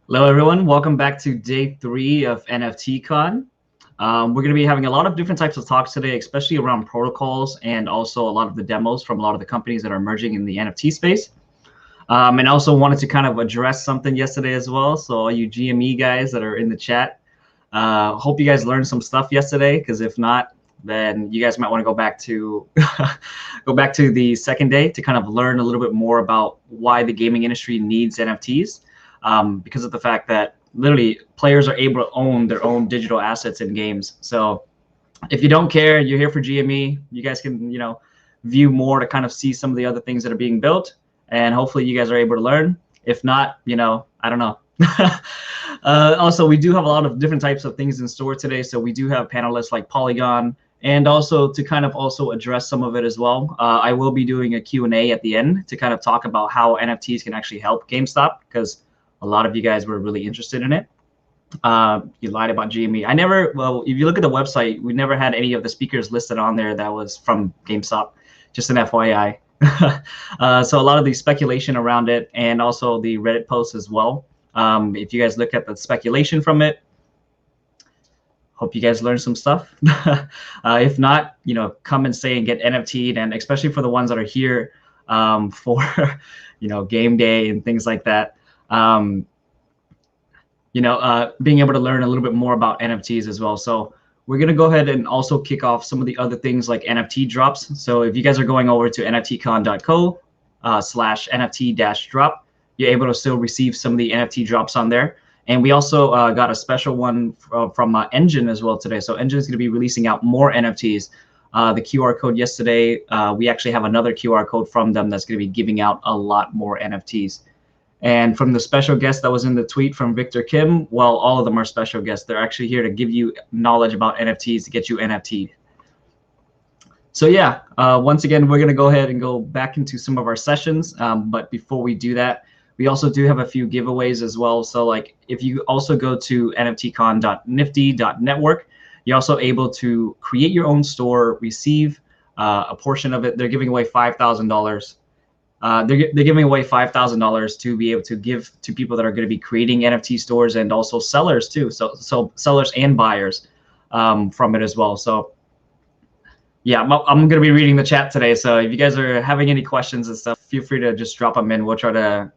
Hello, everyone. Welcome back to day 3 of NFT Con. We're going to be having a lot of different types of talks today, especially around protocols and also a lot of the demos from a lot of the companies that are emerging in the NFT space. And also wanted to kind of address something yesterday as well. So all you GME guys that are in the chat, hope you guys learned some stuff yesterday, because if not, then you guys might want to go back to the second day to kind of learn a little bit more about why the gaming industry needs NFTs. Because of the fact that literally players are able to own their own digital assets in games. So if you don't care, you're here for GME, you guys can, view more to kind of see some of the other things that are being built. And hopefully you guys are able to learn. If not, I don't know. Also, we do have a lot of different types of things in store today. So we do have panelists like Polygon, and also to kind of also address some of it as well. I will be doing a Q&A at the end to kind of talk about how NFTs can actually help GameStop, because a lot of you guys were really interested in it. You lied about GME. If you look at the website, we never had any of the speakers listed on there that was from GameStop, just an FYI. So a lot of the speculation around it, and also the Reddit posts as well. If you guys look at the speculation from it, hope you guys learned some stuff. If not, come and stay and get NFT'd, and especially for the ones that are here for game day and things like that. Being able to learn a little bit more about NFTs as well. So we're going to go ahead and also kick off some of the other things like NFT drops. So if you guys are going over to nftcon.co/NFT-drop, you're able to still receive some of the NFT drops on there. And we also got a special one from Engine as well today. So Engine is going to be releasing out more NFTs. The QR code yesterday, we actually have another QR code from them that's going to be giving out a lot more NFTs. And from the special guest that was in the tweet from Victor Kim, well, all of them are special guests. They're actually here to give you knowledge about NFTs to get you NFT'd. So yeah, once again, we're going to go ahead and go back into some of our sessions. But before we do that, we also do have a few giveaways as well. So like if you also go to nftcon.nifty.network, you're also able to create your own store, receive a portion of it. They're giving away $5,000. They're giving away $5,000 to be able to give to people that are going to be creating NFT stores, and also sellers too. So sellers and buyers from it as well. So yeah, I'm going to be reading the chat today. So if you guys are having any questions and stuff, feel free to just drop them in. We'll try to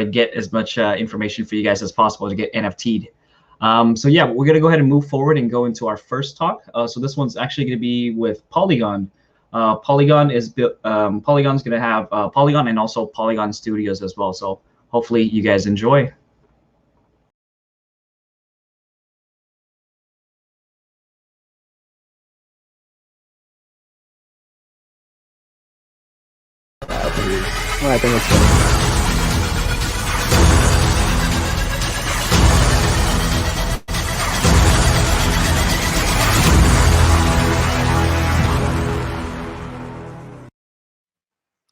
get as much information for you guys as possible to get NFT'd. So yeah, we're going to go ahead and move forward and go into our first talk. So this one's actually going to be with Polygon. Polygon's going to have Polygon and also Polygon Studios as well. So hopefully you guys enjoy. I think it's fine.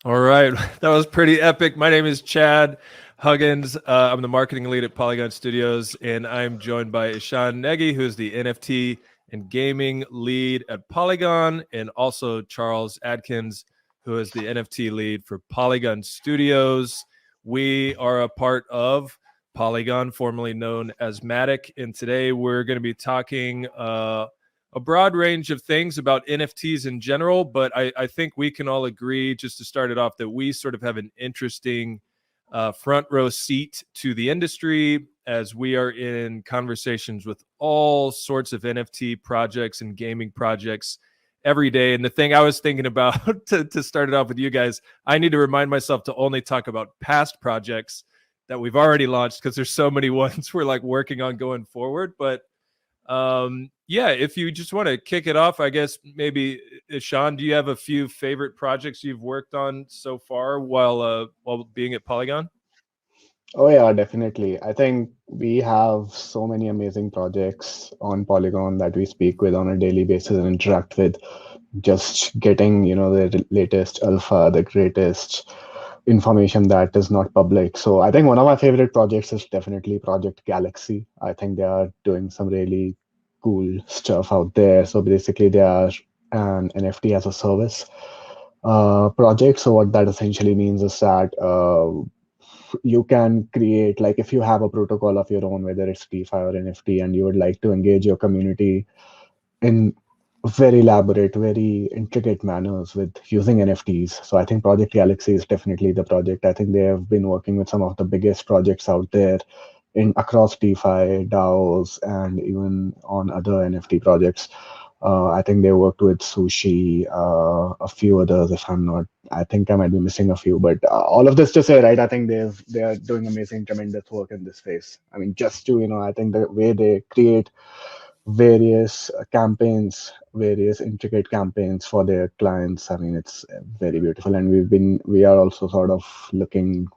All right, that was pretty epic. My name is Chad Huggins. I'm the marketing lead at Polygon Studios, and I'm joined by Ishan Negi, who's the NFT and gaming lead at Polygon, and also Charles Adkins, who is the NFT lead for Polygon Studios. We are a part of Polygon, formerly known as Matic, and today we're going to be talking a broad range of things about NFTs in general, but I think we can all agree, just to start it off, that we sort of have an interesting front row seat to the industry, as we are in conversations with all sorts of NFT projects and gaming projects every day. And the thing I was thinking about to start it off with you guys, I need to remind myself to only talk about past projects that we've already launched, because there's so many ones we're like working on going forward. But yeah, if you just want to kick it off, I guess maybe Ishan, do you have a few favorite projects you've worked on so far while being at Polygon? Oh yeah, definitely. I think we have so many amazing projects on Polygon that we speak with on a daily basis and interact with, just getting, the latest alpha, the greatest information that is not public. So I think one of my favorite projects is definitely Project Galxy. I think they are doing some really cool stuff out there. So basically they are an NFT as a service project. So what that essentially means is that you can create, like if you have a protocol of your own, whether it's DeFi or NFT, and you would like to engage your community in very elaborate, very intricate manners with using NFTs. So I think Project Galxy is definitely the project. I think they have been working with some of the biggest projects out there in across DeFi, DAOs, and even on other NFT projects. I think they worked with Sushi, a few others, if I'm not. I think I might be missing a few, but all of this to say, right? I think they are doing amazing, tremendous work in this space. I mean, just to I think the way they create various campaigns, various intricate campaigns for their clients. I mean, it's very beautiful, and we are also sort of looking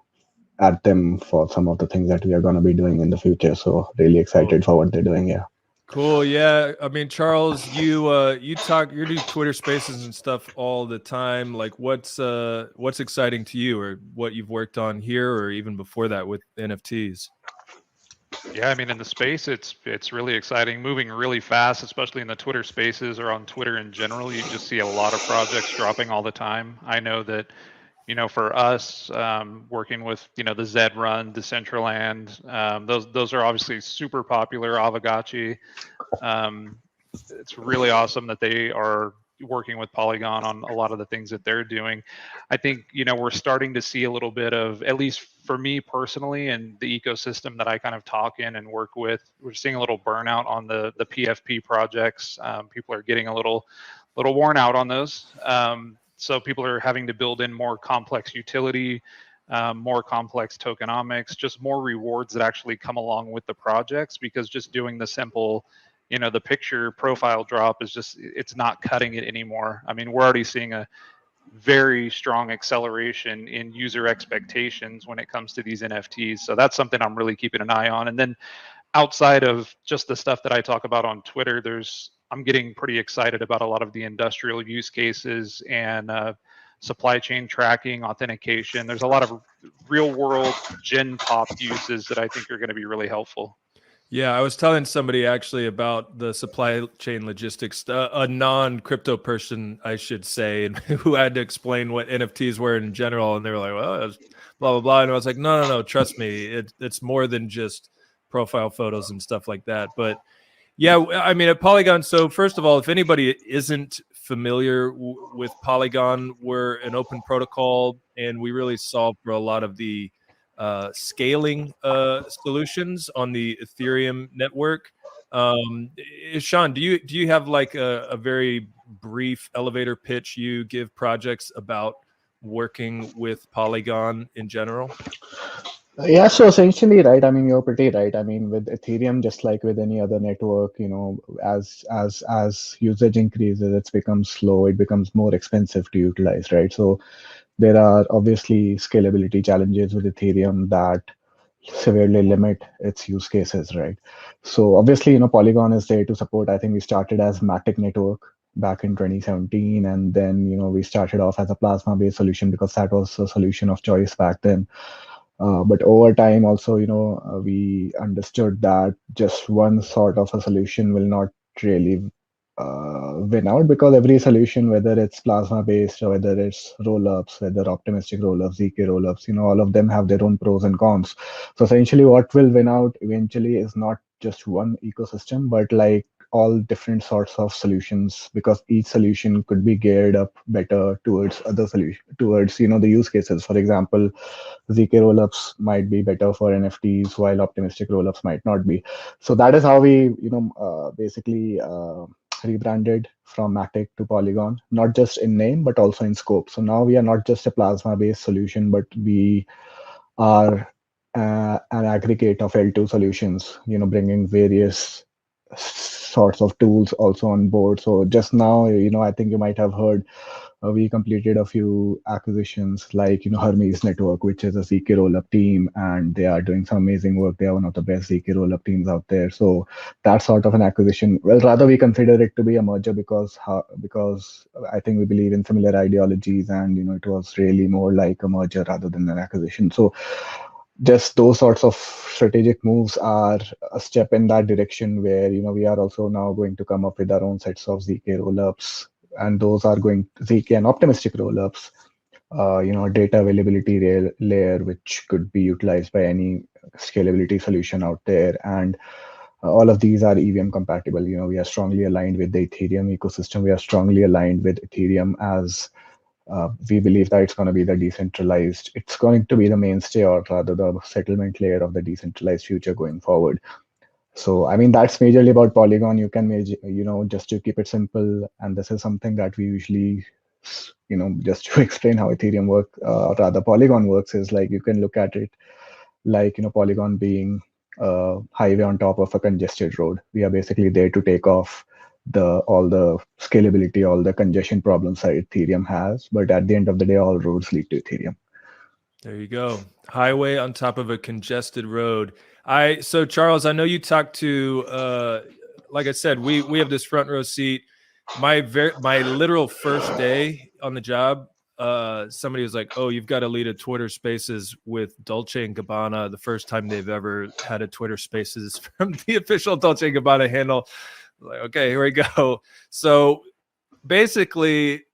at them for some of the things that we are going to be doing in the future. So really excited for what they're doing. Yeah. Cool. Yeah. I mean, Charles, you do Twitter Spaces and stuff all the time. Like, what's exciting to you, or what you've worked on here, or even before that with NFTs? Yeah, I mean, in the space, it's really exciting, moving really fast, especially in the Twitter Spaces or on Twitter in general. You just see a lot of projects dropping all the time. I know that, for us, working with, the Zed Run, Decentraland, those are obviously super popular. Avagachi, it's really awesome that they are working with Polygon on a lot of the things that they're doing. I think, we're starting to see a little bit of, at least for me personally, and the ecosystem that I kind of talk in and work with, we're seeing a little burnout on the PFP projects. People are getting a little worn out on those. So people are having to build in more complex utility, more complex tokenomics, just more rewards that actually come along with the projects, because just doing the simple, the picture profile drop is just, it's not cutting it anymore. I mean, we're already seeing a very strong acceleration in user expectations when it comes to these NFTs. So that's something I'm really keeping an eye on. And then outside of just the stuff that I talk about on Twitter, I'm getting pretty excited about a lot of the industrial use cases and supply chain tracking, authentication. There's a lot of real world gen pop uses that I think are going to be really helpful. Yeah, I was telling somebody actually about the supply chain logistics, a non-crypto person, I should say, who had to explain what NFTs were in general, and they were like, "Well, it's blah blah blah," and I was like, "No, trust me, it's more than just profile photos and stuff like that." But yeah, I mean, at Polygon. So first of all, if anybody isn't familiar with Polygon, we're an open protocol, and we really solve for a lot of the scaling solutions on the Ethereum network. Sean, do you have like a very brief elevator pitch you give projects about working with Polygon in general? Yeah, so essentially, right. I mean, you're pretty right. I mean, with Ethereum, just like with any other network, as usage increases, it becomes slow. It becomes more expensive to utilize, right? So there are obviously scalability challenges with Ethereum that severely limit its use cases, right? So obviously, Polygon is there to support. I think we started as Matic network back in 2017, and then we started off as a plasma-based solution because that was a solution of choice back then. But over time, also, we understood that just one sort of a solution will not really win out, because every solution, whether it's plasma based or whether it's roll-ups, whether optimistic roll-ups, ZK roll-ups, all of them have their own pros and cons. So essentially, what will win out eventually is not just one ecosystem, but like all different sorts of solutions, because each solution could be geared up better towards other solution, towards the use cases. For example, ZK rollups might be better for NFTs, while optimistic rollups might not be. So that is how we basically rebranded from Matic to Polygon, not just in name but also in scope. So now we are not just a plasma based solution, but we are an aggregate of L2 solutions, bringing various sorts of tools also on board. So just now, I think you might have heard, we completed a few acquisitions like, Hermes Network, which is a ZK rollup team, and they are doing some amazing work. They are one of the best ZK rollup teams out there. So that sort of an acquisition, well, rather we consider it to be a merger because I think we believe in similar ideologies, and, it was really more like a merger rather than an acquisition. So just those sorts of strategic moves are a step in that direction, where we are also now going to come up with our own sets of ZK rollups, and those are going ZK and optimistic rollups, a data availability layer, which could be utilized by any scalability solution out there. And all of these are EVM compatible. We are strongly aligned with the Ethereum ecosystem. We are strongly aligned with Ethereum as we believe that it's going to be the decentralized, it's going to be the mainstay, or rather the settlement layer of the decentralized future going forward. So, I mean, that's majorly about Polygon. You can, just to keep it simple, and this is something that we usually, just to explain how Ethereum rather Polygon works, is like you can look at it like, Polygon being a highway on top of a congested road. We are basically there to take off all the scalability, all the congestion problems that Ethereum has. But at the end of the day, all roads lead to Ethereum. There you go. Highway on top of a congested road. So Charles, I know you talked to, like I said, we have this front row seat. My literal first day on the job, somebody was like, "Oh, you've got to lead a Twitter Spaces with Dolce and Gabbana." The first time they've ever had a Twitter Spaces from the official Dolce and Gabbana handle. Like, okay, here we go. So basically,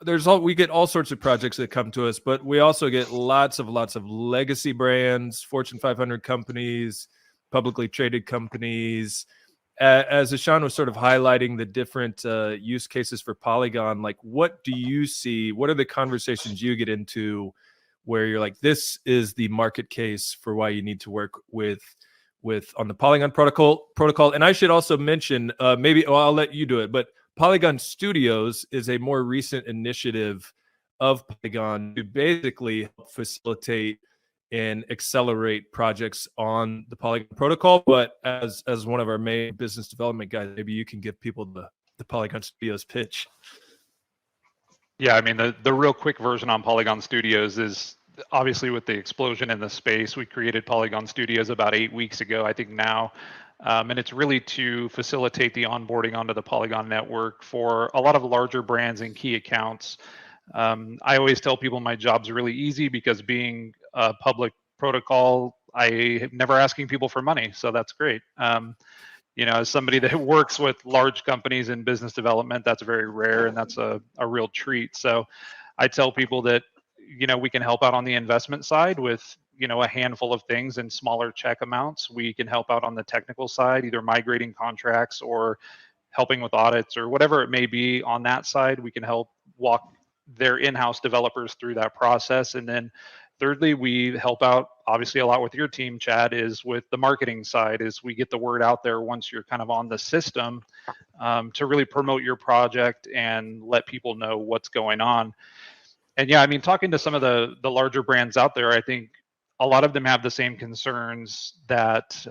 we get all sorts of projects that come to us, but we also get lots of legacy brands, Fortune 500 companies, publicly traded companies. As Ishan was sort of highlighting the different use cases for Polygon, like what do you see? What are the conversations you get into where you're like, this is the market case for why you need to work with on the Polygon protocol? And I should also mention, I'll let you do it, but Polygon Studios is a more recent initiative of Polygon to basically facilitate and accelerate projects on the Polygon protocol. But as one of our main business development guys, maybe you can give people the Polygon Studios pitch. Yeah, I mean, the real quick version on Polygon Studios is obviously with the explosion in the space. We created Polygon Studios about 8 weeks ago, I think now. And it's really to facilitate the onboarding onto the Polygon network for a lot of larger brands and key accounts. I always tell people my job's really easy because being a public protocol, I am never asking people for money. So that's great. As somebody that works with large companies in business development, that's very rare and that's a real treat. So I tell people that, we can help out on the investment side with, a handful of things in smaller check amounts. We can help out on the technical side, either migrating contracts or helping with audits or whatever it may be on that side. We can help walk their in-house developers through that process. And then thirdly, we help out obviously a lot with your team, Chad, is with the marketing side, is we get the word out there once you're kind of on the system to really promote your project and let people know what's going on. And yeah, I mean, talking to some of the larger brands out there, I think a lot of them have the same concerns that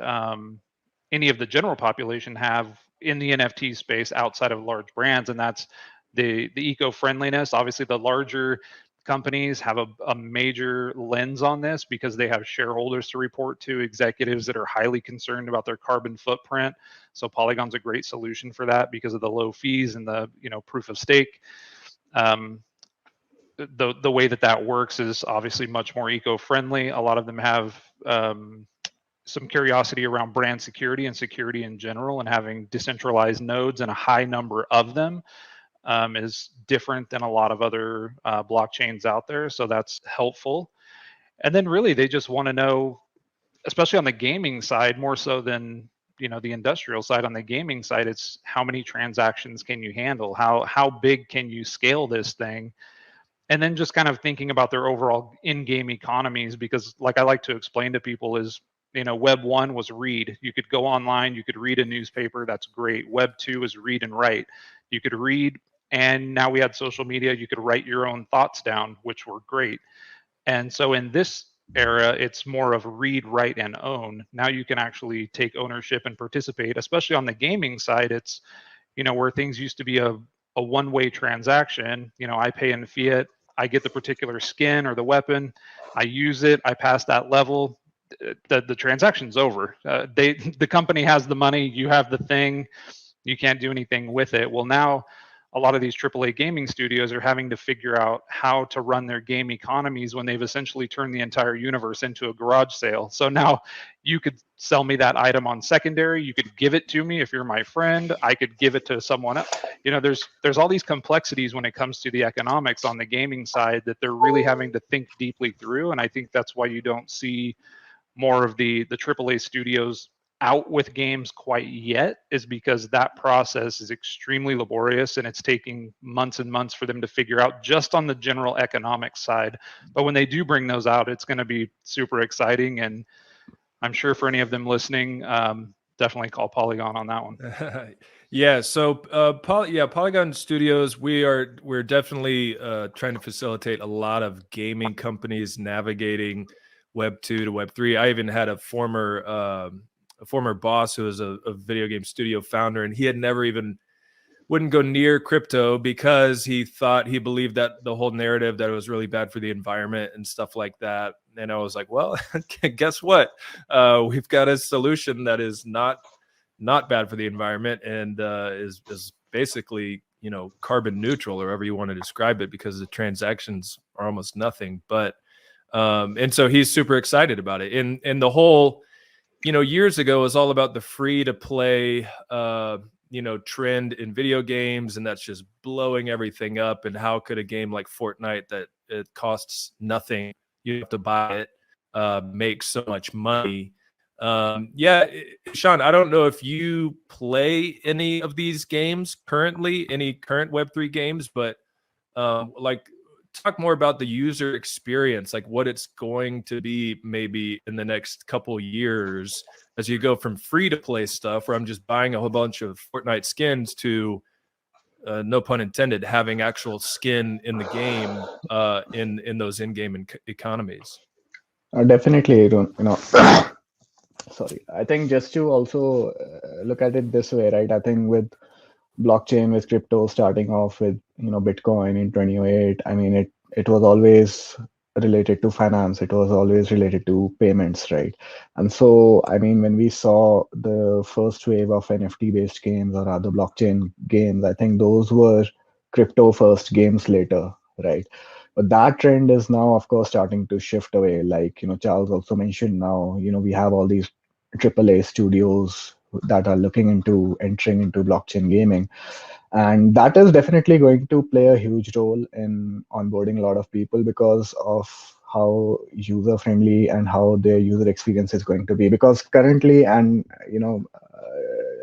any of the general population have in the NFT space outside of large brands, and that's the eco-friendliness. Obviously, the larger companies have a major lens on this because they have shareholders to report to, executives that are highly concerned about their carbon footprint. So Polygon's a great solution for that because of the low fees and the proof of stake. The way that works is obviously much more eco-friendly. A lot of them have some curiosity around brand security and security in general, and having decentralized nodes and a high number of them is different than a lot of other blockchains out there. So that's helpful. And then really they just want to know, especially on the gaming side, more so than the industrial side. On the gaming side, it's how many transactions can you handle? How big can you scale this thing? And then just kind of thinking about their overall in-game economies, because like I like to explain to people is, Web 1 was read. You could go online, you could read a newspaper, that's great. Web 2 is read and write. You could read, and now we had social media, you could write your own thoughts down, which were great. And so in this era, it's more of read, write, and own. Now you can actually take ownership and participate, especially on the gaming side. It's, where things used to be a one-way transaction. I pay in fiat, I get the particular skin or the weapon, I use it, I pass that level, the transaction's over. The company has the money, you have the thing, you can't do anything with it. Well, now a lot of these AAA gaming studios are having to figure out how to run their game economies when they've essentially turned the entire universe into a garage sale. So now you could sell me that item on secondary. You could give it to me if you're my friend. I could give it to someone else. You know, there's all these complexities when it comes to the economics on the gaming side that they're really having to think deeply through. And I think that's why you don't see more of the AAA studios out with games quite yet, is because that process is extremely laborious and it's taking months and months for them to figure out just on the general economic side. But when they do bring those out, it's going to be super exciting. And I'm sure for any of them listening, definitely call Polygon on that one. Yeah. So Polygon Studios, we're definitely trying to facilitate a lot of gaming companies navigating Web 2 to Web 3. I even had a former boss who was a video game studio founder, and he had never even wouldn't go near crypto because he believed that the whole narrative that it was really bad for the environment and stuff like that. And I was like, well, guess what? We've got a solution that is not bad for the environment and is basically, you know, carbon neutral, or however you want to describe it, because the transactions are almost nothing. But and so he's super excited about it. And the whole, you know, years ago, it was all about the free to play, you know, trend in video games, and that's just blowing everything up. And how could a game like Fortnite that it costs nothing, you have to buy it, make so much money? Yeah, Sean, I don't know if you play any of these games currently, any current Web3 games, but like, talk more about the user experience, like what it's going to be maybe in the next couple years as you go from free to play stuff where I'm just buying a whole bunch of Fortnite skins to no pun intended, having actual skin in the game, in those in-game economies. Definitely, you know, sorry. I think just to also look at it this way, right? I think with blockchain, with crypto starting off with, you know, Bitcoin in 2008, I mean, it was always related to finance. It was always related to payments, right? And so, I mean, when we saw the first wave of NFT-based games or other blockchain games, I think those were crypto-first games later, right? But that trend is now, of course, starting to shift away. Like, you know, Charles also mentioned now, you know, we have all these AAA studios that are looking into entering into blockchain gaming. And that is definitely going to play a huge role in onboarding a lot of people because of how user friendly and how their user experience is going to be. Because currently, and, you know,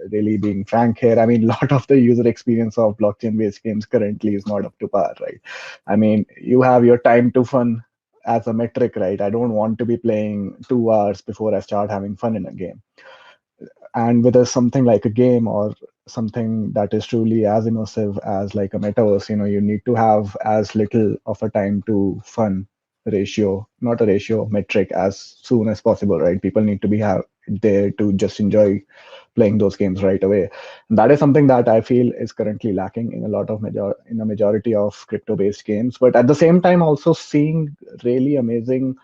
really being frank here, I mean, a lot of the user experience of blockchain based games currently is not up to par, right? I mean, you have your time to fun as a metric, right? I don't want to be playing 2 hours before I start having fun in a game. And with something like a game or something that is truly as immersive as like a metaverse, you know, you need to have as little of a time to fun ratio, not a ratio, metric, as soon as possible, right? People need to be there to just enjoy playing those games right away. And that is something that I feel is currently lacking in a majority of crypto-based games. But at the same time, also seeing really amazing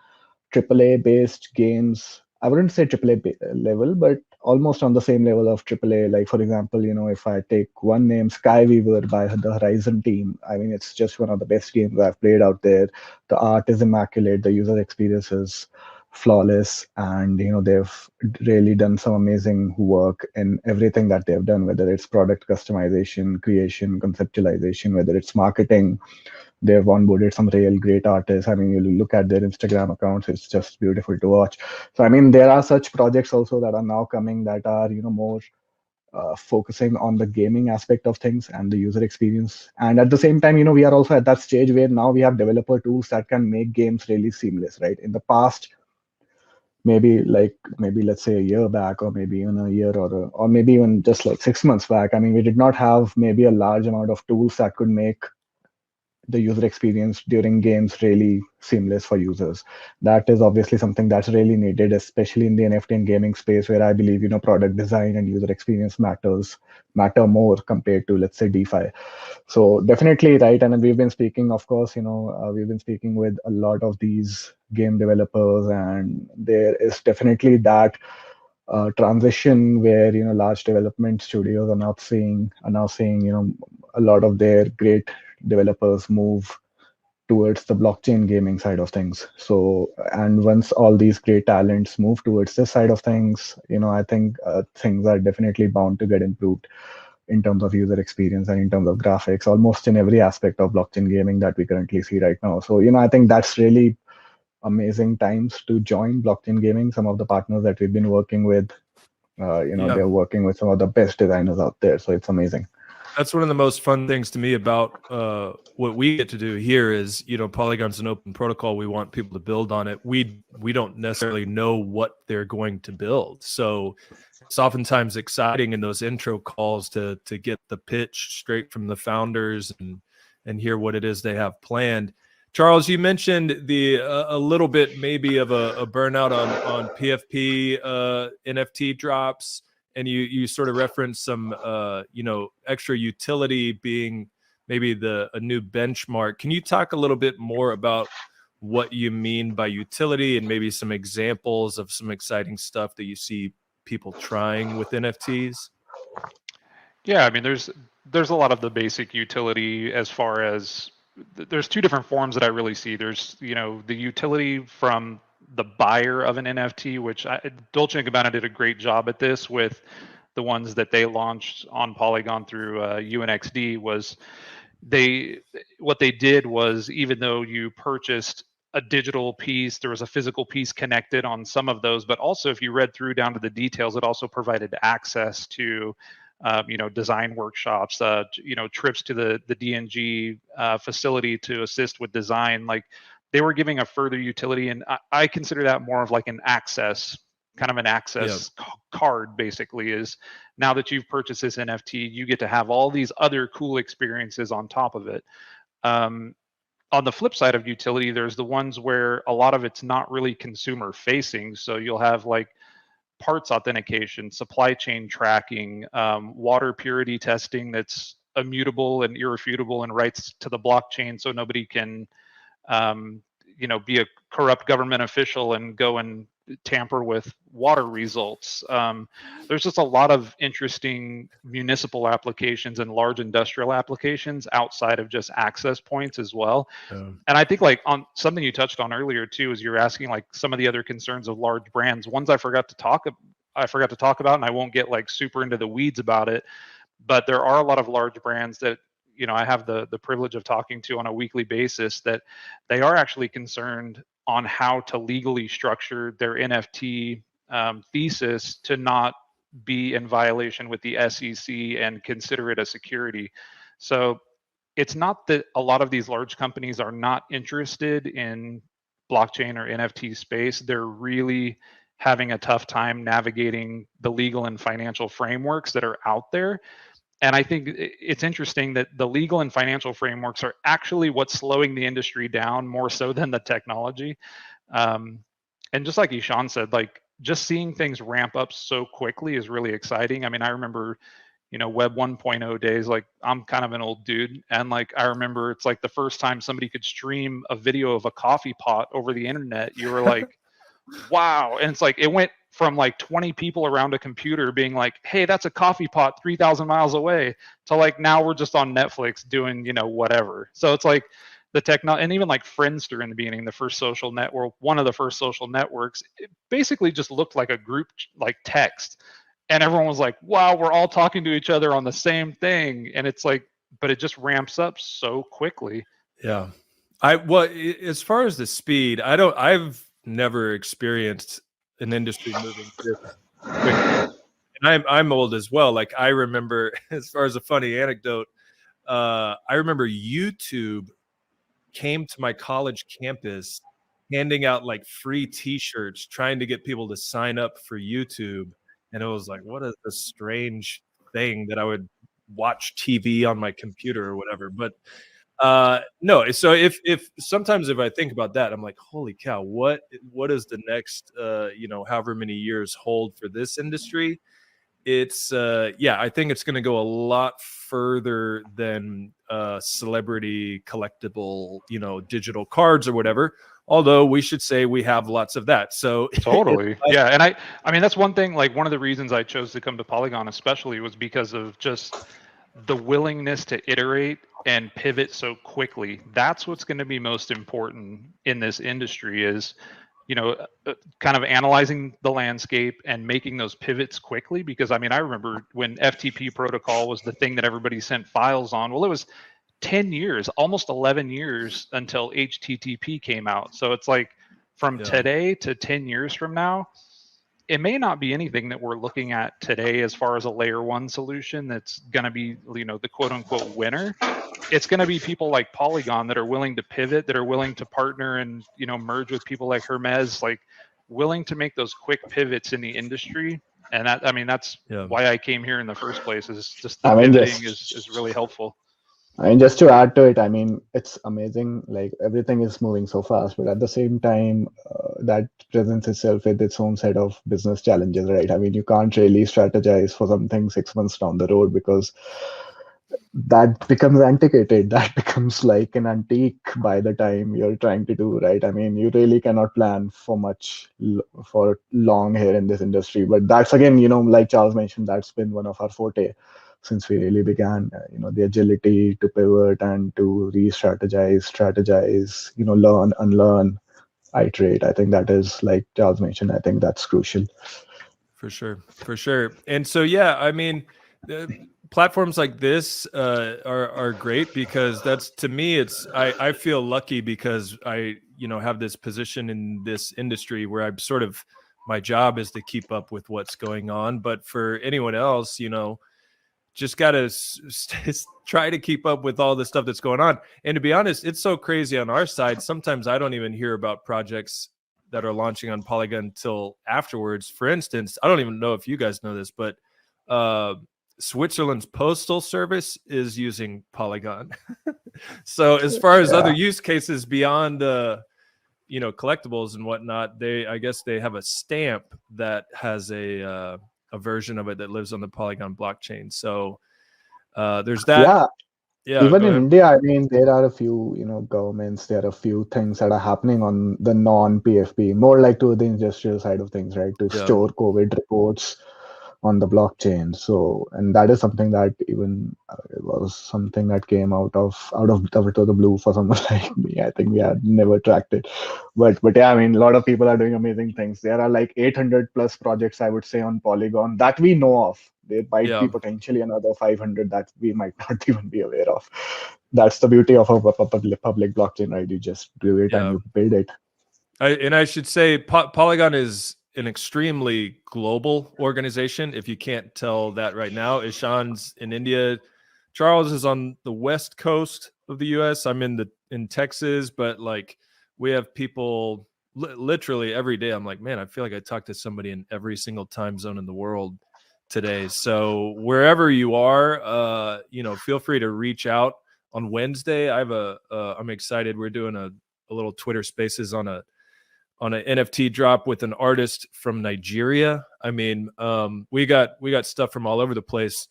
AAA based games. I wouldn't say AAA level, but almost on the same level of AAA. Like, for example, you know, if I take one name, Skyweaver by the Horizon team, I mean, it's just one of the best games I've played out there. The art is immaculate, the user experience is flawless, and, you know, they've really done some amazing work in everything that they've done, whether it's product customization, creation, conceptualization, whether it's marketing. They've onboarded some real great artists. I mean, you look at their Instagram accounts, it's just beautiful to watch. So, I mean, there are such projects also that are now coming that are, you know, more focusing on the gaming aspect of things and the user experience. And at the same time, you know, we are also at that stage where now we have developer tools that can make games really seamless, right? In the past, maybe let's say a year back, or maybe even a year, or maybe even just like 6 months back, I mean, we did not have maybe a large amount of tools that could make the user experience during games really seamless for users. That is obviously something that's really needed, especially in the NFT and gaming space, where I believe, you know, product design and user experience matter more compared to, let's say, DeFi. So definitely, right. And we've been speaking, of course, you know, we've been speaking with a lot of these game developers, and there is definitely that transition where, you know, large development studios are now seeing, you know, a lot of their great developers move towards the blockchain gaming side of things. So, and once all these great talents move towards this side of things, I think things are definitely bound to get improved in terms of user experience and in terms of graphics, almost in every aspect of blockchain gaming that we currently see right now. So, I think that's really amazing times to join blockchain gaming. Some of the partners that we've been working with, they're working with some of the best designers out there. So it's amazing. That's one of the most fun things to me about what we get to do here is, Polygon's an open protocol. We want people to build on it. We don't necessarily know what they're going to build. So it's oftentimes exciting in those intro calls to get the pitch straight from the founders and hear what it is they have planned. Charles, you mentioned a little bit maybe of a burnout on PFP NFT drops. And you sort of referenced some, extra utility being maybe a new benchmark. Can you talk a little bit more about what you mean by utility and maybe some examples of some exciting stuff that you see people trying with NFTs? Yeah, I mean, there's a lot of the basic utility as far as there's two different forms that I really see. There's, the utility from the buyer of an NFT, which Dolce & Gabbana did a great job at this with the ones that they launched on Polygon through UNXD. What they did was, even though you purchased a digital piece, there was a physical piece connected on some of those, but also if you read through down to the details, it also provided access to design workshops, trips to the DNG facility to assist with design. Like, they were giving a further utility, and I consider that more of like an access, kind of an access card, basically, is now that you've purchased this NFT, you get to have all these other cool experiences on top of it. On the flip side of utility, there's the ones where a lot of it's not really consumer facing. So you'll have like parts authentication, supply chain tracking, water purity testing that's immutable and irrefutable and writes to the blockchain so nobody can be a corrupt government official and go and tamper with water results. There's just a lot of interesting municipal applications and large industrial applications outside of just access points as well. And I think, like, on something you touched on earlier too, is you're asking like some of the other concerns of large brands. Ones I forgot to talk about, and I won't get like super into the weeds about it, but there are a lot of large brands that I have the privilege of talking to on a weekly basis, that they are actually concerned on how to legally structure their NFT thesis to not be in violation with the SEC and consider it a security. So it's not that a lot of these large companies are not interested in blockchain or NFT space. They're really having a tough time navigating the legal and financial frameworks that are out there. And I think it's interesting that the legal and financial frameworks are actually what's slowing the industry down more so than the technology. And just like Ishan said, like, just seeing things ramp up so quickly is really exciting. I mean, I remember, Web 1.0 days. Like, I'm kind of an old dude, and like, I remember it's like the first time somebody could stream a video of a coffee pot over the internet. You were like, wow. And it's like, it went from like 20 people around a computer being like, hey, that's a coffee pot 3,000 miles away, to like, now we're just on Netflix doing, whatever. So it's like the technology, and even like Friendster in the beginning, the first social network, one of the first social networks, it basically just looked like a group, like text. And everyone was like, wow, we're all talking to each other on the same thing. And it's like, but it just ramps up so quickly. Yeah. As far as the speed, I've never experienced an industry moving this quickly. And I'm old as well. Like, I remember, as far as a funny anecdote, I remember YouTube came to my college campus handing out like free t-shirts, trying to get people to sign up for YouTube. And it was like, what a strange thing that I would watch TV on my computer or whatever. But no, so if sometimes if I think about that, I'm like, holy cow, what is the next however many years hold for this industry? It's I think it's going to go a lot further than celebrity collectible, digital cards or whatever. Although we should say we have lots of that. So totally. Yeah. And I mean, that's one thing, like, one of the reasons I chose to come to Polygon especially was because of just the willingness to iterate and pivot so quickly, that's what's going to be most important in this industry is, kind of analyzing the landscape and making those pivots quickly. Because I mean, I remember when FTP protocol was the thing that everybody sent files on. Well, it was 10 years, almost 11 years until HTTP came out. So it's like from today to 10 years from now, it may not be anything that we're looking at today as far as a layer one solution that's going to be, the quote unquote winner. It's going to be people like Polygon that are willing to pivot, that are willing to partner and, merge with people like Hermes, like willing to make those quick pivots in the industry. And that, I mean, that's why I came here in the first place, is just the pivoting is really helpful. I mean, just to add to it, I mean, it's amazing. Like everything is moving so fast, but at the same time, that presents itself with its own set of business challenges, right? I mean, you can't really strategize for something 6 months down the road because that becomes antiquated. That becomes like an antique by the time you're trying to do, right? I mean, you really cannot plan for much for long here in this industry. But that's again, like Charles mentioned, that's been one of our forte since we really began, the agility to pivot and to re-strategize, strategize, learn, unlearn, iterate. I think that is, like Charles mentioned, I think that's crucial. For sure. And so, yeah, I mean, platforms like this are great because that's, to me, I feel lucky because I, have this position in this industry where I'm sort of, my job is to keep up with what's going on. But for anyone else, just got to try to keep up with all the stuff that's going on. And to be honest, it's so crazy on our side. Sometimes I don't even hear about projects that are launching on Polygon until afterwards. For instance, I don't even know if you guys know this, but Switzerland's postal service is using Polygon. So as far as other use cases beyond collectibles and whatnot, I guess they have a stamp that has a version of it that lives on the Polygon blockchain. So there's that. Yeah. Even in India, I mean, there are a few, governments, there are a few things that are happening on the non-PFP, more like to the industrial side of things, right? To store COVID reports on the blockchain. So, and that is something that even it was something that came out of the blue for someone like me. I think we had never tracked it, but yeah, I mean, a lot of people are doing amazing things. There are like 800 plus projects, I would say, on Polygon that we know of. There might be potentially another 500 that we might not even be aware of. That's the beauty of a public blockchain, right? You just do it and you build it. I should say Polygon is an extremely global organization. If you can't tell that right now, Ishan's in India, Charles is on the West Coast of the US. I'm in Texas, but like we have people literally every day. I'm like, man, I feel like I talk to somebody in every single time zone in the world today. So wherever you are, feel free to reach out. On Wednesday, I'm excited. We're doing a little Twitter Spaces on an NFT drop with an artist from Nigeria. I mean, we got stuff from all over the place.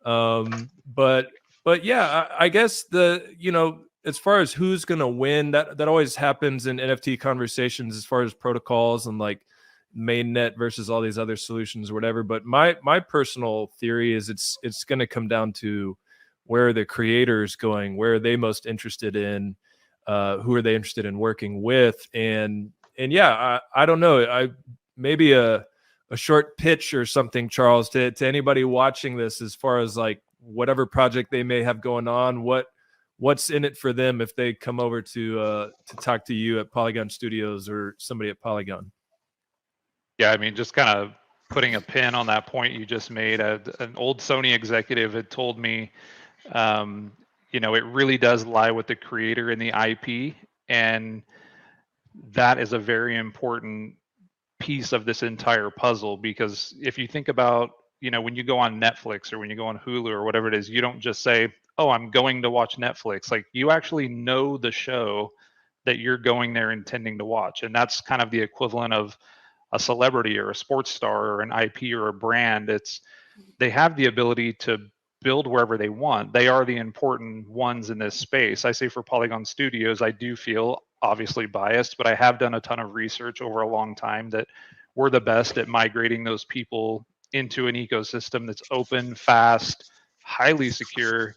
But yeah, I guess as far as who's gonna win, that always happens in NFT conversations as far as protocols and like mainnet versus all these other solutions or whatever. But my personal theory is it's gonna come down to where are the creators going, where are they most interested in, who are they interested in working with, and yeah, I don't know. Maybe a short pitch or something, Charles, to anybody watching this, as far as like whatever project they may have going on, what's in it for them if they come over to talk to you at Polygon Studios or somebody at Polygon. Yeah, I mean, just kind of putting a pin on that point you just made. An old Sony executive had told me, it really does lie with the creator and the IP, and that is a very important piece of this entire puzzle. Because if you think about, when you go on Netflix or when you go on Hulu or whatever it is, you don't just say, oh, I'm going to watch Netflix. Like, you actually know the show that you're going there intending to watch. And that's kind of the equivalent of a celebrity or a sports star or an IP or a brand. They have the ability to build wherever they want. They are the important ones in this space. I say for Polygon Studios, I do feel obviously biased, but I have done a ton of research over a long time that we're the best at migrating those people into an ecosystem that's open, fast, highly secure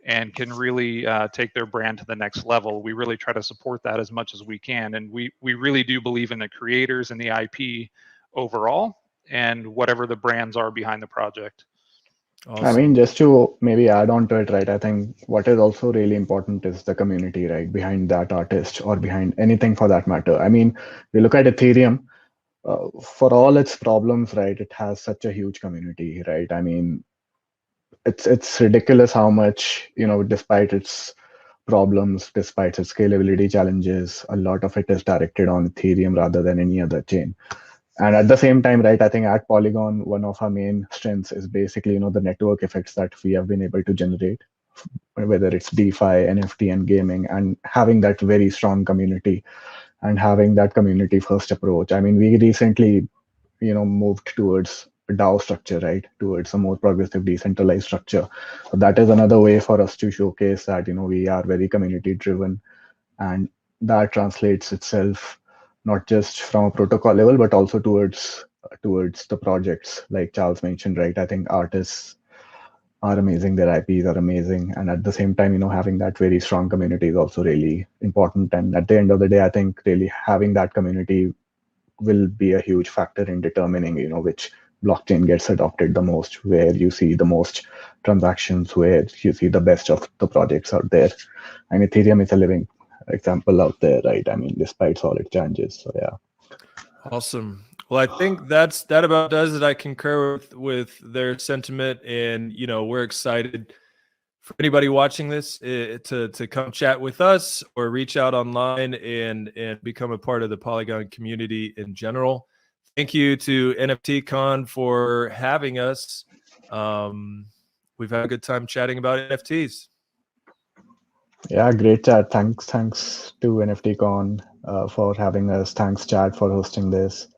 and can really take their brand to the next level. We really try to support that as much as we can. And we really do believe in the creators and the IP overall and whatever the brands are behind the project. Awesome. I mean, just to maybe add on to it, right? I think what is also really important is the community, right? Behind that artist or behind anything for that matter. I mean, we look at Ethereum, for all its problems, right? It has such a huge community, right? I mean, it's ridiculous how much, despite its problems, despite its scalability challenges, a lot of it is directed on Ethereum rather than any other chain. And at the same time, right, I think at Polygon, one of our main strengths is basically, the network effects that we have been able to generate, whether it's DeFi, NFT, and gaming, and having that very strong community and having that community first approach. I mean, we recently, moved towards a DAO structure, right, towards a more progressive decentralized structure. So that is another way for us to showcase that, we are very community driven, and that translates itself not just from a protocol level, but also towards the projects, like Charles mentioned, right? I think artists are amazing, their IPs are amazing, and at the same time, having that very strong community is also really important. And at the end of the day, I think really having that community will be a huge factor in determining, which blockchain gets adopted the most, where you see the most transactions, where you see the best of the projects out there. And Ethereum is a living example out there, right? I mean, despite all its challenges. So yeah. Awesome. Well, I think that about does it. I concur with their sentiment, and we're excited for anybody watching this to come chat with us or reach out online and become a part of the Polygon community in general. Thank you to NFT Con for having us. We've had a good time chatting about NFTs. Yeah, great chat. Thanks to NFT Con for having us. Thanks, Chad, for hosting this,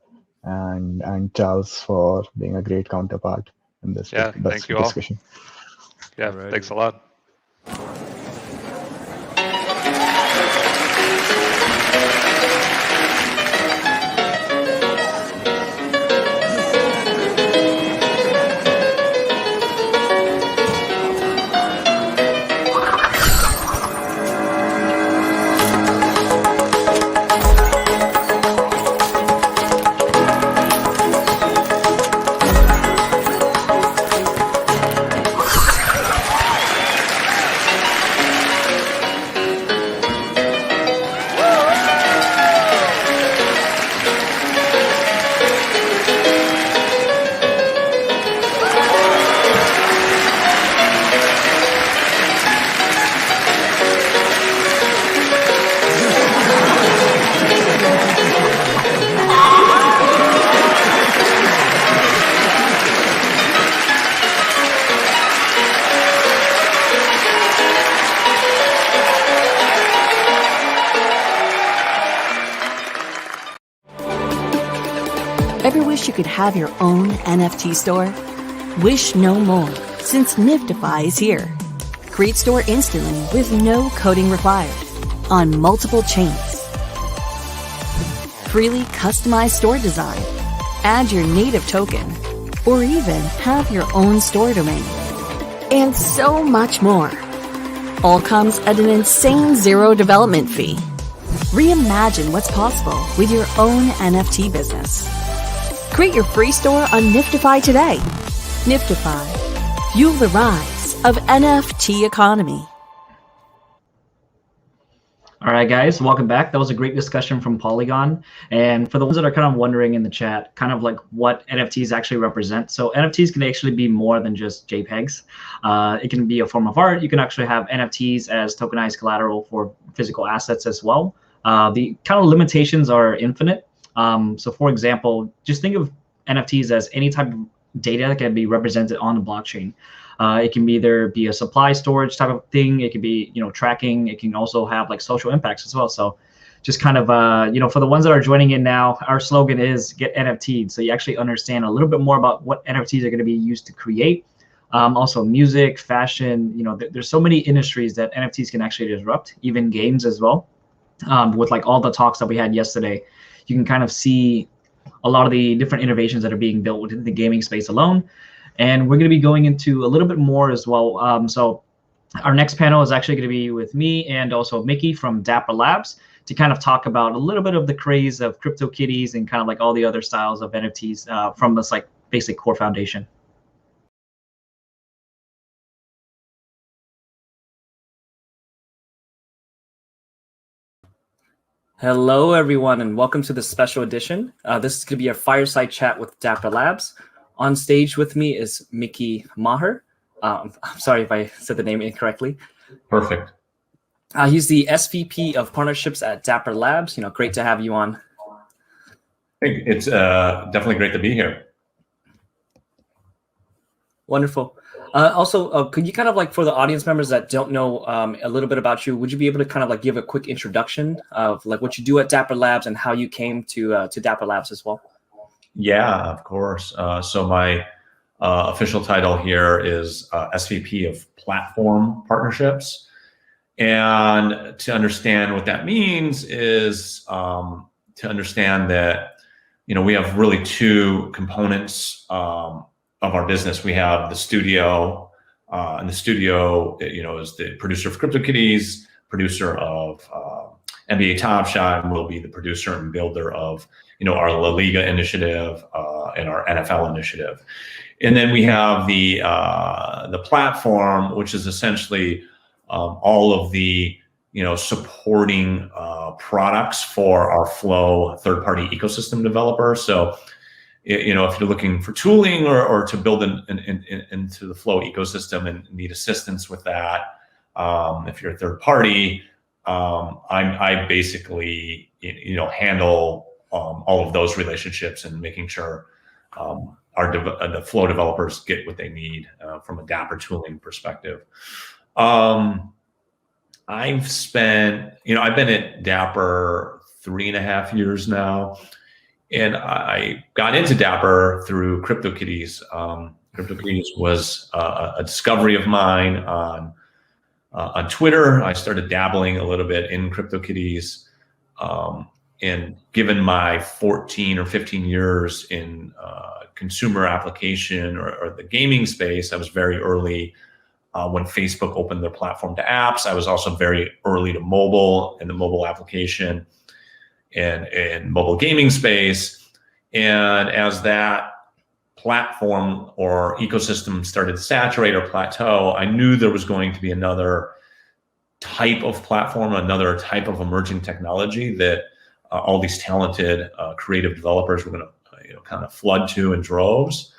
and Charles for being a great counterpart in this thank you all. discussion. Yeah, thanks a lot. Ever wish you could have your own NFT store? Wish no more, since Niftyify is here. Create store instantly with no coding required on multiple chains. Freely customize store design, add your native token, or even have your own store domain. And so much more. All comes at an insane zero development fee. Reimagine what's possible with your own NFT business. Create your free store on Niftyify today. Niftyify. Fuel the rise of NFT economy. All right, guys, welcome back. That was a great discussion from Polygon. And for the ones that are kind of wondering in the chat, kind of like what NFTs actually represent. So NFTs can actually be more than just JPEGs. It can be a form of art. You can actually have NFTs as tokenized collateral for physical assets as well. The kind of limitations are infinite. So for example, just think of NFTs as any type of data that can be represented on the blockchain. It can either be a supply storage type of thing. It can be, tracking. It can also have like social impacts as well. So just kind of, for the ones that are joining in now, our slogan is get NFT'd. So you actually understand a little bit more about what NFTs are going to be used to create. Also music, fashion, there's so many industries that NFTs can actually disrupt, even games as well. With like all the talks that we had yesterday, you can kind of see a lot of the different innovations that are being built within the gaming space alone. And we're going to be going into a little bit more as well. So our next panel is actually going to be with me and also Mickey from Dapper Labs to kind of talk about a little bit of the craze of CryptoKitties and kind of like all the other styles of NFTs from this like basic core foundation. Hello, everyone, and welcome to this special edition. This is going to be a fireside chat with Dapper Labs. On stage with me is Mickey Maher. I'm sorry if I said the name incorrectly. Perfect. He's the SVP of Partnerships at Dapper Labs. Great to have you on. It's definitely great to be here. Wonderful. Also, could you kind of like, for the audience members that don't know a little bit about you, would you be able to kind of like give a quick introduction of like what you do at Dapper Labs and how you came to Dapper Labs as well? Yeah, of course. So my official title here is SVP of Platform Partnerships. And to understand what that means is to understand that, we have really two components of our business. We have the studio, and the studio, is the producer of CryptoKitties, producer of NBA Top Shot, and will be the producer and builder of, our La Liga initiative and our NFL initiative. And then we have the platform, which is essentially all of the, supporting products for our Flow third-party ecosystem developers. So, if you're looking for tooling or to build into the Flow ecosystem and need assistance with that, if you're a third party, I basically handle all of those relationships and making sure the Flow developers get what they need from a Dapper tooling perspective. I've been at Dapper 3.5 years now. And I got into Dapper through CryptoKitties. CryptoKitties was a discovery of mine on Twitter. I started dabbling a little bit in CryptoKitties. And given my 14 or 15 years in consumer application or the gaming space, I was very early when Facebook opened their platform to apps. I was also very early to mobile and the mobile application and mobile gaming space. And as that platform or ecosystem started to saturate or plateau, I knew there was going to be another type of platform, another type of emerging technology that all these talented creative developers were going to kind of flood to in droves.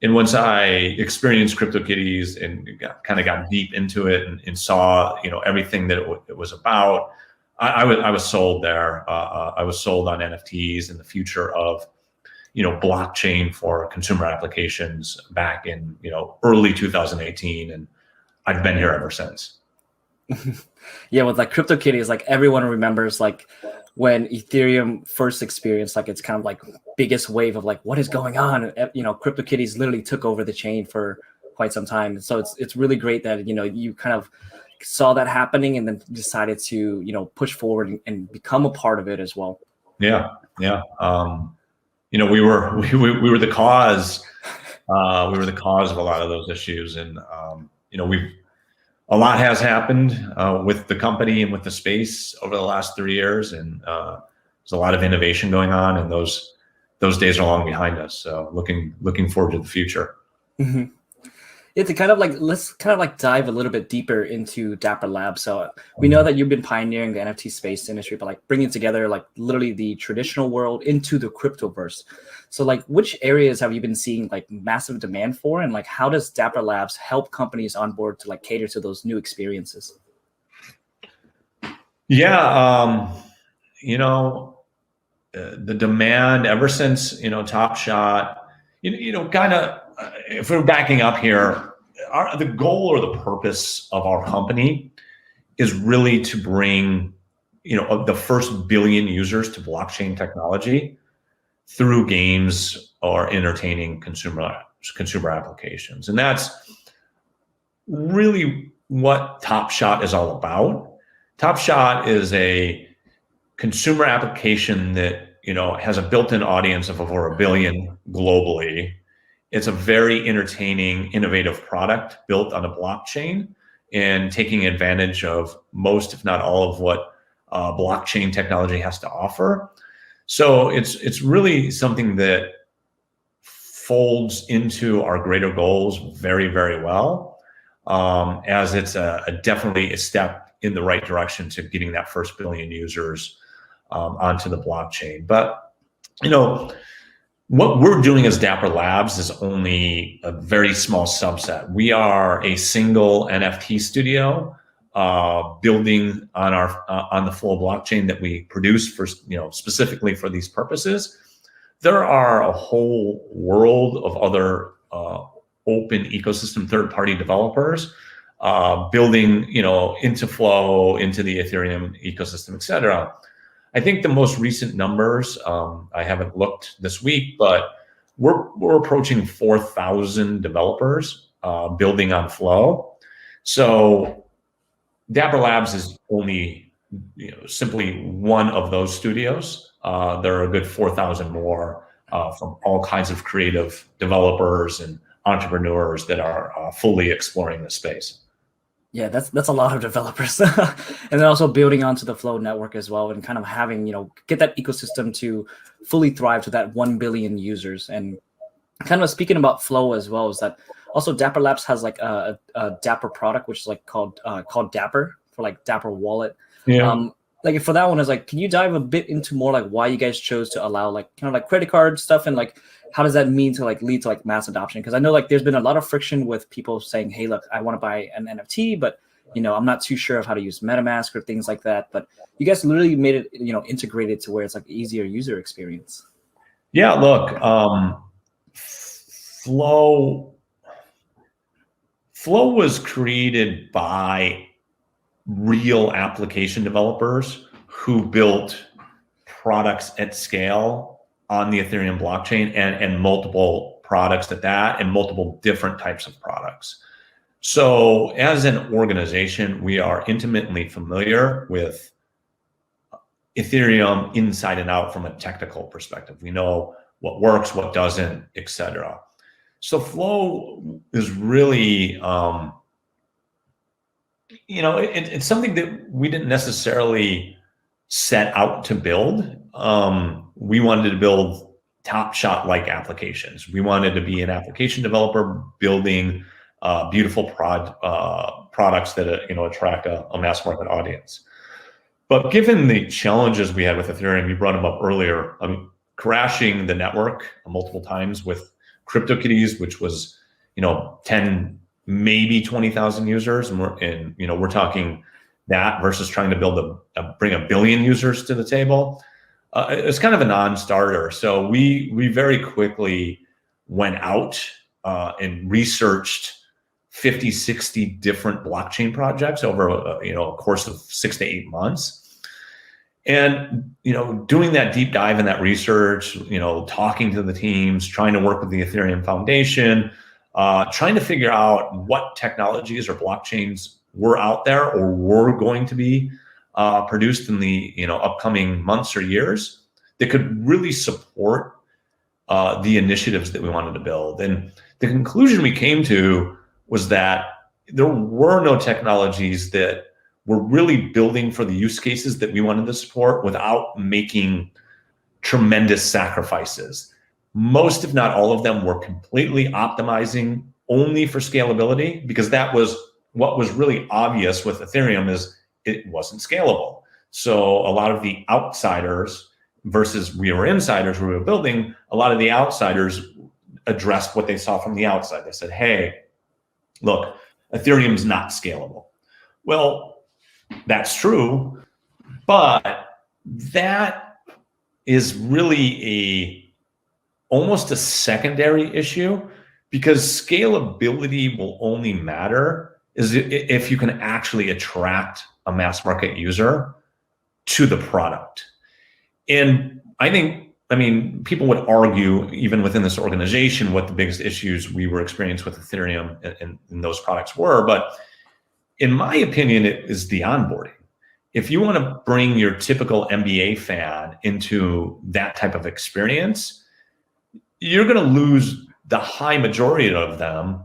And once I experienced CryptoKitties and got deep into it and saw everything that it was about, I was sold there. I was sold on NFTs and the future of, blockchain for consumer applications back in, early 2018. And I've been here ever since. Yeah, with like CryptoKitties, like everyone remembers like when Ethereum first experienced like its kind of like biggest wave of like what is going on. CryptoKitties literally took over the chain for quite some time. So it's really great that you kind of saw that happening and then decided to push forward and become a part of it as well. Yeah. We were the cause. We were the cause of a lot of those issues, and a lot has happened with the company and with the space over the last 3 years, and there's a lot of innovation going on, and those days are long behind us. So looking forward to the future. Mm-hmm. Yeah, let's dive a little bit deeper into Dapper Labs. So we know that you've been pioneering the NFT space industry, but like bringing together like literally the traditional world into the cryptoverse. So like which areas have you been seeing like massive demand for, and like how does Dapper Labs help companies on board to like cater to those new experiences? Yeah, the demand ever since Top Shot, kind of. If we're backing up here, the goal or the purpose of our company is really to bring, the first billion users to blockchain technology through games or entertaining consumer applications. And that's really what Top Shot is all about. Top Shot is a consumer application that, has a built-in audience of over 1 billion globally. It's a very entertaining, innovative product built on a blockchain and taking advantage of most, if not all, of what blockchain technology has to offer. So it's really something that folds into our greater goals very, very well, as it's definitely a step in the right direction to getting that first billion users onto the blockchain. But, you know, what we're doing as Dapper Labs is only a very small subset. We are a single NFT studio building on on the Flow blockchain that we produce for, specifically for these purposes. There are a whole world of other open ecosystem third-party developers building, into Flow, into the Ethereum ecosystem, et cetera. I think the most recent numbers, I haven't looked this week, but we're approaching 4,000 developers building on Flow. So Dapper Labs is only, simply one of those studios. There are a good 4,000 more from all kinds of creative developers and entrepreneurs that are fully exploring the space. Yeah, that's a lot of developers. And then also building onto the Flow network as well, and kind of having, get that ecosystem to fully thrive to that 1 billion users. And kind of speaking about Flow as well, is that also Dapper Labs has like a Dapper product, which is like called Dapper, for like Dapper Wallet. Yeah. Like for that one, is like, can you dive a bit into more like why you guys chose to allow like kind of like credit card stuff, and like how does that mean to like lead to like mass adoption? Because I know like there's been a lot of friction with people saying, hey, look, I want to buy an NFT, but I'm not too sure of how to use MetaMask or things like that. But you guys literally made it, integrated to where it's like easier user experience. Yeah, look, Flow was created by real application developers who built products at scale on the Ethereum blockchain, and multiple products at that, and multiple different types of products. So as an organization, we are intimately familiar with Ethereum inside and out from a technical perspective. We know what works, what doesn't, etc. So Flow is really, it's something that we didn't necessarily set out to build. We wanted to build Top Shot-like applications. We wanted to be an application developer building beautiful products that attract a mass market audience. But given the challenges we had with Ethereum, you brought them up earlier. Crashing the network multiple times with CryptoKitties, which was 10, maybe 20,000 users, and we're talking that versus trying to bring a billion users to the table. It's kind of a non-starter. So we very quickly went out and researched 50, 60 different blockchain projects over a course of 6 to 8 months. And doing that deep dive in that research, talking to the teams, trying to work with the Ethereum Foundation, trying to figure out what technologies or blockchains were out there or were going to be produced in the upcoming months or years that could really support the initiatives that we wanted to build. And the conclusion we came to was that there were no technologies that were really building for the use cases that we wanted to support without making tremendous sacrifices. Most, if not all of them, were completely optimizing only for scalability, because that was what was really obvious with Ethereum, is it wasn't scalable. So a lot of the outsiders versus we were insiders, we were building, a lot of the outsiders addressed what they saw from the outside. They said, hey, look, Ethereum's not scalable. Well, that's true, but that is really almost a secondary issue, because scalability will only matter if you can actually attract a mass market user to the product. And I mean, people would argue, even within this organization, what the biggest issues we were experiencing with Ethereum and those products were. But in my opinion, it is the onboarding. If you want to bring your typical NBA fan into that type of experience, you're going to lose the high majority of them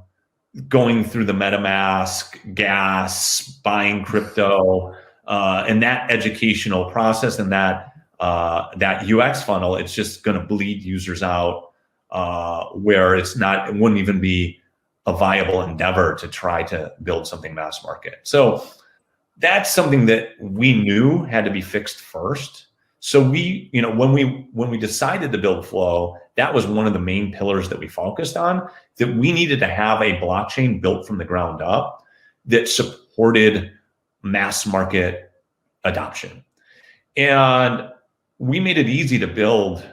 going through the MetaMask, gas, buying crypto, and that educational process and that UX funnel, it's just going to bleed users out where it wouldn't even be a viable endeavor to try to build something mass market. So that's something that we knew had to be fixed first. So we, when we decided to build Flow, that was one of the main pillars that we focused on, that we needed to have a blockchain built from the ground up that supported mass market adoption. And we made it easy to build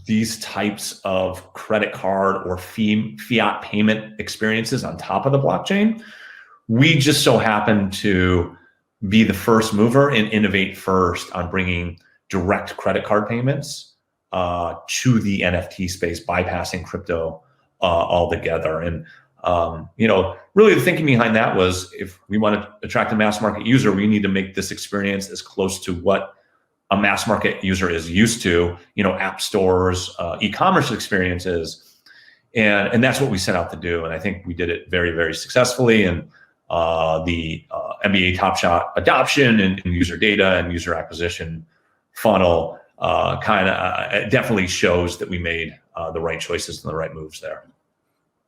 these types of credit card or fiat payment experiences on top of the blockchain. We just so happened to be the first mover and innovate first on bringing direct credit card payments to the NFT space, bypassing crypto altogether. And really the thinking behind that was, if we want to attract a mass market user, we need to make this experience as close to what a mass market user is used to, app stores, e-commerce experiences. And that's what we set out to do. And I think we did it very, very successfully. And the NBA Top Shot adoption and user data and user acquisition funnel definitely shows that we made the right choices and the right moves there.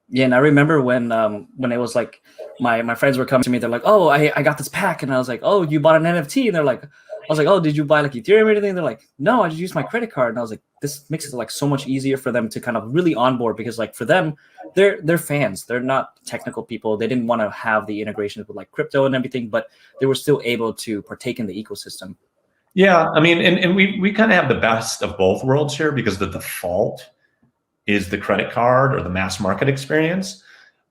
Yeah, and I remember when it was like my friends were coming to me, they're like, "Oh, I got this pack," and I was like, "Oh, you bought an NFT?" And they're like, I was like, "Oh, did you buy like Ethereum or anything?" They're like, "No, I just used my credit card." And I was like, this makes it like so much easier for them to kind of really onboard, because like for them, they're fans. They're not technical people. They didn't want to have the integrations with like crypto and everything, but they were still able to partake in the ecosystem. Yeah, I mean, and we kind of have the best of both worlds here, because the default is the credit card or the mass market experience,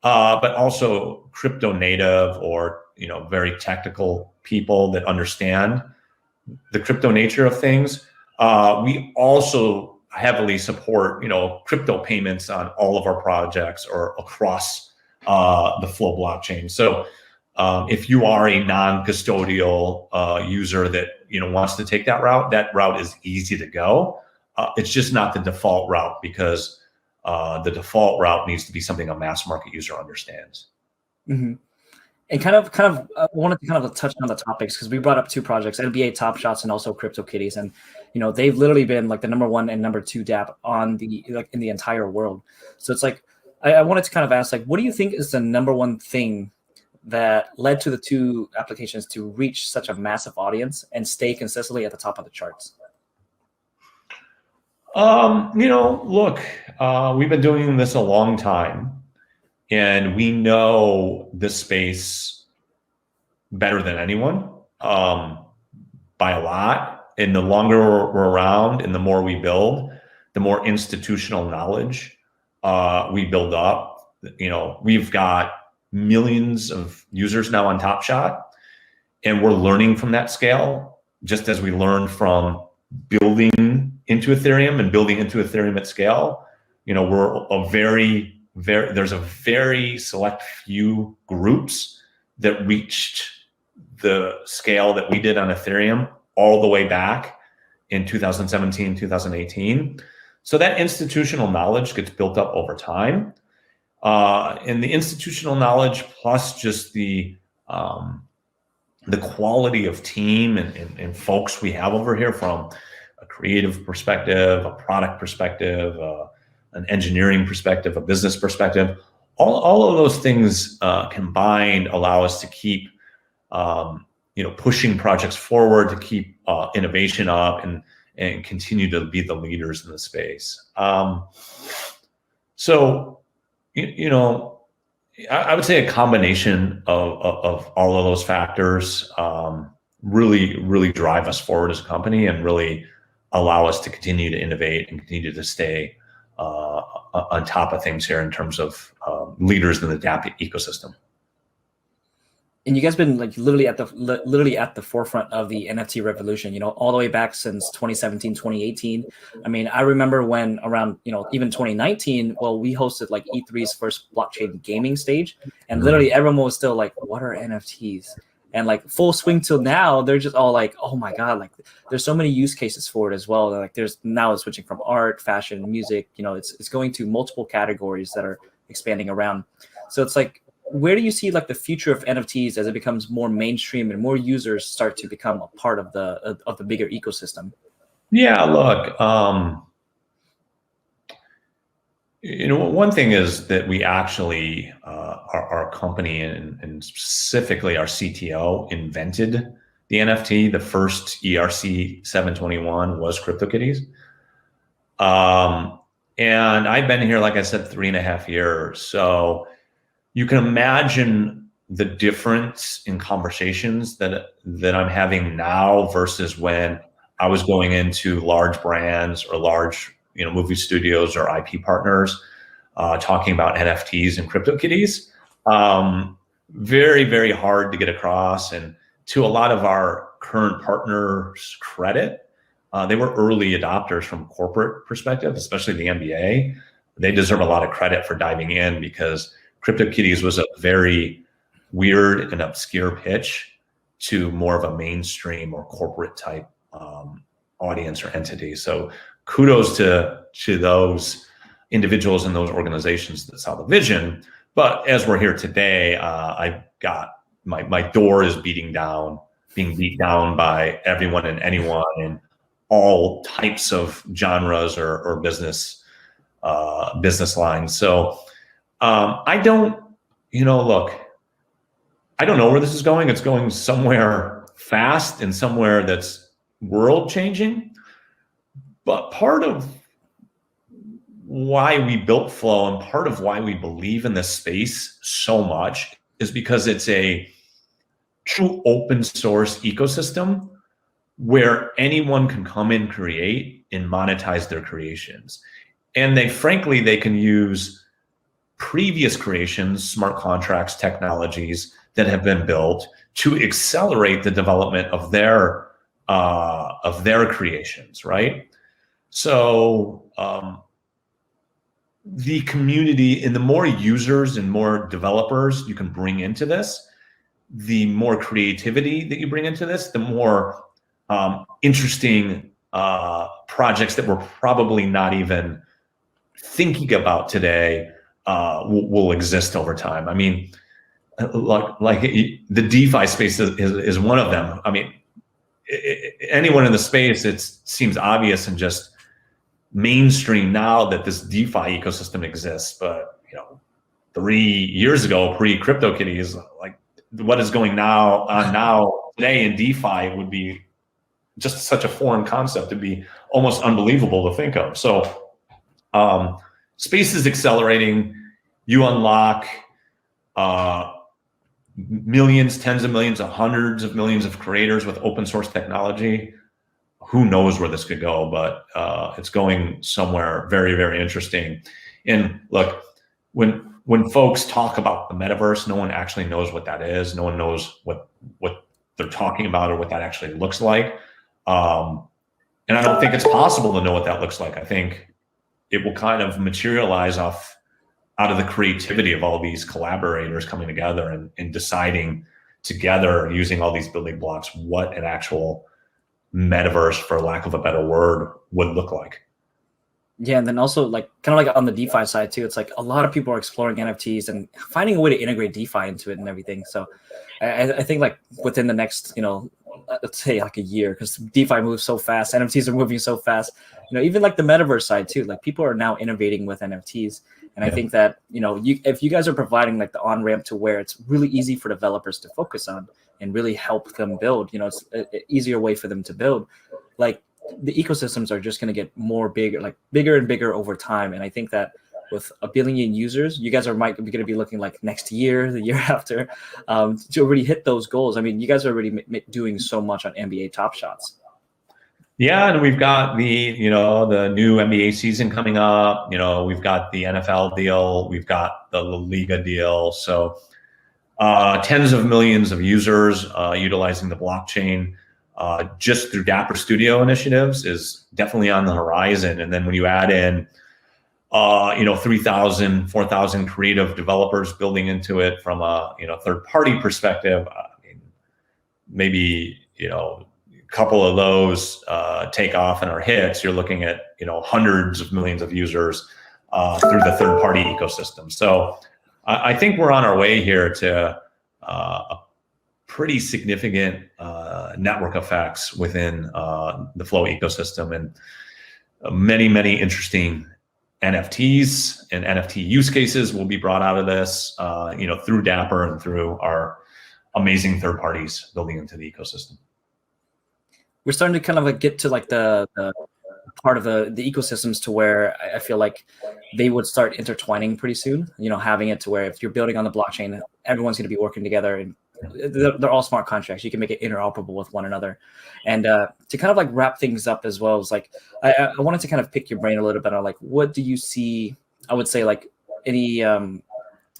but also crypto native or very technical people that understand the crypto nature of things. We also heavily support crypto payments on all of our projects or across the Flow blockchain. So if you are a non-custodial user that wants to take that route is easy to go. It's just not the default route, because the default route needs to be something a mass market user understands. Mm-hmm. And kind of wanted to kind of touch on the topics, because we brought up two projects, NBA Top Shots and also CryptoKitties, and they've literally been like the #1 and #2 DApp on in the entire world. So it's like I wanted to kind of ask, like, what do you think is the #1 thing that led to the two applications to reach such a massive audience and stay consistently at the top of the charts? Look, we've been doing this a long time, and we know this space better than anyone, by a lot. And the longer we're around and the more we build, the more institutional knowledge we build up. We've got millions of users now on Top Shot, and we're learning from that scale, just as we learned from building into Ethereum and building into Ethereum at scale. There's a very select few groups that reached the scale that we did on Ethereum all the way back in 2017, 2018. So that institutional knowledge gets built up over time. And the institutional knowledge plus just the quality of team and folks we have over here, from a creative perspective, a product perspective, an engineering perspective, a business perspective, all of those things combined allow us to keep pushing projects forward, to keep innovation up and continue to be the leaders in the space. So I would say a combination of all of those factors really drive us forward as a company and really allow us to continue to innovate and continue to stay on top of things here in terms of leaders in the DApp ecosystem. And you guys been like literally at the forefront of the NFT revolution, all the way back since 2017, 2018. I mean, I remember when around, even 2019, well, we hosted like E3's first blockchain gaming stage, and literally everyone was still like, what are NFTs? and like full swing till now, they're just all like, oh my God, like there's so many use cases for it as well. Like there's now it's switching from art, fashion, music, you know, it's going to multiple categories that are expanding around. So it's like, where do you see like the future of NFTs as it becomes more mainstream and more users start to become a part of the bigger ecosystem? Yeah, look, you know, one thing is that we actually, our company and specifically our CTO invented the NFT. The first ERC 721 was CryptoKitties. And I've been here, like I said, 3.5 years. So you can imagine the difference in conversations that I'm having now versus when I was going into large brands or large, you know, movie studios or IP partners, talking about NFTs and CryptoKitties. Very, very hard to get across. And to a lot of our current partners' credit, they were early adopters from a corporate perspective, especially the NBA. They deserve a lot of credit for diving in because CryptoKitties was a very weird and obscure pitch to more of a mainstream or corporate type audience or entity. So kudos to those individuals and those organizations that saw the vision. But as we're here today, I've got my door is being beat down by everyone and anyone in all types of genres or business lines. So I don't, you know, look, I don't know where this is going. It's going somewhere fast and somewhere that's world changing. But part of why we built Flow and part of why we believe in this space so much is because it's a true open source ecosystem where anyone can come in, create, and monetize their creations. And frankly, they can use previous creations, smart contracts, technologies that have been built to accelerate the development of their creations, right? So the community and the more users and more developers you can bring into this, the more creativity that you bring into this, the more interesting projects that we're probably not even thinking about today will exist over time. I mean, like the DeFi space is one of them. I mean, anyone in the space, it seems obvious and just mainstream now that this DeFi ecosystem exists. But, you know, 3 years ago, pre-CryptoKitties, like what is going now today in DeFi would be just such a foreign concept. It'd be almost unbelievable to think of. So space is accelerating. You unlock millions, tens of millions, hundreds of millions of creators with open source technology. Who knows where this could go, but it's going somewhere very, very interesting. And look, when folks talk about the metaverse, no one actually knows what that is. No one knows what they're talking about or what that actually looks like. And I don't think it's possible to know what that looks like. I think it will kind of materialize out of the creativity of all these collaborators coming together and deciding together, using all these building blocks, what an actual metaverse, for lack of a better word, would look like. Yeah, and then also like kind of like on the DeFi side too, it's like a lot of people are exploring NFTs and finding a way to integrate DeFi into it and everything. So I think like within the next, you know, let's say like a year, because DeFi moves so fast, NFTs are moving so fast, you know, even like the metaverse side too, like people are now innovating with NFTs. And I think that, you know, if you guys are providing like the on-ramp to where it's really easy for developers to focus on and really help them build, you know, it's an easier way for them to build, like the ecosystems are just going to get bigger and bigger over time. And I think that with 1 billion users, you guys might going to be looking like next year, the year after, to already hit those goals. I mean, you guys are already doing so much on NBA Top Shots. Yeah, and we've got the new NBA season coming up. You know, we've got the NFL deal, we've got the La Liga deal. So tens of millions of users utilizing the blockchain just through Dapper Studio initiatives is definitely on the horizon. And then when you add in 3,000, 4,000 creative developers building into it from a third party perspective, maybe, a couple of those take off and are hits, you're looking at, hundreds of millions of users through the third-party ecosystem. So I think we're on our way here to a pretty significant network effects within the Flow ecosystem, and many, many interesting NFTs and NFT use cases will be brought out of this, through Dapper and through our amazing third parties building into the ecosystem. We're starting to kind of like get to like the part of the ecosystems to where I feel like they would start intertwining pretty soon, having it to where if you're building on the blockchain, everyone's going to be working together, and they're all smart contracts. You can make it interoperable with one another. And to kind of like wrap things up as well, is like, I wanted to kind of pick your brain a little bit on like, what do you see, I would say like any,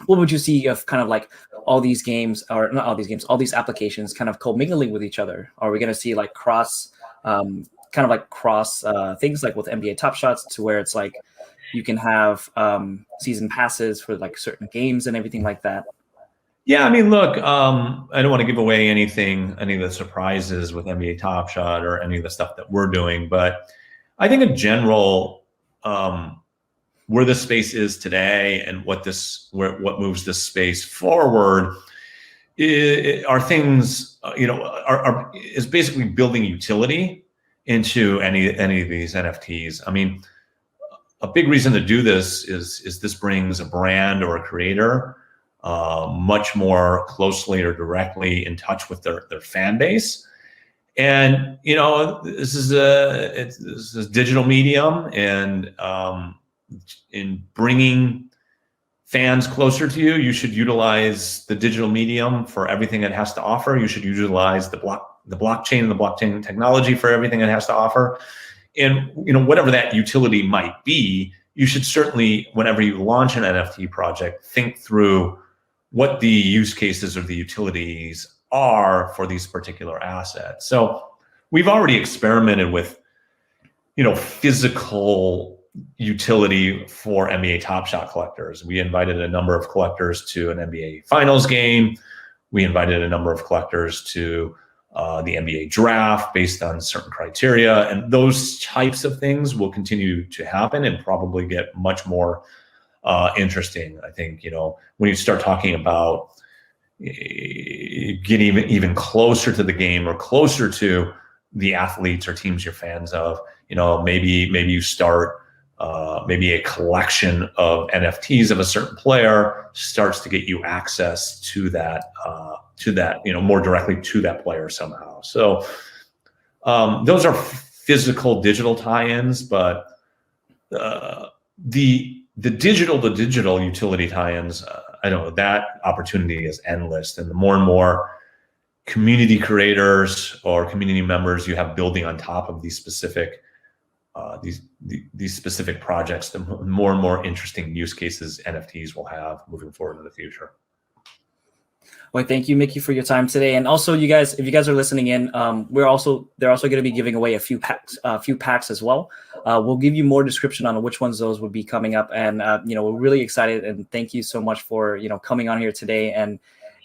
what would you see of kind of like all these games, or not all these games, all these applications kind of commingling with each other? Are we going to see like cross things like with NBA Top Shots, to where it's like you can have season passes for like certain games and everything like that? Yeah, I mean, look, I don't want to give away any of the surprises with NBA Top Shot or any of the stuff that we're doing, but I think in general, where the space is today and what moves this space forward are things, is basically building utility into any of these NFTs. I mean, a big reason to do this is this brings a brand or a creator much more closely or directly in touch with their fan base. And, this is a digital medium, and in bringing fans closer to you, you should utilize the digital medium for everything it has to offer. You should utilize the blockchain and the blockchain technology for everything it has to offer. And, whatever that utility might be, you should certainly, whenever you launch an NFT project, think through what the use cases or the utilities are for these particular assets. So we've already experimented with, physical utility for NBA Top Shot collectors. We invited a number of collectors to an NBA Finals game. We invited a number of collectors to the NBA draft based on certain criteria. And those types of things will continue to happen and probably get much more interesting. I think, when you start talking about getting even closer to the game or closer to the athletes or teams you're fans of, maybe you start, maybe a collection of NFTs of a certain player starts to get you access to that, more directly to that player somehow. So those are physical digital tie-ins, but the digital to digital utility tie-ins, I don't know, that opportunity is endless. And the more and more community creators or community members you have building on top of these specific these specific projects, the more and more interesting use cases NFTs will have moving forward in the future. Well, thank you, Mickey, for your time today. And also, you guys, if you guys are listening in, they're also going to be giving away a few packs as well. We'll give you more description on which ones those would be coming up. And we're really excited. And thank you so much for coming on here today. And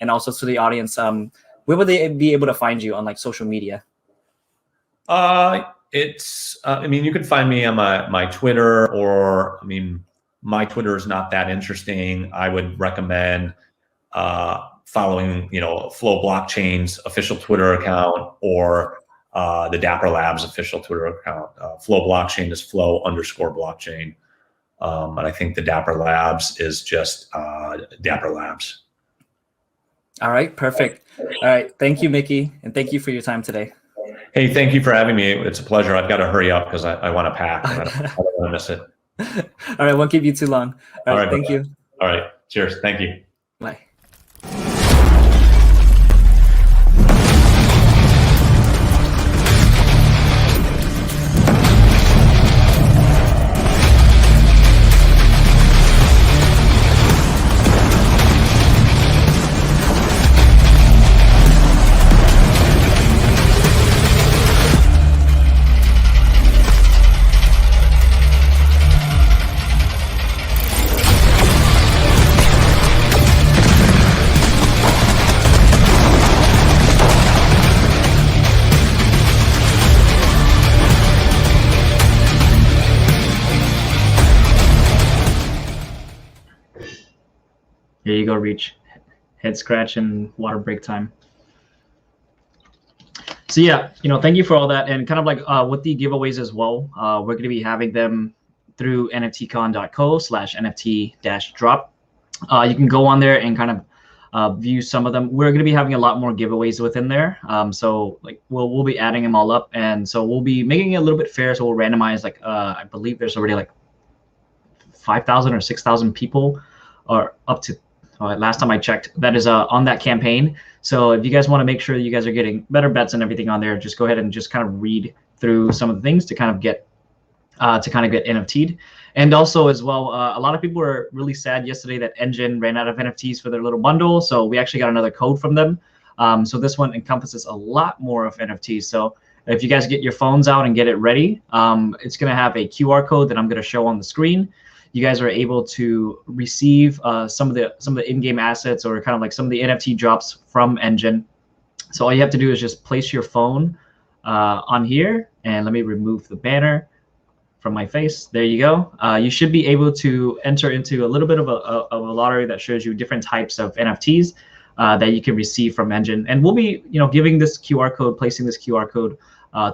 also to the audience, where would they be able to find you on like social media? You can find me on my Twitter, or my Twitter is not that interesting. I would recommend following, Flow Blockchain's official Twitter account, or the Dapper Labs official Twitter account. Flow Blockchain is Flow_blockchain. And I think the Dapper Labs is just Dapper Labs. All right, perfect. All right, thank you, Mickey, and thank you for your time today. Hey, thank you for having me. It's a pleasure. I've got to hurry up because I want to pack. I don't want to miss it. All right, won't keep you too long. All right, thank you. All right, cheers. Thank you. Bye. Here you go, Reach. Head scratch and water break time. So yeah, thank you for all that. And kind of like with the giveaways as well, we're going to be having them through nftcon.co/nft-drop. You can go on there and kind of view some of them. We're going to be having a lot more giveaways within there. So like we'll be adding them all up, and so we'll be making it a little bit fair. So we'll randomize like I believe there's already like 5,000 or 6,000 people, or up to last time I checked, that is on that campaign. So if you guys want to make sure you guys are getting better bets and everything on there, just go ahead and just kind of read through some of the things to kind of get NFT'd. And also as well, a lot of people were really sad yesterday that Engine ran out of NFTs for their little bundle. So we actually got another code from them. So this one encompasses a lot more of NFTs. So if you guys get your phones out and get it ready, it's going to have a QR code that I'm going to show on the screen. You guys are able to receive some of the in-game assets, or kind of like some of the NFT drops from Engine. So all you have to do is just place your phone on here, and let me remove the banner from my face. There you go. You should be able to enter into a little bit of a lottery that shows you different types of NFTs that you can receive from Engine. And we'll be giving this QR code, placing this QR code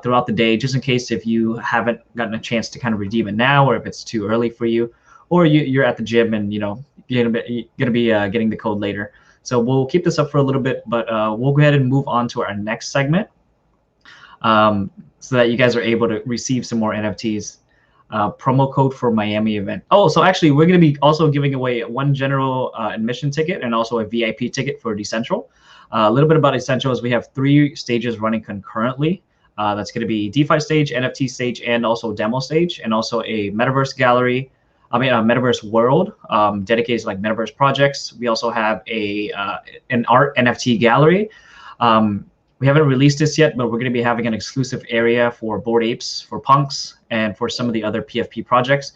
throughout the day, just in case if you haven't gotten a chance to kind of redeem it now, or if it's too early for you, or you're at the gym and you're gonna be getting the code later. So we'll keep this up for a little bit, but we'll go ahead and move on to our next segment, so that you guys are able to receive some more NFTs. Promo code for Miami event. Oh, so actually we're going to be also giving away one general admission ticket and also a VIP ticket for Decentral. A little bit about Decentral is we have 3 stages running concurrently. That's going to be DeFi stage, NFT stage, and also demo stage, and also a Metaverse gallery. A Metaverse world dedicated to like Metaverse projects. We also have an art NFT gallery. We haven't released this yet, but we're going to be having an exclusive area for Bored Apes, for Punks, and for some of the other PFP projects.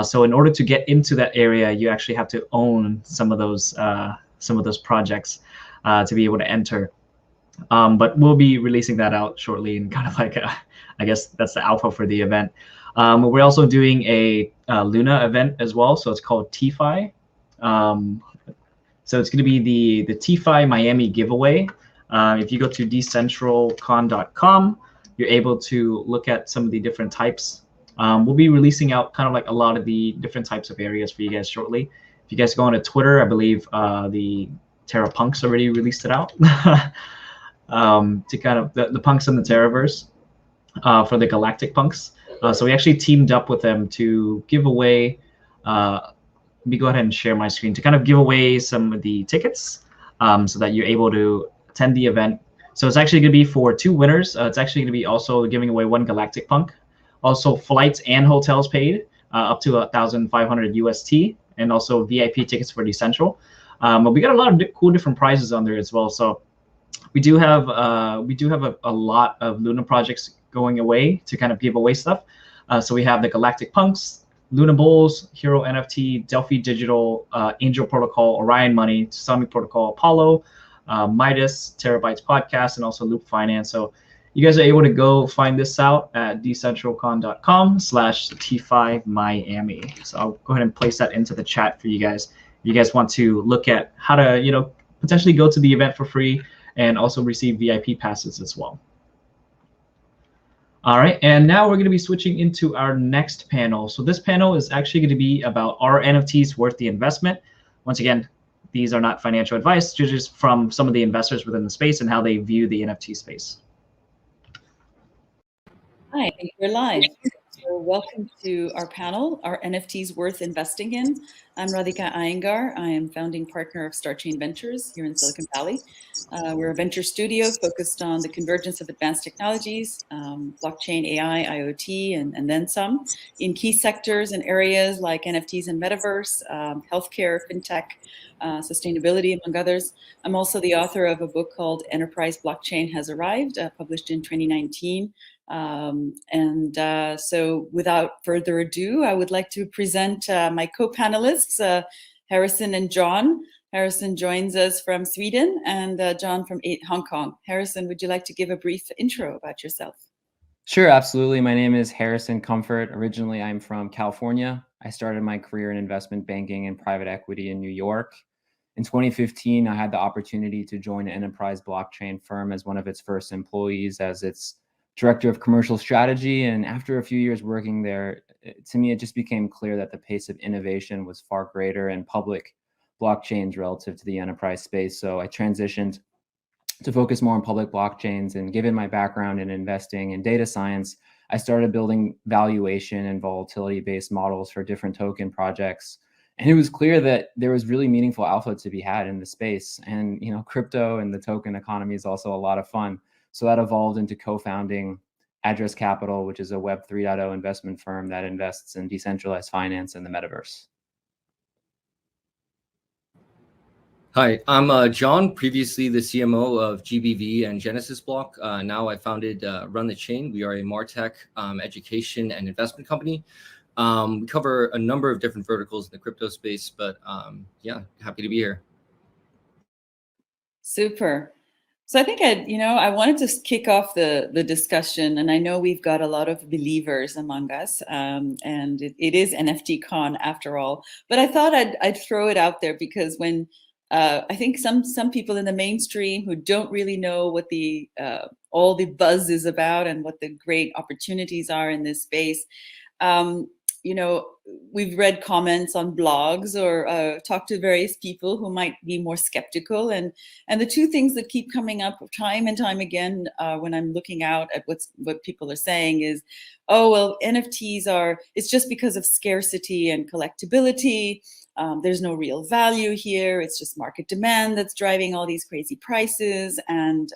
So in order to get into that area, you actually have to own some of those projects to be able to enter. But we'll be releasing that out shortly, and kind of like I guess that's the alpha for the event. We're also doing a Luna event as well, so it's called Tfi. So it's going to be the Tfi Miami giveaway. If you go to decentralcon.com, you're able to look at some of the different types. We'll be releasing out kind of like a lot of the different types of areas for you guys shortly. If you guys go onto Twitter, I believe the Terra Punks already released it out to kind of the Punks in the Terraverse for the Galactic Punks. So we actually teamed up with them to give away. Let me go ahead and share my screen to kind of give away some of the tickets so that you're able to attend the event. So it's actually going to be for 2 winners. It's actually going to be also giving away 1 Galactic Punk, also flights and hotels paid up to 1,500 UST, and also VIP tickets for Decentral. But we got a lot of cool different prizes on there as well. So we do have a lot of Luna projects going away to kind of give away stuff. So we have the Galactic Punks, Luna Bulls, Hero NFT, Delphi Digital, Angel Protocol, Orion Money, Sonic Protocol, Apollo, Midas, Terabytes Podcast, and also Loop Finance. So you guys are able to go find this out at decentralcon.com/Tfi Miami. So I'll go ahead and place that into the chat for you guys. If you guys want to look at how to, potentially go to the event for free and also receive VIP passes as well. All right, and now we're going to be switching into our next panel. So this panel is actually going to be about, are NFTs worth the investment? Once again, these are not financial advice, just from some of the investors within the space and how they view the NFT space. Hi, we're live. So welcome to our panel, Are NFTs Worth Investing In? I'm Radhika Iyengar. I am founding partner of StarChain Ventures here in Silicon Valley. We're a venture studio focused on the convergence of advanced technologies, blockchain, AI, IoT, and then some, in key sectors and areas like NFTs and Metaverse, healthcare, fintech, sustainability, among others. I'm also the author of a book called Enterprise Blockchain Has Arrived, published in 2019. So without further ado, I would like to present my co-panelists, Harrison and John. Harrison joins us from Sweden, and John from Hong Kong. Harrison, would you like to give a brief intro about yourself? Sure, absolutely. My name is Harrison Comfort. Originally, I'm from California. I started my career in investment banking and private equity in New York. In 2015, I had the opportunity to join an enterprise blockchain firm as one of its first employees as its director of commercial strategy. And after a few years working there, to me, it just became clear that the pace of innovation was far greater in public blockchains relative to the enterprise space. So I transitioned to focus more on public blockchains. And given my background in investing and data science, I started building valuation and volatility-based models for different token projects. And it was clear that there was really meaningful alpha to be had in the space. And crypto and the token economy is also a lot of fun. So that evolved into co-founding Address Capital, which is a Web 3.0 investment firm that invests in decentralized finance and the metaverse. Hi, I'm John, previously the CMO of GBV and Genesis Block. Now I founded Run the Chain. We are a MarTech education and investment company. We cover a number of different verticals in the crypto space, but yeah, happy to be here. Super. So I think I wanted to kick off the discussion, and I know we've got a lot of believers among us, and it is NFT Con after all. But I thought I'd throw it out there because when I think some people in the mainstream who don't really know what the all the buzz is about and what the great opportunities are in this space, we've read comments on blogs or talked to various people who might be more skeptical. And the two things that keep coming up time and time again when I'm looking out at what people are saying is, oh, well, NFTs it's just because of scarcity and collectability. There's no real value here. It's just market demand that's driving all these crazy prices. And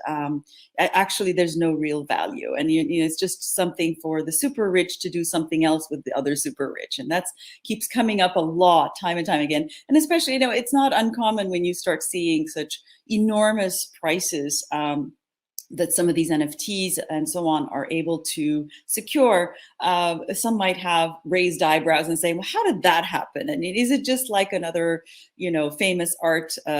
actually, there's no real value. And it's just something for the super rich to do something else with the other super rich. And that keeps coming up a lot, time and time again. And especially, it's not uncommon when you start seeing such enormous prices that some of these NFTs and so on are able to secure. Some might have raised eyebrows and say, well, how did that happen? And is it just like another, famous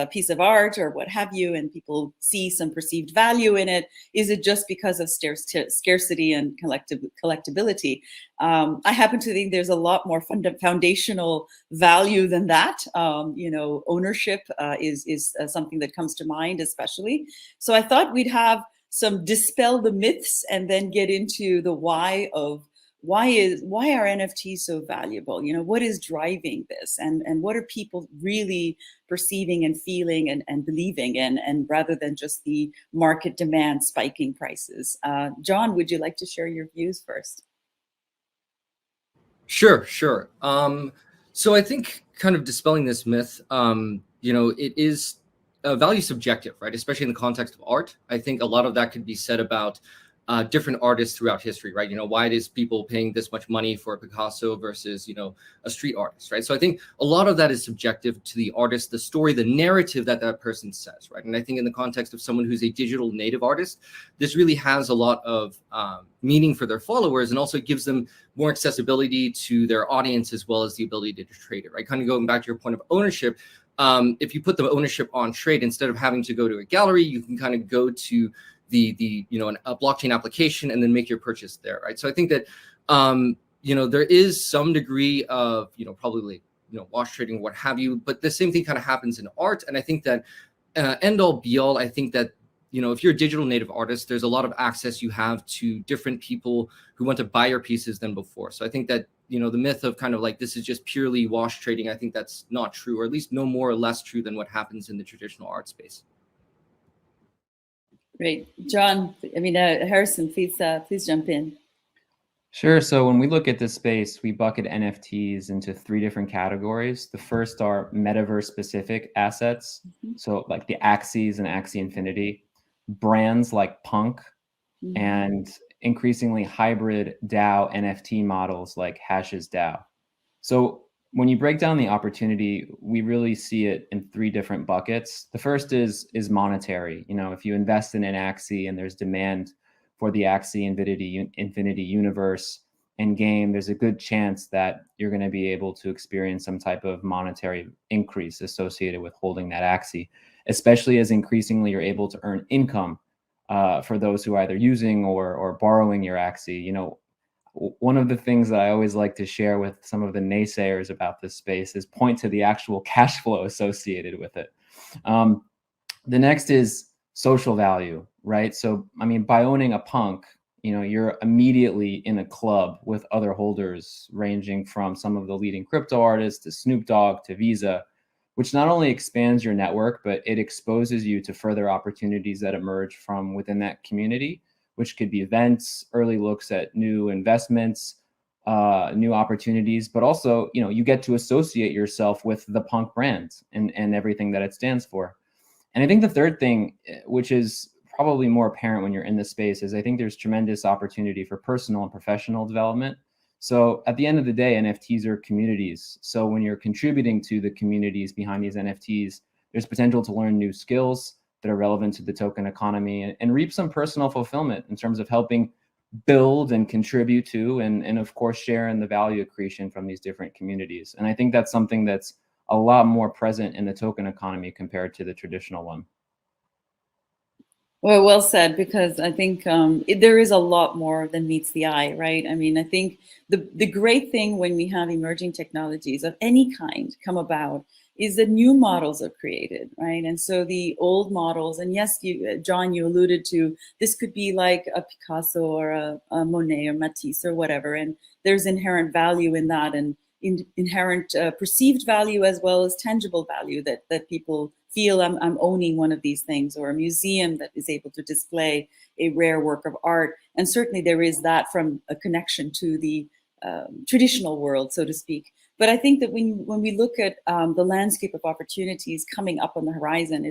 piece of art or what have you, and people see some perceived value in it? Is it just because of scarcity and collectability? I happen to think there's a lot more foundational value than that. Ownership is something that comes to mind, especially. So I thought we'd have dispel the myths and then get into the why are NFTs so valuable? What is driving this, and what are people really perceiving and feeling and believing in, and rather than just the market demand spiking prices. John, would you like to share your views first? Sure. So I think kind of dispelling this myth, it is value subjective, right? Especially in the context of art. I think a lot of that could be said about different artists throughout history, right? Why is people paying this much money for a Picasso versus, a street artist, right? So I think a lot of that is subjective to the artist, the story, the narrative that person says, right? And I think in the context of someone who's a digital native artist, this really has a lot of meaning for their followers, and also gives them more accessibility to their audience, as well as the ability to trade it, right? Kind of going back to your point of ownership, if you put the ownership on trade, instead of having to go to a gallery, you can kind of go to a blockchain application and then make your purchase there, right? So I think that there is some degree of probably wash trading, what have you, but the same thing kind of happens in art. And I think that end all be all, I think that if you're a digital native artist, there's a lot of access you have to different people who want to buy your pieces than before. So I think that the myth of kind of like this is just purely wash trading, I think that's not true, or at least no more or less true than what happens in the traditional art space. Great. John, Harrison, please jump in. Sure. So when we look at this space, we bucket NFTs into 3 different categories. The first are metaverse specific assets. So like the Axies and Axie Infinity, brands like Punk, and increasingly hybrid DAO NFT models like Hash's DAO. So when you break down the opportunity, we really see it in 3 different buckets. The first is monetary. If you invest in an Axie and there's demand for the Axie Infinity universe and game, there's a good chance that you're going to be able to experience some type of monetary increase associated with holding that Axie, especially as increasingly you're able to earn income for those who are either using or borrowing your Axie. One of the things that I always like to share with some of the naysayers about this space is point to the actual cash flow associated with it. The next is social value, right? So, I mean, by owning a punk, you're immediately in a club with other holders ranging from some of the leading crypto artists to Snoop Dogg to Visa, which not only expands your network, but it exposes you to further opportunities that emerge from within that community, which could be events, early looks at new investments, new opportunities, but also, you get to associate yourself with the punk brand and everything that it stands for. And I think the third thing, which is probably more apparent when you're in this space, is I think there's tremendous opportunity for personal and professional development. So at the end of the day, NFTs are communities. So when you're contributing to the communities behind these NFTs, there's potential to learn new skills that are relevant to the token economy and reap some personal fulfillment in terms of helping build and contribute to, and of course, share in the value creation from these different communities. And I think that's something that's a lot more present in the token economy compared to the traditional one. Well said, because I think there is a lot more than meets the eye, right? I mean, I think the great thing when we have emerging technologies of any kind come about is that new models are created, right? And so the old models, and yes, John, you alluded to, this could be like a Picasso or a Monet or Matisse or whatever, and there's inherent value in that, and inherent perceived value as well as tangible value that people feel I'm owning one of these things, or a museum that is able to display a rare work of art. And certainly there is that from a connection to the traditional world, so to speak. But I think that when we look at the landscape of opportunities coming up on the horizon,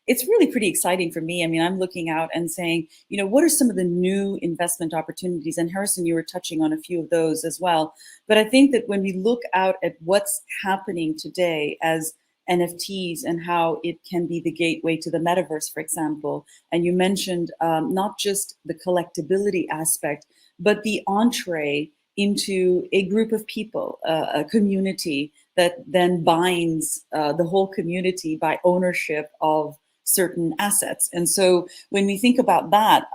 it's really pretty exciting for me. I mean, I'm looking out and saying, what are some of the new investment opportunities? And Harrison, you were touching on a few of those as well. But I think that when we look out at what's happening today as NFTs and how it can be the gateway to the metaverse, for example, and you mentioned not just the collectability aspect, but the entree into a group of people, a community that then binds the whole community by ownership of certain assets. And so when we think about that,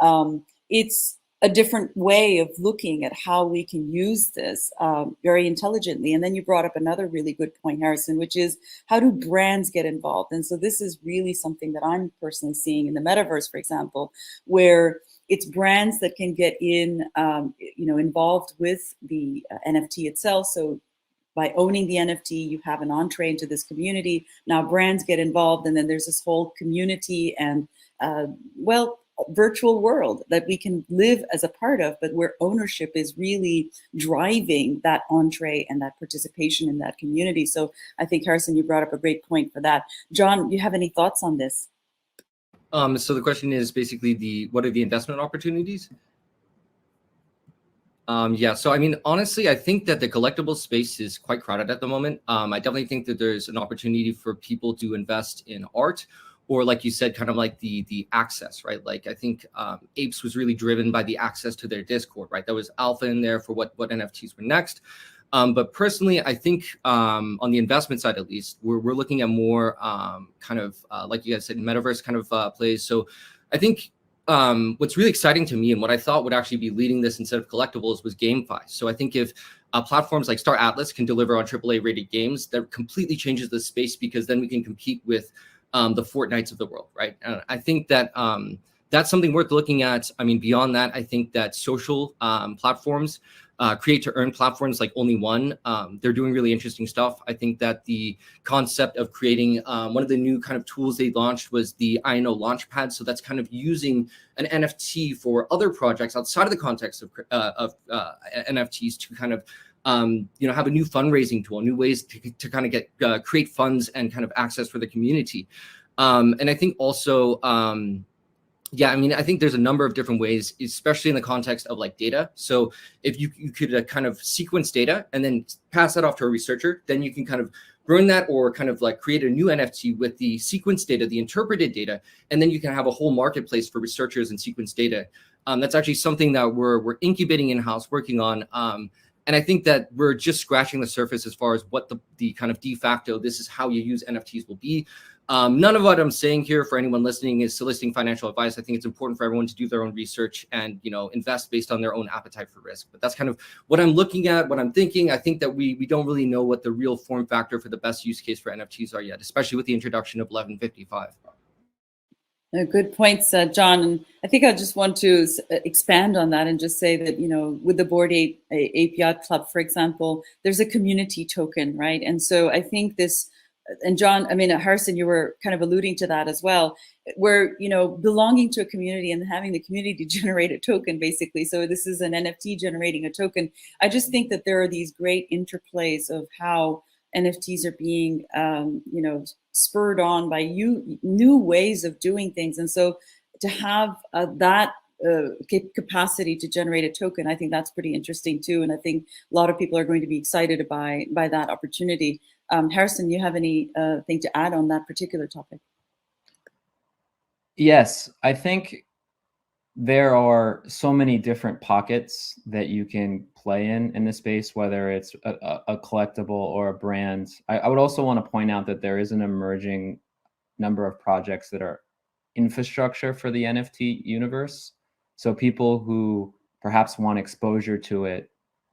it's a different way of looking at how we can use this very intelligently. And then you brought up another really good point, Harrison, which is how do brands get involved? And so this is really something that I'm personally seeing in the metaverse, for example, where it's brands that can get involved with the NFT itself. So by owning the NFT, you have an entree into this community. Now brands get involved, and then there's this whole community and, virtual world that we can live as a part of, but where ownership is really driving that entree and that participation in that community. So I think, Harrison, you brought up a great point for that. John, do you have any thoughts on this? So the question is basically what are the investment opportunities? Yeah, so I mean, honestly, I think that the collectible space is quite crowded at the moment. I definitely think that there's an opportunity for people to invest in art, or like you said, kind of like the access, right? Like I think Apes was really driven by the access to their Discord, right? There was alpha in there for what NFTs were next. But personally, I think on the investment side, at least, we're looking at more kind of like you guys said, metaverse kind of plays. So I think what's really exciting to me and what I thought would actually be leading this instead of collectibles was GameFi. So I think if platforms like Star Atlas can deliver on AAA rated games, that completely changes the space, because then we can compete with the Fortnites of the world, right? And I think that that's something worth looking at. I mean, beyond that, I think that social platforms, create to earn platforms like Only One, they're doing really interesting stuff. I think that the concept of creating one of the new kind of tools they launched was the INO Launchpad. So that's kind of using an NFT for other projects outside of the context of NFTs to kind of have a new fundraising tool, new ways to kind of get create funds and kind of access for the community. And I think also, yeah, I mean, I think there's a number of different ways, especially in the context of like data. So if you could kind of sequence data and then pass that off to a researcher, then you can kind of burn that or kind of like create a new NFT with the sequence data, the interpreted data, and then you can have a whole marketplace for researchers and sequence data. That's actually something that we're incubating in-house, working on. And I think that we're just scratching the surface as far as what the kind of de facto, this is how you use NFTs will be. None of what I'm saying here for anyone listening is soliciting financial advice. I think it's important for everyone to do their own research and, you know, invest based on their own appetite for risk. But that's kind of what I'm looking at, what I'm thinking. I think that we don't really know what the real form factor for the best use case for NFTs are yet, especially with the introduction of 1155. Good points, John. And I think I just want to expand on that and just say that, you know, with the Bored Ape Yacht Club, for example, there's a community token, right? And so I think this, and John, I mean, Harrison, you were kind of alluding to that as well, where, you know, belonging to a community and having the community generate a token, basically. So this is an NFT generating a token. I just think that there are these great interplays of how NFTs are being, you know, spurred on by new ways of doing things. And so to have that capacity to generate a token, I think that's pretty interesting too. And I think a lot of people are going to be excited by that opportunity. Harrison, you have any thing to add on that particular topic? Yes, I think there are so many different pockets that you can play in this space, whether it's a collectible or a brand. I would also want to point out that there is an emerging number of projects that are infrastructure for the NFT universe. So people who perhaps want exposure to it,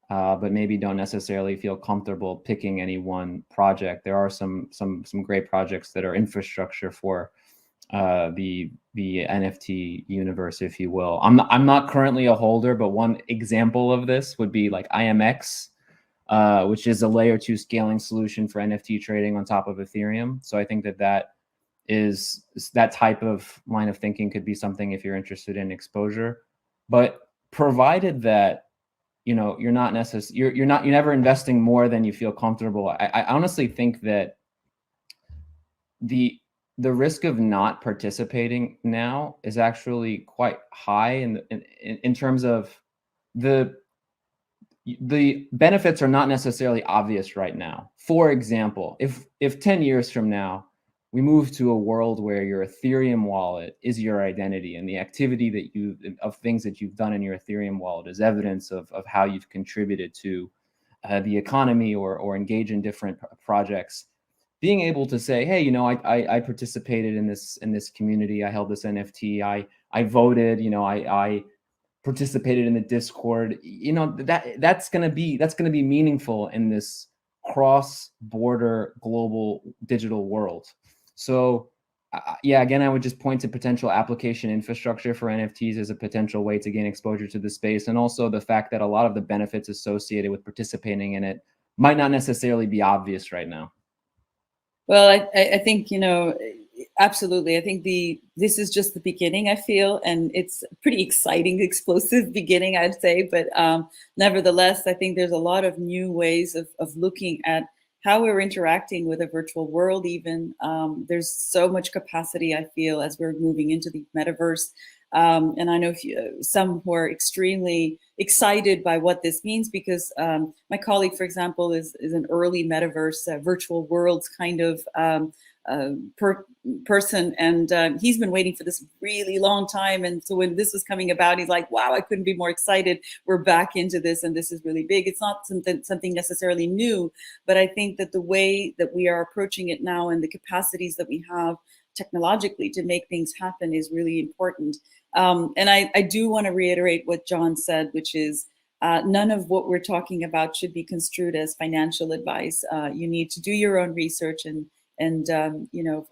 but maybe don't necessarily feel comfortable picking any one project. There are some great projects that are infrastructure for the NFT universe, if you will. I'm not currently a holder, but one example of this would be like IMX, which is a layer 2 scaling solution for NFT trading on top of Ethereum. So I think that is that type of line of thinking could be something if you're interested in exposure, but provided that, you know, you're never investing more than you feel comfortable. I honestly think that the risk of not participating now is actually quite high in terms of the benefits are not necessarily obvious right now. For example, if 10 years from now we move to a world where your Ethereum wallet is your identity and the activity of things that you've done in your Ethereum wallet is evidence of how you've contributed to the economy or engage in different projects, being able to say, hey, you know, I participated in this community, I held this NFT, I voted, you know, I participated in the Discord, you know, that's gonna be meaningful in this cross-border global digital world. So yeah, again, I would just point to potential application infrastructure for NFTs as a potential way to gain exposure to the space, and also the fact that a lot of the benefits associated with participating in it might not necessarily be obvious right now. Well, I think, you know, absolutely. I think this is just the beginning, I feel, and it's a pretty exciting, explosive beginning, I'd say. But nevertheless, I think there's a lot of new ways of looking at how we're interacting with a virtual world even. There's so much capacity, I feel, as we're moving into the metaverse. And I know some who are extremely excited by what this means, because my colleague, for example, is an early metaverse virtual worlds kind of person, and he's been waiting for this really long time. And so when this was coming about, he's like, wow, I couldn't be more excited. We're back into this, and this is really big. It's not something necessarily new, but I think that the way that we are approaching it now and the capacities that we have technologically to make things happen is really important. And I do want to reiterate what John said, which is none of what we're talking about should be construed as financial advice. You need to do your own research and you know,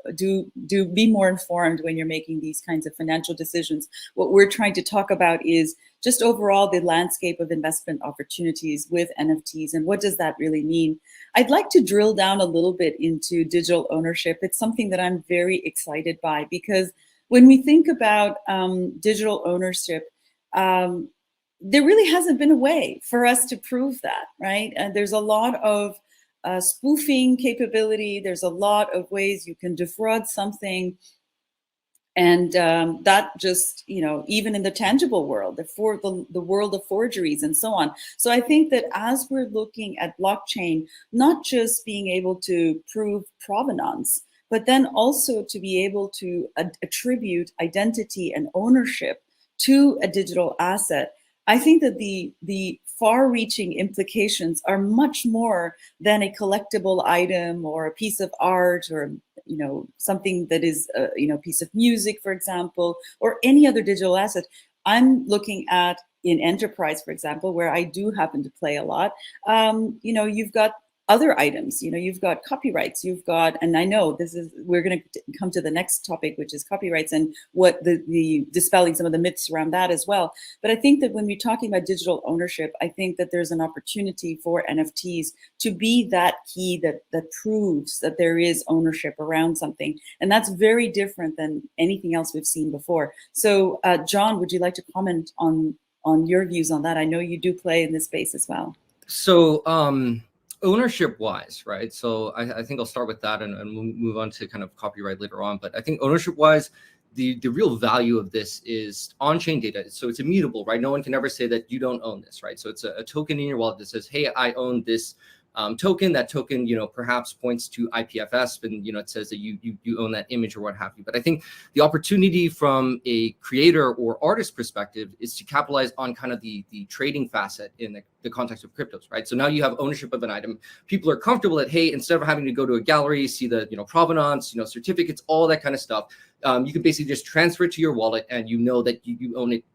be more informed when you're making these kinds of financial decisions. What we're trying to talk about is just overall the landscape of investment opportunities with NFTs, and what does that really mean? I'd like to drill down a little bit into digital ownership. It's something that I'm very excited by, because when we think about digital ownership, there really hasn't been a way for us to prove that, right? And there's a lot of spoofing capability. There's a lot of ways you can defraud something. And that just, you know, even in the tangible world, the world of forgeries and so on. So I think that as we're looking at blockchain, not just being able to prove provenance, but then also to be able to attribute identity and ownership to a digital asset, I think that the far-reaching implications are much more than a collectible item or a piece of art or something that is a piece of music, for example, or any other digital asset. I'm looking at in enterprise, for example, where I do happen to play a lot. You've got other items, you've got copyrights, you've got, and I know we're going to come to the next topic, which is copyrights and what the dispelling some of the myths around that as well. But I think that when we're talking about digital ownership, I think that there's an opportunity for NFTs to be that key that proves that there is ownership around something. And that's very different than anything else we've seen before. So John, would you like to comment on your views on that? I know you do play in this space as well. So ownership wise, right? So I think I'll start with that and we'll move on to kind of copyright later on. But I think ownership wise, the real value of this is on-chain data. So it's immutable, right? No one can ever say that you don't own this, right? So it's a token in your wallet that says, hey, I own this token. That token, perhaps points to IPFS, and it says that you own that image or what have you. But I think the opportunity from a creator or artist perspective is to capitalize on kind of the trading facet in the context of cryptos, right? So now you have ownership of an item. People are comfortable that, hey, instead of having to go to a gallery, see the provenance, certificates, all that kind of stuff, you can basically just transfer it to your wallet, and that you own it,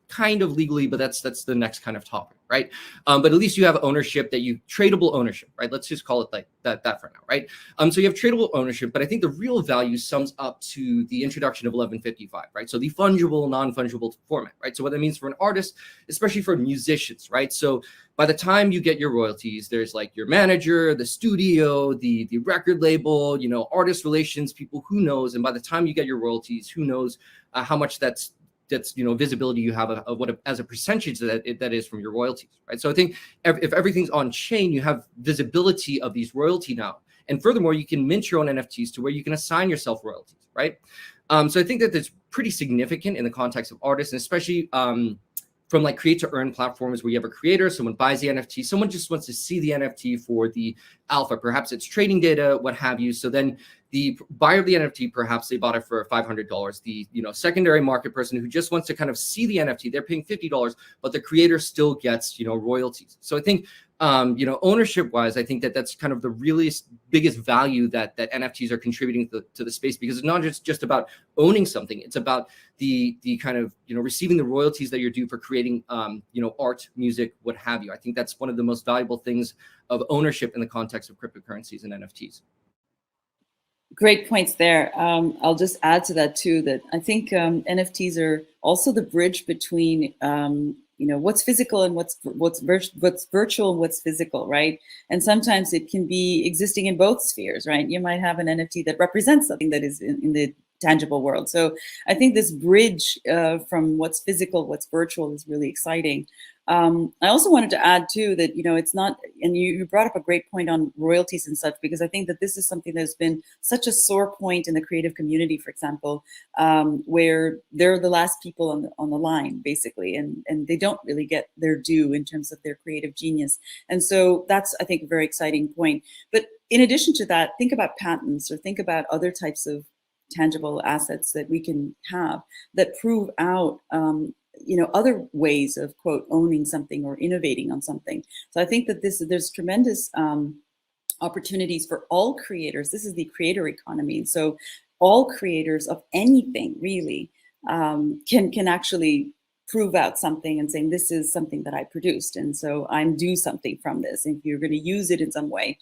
kind of legally, but that's the next kind of topic, right? But at least you have ownership, tradable ownership, right? Let's just call it like that for now, right? So you have tradable ownership, but I think the real value sums up to the introduction of 1155, right? So the fungible, non-fungible format, right? So what that means for an artist, especially for musicians, right? So by the time you get your royalties, there's like your manager, the studio, the record label, artist relations, people, who knows? And by the time you get your royalties, who knows how much that's visibility you have of what as a percentage that is from your royalties, right? So I think if everything's on chain, you have visibility of these royalty now, and furthermore, you can mint your own NFTs to where you can assign yourself royalties, right? So I think that that's pretty significant in the context of artists, and especially from like create to earn platforms where you have a creator, someone buys the NFT, someone just wants to see the NFT for the alpha, perhaps it's trading data, what have you. So then the buyer of the NFT, perhaps they bought it for $500. The secondary market person who just wants to kind of see the NFT, they're paying $50, but the creator still gets royalties. So I think ownership wise, I think that that's kind of the really biggest value that NFTs are contributing to the space, because it's not just about owning something. It's about the kind of, receiving the royalties that you're due for creating, art, music, what have you. I think that's one of the most valuable things of ownership in the context of cryptocurrencies and NFTs. Great points there. I'll just add to that too, that I think NFTs are also the bridge between what's physical and what's virtual and what's physical, right? And sometimes it can be existing in both spheres, right? You might have an NFT that represents something that is in the tangible world. So I think this bridge from what's physical, what's virtual is really exciting. I also wanted to add too that, it's not, and you brought up a great point on royalties and such, because I think that this is something that's been such a sore point in the creative community, for example, where they're the last people on the line, basically, and they don't really get their due in terms of their creative genius. And so that's, I think, a very exciting point. But in addition to that, think about patents, or think about other types of tangible assets that we can have that prove out other ways of, quote, owning something or innovating on something. So I think that there's tremendous opportunities for all creators. This is the creator economy. So all creators of anything really can actually prove out something and saying, this is something that I produced, and so I'm due something from this. If you're going to use it in some way,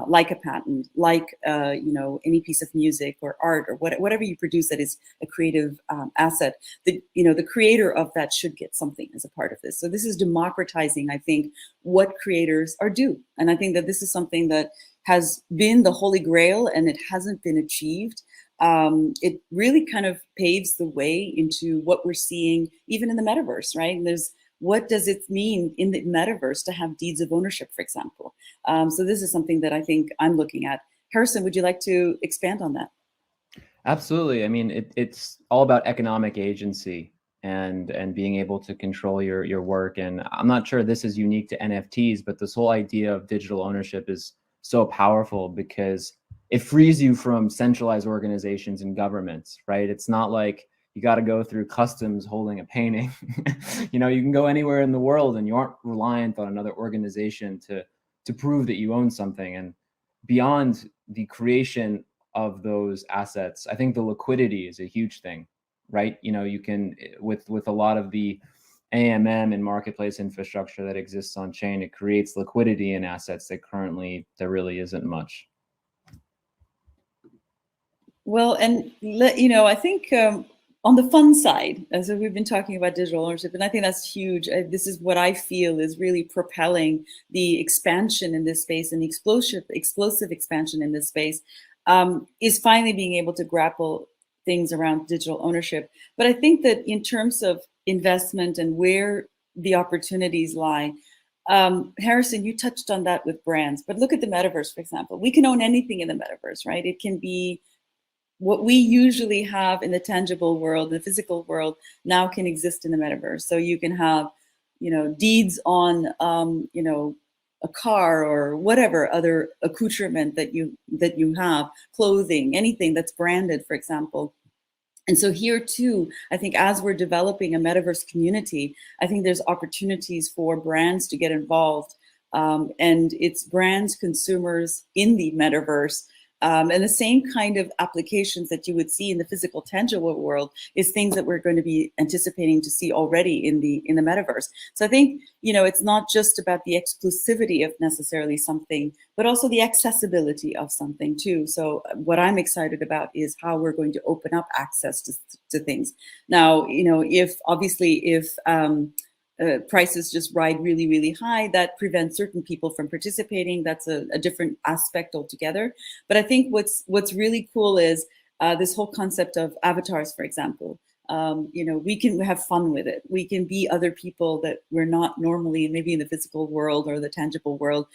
like a patent, like any piece of music or art or whatever you produce that is a creative asset, the creator of that should get something as a part of this. So this is democratizing, I think, what creators are due, and I think that this is something that has been the holy grail and it hasn't been achieved. It really kind of paves the way into what we're seeing even in the metaverse, right? And what does it mean in the metaverse to have deeds of ownership, for example? So this is something that I think I'm looking at. Harrison, would you like to expand on that? Absolutely. I mean, it's all about economic agency and being able to control your work. And I'm not sure this is unique to NFTs, but this whole idea of digital ownership is so powerful because it frees you from centralized organizations and governments, right? It's not like you got to go through customs holding a painting. You know, you can go anywhere in the world and you aren't reliant on another organization to prove that you own something. And beyond the creation of those assets, I think the liquidity is a huge thing, right? You know, you can, with a lot of the AMM and marketplace infrastructure that exists on chain, it creates liquidity in assets that currently there really isn't much. Well, and you know, I think on the fun side, as we've been talking about digital ownership, and I think that's huge. This is what I feel is really propelling the expansion in this space, and the explosive expansion in this space, is finally being able to grapple things around digital ownership. But I think that in terms of investment and where the opportunities lie, Harrison, you touched on that with brands, but look at the metaverse, for example. We can own anything in the metaverse, right? It can be what we usually have in the tangible world, the physical world, now can exist in the metaverse. So you can have, you know, deeds on, you know, a car or whatever other accoutrement that you have, clothing, anything that's branded, for example. And so here too, I think as we're developing a metaverse community, I think there's opportunities for brands to get involved. And it's brands, consumers in the metaverse. And the same kind of applications that you would see in the physical, tangible world is things that we're going to be anticipating to see already in the metaverse. So I think, you know, it's not just about the exclusivity of necessarily something, but also the accessibility of something too. So what I'm excited about is how we're going to open up access to things. Now, you know, if prices just ride really, really high, that prevents certain people from participating. That's a different aspect altogether. But I think what's really cool is this whole concept of avatars, for example. You know, we can have fun with it. We can be other people that we're not normally, maybe in the physical world or the tangible world.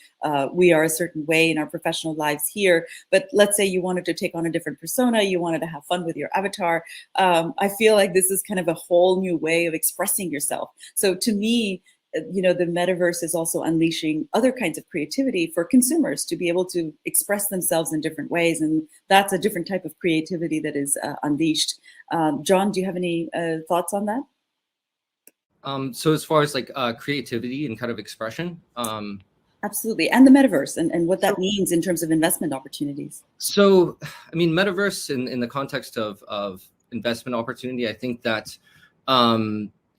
We are a certain way in our professional lives here. But let's say you wanted to take on a different persona, you wanted to have fun with your avatar. I feel like this is kind of a whole new way of expressing yourself. So to me, you know, the metaverse is also unleashing other kinds of creativity for consumers to be able to express themselves in different ways. And that's a different type of creativity that is unleashed. John, do you have any thoughts on that? So as far as like creativity and kind of expression, absolutely, and the metaverse and what that means in terms of investment opportunities. So, I mean, metaverse in the context of investment opportunity, I think that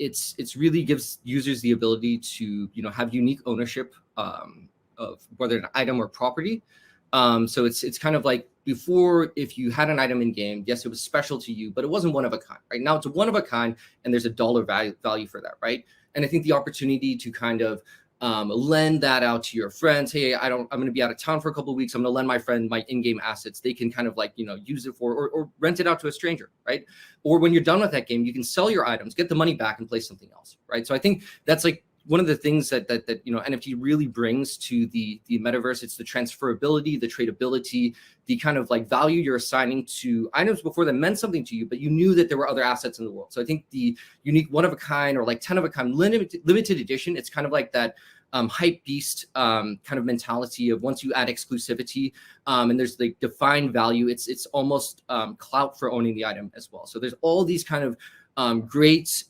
it's really gives users the ability to, you know, have unique ownership of whether an item or property. So it's kind of like before, if you had an item in game, yes, it was special to you, but it wasn't one of a kind, right? Now it's a one of a kind, and there's a dollar value for that, right? And I think the opportunity to kind of lend that out to your friends. Hey, I'm going to be out of town for a couple of weeks. I'm going to lend my friend my in-game assets. They can kind of like, you know, use it for, or rent it out to a stranger, right? Or when you're done with that game, you can sell your items, get the money back, and play something else, right? So I think that's like one of the things that you know, NFT really brings to the metaverse. It's the transferability, the tradability, the kind of like value you're assigning to items before that meant something to you, but you knew that there were other assets in the world. So I think the unique one of a kind or like 10 of a kind limited edition, it's kind of like that hype beast kind of mentality of once you add exclusivity and there's like defined value, it's almost clout for owning the item as well. So there's all these kind of great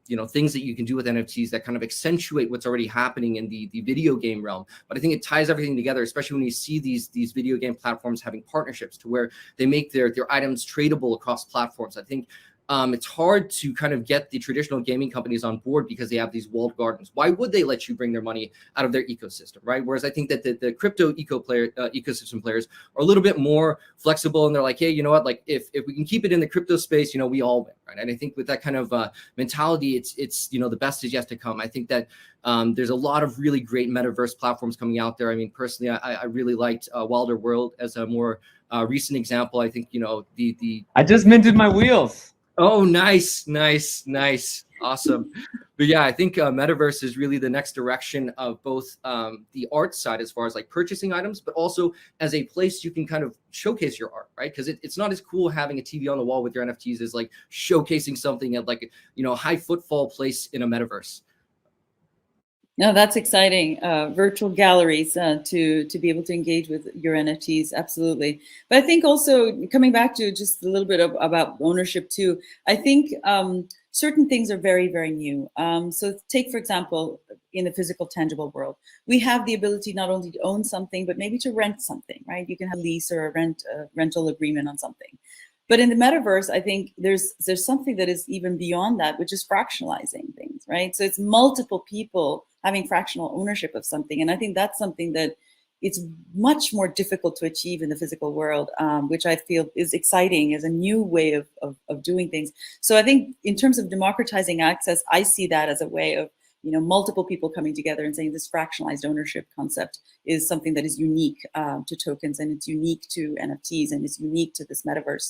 you know, things that you can do with NFTs that kind of accentuate what's already happening in the video game realm. But I think it ties everything together, especially when you see these video game platforms having partnerships to where they make their items tradable across platforms. I think it's hard to kind of get the traditional gaming companies on board because they have these walled gardens. Why would they let you bring their money out of their ecosystem, right? Whereas I think that the crypto ecosystem players are a little bit more flexible, and they're like, hey, you know what? Like if we can keep it in the crypto space, you know, we all win, right? And I think with that kind of mentality, it's you know, the best is yet to come. I think that there's a lot of really great metaverse platforms coming out there. I mean, personally, I really liked Wilder World as a more recent example. I think, you know, I just minted my wheels. Oh, nice. Awesome. But yeah, I think Metaverse is really the next direction of both the art side as far as like purchasing items, but also as a place you can kind of showcase your art, right? Because it's not as cool having a TV on the wall with your NFTs as like showcasing something at like, you know, a high footfall place in a Metaverse. No, that's exciting. Virtual galleries to be able to engage with your NFTs, absolutely. But I think also coming back to just a little bit about ownership too. I think certain things are very, very new. So take, for example, in the physical, tangible world, we have the ability not only to own something, but maybe to rent something, right? You can have a lease or a rental agreement on something. But in the metaverse, I think there's something that is even beyond that, which is fractionalizing things, right? So it's multiple people having fractional ownership of something. And I think that's something that it's much more difficult to achieve in the physical world, which I feel is exciting as a new way of doing things. So I think in terms of democratizing access, I see that as a way of, you know, multiple people coming together and saying this fractionalized ownership concept is something that is unique to tokens, and it's unique to NFTs, and it's unique to this metaverse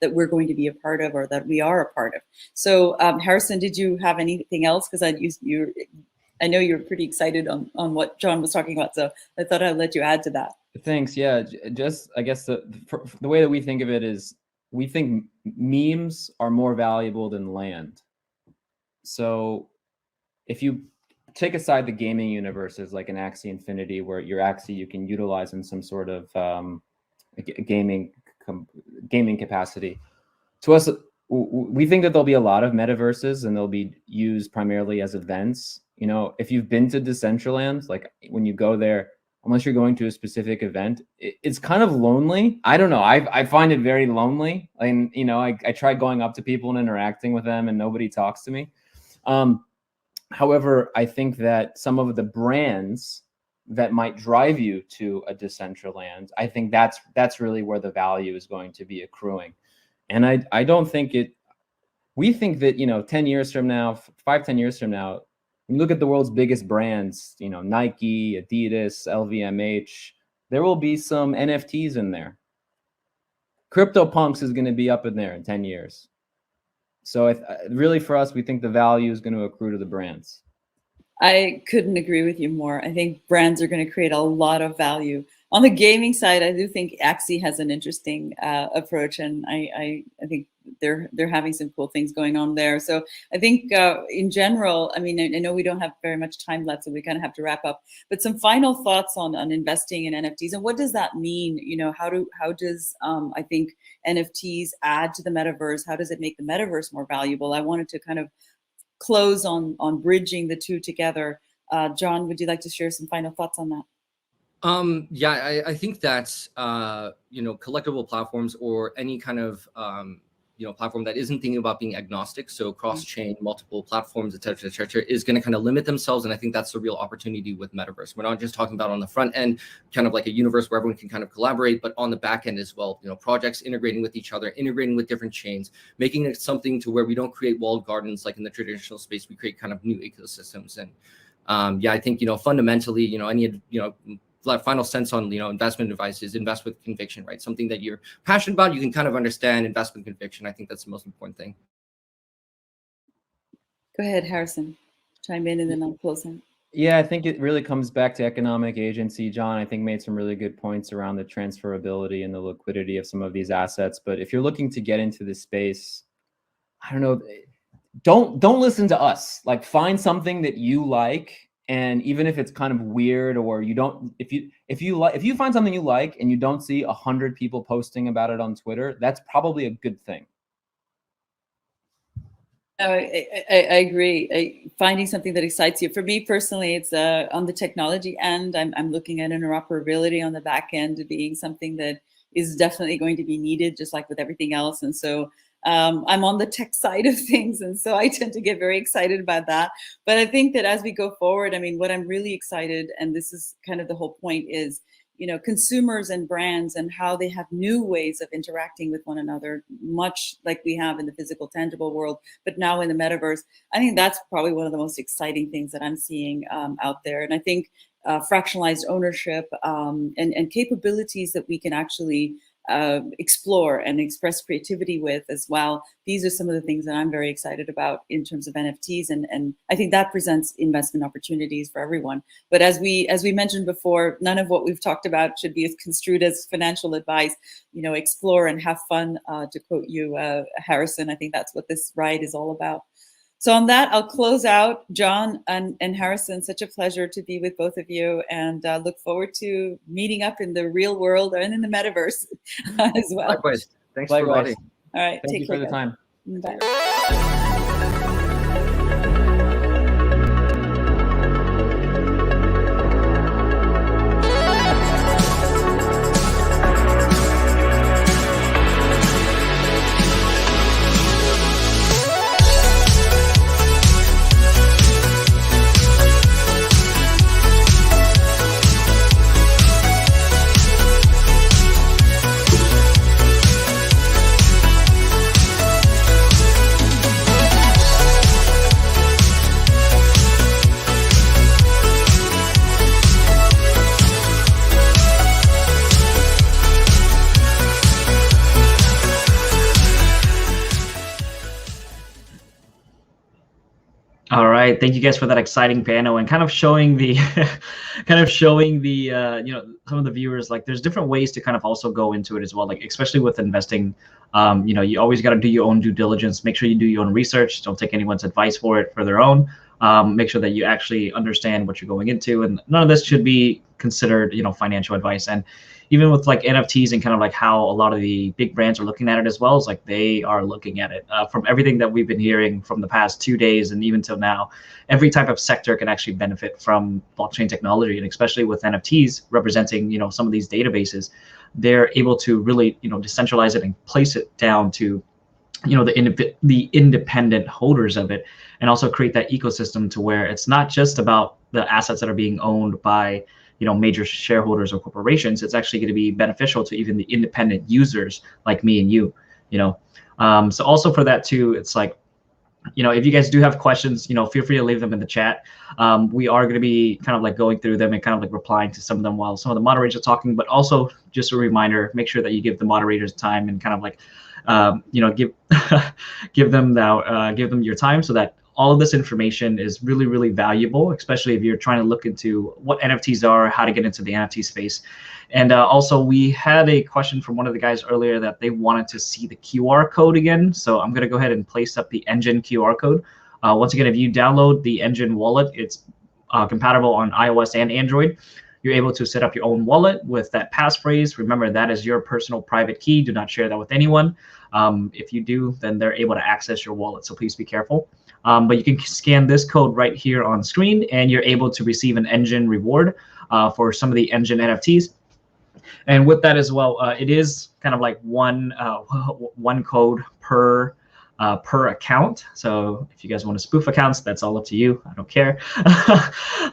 that we're going to be a part of, or that we are a part of. So Harrison, did you have anything else? Because I know you're pretty excited on what John was talking about, so I thought I'd let you add to that. Thanks. Yeah, just I guess the way that we think of it is we think memes are more valuable than land. So if you take aside the gaming universes like an Axie Infinity, where your Axie you can utilize in some sort of gaming capacity, to us, we think that there'll be a lot of metaverses and they'll be used primarily as events. You know, if you've been to Decentraland, like when you go there, unless you're going to a specific event, it's kind of lonely. I don't know. I find it very lonely. And, you know, I try going up to people and interacting with them and nobody talks to me. However, I think that some of the brands that might drive you to a Decentraland, I think that's really where the value is going to be accruing. And I don't think we think that, you know, 10 years from now, 5-10 years from now, when you look at the world's biggest brands, you know, Nike, Adidas, LVMH, there will be some NFTs in there. CryptoPunks is going to be up in there in 10 years. So really for us, we think the value is going to accrue to the brands. I couldn't agree with you more. I think brands are going to create a lot of value. On the gaming side, I do think Axie has an interesting approach, and I think they're having some cool things going on there. So I think in general, I mean, I know we don't have very much time left, so we kind of have to wrap up. But some final thoughts on investing in NFTs, and what does that mean? You know, how does I think NFTs add to the metaverse? How does it make the metaverse more valuable? I wanted to kind of close on bridging the two together. John, would you like to share some final thoughts on that? Yeah, I think that you know, collectible platforms or any kind of you know, platform that isn't thinking about being agnostic, so cross-chain, multiple platforms, et cetera, is going to kind of limit themselves. And I think that's the real opportunity with Metaverse. We're not just talking about on the front end, kind of like a universe where everyone can kind of collaborate, but on the back end as well, you know, projects integrating with each other, integrating with different chains, making it something to where we don't create walled gardens like in the traditional space. We create kind of new ecosystems. And yeah, I think, you know, fundamentally, you know, any, you know, final sense on, you know, investment advice is invest with conviction, right? Something that you're passionate about, you can kind of understand, invest with conviction. I think that's the most important thing. Go ahead, Harrison, chime in and then I'll close in. Yeah, I think it really comes back to economic agency. John, I think, made some really good points around the transferability and the liquidity of some of these assets. But if you're looking to get into this space, I don't know, don't listen to us. Like, find something that you like. And even if it's kind of weird, or you don't, if you find something you like and you don't see 100 people posting about it on Twitter, that's probably a good thing. I agree. Finding something that excites you. For me personally, it's on the technology end. I'm looking at interoperability on the back end being something that is definitely going to be needed, just like with everything else. And so I'm on the tech side of things, and so I tend to get very excited about that. But I think that as we go forward, I mean, what I'm really excited, and this is kind of the whole point, is, you know, consumers and brands and how they have new ways of interacting with one another, much like we have in the physical, tangible world, but now in the metaverse. I think that's probably one of the most exciting things that I'm seeing out there. And I think fractionalized ownership and capabilities that we can actually explore and express creativity with as well. These are some of the things that I'm very excited about in terms of NFTs, and I think that presents investment opportunities for everyone. But as we mentioned before, none of what we've talked about should be construed as financial advice. You know, explore and have fun, to quote you, Harrison. I think that's what this ride is all about. So on that, I'll close out. John and Harrison, such a pleasure to be with both of you, and look forward to meeting up in the real world and in the metaverse as well. Likewise. Thanks Likewise. for watching. All right, Thank you for the time. Bye. All right, thank you guys for that exciting panel and kind of showing the, you know, some of the viewers, like there's different ways to kind of also go into it as well, like especially with investing. You know, you always got to do your own due diligence. Make sure you do your own research. Don't take anyone's advice for it for their own. Make sure that you actually understand what you're going into, and none of this should be considered, you know, financial advice. And even with like NFTs and kind of like how a lot of the big brands are looking at it as well, is like they are looking at it from everything that we've been hearing from the past 2 days and even till now. Every type of sector can actually benefit from blockchain technology, and especially with NFTs representing, you know, some of these databases, they're able to really, you know, decentralize it and place it down to, you know, the independent holders of it, and also create that ecosystem to where it's not just about the assets that are being owned by, you know, major shareholders or corporations. It's actually going to be beneficial to even the independent users like me and you, you know. So also for that too, it's like, you know, if you guys do have questions, you know, feel free to leave them in the chat. We are going to be kind of like going through them and kind of like replying to some of them while some of the moderators are talking. But also just a reminder, make sure that you give the moderators time and kind of like, you know, give them your time, so that all of this information is really, really valuable, especially if you're trying to look into what NFTs are, how to get into the NFT space. And also, we had a question from one of the guys earlier that they wanted to see the QR code again. So I'm going to go ahead and place up the Engine QR code. Once again, if you download the Engine wallet, it's compatible on iOS and Android. You're able to set up your own wallet with that passphrase. Remember, that is your personal private key. Do not share that with anyone. If you do, then they're able to access your wallet. So please be careful. But you can scan this code right here on screen, and you're able to receive an Engine reward for some of the Engine NFTs. And with that as well, it is kind of like one code per account. So if you guys want to spoof accounts, that's all up to you. I don't care.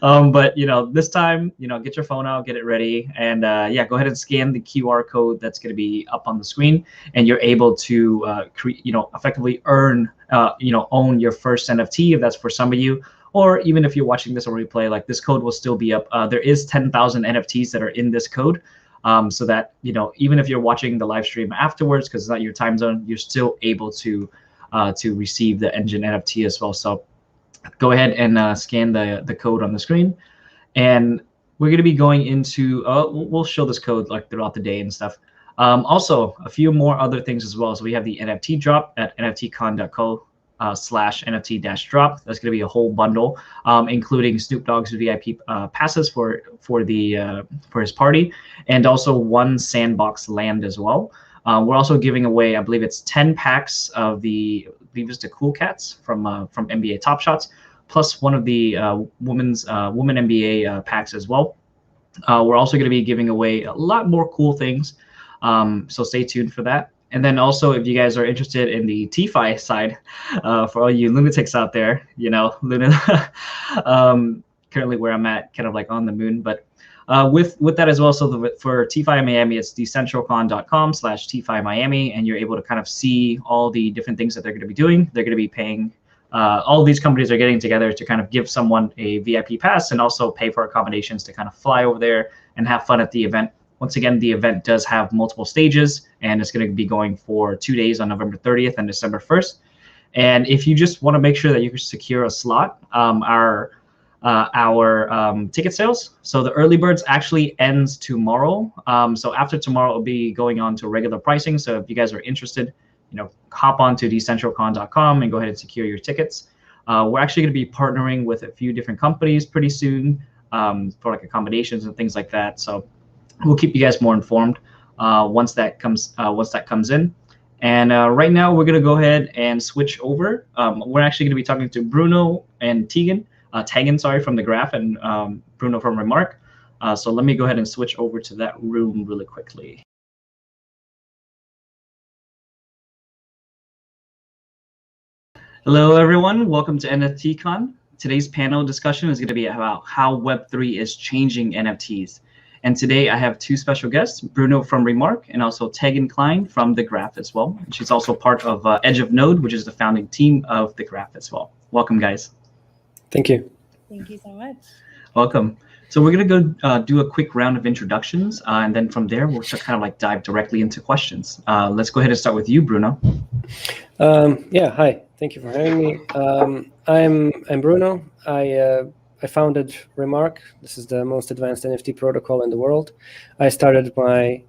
But you know, this time, you know, get your phone out, get it ready, and yeah, go ahead and scan the QR code that's going to be up on the screen, and you're able to you know, effectively earn, you know, own your first NFT if that's for some of you. Or even if you're watching this on replay, like this code will still be up. There is 10,000 NFTs that are in this code. So that, you know, even if you're watching the live stream afterwards, because it's not your time zone, you're still able to receive the Engine NFT as well. So go ahead and scan the code on the screen, and we're going to be going into we'll show this code like throughout the day and stuff. Also, a few more other things as well. So we have the NFT drop at nftcon.co /NFT-drop. That's going to be a whole bundle, including Snoop Dogg's VIP passes for his party, and also 1 sandbox land as well. We're also giving away, I believe it's 10 packs of the Cool Cats from NBA Top Shots, plus one of the women NBA packs as well. We're also going to be giving away a lot more cool things, so stay tuned for that. And then also, if you guys are interested in the TFI side, for all you lunatics out there, you know, currently where I'm at, kind of like on the moon. But with that as well, so for TFI Miami, it's decentralcon.com /TFI Miami, and you're able to kind of see all the different things that they're going to be doing. They're going to be paying, all of these companies are getting together to kind of give someone a VIP pass and also pay for accommodations to kind of fly over there and have fun at the event. Once again, the event does have multiple stages, and it's going to be going for 2 days on November 30th and December 1st. And if you just want to make sure that you can secure a slot, our ticket sales, so the early birds actually ends tomorrow. So after tomorrow, it'll be going on to regular pricing. So if you guys are interested, you know, hop on to decentralcon.com and go ahead and secure your tickets. We're actually going to be partnering with a few different companies pretty soon for like accommodations and things like that. So we'll keep you guys more informed once that comes in. And right now we're going to go ahead and switch over. We're actually going to be talking to Bruno and Tegan, from the Graph, and Bruno from Remark. So let me go ahead and switch over to that room really quickly. Hello, everyone. Welcome to NFT Con. Today's panel discussion is going to be about how Web3 is changing NFTs. And today I have two special guests, Bruno from Remark and also Tegan Klein from The Graph as well. And she's also part of Edge of Node, which is the founding team of The Graph as well. Welcome, guys. Thank you. Thank you so much. Welcome. So we're going to go do a quick round of introductions, and then from there we'll kind of like dive directly into questions. Let's go ahead and start with you, Bruno. Yeah, hi. Thank you for having me. I'm Bruno. I founded Remark. This is the most advanced NFT protocol in the world. I started my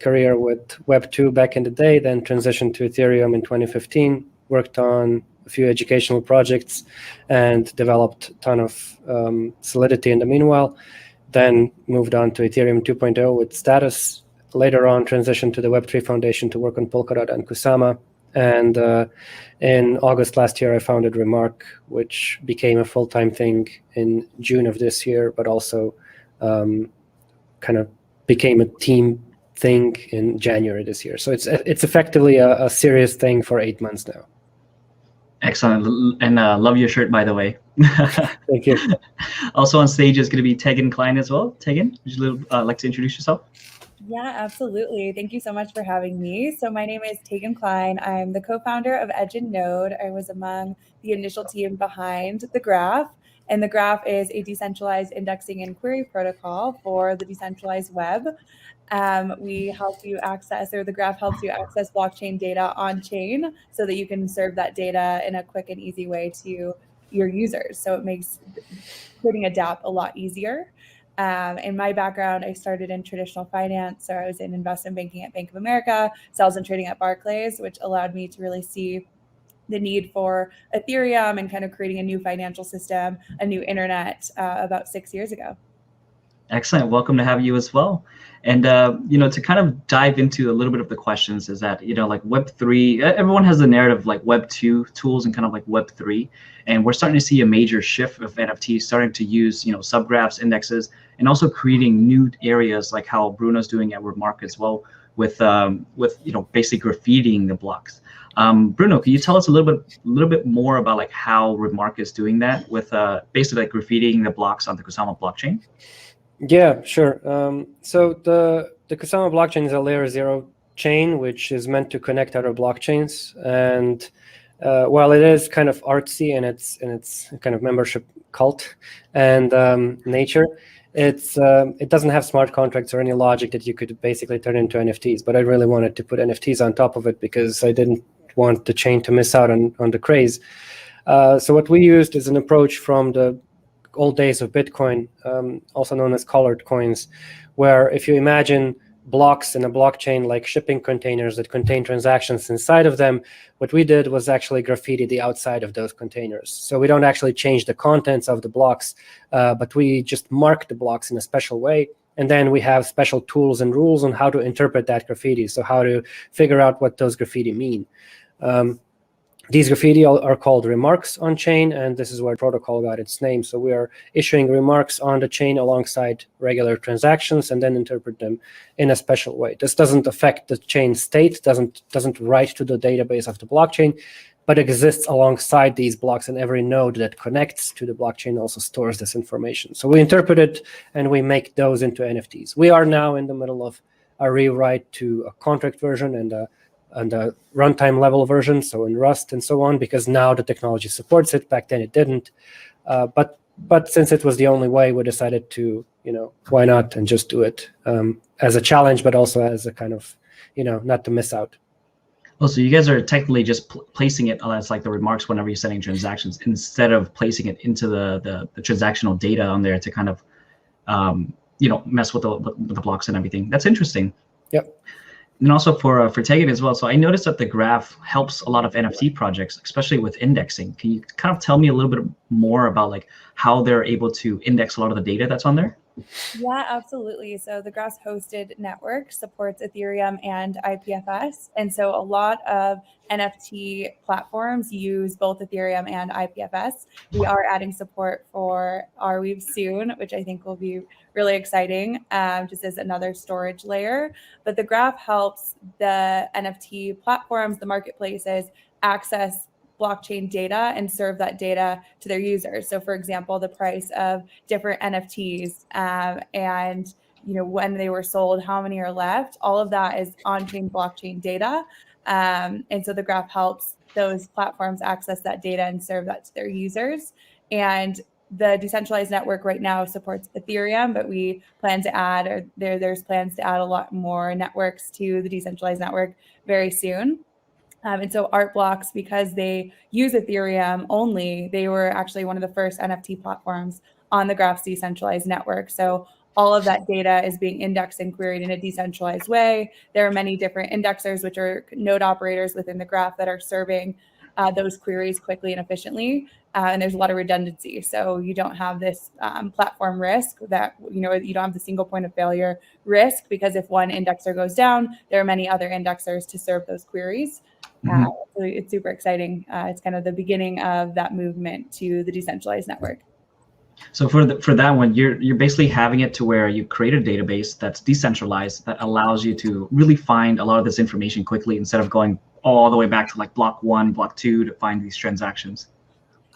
career with Web2 back in the day, then transitioned to Ethereum in 2015, worked on a few educational projects and developed a ton of Solidity in the meanwhile, then moved on to Ethereum 2.0 with Status. Later on, transitioned to the Web3 Foundation to work on Polkadot and Kusama. And in August last year, I founded Remark, which became a full-time thing in June of this year, but also kind of became a team thing in January this year. So it's effectively a serious thing for 8 months now. Excellent. And love your shirt, by the way. Thank you. Also on stage is going to be Tegan Klein as well. Tegan, would you like to introduce yourself? Yeah, absolutely. Thank you so much for having me. So my name is Tegan Klein. I'm the co-founder of Edge and Node. I was among the initial team behind The Graph. And The Graph is a decentralized indexing and query protocol for the decentralized web. We help you access, or The Graph helps you access blockchain data on chain so that you can serve that data in a quick and easy way to your users. So it makes creating a DApp a lot easier. In my background, I started in traditional finance. So I was in investment banking at Bank of America, sales and trading at Barclays, which allowed me to really see the need for Ethereum and kind of creating a new financial system, a new internet about 6 years ago. Excellent. Welcome to have you as well. And, to kind of dive into a little bit of the questions is that, like Web3, everyone has the narrative like Web2 tools and kind of like Web3. And we're starting to see a major shift of NFTs starting to use, subgraphs, indexes, and also creating new areas like how Bruno's doing at Remark as well with basically graffitiing the blocks. Bruno, can you tell us a little bit more about like how Remark is doing that with basically like graffitiing the blocks on the Kusama blockchain? Yeah, sure. So the Kusama blockchain is a layer 0 chain, which is meant to connect other blockchains. And while it is kind of artsy in its kind of membership cult and nature, it doesn't have smart contracts or any logic that you could basically turn into NFTs. But I really wanted to put NFTs on top of it because I didn't want the chain to miss out on the craze. So what we used is an approach from the old days of Bitcoin, also known as colored coins, where if you imagine blocks in a blockchain like shipping containers that contain transactions inside of them, what we did was actually graffiti the outside of those containers. So we don't actually change the contents of the blocks, but we just mark the blocks in a special way. And then we have special tools and rules on how to interpret that graffiti, so how to figure out what those graffiti mean. These graffiti are called remarks on chain, and this is where the protocol got its name. So we are issuing remarks on the chain alongside regular transactions and then interpret them in a special way. This doesn't affect the chain state, doesn't write to the database of the blockchain, but exists alongside these blocks, and every node that connects to the blockchain also stores this information. So we interpret it and we make those into NFTs. We are now in the middle of a rewrite to a contract version and a runtime level version, so in Rust and so on, because now the technology supports it. Back then it didn't. But since it was the only way, we decided to, why not, and just do it as a challenge, but also as a kind of, not to miss out. Well, so you guys are technically just placing it as like the remarks whenever you're sending transactions, instead of placing it into the transactional data on there to kind of, mess with the blocks and everything. That's interesting. Yep. And also for Tegan as well. So I noticed that the graph helps a lot of NFT projects, especially with indexing. Can you kind of tell me a little bit more about like how they're able to index a lot of the data that's on there? Yeah, absolutely. So the Graph's hosted network supports Ethereum and IPFS. And so a lot of NFT platforms use both Ethereum and IPFS. We are adding support for Arweave soon, which I think will be really exciting, just as another storage layer. But the Graph helps the NFT platforms, the marketplaces, access blockchain data and serve that data to their users. So for example, the price of different NFTs and when they were sold, how many are left, all of that is on-chain blockchain data. And so the Graph helps those platforms access that data and serve that to their users. And the decentralized network right now supports Ethereum, but we plan to add, or there's plans to add a lot more networks to the decentralized network very soon. And so art blocks, because they use Ethereum only, they were actually one of the first NFT platforms on the Graph's decentralized network. So all of that data is being indexed and queried in a decentralized way. There are many different indexers, which are node operators within the Graph that are serving those queries quickly and efficiently. And there's a lot of redundancy. So you don't have this platform risk that, you don't have the single point of failure risk, because if one indexer goes down, there are many other indexers to serve those queries. So it's super exciting. It's kind of the beginning of that movement to the decentralized network. So for that one, you're basically having it to where you create a database that's decentralized that allows you to really find a lot of this information quickly instead of going all the way back to like block 1, block 2 to find these transactions.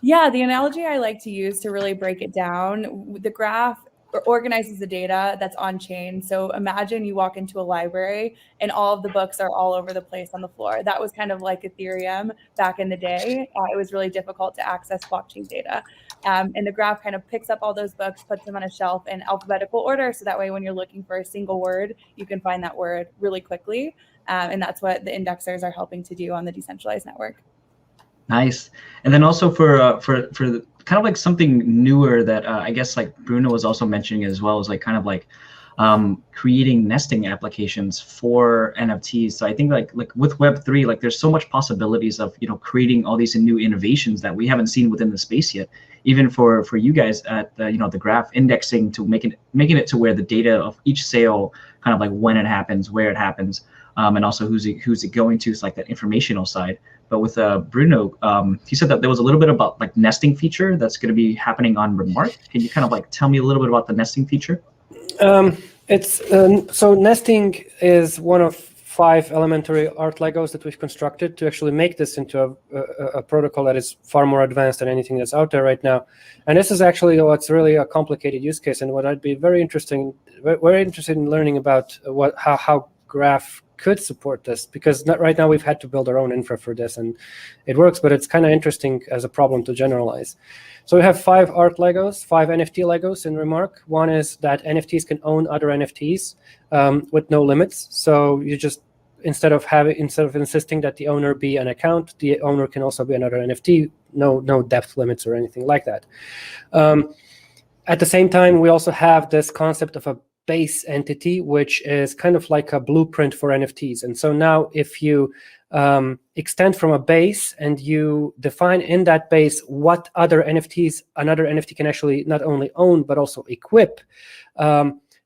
Yeah, the analogy I like to use to really break it down, the Graph organizes the data that's on chain. So imagine you walk into a library and all of the books are all over the place on the floor. That was kind of like Ethereum back in the day. It was really difficult to access blockchain data. And the Graph kind of picks up all those books, puts them on a shelf in alphabetical order. So that way, when you're looking for a single word, you can find that word really quickly. And that's what the indexers are helping to do on the decentralized network. Nice. And then also for kind of like something newer that I guess like Bruno was also mentioning as well, is like kind of like creating nesting applications for NFTs. So I think like with Web3, like there's so much possibilities of creating all these new innovations that we haven't seen within the space yet. Even for you guys at the Graph, indexing to making it to where the data of each sale, kind of like when it happens, where it happens, and also who's it going to, is like that informational side. But with Bruno, he said that there was a little bit about like nesting feature that's going to be happening on Remark. Can you kind of like tell me a little bit about the nesting feature? So nesting is one of 5 elementary art Legos that we've constructed to actually make this into a protocol that is far more advanced than anything that's out there right now. And this is actually what's really a complicated use case, and what I'd be very interested in learning about how Graph could support this, because right now we've had to build our own infra for this, and it works, but it's kind of interesting as a problem to generalize. So we have 5 art Legos, 5 NFT Legos in Remark. One is that NFTs can own other NFTs with no limits. So you just, instead of insisting that the owner be an account, the owner can also be another NFT, no depth limits or anything like that. At the same time, we also have this concept of a base entity, which is kind of like a blueprint for NFTs. And so now if you extend from a base and you define in that base what other NFTs another NFT can actually not only own, but also equip,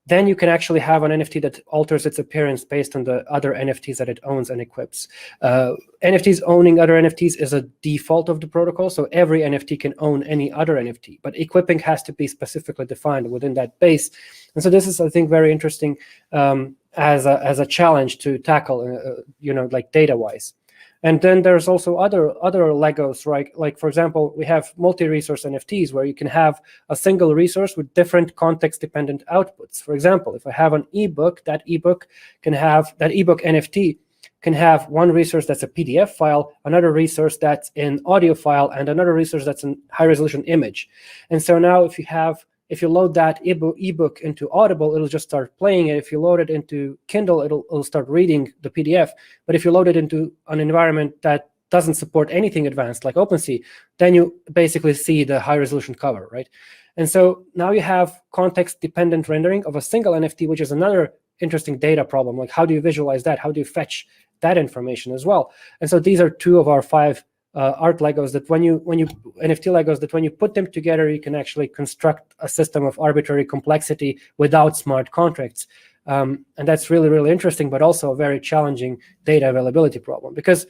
then you can actually have an NFT that alters its appearance based on the other NFTs that it owns and equips. NFTs owning other NFTs is a default of the protocol, so every NFT can own any other NFT, but equipping has to be specifically defined within that base. And so this is, I think, very interesting as a challenge to tackle, like data-wise. And then there's also other Legos, right? Like, for example, we have multi-resource NFTs where you can have a single resource with different context-dependent outputs. For example, if I have an ebook, that ebook NFT can have one resource that's a PDF file, another resource that's an audio file, and another resource that's a high-resolution image. And so now if you load that ebook into Audible, it'll just start playing it. If you load it into Kindle, it'll start reading the PDF. But if you load it into an environment that doesn't support anything advanced like OpenSea, then you basically see the high-resolution cover, right? And so now you have context-dependent rendering of a single NFT, which is another interesting data problem. Like, how do you visualize that? How do you fetch that information as well? And so these are 2 of our 5 art Legos that when you NFT Legos that when you put them together, you can actually construct a system of arbitrary complexity without smart contracts. And that's really, really interesting, but also a very challenging data availability problem. Because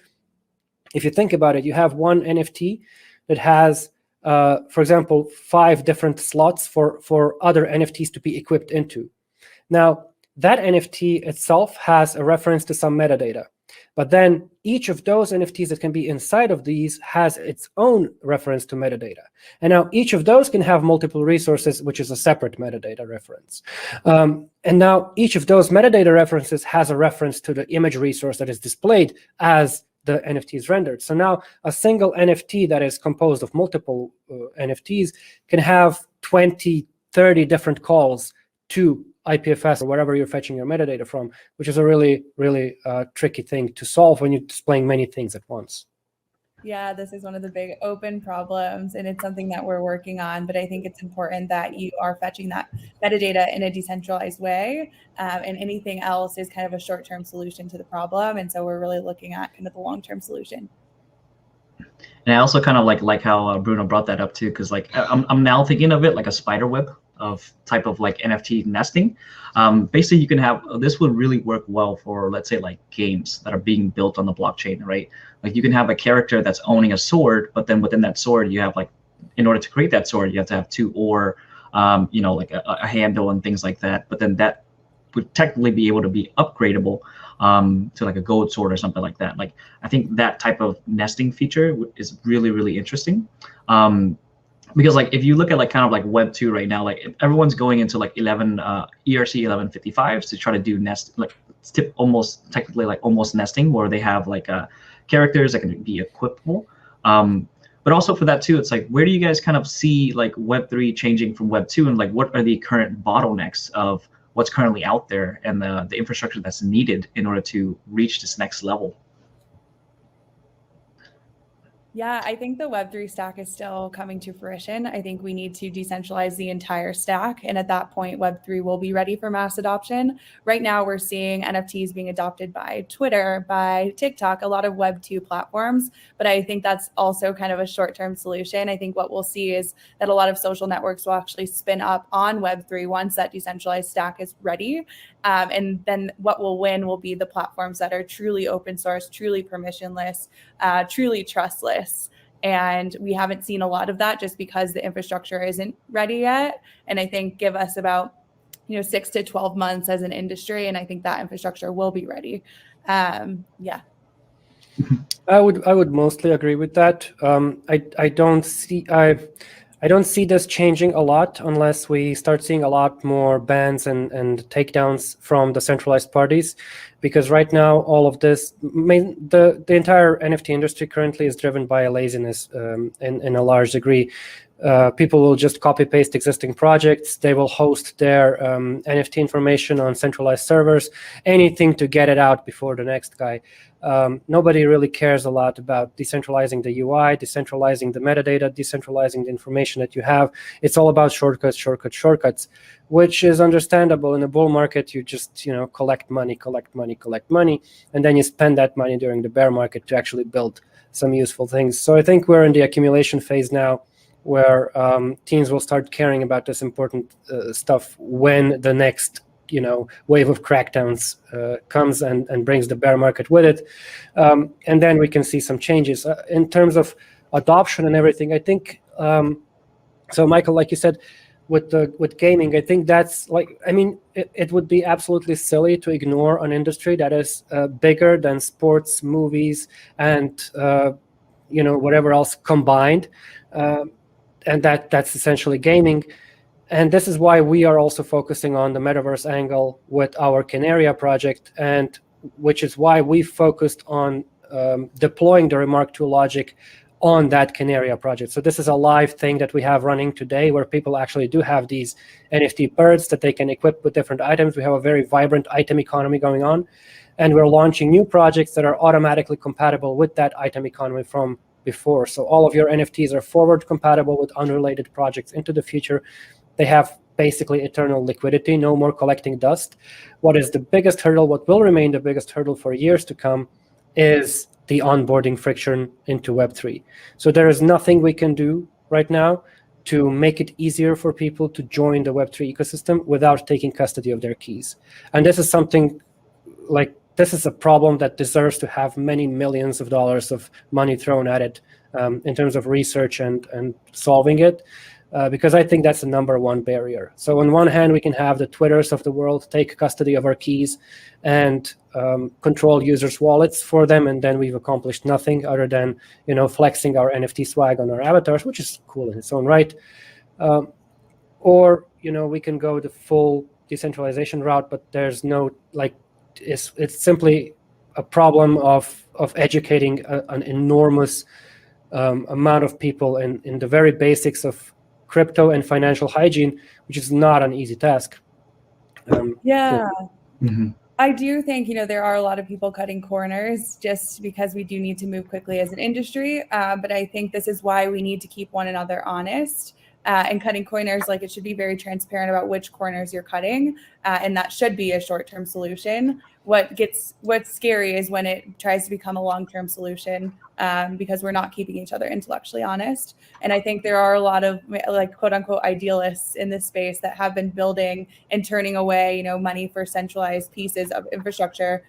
if you think about it, you have one NFT that has, for example, 5 different slots for other NFTs to be equipped into. Now, that NFT itself has a reference to some metadata. But then each of those NFTs that can be inside of these has its own reference to metadata. And now each of those can have multiple resources, which is a separate metadata reference. And now each of those metadata references has a reference to the image resource that is displayed as the NFT is rendered. So now a single NFT that is composed of multiple NFTs can have 20, 30 different calls to IPFS or wherever you're fetching your metadata from, which is a really, really tricky thing to solve when you're displaying many things at once. Yeah, this is one of the big open problems, and it's something that we're working on. But I think it's important that you are fetching that metadata in a decentralized way, and anything else is kind of a short-term solution to the problem. And so we're really looking at kind of the long-term solution. And I also kind of like how Bruno brought that up too, because like I'm now thinking of it like a spider web of type of like NFT nesting. Basically, you can have, this would really work well for, let's say, like games that are being built on the blockchain, right? Like you can have a character that's owning a sword, but then within that sword, you have like, in order to create that sword, you have to have 2 ore, you know, like a handle and things like that. But then that would technically be able to be upgradable to like a gold sword or something like that. Like I think that type of nesting feature is really, really interesting. Because like if you look at like kind of like Web 2 right now, like everyone's going into like ERC 1155s to try to do almost technically like almost nesting, where they have like characters that can be equipable. But also for that too, it's like, where do you guys kind of see like Web 3 changing from Web 2, and like what are the current bottlenecks of what's currently out there and the infrastructure that's needed in order to reach this next level? Yeah, I think the Web3 stack is still coming to fruition. I think we need to decentralize the entire stack. And at that point, Web3 will be ready for mass adoption. Right now, we're seeing NFTs being adopted by Twitter, by TikTok, a lot of Web2 platforms. But I think that's also kind of a short-term solution. I think what we'll see is that a lot of social networks will actually spin up on Web3 once that decentralized stack is ready. And then what will win will be the platforms that are truly open source, truly permissionless, truly trustless. And we haven't seen a lot of that just because the infrastructure isn't ready yet. And I think give us about 6 to 12 months as an industry, and I think that infrastructure will be ready. Yeah. I would mostly agree with that. I don't see this changing a lot unless we start seeing a lot more bans and takedowns from the centralized parties, because right now all of this, the entire NFT industry currently is driven by a laziness in a large degree. People will just copy paste existing projects. They will host their NFT information on centralized servers, anything to get it out before the next guy. Nobody really cares a lot about decentralizing the UI, decentralizing the metadata, decentralizing the information that you have. It's all about shortcuts, which is understandable. In a bull market, you just collect money, and then you spend that money during the bear market to actually build some useful things. So I think we're in the accumulation phase now, where teams will start caring about this important stuff when the next wave of crackdowns comes and brings the bear market with it. And then we can see some changes. In terms of adoption and everything, I think, so Michael, like you said, with gaming, I think that's it would be absolutely silly to ignore an industry that is bigger than sports, movies, and whatever else combined. And that's essentially gaming. And this is why we are also focusing on the metaverse angle with our Canaria project, and which is why we focused on deploying the Remark 2 logic on that Canaria project. So this is a live thing that we have running today, where people actually do have these NFT birds that they can equip with different items. We have a very vibrant item economy going on, and we're launching new projects that are automatically compatible with that item economy from before. So all of your NFTs are forward compatible with unrelated projects into the future. They have basically eternal liquidity, no more collecting dust. What is the biggest hurdle, what will remain the biggest hurdle for years to come, is the onboarding friction into Web3. So there is nothing we can do right now to make it easier for people to join the Web3 ecosystem without taking custody of their keys. And this is something like, this is a problem that deserves to have many millions of dollars of money thrown at it in terms of research and solving it, because I think that's the number one barrier. So on one hand, we can have the Twitters of the world take custody of our keys and control users' wallets for them, and then we've accomplished nothing other than flexing our NFT swag on our avatars, which is cool in its own right. Or we can go the full decentralization route, but there's no it's simply a problem of educating an enormous amount of people in the very basics of crypto and financial hygiene, which is not an easy task. I do think, there are a lot of people cutting corners just because we do need to move quickly as an industry. But I think this is why we need to keep one another honest. And cutting corners, it should be very transparent about which corners you're cutting. And that should be a short-term solution. What's scary is when it tries to become a long-term solution, because we're not keeping each other intellectually honest. And I think there are a lot of quote unquote idealists in this space that have been building and turning away, money for centralized pieces of infrastructure,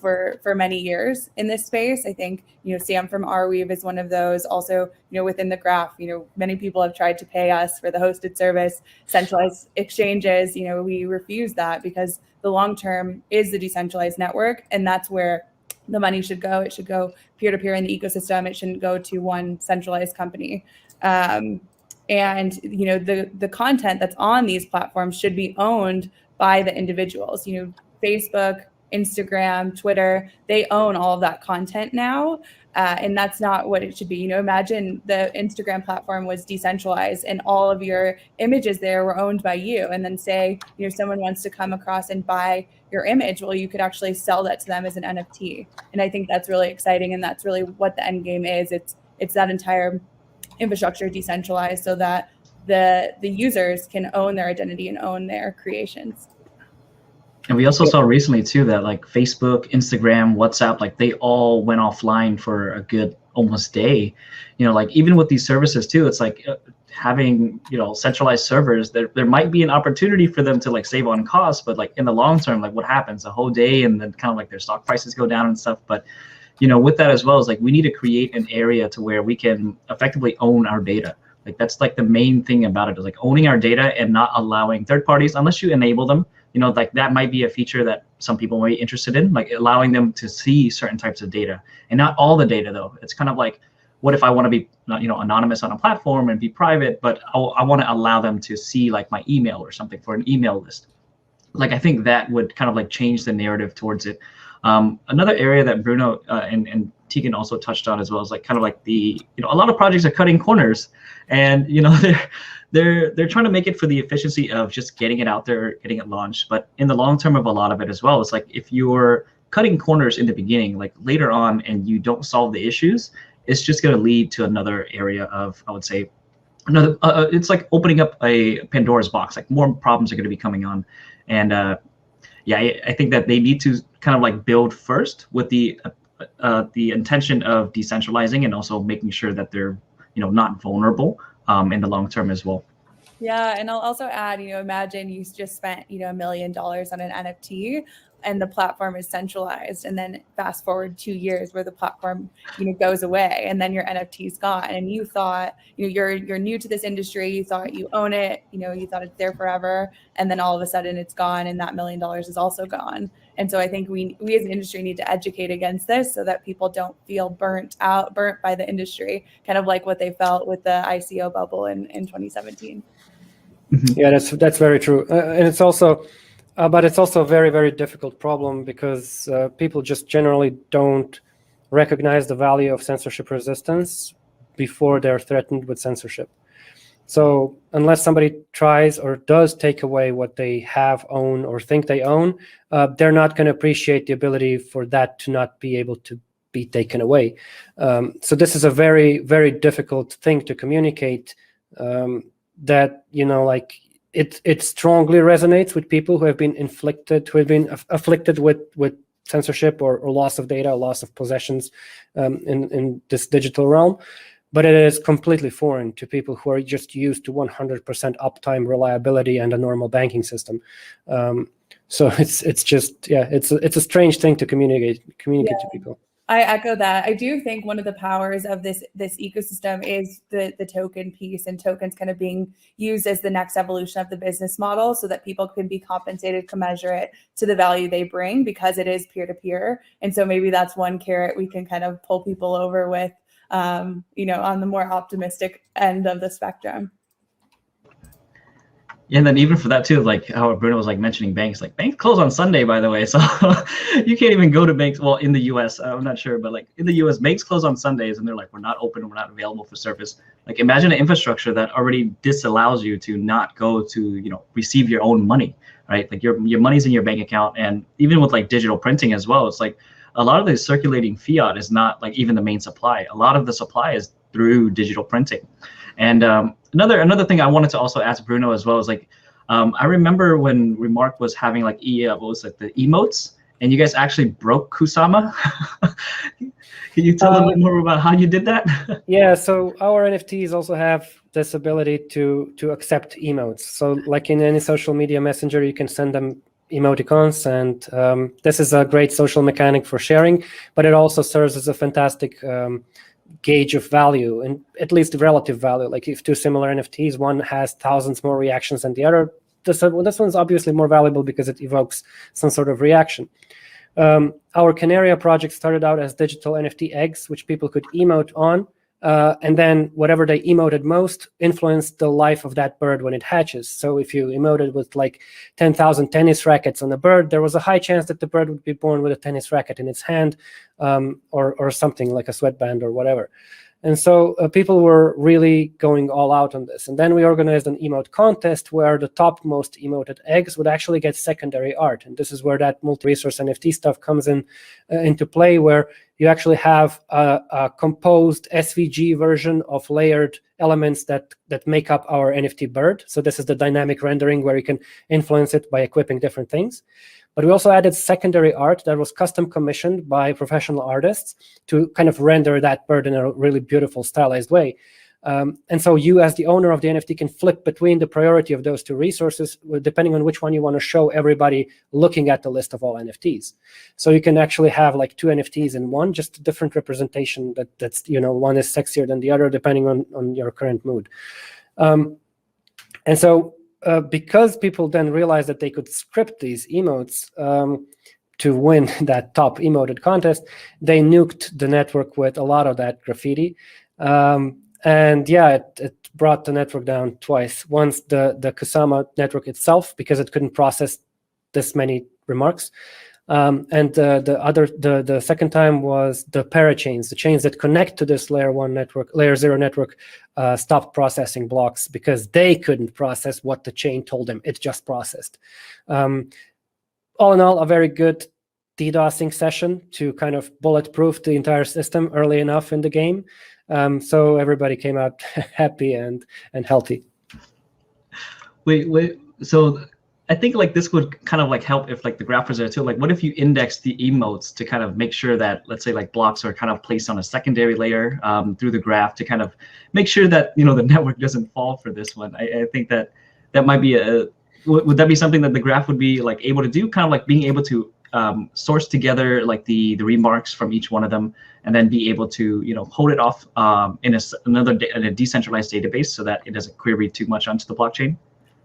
for many years in this space. I think, Sam from Arweave is one of those. Also, within the graph, many people have tried to pay us for the hosted service, centralized exchanges. We refuse that because the long term is the decentralized network, and that's where the money should go. It should go peer-to-peer in the ecosystem. It shouldn't go to one centralized company. And the content that's on these platforms should be owned by the individuals. Facebook, Instagram, Twitter, they own all of that content now. And that's not what it should be. Imagine the Instagram platform was decentralized and all of your images there were owned by you. And then say, someone wants to come across and buy your image. Well, you could actually sell that to them as an NFT. And I think that's really exciting. And that's really what the end game is. It's that entire infrastructure decentralized so that the users can own their identity and own their creations. And we also saw recently too that Facebook, Instagram, WhatsApp, they all went offline for a good almost day. Even with these services too, it's having centralized servers. There might be an opportunity for them to save on costs, but in the long term, what happens? A whole day, and then kind of their stock prices go down and stuff. But with that as well is we need to create an area to where we can effectively own our data. That's the main thing about it is owning our data and not allowing third parties, unless you enable them. That might be a feature that some people might be interested in, allowing them to see certain types of data, and not all the data though. It's kind of what if I want to be anonymous on a platform and be private, but I want to allow them to see my email or something for an email list. I think that would kind of change the narrative towards it. Another area that Bruno and Tegan also touched on as well is the a lot of projects are cutting corners, and they're trying to make it for the efficiency of just getting it out there, getting it launched. But in the long term of a lot of it as well, it's if you're cutting corners in the beginning, later on, and you don't solve the issues, it's just going to lead to another area of, I would say, another. It's opening up a Pandora's box. More problems are going to be coming on, and I think that they need to kind of build first with the intention of decentralizing and also making sure that they're not vulnerable in the long term as well. Yeah, and I'll also add, imagine you just spent, $1 million on an NFT and the platform is centralized, and then fast forward 2 years where the platform, goes away, and then your NFT is gone, and you thought, you're new to this industry, you thought you own it, you thought it's there forever, and then all of a sudden it's gone, and that $1 million is also gone. And so I think we as an industry need to educate against this so that people don't feel burnt by the industry, kind of like what they felt with the ICO bubble in 2017. Yeah, that's very true, and it's also. But it's also a very, very difficult problem because people just generally don't recognize the value of censorship resistance before they're threatened with censorship. So unless somebody tries or does take away what they own or think they own, they're not going to appreciate the ability for that to not be able to be taken away. So this is a very, very difficult thing to communicate, that, it strongly resonates with people who have been afflicted with censorship or loss of data, loss of possessions in this digital realm. But it is completely foreign to people who are just used to 100% uptime, reliability, and a normal banking system. So it's just, it's a strange thing to communicate to people. I echo that. I do think one of the powers of this ecosystem is the token piece, and tokens kind of being used as the next evolution of the business model, so that people can be compensated commensurate to the value they bring, because it is peer-to-peer. And so maybe that's one carrot we can kind of pull people over with, on the more optimistic end of the spectrum. Yeah, and then even for that too, like how Bruno was like mentioning banks, like banks close on Sunday, by the way, so you can't even go to banks. Well, in the US, I'm not sure, but like in the US, banks close on Sundays and they're like, we're not open, we're not available for service. Like imagine an infrastructure that already disallows you to not go to, receive your own money, right? Like your money's in your bank account. And even with like digital printing as well, it's like a lot of the circulating fiat is not like even the main supply. A lot of the supply is through digital printing. And another thing I wanted to also ask Bruno as well is like, I remember when Remark was having like the emotes, and you guys actually broke Kusama. Can you tell a little bit more about how you did that? Yeah, so our NFTs also have this ability to accept emotes. So like in any social media messenger, you can send them emoticons, and this is a great social mechanic for sharing, but it also serves as a fantastic gauge of value, and at least relative value. Like if two similar NFTs, one has thousands more reactions than the other, this one's obviously more valuable because it evokes some sort of reaction. Our Canaria project started out as digital NFT eggs, which people could emote on, and then whatever they emoted most influenced the life of that bird when it hatches. So if you emoted with like 10,000 tennis rackets on a bird, there was a high chance that the bird would be born with a tennis racket in its hand, or something like a sweatband or whatever. And so people were really going all out on this. And then we organized an emote contest where the top most emoted eggs would actually get secondary art. And this is where that multi-resource NFT stuff comes into play, where you actually have a composed SVG version of layered elements that make up our NFT bird. So this is the dynamic rendering where you can influence it by equipping different things. But we also added secondary art that was custom commissioned by professional artists to kind of render that bird in a really beautiful, stylized way. And so you, as the owner of the NFT, can flip between the priority of those two resources, depending on which one you want to show everybody looking at the list of all NFTs. So you can actually have like two NFTs in one, just a different representation that's, one is sexier than the other, depending on your current mood. And so because people then realized that they could script these emotes to win that top emoted contest, they nuked the network with a lot of that graffiti. And yeah, it brought the network down twice. Once the Kusama network itself, because it couldn't process this many remarks. And the second time was the parachains, the chains that connect to this layer 0 network stopped processing blocks because they couldn't process what the chain told them. It just processed. All in all, a very good DDoSing session to kind of bulletproof the entire system early enough in the game. So everybody came out happy and healthy. Wait. So I think like this would kind of like help if like the graph was there too. Like what if you index the emotes to kind of make sure that, let's say, like blocks are kind of placed on a secondary layer through the graph to kind of make sure that, the network doesn't fall for this one. I think that might be would that be something that the graph would be like able to do, kind of like being able to source together like the remarks from each one of them, and then be able to hold it off in a decentralized database so that it doesn't query too much onto the blockchain?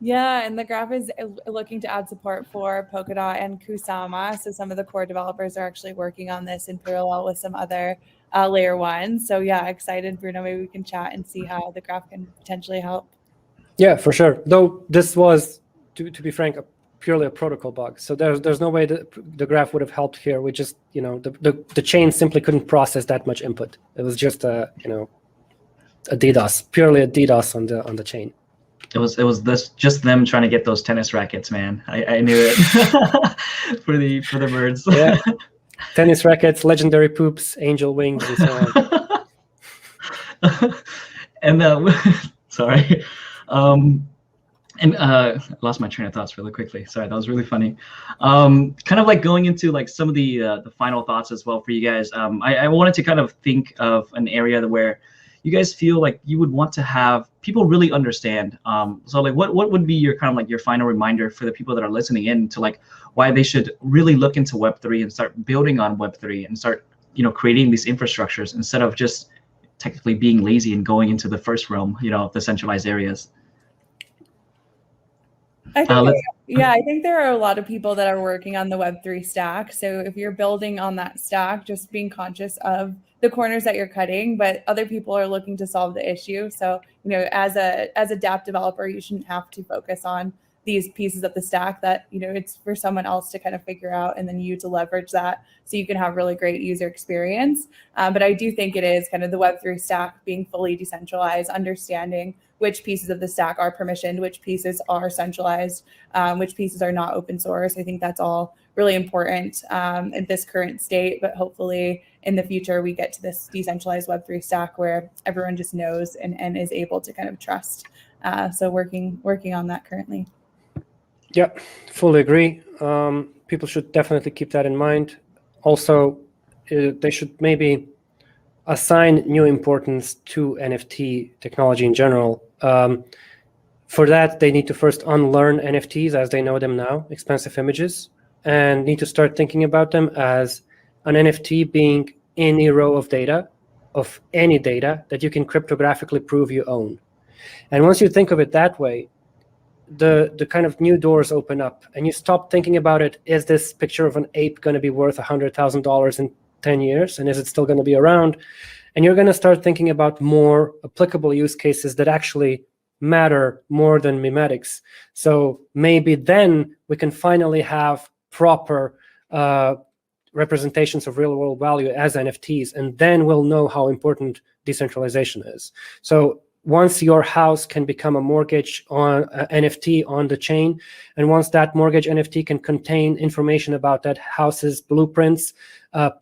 Yeah, and the graph is looking to add support for Polkadot and Kusama. So some of the core developers are actually working on this in parallel with some other layer ones. So yeah, excited, Bruno. Maybe we can chat and see how the graph can potentially help. Yeah, for sure. Though this was, to be frank, purely a protocol bug. So there's no way that the graph would have helped here. We just, the chain simply couldn't process that much input. It was just a DDoS, purely a DDoS on the chain. It was just them trying to get those tennis rackets, man. I knew it for the birds. Yeah, tennis rackets, legendary poops, angel wings, and so on. And sorry. And I lost my train of thoughts really quickly. Sorry, that was really funny. Kind of like going into like some of the final thoughts as well for you guys. I wanted to kind of think of an area where you guys feel like you would want to have people really understand. So like what would be your kind of like your final reminder for the people that are listening in to like why they should really look into Web3 and start building on Web3 and start, you know, creating these infrastructures instead of just technically being lazy and going into the first realm, you know, of the centralized areas. I think I think there are a lot of people that are working on the Web3 stack. So if you're building on that stack, just being conscious of the corners that you're cutting, but other people are looking to solve the issue. So, you know, as a dApp developer, you shouldn't have to focus on these pieces of the stack that, you know, it's for someone else to kind of figure out and then you to leverage that so you can have really great user experience. But I do think it is kind of the Web3 stack being fully decentralized, understanding which pieces of the stack are permissioned, which pieces are centralized, which pieces are not open source. I think that's all really important at this current state, but hopefully in the future we get to this decentralized Web3 stack where everyone just knows and is able to kind of trust. So working on that currently. Yep, fully agree. People should definitely keep that in mind. Also, they should maybe assign new importance to NFT technology in general. For that, they need to first unlearn NFTs as they know them now, expensive images, and need to start thinking about them as an NFT being any row of data, of any data that you can cryptographically prove you own. And once you think of it that way, the kind of new doors open up and you stop thinking about it, is this picture of an ape going to be worth $100,000 in 10 years? And is it still going to be around? And you're going to start thinking about more applicable use cases that actually matter more than memetics. So maybe then we can finally have proper representations of real world value as NFTs, and then we'll know how important decentralization is. So once your house can become a mortgage on NFT on the chain, and once that mortgage NFT can contain information about that house's blueprints,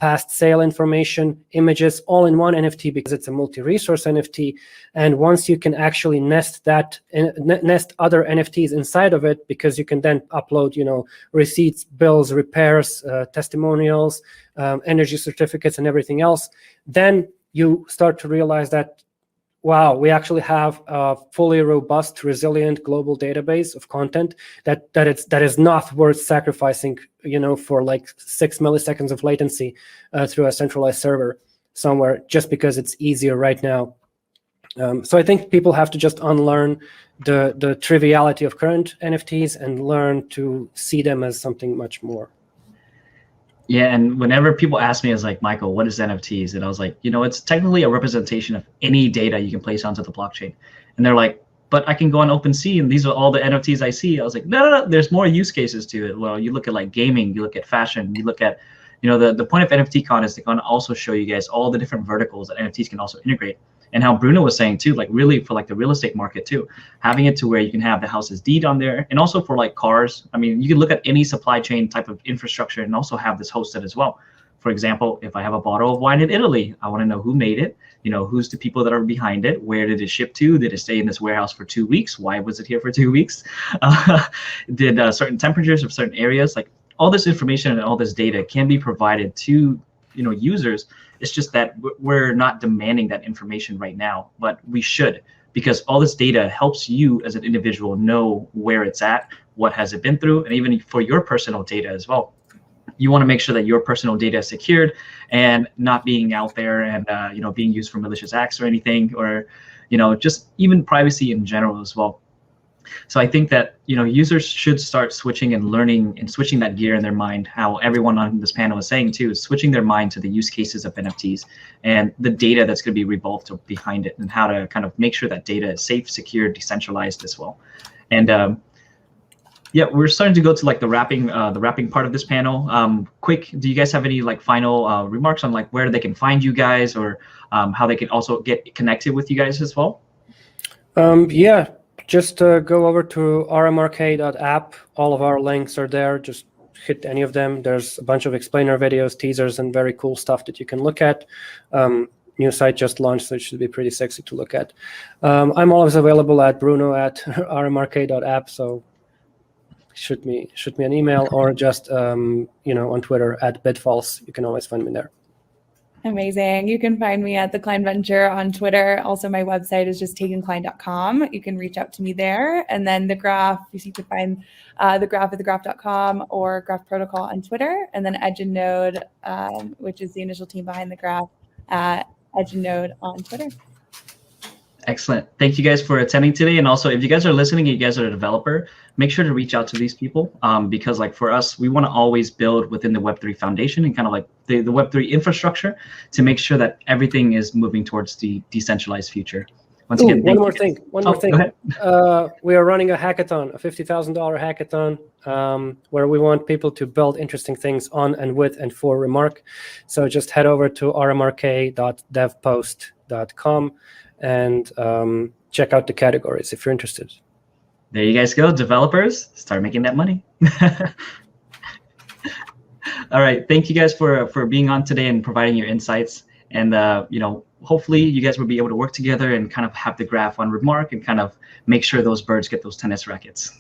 past sale information, images, all in one NFT because it's a multi-resource NFT. And once you can actually nest other NFTs inside of it, because you can then upload, you know, receipts, bills, repairs, testimonials, energy certificates, and everything else, then you start to realize that, wow, we actually have a fully robust, resilient global database of content that is not worth sacrificing, you know, for like 6 milliseconds of latency through a centralized server somewhere just because it's easier right now. So I think people have to just unlearn the triviality of current NFTs and learn to see them as something much more. Yeah, and whenever people ask me, as like, Michael, what is NFTs? And I was like, you know, it's technically a representation of any data you can place onto the blockchain. And they're like, but I can go on OpenSea and these are all the NFTs I see. I was like, no, there's more use cases to it. Well, you look at like gaming, you look at fashion, you look at, you know, the point of NFT Con is to kind of also show you guys all the different verticals that NFTs can also integrate. And how Bruno was saying too, like really for like the real estate market too, having it to where you can have the house's deed on there, and also for like cars. I mean, you can look at any supply chain type of infrastructure and also have this hosted as well. For example, if I have a bottle of wine in Italy, I want to know who made it, you know, who's the people that are behind it, where did it ship to, did it stay in this warehouse for 2 weeks, why was it here for 2 weeks, did certain temperatures of certain areas, like all this information and all this data can be provided to, you know, users. It's just that we're not demanding that information right now, but we should, because all this data helps you as an individual know where it's at, what has it been through, and even for your personal data as well. You want to make sure that your personal data is secured and not being out there and you know, being used for malicious acts or anything, or you know, just even privacy in general as well. So I think that, you know, users should start switching and learning and switching that gear in their mind, how everyone on this panel is saying too, is switching their mind to the use cases of NFTs and the data that's going to be revolved behind it, and how to kind of make sure that data is safe, secure, decentralized as well. And yeah, we're starting to go to like the wrapping part of this panel. Quick, do you guys have any like final remarks on like where they can find you guys, or how they can also get connected with you guys as well? Yeah. Just go over to rmrk.app. All of our links are there. Just hit any of them. There's a bunch of explainer videos, teasers, and very cool stuff that you can look at. new site just launched, so it should be pretty sexy to look at. I'm always available at bruno@rmrk.app, so shoot me an email, or just on Twitter @bitfalls. You can always find me there. Amazing. You can find me at The Klein Venture on Twitter. Also, my website is just takenklein.com. You can reach out to me there. And then the graph, you can find the graph at thegraph.com or Graph Protocol on Twitter. And then Edge and Node, which is the initial team behind the graph, at Edge and Node on Twitter. Excellent. Thank you guys for attending today. And also, if you guys are listening, you guys are a developer, make sure to reach out to these people, because like for us, we want to always build within the Web3 Foundation and kind of like the Web3 infrastructure to make sure that everything is moving towards the decentralized future. Once again, one more thing. We are running a hackathon, a $50,000 hackathon, where we want people to build interesting things on and with and for Remark. So just head over to rmrk.devpost.com and check out the categories if you're interested. There you guys go, developers, start making that money. All right, thank you guys for being on today and providing your insights. And hopefully you guys will be able to work together and kind of have the graph on Remark and kind of make sure those birds get those tennis rackets.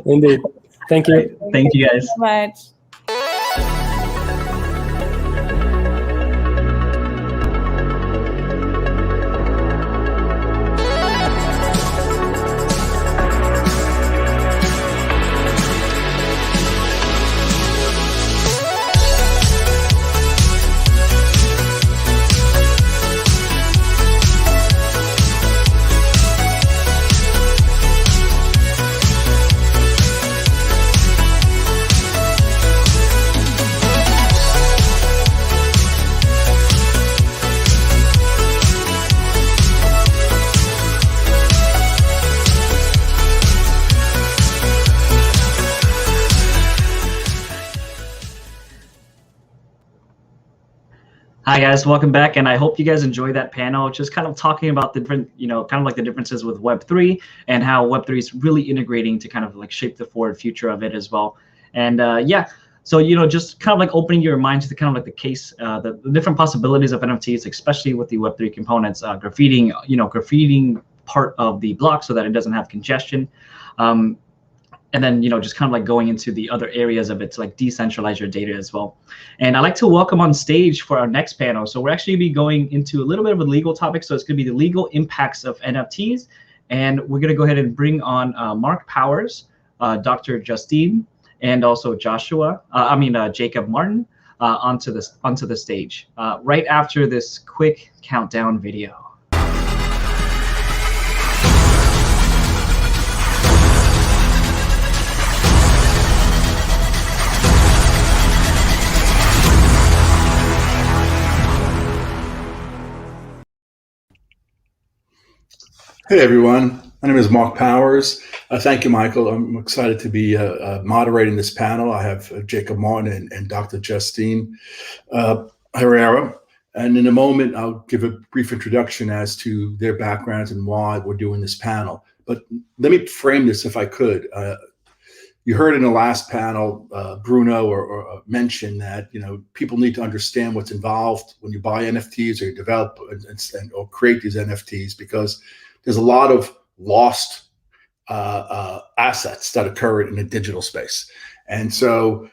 Indeed. Thank you. Right, thank you guys so much. Hi guys, welcome back, and I hope you guys enjoyed that panel, just kind of talking about the different, kind of like the differences with Web3 and how Web3 is really integrating to kind of like shape the forward future of it as well. And yeah, so just kind of like opening your minds to kind of like the case, the different possibilities of NFTs, especially with the Web3 components, graffitiing part of the block so that it doesn't have congestion. And then, just kind of like going into the other areas of it to like decentralize your data as well. And I'd like to welcome on stage for our next panel. So we're actually be going into a little bit of a legal topic. So it's going to be the legal impacts of NFTs. And we're going to go ahead and bring on Mark Powers, Dr. Justine, and also Jacob Martin onto the stage right after this quick countdown video. Hey everyone, my name is Mark Powers. Thank you, Michael. I'm excited to be moderating this panel. I have Jacob Martin and Dr. Justine Herrera. And in a moment, I'll give a brief introduction as to their backgrounds and why we're doing this panel. But let me frame this if I could. You heard in the last panel, Bruno or mention that people need to understand what's involved when you buy NFTs or you develop or create these NFTs, because there's a lot of lost assets that occur in the digital space. And so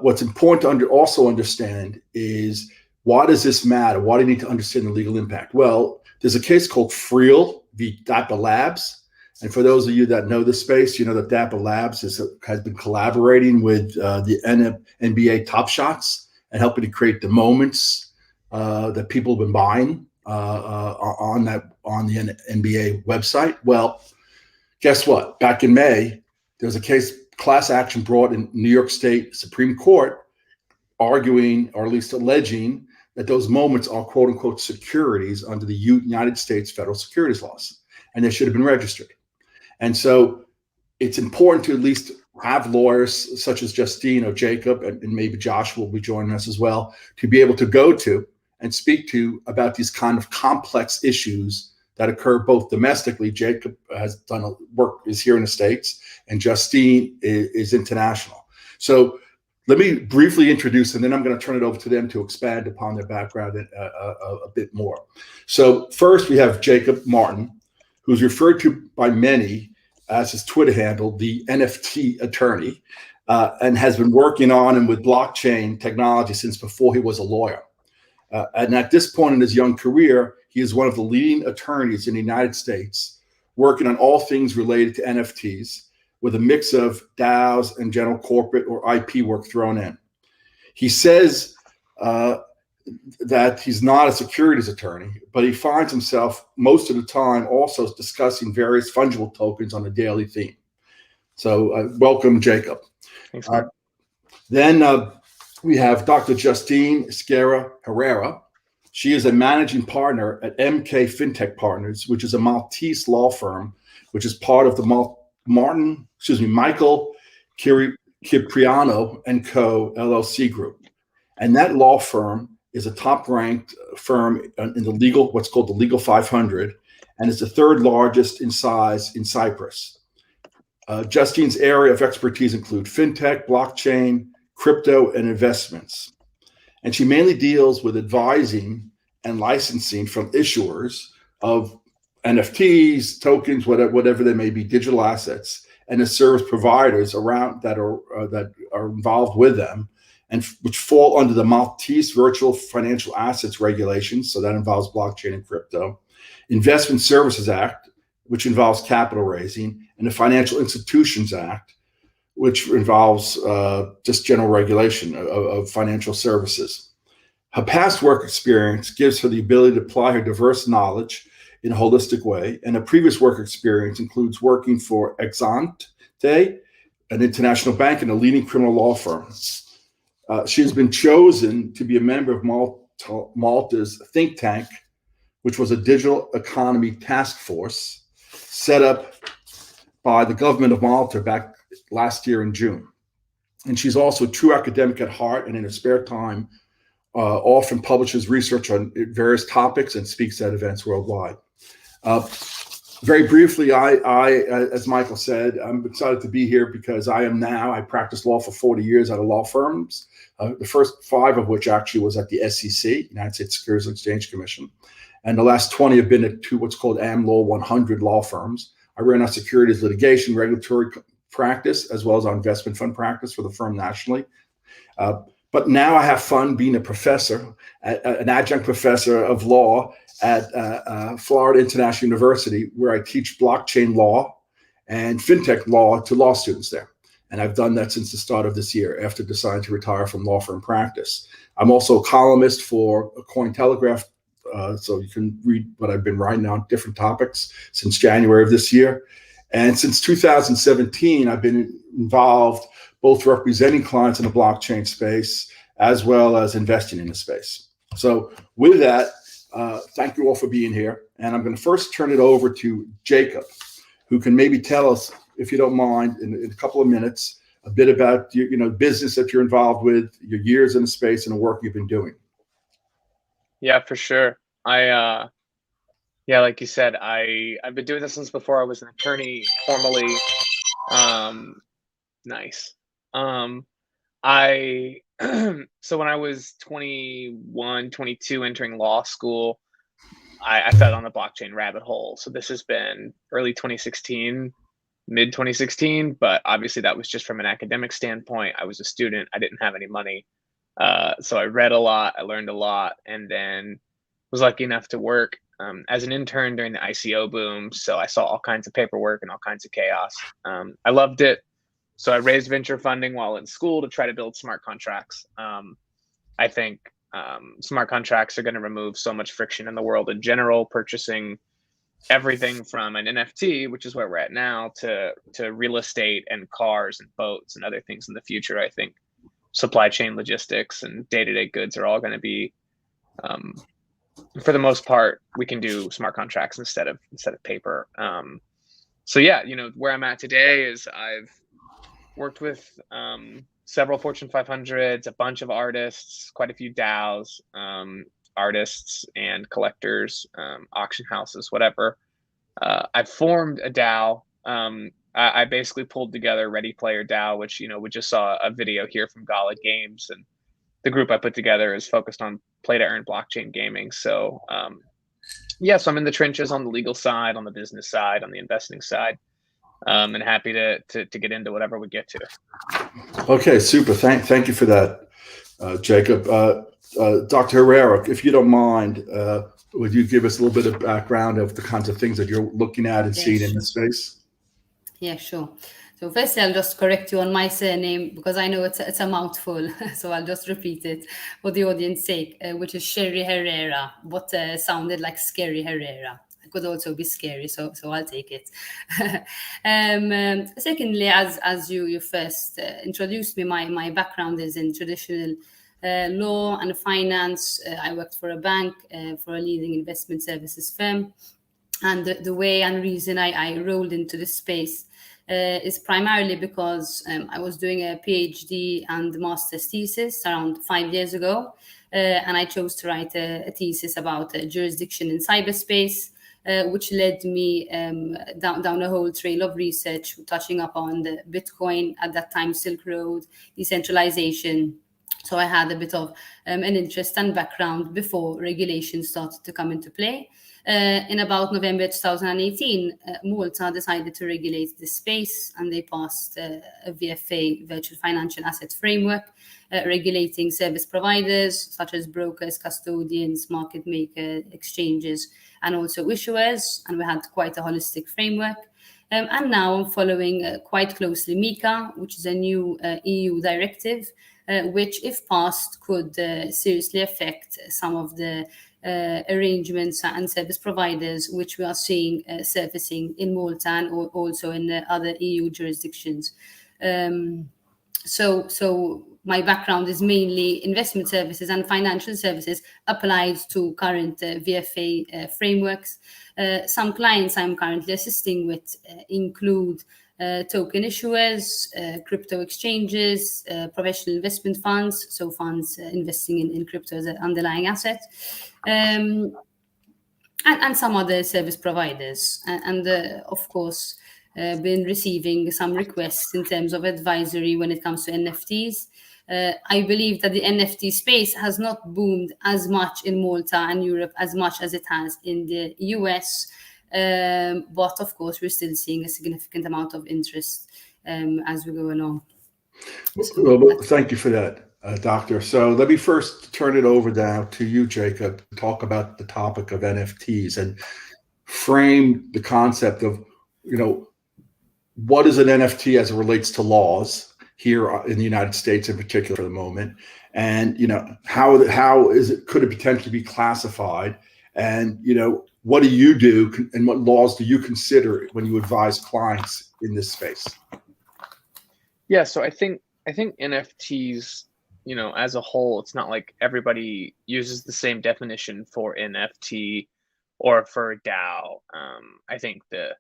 what's important to also understand is, why does this matter? Why do you need to understand the legal impact? Well, there's a case called Friel v. Dapper Labs. And for those of you that know the space, you know that Dapper Labs has been collaborating with the NBA Top Shots and helping to create the moments that people have been buying on the NBA website. Well, guess what? Back in May, there was a case, class action brought in New York State Supreme Court, arguing, or at least alleging, that those moments are quote unquote securities under the United States federal securities laws, and they should have been registered. And so it's important to at least have lawyers such as Justine or Jacob, and maybe Josh will be joining us as well, to be able to go to and speak to about these kind of complex issues that occur both domestically. Jacob has done work, is here in the States, and Justine is international. So let me briefly introduce, and then I'm going to turn it over to them to expand upon their background a bit more. So first, we have Jacob Martin, who's referred to by many as his Twitter handle, the NFT attorney, and has been working on and with blockchain technology since before he was a lawyer. And at this point in his young career, he is one of the leading attorneys in the United States, working on all things related to NFTs, with a mix of DAOs and general corporate or IP work thrown in. He says that he's not a securities attorney, but he finds himself most of the time also discussing various fungible tokens on a daily theme. So welcome, Jacob. Thanks, Mark. Then we have Dr. Justine Esquerra Herrera. She is a managing partner at MK FinTech Partners, which is a Maltese law firm, which is part of the Michael Cipriano and Co. LLC group. And that law firm is a top-ranked firm in the legal, what's called the Legal 500, and is the third largest in size in Cyprus. Justine's area of expertise include fintech, blockchain, crypto, and investments. And she mainly deals with advising and licensing from issuers of NFTs, tokens, whatever they may be, digital assets, and the service providers around that are involved with them, and which fall under the Maltese Virtual Financial Assets Regulations. So that involves blockchain and crypto, Investment Services Act, which involves capital raising, and the Financial Institutions Act, which involves just general regulation of financial services. Her past work experience gives her the ability to apply her diverse knowledge in a holistic way, and her previous work experience includes working for Exante, an international bank and a leading criminal law firm. She has been chosen to be a member of Malta's think tank, which was a digital economy task force set up by the government of Malta back last year in June. And she's also a true academic at heart, and in her spare time, often publishes research on various topics and speaks at events worldwide. Very briefly, I, as Michael said, I'm excited to be here because I practiced law for 40 years at a law firms, the first 5 of which actually was at the SEC, United States Securities and Exchange Commission. And the last 20 have been at 2 what's called AmLaw 100 law firms. I ran our securities litigation regulatory practice, as well as our investment fund practice for the firm nationally. But now I have fun being a professor, an adjunct professor of law at Florida International University, where I teach blockchain law and fintech law to law students there. And I've done that since the start of this year after deciding to retire from law firm practice. I'm also a columnist for Cointelegraph, so you can read what I've been writing on different topics since January of this year. And since 2017, I've been involved both representing clients in the blockchain space as well as investing in the space. So with that, thank you all for being here. And I'm going to first turn it over to Jacob, who can maybe tell us, if you don't mind, in a couple of minutes, a bit about your business that you're involved with, your years in the space, and the work you've been doing. Yeah, for sure. Like you said, I've been doing this since before I was an attorney formally. Nice. So when I was 21, 22, entering law school, I fell on the blockchain rabbit hole. So this has been early 2016, mid 2016, but obviously that was just from an academic standpoint. I was a student. I didn't have any money. So I read a lot, I learned a lot, and then was lucky enough to work as an intern during the ICO boom. So I saw all kinds of paperwork and all kinds of chaos. I loved it. So I raised venture funding while in school to try to build smart contracts. I think smart contracts are going to remove so much friction in the world in general, purchasing everything from an NFT, which is where we're at now, to real estate and cars and boats and other things in the future. I think supply chain logistics and day-to-day goods are all going to be, for the most part, we can do smart contracts instead of paper. So yeah, where I'm at today is I've worked with several Fortune 500s, a bunch of artists, quite a few DAOs, artists and collectors, auction houses, whatever. I've formed a DAO I basically pulled together Ready Player DAO, which, you know, we just saw a video here from Gala Games, and the group I put together is focused on play to earn blockchain gaming. So yeah, so I'm in the trenches on the legal side, on the business side, on the investing side, and happy to get into whatever we get to. Okay, super. Thank you for that, Jacob. Dr. Herrera, if you don't mind, would you give us a little bit of background of the kinds of things that you're looking at and seeing in the space? Yeah, sure. So firstly, I'll just correct you on my surname because I know it's a mouthful. So I'll just repeat it for the audience's sake, which is Sherry Herrera, but sounded like Scary Herrera. It could also be scary, so I'll take it. Secondly, as you first introduced me, my background is in traditional law and finance. I worked for a bank, for a leading investment services firm. And the way and reason I rolled into this space is primarily because I was doing a PhD and master's thesis around 5 years ago. And I chose to write a thesis about jurisdiction in cyberspace, which led me down a whole trail of research, touching upon the Bitcoin, at that time Silk Road, decentralization. So I had a bit of an interest and background before regulations started to come into play. In about November 2018, Malta decided to regulate this space, and they passed a VFA, Virtual Financial Asset Framework, regulating service providers such as brokers, custodians, market makers, exchanges, and also issuers. And we had quite a holistic framework. And now I'm following quite closely MiCA, which is a new EU directive, which, if passed, could seriously affect some of the arrangements and service providers which we are seeing surfacing in Malta and also in other EU jurisdictions. So my background is mainly investment services and financial services applied to current VFA frameworks. Some clients I'm currently assisting with include token issuers, crypto exchanges, professional investment funds, so funds investing in crypto as an underlying asset, and some other service providers. And of course, been receiving some requests in terms of advisory when it comes to NFTs. I believe that the NFT space has not boomed as much in Malta and Europe as much as it has in the US. But of course, we're still seeing a significant amount of interest as we go along. Well, thank you for that, Doctor. So let me first turn it over now to you, Jacob, to talk about the topic of NFTs and frame the concept of, you know, what is an NFT as it relates to laws here in the United States in particular for the moment, and, you know, how could it potentially be classified, and, you know, what do you do and what laws do you consider when you advise clients in this space? Yeah, so I think NFTs, you know, as a whole, it's not like everybody uses the same definition for NFT or for DAO. I think the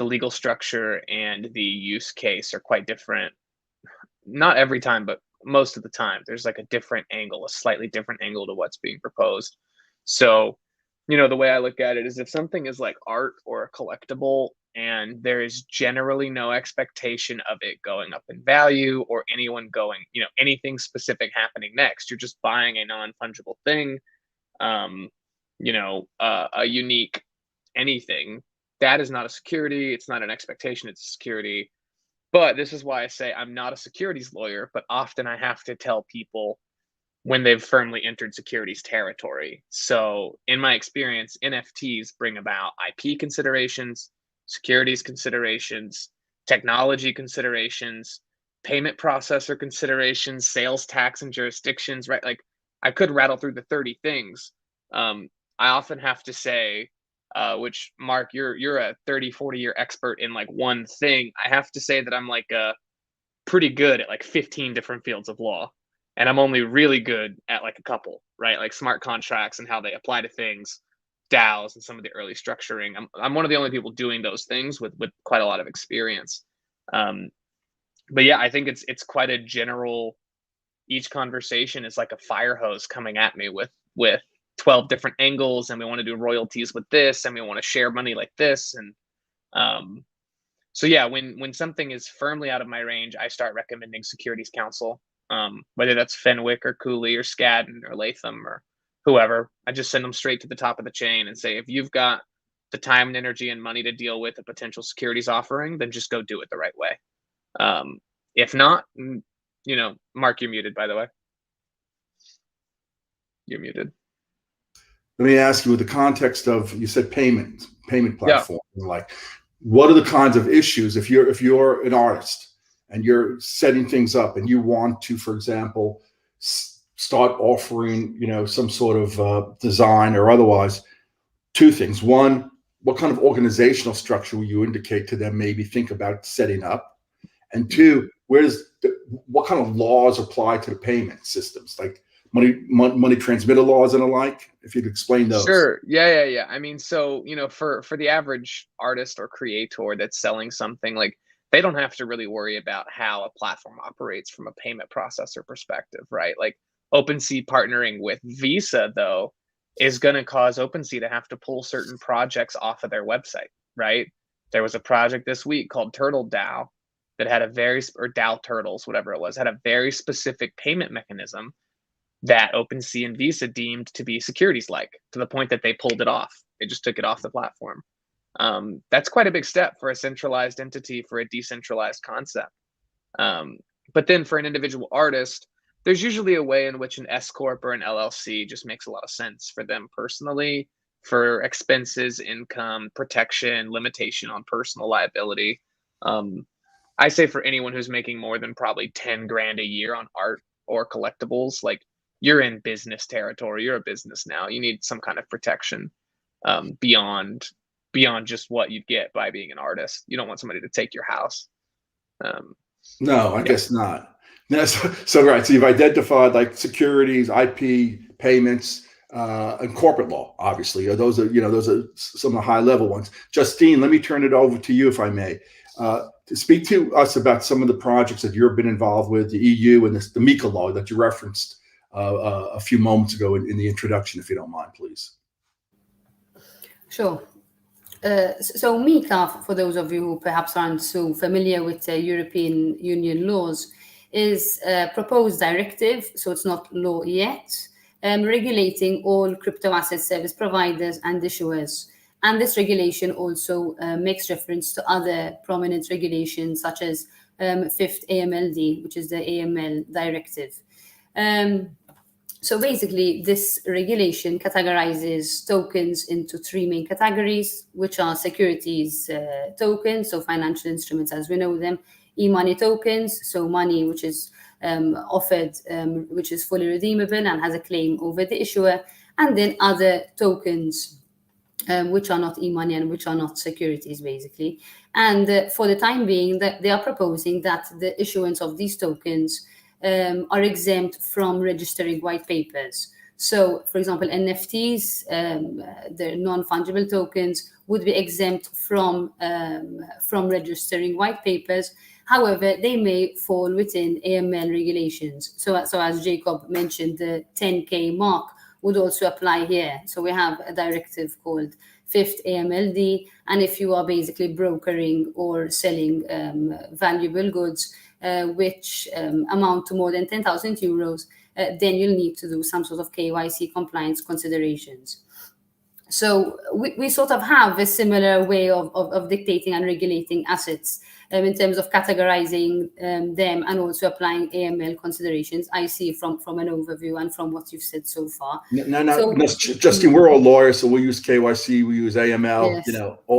legal structure and the use case are quite different. Not every time, but most of the time, there's like a different angle, a slightly different angle to what's being proposed. So, you know, the way I look at it is if something is like art or a collectible and there is generally no expectation of it going up in value or anyone going, you know, anything specific happening next, you're just buying a non-fungible thing, you know, a unique anything, that is not a security. It's not an expectation. It's a security. But this is why I say I'm not a securities lawyer, but often I have to tell people when they've firmly entered securities territory. So in my experience, NFTs bring about IP considerations, securities considerations, technology considerations, payment processor considerations, sales tax and jurisdictions, right? Like I could rattle through the 30 things. I often have to say, which Mark, you're a 30, 40-year expert in like one thing. I have to say that I'm like pretty good at like 15 different fields of law. And I'm only really good at like a couple, right? Like smart contracts and how they apply to things, DAOs and some of the early structuring. I'm one of the only people doing those things with quite a lot of experience. But yeah, I think it's quite a general, each conversation is like a fire hose coming at me with 12 different angles, and we want to do royalties with this, and we want to share money like this. And So yeah, when something is firmly out of my range, I start recommending securities counsel, whether that's Fenwick or Cooley or Skadden or Latham or whoever. I just send them straight to the top of the chain and say, if you've got the time and energy and money to deal with a potential securities offering, then just go do it the right way. If not, Mark, you're muted, by the way. You're muted. Let me ask you, with the context of, you said payment platform, like, what are the kinds of issues if you're an artist and you're setting things up and you want to, for example, start offering, some sort of design or otherwise? Two things. One, what kind of organizational structure will you indicate to them, maybe think about setting up? And two, what kind of laws apply to the payment systems, like money transmitter laws and the like? If you'd explain those. Sure. Yeah. I mean, so, for the average artist or creator that's selling something, like, they don't have to really worry about how a platform operates from a payment processor perspective, right? Like, OpenSea partnering with Visa, though, is going to cause OpenSea to have to pull certain projects off of their website, right? There was a project this week called Turtle DAO that had or DAO Turtles, whatever it was, had a very specific payment mechanism that OpenSea and Visa deemed to be securities-like, to the point that they pulled it off. They just took it off the platform. That's quite a big step for a centralized entity for a decentralized concept. But then for an individual artist, there's usually a way in which an S Corp or an LLC just makes a lot of sense for them personally, for expenses, income, protection, limitation on personal liability. I say for anyone who's making more than probably 10 grand a year on art or collectibles, like, you're in business territory. You're a business now. You need some kind of protection beyond just what you'd get by being an artist. You don't want somebody to take your house. No, I guess not. No, so right. So you've identified, like, securities, IP, payments, and corporate law. Obviously, those are some of the high level ones. Justine, let me turn it over to you, if I may, to speak to us about some of the projects that you've been involved with, the EU and the MiCA law that you referenced a few moments ago in the introduction, if you don't mind, please. Sure. So MiCA, for those of you who perhaps aren't so familiar with European Union laws, is a proposed directive, so it's not law yet, regulating all crypto asset service providers and issuers. And this regulation also makes reference to other prominent regulations, such as Fifth AMLD, which is the AML directive. So basically, this regulation categorizes tokens into three main categories, which are securities tokens, so financial instruments as we know them, e-money tokens, so money which is offered, which is fully redeemable and has a claim over the issuer, and then other tokens, which are not e-money and which are not securities, basically. And for the time being, they are proposing that the issuance of these tokens are exempt from registering white papers. So, for example, NFTs, the non-fungible tokens, would be exempt from registering white papers. However, they may fall within AML regulations. So as Jacob mentioned, the 10K mark would also apply here. So we have a directive called Fifth AMLD, and if you are basically brokering or selling valuable goods which amount to more than 10,000 euros, then you'll need to do some sort of KYC compliance considerations. So we sort of have a similar way of dictating and regulating assets in terms of categorizing them and also applying AML considerations, I see from an overview and from what you've said so far. No, Justine, we're all lawyers, so we use KYC, we use AML,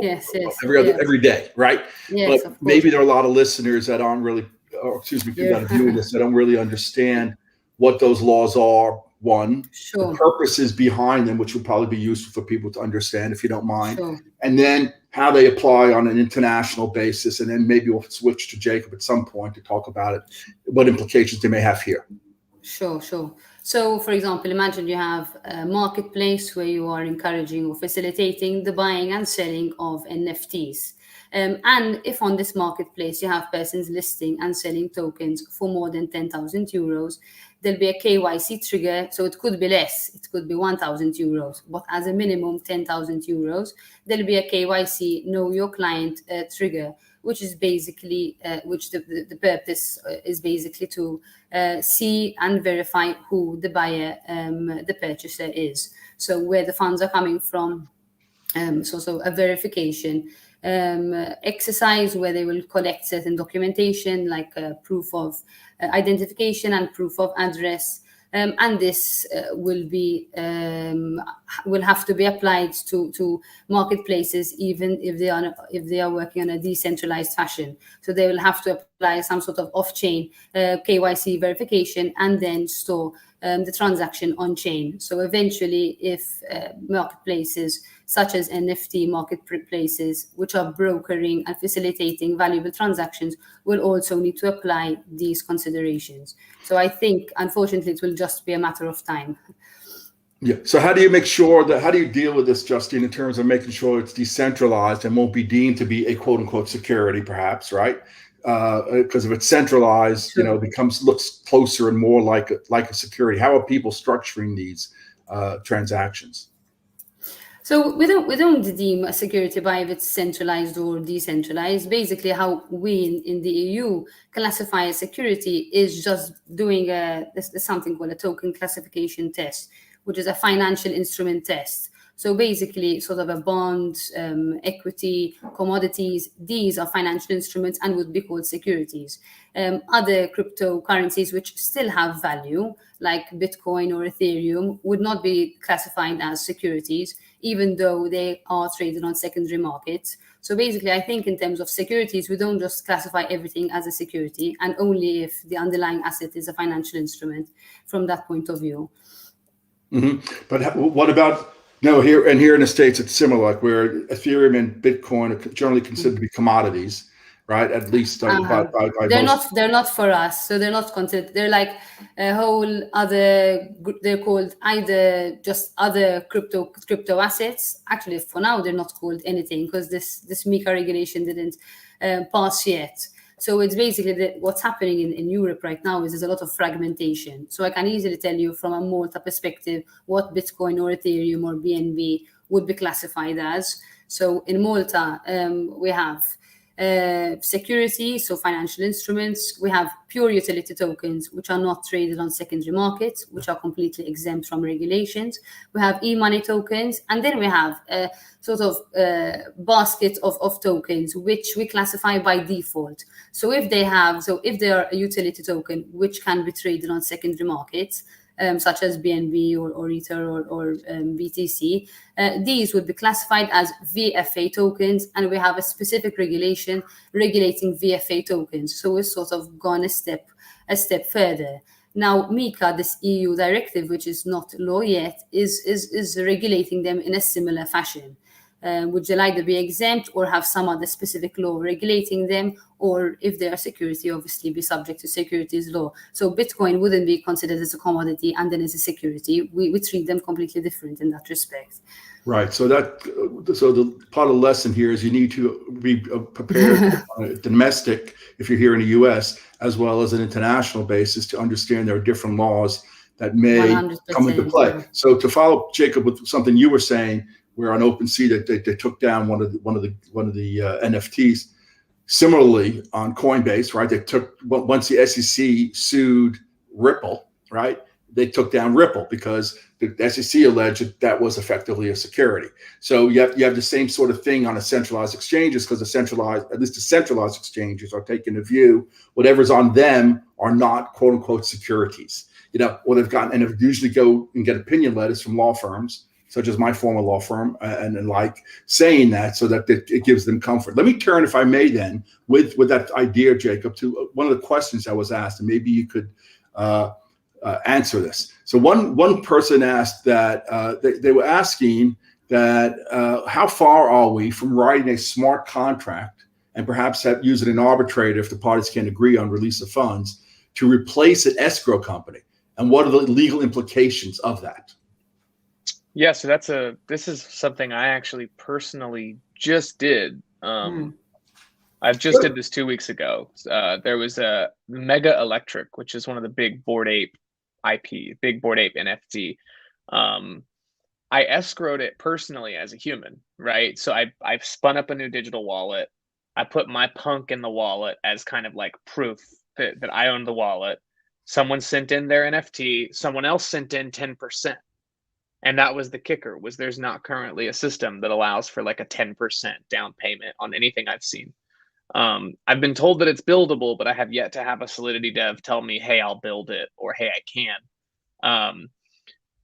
yes. every day, right? Yes, but maybe there are a lot of listeners that aren't really, people that are viewing this that don't really understand what those laws are. One, the purposes behind them, which would probably be useful for people to understand, if you don't mind. And then how they apply on an international basis. And then maybe we'll switch to Jacob at some point to talk about it, what implications they may have here. Sure. So, for example, imagine you have a marketplace where you are encouraging or facilitating the buying and selling of NFTs. And if on this marketplace you have persons listing and selling tokens for more than 10,000 euros, there'll be a KYC trigger. So it could be less, it could be 1,000 euros, but as a minimum 10,000 euros, there'll be a KYC, know your client trigger, which is basically which the purpose is basically to see and verify who the buyer, the purchaser is. So where the funds are coming from. So a verification exercise where they will collect certain documentation like proof of identification and proof of address, and this will have to be applied to marketplaces even if they are working on a decentralized fashion. So they will have to apply some sort of off-chain KYC verification and then store the transaction on chain. So eventually, if marketplaces such as NFT marketplaces, which are brokering and facilitating valuable transactions, will also need to apply these considerations. So I think, unfortunately, it will just be a matter of time. Yeah. So how do you make sure that, how do you deal with this, Justine, in terms of making sure it's decentralized and won't be deemed to be a quote unquote security, perhaps, right? Because if it's centralized, Sure. it looks closer and more like a security. How are people structuring these transactions? So we don't deem a security by if it's centralized or decentralized. Basically, how we in the EU classify a security is just doing something called a token classification test, which is a financial instrument test. So basically, sort of a bond, equity, commodities, these are financial instruments and would be called securities. Other cryptocurrencies which still have value, like Bitcoin or Ethereum, would not be classified as securities, even though they are traded on secondary markets. So basically, I think in terms of securities, we don't just classify everything as a security, and only if the underlying asset is a financial instrument from that point of view. Mm-hmm. But what about, here in the States, it's similar, like where Ethereum and Bitcoin are generally considered to be commodities, right? At least by they're not for us, so they're not considered. They're like a whole other. They're called either just other crypto assets. Actually, for now, they're not called anything because this MiCA regulation didn't pass yet. So it's basically what's happening in Europe right now is there's a lot of fragmentation. So I can easily tell you from a Malta perspective what Bitcoin or Ethereum or BNB would be classified as. So in Malta, we have security, so financial instruments. We have pure utility tokens, which are not traded on secondary markets, which are completely exempt from regulations. We have e-money tokens, and then we have a sort of basket of tokens, which we classify by default. So if they are a utility token, which can be traded on secondary markets, such as BNB or Ether or BTC, these would be classified as VFA tokens, and we have a specific regulation regulating VFA tokens. So we've sort of gone a step further. Now, MiCA, this EU directive, which is not law yet, is regulating them in a similar fashion. Which will either be exempt or have some other specific law regulating them, or if they are security, obviously be subject to securities law. So Bitcoin wouldn't be considered as a commodity and then as a security. We treat them completely different in that respect. Right. So the part of the lesson here is you need to be prepared domestic, if you're here in the U.S., as well as an international basis, to understand there are different laws that may come into play. Yeah. So to follow up, Jacob, with something you were saying, where on OpenSea that they took down one of the NFTs. Similarly, on Coinbase, right? They took, once the SEC sued Ripple, right? They took down Ripple because the SEC alleged that was effectively a security. So you have the same sort of thing on the centralized exchanges, because at least the centralized exchanges are taking the view whatever's on them are not quote unquote securities. What they've gotten, and they usually go and get opinion letters from law firms, such as my former law firm, and like saying that so that it gives them comfort. Let me turn, if I may, then with that idea, Jacob, to one of the questions I was asked, and maybe you could answer this. So one person asked that they were asking that how far are we from writing a smart contract and perhaps using an arbitrator if the parties can agree on release of funds to replace an escrow company, and what are the legal implications of that? Yeah, so this is something I actually personally just did. I just did this 2 weeks ago. There was a Mega Electric, which is one of the big Bored Ape IP, big Bored Ape NFT. I escrowed it personally as a human, right? So I've spun up a new digital wallet. I put my punk in the wallet as kind of like proof that I own the wallet. Someone sent in their NFT, someone else sent in 10%. And that was the kicker, was there's not currently a system that allows for like a 10% down payment on anything I've seen. I've been told that it's buildable, but I have yet to have a Solidity dev tell me, hey, I'll build it, or hey, I can.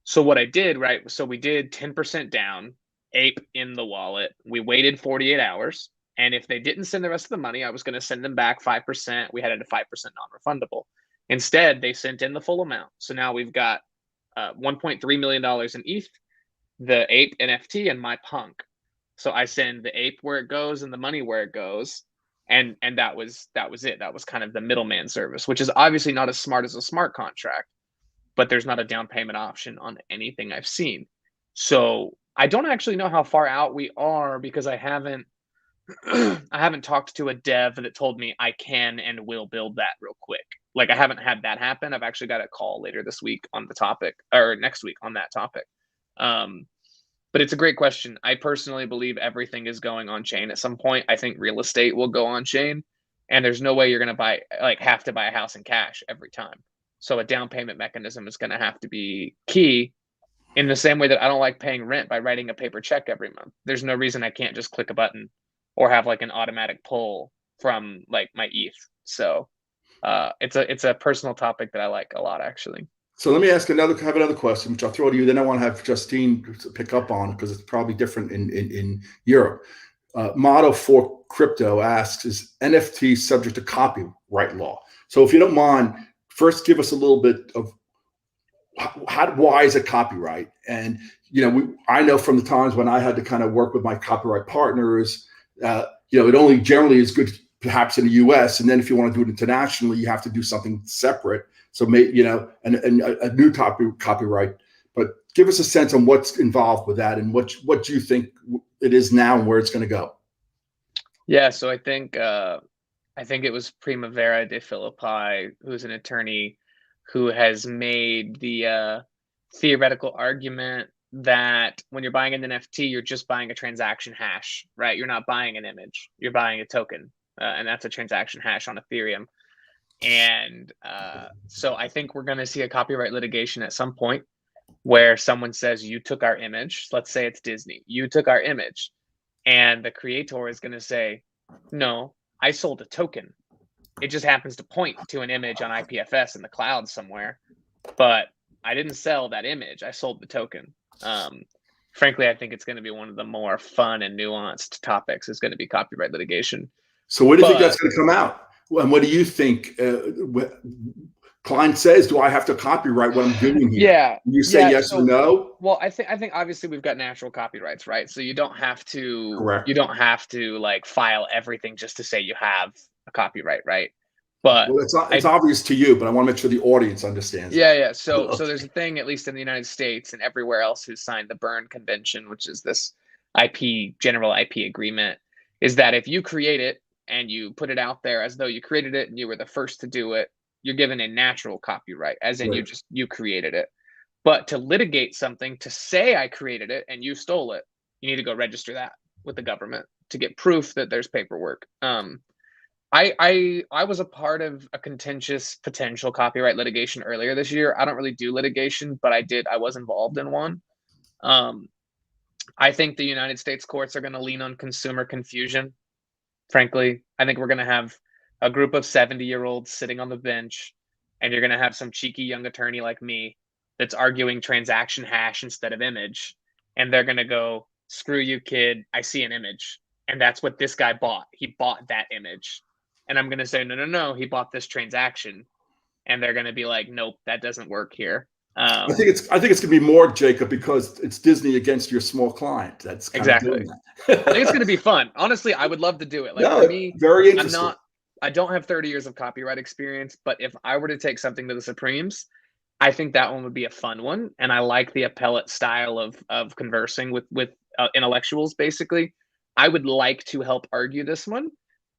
So what I did, right, so we did 10% down, ape in the wallet. We waited 48 hours. And if they didn't send the rest of the money, I was going to send them back 5%. We had it at 5% non-refundable. Instead, they sent in the full amount. So now we've got $1.3 million in ETH, the ape NFT, and my punk. So I send the ape where it goes and the money where it goes. And that was it. That was kind of the middleman service, which is obviously not as smart as a smart contract, but there's not a down payment option on anything I've seen. So I don't actually know how far out we are, because I haven't talked to a dev that told me I can and will build that real quick. Like, I haven't had that happen. I've actually got a call later this week on the topic, or next week on that topic. But it's a great question. I personally believe everything is going on chain at some point. I think real estate will go on chain, and there's no way you're going to have to buy a house in cash every time. So a down payment mechanism is going to have to be key, in the same way that I don't like paying rent by writing a paper check every month. There's no reason I can't just click a button or have like an automatic pull from like my ETH. So it's a personal topic that I like a lot, actually. So let me ask another question, which I'll throw to you. Then I want to have Justine pick up on, because it's probably different in Europe. Motto for Crypto asks, is NFT subject to copyright law? So if you don't mind, first give us a little bit of why is it copyright? And I know from the times when I had to kind of work with my copyright partners, it only generally is good perhaps in the US, and then if you want to do it internationally, you have to do something separate. So and a new copyright. But give us a sense on what's involved with that, and what do you think it is now and where it's going to go? Yeah, so I think it was Primavera de Filippi, who's an attorney, who has made the theoretical argument that when you're buying an NFT, you're just buying a transaction hash, right? You're not buying an image, you're buying a token, and that's a transaction hash on Ethereum. And so I think we're going to see a copyright litigation at some point where someone says, you took our image. Let's say it's Disney. You took our image. And the creator is going to say, no, I sold a token. It just happens to point to an image on IPFS in the cloud somewhere. But I didn't sell that image. I sold the token. Frankly, I think it's going to be one of the more fun and nuanced topics, is going to be copyright litigation. So what do you think that's going to come out? And what do you think? Client says, do I have to copyright what I'm doing here? Yeah. You say yes or no? Well, I think obviously we've got natural copyrights, right? So you don't have to. Correct. You don't have to like file everything just to say you have a copyright, right? But it's obvious to you, but I want to make sure the audience understands. Yeah. So there's a thing, at least in the United States and everywhere else, who's signed the Berne Convention, which is this general IP agreement, is that if you create it and you put it out there as though you created it and you were the first to do it, you're given a natural copyright, as in you created it. But to litigate something, to say I created it and you stole it, you need to go register that with the government to get proof that there's paperwork. I was a part of a contentious potential copyright litigation earlier this year. I don't really do litigation, but I was involved in one. I think the United States courts are going to lean on consumer confusion. Frankly, I think we're going to have a group of 70-year-olds sitting on the bench, and you're going to have some cheeky young attorney like me that's arguing transaction hash instead of image. And they're going to go, screw you, kid. I see an image. And that's what this guy bought. He bought that image. And I'm going to say, no, he bought this transaction. And they're going to be like, nope, that doesn't work here. I think it's going to be more, Jacob, because it's Disney against your small client. That's exactly. I think it's going to be fun. Honestly, I would love to do it. Like, for me, very interesting. I don't have 30 years of copyright experience, but if I were to take something to the Supremes, I think that one would be a fun one. And I like the appellate style of conversing with intellectuals, basically. I would like to help argue this one.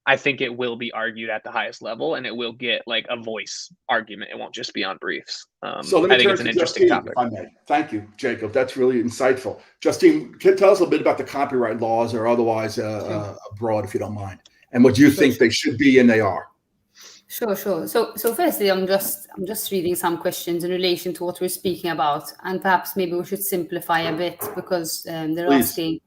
I think it will be argued at the highest level, and it will get like a voice argument. It won't just be on briefs. So let me I think turn it's an to interesting Justine, topic. if I may. Thank you, Jacob. That's really insightful. Justine, can you tell us a little bit about the copyright laws or otherwise abroad, if you don't mind, and what you think they should be and they are. Sure. So firstly, I'm just reading some questions in relation to what we're speaking about, and perhaps maybe we should simplify a bit because they're Please. asking.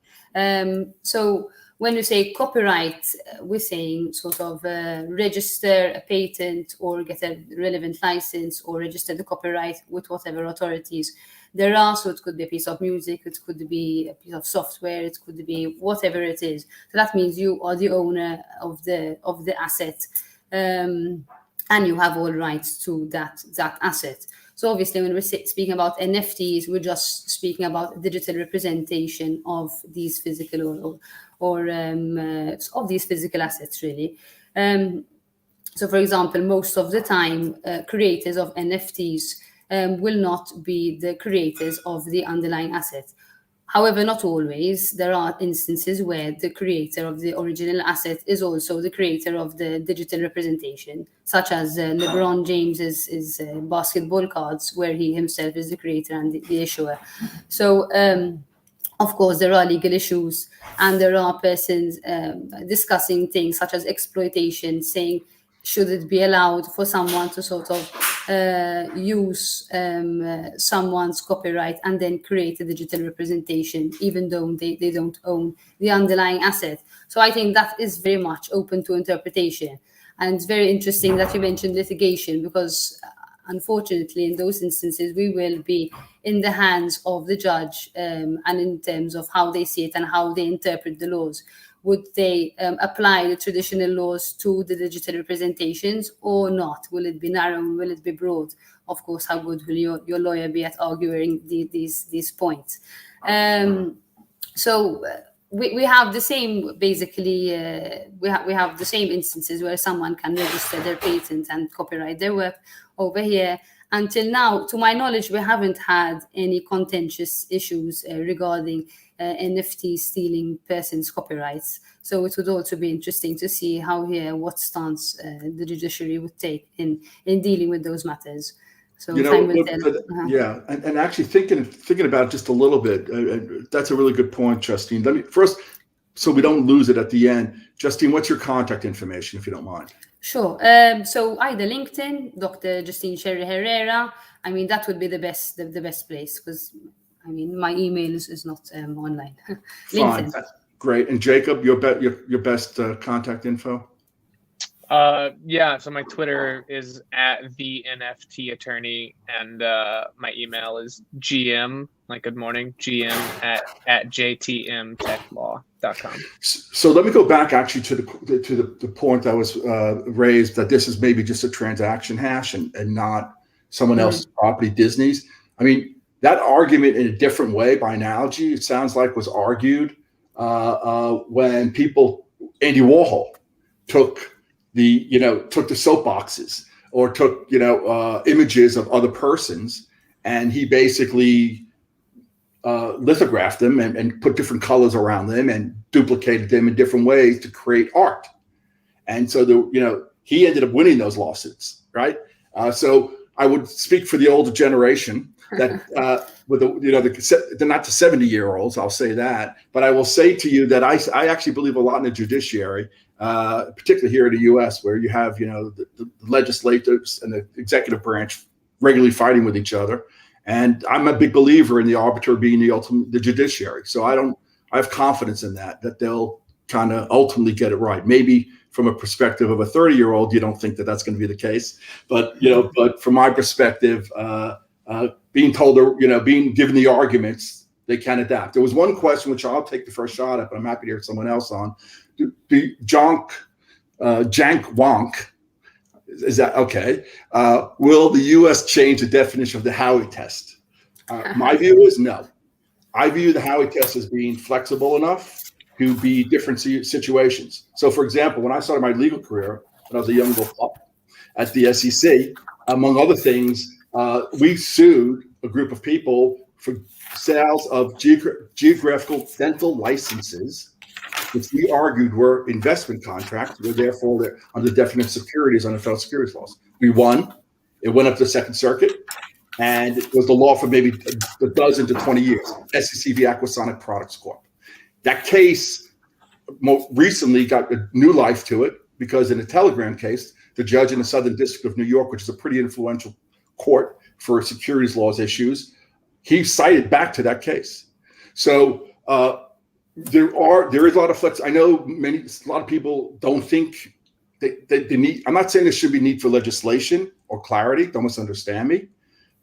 So when you say copyright, we're saying sort of register a patent or get a relevant license or register the copyright with whatever authorities there are. So it could be a piece of music, it could be a piece of software, it could be whatever it is. So that means you are the owner of the asset, and you have all rights to that asset. So obviously, when we're speaking about NFTs, we're just speaking about digital representation of these physical or of these physical assets, really. So, for example, most of the time, creators of NFTs will not be the creators of the underlying asset. However, not always. There are instances where the creator of the original asset is also the creator of the digital representation, such as LeBron James's basketball cards, where he himself is the creator and the issuer. So, of course, there are legal issues, and there are persons discussing things such as exploitation, saying, should it be allowed for someone to sort of use someone's copyright and then create a digital representation, even though they don't own the underlying asset? So I think that is very much open to interpretation. And it's very interesting that you mentioned litigation, because unfortunately, in those instances, we will be in the hands of the judge, and in terms of how they see it and how they interpret the laws. Would they apply the traditional laws to the digital representations or not? Will it be narrow? Will it be broad? Of course, how good will your lawyer be at arguing these points? So we have the same, basically, we have the same instances where someone can register their patent and copyright their work over here. Until now, to my knowledge, we haven't had any contentious issues regarding NFT stealing persons' copyrights. So it would also be interesting to see what stance the judiciary would take in dealing with those matters. So time will tell. Yeah, and actually thinking about it just a little bit, that's a really good point, Justine. Let me first, so we don't lose it at the end. Justine, what's your contact information, if you don't mind? Sure. So either LinkedIn, Dr. Justine Sherry Herrera. I mean, that would be the best place, because I mean, my email is not online. Fine. Great. And Jacob, your best contact info? Yeah, so my Twitter is at the NFT attorney, and my email is gm, like good morning, gm at jtmtechlaw.com. So let me go back actually to the point that was raised, that this is maybe just a transaction hash and not someone else's property, Disney's. I mean, that argument in a different way, by analogy, it sounds like was argued when Andy Warhol took the soapboxes or took images of other persons, and he basically lithographed them and put different colors around them and duplicated them in different ways to create art. And so he ended up winning those lawsuits, right? So I would speak for the older generation that with they're not the 70-year-olds, I'll say that, but I will say to you that I actually believe a lot in the judiciary, particularly here in the U.S., where you have the legislators and the executive branch regularly fighting with each other, and I'm a big believer in the arbiter being the judiciary. So I have confidence in that they'll kind of ultimately get it right. Maybe from a perspective of a 30-year-old, you don't think that that's going to be the case, but but from my perspective, being told or being given the arguments, they can adapt. There was one question which I'll take the first shot at, but I'm happy to hear someone else on. Jank Wonk, is that okay? Will the U.S. change the definition of the Howey test? My view is no. I view the Howey test as being flexible enough to be different situations. So, for example, when I started my legal career, when I was a young little pup at the SEC, among other things, we sued a group of people for sales of geographical dental licenses, which we argued were investment contracts, were therefore under the definition of securities under federal securities laws. We won. It went up to the Second Circuit, and it was the law for maybe a dozen to 20 years. SEC v. Aquasonic Products Corp. That case more recently got a new life to it because in a Telegram case, the judge in the Southern District of New York, which is a pretty influential court for securities laws issues, he cited back to that case. So there is a lot of flex. I know a lot of people don't think they need. I'm not saying there should be need for legislation or clarity. Don't misunderstand me.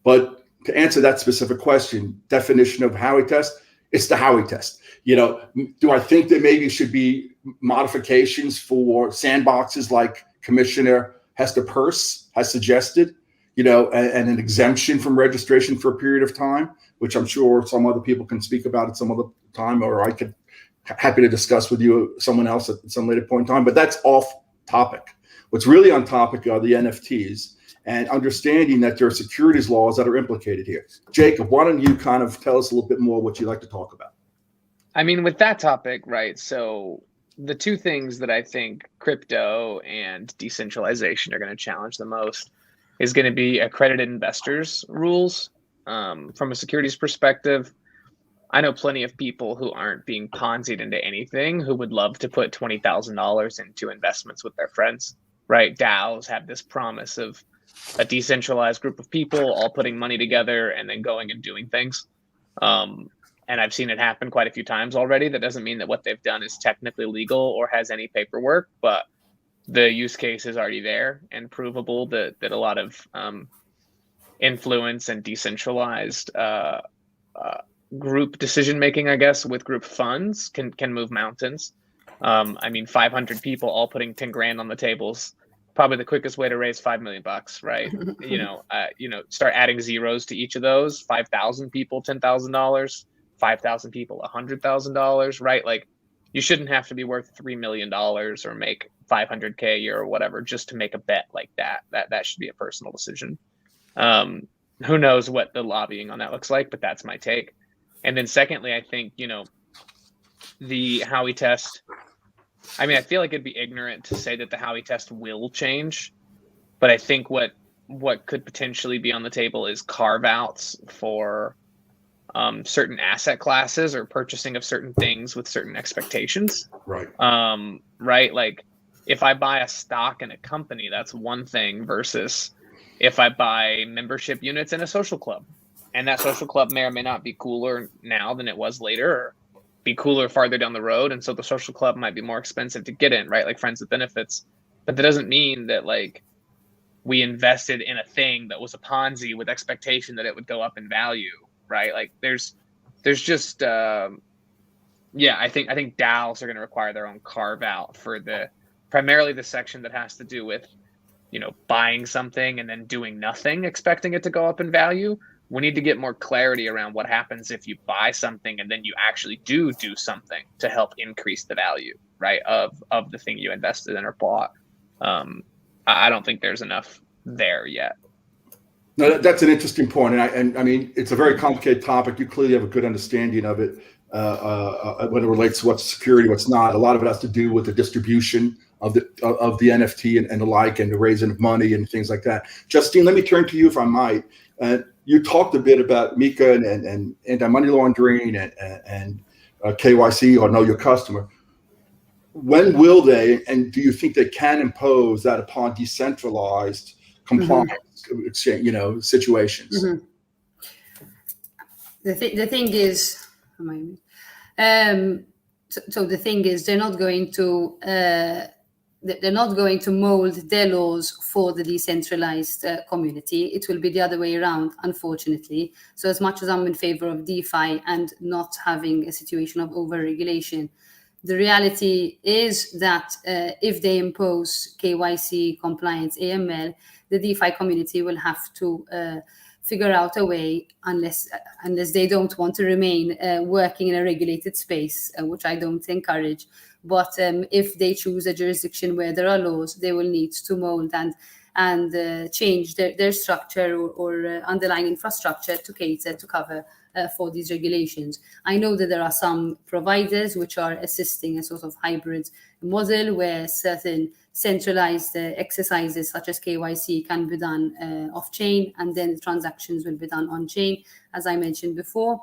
But to answer that specific question, definition of Howey test, it's the Howey test. Do I think that maybe should be modifications for sandboxes like Commissioner Hester Peirce has suggested, and an exemption from registration for a period of time, which I'm sure some other people can speak about at some other time, or I could happy to discuss with you, someone else at some later point in time, but that's off topic. What's really on topic are the NFTs and understanding that there are securities laws that are implicated here. Jacob, why don't you kind of tell us a little bit more what you'd like to talk about? I mean, with that topic, right? So the two things that I think crypto and decentralization are going to challenge the most is going to be accredited investors rules. From a securities perspective, I know plenty of people who aren't being Ponzi'd into anything who would love to put $20,000 into investments with their friends, right? DAOs have this promise of a decentralized group of people all putting money together and then going and doing things. And I've seen it happen quite a few times already. That doesn't mean that what they've done is technically legal or has any paperwork, but the use case is already there and provable that a lot of influence and decentralized group decision-making, I guess, with group funds can move mountains. I mean, 500 people all putting 10 grand on the tables, probably the quickest way to raise $5 million, right? Start adding zeros to each of those. 5,000 people, $10,000. 5,000 people, $100,000, right? Like, you shouldn't have to be worth $3 million or make 500K a year or whatever just to make a bet like that. That should be a personal decision. Who knows what the lobbying on that looks like, but that's my take. And then secondly, I think, the Howey test, I mean, I feel like it'd be ignorant to say that the Howey test will change, but I think what could potentially be on the table is carve outs for certain asset classes or purchasing of certain things with certain expectations. Right. Right. Like if I buy a stock in a company, that's one thing versus if I buy membership units in a social club, and that social club may or may not be cooler now than it was later, or be cooler farther down the road. And so the social club might be more expensive to get in, right? Like friends with benefits. But that doesn't mean that like we invested in a thing that was a Ponzi with expectation that it would go up in value. Right. Like there's just, I think DAOs are going to require their own carve out for primarily the section that has to do with, buying something and then doing nothing, expecting it to go up in value. We need to get more clarity around what happens if you buy something and then you actually do something to help increase the value, right, of the thing you invested in or bought. I don't think there's enough there yet. No, that's an interesting point, and I mean it's a very complicated topic. You clearly have a good understanding of it when it relates to what's security, what's not. A lot of it has to do with the distribution of the NFT and the like, and the raising of money and things like that. Justine, let me turn to you if I might. You talked a bit about MiCA and anti-money laundering and KYC, or know your customer. When will they, and do you think they can impose that upon decentralized compliance? Situations. Mm-hmm. The thing is, so the thing is, they're not going to mold their laws for the decentralized community. It will be the other way around, unfortunately. So as much as I'm in favor of DeFi and not having a situation of over-regulation, the reality is that if they impose KYC, compliance, AML, the DeFi community will have to figure out a way, unless they don't want to remain working in a regulated space, which I don't encourage. But if they choose a jurisdiction where there are laws, they will need to mold and and change their structure or underlying infrastructure to cater to cover for these regulations. I know that there are some providers which are assisting a sort of hybrid model where certain centralized exercises such as KYC can be done off-chain, and then transactions will be done on-chain, as I mentioned before.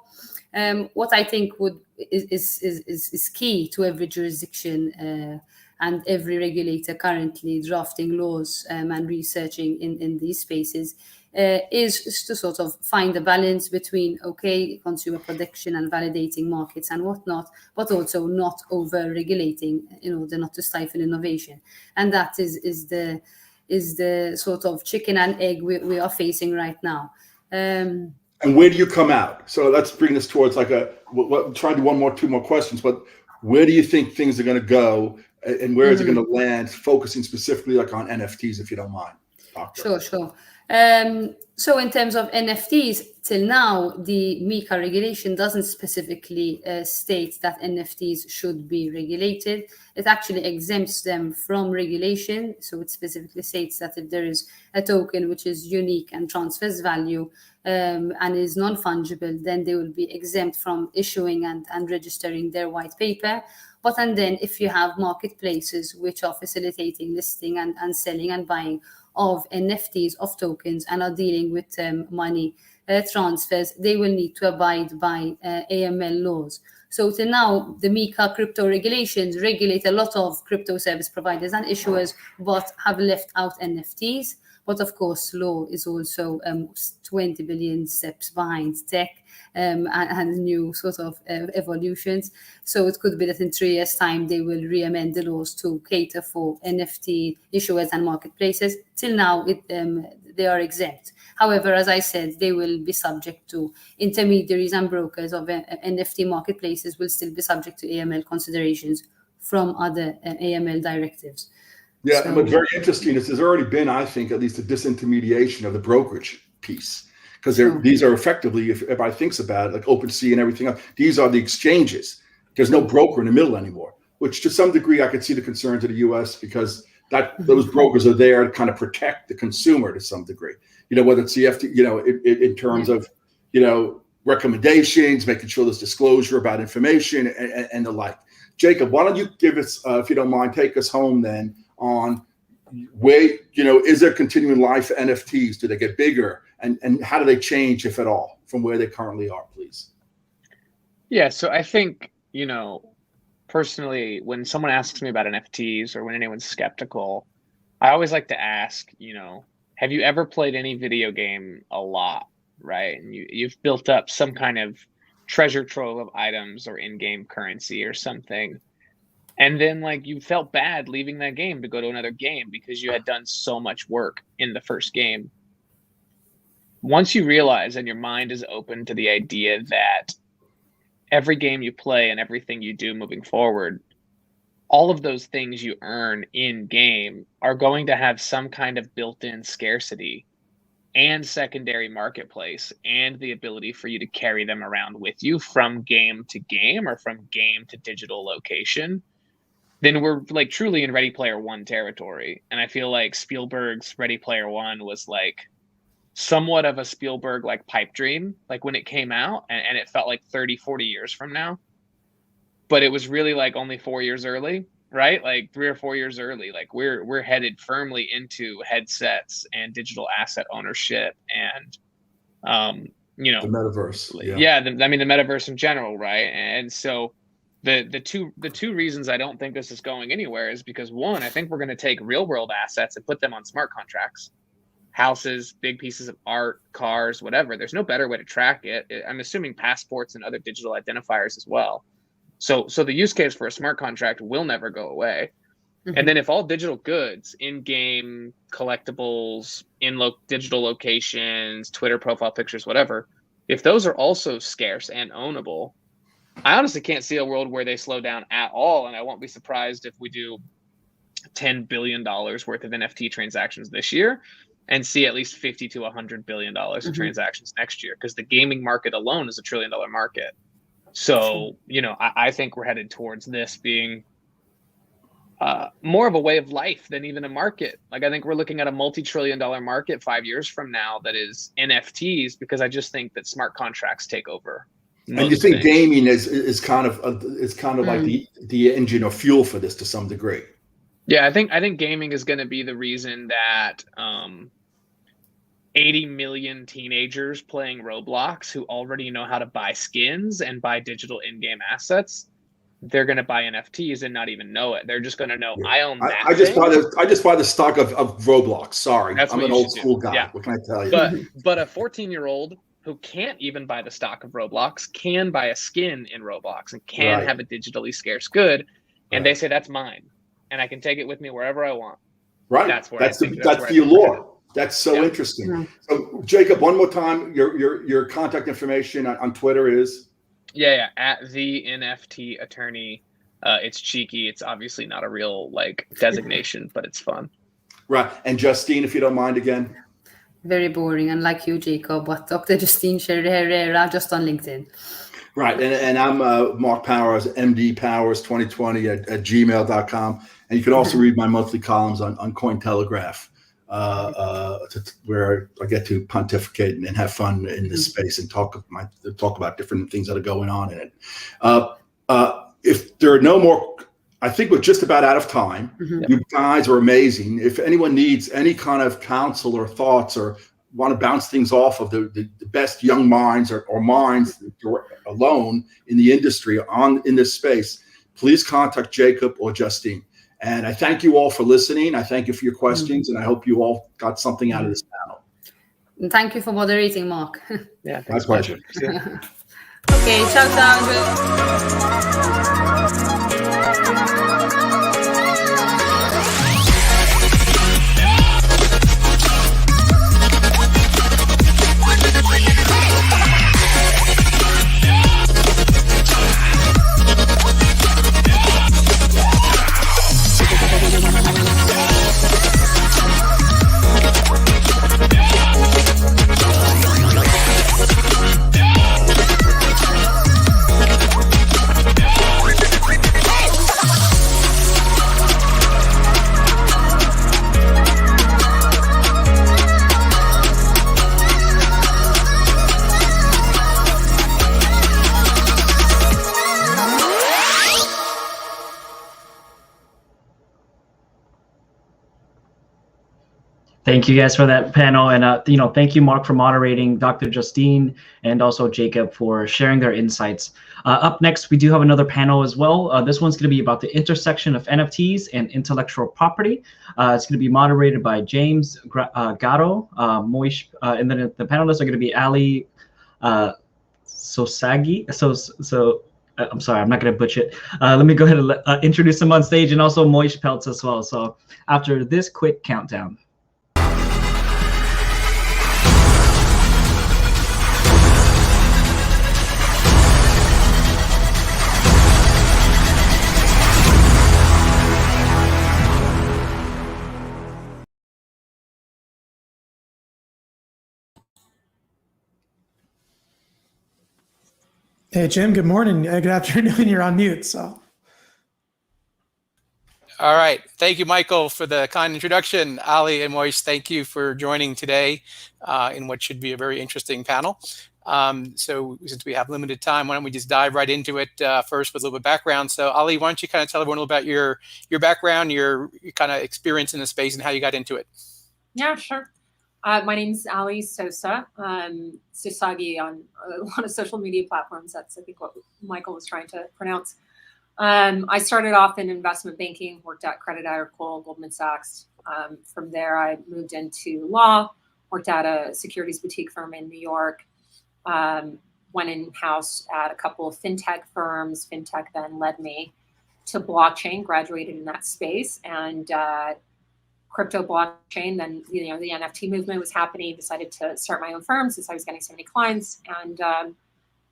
What I think is key to every jurisdiction and every regulator currently drafting laws and researching in these spaces is to sort of find a balance between, okay, consumer protection and validating markets and whatnot, but also not over-regulating in order not to stifle innovation. And that is the sort of chicken and egg we are facing right now. And where do you come out? So let's bring this towards like try to do two more questions, but where do you think things are going to go, and where is it going to land, focusing specifically like on NFTs, if you don't mind, Doctor? Sure. So in terms of NFTs, till now, the MiCA regulation doesn't specifically state that NFTs should be regulated. It actually exempts them from regulation. So it specifically states that if there is a token which is unique and transfers value and is non-fungible, then they will be exempt from issuing and registering their white paper. And then if you have marketplaces which are facilitating listing and selling and buying of NFTs, of tokens, and are dealing with money transfers, they will need to abide by AML laws. So till now, the MiCA crypto regulations regulate a lot of crypto service providers and issuers, but have left out NFTs. But of course, law is also 20 billion steps behind tech and new sort of evolutions. So it could be that in 3 years' time, they will re-amend the laws to cater for NFT issuers and marketplaces. Till now, they are exempt. However, as I said, they will be subject to intermediaries and brokers of NFT marketplaces will still be subject to AML considerations from other AML directives. Yeah, so, what's very interesting is there's already been, I think, at least a disintermediation of the brokerage piece, because these are effectively, if everybody thinks about it, like OpenSea and everything else, these are the exchanges. There's no broker in the middle anymore, which to some degree I could see the concerns of the US, because those brokers are there to kind of protect the consumer to some degree. Whether it's the in terms of, recommendations, making sure there's disclosure about information and the like. Jacob, why don't you give us, if you don't mind, take us home then on where, is there continuing life for NFTs? Do they get bigger? And how do they change, if at all, from where they currently are, please? Yeah, so I think, personally, when someone asks me about NFTs or when anyone's skeptical, I always like to ask, have you ever played any video game a lot, right? And you've built up some kind of treasure trove of items or in-game currency or something. And then you felt bad leaving that game to go to another game because you had done so much work in the first game. Once you realize and your mind is open to the idea that every game you play and everything you do moving forward, all of those things you earn in game are going to have some kind of built-in scarcity and secondary marketplace and the ability for you to carry them around with you from game to game or from game to digital location, then we're truly in Ready Player One territory. And I feel like Spielberg's Ready Player One was somewhat of a Spielberg pipe dream, when it came out, and it felt 30, 40 years from now. But it was really only 4 years early, right? 3 or 4 years early. We're headed firmly into headsets and digital asset ownership and the metaverse. The metaverse in general, right? And so the two reasons I don't think this is going anywhere is because, one, I think we're going to take real world assets and put them on smart contracts. Houses, big pieces of art, cars, whatever. There's no better way to track it. I'm assuming passports and other digital identifiers as well. So the use case for a smart contract will never go away. Mm-hmm. And then if all digital goods, in-game collectibles, digital locations, Twitter profile pictures, whatever, if those are also scarce and ownable, I honestly can't see a world where they slow down at all. And I won't be surprised if we do $10 billion worth of NFT transactions this year and see at least $50 to $100 billion of transactions next year, because the gaming market alone is $1 trillion market. So, I think we're headed towards this being more of a way of life than even a market. Like, I think we're looking at a multi-trillion-dollar market 5 years from now that is NFTs, because I just think that smart contracts take over. And you think gaming is kind of like the engine or fuel for this to some degree? Yeah, I think gaming is going to be the reason that 80 million teenagers playing Roblox who already know how to buy skins and buy digital in-game assets, they're going to buy NFTs and not even know it. They're just going to know, I own that. I just buy the stock of Roblox. Sorry, I'm an old school guy. Yeah. What can I tell you? But a 14-year-old who can't even buy the stock of Roblox can buy a skin in Roblox and can have a digitally scarce good, and they say, that's mine, and I can take it with me wherever I want. Right. That's the allure. That's so interesting. So Jacob, one more time, your contact information on Twitter is? Yeah, at the NFT attorney. It's cheeky. It's obviously not a real designation, but it's fun. Right. And Justine, if you don't mind, again. Very boring, unlike you, Jacob, but Dr. Justine Herrera, just on LinkedIn. Right. And I'm Mark Powers, MD Powers 2020 at gmail.com. And you can also read my monthly columns on Cointelegraph, where I get to pontificate and have fun in this space and talk about different things that are going on in it. If there are no more, I think we're just about out of time. You guys are amazing. If anyone needs any kind of counsel or thoughts or want to bounce things off of the best young minds or minds alone in the industry in this space, please contact Jacob or Justine. And I thank you all for listening. I thank you for your questions, and I hope you all got something out of this panel. And thank you for moderating, Mark. Yeah, my pleasure. Okay, ciao. Thank you guys for that panel, and thank you, Mark, for moderating, Dr. Justine, and also Jacob for sharing their insights. Up next, we do have another panel as well. This one's going to be about the intersection of NFTs and intellectual property. It's going to be moderated by James Gatto, Moish, and then the panelists are going to be Ali Sosagi. So I'm sorry, I'm not going to butcher it. Let me go ahead and introduce them on stage, and also Moish Peltz as well. So after this quick countdown. Hey, Jim, good morning. Good afternoon. You're on mute, so. All right. Thank you, Michael, for the kind introduction. Ali and Moish, thank you for joining today in what should be a very interesting panel. So since we have limited time, why don't we just dive right into it first with a little bit of background. So Ali, why don't you kind of tell everyone a little about your background, your kind of experience in the space and how you got into it? Yeah, sure. My name is Ali Sosa, Sosagi on a lot of social media platforms. That's, I think, what Michael was trying to pronounce. I started off in investment banking, worked at Credit Agricole, Goldman Sachs. From there, I moved into law, worked at a securities boutique firm in New York, went in-house at a couple of fintech firms. Fintech then led me to blockchain, graduated in that space, and crypto blockchain. Then the NFT movement was happening. Decided to start my own firm since I was getting so many clients, and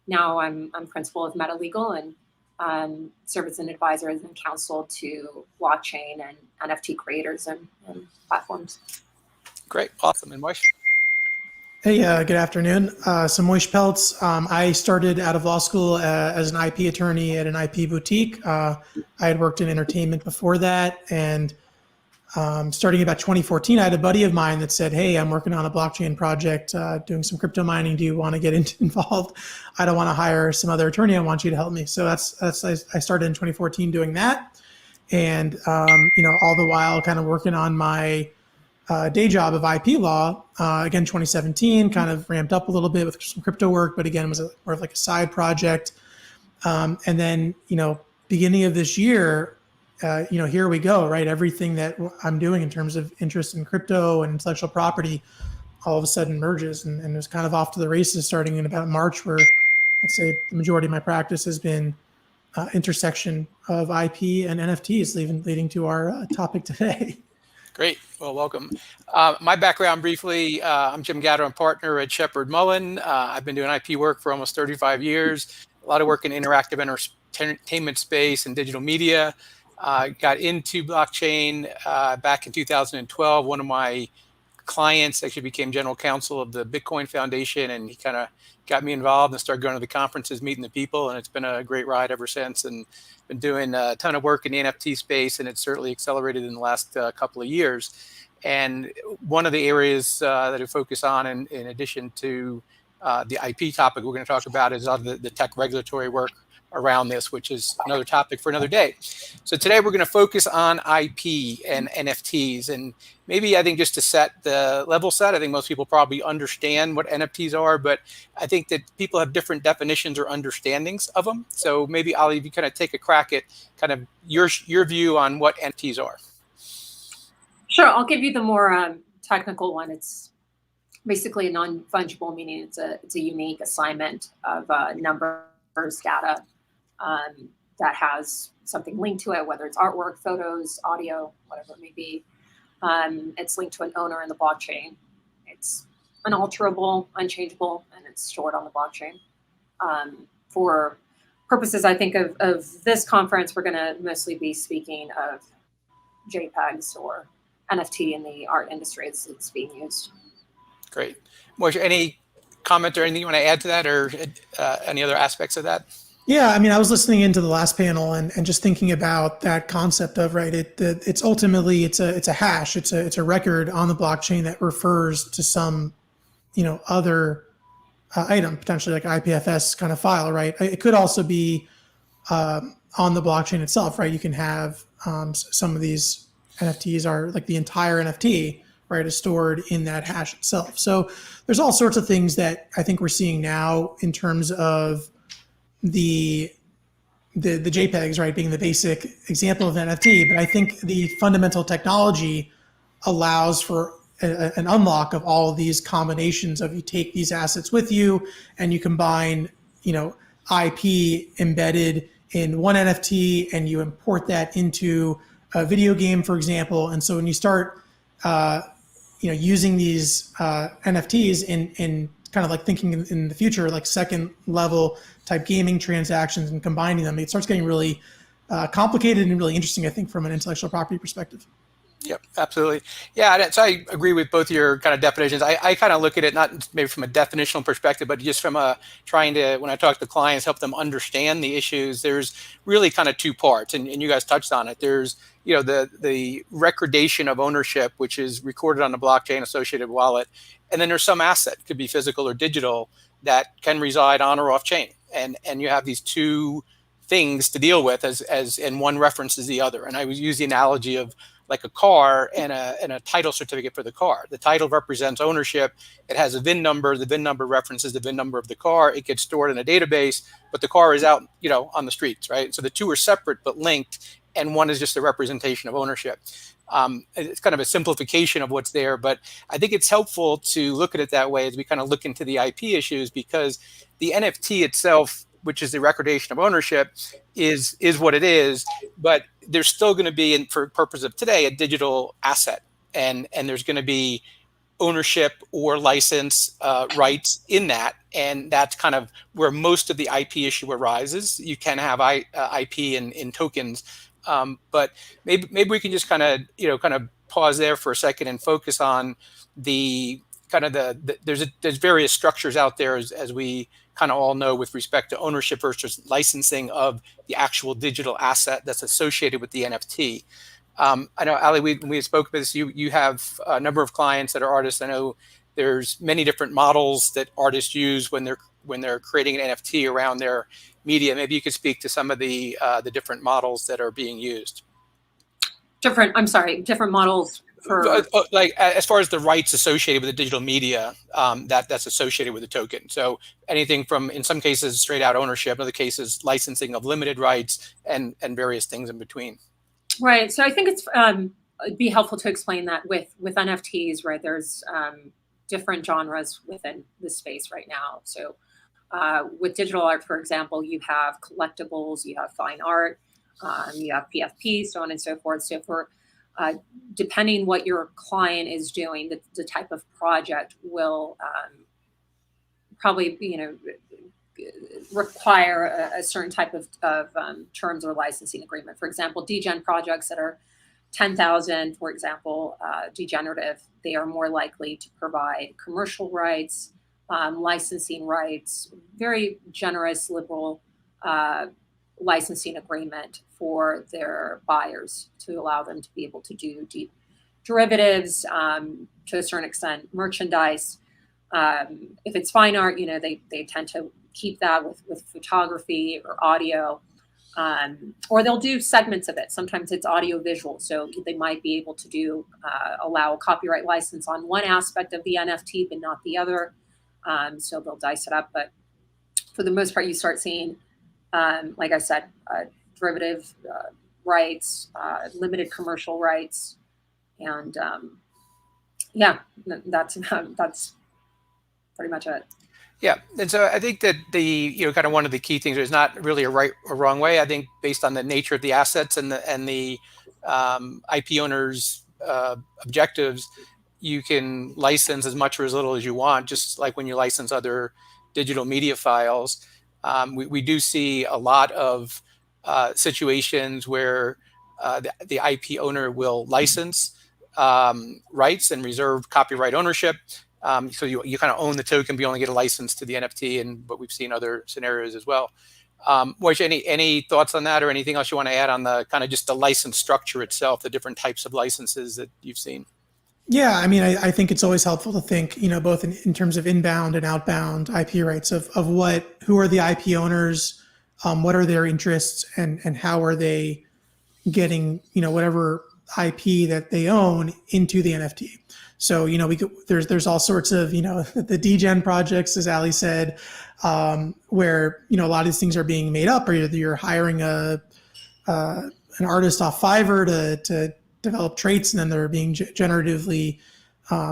now I'm principal of Meta Legal and serve as an advisor and counsel to blockchain and NFT creators and platforms. Great, awesome, and Moish. Hey, good afternoon. So Moish Peltz. I started out of law school as an IP attorney at an IP boutique. I had worked in entertainment before that, and starting about 2014, I had a buddy of mine that said, "Hey, I'm working on a blockchain project, doing some crypto mining. Do you want to get involved? I don't want to hire some other attorney. I want you to help me." So I started in 2014 doing that, and all the while kind of working on my day job of IP law. Again, 2017 kind of ramped up a little bit with some crypto work, but again, was more of like a side project. And then, beginning of this year, here we go, right? Everything that I'm doing in terms of interest in crypto and intellectual property all of a sudden merges, and it was kind of off to the races starting in about March, where I'd say the majority of my practice has been intersection of IP and NFTs, leading to our topic today. Great. Well, welcome. My background briefly, I'm Jim Gatto, I'm partner at Shepherd Mullen. I've been doing IP work for almost 35 years, a lot of work in interactive entertainment space and digital media. Got into blockchain back in 2012. One of my clients actually became general counsel of the Bitcoin Foundation, and he kind of got me involved and started going to the conferences, meeting the people, and it's been a great ride ever since. And been doing a ton of work in the NFT space, and it's certainly accelerated in the last couple of years. And one of the areas that I focus on, in addition to the IP topic we're going to talk about, is the tech regulatory work around this, which is another topic for another day. So today we're going to focus on IP and NFTs, and maybe I think just to set the level set, I think most people probably understand what NFTs are, but I think that people have different definitions or understandings of them. So maybe Ali, if you kind of take a crack at kind of your view on what NFTs are. Sure, I'll give you the more technical one. It's basically a non-fungible, meaning it's a unique assignment of numbers, data, that has something linked to it, whether it's artwork, photos, audio, whatever it may be. It's linked to an owner in the blockchain. It's unalterable, unchangeable, and it's stored on the blockchain. For purposes, I think, of this conference, we're going to mostly be speaking of JPEGs or NFT in the art industry. It's being used. Great. Moish, any comment or anything you want to add to that, or any other aspects of that? Yeah, I mean, I was listening into the last panel and just thinking about that concept of, right, it's ultimately it's a hash, it's a record on the blockchain that refers to some, other item, potentially like IPFS kind of file, right? It could also be on the blockchain itself, right? You can have some of these NFTs are like the entire NFT, right, is stored in that hash itself. So there's all sorts of things that I think we're seeing now in terms of the JPEGs, right, being the basic example of NFT, but I think the fundamental technology allows for an unlock of all of these combinations of, you take these assets with you and you combine, IP embedded in one NFT and you import that into a video game, for example. And so when you start, using these NFTs in kind of like thinking in the future, like second level type gaming transactions and combining them, it starts getting really complicated and really interesting, I think, from an intellectual property perspective. Yep, absolutely. Yeah, so I agree with both your kind of definitions. I kind of look at it not maybe from a definitional perspective, but just from trying to, when I talk to clients, help them understand the issues. There's really kind of two parts, and you guys touched on it. There's the recordation of ownership, which is recorded on the blockchain associated wallet, and then there's some asset, could be physical or digital, that can reside on or off chain, and you have these two things to deal with and one references the other. And I would use the analogy of like a car and a title certificate for the car. The title represents ownership. It has a VIN number. The VIN number references the VIN number of the car. It gets stored in a database, but the car is out, on the streets, right? So the two are separate but linked, and one is just a representation of ownership. It's kind of a simplification of what's there, but I think it's helpful to look at it that way as we kind of look into the IP issues, because the NFT itself, which is the recordation of ownership, is what it is, but there's still going to be, for purpose of today, a digital asset, and there's going to be ownership or license rights in that, and that's kind of where most of the IP issue arises. You can have IP in tokens, but maybe we can just kind of pause there for a second and focus on the kind of there's various structures out there as we kind of all know with respect to ownership versus licensing of the actual digital asset that's associated with the NFT. I know, Ali, we spoke about this. You have a number of clients that are artists. I know there's many different models that artists use when they're creating an NFT around their media. Maybe you could speak to some of the different models that are being used. Different models for like as far as the rights associated with the digital media that's associated with the token. So anything from, in some cases, straight out ownership, in other cases, licensing of limited rights, and various things in between. Right. So I think it'd be helpful to explain that with NFTs, right? There's different genres within this space right now. So with digital art, for example, you have collectibles, you have fine art, you have PFP, so on and so forth. So for depending what your client is doing, the type of project will probably, require a certain type of terms or licensing agreement. For example, degen projects that are 10,000, for example, degenerative, they are more likely to provide commercial rights, licensing rights, very generous, liberal licensing agreement for their buyers to allow them to be able to do derivatives, to a certain extent, merchandise. If it's fine art, they tend to keep that with photography or audio, or they'll do segments of it. Sometimes it's audio visual, so they might be able to allow a copyright license on one aspect of the NFT, but not the other. So they'll dice it up. But for the most part, you start seeing, like I said, derivative rights, limited commercial rights, and yeah, that's pretty much it. Yeah, and so I think that kind of one of the key things, there's not really a right or wrong way. I think based on the nature of the assets and the IP owners' objectives, you can license as much or as little as you want, just like when you license other digital media files. We do see a lot of situations where the IP owner will license rights and reserve copyright ownership. So you kind of own the token, but you only get a license to the NFT, but we've seen other scenarios as well. Moish, any thoughts on that, or anything else you want to add on the kind of just the license structure itself, the different types of licenses that you've seen? Yeah, I mean, I think it's always helpful to think, both in terms of inbound and outbound IP rights of who are the IP owners, what are their interests, and how are they getting, whatever IP that they own into the NFT. So, there's all sorts of, the degen projects, as Ali said, where, a lot of these things are being made up, or you're hiring an artist off Fiverr to develop traits, and then they're being generatively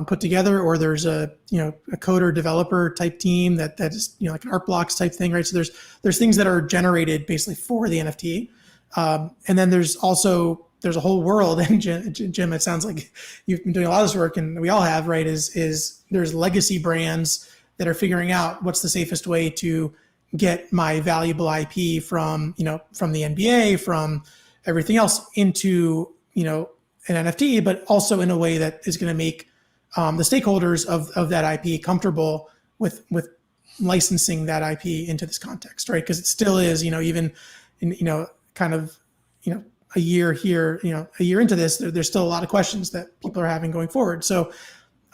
put together, or there's a coder developer type team that is like an art blocks type thing, right? So there's things that are generated basically for the NFT, and then there's a whole world. And Jim, it sounds like you've been doing a lot of this work, and we all have, right? Is there's legacy brands that are figuring out what's the safest way to get my valuable IP from from the NBA, from everything else into an NFT, but also in a way that is going to make the stakeholders of that IP comfortable with licensing that IP into this context, right? Because it still is, even in, kind of, a year here, a year into this, there's still a lot of questions that people are having going forward. So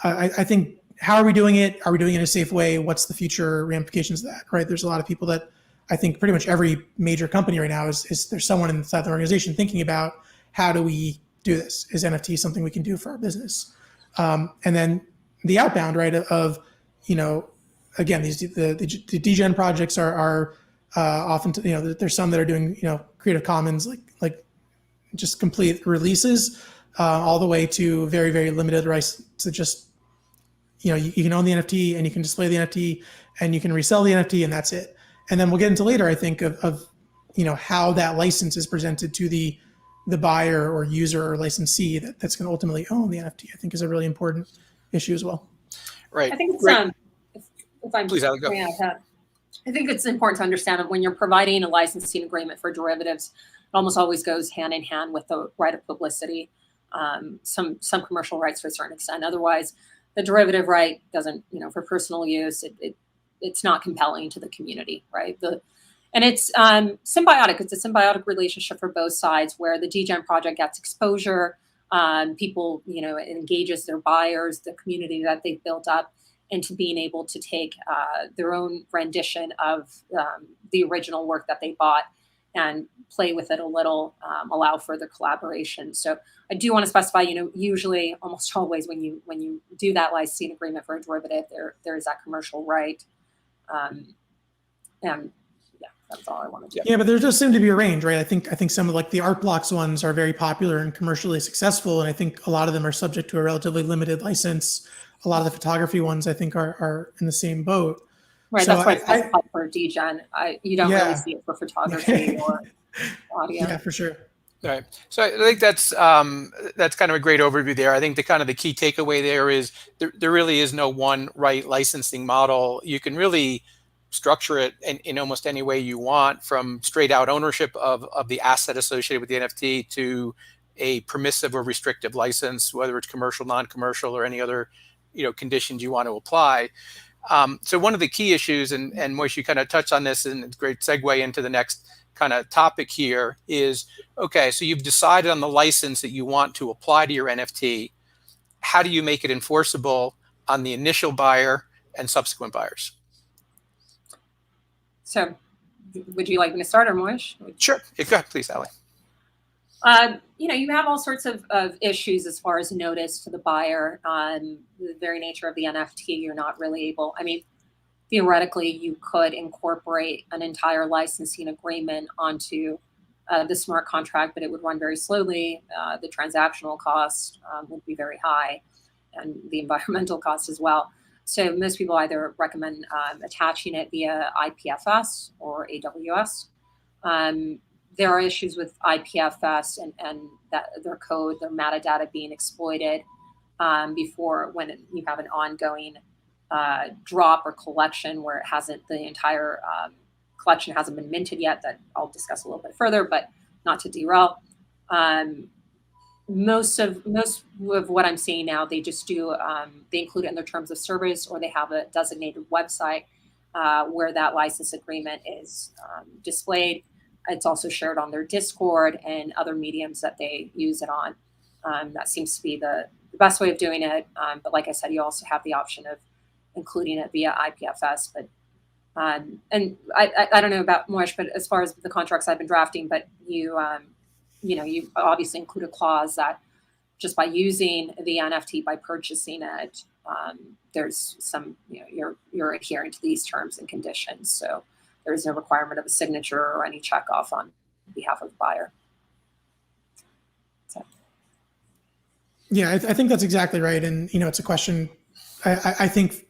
I think, how are we doing it? Are we doing it in a safe way? What's the future ramifications of that, right? There's a lot of people that I think pretty much every major company right now is there's someone inside the organization thinking about, how do we do this? Is NFT something we can do for our business? And then the outbound, right, of, again, the degen projects are often, there's some that are doing, Creative Commons, like just complete releases, all the way to very, very limited rights to just, you can own the NFT and you can display the NFT and you can resell the NFT, and that's it. And then we'll get into later, I think, of how that license is presented to the buyer or user or licensee that's going to ultimately own the NFT, I think, is a really important issue as well. Right. I think it's, if I'm Please, Ali, go. I think it's important to understand that when you're providing a licensing agreement for derivatives, it almost always goes hand in hand with the right of publicity, some commercial rights to a certain extent. Otherwise, the derivative right doesn't, for personal use, it's not compelling to the community, right? And it's symbiotic. It's a symbiotic relationship for both sides, where the degen project gets exposure, people, engages their buyers, the community that they've built up, into being able to take their own rendition of the original work that they bought and play with it a little, allow further collaboration. So I do want to specify, usually, almost always, when you do that licensing agreement for a derivative, there is that commercial right, and yeah, that's all I wanted to. Yeah, but there does seem to be a range, right? I think some of like the art blocks ones are very popular and commercially successful, and I think a lot of them are subject to a relatively limited license. A lot of the photography ones, I think, are in the same boat. Right, so that's why it's specified for degen. You don't really see it for photography or audio. Yeah, for sure. Right. So I think that's kind of a great overview there. I think the key takeaway there is there really is no one right licensing model. You can really structure it in almost any way you want, from straight out ownership of the asset associated with the NFT to a permissive or restrictive license, whether it's commercial, non-commercial, or any other conditions you want to apply. So one of the key issues, and Moish, you kind of touched on this, and it's a great segue into the next kind of topic here, is, okay, so you've decided on the license that you want to apply to your NFT. How do you make it enforceable on the initial buyer and subsequent buyers? So would you like me to start, or Moish? Sure. Yeah, go ahead, please, Ali. You have all sorts of issues as far as notice to the buyer. The very nature of the NFT, you're not really able, theoretically, you could incorporate an entire licensing agreement onto the smart contract, but it would run very slowly. The transactional cost would be very high, and the environmental cost as well. So most people either recommend attaching it via IPFS or AWS. There are issues with IPFS and that their code, their metadata being exploited when you have an ongoing drop or collection where the entire collection hasn't been minted yet. That I'll discuss a little bit further, but not to derail. Most of what I'm seeing now, they just do, they include it in their terms of service, or they have a designated website where that license agreement is displayed. It's also shared on their Discord and other mediums that they use it on. That seems to be the best way of doing it. But like I said, you also have the option of including it via IPFS. But and I don't know about Moish, but as far as the contracts I've been drafting, but you obviously include a clause that just by using the NFT, by purchasing it, there's some, you're adhering to these terms and conditions. So there's no requirement of a signature or any check off on behalf of the buyer. So. Yeah, I think that's exactly right. And, it's a question, I think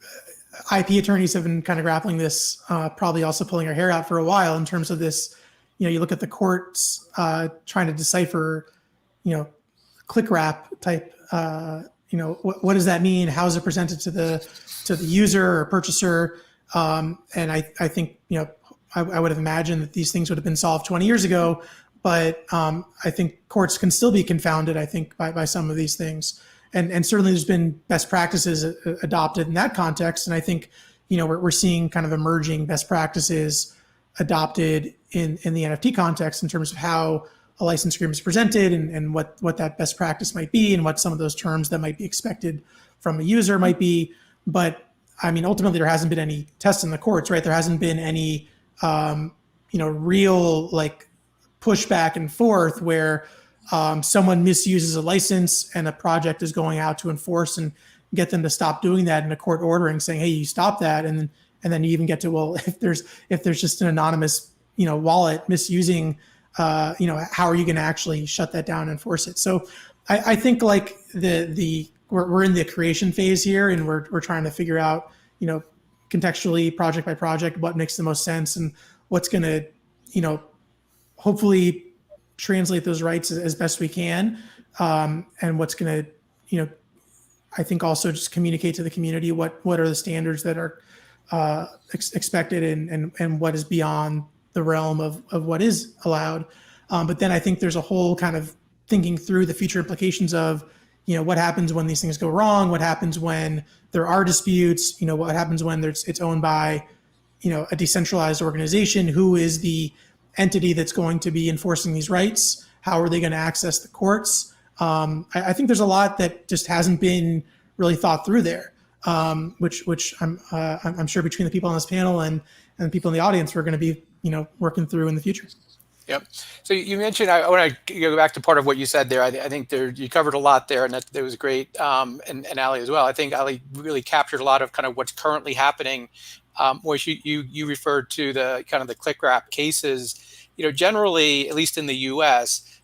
IP attorneys have been kind of grappling this, probably also pulling their hair out for a while in terms of this. You look at the courts trying to decipher, click wrap type, what does that mean? How is it presented to the user or purchaser? And I think, I would have imagined that these things would have been solved 20 years ago, but I think courts can still be confounded, I think, by some of these things. And certainly there's been best practices adopted in that context. And I think, we're seeing kind of emerging best practices adopted in the NFT context in terms of how a license agreement is presented and what that best practice might be and what some of those terms that might be expected from a user might be. But ultimately there hasn't been any tests in the courts, right? There hasn't been any real push back and forth where someone misuses a license and a project is going out to enforce and get them to stop doing that in a court ordering saying, hey, you stop that. And then you even get to, well, if there's just an anonymous, wallet misusing, how are you going to actually shut that down and enforce it? So I think we're in the creation phase here, and we're trying to figure out, contextually, project by project, what makes the most sense and what's going to, hopefully translate those rights as best we can. And what's going to, I think also just communicate to the community what are the standards that are expected and what is beyond the realm of what is allowed. But then I think there's a whole kind of thinking through the future implications of, what happens when these things go wrong, what happens when there are disputes, what happens when it's owned by, a decentralized organization, who is the entity that's going to be enforcing these rights, how are they going to access the courts. I think there's a lot that just hasn't been really thought through there, which I'm sure between the people on this panel and people in the audience we're going to be working through in the future. Yep. So you mentioned, I want to go back to part of what you said there. I think you covered a lot there, and that was great. And Ali as well. I think Ali really captured a lot of kind of what's currently happening. Where you referred to the kind of the click wrap cases. Generally, at least in the U.S.,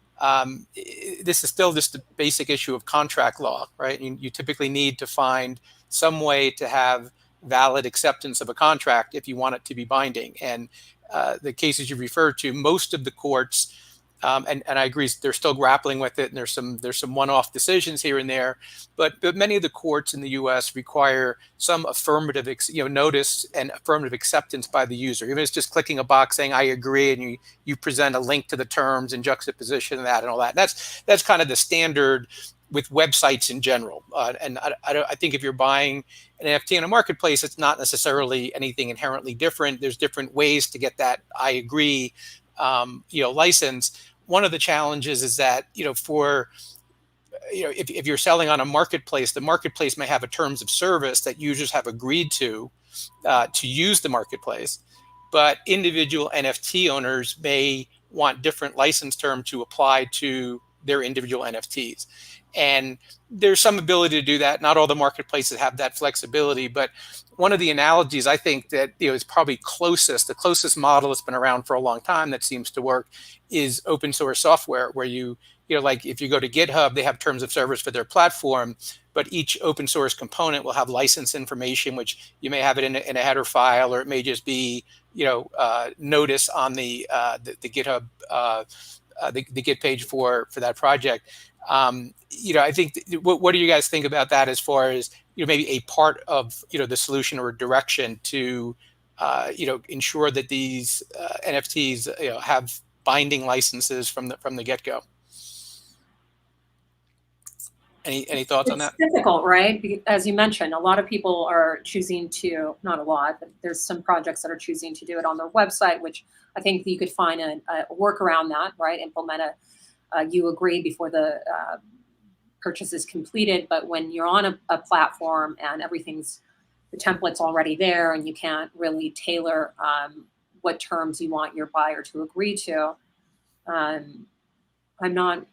this is still just the basic issue of contract law, right? You typically need to find some way to have valid acceptance of a contract if you want it to be binding. And the cases you referred to, most of the courts, and I agree, they're still grappling with it, and there's some one-off decisions here and there, but many of the courts in the U.S. require some affirmative, notice and affirmative acceptance by the user. Even if it's just clicking a box saying I agree, and you present a link to the terms and juxtaposition of that and all that. And that's kind of the standard with websites in general. And I think if you're buying an NFT in a marketplace, it's not necessarily anything inherently different. There's different ways to get that I agree, license. One of the challenges is that, if you're selling on a marketplace, the marketplace may have a terms of service that users have agreed to use the marketplace, but individual NFT owners may want different license terms to apply to their individual NFTs. And there's some ability to do that. Not all the marketplaces have that flexibility, but one of the analogies I think that is probably the closest model that's been around for a long time that seems to work is open source software, where like if you go to GitHub, they have terms of service for their platform, but each open source component will have license information, which you may have it in a header file, or it may just be notice on the GitHub the Git page for that project. I think what do you guys think about that as far as maybe a part of the solution or direction to ensure that these NFTs have binding licenses from the get-go? Any thoughts on that? It's difficult, right? As you mentioned, a lot of people are choosing to, not a lot, but there's some projects that are choosing to do it on their website, which I think you could find a workaround that, right? Implement you agree before the purchase is completed. But when you're on a platform and the template's already there, and you can't really tailor what terms you want your buyer to agree to, I'm not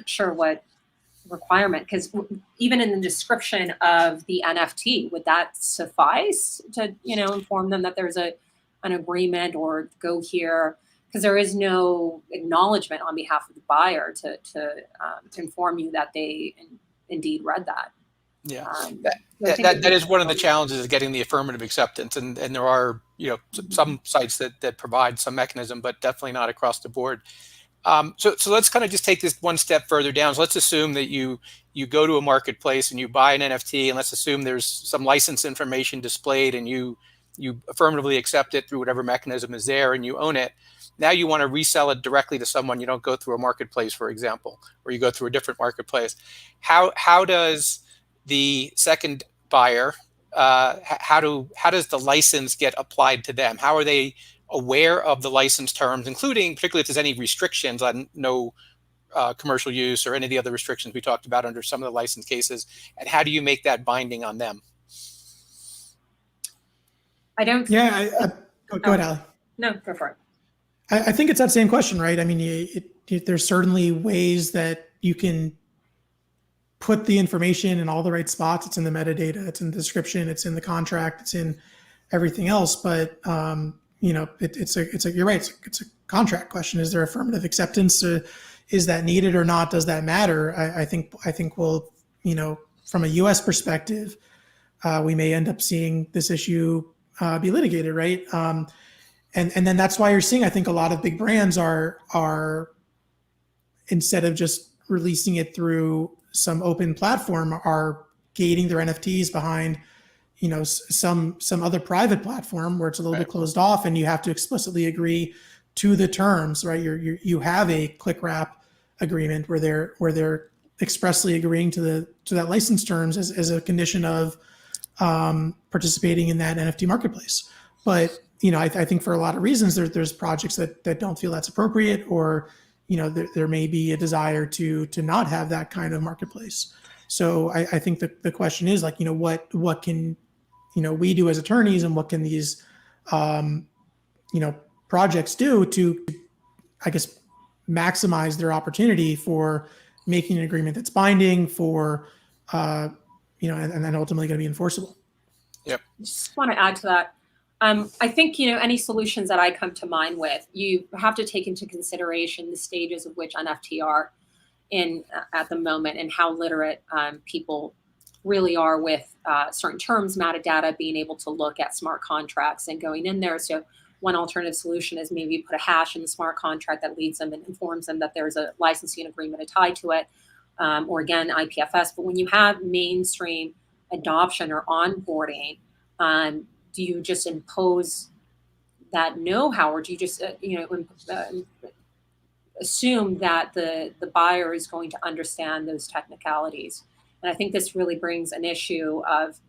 sure what requirement, because even in the description of the NFT, would that suffice to inform them that there's an agreement, or go here, because there is no acknowledgement on behalf of the buyer to inform you that they indeed read that. Yeah, that is one of the challenges, is getting the affirmative acceptance, and there are some sites that provide some mechanism, but definitely not across the board. So let's kind of just take this one step further down. So let's assume that you go to a marketplace and you buy an NFT, and let's assume there's some license information displayed, and you affirmatively accept it through whatever mechanism is there, and you own it. Now you want to resell it directly to someone. You don't go through a marketplace, for example, or you go through a different marketplace. How does the second buyer, how does the license get applied to them? How are they aware of the license terms, including particularly if there's any restrictions on no commercial use or any of the other restrictions we talked about under some of the license cases? And how do you make that binding on them? I don't. Yeah, go ahead, Ali. No, go for it. I think it's that same question, right? I mean, there's certainly ways that you can put the information in all the right spots. It's in the metadata, it's in the description, it's in the contract, it's in everything else. But it's you're right. It's a contract question. Is there affirmative acceptance? Is that needed or not? Does that matter? I think we'll, from a U.S. perspective, we may end up seeing this issue be litigated, right? And then that's why you're seeing, I think, a lot of big brands are instead of just releasing it through some open platform, are gating their NFTs behind some other private platform where it's a little bit closed off, and you have to explicitly agree to the terms, right? You have a click wrap agreement where they're expressly agreeing to that license terms as a condition of participating in that NFT marketplace. But I think for a lot of reasons, there's projects that don't feel that's appropriate, or there may be a desire to not have that kind of marketplace. So I think that the question is like, what can we do as attorneys, and what can these projects do to, I guess, maximize their opportunity for making an agreement that's binding for and then ultimately going to be enforceable. Yep. Just want to add to that. I think, any solutions that I come to mind with, you have to take into consideration the stages of which NFT are in at the moment, and how literate people really are with certain terms, metadata, being able to look at smart contracts and going in there. So one alternative solution is maybe put a hash in the smart contract that leads them and informs them that there's a licensing agreement tied to it, or again, IPFS. But when you have mainstream adoption or onboarding, do you just impose that know-how, or do you just assume that the buyer is going to understand those technicalities? And I think this really brings an issue of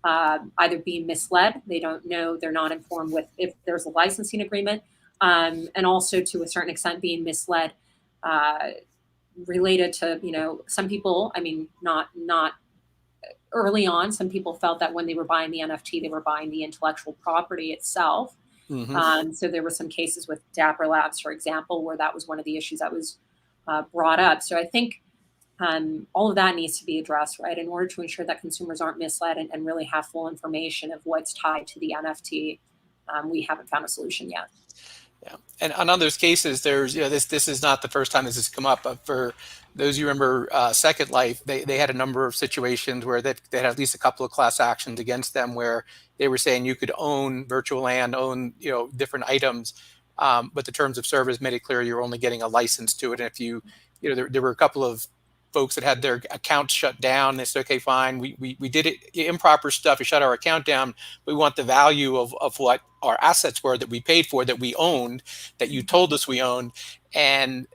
either being misled, they don't know, they're not informed with if there's a licensing agreement, and also to a certain extent being misled related to some people. I mean, not early on, some people felt that when they were buying the NFT, they were buying the intellectual property itself. Mm-hmm. So there were some cases with Dapper Labs, for example, where that was one of the issues that was brought up. So I think all of that needs to be addressed, right, in order to ensure that consumers aren't misled and really have full information of what's tied to the NFT. We haven't found a solution yet. Yeah, and on those cases, there's this is not the first time this has come up. But for those you remember, Second Life, they had a number of situations where they had at least a couple of class actions against them, where they were saying you could own virtual land, own different items, but the terms of service made it clear you're only getting a license to it. And if there were a couple of folks that had their accounts shut down. They said, okay, fine, we did it improper stuff. We shut our account down. We want the value of what our assets were that we paid for, that we owned, that you told us we owned. And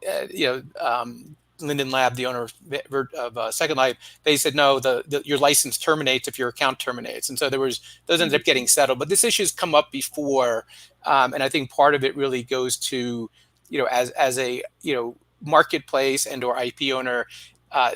Linden Lab, the owner of Second Life, they said, no, your license terminates if your account terminates. And so those ended up getting settled. But this issue's come up before. And I think part of it really goes to, as a, marketplace and or IP owner,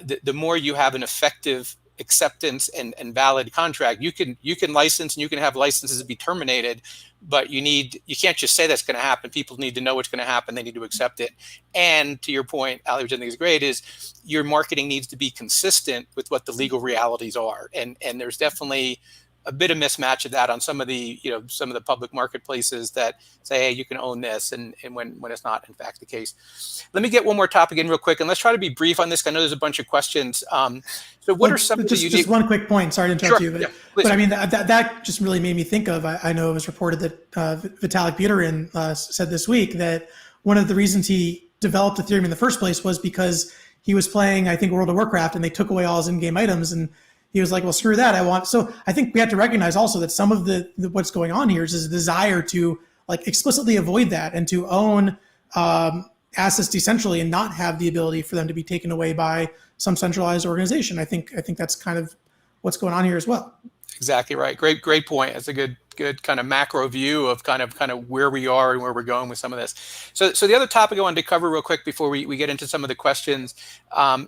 the more you have an effective acceptance and valid contract, you can license, and you can have licenses be terminated, but you can't just say that's going to happen. People need to know what's going to happen. They need to accept it. And to your point, Ali, which I think is great, is your marketing needs to be consistent with what the legal realities are. And there's definitely a bit of mismatch of that on some of the public marketplaces that say, hey, you can own this, and when it's not in fact the case. Let me get one more topic in real quick, and let's try to be brief on this. I know there's a bunch of questions. So what are some of the unique... Just one quick point, sorry to interrupt you, but I mean, that just really made me think of, I know it was reported that Vitalik Buterin said this week that one of the reasons he developed Ethereum in the first place was because he was playing, I think, World of Warcraft, and they took away all his in-game items, and he was like, well, screw that. So I think we have to recognize also that some of the what's going on here is a desire to like explicitly avoid that and to own assets decentrally and not have the ability for them to be taken away by some centralized organization. I think that's kind of what's going on here as well. Exactly right. Great point. That's a good kind of macro view of kind of where we are and where we're going with some of this. So the other topic I wanted to cover real quick before we get into some of the questions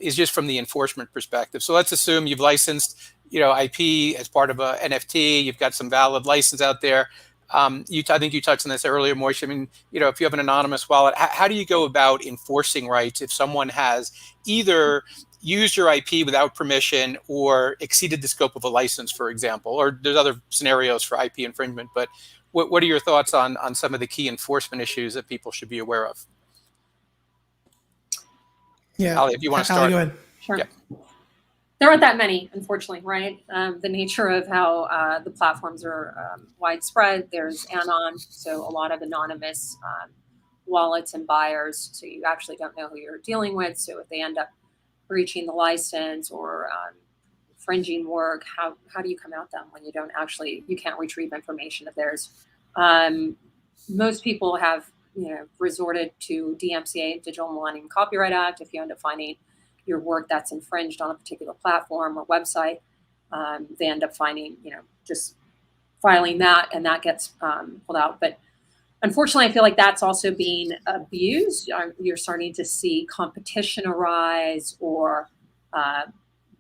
is just from the enforcement perspective. So let's assume you've licensed IP as part of a NFT. You've got some valid license out there. I think you touched on this earlier, Moish. I mean, if you have an anonymous wallet, how do you go about enforcing rights if someone has either used your IP without permission or exceeded the scope of a license, for example? Or there's other scenarios for IP infringement, but what are your thoughts on some of the key enforcement issues that people should be aware of? Yeah, Ali, if you want to start. Ali, go ahead. Sure. Yeah. There aren't that many, unfortunately, right? The nature of how the platforms are widespread, there's Anon, so a lot of anonymous wallets and buyers, so you actually don't know who you're dealing with. So if they end up breaching the license or infringing work, how do you come at them when you can't retrieve information of theirs? Most people have resorted to DMCA, Digital Millennium Copyright Act. If you end up finding your work that's infringed on a particular platform or website, they end up finding, just filing that, and that gets pulled out. But unfortunately, I feel like that's also being abused. You're starting to see competition arise, or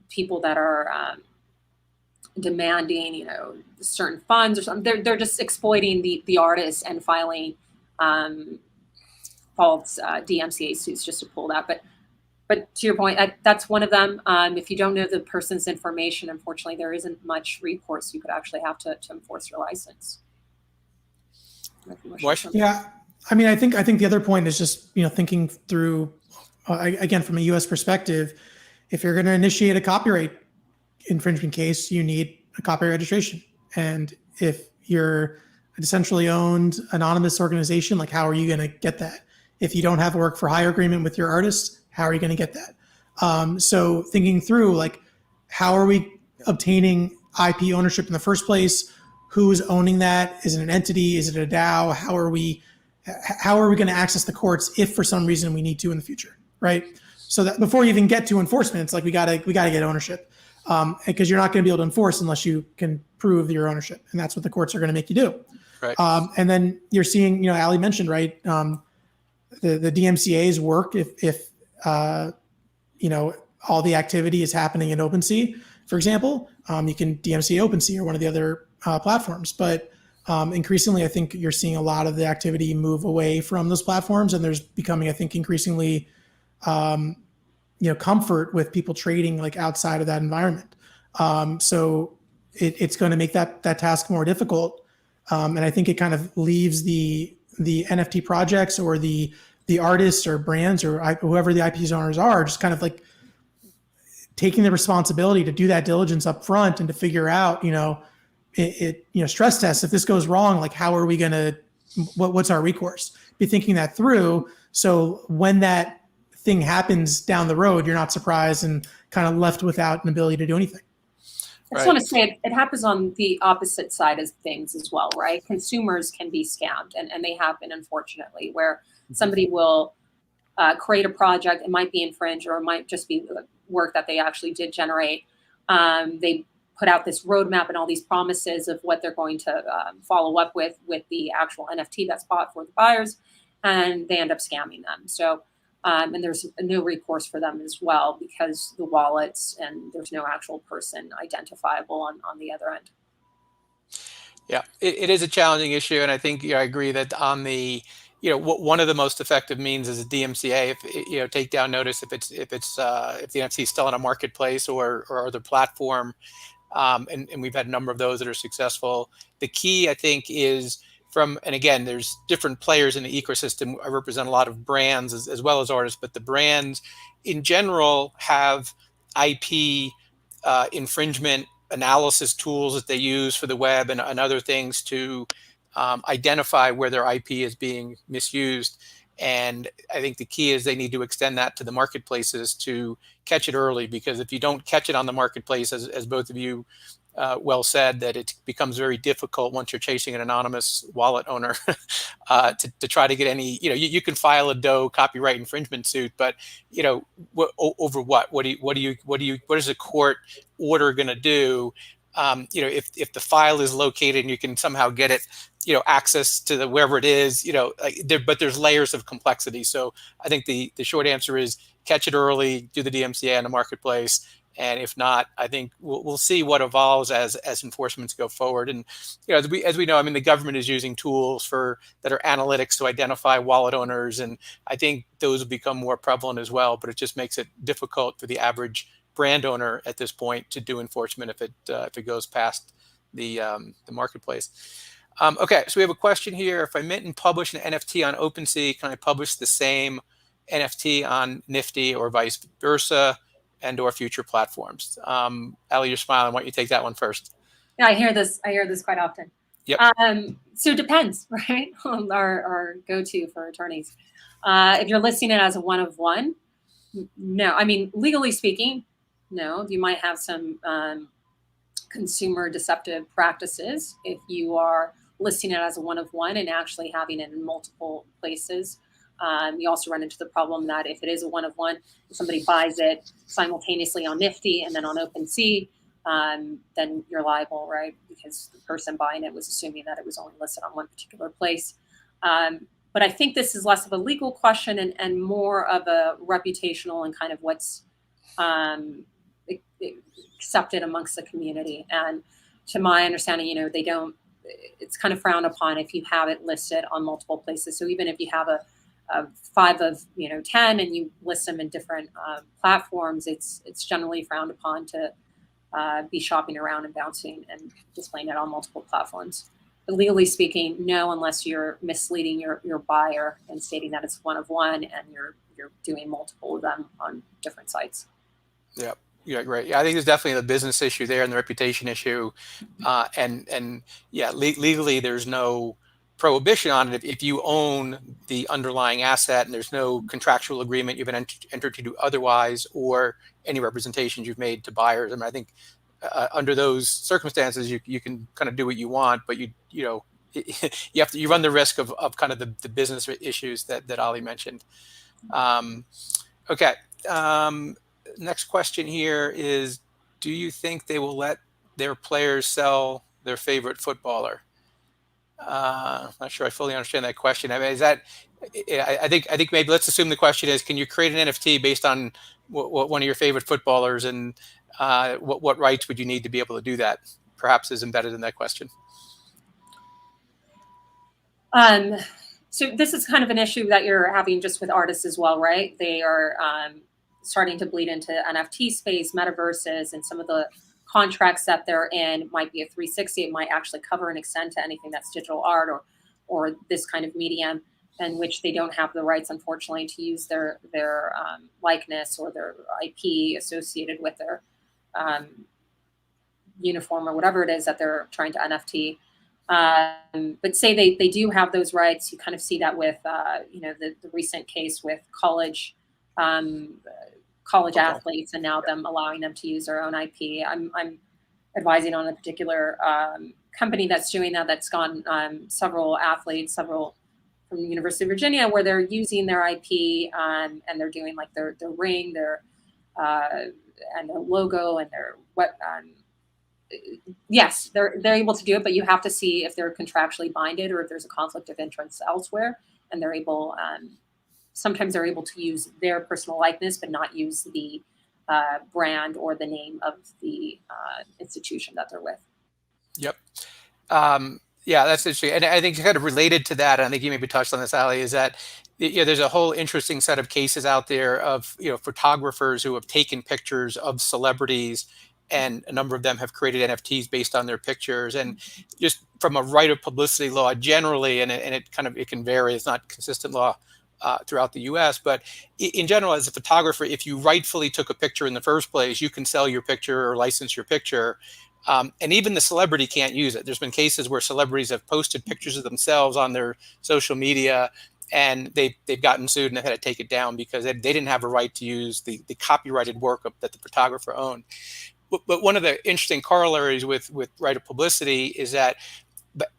people that are demanding, certain funds or something. They're just exploiting the artists and filing false DMCA suits just to pull that. But to your point, that's one of them. If you don't know the person's information, unfortunately, there isn't much recourse you could actually have to enforce your license. Yeah, I mean, I think the other point is just thinking through again from a U.S. perspective. If you're going to initiate a copyright infringement case, you need a copyright registration, and if you're a decentrally owned anonymous organization, like how are you going to get that? If you don't have a work for hire agreement with your artists, how are you going to get that? So thinking through, like, how are we obtaining IP ownership in the first place? Who's owning that? Is it an entity? Is it a DAO? How are we going to access the courts if for some reason we need to in the future, right? So that before you even get to enforcement, it's like we gotta get ownership, because you're not going to be able to enforce unless you can prove your ownership, and that's what the courts are going to make you do. Right. And then you're seeing, Ali mentioned, right, the DMCA's work if all the activity is happening in OpenSea, for example, you can DMCA OpenSea or one of the other platforms. But increasingly, I think you're seeing a lot of the activity move away from those platforms, and there's becoming, I think, increasingly comfort with people trading like outside of that environment. So it's going to make that task more difficult, and I think it kind of leaves the NFT projects or the artists or brands or whoever the IP owners are just kind of like taking the responsibility to do that diligence up front and to figure out, stress tests. If this goes wrong, like how are we going to, what's our recourse? Be thinking that through. So when that thing happens down the road, you're not surprised and kind of left without an ability to do anything. I just want to say it happens on the opposite side of things as well, right? Consumers can be scammed, and they have been, unfortunately, where somebody will create a project. It might be infringed, or it might just be work that they actually did generate. They put out this roadmap and all these promises of what they're going to follow up with the actual NFT that's bought for the buyers, and they end up scamming them. So, and there's no recourse for them as well, because the wallets, and there's no actual person identifiable on the other end. Yeah, it is a challenging issue, and I think I agree that on the one of the most effective means is a DMCA. If takedown notice if the NFT is still on a marketplace or other platform, and we've had a number of those that are successful. The key, I think, is and again, there's different players in the ecosystem. I represent a lot of brands as well as artists, but the brands in general have IP infringement analysis tools that they use for the web and other things to identify where their IP is being misused. And I think the key is they need to extend that to the marketplaces to catch it early, because if you don't catch it on the marketplace, as both of you well said, that it becomes very difficult once you're chasing an anonymous wallet owner to try to get any, you can file a DOE copyright infringement suit, but over what? What is a court order going to do? If the file is located and you can somehow get it, access to wherever it is, but there's layers of complexity. So I think the short answer is catch it early, do the DMCA on the marketplace. And if not, I think we'll see what evolves as enforcements go forward. And as we know, I mean, the government is using tools that are analytics to identify wallet owners, and I think those will become more prevalent as well. But it just makes it difficult for the average brand owner at this point to do enforcement if it goes past the marketplace. Okay, so we have a question here. If I mint and publish an NFT on OpenSea, can I publish the same NFT on Nifty or vice versa, and/or future platforms? Ali, you're smiling. Why don't you take that one first? Yeah, I hear this quite often. Yep. So it depends, right? Our go-to for attorneys. If you're listing it as a one of one, no. I mean, legally speaking, no. You might have some consumer deceptive practices if you are listing it as a one of one and actually having it in multiple places. You also run into the problem that if it is a one-of-one, if somebody buys it simultaneously on Nifty and then on OpenSea, then you're liable, right? Because the person buying it was assuming that it was only listed on one particular place. But I think this is less of a legal question and more of a reputational and kind of what's accepted amongst the community. And to my understanding, they don't, it's kind of frowned upon if you have it listed on multiple places. So even if you have a 5 of 10 and you list them in different platforms, it's generally frowned upon to be shopping around and bouncing and displaying it on multiple platforms. But legally speaking, no, unless you're misleading your buyer and stating that it's one-of-one and you're doing multiple of them on different sites. Yep. Yeah, great. Yeah, I think there's definitely the business issue there and the reputation issue, and yeah, legally there's no prohibition on it if you own the underlying asset and there's no contractual agreement you've been entered to do otherwise, or any representations you've made to buyers. I mean, I think under those circumstances you can kind of do what you want, but you run the risk of kind of the business issues that Ali mentioned. Okay. Next question here is, do you think they will let their players sell their favorite footballer? I'm not sure I fully understand that question. I mean, is that, I think maybe let's assume the question is, can you create an NFT based on what one of your favorite footballers, and what rights would you need to be able to do that? Perhaps is embedded in that question. So this is kind of an issue that you're having just with artists as well, right? They are starting to bleed into NFT space, metaverses, and some of the contracts that they're in might be a 360. It might actually cover and extend to anything that's digital art or this kind of medium, in which they don't have the rights, unfortunately, to use their likeness or their IP associated with their uniform or whatever it is that they're trying to NFT. But say they do have those rights. You kind of see that with the recent case with college athletes, and now them allowing them to use their own IP. I'm advising on a particular company that's doing that. That's gone several athletes, several from the University of Virginia, where they're using their IP and they're doing like their ring, their and their logo and their what. Yes, they're able to do it, but you have to see if they're contractually binded or if there's a conflict of interest elsewhere, and they're able. Sometimes they're able to use their personal likeness, but not use the brand or the name of the institution that they're with. Yep. Yeah, that's interesting. And I think kind of related to that, and I think you maybe touched on this, Ali, is that there's a whole interesting set of cases out there of photographers who have taken pictures of celebrities, and a number of them have created NFTs based on their pictures. And just from a right of publicity law generally, and it can vary, it's not consistent law throughout the US, but in general, as a photographer, if you rightfully took a picture in the first place, you can sell your picture or license your picture. And even the celebrity can't use it. There's been cases where celebrities have posted pictures of themselves on their social media, and they've gotten sued and they've had to take it down because they didn't have a right to use the copyrighted work that the photographer owned. But one of the interesting corollaries with right of publicity is that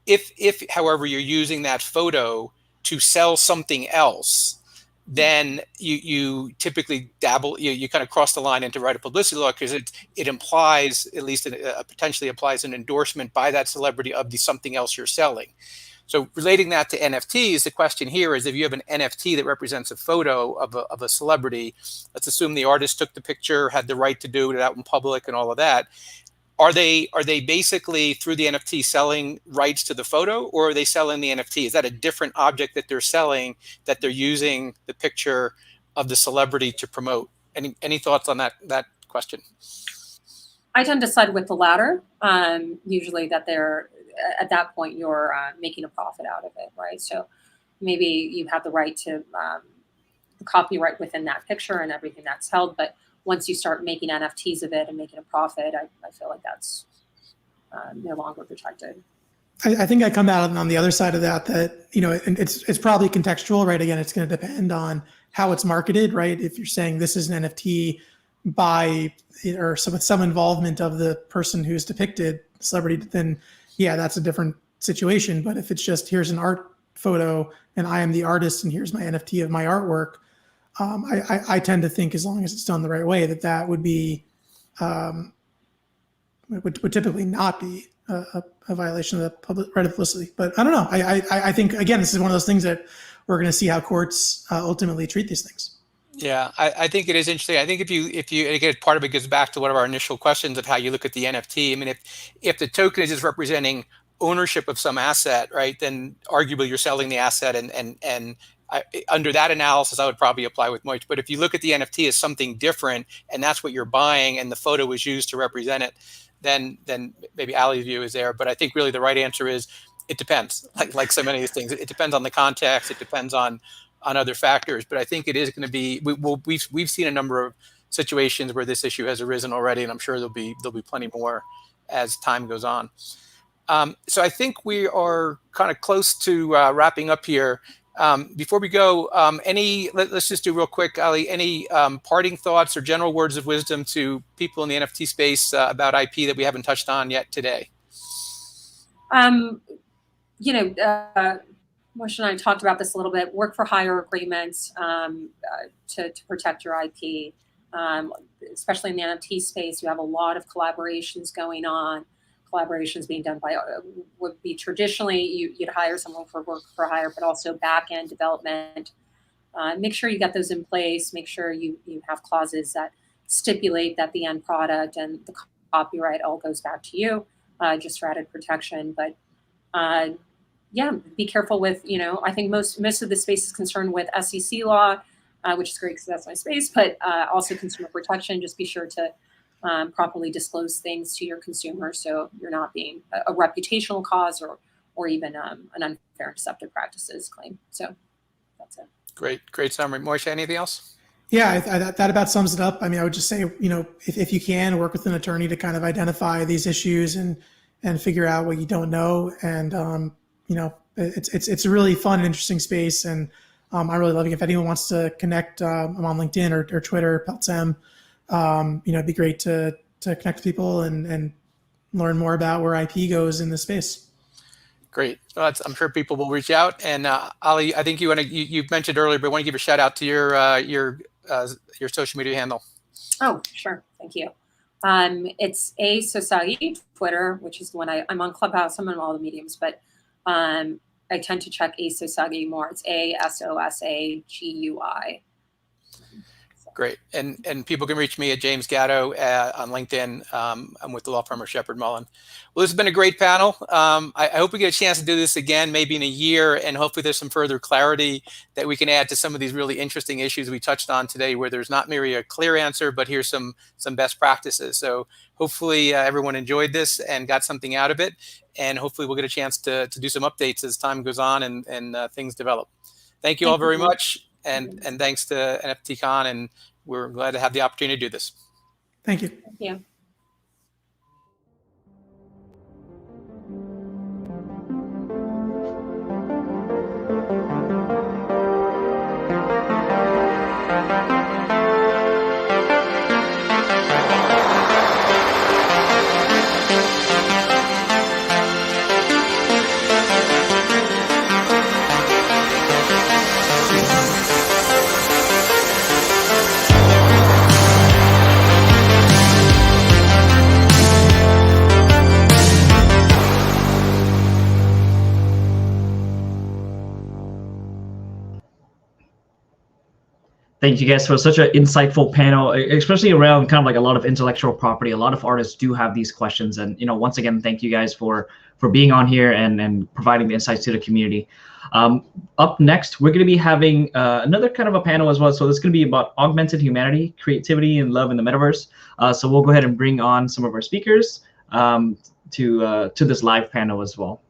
if however, you're using that photo to sell something else, then you typically dabble, you kind of cross the line into right of publicity law, because it implies, at least potentially implies, an endorsement by that celebrity of the something else you're selling. So relating that to NFTs, the question here is, if you have an NFT that represents a photo of a celebrity, let's assume the artist took the picture, had the right to do it out in public and all of that. Are they basically through the NFT selling rights to the photo, or are they selling the NFT? Is that a different object that they're selling, that they're using the picture of the celebrity to promote? Any thoughts on that question? I tend to side with the latter. Usually that they're at that point you're making a profit out of it, right? So maybe you have the right to the copyright within that picture and everything that's held, but once you start making NFTs of it and making a profit, I feel like that's no longer protected. I think I come out on the other side of that it's probably contextual, right? Again, it's going to depend on how it's marketed, right? If you're saying this is an NFT by or with some involvement of the person who's depicted, celebrity, then yeah, that's a different situation. But if it's just here's an art photo and I am the artist and here's my NFT of my artwork, I tend to think as long as it's done the right way, that would be would typically not be a violation of the public right of publicity. But I don't know. I think, again, this is one of those things that we're going to see how courts ultimately treat these things. Yeah, I think it is interesting. I think if you and again, part of it goes back to one of our initial questions of how you look at the NFT. I mean, if the token is just representing ownership of some asset, right, then arguably you're selling the asset, and under that analysis, I would probably apply with Moich. But if you look at the NFT as something different, and that's what you're buying, and the photo was used to represent it, then maybe Ali's view is there. But I think really the right answer is it depends. Like so many of these things, it depends on the context. It depends on other factors. But I think it is going to be. We've seen a number of situations where this issue has arisen already, and I'm sure there'll be plenty more as time goes on. So I think we are kind of close to wrapping up here. Before we go, let's just do real quick, Ali, any parting thoughts or general words of wisdom to people in the NFT space about IP that we haven't touched on yet today? Moish and I talked about this a little bit. Work for hire agreements to protect your IP, especially in the NFT space. You have a lot of collaborations going on. Collaborations being done by would be traditionally you'd hire someone for work for hire, but also back end development. Make sure you get those in place. Make sure you have clauses that stipulate that the end product and the copyright all goes back to you, just for added protection. But yeah, be careful with, I think most of the space is concerned with SEC law, which is great because that's my space, but also consumer protection. Just be sure to properly disclose things to your consumers so you're not being a reputational cause or even an unfair and deceptive practices claim. So that's it. Great summary. Moishe, anything else? Yeah, that about sums it up. I mean, I would just say, if you can work with an attorney to kind of identify these issues and figure out what you don't know. And, it's a really fun and interesting space. And I'm really loving it. If anyone wants to connect, I'm on LinkedIn or Twitter, Peltzem. It'd be great to connect with people and learn more about where IP goes in this space. Great. Well, I'm sure people will reach out. And Ali, I think you mentioned earlier, but I want to give a shout out to your social media handle. Oh, sure. Thank you. It's A Sosagi, Twitter, which is the one I'm on Clubhouse. I'm on all the mediums, but I tend to check A Sosagi more. It's ASOSAGUI. Great. And people can reach me at James Gatto on LinkedIn. I'm with the law firm of Shepherd Mullen. Well, this has been a great panel. I hope we get a chance to do this again, maybe in a year, and hopefully there's some further clarity that we can add to some of these really interesting issues we touched on today, where there's not merely a clear answer, but here's some best practices. So hopefully everyone enjoyed this and got something out of it. And hopefully we'll get a chance to do some updates as time goes on and things develop. Thank you all very much. And thanks to NFT Con, and we're glad to have the opportunity to do this. Thank you. Thank you. Thank you guys for such an insightful panel, especially around kind of like a lot of intellectual property. A lot of artists do have these questions. And, once again, thank you guys for being on here and providing the insights to the community. Up next, we're going to be having another kind of a panel as well. So this is going to be about augmented humanity, creativity, and love in the metaverse. So we'll go ahead and bring on some of our speakers to this live panel as well.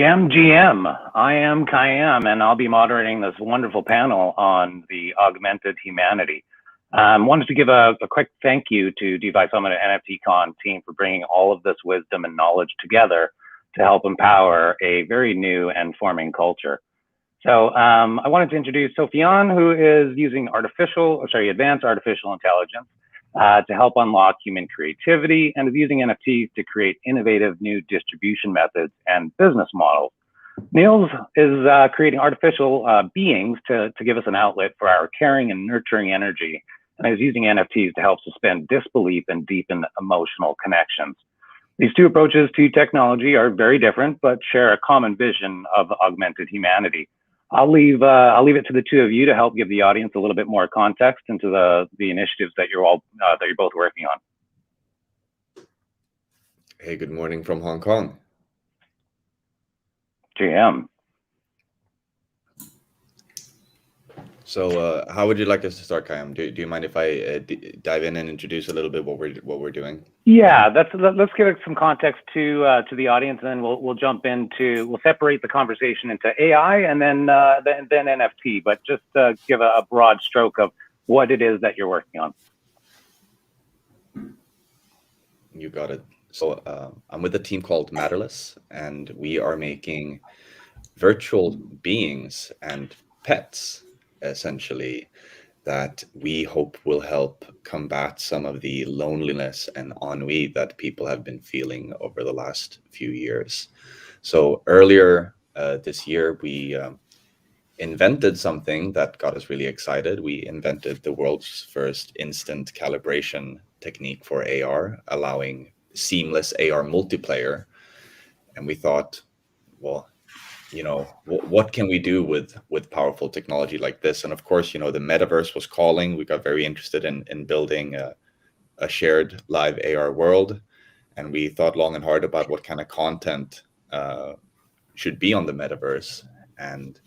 GM, I am Kayam, and I'll be moderating this wonderful panel on the augmented humanity. Wanted to give a quick thank you to DeFi Summit and NFT Con team for bringing all of this wisdom and knowledge together to help empower a very new and forming culture. So I wanted to introduce Sofiane, who is using advanced artificial intelligence to help unlock human creativity and is using NFTs to create innovative new distribution methods and business models. Niels is creating artificial beings to give us an outlet for our caring and nurturing energy, and is using NFTs to help suspend disbelief and deepen emotional connections. These two approaches to technology are very different, but share a common vision of augmented humanity. I'll leave it to the two of you to help give the audience a little bit more context into the initiatives that you're both working on. Hey, good morning from Hong Kong. GM. So how would you like us to start, Kayam? Do you mind if I dive in and introduce a little bit what we're doing? Yeah, let's give it some context to the audience, and then we'll separate the conversation into AI and then NFT, but just give a broad stroke of what it is that you're working on. You got it. So I'm with a team called Matterless, and we are making virtual beings and pets, essentially, that we hope will help combat some of the loneliness and ennui that people have been feeling over the last few years. So earlier this year, we invented something that got us really excited. We invented the world's first instant calibration technique for AR, allowing seamless AR multiplayer. And we thought, well, what can we do with powerful technology like this? And of course, the metaverse was calling. We got very interested in building a shared live AR world. And we thought long and hard about what kind of content should be on the metaverse. And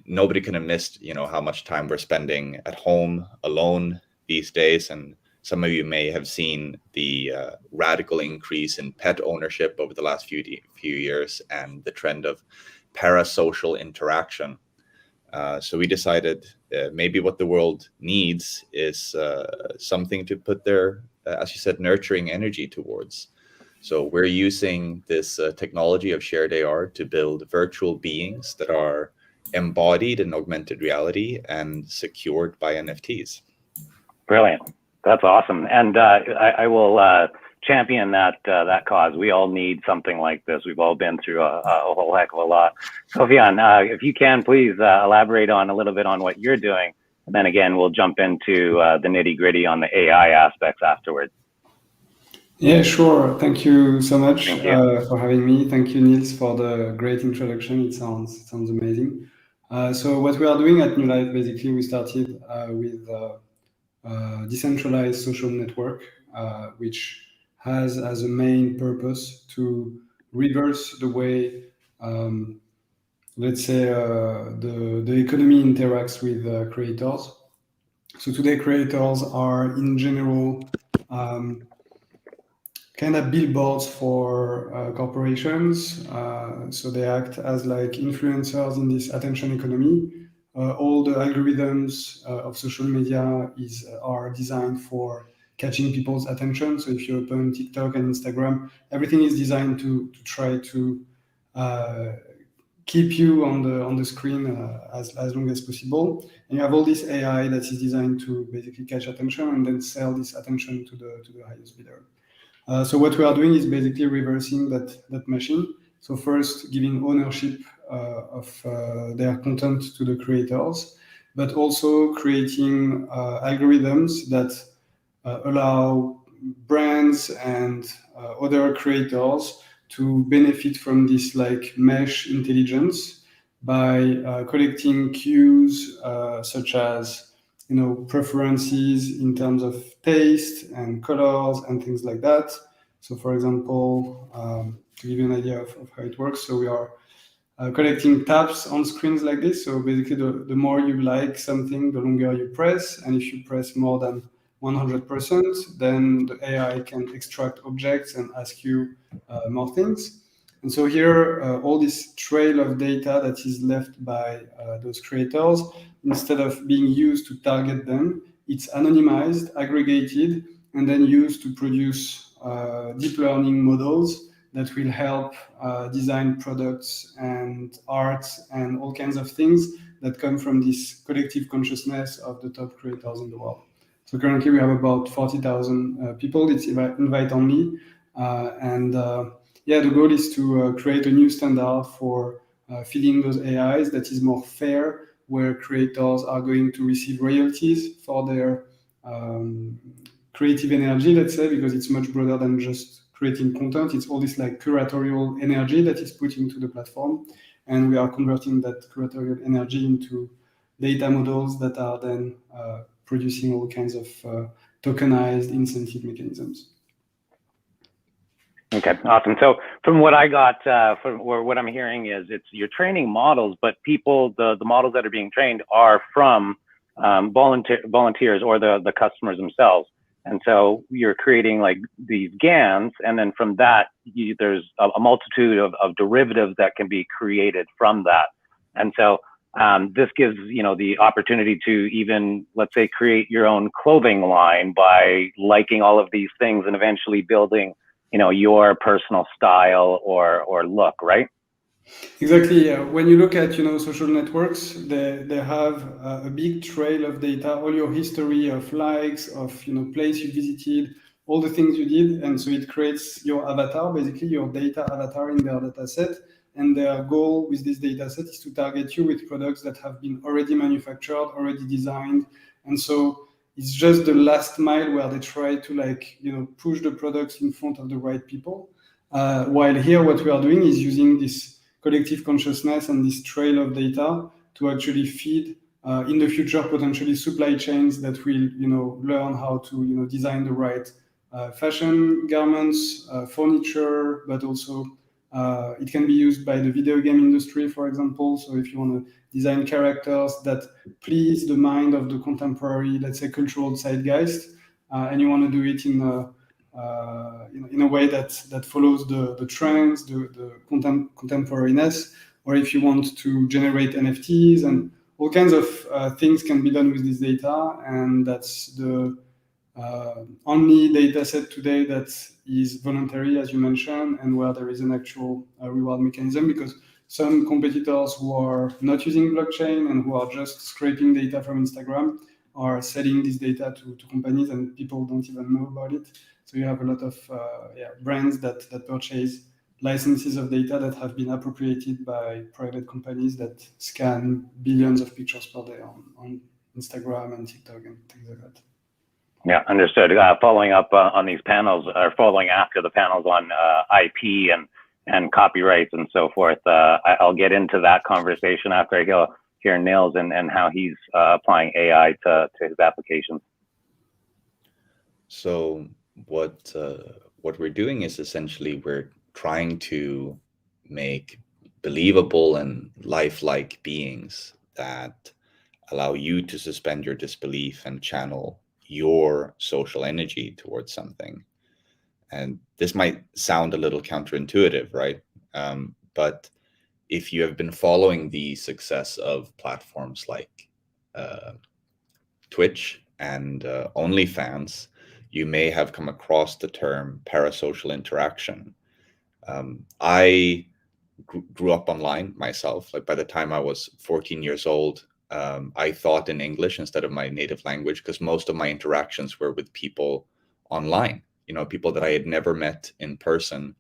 nobody can have missed, how much time we're spending at home alone these days. And some of you may have seen the radical increase in pet ownership over the last few years and the trend of parasocial interaction. So we decided maybe what the world needs is something to put their, as you said, nurturing energy towards. So we're using this technology of shared AR to build virtual beings that are embodied in augmented reality and secured by NFTs. Brilliant. That's awesome. And I will champion that cause. We all need something like this. We've all been through a whole heck of a lot. Sofiane, if you can, please elaborate on a little bit on what you're doing. And then again, we'll jump into the nitty gritty on the AI aspects afterwards. Yeah, sure. Thank you so much for having me. Thank you, Niels, for the great introduction. It sounds amazing. So what we are doing at New Life, basically, we started with decentralized social network, which has as a main purpose to reverse the way, let's say, the economy interacts with creators. So today, creators are in general kind of billboards for corporations. So they act as like influencers in this attention economy. All the algorithms of social media are designed for catching people's attention. So if you open TikTok and Instagram, everything is designed to try to keep you on the screen as long as possible. And you have all this AI that is designed to basically catch attention and then sell this attention to the highest bidder. So what we are doing is basically reversing that machine. So first, giving ownership of their content to the creators, but also creating algorithms that allow brands and other creators to benefit from this like mesh intelligence by collecting cues such as preferences in terms of taste and colors and things like that. So for example, to give you an idea of how it works, so we are collecting taps on screens like this. So basically the more you like something, the longer you press. And if you press more than 100%, then the AI can extract objects and ask you more things. And so here, all this trail of data that is left by those creators, instead of being used to target them, it's anonymized, aggregated, and then used to produce deep learning models that will help design products and art and all kinds of things that come from this collective consciousness of the top creators in the world. So currently we have about 40,000 people. It's invite only. Yeah, the goal is to create a new standard for feeding those AIs that is more fair, where creators are going to receive royalties for their creative energy, let's say, because it's much broader than just creating content. It's all this like curatorial energy that is put into the platform. And we are converting that curatorial energy into data models that are then producing all kinds of tokenized incentive mechanisms. Okay, awesome. So from what I got, or what I'm hearing is you're training models, but people, the models that are being trained are from volunteers or the customers themselves. And so you're creating like these GANs, and then from that, there's a multitude of derivatives that can be created from that. And so this gives, the opportunity to even, let's say, create your own clothing line by liking all of these things and eventually building, your personal style or look, right? Exactly. When you look at social networks, they have a big trail of data, all your history of likes, of place you visited, all the things you did, and so it creates your avatar, basically your data avatar in their data set. And their goal with this data set is to target you with products that have been already manufactured, already designed, and so it's just the last mile where they try to push the products in front of the right people. While here, what we are doing is using this collective consciousness and this trail of data to actually feed in the future potentially supply chains that will learn how to design the right fashion garments, furniture, but also it can be used by the video game industry, for example. So if you want to design characters that please the mind of the contemporary, let's say, cultural zeitgeist, and you want to do it in a way that follows the trends, the contemporariness, or if you want to generate NFTs, and all kinds of things can be done with this data. And that's the only data set today that is voluntary, as you mentioned, and where there is an actual reward mechanism, because some competitors who are not using blockchain and who are just scraping data from Instagram are selling this data to companies, and people don't even know about it. So you have a lot of brands that purchase licenses of data that have been appropriated by private companies that scan billions of pictures per day on Instagram and TikTok and things like that. Yeah, understood. Following up on these panels, or following after the panels on IP and copyrights and so forth, I'll get into that conversation after I hear Nils and how he's applying AI to his applications. So what we're doing is essentially we're trying to make believable and lifelike beings that allow you to suspend your disbelief and channel your social energy towards something. And this might sound a little counterintuitive, right? But if you have been following the success of platforms like Twitch and OnlyFans, you may have come across the term parasocial interaction. I grew up online myself. Like by the time I was 14 years old, I thought in English instead of my native language, because most of my interactions were with people online, people that I had never met in person.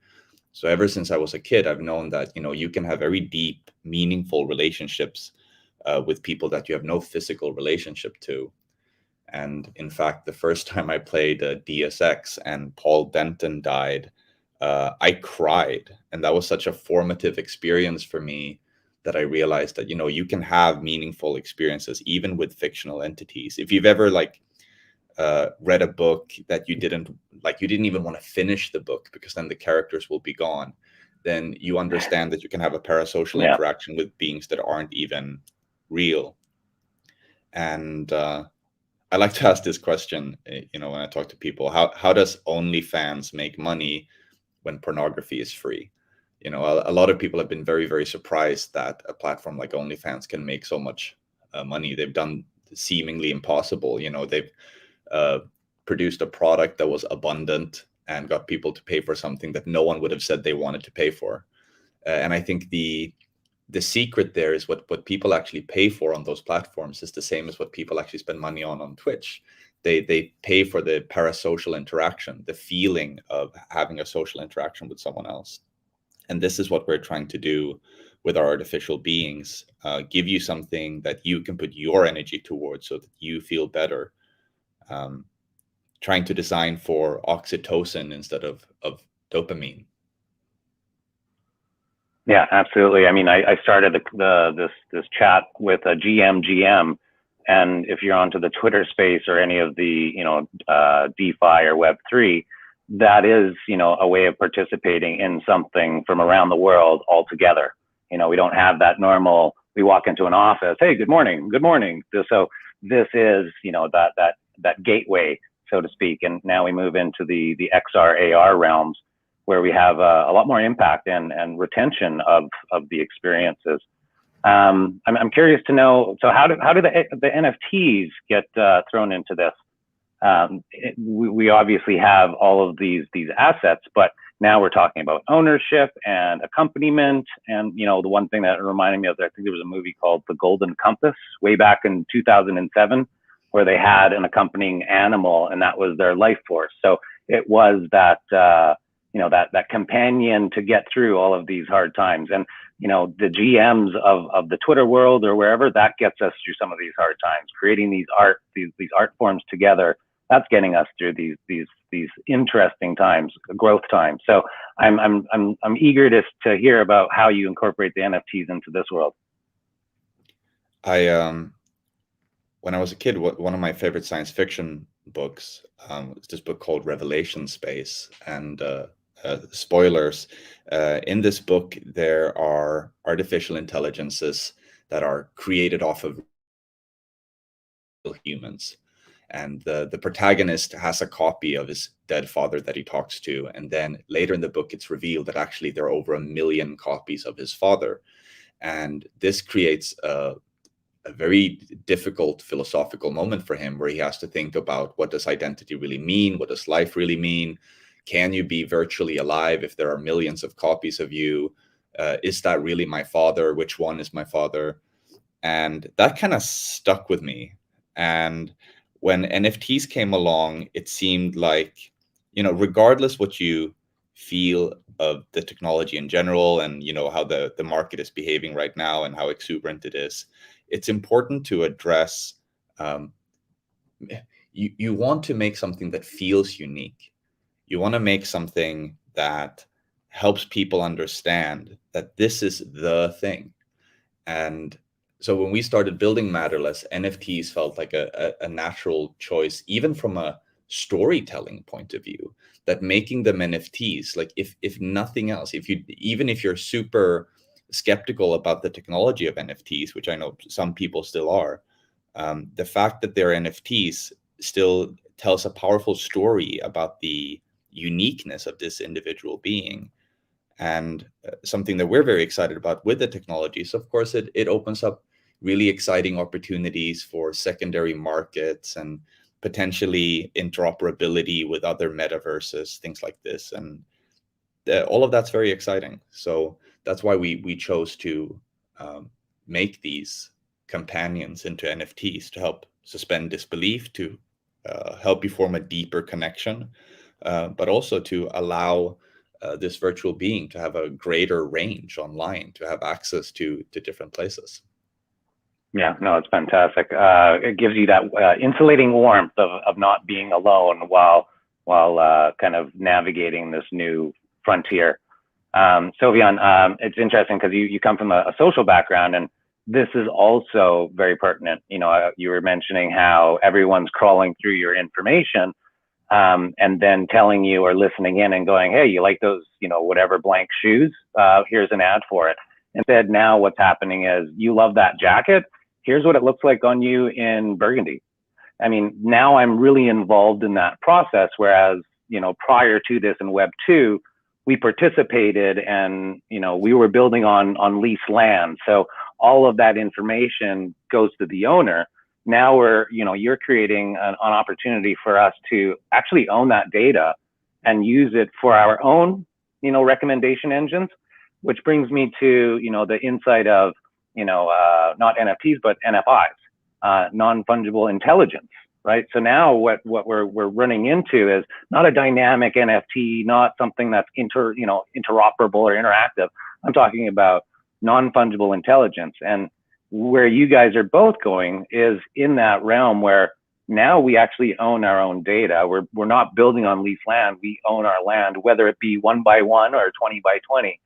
So ever since I was a kid, I've known that, you can have very deep, meaningful relationships with people that you have no physical relationship to. And in fact, the first time I played DSX and Paul Denton died, I cried. And that was such a formative experience for me that I realized that, you can have meaningful experiences even with fictional entities. If you've ever read a book that you didn't even want to finish the book because then the characters will be gone, then you understand that you can have a parasocial interaction with beings that aren't even real. And I like to ask this question, when I talk to people, how does OnlyFans make money when pornography is free? A lot of people have been very, very surprised that a platform like OnlyFans can make so much money. They've done seemingly impossible. They've produced a product that was abundant and got people to pay for something that no one would have said they wanted to pay for. And I think the secret there is what people actually pay for on those platforms is the same as what people actually spend money on Twitch. They pay for the parasocial interaction, the feeling of having a social interaction with someone else. And this is what we're trying to do with our artificial beings, give you something that you can put your energy towards so that you feel better. Trying to design for oxytocin instead of dopamine. Yeah, absolutely. I mean, I started this chat with a GM, and if you're onto the Twitter space or any of the DeFi or Web3, that is a way of participating in something from around the world all together. We don't have that normal. We walk into an office, hey, good morning, good morning. So this is that gateway, so to speak, and now we move into the XR AR realms, where we have a lot more impact and retention of the experiences. I'm curious to know, so how do the NFTs get thrown into this? We obviously have all of these assets, but now we're talking about ownership and accompaniment. And the one thing that reminded me of, I think there was a movie called The Golden Compass way back in 2007, where they had an accompanying animal, and that was their life force. So it was that that companion to get through all of these hard times. And the GMs of the Twitter world or wherever, that gets us through some of these hard times. Creating these art forms together, that's getting us through these interesting times, growth times. So I'm eager to hear about how you incorporate the NFTs into this world. When I was a kid, one of my favorite science fiction books was this book called Revelation Space. And spoilers, in this book, there are artificial intelligences that are created off of humans. And the protagonist has a copy of his dead father that he talks to. And then later in the book, it's revealed that actually there are over 1 million copies of his father. And this creates a very difficult philosophical moment for him, where he has to think about, what does identity really mean? What does life really mean? Can you be virtually alive if there are millions of copies of you? Is that really my father? Which one is my father? And that kind of stuck with me. And when NFTs came along, it seemed like, regardless what you feel of the technology in general, and how the market is behaving right now and how exuberant it is, it's important to address, you want to make something that feels unique. You want to make something that helps people understand that this is the thing. And so when we started building Matterless, NFTs felt like a natural choice, even from a storytelling point of view, that making them NFTs, like if nothing else, even if you're super skeptical about the technology of NFTs, which I know some people still are, the fact that they're NFTs still tells a powerful story about the uniqueness of this individual being. And something that we're very excited about with the technologies, of course, it opens up really exciting opportunities for secondary markets and potentially interoperability with other metaverses, things like this. And all of that's very exciting. So that's why we chose to make these companions into NFTs, to help suspend disbelief, to help you form a deeper connection, but also to allow this virtual being to have a greater range online, to have access to different places. Yeah, no, it's fantastic. It gives you that insulating warmth of not being alone while kind of navigating this new frontier. Sofian, it's interesting because you come from a social background, and this is also very pertinent. You were mentioning how everyone's crawling through your information, and then telling you or listening in and going, hey, you like those, whatever blank shoes? Here's an ad for it. Instead, now what's happening is, you love that jacket. Here's what it looks like on you in burgundy. I mean, now I'm really involved in that process. Whereas, prior to this in Web 2, we participated and, we were building on leased land. So all of that information goes to the owner. Now you're creating an opportunity for us to actually own that data and use it for our own, recommendation engines, which brings me to, the insight of, not NFTs, but NFIs, non-fungible intelligence, right? So now what we're running into is not a dynamic NFT, not something that's interoperable or interactive. I'm talking about non-fungible intelligence. And where you guys are both going is in that realm where now we actually own our own data. We're not building on leased land. We own our land, whether it be 1 by 1 or 20 by 20.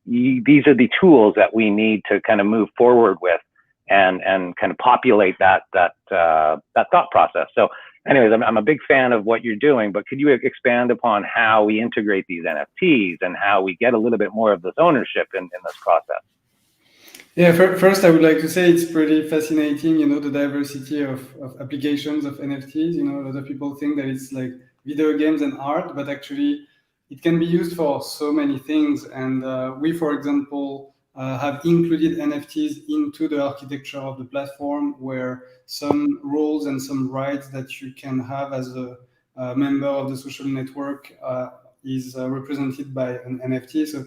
These are the tools that we need to kind of move forward with and kind of populate that thought process. So anyways, I'm a big fan of what you're doing, but could you expand upon how we integrate these NFTs and how we get a little bit more of this ownership in this process? Yeah, first I would like to say it's pretty fascinating, the diversity of applications of NFTs. A lot of people think that it's like video games and art, but actually it can be used for so many things. And we, for example, have included NFTs into the architecture of the platform, where some roles and some rights that you can have as a member of the social network is represented by an NFT. So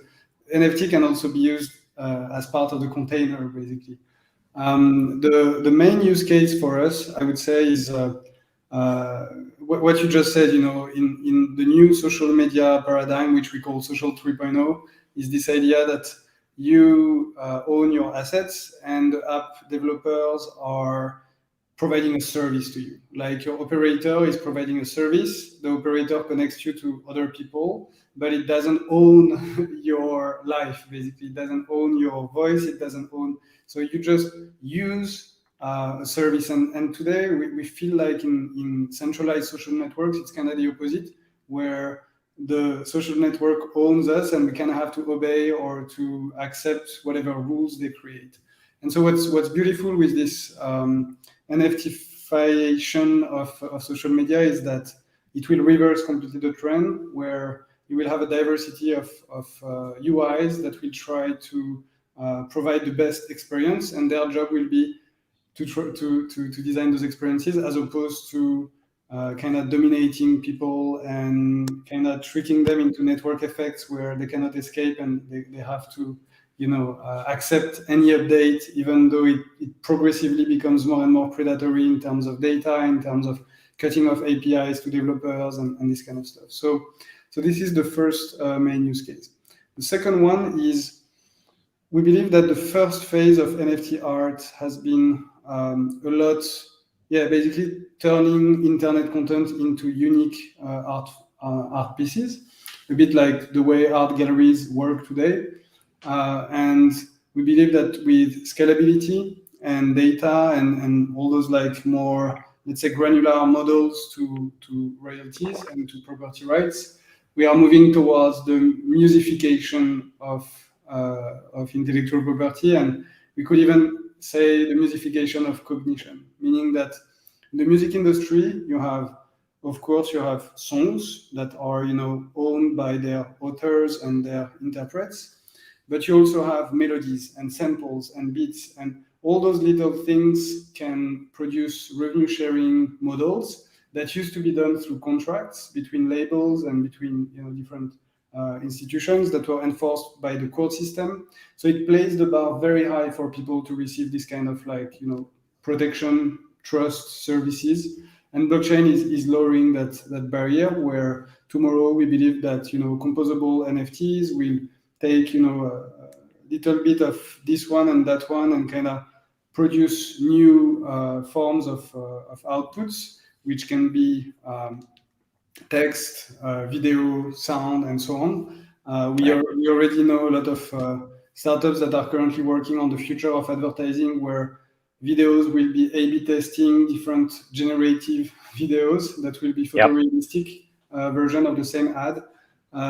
NFT can also be used as part of the container, basically. The main use case for us, I would say, is what you just said. In the new social media paradigm, which we call social 3.0, is this idea that you own your assets and the app developers are providing a service to you. Like your operator is providing a service, the operator connects you to other people, but it doesn't own your life, basically. It doesn't own your voice, it doesn't own, so you just use a service. And today we feel like in centralized social networks, it's kind of the opposite, where the social network owns us and we kind of have to obey or to accept whatever rules they create. And so what's beautiful with this NFTification of social media is that it will reverse completely the trend, where you will have a diversity of UIs that will try to provide the best experience, and their job will be to design those experiences, as opposed to kind of dominating people and kind of tricking them into network effects where they cannot escape, and they have to accept any update, even though it progressively becomes more and more predatory in terms of data, in terms of cutting off APIs to developers and this kind of stuff. So this is the first main use case. The second one is, we believe that the first phase of NFT art has been a lot, basically turning internet content into unique art pieces, a bit like the way art galleries work today. And we believe that with scalability and data and all those like more, let's say, granular models to royalties and to property rights, we are moving towards the musification of intellectual property, and we could even say the musification of cognition, meaning that in the music industry, you have songs that are owned by their authors and their interprets, but you also have melodies and samples and beats, and all those little things can produce revenue sharing models that used to be done through contracts between labels and between different institutions that were enforced by the court system. So it places the bar very high for people to receive this kind of protection, trust services. And blockchain is lowering that barrier, where tomorrow we believe that composable NFTs will take a little bit of this one and that one and kind of produce new forms of outputs, which can be text, video, sound, and so on. We already know a lot of startups that are currently working on the future of advertising, where videos will be A/B testing different generative videos that will be photorealistic version of the same ad.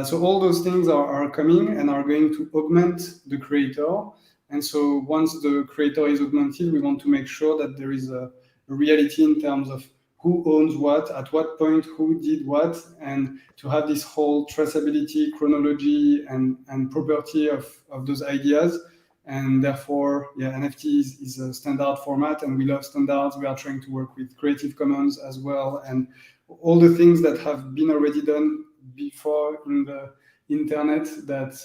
So all those things are coming and are going to augment the creator. And so once the creator is augmented, we want to make sure that there is a reality in terms of who owns what, at what point, who did what, and to have this whole traceability, chronology, and property of those ideas. And therefore, NFT is a standard format, and we love standards. We are trying to work with Creative Commons as well, and all the things that have been already done before in the internet that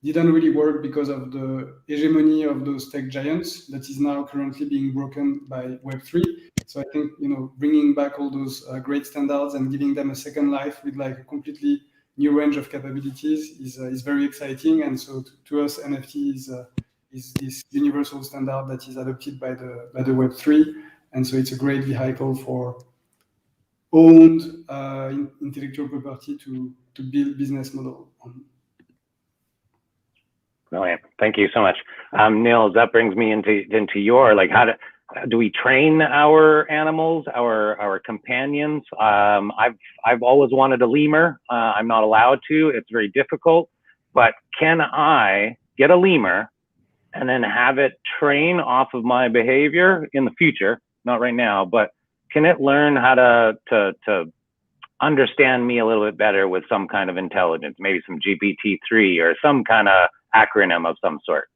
didn't really work because of the hegemony of those tech giants that is now currently being broken by Web3. So I think, bringing back all those great standards and giving them a second life with like a completely new range of capabilities is very exciting. And so to us, NFT is this universal standard that is adopted by the Web3. And so it's a great vehicle for owned intellectual property to build business model on. Brilliant. Thank you so much. Nils, that brings me into your, like, how do we train our animals, our companions? I've always wanted a lemur. I'm not allowed to. It's very difficult. But can I get a lemur and then have it train off of my behavior in the future? Not right now, but can it learn how to understand me a little bit better with some kind of intelligence, maybe some GPT-3 or some kind of acronym of some sort?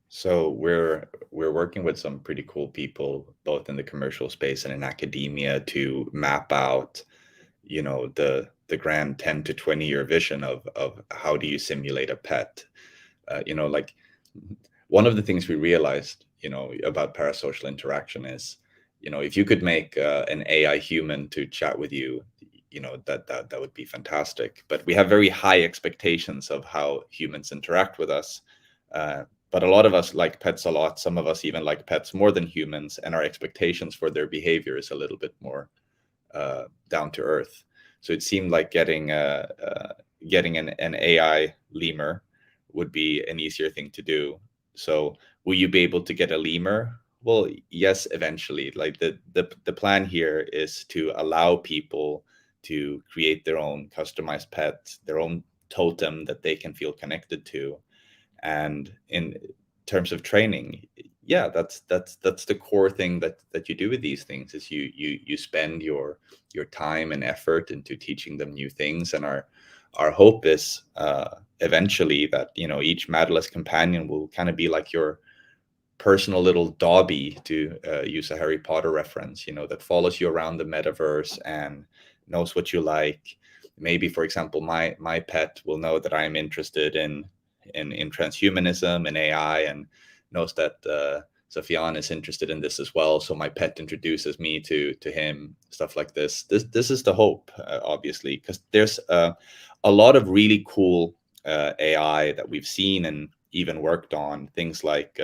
So we're working with some pretty cool people, both in the commercial space and in academia, to map out, the grand 10 to 20-year vision of how do you simulate a pet. Like one of the things we realized, about parasocial interaction is, if you could make an AI human to chat with you, that would be fantastic. But we have very high expectations of how humans interact with us. But a lot of us like pets a lot. Some of us even like pets more than humans, and our expectations for their behavior is a little bit more down to earth. So it seemed like getting an AI lemur would be an easier thing to do. So will you be able to get a lemur? Well, yes, eventually. Like the plan here is to allow people to create their own customized pet, their own totem that they can feel connected to. And in terms of training, yeah, that's the core thing that you do with these things is you spend your time and effort into teaching them new things. And our hope is eventually that each Matterless companion will kind of be like your personal little Dobby, to use a Harry Potter reference, that follows you around the metaverse and knows what you like. Maybe, for example, my pet will know that I am interested in transhumanism and AI, and knows that Sofian is interested in this as well. So my pet introduces me to him, stuff like this. This is the hope, obviously, because there's a lot of really cool AI that we've seen and even worked on, things like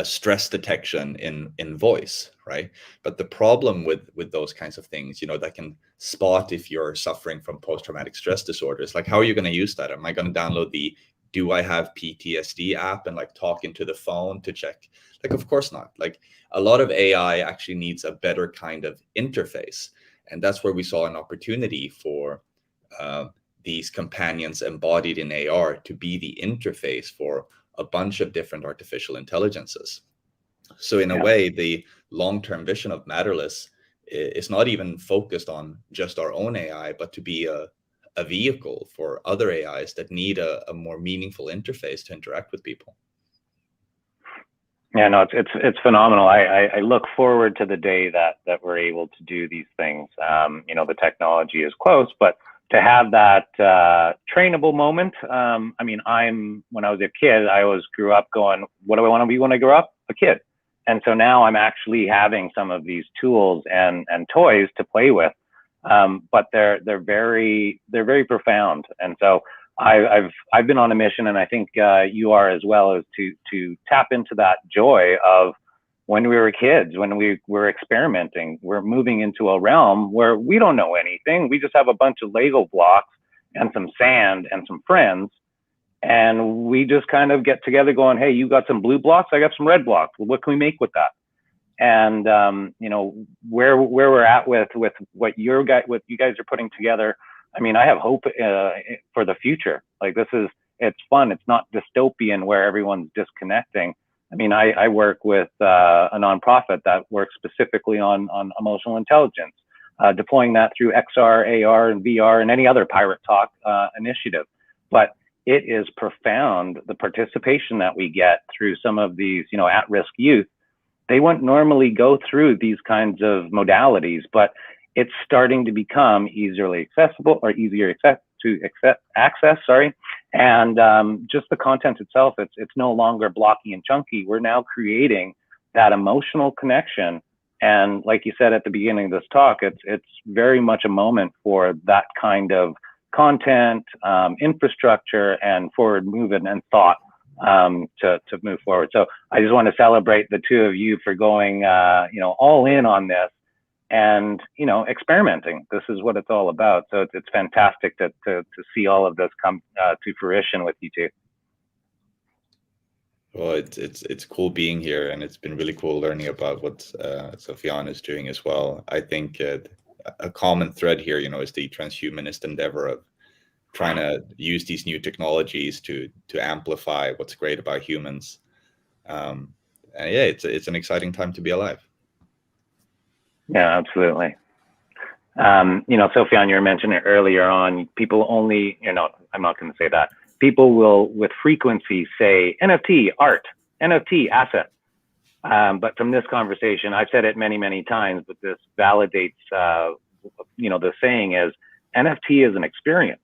stress detection in voice, right? But the problem with those kinds of things, that can spot if you're suffering from post-traumatic stress disorders. Like, how are you going to use that? Am I going to download the Do I Have PTSD app and like talk into the phone to check? Like, of course not. Like, a lot of AI actually needs a better kind of interface. And that's where we saw an opportunity for these companions embodied in AR to be the interface for a bunch of different artificial intelligences. So in a way, the long-term vision of Matterless is not even focused on just our own AI, but to be a vehicle for other AIs that need a more meaningful interface to interact with people. Yeah, no, it's phenomenal. I look forward to the day that we're able to do these things. The technology is close, but to have that trainable moment. When I was a kid, I always grew up going, what do I want to be when I grow up? A kid. And so now I'm actually having some of these tools and toys to play with, but they're very profound. And so I've been on a mission, and I think you are as well, as to tap into that joy of when we were kids, when we were experimenting. We're moving into a realm where we don't know anything. We just have a bunch of Lego blocks and some sand and some friends. And we just kind of get together going, hey, you got some blue blocks, I got some red blocks. Well, what can we make with that? And, where we're at with what you guys are putting together. I have hope for the future. Like, it's fun. It's not dystopian where everyone's disconnecting. I work with a nonprofit that works specifically on emotional intelligence, deploying that through XR, AR, and VR, and any other Pirate Talk initiative. But it is profound, the participation that we get through some of these, at-risk youth. They wouldn't normally go through these kinds of modalities, but it's starting to become easily accessible or easier to access. Sorry, and just the content itself, it's no longer blocky and chunky. We're now creating that emotional connection, and like you said at the beginning of this talk, it's very much a moment for that kind of content, infrastructure, and forward movement and thought to move forward. So I just want to celebrate the two of you for going all in on this. And experimenting. This is what it's all about. So it's fantastic to see all of this come to fruition with you two. Well, it's cool being here, and it's been really cool learning about what Sofian is doing as well. I think a common thread here, is the transhumanist endeavor of trying to use these new technologies to amplify what's great about humans. And yeah, it's an exciting time to be alive. Yeah, absolutely. Sofian, you were mentioning it earlier on, people only, I'm not going to say that. People will, with frequency, say NFT, art, NFT, asset. But from this conversation, I've said it many, many times, but this validates, the saying is NFT is an experience,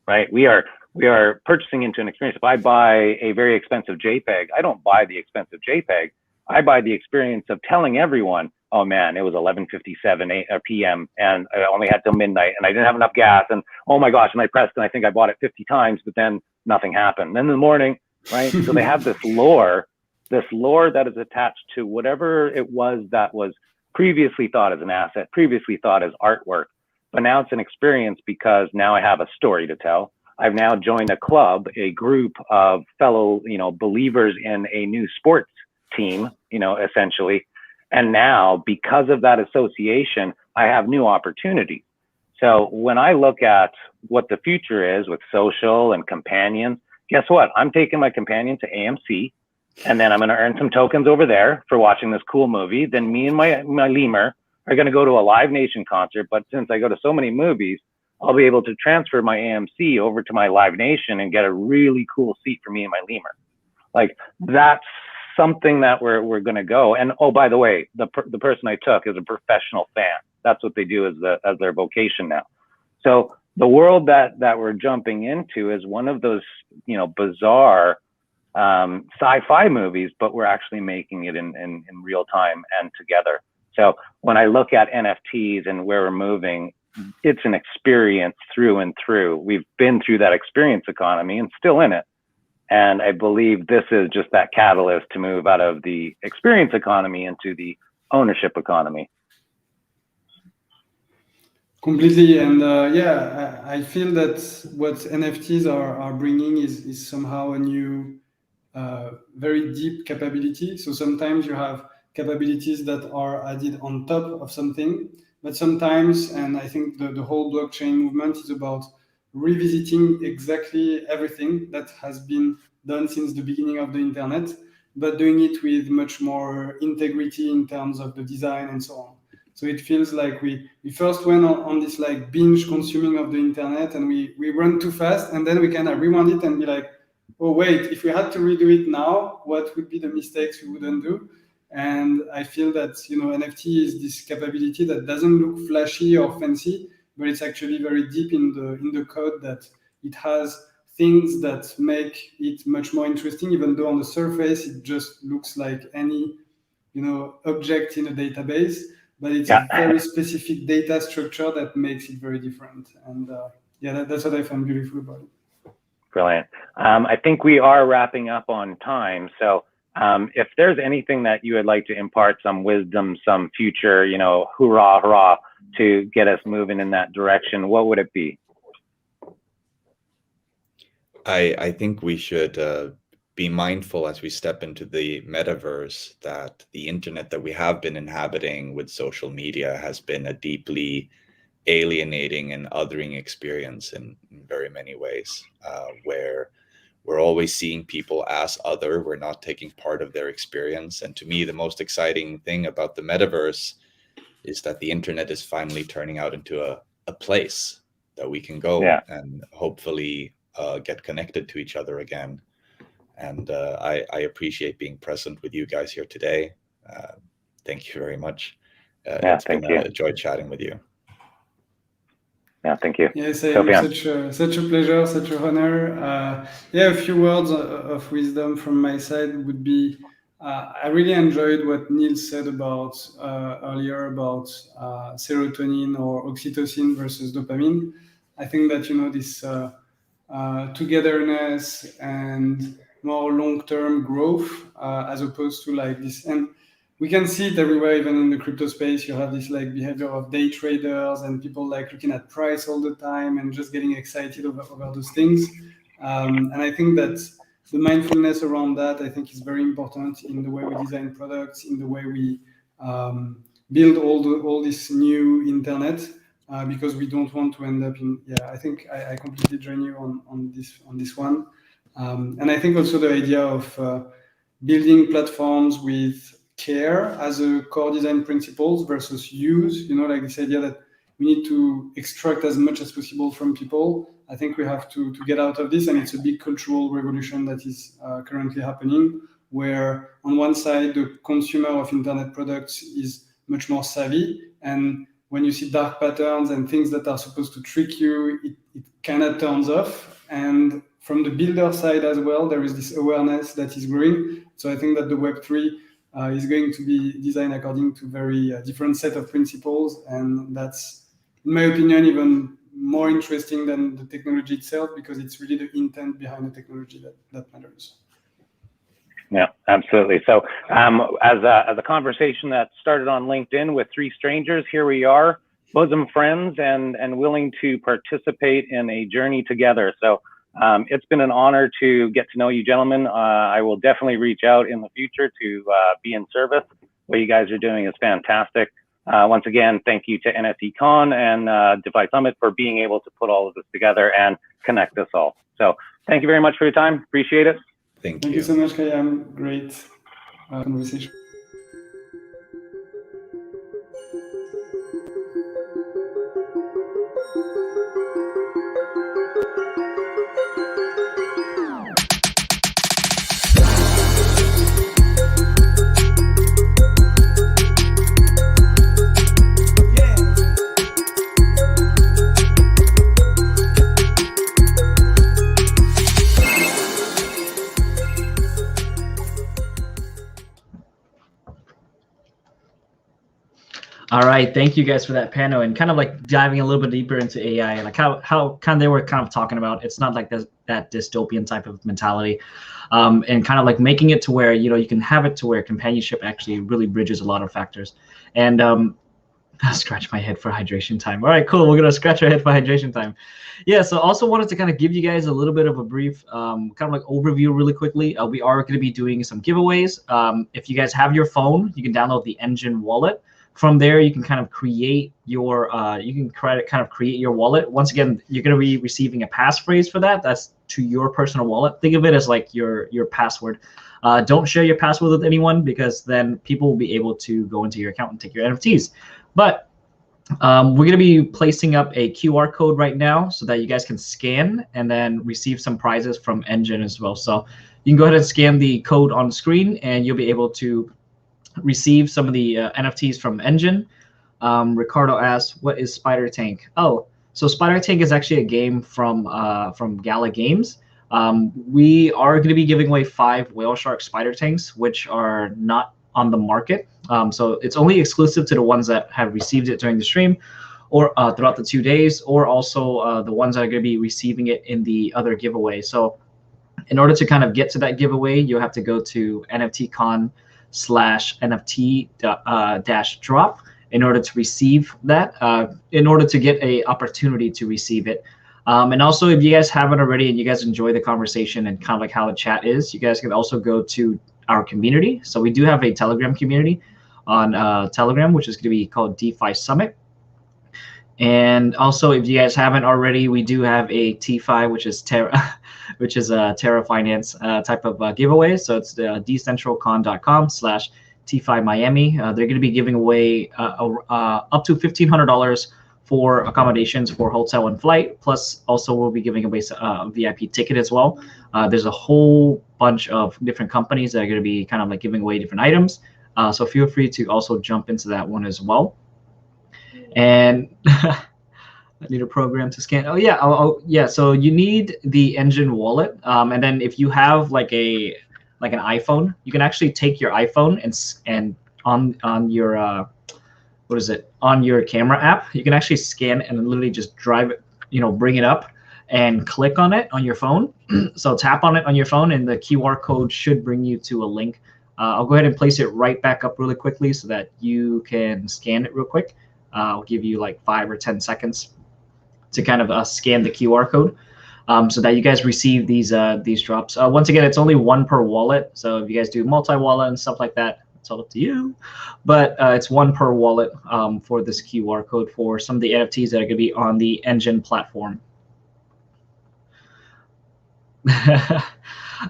right? We are purchasing into an experience. If I buy a very expensive JPEG, I don't buy the expensive JPEG. I buy the experience of telling everyone, oh man, it was 11:57 p.m. and I only had till midnight and I didn't have enough gas, and oh my gosh, and I pressed and I think I bought it 50 times, but then nothing happened. Then in the morning, right? So they have this lore that is attached to whatever it was that was previously thought as an asset, previously thought as artwork, but now it's an experience because now I have a story to tell. I've now joined a club, a group of fellow, believers in a new sports team, essentially. And now, because of that association, I have new opportunities. So when I look at what the future is with social and companions, guess what? I'm taking my companion to AMC, and then I'm going to earn some tokens over there for watching this cool movie. Then me and my lemur are going to go to a Live Nation concert. But since I go to so many movies, I'll be able to transfer my AMC over to my Live Nation and get a really cool seat for me and my lemur. Like, that's something that we're going to go. And oh, by the way, the person I took is a professional fan. That's what they do as their vocation now. So the world that we're jumping into is one of those, bizarre sci-fi movies, but we're actually making it in real time and together. So when I look at NFTs and where we're moving, it's an experience through and through. We've been through that experience economy and still in it. And I believe this is just that catalyst to move out of the experience economy into the ownership economy. Completely. And I feel that what NFTs are bringing is somehow a new, very deep capability. So sometimes you have capabilities that are added on top of something, but sometimes, and I think the whole blockchain movement is about revisiting exactly everything that has been done since the beginning of the internet, but doing it with much more integrity in terms of the design and so on. So it feels like we first went on this like binge consuming of the internet, and we run too fast, and then we kind of rewind it and be like, oh wait, if we had to redo it now, what would be the mistakes we wouldn't do? And I feel that NFT is this capability that doesn't look flashy or fancy, but it's actually very deep in the code, that it has things that make it much more interesting, even though on the surface it just looks like any object in a database, but it's a very specific data structure that makes it very different. And that's what I found beautiful about it. Brilliant. I think we are wrapping up on time. So if there's anything that you would like to impart, some wisdom, some future, hoorah, hurrah, to get us moving in that direction, what would it be? I think we should be mindful as we step into the metaverse that the internet that we have been inhabiting with social media has been a deeply alienating and othering experience in very many ways, where we're always seeing people as other. We're not taking part of their experience. And to me, the most exciting thing about the metaverse is that the internet is finally turning out into a place that we can go and hopefully get connected to each other again. And I appreciate being present with you guys here today. Thank you very much. It's been a joy chatting with you. Yeah, thank you. Yes, such a pleasure, such an honor. Yeah, a few words of wisdom from my side would be, I really enjoyed what Neil said about earlier about serotonin or oxytocin versus dopamine. I think that, you know, this togetherness and more long-term growth as opposed to like this. And we can see it everywhere, even in the crypto space. You have this like behavior of day traders and people like looking at price all the time and just getting excited over those things. And I think that the mindfulness around that, I think, is very important in the way we design products, in the way we build all this new internet, because we don't want to end up in. Yeah, I think I completely join you on this one. And I think also the idea of building platforms with care as a core design principles versus use, you know, like this idea that we need to extract as much as possible from people. I think we have to get out of this, and it's a big cultural revolution that is currently happening, where on one side the consumer of internet products is much more savvy, and when you see dark patterns and things that are supposed to trick you, it kind of turns off. And from the builder side as well, there is this awareness that is growing. So I think that the Web3 is going to be designed according to very different set of principles. And that's, in my opinion, even more interesting than the technology itself, because it's really the intent behind the technology that matters. Yeah, absolutely. So as a conversation that started on LinkedIn with three strangers, here we are, bosom friends and willing to participate in a journey together. So it's been an honor to get to know you gentlemen. I will definitely reach out in the future to be in service. What you guys are doing is fantastic. Once again, thank you to NFT Con and DeFi Summit for being able to put all of this together and connect us all. So thank you very much for your time. Appreciate it. Thank you so much, Kayam. Great conversation. All right, thank you guys for that panel, and kind of like diving a little bit deeper into AI, like how kind of they were kind of talking about, it's not like that dystopian type of mentality, and kind of like making it to where, you know, you can have it to where companionship actually really bridges a lot of factors. And I'll scratch my head for hydration time. All right, cool. We're gonna scratch our head for hydration time. Yeah. So also wanted to kind of give you guys a little bit of a brief, kind of like overview really quickly. We are going to be doing some giveaways. If you guys have your phone, you can download the Engine wallet. From there, you can kind of create your create your wallet. Once again, you're going to be receiving a passphrase for that. That's to your personal wallet. Think of it as like your password. Don't share your password with anyone, because then people will be able to go into your account and take your NFTs. But we're going to be placing up a QR code right now so that you guys can scan and then receive some prizes from Engine as well. So you can go ahead and scan the code on the screen, and you'll be able to receive some of the NFTs from Engine. Ricardo asks, what is Spider Tank? Oh, so Spider Tank is actually a game from Gala Games. We are going to be giving away 5 whale shark spider tanks, which are not on the market. So it's only exclusive to the ones that have received it during the stream, or throughout the 2 days, or also the ones that are going to be receiving it in the other giveaway. So in order to kind of get to that giveaway, you'll have to go to Nftcon/NFT-drop in order to receive that, in order to get a opportunity to receive it. And also, if you guys haven't already and you guys enjoy the conversation and kind of like how the chat is, you guys can also go to our community. So we do have a Telegram community on Telegram, which is going to be called DeFi Summit. And also, if you guys haven't already, we do have a TFI, which is Terra, which is a Terra Finance type of giveaway. So it's the decentralcon.com/TFI Miami. They're going to be giving away up to $1,500 for accommodations for hotel and flight. Plus, also we'll be giving away a VIP ticket as well. There's a whole bunch of different companies that are going to be kind of like giving away different items. So feel free to also jump into that one as well. And I need a program to scan. Oh yeah, yeah. So you need the Engine wallet, and then if you have like an iPhone, you can actually take your iPhone and on your what is it, on your camera app, you can actually scan it and literally just drive it, bring it up and click on it on your phone. So tap on it on your phone and the QR code should bring you to a link. I'll go ahead and place it right back up really quickly so that you can scan it real quick. I'll give you like 5 or 10 seconds to kind of scan the QR code so that you guys receive these drops. Once again, it's only 1 per wallet. So if you guys do multi-wallet and stuff like that, it's all up to you. But it's 1 per wallet for this QR code for some of the NFTs that are going to be on the Engine platform.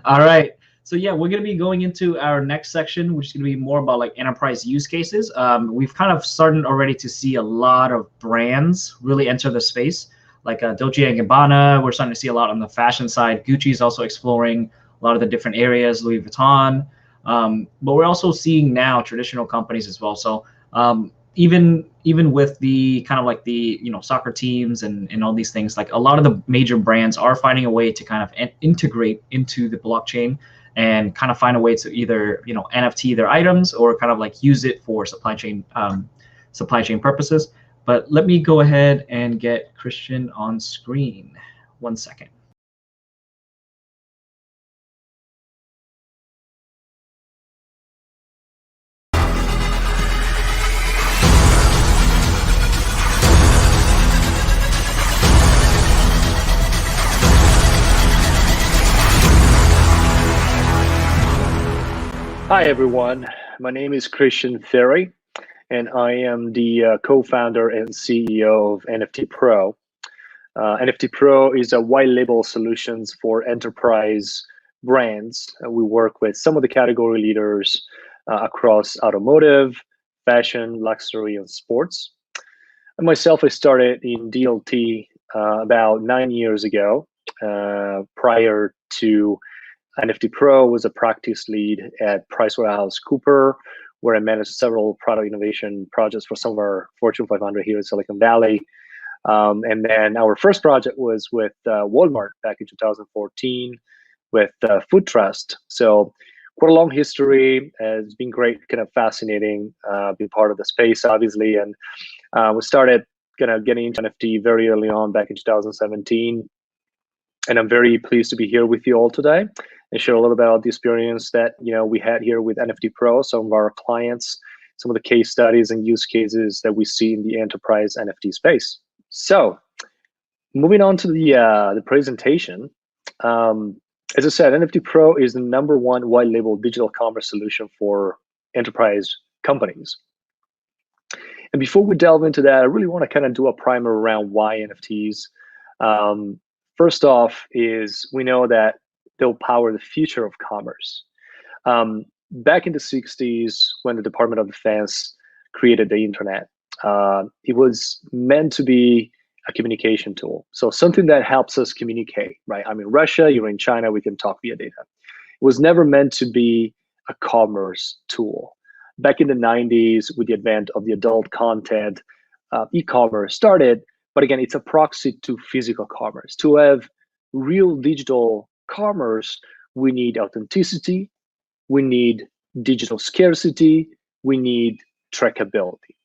All right. So yeah, we're going to be going into our next section, which is going to be more about like enterprise use cases. We've kind of started already to see a lot of brands really enter the space, like Dolce & Gabbana. We're starting to see a lot on the fashion side. Gucci is also exploring a lot of the different areas, Louis Vuitton. But we're also seeing now traditional companies as well. So even with the kind of like the soccer teams and all these things, like a lot of the major brands are finding a way to kind of integrate into the blockchain and kind of find a way to either NFT their items or kind of like use it for supply chain purposes. But let me go ahead and get Christian on screen. 1 second. Hi, everyone. My name is Christian Ferry, and I am the co-founder and CEO of NFT Pro. NFT Pro is a white label solutions for enterprise brands. We work with some of the category leaders across automotive, fashion, luxury, and sports. And myself, I started in DLT about 9 years ago. Prior to NFT Pro, was a practice lead at PricewaterhouseCoopers, where I managed several product innovation projects for some of our Fortune 500 here in Silicon Valley. And then our first project was with Walmart back in 2014 with Food Trust. So quite a long history. It's been great, kind of fascinating, being part of the space, obviously. And we started kind of getting into NFT very early on back in 2017. And I'm very pleased to be here with you all today and share a little bit about the experience that we had here with NFT Pro, some of our clients, some of the case studies and use cases that we see in the enterprise NFT space. So moving on to the presentation, as I said, NFT Pro is the #1 white label digital commerce solution for enterprise companies. And before we delve into that, I really want to kind of do a primer around why NFTs. First off is we know that they'll power the future of commerce. Back in the 60s, when the Department of Defense created the internet, it was meant to be a communication tool. So something that helps us communicate, right? I'm in Russia, you're in China, we can talk via data. It was never meant to be a commerce tool. Back in the 90s, with the advent of the adult content, e-commerce started. But again, it's a proxy to physical commerce. To have real digital commerce, we need authenticity, we need digital scarcity, we need trackability.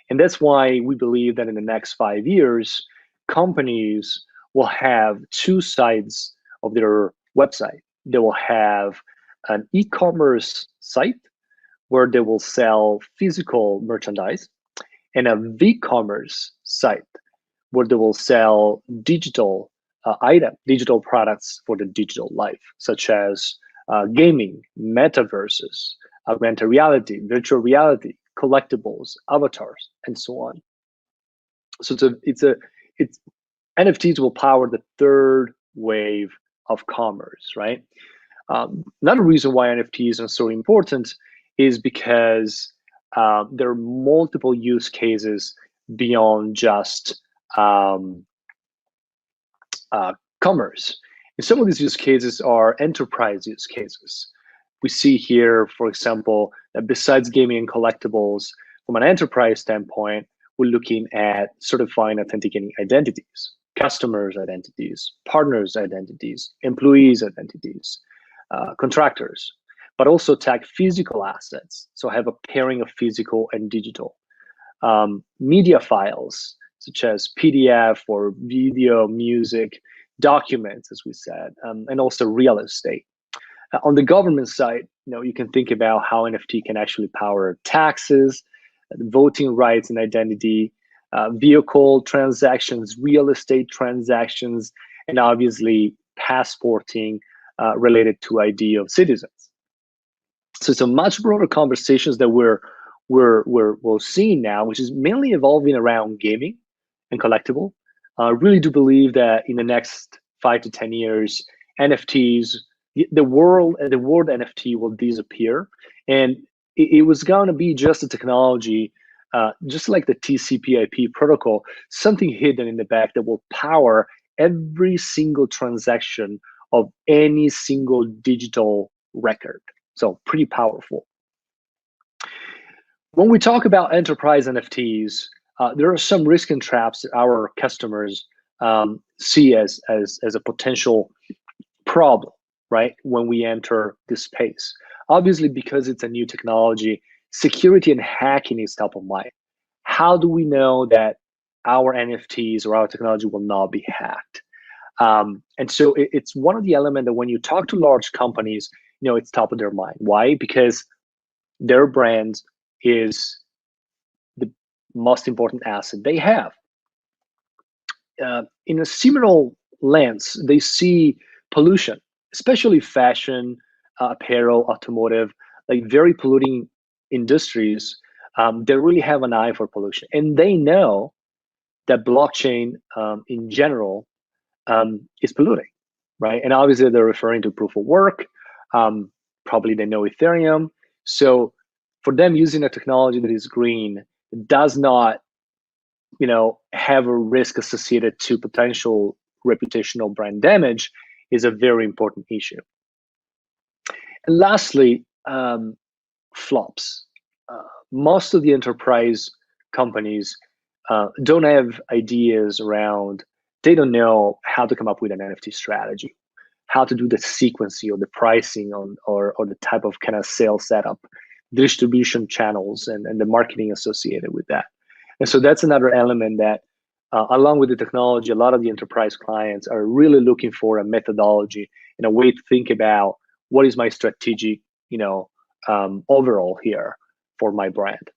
And that's why we believe that in the next 5 years, companies will have 2 sides of their website. They will have an e-commerce site where they will sell physical merchandise and a v-commerce site where they will sell digital digital products for the digital life, such as gaming, metaverses, augmented reality, virtual reality, collectibles, avatars, and so on. So it's NFTs will power the 3rd wave of commerce, right? Another reason why NFTs are so important is because there are multiple use cases beyond just commerce. And some of these use cases are enterprise use cases. We see here, for example, that besides gaming and collectibles, from an enterprise standpoint, we're looking at certifying authenticating identities, customers' identities, partners' identities, employees' identities, contractors, but also tag physical assets. So have a pairing of physical and digital. Media files, such as PDF or video, music, documents, as we said, and also real estate. On the government side, you can think about how NFT can actually power taxes, voting rights and identity, vehicle transactions, real estate transactions, and obviously passporting related to ID of citizens. So it's a much broader conversations that we're seeing now, which is mainly evolving around gaming and collectible. I really do believe that in the next 5 to 10 years, NFTs, the word NFT will disappear, and it was going to be just a technology, just like the TCP/IP protocol, something hidden in the back that will power every single transaction of any single digital record. So pretty powerful. When we talk about enterprise NFTs, there are some risk and traps that our customers see as a potential problem, right, when we enter this space. Obviously, because it's a new technology, security and hacking is top of mind. How do we know that our NFTs or our technology will not be hacked? And so it's one of the elements that when you talk to large companies, it's top of their mind. Why? Because their brand is the most important asset they have. In a similar lens, they see pollution, especially fashion, apparel, automotive, like very polluting industries. They really have an eye for pollution, and they know that blockchain in general is polluting, right? And obviously they're referring to proof of work. Probably they know Ethereum. So for them, using a technology that is green does not, have a risk associated to potential reputational brand damage is a very important issue. And lastly, flops. Most of the enterprise companies don't have ideas around, they don't know how to come up with an NFT strategy, how to do the sequencing or the pricing or the type of kind of sales setup, distribution channels, and the marketing associated with that. And so that's another element that, along with the technology, a lot of the enterprise clients are really looking for a methodology and a way to think about what is my strategic, overall here for my brand.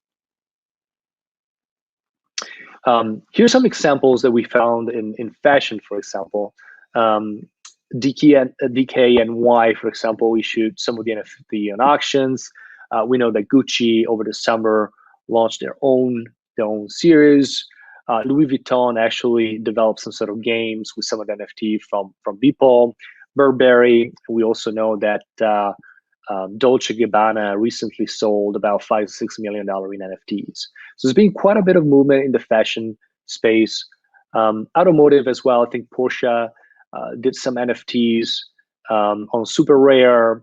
Here's some examples that we found in fashion, for example. DKNY, for example, issued some of the NFT on auctions. We know that Gucci over the summer launched their own series. Louis Vuitton actually developed some sort of games with some of the NFT from Beeple. Burberry, we also know that Dolce & Gabbana recently sold about $5 to $6 million in NFTs. So there's been quite a bit of movement in the fashion space. Automotive as well. I think Porsche did some NFTs on Super Rare.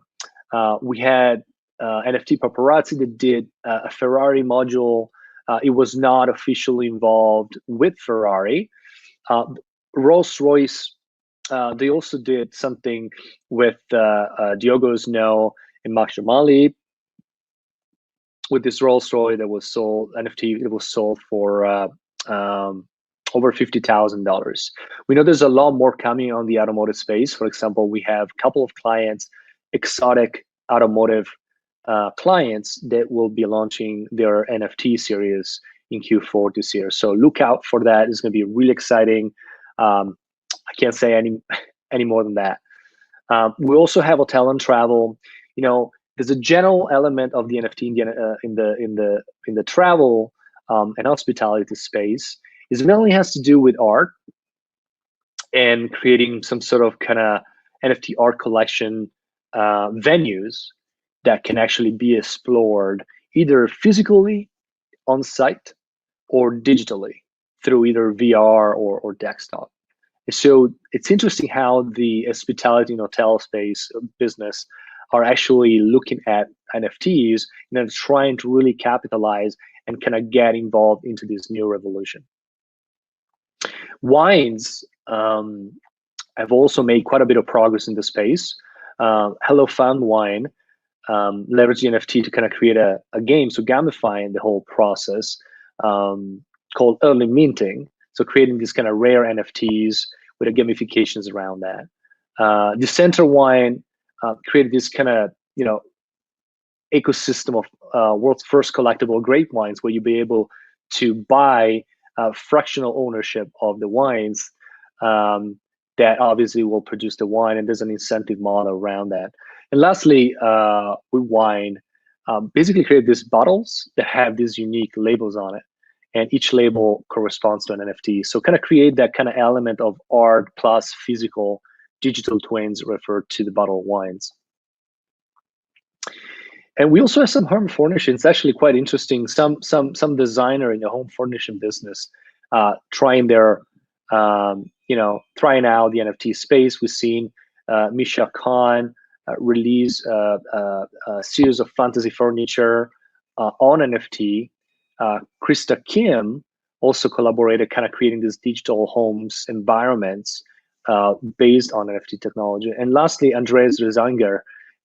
We had NFT Paparazzi that did a Ferrari module. It was not officially involved with Ferrari. Rolls-Royce, they also did something with Diogo Snow and Max Jamali with this Rolls-Royce that was sold, NFT, it was sold for over $50,000. We know there's a lot more coming on the automotive space. For example, we have a couple of clients, exotic automotive clients that will be launching their NFT series in Q4 this year. So look out for that. It's going to be really exciting. I can't say any more than that. We also have hotel and travel. There's a general element of the NFT in the travel and hospitality space. It mainly has to do with art and creating some sort of kind of NFT art collection venues that can actually be explored either physically on site or digitally through either VR or desktop. So it's interesting how the hospitality and hotel space business are actually looking at NFTs and trying to really capitalize and kind of get involved into this new revolution. Wines have also made quite a bit of progress in the space. Hello Found Wine leveraged the NFT to kind of create a game, so gamifying the whole process, called early minting. So creating these kind of rare NFTs with the gamifications around that. Decentralized Wine created this kind of ecosystem of world's first collectible grape wines, where you'll be able to buy fractional ownership of the wines that obviously will produce the wine, and there's an incentive model around that. And lastly, with wine, basically create these bottles that have these unique labels on it, and each label corresponds to an NFT. So kind of create that kind of element of art plus physical digital twins referred to the bottle of wines. And we also have some home furnishing. It's actually quite interesting. Some designer in the home furnishing business trying their trying out the NFT space. We've seen Misha Khan release a series of fantasy furniture on NFT. Krista Kim also collaborated, kind of creating these digital homes environments based on NFT technology. And lastly, Andreas Rezanger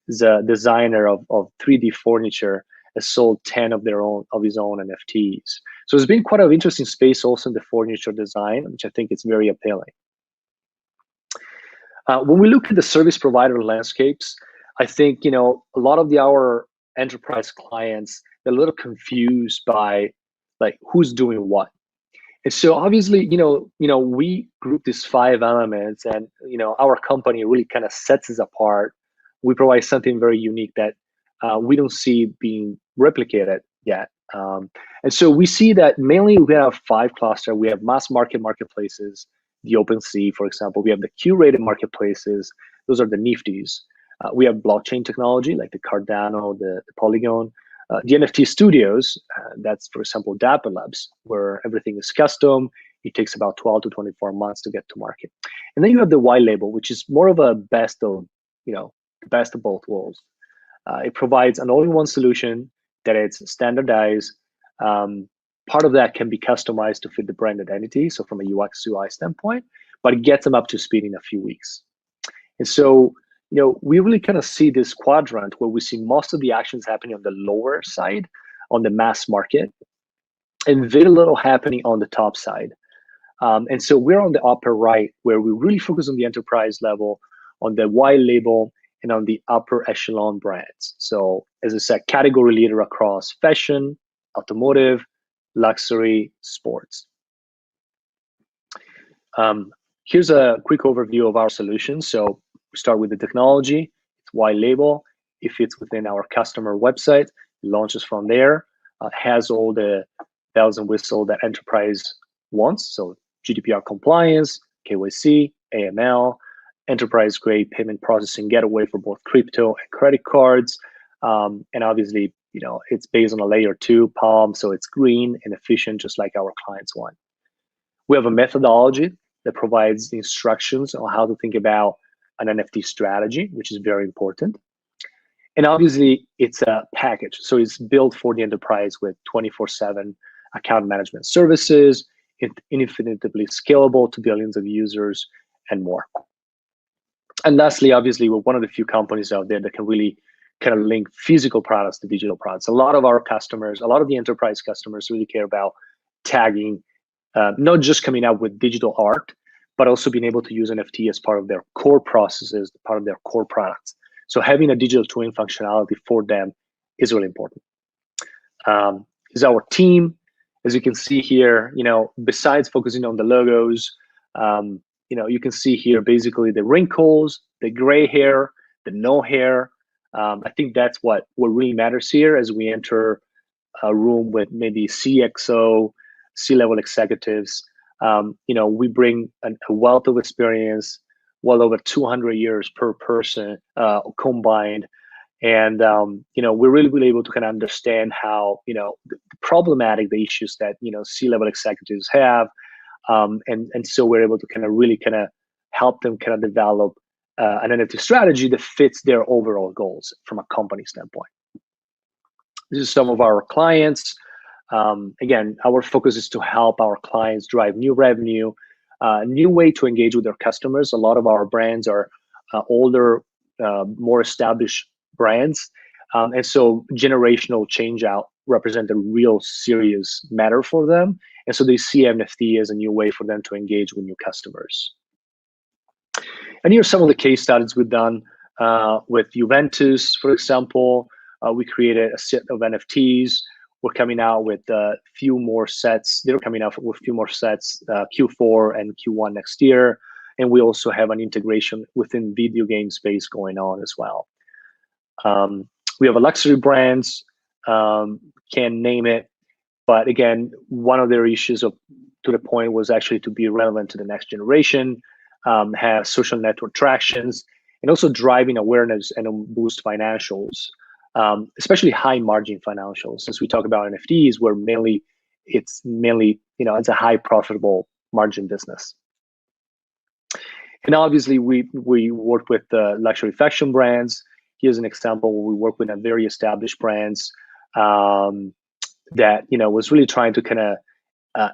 is a designer of 3D furniture, has sold 10 of his own NFTs. So there's been quite an interesting space also in the furniture design, which I think is very appealing. When we look at the service provider landscapes, I think a lot of our enterprise clients, they're a little confused by like who's doing what. And so obviously, we group these 5 elements, and our company really kind of sets us apart. We provide something very unique that we don't see being replicated yet. And so we see that mainly we have 5 clusters. We have mass market marketplaces, the OpenSea, for example. We have the curated marketplaces. Those are the Nifties. We have blockchain technology like the Cardano, the Polygon. The NFT studios, that's, for example, Dapper Labs, where everything is custom. It takes about 12 to 24 months to get to market. And then you have the white label, which is more of a best of both worlds. It provides an all-in-one solution that it's standardized. Part of that can be customized to fit the brand identity, so from a UX UI standpoint, but it gets them up to speed in a few weeks. And so, we really kind of see this quadrant where we see most of the actions happening on the lower side, on the mass market, and very little happening on the top side. And so we're on the upper right, where we really focus on the enterprise level, on the white label, and on the upper echelon brands. So as I said, category leader across fashion, automotive, luxury, sports. Here's a quick overview of our solution. So we start with the technology. It's white label. It fits within our customer website. It launches from there. Has all the bells and whistles that enterprise wants. So GDPR compliance, KYC, AML, enterprise-grade payment processing gateway for both crypto and credit cards. And obviously, it's based on a layer 2 Palm, so it's green and efficient, just like our clients want. We have a methodology that provides the instructions on how to think about an NFT strategy, which is very important. And obviously, it's a package. So it's built for the enterprise with 24/7 account management services, infinitely scalable to billions of users, and more. And lastly, obviously, we're one of the few companies out there that can really kind of link physical products to digital products. A lot of our customers, a lot of the enterprise customers really care about tagging, not just coming out with digital art, but also being able to use NFT as part of their core processes, part of their core products. So having a digital twin functionality for them is really important. Is our team, as you can see here, besides focusing on the logos, you can see here basically the wrinkles, the gray hair, the no hair. I think that's what really matters here as we enter a room with maybe CXO, C-level executives. We bring a wealth of experience, well over 200 years per person combined. And, we're really able to kind of understand how, the problematic, the issues that, C-level executives have. And so we're able to kind of really kind of help them kind of develop an NFT strategy that fits their overall goals from a company standpoint. This is some of our clients. Again, our focus is to help our clients drive new revenue, new way to engage with their customers. A lot of our brands are older, more established brands. And so generational change out represent a real serious matter for them. And so they see NFT as a new way for them to engage with new customers. And here's some of the case studies we've done with Juventus, for example. We created a set of NFTs. We're coming out with a few more sets. They're coming out with a few more sets, Q4 and Q1 next year. And we also have an integration within video game space going on as well. We have a luxury brands, can't name it. But again, one of their issues to the point was actually to be relevant to the next generation, have social network tractions, and also driving awareness and boost financials, especially high margin financials. Since we talk about NFTs, where it's a high profitable margin business. And obviously, we work with luxury fashion brands. Here's an example where we work with very established brands that was really trying to kind of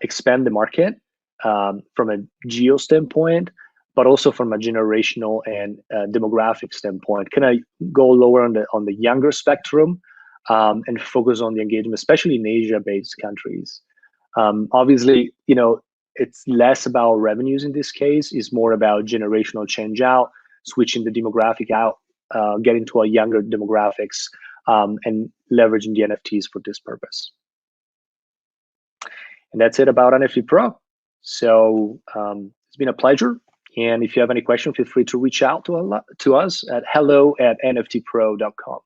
expand the market from a geo standpoint, but also from a generational and demographic standpoint. Kind of go lower on the younger spectrum and focus on the engagement, especially in Asia-based countries. Obviously, it's less about revenues in this case. It's more about generational change out, switching the demographic out, getting to a younger demographics, and leveraging the NFTs for this purpose. And that's it about NFT Pro. So it's been a pleasure. And if you have any questions, feel free to reach out to us at hello@nftpro.com.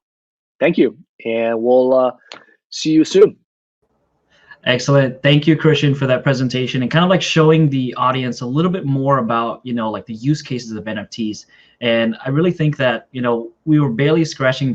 Thank you, and we'll see you soon. Excellent. Thank you, Christian, for that presentation and kind of like showing the audience a little bit more about, like the use cases of NFTs. And I really think that, we were barely scratching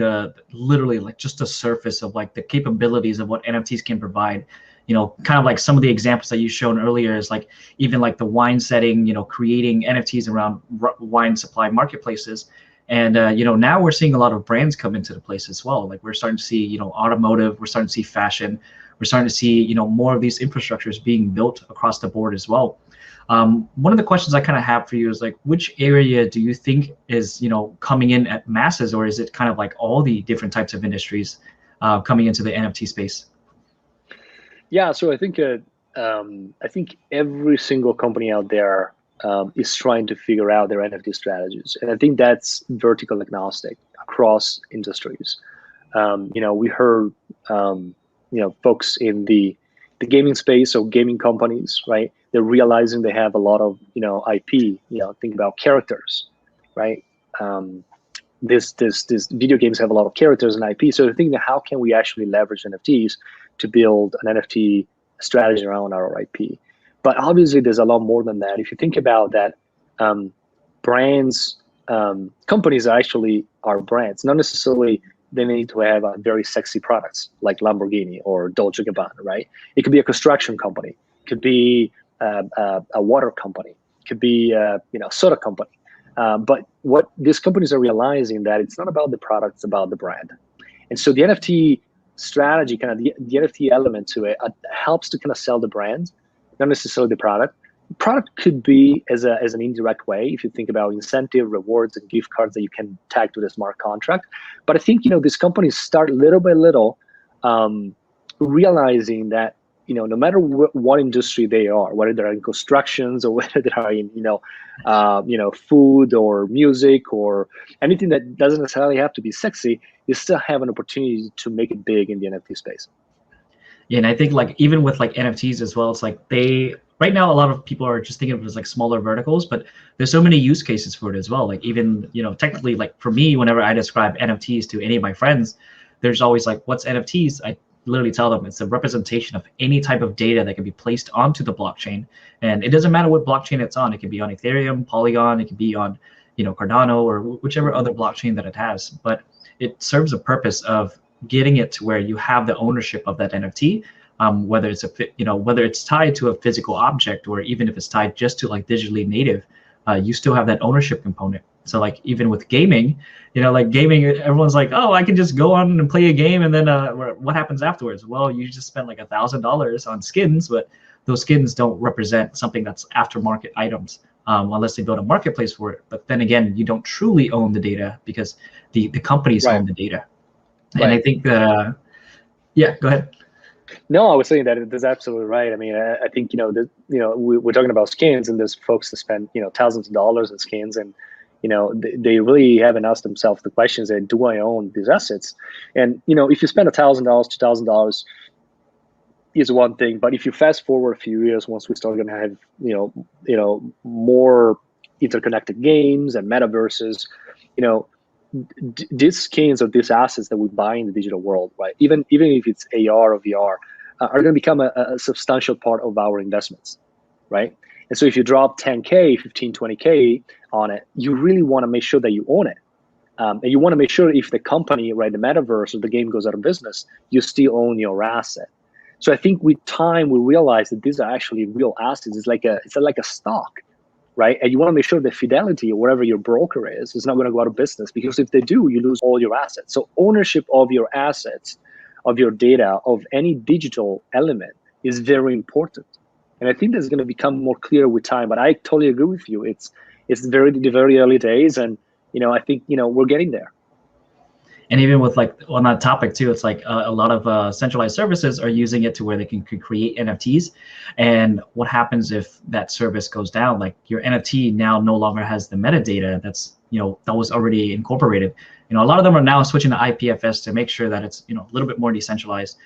literally like just the surface of like the capabilities of what NFTs can provide. Kind of like some of the examples that you shown earlier is like even like the wine setting, creating NFTs around wine supply marketplaces. And, now we're seeing a lot of brands come into the place as well. Like we're starting to see, automotive, we're starting to see fashion. We're starting to see, more of these infrastructures being built across the board as well. One of the questions I kind of have for you is like, which area do you think is, coming in at masses, or is it kind of like all the different types of industries coming into the NFT space? Yeah, so I think every single company out there is trying to figure out their NFT strategies, and I think that's vertical agnostic across industries. We heard folks in the gaming space, so gaming companies, right? They're realizing they have a lot of IP. Think about characters, right? This video games have a lot of characters and IP. So I think that how can we actually leverage NFTs to build an NFT strategy around our IP? But obviously, there's a lot more than that. If you think about that, brands, companies actually are brands. Not necessarily they need to have very sexy products like Lamborghini or Dolce & Gabbana, right? It could be a construction company. It could be a water company. It could be a soda company. But what these companies are realizing that it's not about the product, it's about the brand. And so the NFT strategy, kind of the NFT element to it, helps to kind of sell the brand, not necessarily the product. Product could be as an indirect way if you think about incentive, rewards, and gift cards that you can tag to the smart contract. But I think these companies start little by little realizing that no matter what industry they are, whether they're in constructions or whether they are in food or music or anything that doesn't necessarily have to be sexy, you still have an opportunity to make it big in the NFT space. Yeah, and I think like even with like NFTs as well, it's like right now a lot of people are just thinking of it as like smaller verticals, but there's so many use cases for it as well. Like even technically, like for me, whenever I describe NFTs to any of my friends, there's always like, what's NFTs? I literally tell them it's a representation of any type of data that can be placed onto the blockchain, and it doesn't matter what blockchain it's on. It can be on Ethereum, Polygon, it can be on Cardano or whichever other blockchain that it has, but it serves a purpose of getting it to where you have the ownership of that NFT, whether it's whether it's tied to a physical object or even if it's tied just to like digitally native, you still have that ownership component. So like even with gaming, like gaming, everyone's like, oh, I can just go on and play a game, and then what happens afterwards? Well, you just spent like $1,000 on skins, but those skins don't represent something that's aftermarket items unless they build a marketplace for it. But then again, you don't truly own the data because the companies own the data. And I think yeah, go ahead. No, I was saying that that's absolutely right. I mean, I think we're talking about skins, and there's folks that spend thousands of dollars in skins, and they really haven't asked themselves the questions that, do I own these assets? And if you spend $1,000, $2,000 is one thing, but if you fast forward a few years, once we start going to have more interconnected games and metaverses, these skins or these assets that we buy in the digital world, right? Even if it's AR or VR, are going to become a substantial part of our investments, right? And so if you drop 10K, 15, 20K on it, you really want to make sure that you own it. And you want to make sure if the company, right, the metaverse or the game goes out of business, you still own your asset. So I think with time, we realize that these are actually real assets. It's like a stock, right? And you want to make sure that Fidelity or wherever your broker is not going to go out of business, because if they do, you lose all your assets. So ownership of your assets, of your data, of any digital element is very important. And I think that's going to become more clear with time. But I totally agree with you. It's the very early days, and I think we're getting there. And even with like on that topic too, it's like a lot of centralized services are using it to where they can create NFTs. And what happens if that service goes down? Like your NFT now no longer has the metadata that's that was already incorporated. A lot of them are now switching to IPFS to make sure that it's a little bit more decentralized,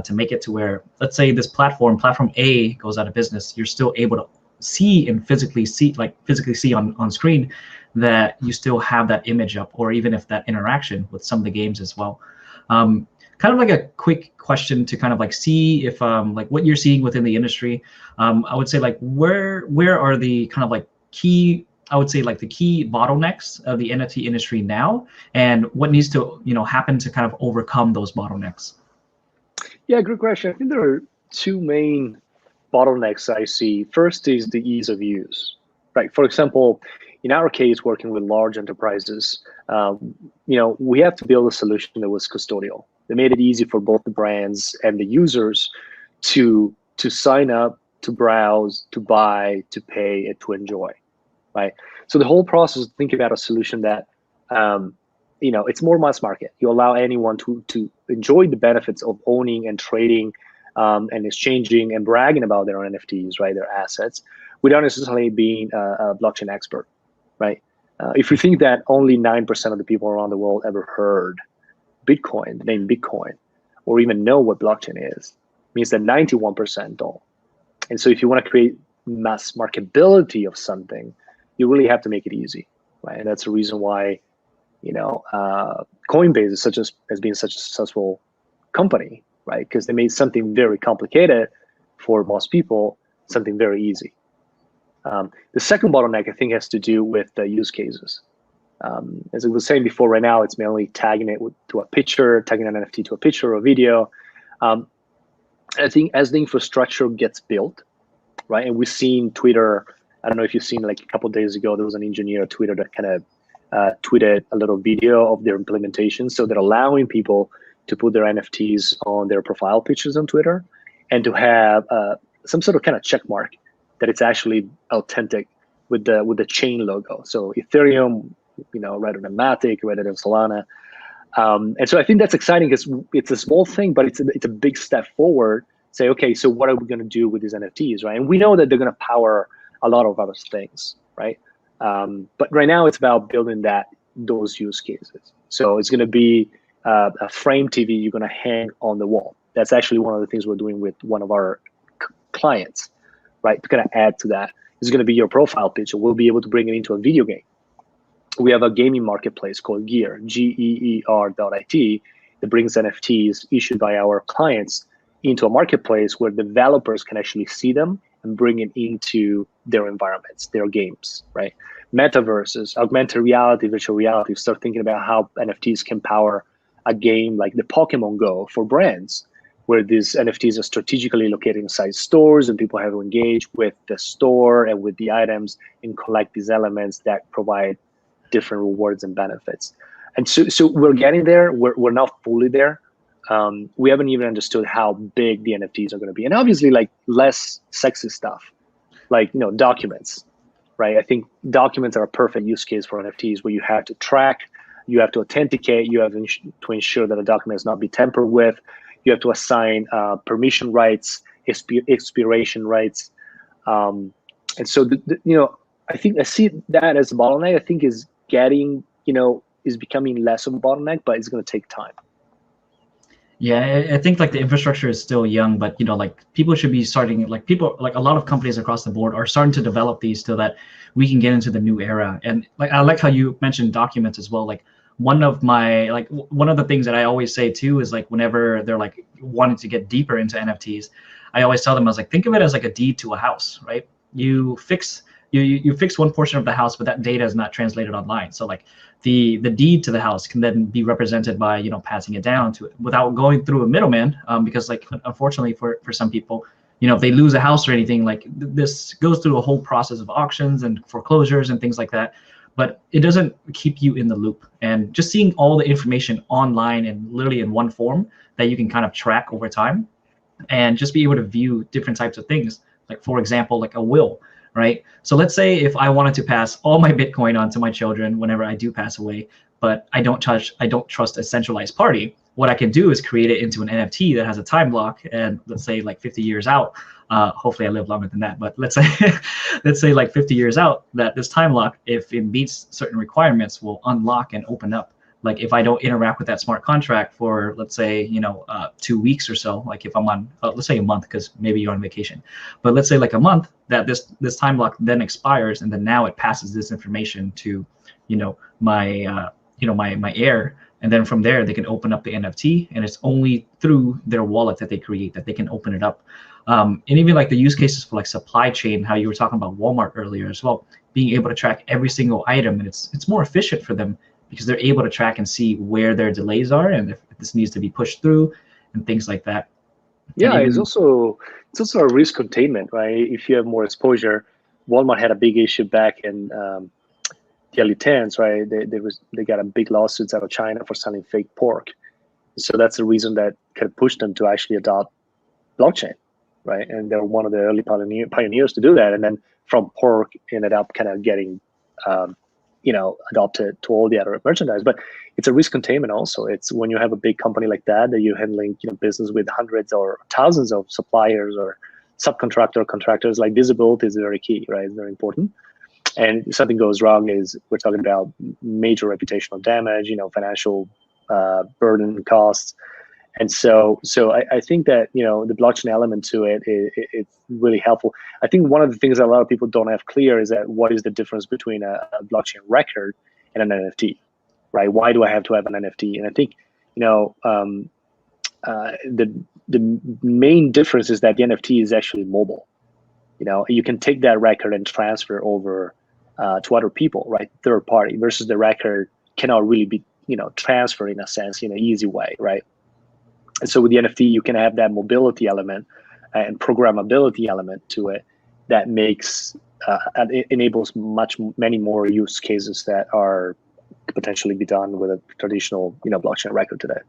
to make it to where, let's say this platform A goes out of business, you're still able to see and physically see on screen that you still have that image up, or even if that interaction with some of the games as well. Kind of like a quick question to kind of like see if like what you're seeing within the industry. I would say like where are the kind of like key, I would say like the key bottlenecks of the NFT industry now, and what needs to happen to kind of overcome those bottlenecks? Yeah, good question. I think there are two main bottlenecks I see. First is the ease of use, right? For example, in our case, working with large enterprises, we have to build a solution that was custodial. They made it easy for both the brands and the users to sign up, to browse, to buy, to pay, and to enjoy, right? So the whole process, think about a solution that, it's more mass market. You allow anyone to enjoy the benefits of owning and trading and exchanging and bragging about their NFTs, right, their assets, without necessarily being a blockchain expert, right? If you think that only 9% of the people around the world ever heard Bitcoin, the name Bitcoin, or even know what blockchain is, means that 91% don't. And so if you want to create mass marketability of something, you really have to make it easy, right? And that's the reason why, Coinbase has been such a successful company, right? Because they made something very complicated for most people, something very easy. The second bottleneck, I think, has to do with the use cases. As I was saying before, right now, it's mainly tagging it to a picture, tagging an NFT to a picture or a video. I think as the infrastructure gets built, right, and we've seen Twitter, I don't know if you've seen, like a couple of days ago, there was an engineer at Twitter that kind of tweeted a little video of their implementation. So they're allowing people to put their NFTs on their profile pictures on Twitter, and to have some sort of kind of check mark that it's actually authentic with the chain logo. So Ethereum, rather than Matic, rather than Solana. And so I think that's exciting because it's a small thing, but it's a big step forward. Say, okay, so what are we going to do with these NFTs, right? And we know that they're going to power a lot of other things, right? But right now it's about building those use cases. So it's going to be a frame TV you're going to hang on the wall. That's actually one of the things we're doing with one of our clients, right? To kind of add to that, it's going to be your profile picture. We'll be able to bring it into a video game. We have a gaming marketplace called Gear, GEER.IT, that brings NFTs issued by our clients into a marketplace where developers can actually see them and bring it into their environments, their games, right? Metaverses, augmented reality, virtual reality. Start thinking about how NFTs can power a game like the Pokemon Go for brands, where these NFTs are strategically located inside stores and people have to engage with the store and with the items and collect these elements that provide different rewards and benefits. And so we're getting there. We're not fully there. We haven't even understood how big the NFTs are going to be. And obviously, like, less sexy stuff, like, you know, documents, right? I think documents are a perfect use case for NFTs, where you have to track, you have to authenticate, you have to ensure that a document has not be tampered with, you have to assign permission rights, expiration rights. And so, you know, I think I see that as a bottleneck. I think is getting, you know, is becoming less of a bottleneck, but it's going to take time. Yeah, I think like the infrastructure is still young, but you know, like people should be starting, like people, like a lot of companies across the board are starting to develop these so that we can get into the new era. And like, I like how you mentioned documents as well. Like one of the things that I always say too is like, whenever they're like wanting to get deeper into NFTs, I always tell them, I was like, think of it as like a deed to a house, right? You fix one portion of the house, but that data is not translated online. So like the deed to the house can then be represented by, you know, passing it down to it without going through a middleman, because like, unfortunately for some people, you know, if they lose a house or anything, like this goes through a whole process of auctions and foreclosures and things like that, but it doesn't keep you in the loop. And just seeing all the information online and literally in one form that you can kind of track over time and just be able to view different types of things, like for example, like a will. Right. So let's say if I wanted to pass all my Bitcoin on to my children whenever I do pass away, but I don't trust a centralized party, what I can do is create it into an NFT that has a time block. And let's say like 50 years out, hopefully I live longer than that, but let's say like 50 years out, that this time lock, if it meets certain requirements, will unlock and open up. Like if I don't interact with that smart contract for, let's say, you know, 2 weeks or so, like if I'm on, let's say a month, because maybe you're on vacation, but let's say like a month, that this time block then expires, and then now it passes this information to, you know, my heir, and then from there they can open up the NFT, and it's only through their wallet that they create that they can open it up. And even like the use cases for like supply chain, how you were talking about Walmart earlier as well, being able to track every single item, and it's more efficient for them, because they're able to track and see where their delays are and if this needs to be pushed through and things like that. Yeah, it's also a risk containment, right? If you have more exposure, Walmart had a big issue back in the early 10s, right? They got a big lawsuits out of China for selling fake pork. So that's the reason that kind of pushed them to actually adopt blockchain, right? And they're one of the early pioneers to do that. And then from pork ended up kind of getting you know, adopted to all the other merchandise. But it's a risk containment also. It's when you have a big company like that you're handling, you know, business with hundreds or thousands of suppliers or contractors, like visibility is very key, right? It's very important. And if something goes wrong, we're talking about major reputational damage, you know, financial burden, costs. And so I think that, you know, the blockchain element to it's really helpful. I think one of the things that a lot of people don't have clear is that what is the difference between a blockchain record and an NFT, right? Why do I have to have an NFT? And I think, you know, the main difference is that the NFT is actually mobile. You know, you can take that record and transfer over to other people, right? Third party, versus the record cannot really be, you know, transferred in a sense, in an easy way, right? And so with the NFT, you can have that mobility element and programmability element to it that makes it enables many more use cases that are potentially be done with a traditional, you know, blockchain record today.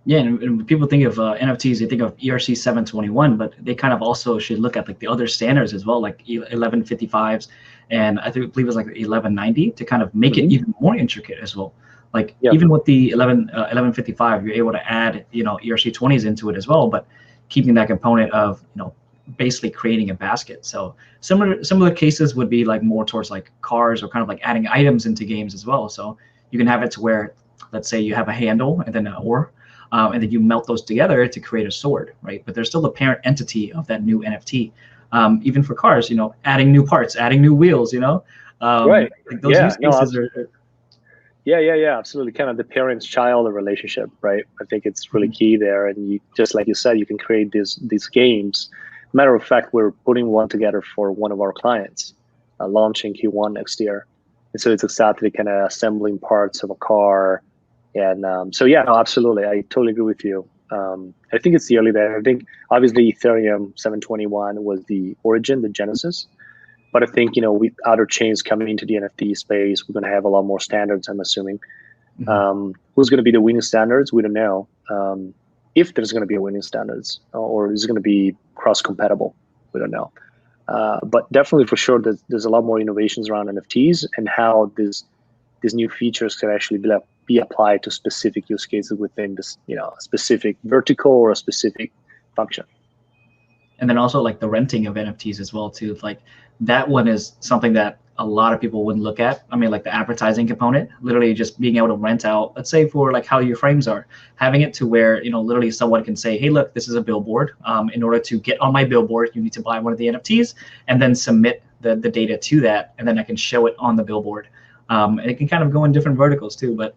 Yeah, and when people think of NFTs, they think of ERC 721, but they kind of also should look at like the other standards as well, like 1155s, and I believe it's like 1190 to kind of make it even more intricate as well. Like even with the 1155, you're able to add, you know, ERC 20s into it as well, but keeping that component of, you know, basically creating a basket. So similar cases would be like more towards like cars, or kind of like adding items into games as well. So you can have it to where, let's say you have a handle and then an ore, and then you melt those together to create a sword, right? But there's still the parent entity of that new NFT. Even for cars, you know, adding new parts, adding new wheels, you know, right? Like those use cases are. Yeah, absolutely. Kind of the parents-child relationship, right? I think it's really key there. And you, just like you said, you can create these games. Matter of fact, we're putting one together for one of our clients, launching Q1 next year. And so it's exactly kind of assembling parts of a car. And so yeah, no, absolutely, I totally agree with you. I think it's the early there. I think obviously Ethereum 721 was the origin, the genesis. But I think, with other chains coming into the NFT space, we're going to have a lot more standards, I'm assuming. Who's going to be the winning standards? We don't know. If there's going to be a winning standards, or is it going to be cross-compatible? We don't know. But definitely for sure, there's a lot more innovations around NFTs and how these new features can actually be applied to specific use cases within this, a specific vertical or a specific function. And then also like the renting of NFTs as well too. Like that one is something that a lot of people wouldn't look at. I mean, like the advertising component, literally just being able to rent out, let's say for like how your frames are, having it to where, literally someone can say, hey, look, this is a billboard. In order to get on my billboard, you need to buy one of the NFTs and then submit the data to that. And then I can show it on the billboard. And it can kind of go in different verticals too, but,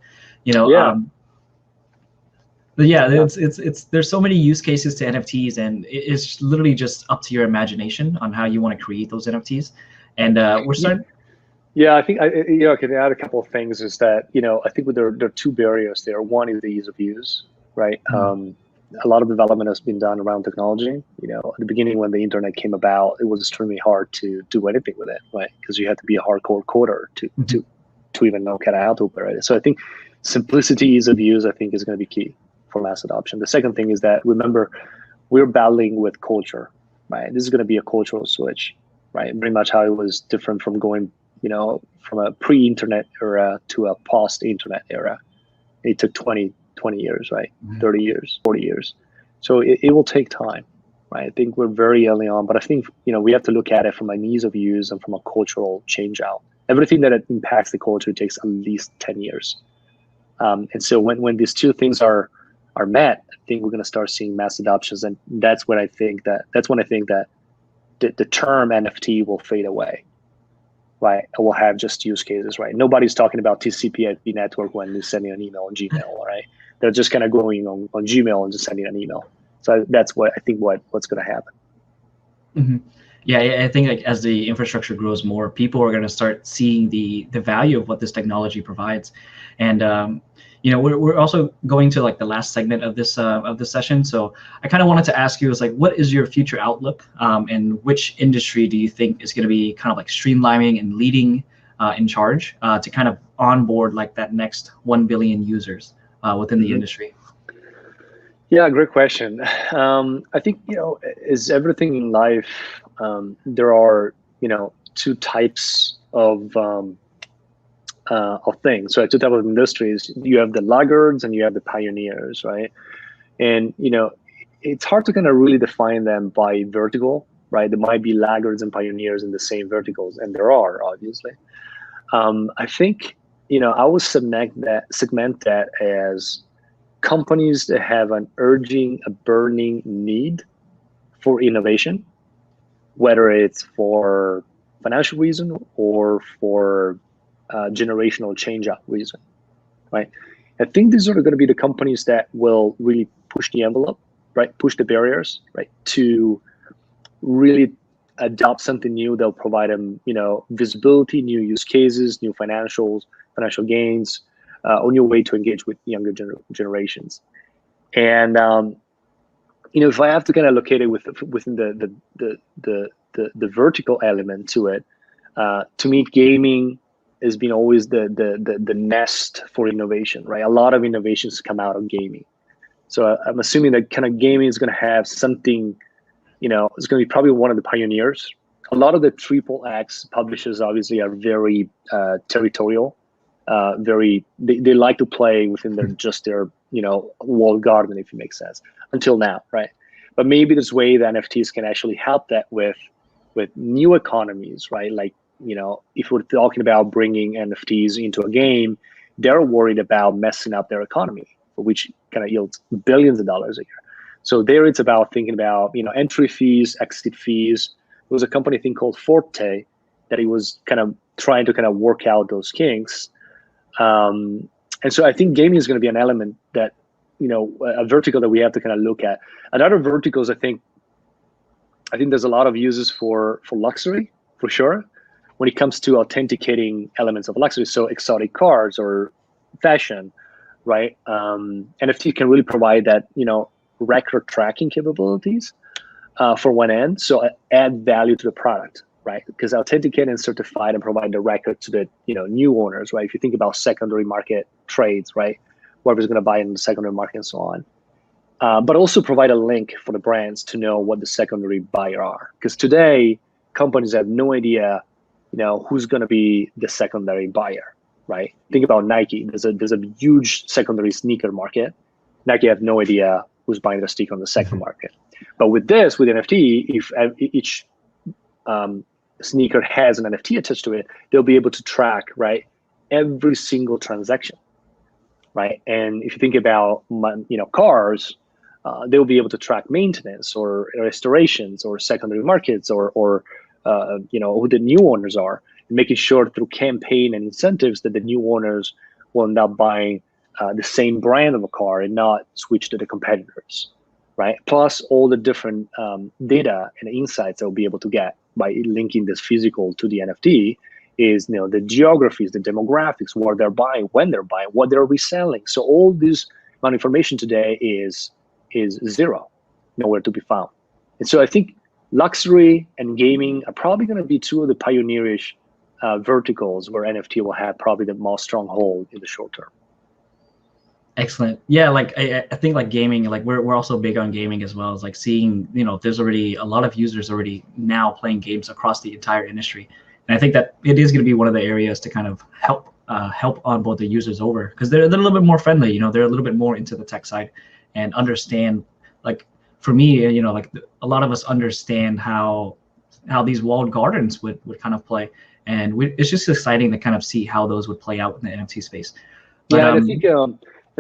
but yeah, there's so many use cases to NFTs, and it's literally just up to your imagination on how you want to create those NFTs. And we're starting. Yeah, I think I can add a couple of things. Is that I think there are two barriers there. One is the ease of use, right? A lot of development has been done around technology. At the beginning when the internet came about, it was extremely hard to do anything with it, right? Because you had to be a hardcore coder to even know how to operate it. So I think simplicity, ease of use, I think is going to be key for mass adoption. The second thing is that, remember, we're battling with culture, right? This is going to be a cultural switch, right? Pretty much how it was different from going, from a pre-internet era to a post-internet era. It took 20 years, right? 30 years, 40 years. So it will take time, right? I think we're very early on, but I think, we have to look at it from an ease of use and from a cultural change out. Everything that impacts the culture takes at least 10 years. And so when these two things are met, I think we're going to start seeing mass adoptions, and that's when I think that the term NFT will fade away, right? We'll have just use cases, right? Nobody's talking about TCP/IP network when they're sending an email on Gmail, right? They're just kind of going on Gmail and just sending an email. So that's what I think what's going to happen. Mm-hmm. Yeah, I think like as the infrastructure grows more, people are going to start seeing the value of what this technology provides, and we're also going to like the last segment of this session. So I kind of wanted to ask you, what is your future outlook, and which industry do you think is going to be kind of like streamlining and leading in charge to kind of onboard like that next 1 billion users within the industry? Yeah, great question. I think, as everything in life, there are, two types of things. So two types of industries. You have the laggards and you have the pioneers, right? And, it's hard to kind of really define them by vertical, right? There might be laggards and pioneers in the same verticals, and there are, obviously. I think, I would segment that as companies that have a burning need for innovation, whether it's for financial reason or for generational change-up reason, right? I think these are going to be the companies that will really push the envelope, right? Push the barriers, right? To really adopt something new that'll provide them, visibility, new use cases, new financial gains, a new way to engage with younger generations. And if I have to kind of locate it within the vertical element to it, to me, gaming has been always the nest for innovation, right? A lot of innovations come out of gaming. So I'm assuming that kind of gaming is going to have something, it's going to be probably one of the pioneers. A lot of the XXX publishers obviously are very territorial, they like to play within their walled garden, if it makes sense, until now, right? But maybe this way the NFTs can actually help that with new economies, right? Like, if we're talking about bringing NFTs into a game, they're worried about messing up their economy, which kind of yields billions of dollars a year. So there it's about thinking about, entry fees, exit fees. There was a company thing called Forte that he was kind of trying to kind of work out those kinks. And so I think gaming is going to be an element that, a vertical that we have to kind of look at. And other verticals, I think there's a lot of uses for luxury, for sure, when it comes to authenticating elements of luxury. So exotic cars or fashion, right? NFT can really provide that, record tracking capabilities for one end. So add value to the product, right? Because authenticate and certified and provide the record to the new owners, right? If you think about secondary market trades, right? Whoever's going to buy in the secondary market and so on. But also provide a link for the brands to know what the secondary buyer are. Because today, companies have no idea, who's going to be the secondary buyer, right? Think about Nike. There's a huge secondary sneaker market. Nike have no idea who's buying the sneaker on the second market. But with NFT, if each sneaker has an NFT attached to it, they'll be able to track, right, every single transaction, right? And if you think about cars, they'll be able to track maintenance or restorations or secondary markets or who the new owners are, making sure through campaign and incentives that the new owners will end up buying the same brand of a car and not switch to the competitors, right? Plus all the different data and insights they'll be able to get by linking this physical to the NFT is, the geographies, the demographics, where they're buying, when they're buying, what they're reselling. So all this amount of information today is zero, nowhere to be found. And so I think luxury and gaming are probably going to be two of the pioneerish verticals where NFT will have probably the most stronghold in the short term. Excellent. Yeah, like I think like gaming, like we're also big on gaming as well. It's like seeing, there's already a lot of users already now playing games across the entire industry. And I think that it is going to be one of the areas to kind of help onboard the users over, because they're a little bit more friendly, they're a little bit more into the tech side and understand, like for me, like a lot of us understand how these walled gardens would kind of play. And it's just exciting to kind of see how those would play out in the NFT space. But, yeah,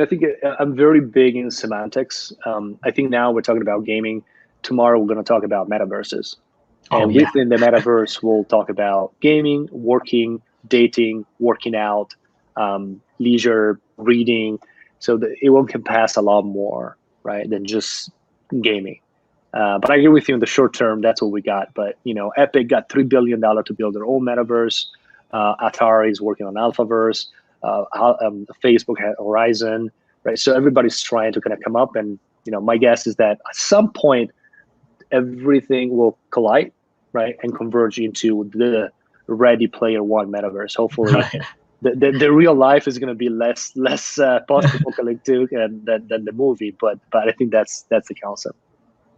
I think I'm very big in semantics. I think now we're talking about gaming. Tomorrow we're going to talk about metaverses. And within the metaverse, we'll talk about gaming, working, dating, working out, leisure, reading. So it will encompass a lot more, right, than just gaming. But I agree with you in the short term, that's what we got. But, Epic got $3 billion to build their own metaverse. Atari is working on Alphaverse. Facebook had Horizon, right? So everybody's trying to kind of come up, and my guess is that at some point everything will collide, right, and converge into the Ready Player One metaverse. Hopefully, the real life is going to be less post-apocalyptic than the movie, but I think that's the concept.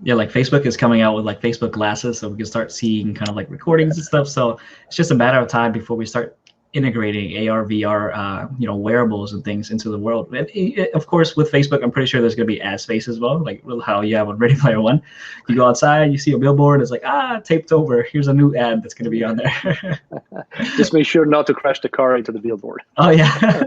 Yeah, like Facebook is coming out with like Facebook glasses, so we can start seeing kind of like recordings and stuff. So it's just a matter of time before we start integrating AR, VR, wearables and things into the world. And of course, with Facebook, I'm pretty sure there's going to be ad space as well, like how you have on Ready Player One. You go outside, you see a billboard, it's like, taped over. Here's a new ad that's going to be on there. Just make sure not to crash the car into the billboard. Oh, yeah.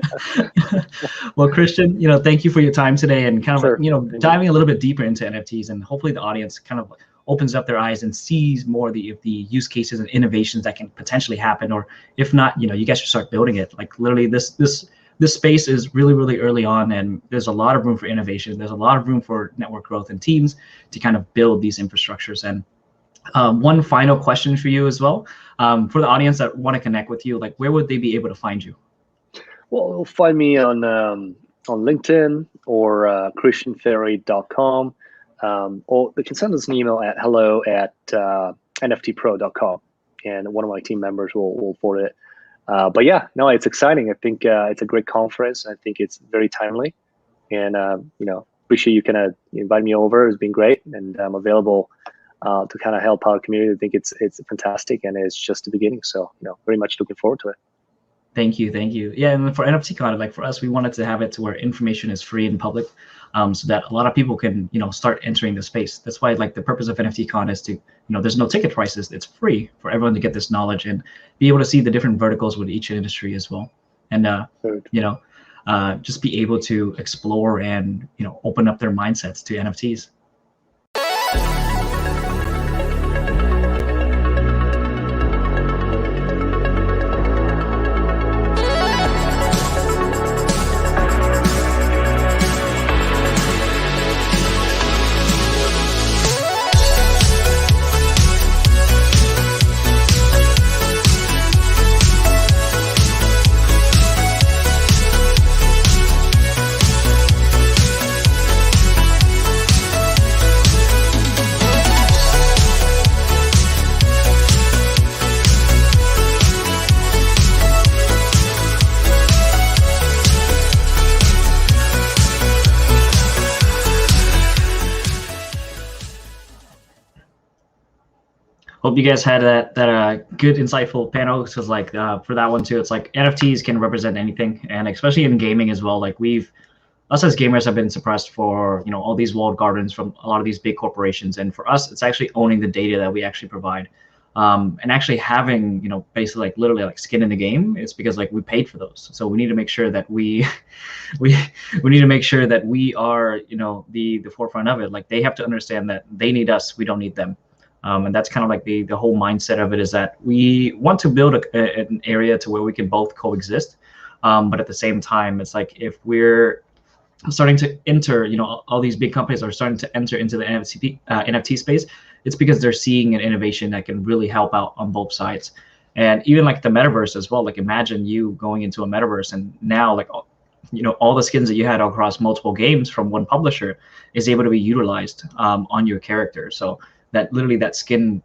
Well, Christian, thank you for your time today and kind of, diving a little bit deeper into NFTs, and hopefully the audience kind of opens up their eyes and sees more of the use cases and innovations that can potentially happen. Or if not, you guys should start building it. Like literally this space is really, really early on, and there's a lot of room for innovation. There's a lot of room for network growth and teams to kind of build these infrastructures. And one final question for you as well, for the audience that want to connect with you, like where would they be able to find you? Well, find me on LinkedIn or christianferry.com. Or they can send us an email at hello@nftpro.com, and one of my team members will forward it. But yeah, no, it's exciting. I think it's a great conference. I think it's very timely, and appreciate you kind of invite me over. It's been great, and I'm available to kind of help our community. I think it's fantastic, and it's just the beginning. So very much looking forward to it. Thank you. Yeah, and for NFT Con, like for us, we wanted to have it to where information is free and public, so that a lot of people can, start entering the space. That's why, like, the purpose of NFT Con is to, there's no ticket prices. It's free for everyone to get this knowledge and be able to see the different verticals with each industry as well, and just be able to explore and open up their mindsets to NFTs. hope you guys had that good, insightful panel. Because like for that one too, it's like NFTs can represent anything, and especially in gaming as well. Like us as gamers have been suppressed for all these walled gardens from a lot of these big corporations, and for us, it's actually owning the data that we actually provide, and actually having basically like literally like skin in the game. It's because like we paid for those, so we need to make sure that we need to make sure that we are the forefront of it. Like they have to understand that they need us, we don't need them. And that's kind of like the whole mindset of it, is that we want to build an area to where we can both coexist. But at the same time, it's like if we're starting to enter, all these big companies are starting to enter into the NFT space, it's because they're seeing an innovation that can really help out on both sides. And even like the metaverse as well, like imagine you going into a metaverse and now like, all the skins that you had across multiple games from one publisher is able to be utilized on your character. So that literally that skin,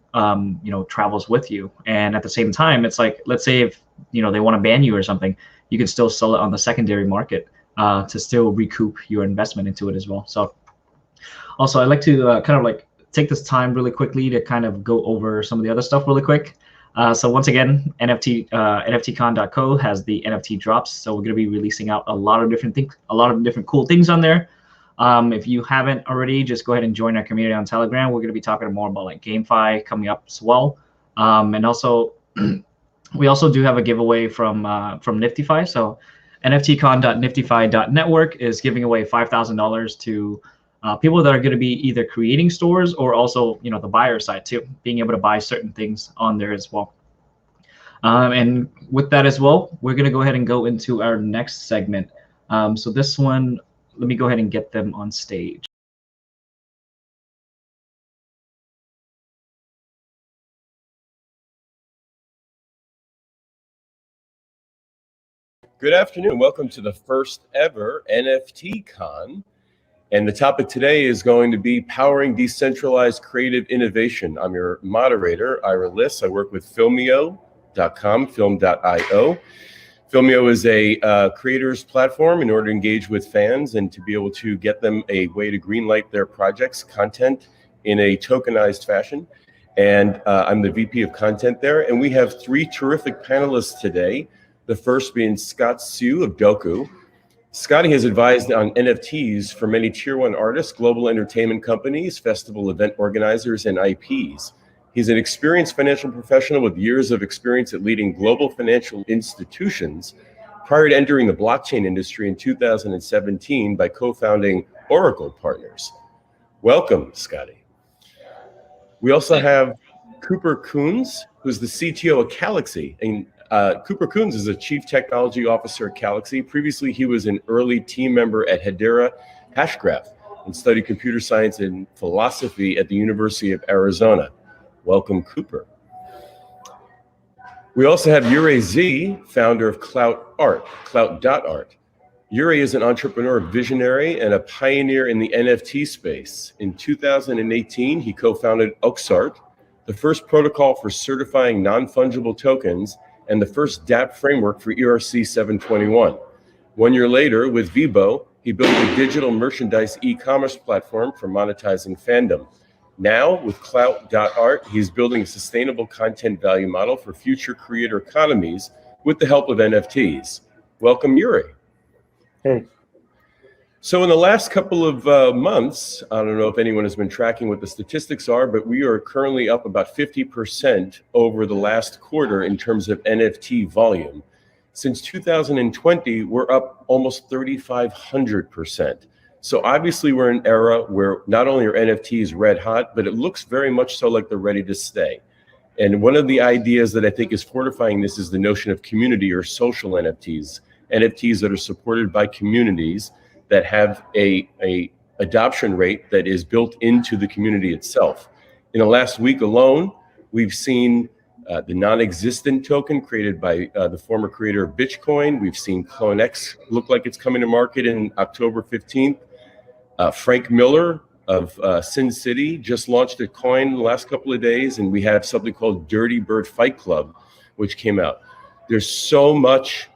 travels with you. And at the same time, it's like, let's say if, they want to ban you or something, you can still sell it on the secondary market to still recoup your investment into it as well. So also I'd like to kind of like take this time really quickly to kind of go over some of the other stuff really quick. So once again, Nftcon.co has the NFT drops. So we're going to be releasing out a lot of different things, a lot of different cool things on there. If you haven't already, just go ahead and join our community on Telegram. We're going to be talking more about like GameFi coming up as well. And also, we also do have a giveaway from Niftyify. So Nftcon.niftyify.network is giving away $5,000 to people that are going to be either creating stores or also, the buyer side too, being able to buy certain things on there as well. And with that as well, we're going to go ahead and go into our next segment. So this one, let me go ahead and get them on stage. Good afternoon. Welcome to the first ever NFT Con. And the topic today is going to be powering decentralized creative innovation. I'm your moderator, Ira Liss. I work with Filmio.com, film.io. Filmio is a creators platform in order to engage with fans and to be able to get them a way to greenlight their projects, content in a tokenized fashion. And I'm the VP of content there. And we have three terrific panelists today. The first being Scott Sue of Doku. Scotty has advised on NFTs for many tier one artists, global entertainment companies, festival event organizers, and IPs. He's an experienced financial professional with years of experience at leading global financial institutions prior to entering the blockchain industry in 2017 by co-founding Oracle Partners. Welcome, Scotty. We also have Cooper Coons, who's the CTO of Galxy. And Cooper Coons is a Chief Technology Officer at Galxy. Previously, he was an early team member at Hedera Hashgraph and studied computer science and philosophy at the University of Arizona. Welcome, Cooper. We also have Yuri Z, founder of Clout.art. Yuri is an entrepreneur, visionary, and a pioneer in the NFT space. In 2018, he co-founded Oxart, the first protocol for certifying non-fungible tokens and the first Dapper framework for ERC 721. 1 year later, with Vibo, he built a digital merchandise e-commerce platform for monetizing fandom. Now, with Clout.art, he's building a sustainable content value model for future creator economies with the help of NFTs. Welcome, Yuri. Hey. So in the last couple of months, I don't know if anyone has been tracking what the statistics are, but we are currently up about 50% over the last quarter in terms of NFT volume. Since 2020, we're up almost 3,500%. So obviously we're in an era where not only are NFTs red hot, but it looks very much so like they're ready to stay. And one of the ideas that I think is fortifying this is the notion of community or social NFTs, NFTs that are supported by communities that have a adoption rate that is built into the community itself. In the last week alone, we've seen the non-existent token created by the former creator of Bitcoin. We've seen CloneX look like it's coming to market in October 15th. Frank Miller of Sin City just launched a coin the last couple of days, and we have something called Dirty Bird Fight Club, which came out. There's so much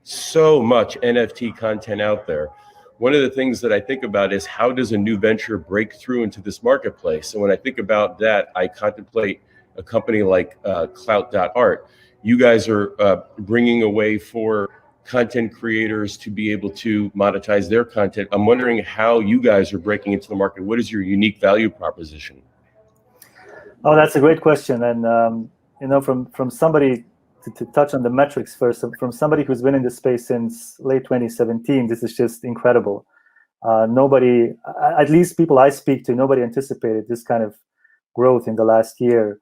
NFT content out there. One of the things that I think about is how does a new venture break through into this marketplace? And when I think about that, I contemplate a company like Clout.art, you guys are bringing a way for content creators to be able to monetize their content. I'm wondering how you guys are breaking into the market. What is your unique value proposition? Oh, that's a great question. And from somebody to touch on the metrics first, from somebody who's been in this space since late 2017, this is just incredible. Nobody, at least people I speak to, nobody anticipated this kind of growth in the last year.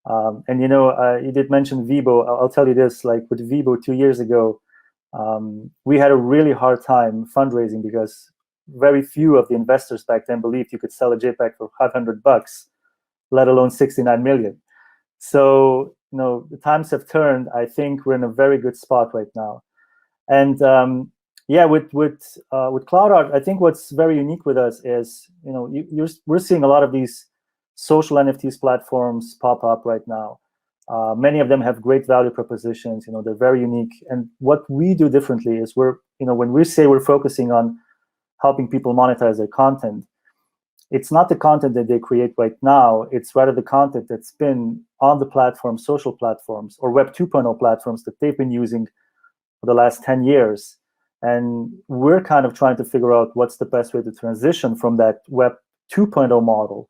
And you did mention Vibo. I'll tell you this: like with Vibo 2 years ago, we had a really hard time fundraising because very few of the investors back then believed you could sell a JPEG for $500, let alone 69 million. So the times have turned. I think we're in a very good spot right now. And with Cloud Art, I think what's very unique with us is we're seeing a lot of these social NFTs platforms pop up right now. Many of them have great value propositions. They're very unique. And what we do differently is when we say we're focusing on helping people monetize their content, it's not the content that they create right now. It's rather the content that's been on the platform, social platforms, or Web 2.0 platforms that they've been using for the last 10 years. And we're kind of trying to figure out what's the best way to transition from that Web 2.0 model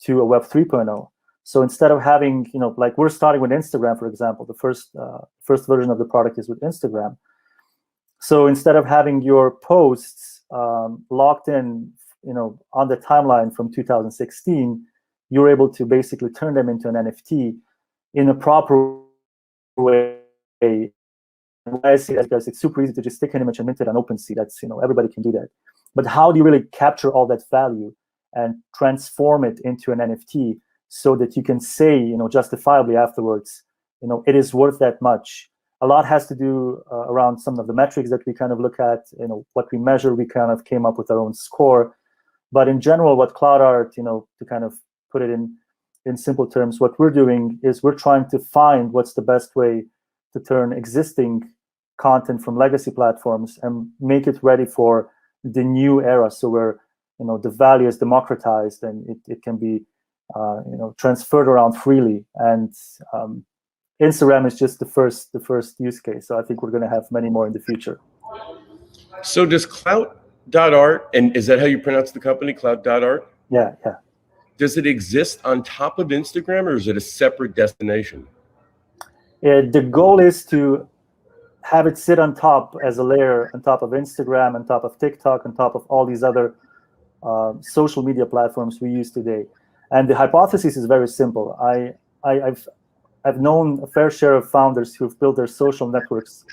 to a Web 3.0. So instead of having, like we're starting with Instagram, for example, the first version of the product is with Instagram. So instead of having your posts locked in, on the timeline from 2016, you're able to basically turn them into an NFT in a proper way. I see that because it's super easy to just stick an image and mint it on OpenSea. That's, everybody can do that. But how do you really capture all that value and transform it into an NFT so that you can say, justifiably afterwards, it is worth that much? A lot has to do around some of the metrics that we kind of look at, what we measure. We kind of came up with our own score. But in general, what Cloud Art, to kind of put it in simple terms, what we're doing is we're trying to find what's the best way to turn existing content from legacy platforms and make it ready for the new era. So where, the value is democratized and it can be, transferred around freely. And Instagram is just the first use case. So I think we're going to have many more in the future. So does Clout.art, and is that how you pronounce the company, Clout.art? Yeah. Does it exist on top of Instagram, or is it a separate destination? The goal is to have it sit on top as a layer on top of Instagram, on top of TikTok, on top of all these other social media platforms we use today. And the hypothesis is very simple. I've known a fair share of founders who've built their social networks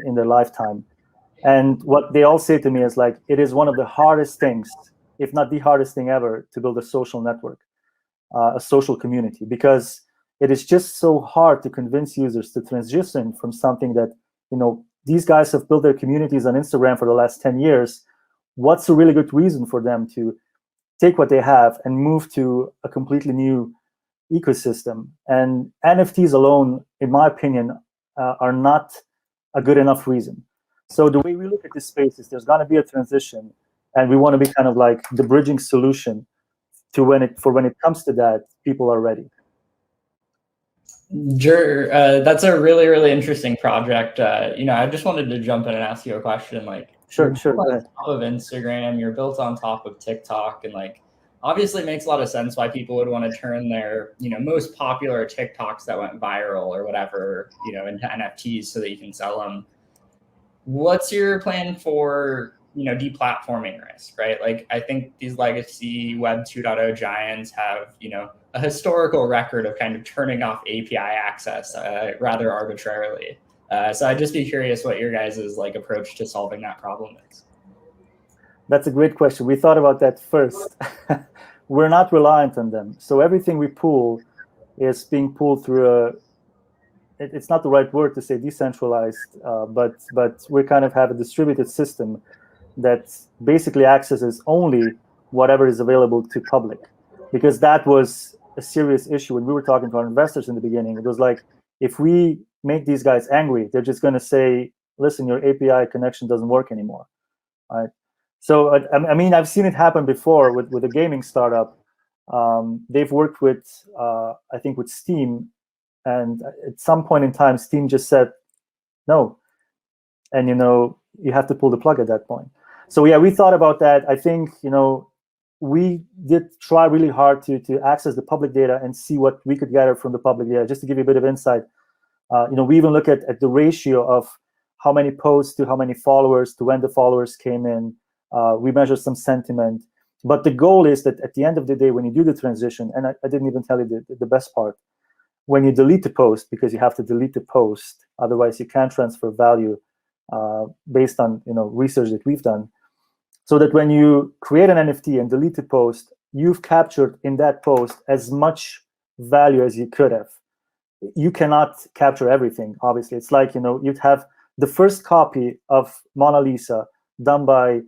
in their lifetime. And what they all say to me is like, it is one of the hardest things, if not the hardest thing ever, to build a social network, a social community, because it is just so hard to convince users to transition from something that, these guys have built their communities on Instagram for the last 10 years. What's a really good reason for them to take what they have and move to a completely new ecosystem? And NFTs alone, in my opinion, are not a good enough reason. So the way we look at this space is there's going to be a transition, and we want to be kind of like the bridging solution to when it comes to that, people are ready. That's a really, really interesting project. I just wanted to jump in and ask you a question. Like, sure. On top of Instagram, you're built on top of TikTok, and obviously it makes a lot of sense why people would want to turn their, most popular TikToks that went viral or whatever, into NFTs so that you can sell them. What's your plan for, deplatforming risk, right? Like, I think these legacy Web 2.0 giants have, a historical record of kind of turning off API access rather arbitrarily. So I'd just be curious what your guys' approach to solving that problem is. That's a great question. We thought about that first. We're not reliant on them. So everything we pull is being pulled through it's not the right word to say decentralized, but we kind of have a distributed system that basically accesses only whatever is available to public. Because that was a serious issue when we were talking to our investors in the beginning. It was like, if we make these guys angry, they're just going to say, listen, your API connection doesn't work anymore. Right? So, I mean, I've seen it happen before with a gaming startup they've worked with, I think, with Steam, and at some point in time, Steam just said no, and you have to pull the plug at that point. So yeah, we thought about that. I think we did try really hard to access the public data and see what we could gather from the public data. Just to give you a bit of insight, we even look at the ratio of how many posts to how many followers to when the followers came in. We measure some sentiment. But the goal is that at the end of the day, when you do the transition, and I didn't even tell you the best part, when you delete the post, because you have to delete the post, otherwise you can't transfer value based on research that we've done, so that when you create an NFT and delete the post, you've captured in that post as much value as you could have. You cannot capture everything, obviously. It's like, you'd have the first copy of Mona Lisa done by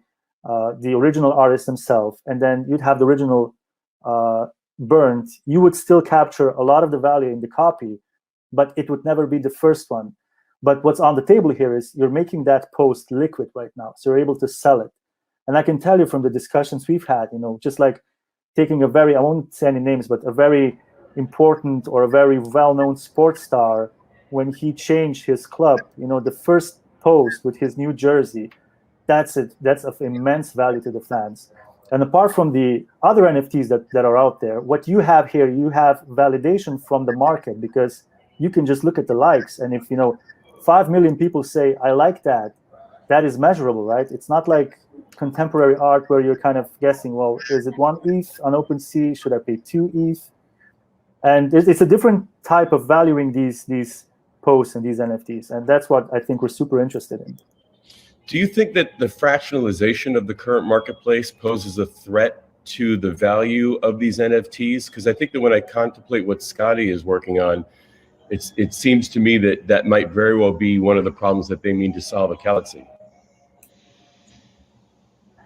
the original artist himself, and then you'd have the original burned. You would still capture a lot of the value in the copy, but it would never be the first one. But what's on the table here is you're making that post liquid right now, so you're able to sell it. And I can tell you from the discussions we've had, just like taking I won't say any names, but a very important or a very well-known sports star, when he changed his club, the first post with his new jersey, that's of immense value to the fans. And apart from the other NFTs that are out there, what you have here, you have validation from the market, because you can just look at the likes. And if 5 million people say, I like that, that is measurable, right? It's not like contemporary art where you're kind of guessing, well, is it 1 ETH on OpenSea? Should I pay 2 ETH? And it's a different type of valuing these posts and these NFTs. And that's what I think we're super interested in. Do you think that the fractionalization of the current marketplace poses a threat to the value of these NFTs? Because I think that when I contemplate what Scotty is working on, it seems to me that might very well be one of the problems that they mean to solve at Galxy.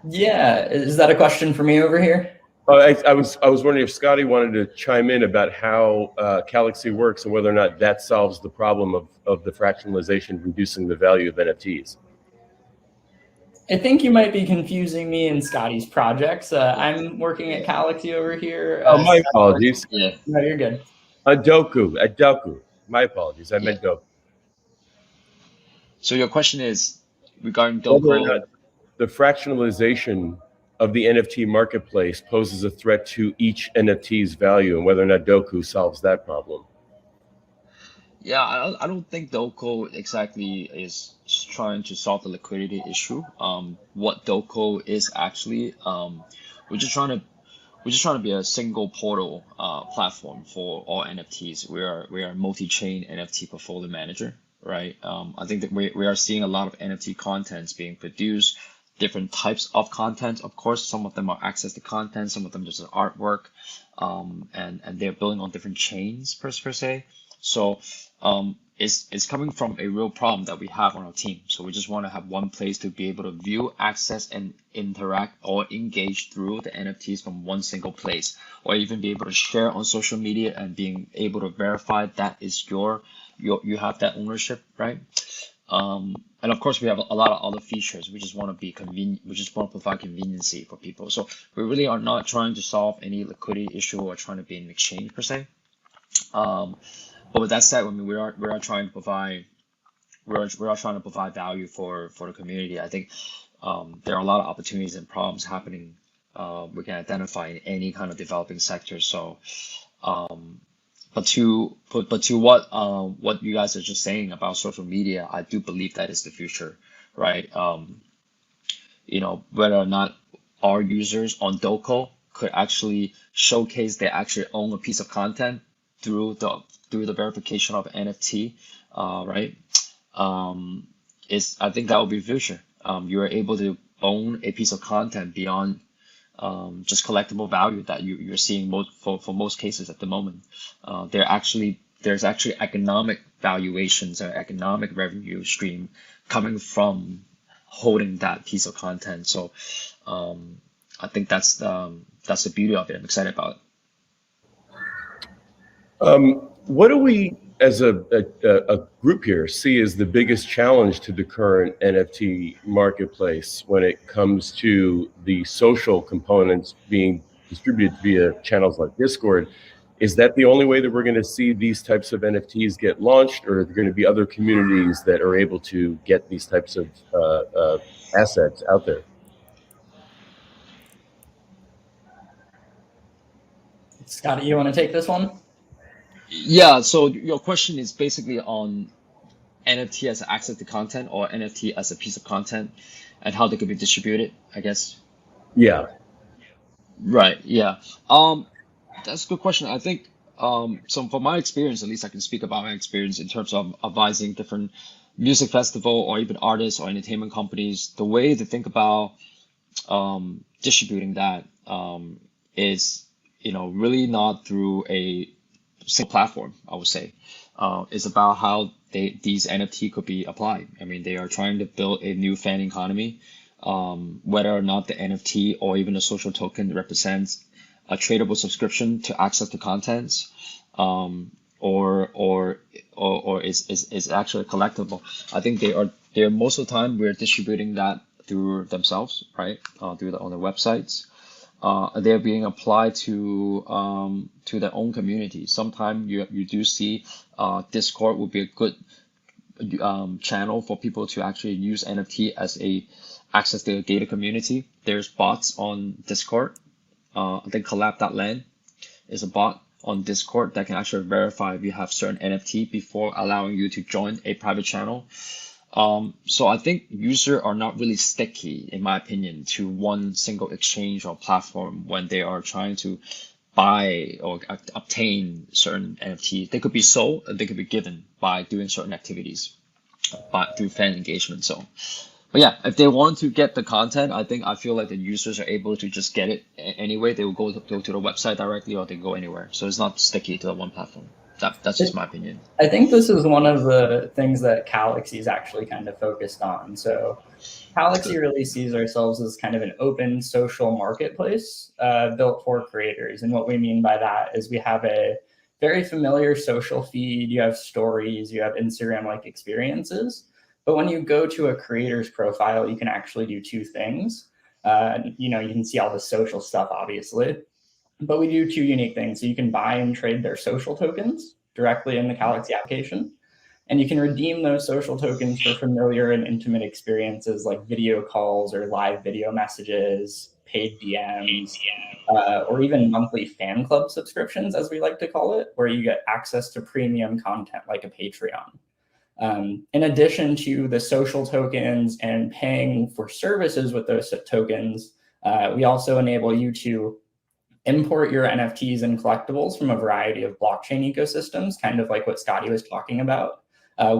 Yeah, is that a question for me over here? I was wondering if Scotty wanted to chime in about how Galxy works and whether or not that solves the problem of the fractionalization reducing the value of NFTs. I think you might be confusing me and Scotty's projects. I'm working at Galxy over here. Oh, my apologies. Yeah, no, you're good. Doku. My apologies. I meant Doku. So your question is regarding Doku. The fractionalization of the NFT marketplace poses a threat to each NFT's value, and whether or not Doku solves that problem. Yeah, I don't think Doku exactly is trying to solve the liquidity issue. What Doku is actually, we're just trying to be a single portal platform for all NFTs. We are a multi-chain NFT portfolio manager, right? I think that we are seeing a lot of NFT contents being produced, different types of content. Of course, some of them are access to content, some of them just artwork, and they're building on different chains per se. So it's coming from a real problem that we have on our team. So we just want to have one place to be able to view, access, and interact or engage through the NFTs from one single place, or even be able to share on social media and being able to verify that is you have that ownership, right? And of course, we have a lot of other features. We just want to be convenient. We just want to provide conveniency for people. So we really are not trying to solve any liquidity issue or trying to be an exchange per se. But with that said, I mean, we are trying to provide value for the community. I think there are a lot of opportunities and problems happening. We can identify in any kind of developing sector. So, but to what you guys are just saying about social media, I do believe that is the future, right? Whether or not our users on Doku could actually showcase they actually own a piece of content through the verification of NFT, right? I think that will be the future. You are able to own a piece of content beyond just collectible value that you're seeing for most cases at the moment. There's actually economic valuations or economic revenue stream coming from holding that piece of content. So I think that's the beauty of it. I'm excited about it. What do we, as a group here, see as the biggest challenge to the current NFT marketplace when it comes to the social components being distributed via channels like Discord. Is that the only way that we're going to see these types of NFTs get launched, or are there going to be other communities that are able to get these types of assets out there? Scotty, you want to take this one? Yeah, so your question is basically on NFT as access to content or NFT as a piece of content and how they could be distributed, I guess. Yeah. Right, yeah. That's a good question. I think so from my experience, at least I can speak about my experience in terms of advising different music festival or even artists or entertainment companies. The way to think about distributing that is, really not through a single platform, I would say. It's about how these NFT could be applied. I mean, they are trying to build a new fan economy, whether or not the NFT or even a social token represents a tradable subscription to access to contents, or is actually collectible. I think they're most of the time we're distributing that through themselves, right? On their websites. They're being applied to their own community. Sometimes you do see Discord would be a good channel for people to actually use NFT as a access their data community. There's bots on Discord. I think collab.land is a bot on Discord that can actually verify if you have certain NFT before allowing you to join a private channel. So I think users are not really sticky, in my opinion, to one single exchange or platform when they are trying to buy or obtain certain NFTs. They could be sold and they could be given by doing certain activities through fan engagement. But yeah, if they want to get the content, I feel like the users are able to just get it anyway. They will go to the website directly, or they go anywhere. So it's not sticky to one platform. That's just my opinion. I think this is one of the things that Galxy is actually kind of focused on. So Galxy really sees ourselves as kind of an open social marketplace built for creators. And what we mean by that is we have a very familiar social feed. You have stories, you have Instagram-like experiences. But when you go to a creator's profile, you can actually do two things. You can see all the social stuff, obviously. But we do two unique things. So you can buy and trade their social tokens directly in the Galxy application. And you can redeem those social tokens for familiar and intimate experiences like video calls or live video messages, paid DMs, or even monthly fan club subscriptions, as we like to call it, where you get access to premium content like a Patreon. In addition to the social tokens and paying for services with those tokens, we also enable you to import your NFTs and collectibles from a variety of blockchain ecosystems, kind of like what Scotty was talking about.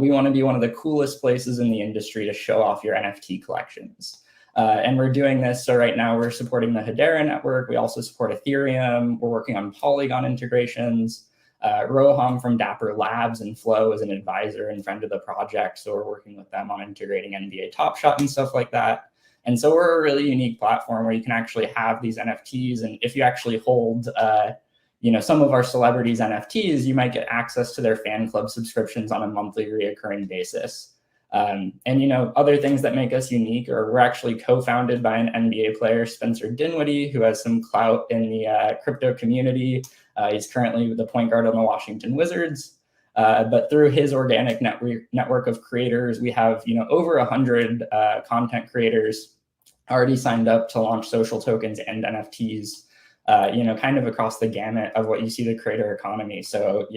We want to be one of the coolest places in the industry to show off your NFT collections. And we're doing this. So right now we're supporting the Hedera network. We also support Ethereum. We're working on Polygon integrations. Roham from Dapper Labs and Flow is an advisor and friend of the project. So we're working with them on integrating NBA Top Shot and stuff like that. And so we're a really unique platform where you can actually have these NFTs. And if you actually hold, some of our celebrities' NFTs, you might get access to their fan club subscriptions on a monthly reoccurring basis. Other things that make us unique are we're actually co-founded by an NBA player, Spencer Dinwiddie, who has some clout in the crypto community. He's currently the point guard on the Washington Wizards. But through his organic network of creators, we have over 100 content creators already signed up to launch social tokens and NFTs, kind of across the gamut of what you see the creator economy. So,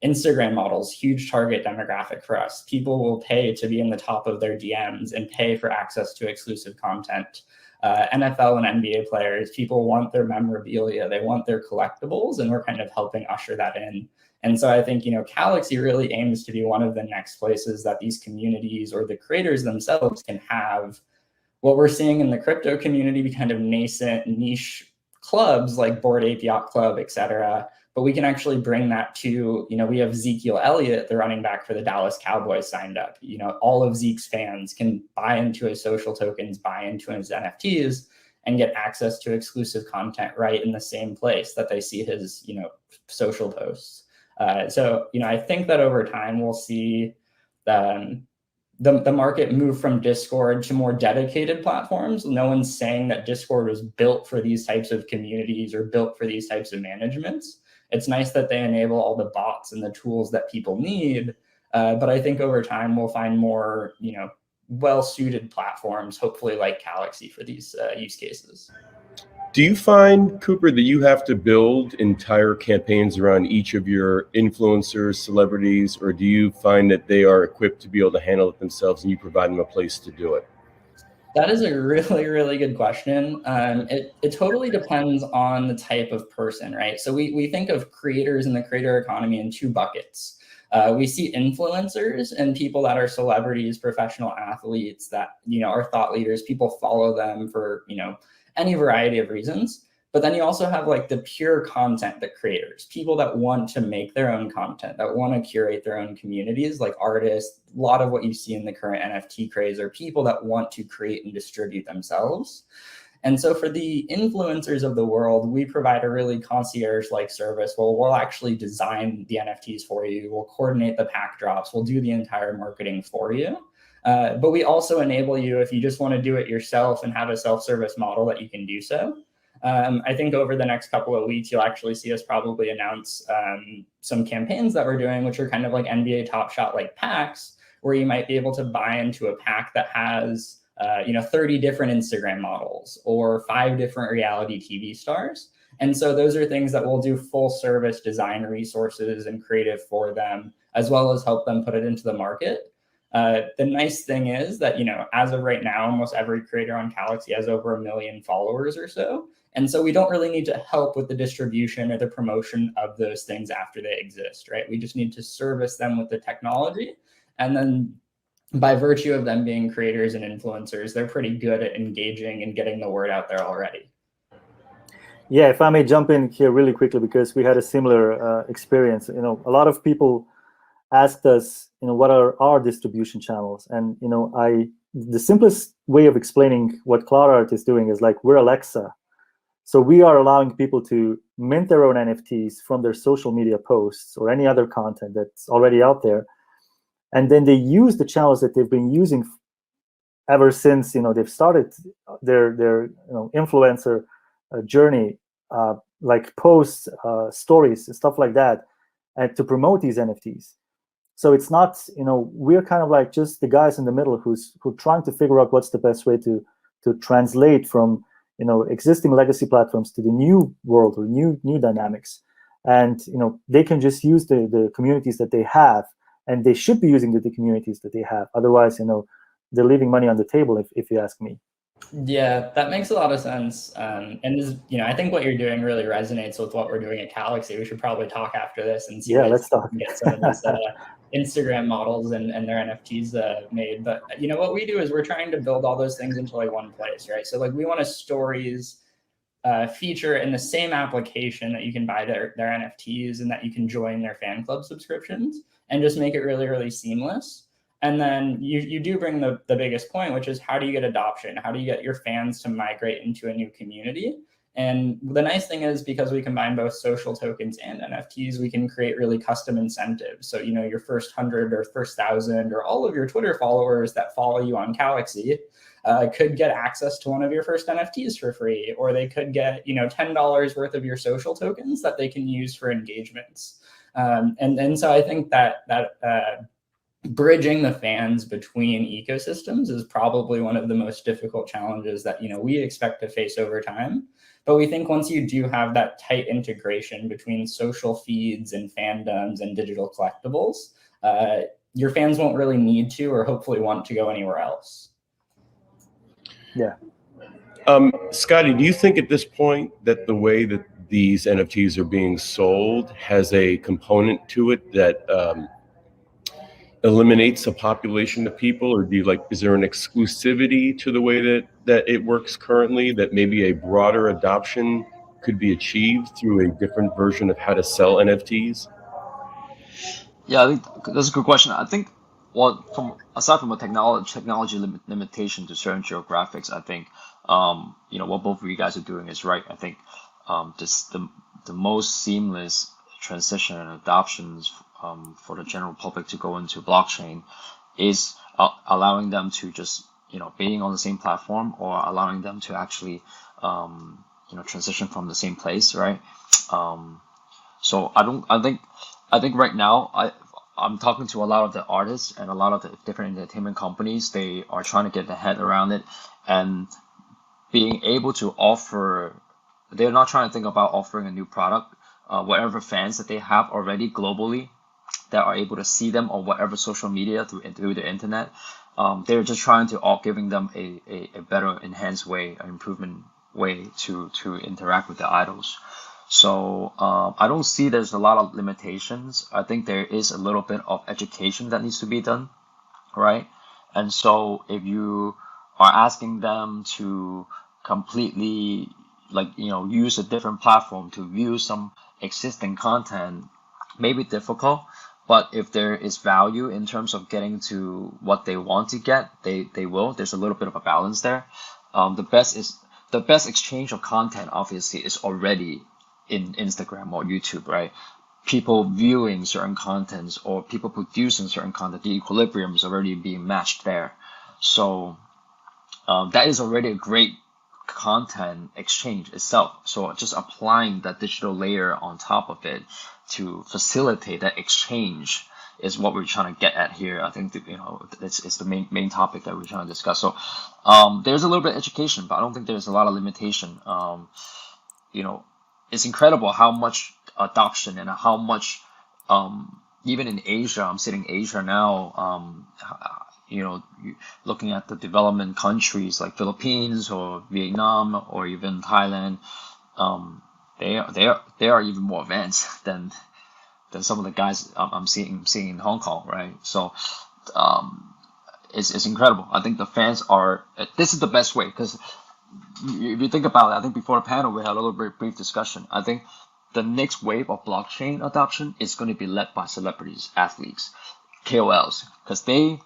Instagram models, huge target demographic for us. People will pay to be in the top of their DMs and pay for access to exclusive content. NFL and NBA players, people want their memorabilia, they want their collectibles, and we're kind of helping usher that in. And so I think, Galxy really aims to be one of the next places that these communities or the creators themselves can have what we're seeing in the crypto community be kind of nascent niche clubs like Bored Ape Yacht Club, et cetera. But we can actually bring that to, we have Ezekiel Elliott, the running back for the Dallas Cowboys, signed up. All of Zeke's fans can buy into his social tokens, buy into his NFTs, and get access to exclusive content right in the same place that they see his, social posts. So I think that over time we'll see the market moved from Discord to more dedicated platforms. No one's saying that Discord was built for these types of communities or built for these types of managements. It's nice that they enable all the bots and the tools that people need. But I think over time we'll find more, well-suited platforms, hopefully like Galxy, for these use cases. Do you find, Cooper, that you have to build entire campaigns around each of your influencers, celebrities, or do you find that they are equipped to be able to handle it themselves and you provide them a place to do it? That is a really, really good question. It totally depends on the type of person, right? So we think of creators in the creator economy in two buckets. We see influencers and people that are celebrities, professional athletes that, are thought leaders. People follow them for, any variety of reasons. But then you also have like the pure content, the creators, people that want to make their own content, that want to curate their own communities, like artists. A lot of what you see in the current NFT craze are people that want to create and distribute themselves. And so for the influencers of the world, we provide a really concierge-like service. We'll actually design the NFTs for you. We'll coordinate the pack drops. We'll do the entire marketing for you. But we also enable you, if you just want to do it yourself and have a self-service model, that you can do so. I think over the next couple of weeks, you'll actually see us probably announce some campaigns that we're doing, which are kind of like NBA Top Shot like packs, where you might be able to buy into a pack that has 30 different Instagram models or 5 different reality TV stars. And so those are things that we'll do full service design resources and creative for them, as well as help them put it into the market. The nice thing is that, as of right now, almost every creator on Galxy has over 1 million followers or so. And so we don't really need to help with the distribution or the promotion of those things after they exist, right? We just need to service them with the technology. And then by virtue of them being creators and influencers, they're pretty good at engaging and getting the word out there already. Yeah, if I may jump in here really quickly, because we had a similar experience. A lot of people asked us, what are our distribution channels? And, the simplest way of explaining what CloudArt is doing is like, we're Alexa. So we are allowing people to mint their own NFTs from their social media posts or any other content that's already out there. And then they use the channels that they've been using ever since, they've started their influencer journey, like posts, stories, stuff like that, and to promote these NFTs. So it's not, we're kind of like just the guys in the middle who trying to figure out what's the best way to translate from, existing legacy platforms to the new world or new dynamics. And, they can just use the communities that they have, and they should be using the communities that they have. Otherwise, they're leaving money on the table, if you ask me. Yeah, that makes a lot of sense. And I think what you're doing really resonates with what we're doing at Galxy. We should probably talk after this and see let's talk. Get some of these Instagram models and their NFTs made. But what we do is we're trying to build all those things into like one place, right? So like we want a stories feature in the same application that you can buy their NFTs and that you can join their fan club subscriptions, and just make it really, really seamless. And then you do bring the biggest point, which is how do you get adoption? How do you get your fans to migrate into a new community? And the nice thing is, because we combine both social tokens and NFTs, we can create really custom incentives. So, your first 100 or first 1,000 or all of your Twitter followers that follow you on Galxy could get access to one of your first NFTs for free, or they could get, $10 worth of your social tokens that they can use for engagements. And so I think that bridging the fans between ecosystems is probably one of the most difficult challenges that we expect to face over time. But we think once you do have that tight integration between social feeds and fandoms and digital collectibles, your fans won't really need to, or hopefully want to, go anywhere else. Yeah. Scotty, do you think at this point that the way that these NFTs are being sold has a component to it that eliminates a population of people, or is there an exclusivity to the way that it works currently, that maybe a broader adoption could be achieved through a different version of how to sell NFTs? Yeah, I think that's a good question. I think, aside from a technology limitation to certain geographics, I think what both of you guys are doing is right. I think the most seamless transition and adoptions for the general public to go into blockchain is allowing them to just, being on the same platform, or allowing them to actually, transition from the same place, right? So I think right now I'm talking to a lot of the artists and a lot of the different entertainment companies. They are trying to get their head around it and being able to offer. They're not trying to think about offering a new product. Whatever fans that they have already globally that are able to see them on whatever social media through the internet, they're just trying to giving them a better enhanced way, an improvement way to interact with the idols. So I don't see there's a lot of limitations. I think there is a little bit of education that needs to be done, right? And so if you are asking them to completely use a different platform to view some existing content, maybe difficult, but if there is value in terms of getting to what they want to get, they will. There's a little bit of a balance there. The best exchange of content obviously is already in Instagram or YouTube, right? People viewing certain contents or people producing certain content, the equilibrium is already being matched there. So that is already a great content exchange itself. So just applying that digital layer on top of it to facilitate that exchange is what we're trying to get at here. I think that, it's the main topic that we're trying to discuss. So there's a little bit of education, but I don't think there's a lot of limitation. It's incredible how much adoption and how much even in Asia, I'm sitting in Asia now, looking at the development countries like Philippines or Vietnam or even Thailand, they are even more advanced than some of the guys I'm seeing in Hong Kong, right? So it's incredible. I think the fans this is the best way, because if you think about it, I think before the panel we had a little bit brief discussion. I think the next wave of blockchain adoption is going to be led by celebrities, athletes, KOLs, because they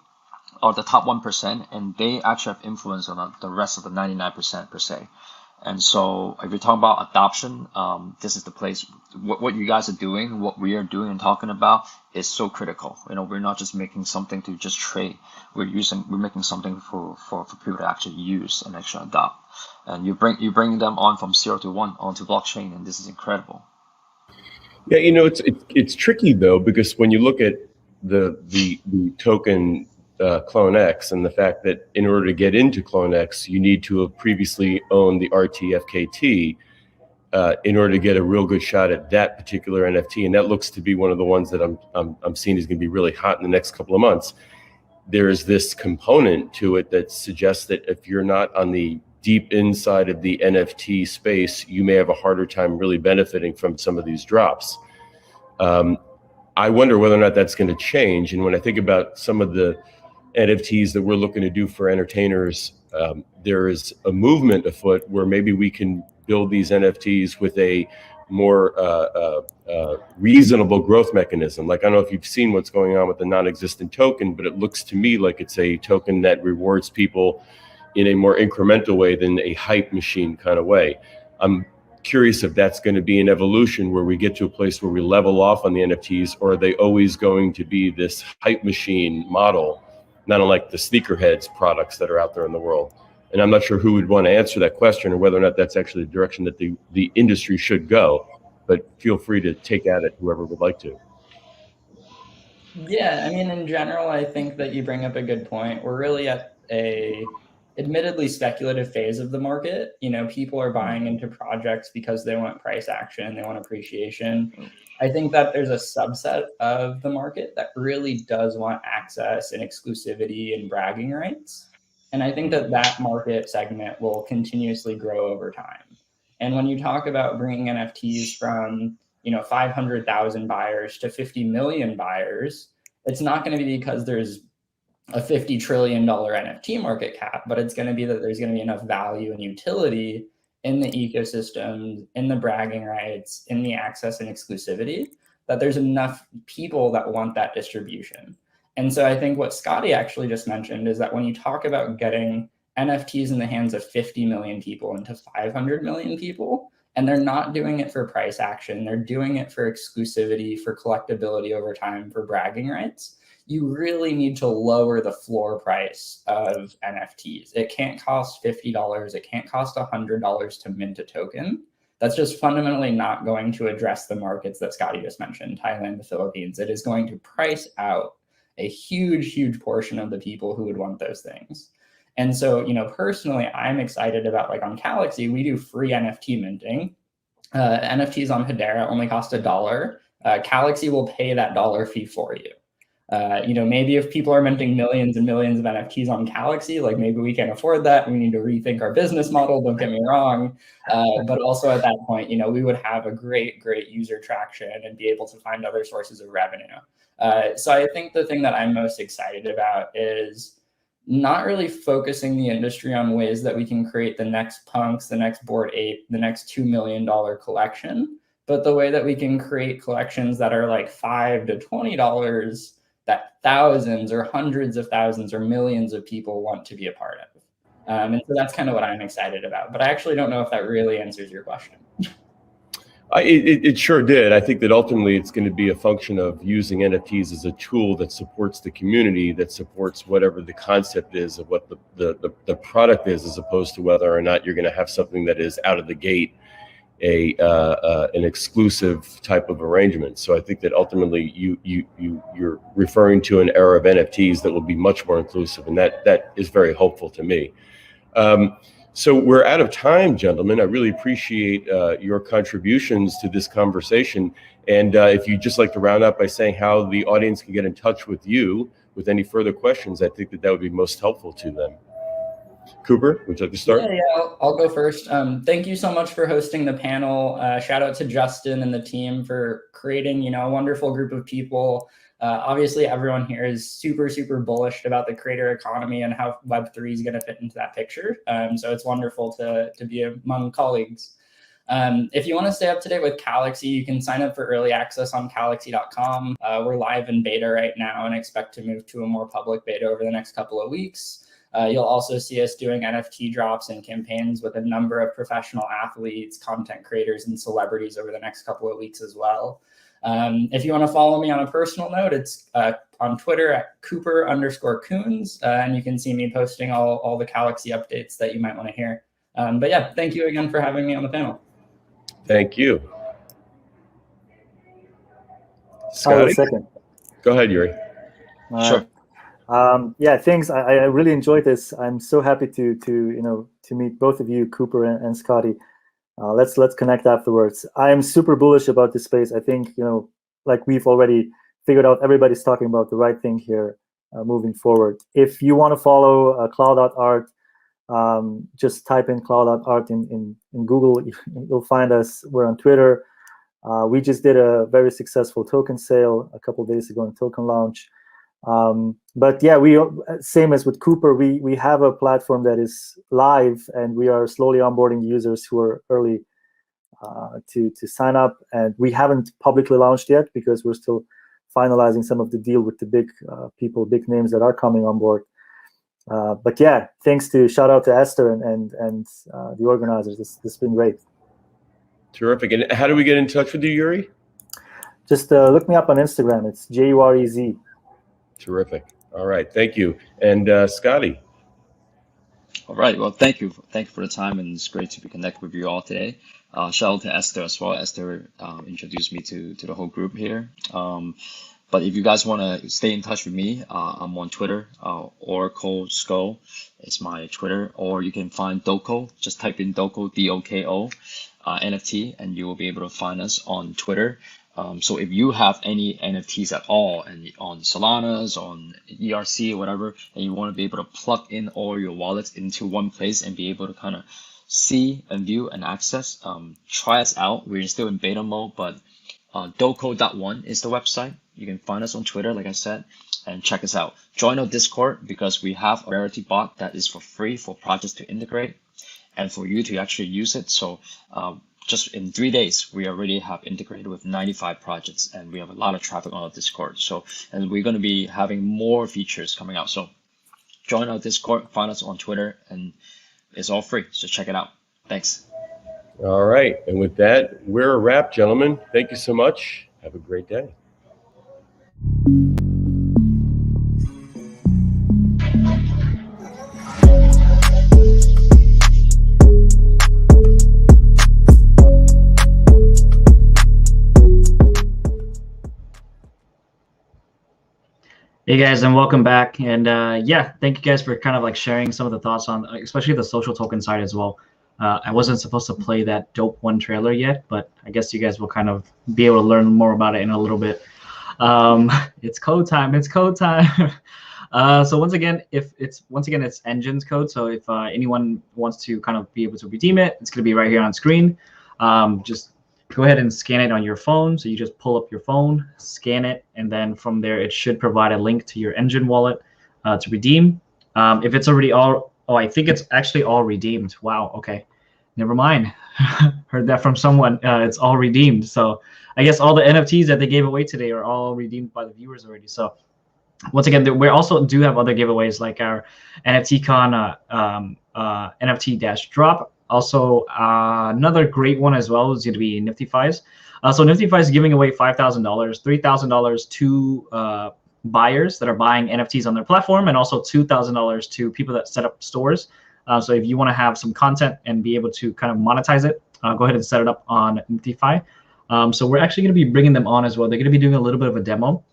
are the top 1% and they actually have influence on the rest of the 99% per se. And so if you're talking about adoption, this is the place. What you guys are doing, what we are doing and talking about is so critical. We're not just making something to just trade. We're making something for people to actually use and actually adopt. And you bring them on from 0 to 1 onto blockchain, and this is incredible. Yeah, it's tricky though, because when you look at the token Clone X and the fact that in order to get into Clone X, you need to have previously owned the RTFKT in order to get a real good shot at that particular NFT, and that looks to be one of the ones that I'm seeing is going to be really hot in the next couple of months. There is this component to it that suggests that if you're not on the deep inside of the NFT space, you may have a harder time really benefiting from some of these drops. I wonder whether or not that's going to change. And when I think about some of the NFTs that we're looking to do for entertainers, there is a movement afoot where maybe we can build these NFTs with a more reasonable growth mechanism. Like, I don't know if you've seen what's going on with the non-existent token, but it looks to me like it's a token that rewards people in a more incremental way than a hype machine kind of way. I'm curious if that's going to be an evolution where we get to a place where we level off on the NFTs, or are they always going to be this hype machine model, not unlike the sneakerheads products that are out there in the world? And I'm not sure who would want to answer that question, or whether or not that's actually the direction that the industry should go, but feel free to take at it, whoever would like to. Yeah, I mean, in general, I think that you bring up a good point. We're really at a admittedly speculative phase of the market. People are buying into projects because they want price action, they want appreciation. I think that there's a subset of the market that really does want access and exclusivity and bragging rights. And I think that market segment will continuously grow over time. And when you talk about bringing NFTs from 500,000 buyers to 50 million buyers, it's not going to be because there's a $50 trillion NFT market cap, but it's going to be that there's going to be enough value and utility in the ecosystem, in the bragging rights, in the access and exclusivity, that there's enough people that want that distribution. And so I think what Scotty actually just mentioned is that when you talk about getting NFTs in the hands of 50 million people into 500 million people, And they're not doing it for price action. They're doing it for exclusivity, for collectability over time, for bragging rights. You really need to lower the floor price of NFTs. It can't cost $50. It can't cost $100 to mint a token. That's just fundamentally not going to address the markets that Scotty just mentioned, Thailand, the Philippines. It is going to price out a huge, huge portion of the people who would want those things. And so, personally, I'm excited about, like, on Galxy, we do free NFT minting. NFTs on Hedera only cost $1. Galxy will pay that dollar fee for you. Maybe if people are minting millions and millions of NFTs on Galxy, like, maybe we can't afford that. We need to rethink our business model. Don't get me wrong. But also at that point, we would have a great user traction and be able to find other sources of revenue. So I think the thing that I'm most excited about is not really focusing the industry on ways that we can create the next Punks, the next Bored Ape, the next $2 million collection, but the way that we can create collections that are like $5 to $20 that thousands or hundreds of thousands or millions of people want to be a part of. And so that's kind of what I'm excited about. But I actually don't know if that really answers your question. It sure did. I think that ultimately it's going to be a function of using NFTs as a tool that supports the community, that supports whatever the concept is of what the product is, as opposed to whether or not you're going to have something that is out of the gate an exclusive type of arrangement. So I think that ultimately you're referring to an era of NFTs that will be much more inclusive, and that is very hopeful to me. So we're out of time, gentlemen. I really appreciate your contributions to this conversation. And if you'd just like to round up by saying how the audience can get in touch with you with any further questions, I think that would be most helpful to them. Cooper, would you like to start? Yeah, I'll go first. Thank you so much for hosting the panel. Shout out to Justin and the team for creating, a wonderful group of people. Obviously, everyone here is super, super bullish about the creator economy and how Web3 is going to fit into that picture. So it's wonderful to be among colleagues. If you want to stay up to date with Galxy, you can sign up for early access on Galxy.com. We're live in beta right now and expect to move to a more public beta over the next couple of weeks. You'll also see us doing NFT drops and campaigns with a number of professional athletes, content creators, and celebrities over the next couple of weeks as well. If you want to follow me on a personal note, it's on Twitter at Cooper_Coons, and you can see me posting all the Galxy updates that you might want to hear. But yeah, thank you again for having me on the panel. Thank you. Scotty? Second. Go ahead, Yuri. Sure. Yeah, thanks. I really enjoyed this. I'm so happy to meet both of you, Cooper and Scotty. Let's connect afterwards. I'm super bullish about this space. I think, like we've already figured out, everybody's talking about the right thing here moving forward. If you want to follow Cloud.art, just type in Cloud.art in Google. You'll find us. We're on Twitter. We just did a very successful token sale a couple of days ago in token launch. But yeah, same as with Cooper, we have a platform that is live, and we are slowly onboarding users who are early to sign up. And we haven't publicly launched yet because we're still finalizing some of the deal with the big big names that are coming on board. But yeah, shout out to Esther and the organizers. This has been great. Terrific. And how do we get in touch with you, Yuri? Just look me up on Instagram. It's JUREZ. Terrific. All right. Thank you. And Scotty. All right. Well, thank you for the time, and it's great to be connected with you all today. Shout out to Esther as well. Esther introduced me to the whole group here. But if you guys want to stay in touch with me, I'm on Twitter. Oracle Skull is my Twitter, or you can find Doko. Just type in Doko, D-O-K-O, NFT, and you will be able to find us on Twitter. So if you have any NFTs at all, and on Solana's, on ERC or whatever, and you want to be able to plug in all your wallets into one place and be able to kind of see and view and access, try us out. We're still in beta mode, but Doko.one is the website. You can find us on Twitter, like I said, and check us out. Join our Discord, because we have a Rarity bot that is for free for projects to integrate and for you to actually use it. So just in 3 days, we already have integrated with 95 projects, and we have a lot of traffic on our Discord. So, and we're going to be having more features coming out. So join our Discord, find us on Twitter, and it's all free. So check it out. Thanks. All right. And with that, we're a wrap, gentlemen. Thank you so much. Have a great day. Hey guys, and welcome back. And yeah, thank you guys for kind of like sharing some of the thoughts on, especially the social token side as well. I wasn't supposed to play that Dope 1 trailer yet, but I guess you guys will kind of be able to learn more about it in a little bit. It's code time. It's code time. So once again, it's Engine's code. So if anyone wants to kind of be able to redeem it, it's going to be right here on screen. Just go ahead and scan it on your phone. So you just pull up your phone, scan it, and then from there it should provide a link to your Engine wallet to redeem. If it's already I think it's actually all redeemed. Wow. Okay. Never mind. Heard that from someone. It's all redeemed. So I guess all the NFTs that they gave away today are all redeemed by the viewers already. So once again, we also do have other giveaways like our NFT Con NFT-drop. Also, another great one as well is going to be Niftyify's. So Niftyify is giving away $5,000, $3,000 to buyers that are buying NFTs on their platform, and also $2,000 to people that set up stores. So if you want to have some content and be able to kind of monetize it, go ahead and set it up on Niftyify. So we're actually going to be bringing them on as well. They're going to be doing a little bit of a demo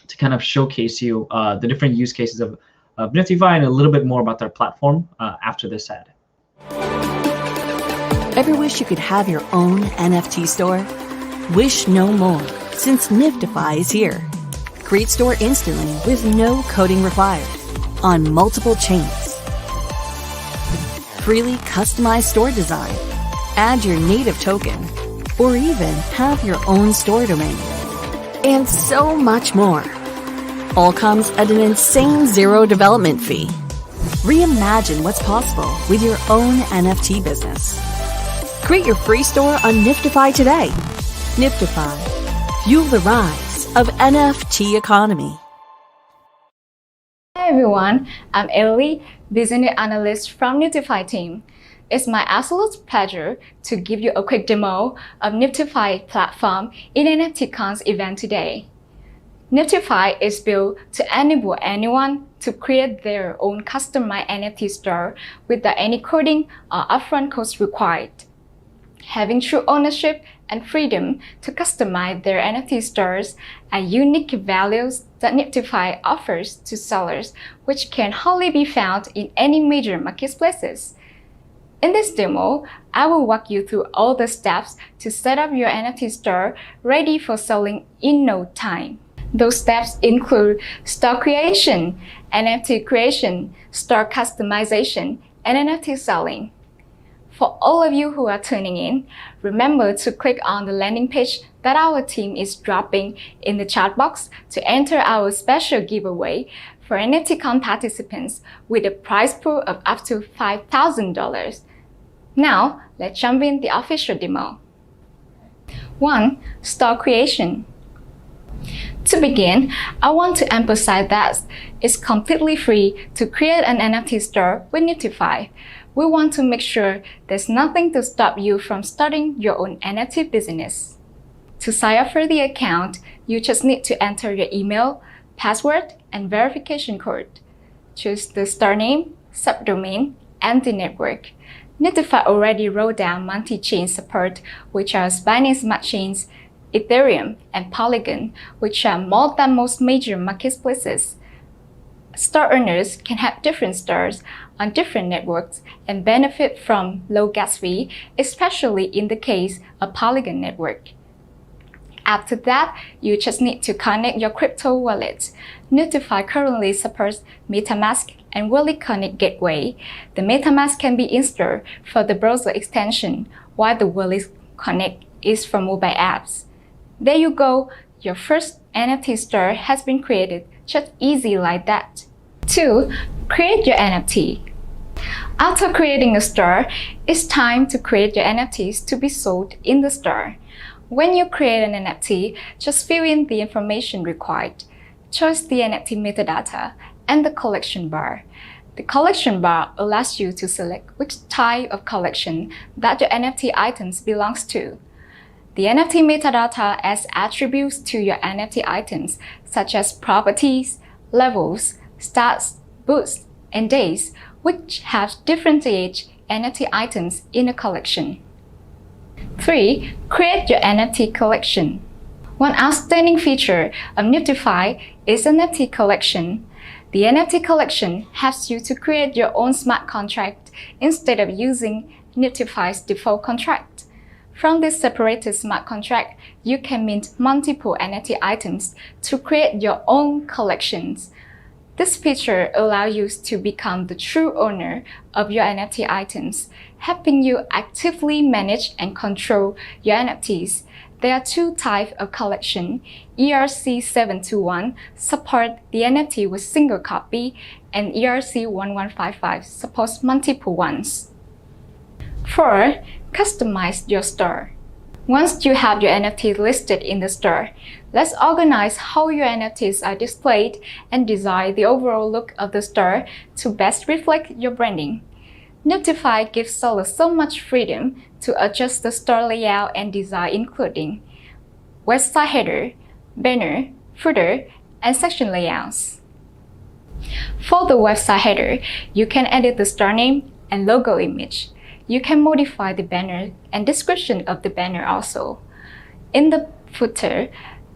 to kind of showcase you the different use cases of Niftyify and a little bit more about their platform after this ad. Ever wish you could have your own NFT store? Wish no more, since Niftyify is here. Create store instantly with no coding required on multiple chains. Freely customize store design, add your native token, or even have your own store domain. And so much more. All comes at an insane zero development fee. Reimagine what's possible with your own NFT business. Create your free store on Niftyify today. Niftyify. Fuel the rise of NFT economy. Hi everyone, I'm Ellie, business analyst from Niftyify team. It's my absolute pleasure to give you a quick demo of Niftyify platform in NFT Con's event today. Niftyify is built to enable anyone to create their own customized NFT store without any coding or upfront costs required. Having true ownership and freedom to customize their NFT stores are unique values that Niftyify offers to sellers, which can hardly be found in any major marketplaces. In this demo, I will walk you through all the steps to set up your NFT store ready for selling in no time. Those steps include store creation, NFT creation, store customization, and NFT selling. For all of you who are tuning in, remember to click on the landing page that our team is dropping in the chat box to enter our special giveaway for NFT Con participants with a prize pool of up to $5,000. Now, let's jump in the official demo. 1. Store creation. To begin, I want to emphasize that it's completely free to create an NFT store with Niftyify. We want to make sure there's nothing to stop you from starting your own NFT business. To sign up for the account, you just need to enter your email, password, and verification code. Choose the store name, subdomain, and the network. Niftyify already rolled down multi-chain support, which are Binance Smart Chains, Ethereum, and Polygon, which are more than most major marketplaces. Store owners can have different stores on different networks and benefit from low gas fee, especially in the case of Polygon network. After that, you just need to connect your crypto wallet. Niftyify currently supports Metamask and Wallet Connect Gateway. The Metamask can be installed for the browser extension, while the Wallet Connect is for mobile apps. There you go, your first NFT store has been created, just easy like that. 2. Create your NFT. After creating a store, it's time to create your NFTs to be sold in the store. When you create an NFT, just fill in the information required. Choose the NFT metadata and the collection bar. The collection bar allows you to select which type of collection that your NFT items belongs to. The NFT metadata adds attributes to your NFT items, such as properties, levels, stats, boosts, and days, which have differentiate NFT items in a collection. 3. Create your NFT collection. One outstanding feature of Niftyify is an NFT collection. The NFT collection helps you to create your own smart contract instead of using Niftyify's default contract. From this separated smart contract, you can mint multiple NFT items to create your own collections. This feature allows you to become the true owner of your NFT items, helping you actively manage and control your NFTs. There are two types of collection. ERC721 support the NFT with single copy, and ERC1155 supports multiple ones. 4. Customize your store. Once you have your NFT listed in the store, let's organize how your NFTs are displayed and design the overall look of the store to best reflect your branding. Niftyify gives sellers so much freedom to adjust the store layout and design, including website header, banner, footer, and section layouts. For the website header, you can edit the store name and logo image. You can modify the banner and description of the banner also. In the footer,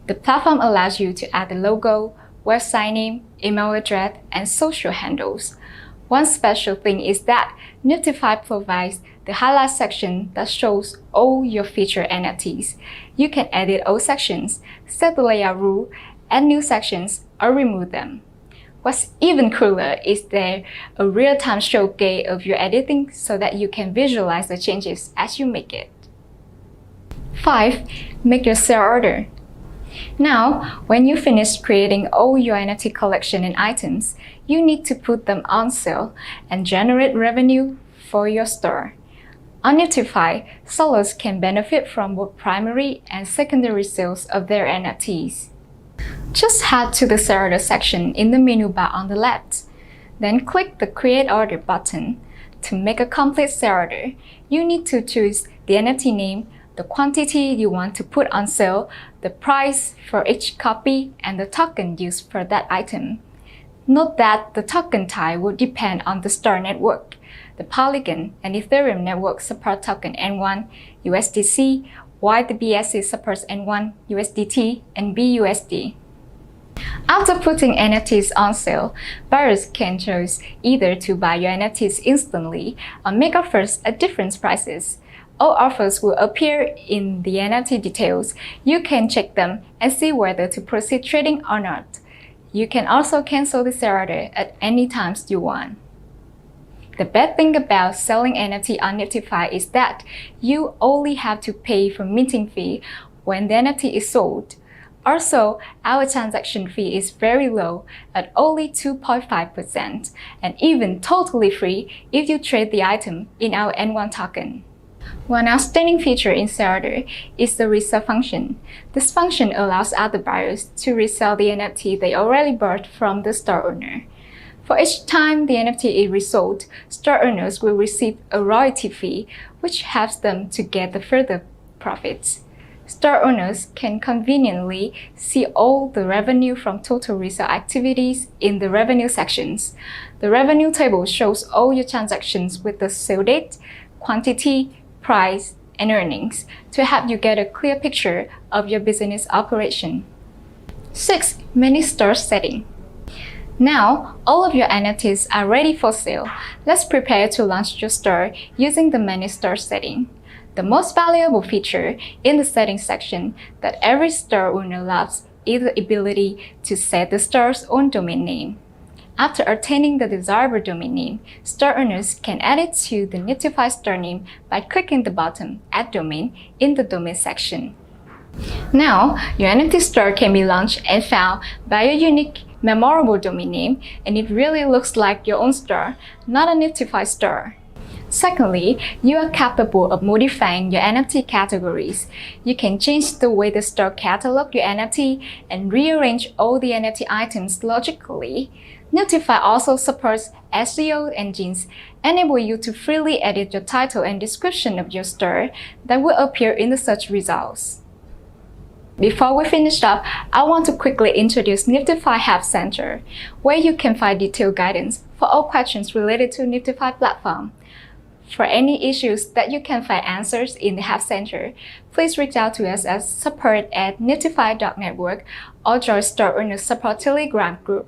the platform allows you to add the logo, website name, email address, and social handles. One special thing is that Niftyify provides the highlight section that shows all your featured NFTs. You can edit all sections, set the layout rule, add new sections, or remove them. What's even cooler is there a real-time showcase of your editing so that you can visualize the changes as you make it. 5. Make your sale order. Now, when you finish creating all your NFT collection and items, you need to put them on sale and generate revenue for your store. On Niftyify, sellers can benefit from both primary and secondary sales of their NFTs. Just head to the sale order section in the menu bar on the left. Then click the Create Order button. To make a complete sale order, you need to choose the NFT name, the quantity you want to put on sale, the price for each copy, and the token used for that item. Note that the token type will depend on the store network. The Polygon and Ethereum network support token N1, USDC, while the BSC supports N1, USDT, and BUSD. After putting NFTs on sale, buyers can choose either to buy your NFTs instantly or make offers at different prices. All offers will appear in the NFT details. You can check them and see whether to proceed trading or not. You can also cancel the sale order at any time you want. The bad thing about selling NFT on Niftyify is that you only have to pay for minting fee when the NFT is sold. Also, our transaction fee is very low at only 2.5% and even totally free if you trade the item in our N1 token. One outstanding feature in sale order is the resell function. This function allows other buyers to resell the NFT they already bought from the store owner. For each time the NFT is resold, store owners will receive a royalty fee, which helps them to get the further profits. Store owners can conveniently see all the revenue from total resale activities in the revenue sections. The revenue table shows all your transactions with the sale date, quantity, price, and earnings to help you get a clear picture of your business operation. 6. Mini store setting. Now, all of your NFTs are ready for sale. Let's prepare to launch your store using the mini store setting. The most valuable feature in the settings section that every store owner loves is the ability to set the store's own domain name. After obtaining the desirable domain name, store owners can add it to the Niftyify store name by clicking the button Add Domain in the Domain section. Now, your NFT store can be launched and found by your unique, memorable domain name, and it really looks like your own store, not a Niftyify store. Secondly, you are capable of modifying your NFT categories. You can change the way the store catalogs your NFT and rearrange all the NFT items logically. Niftyify also supports SEO engines, enable you to freely edit your title and description of your store that will appear in the search results. Before we finish up, I want to quickly introduce Niftyify Help Center, where you can find detailed guidance for all questions related to Niftyify platform. For any issues that you can find answers in the Help Center, please reach out to us at support@niftyify.network or join Store Owner Support Telegram group.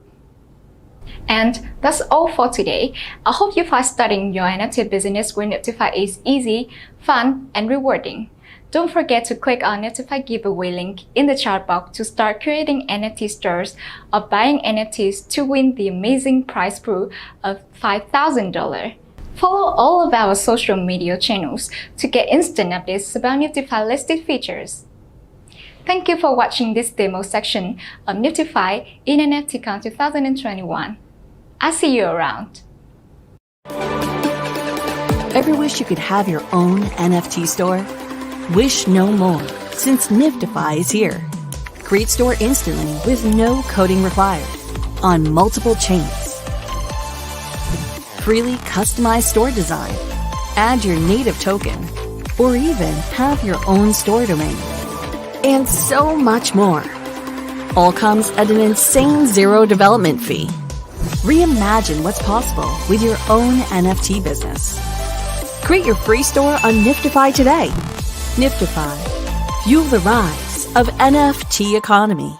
And that's all for today. I hope you find starting your NFT business with Niftyify is easy, fun, and rewarding. Don't forget to click on Niftyify giveaway link in the chat box to start creating NFT stores or buying NFTs to win the amazing prize pool of $5,000. Follow all of our social media channels to get instant updates about Niftyify listed features. Thank you for watching this demo section of Niftyify in NFT Con 2021. I'll see you around. Ever wish you could have your own NFT store? Wish no more, since Niftyify is here. Create store instantly with no coding required on multiple chains. Freely customize store design, add your native token, or even have your own store domain. And so much more. All comes at an insane zero development fee. Reimagine what's possible with your own NFT business. Create your free store on Niftyify today. Niftyify. Fuel the rise of NFT economy.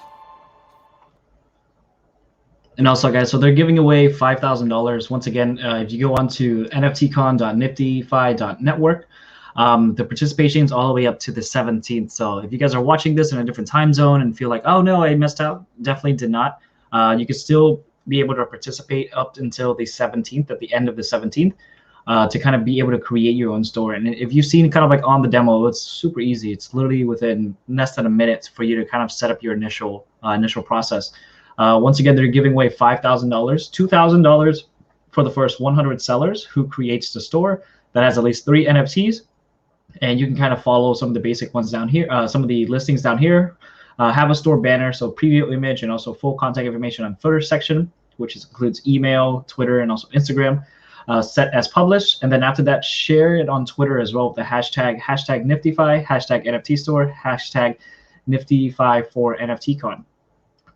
And also, guys, so they're giving away $5,000. Once again, if you go on to nftcon.niftyify.network, the participation is all the way up to the 17th. So if you guys are watching this in a different time zone and feel like, oh no, I missed out, definitely did not. You can still be able to participate up until the 17th, at the end of the 17th, to kind of be able to create your own store. And if you've seen kind of like on the demo, it's super easy. It's literally within less than a minute for you to kind of set up your initial process. Once again, they're giving away $5,000, $2,000 for the first 100 sellers who creates the store that has at least 3 NFTs. And you can kind of follow some of the basic ones down here, some of the listings down here. Have a store banner, so preview image, and also full contact information on footer section, which includes email, Twitter, and also Instagram, set as published. And then after that, share it on Twitter as well with the hashtag Niftyify, hashtag NFT store, hashtag Niftyify for NFT Con.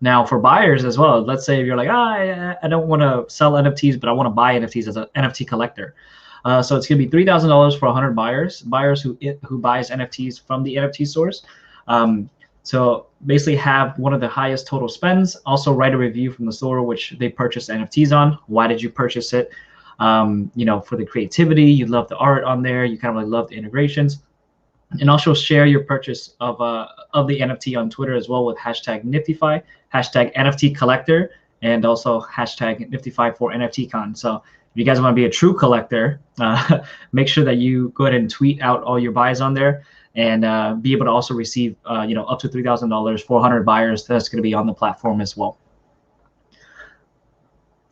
Now for buyers as well, let's say if you're like, I don't want to sell NFTs, but I want to buy NFTs as an NFT collector. So it's going to be $3,000 for 100 buyers who buys NFTs from the NFT stores. So basically have one of the highest total spends. Also write a review from the store which they purchased NFTs on. Why did you purchase it? For the creativity, you love the art on there. You kind of like love the integrations. And also share your purchase of the NFT on Twitter as well with hashtag Niftyify, hashtag NFT collector, and also hashtag Niftyify for NFT Con. So if you guys want to be a true collector, make sure that you go ahead and tweet out all your buys on there, and be able to also receive up to $3,000 for 100 buyers. That's going to be on the platform as well.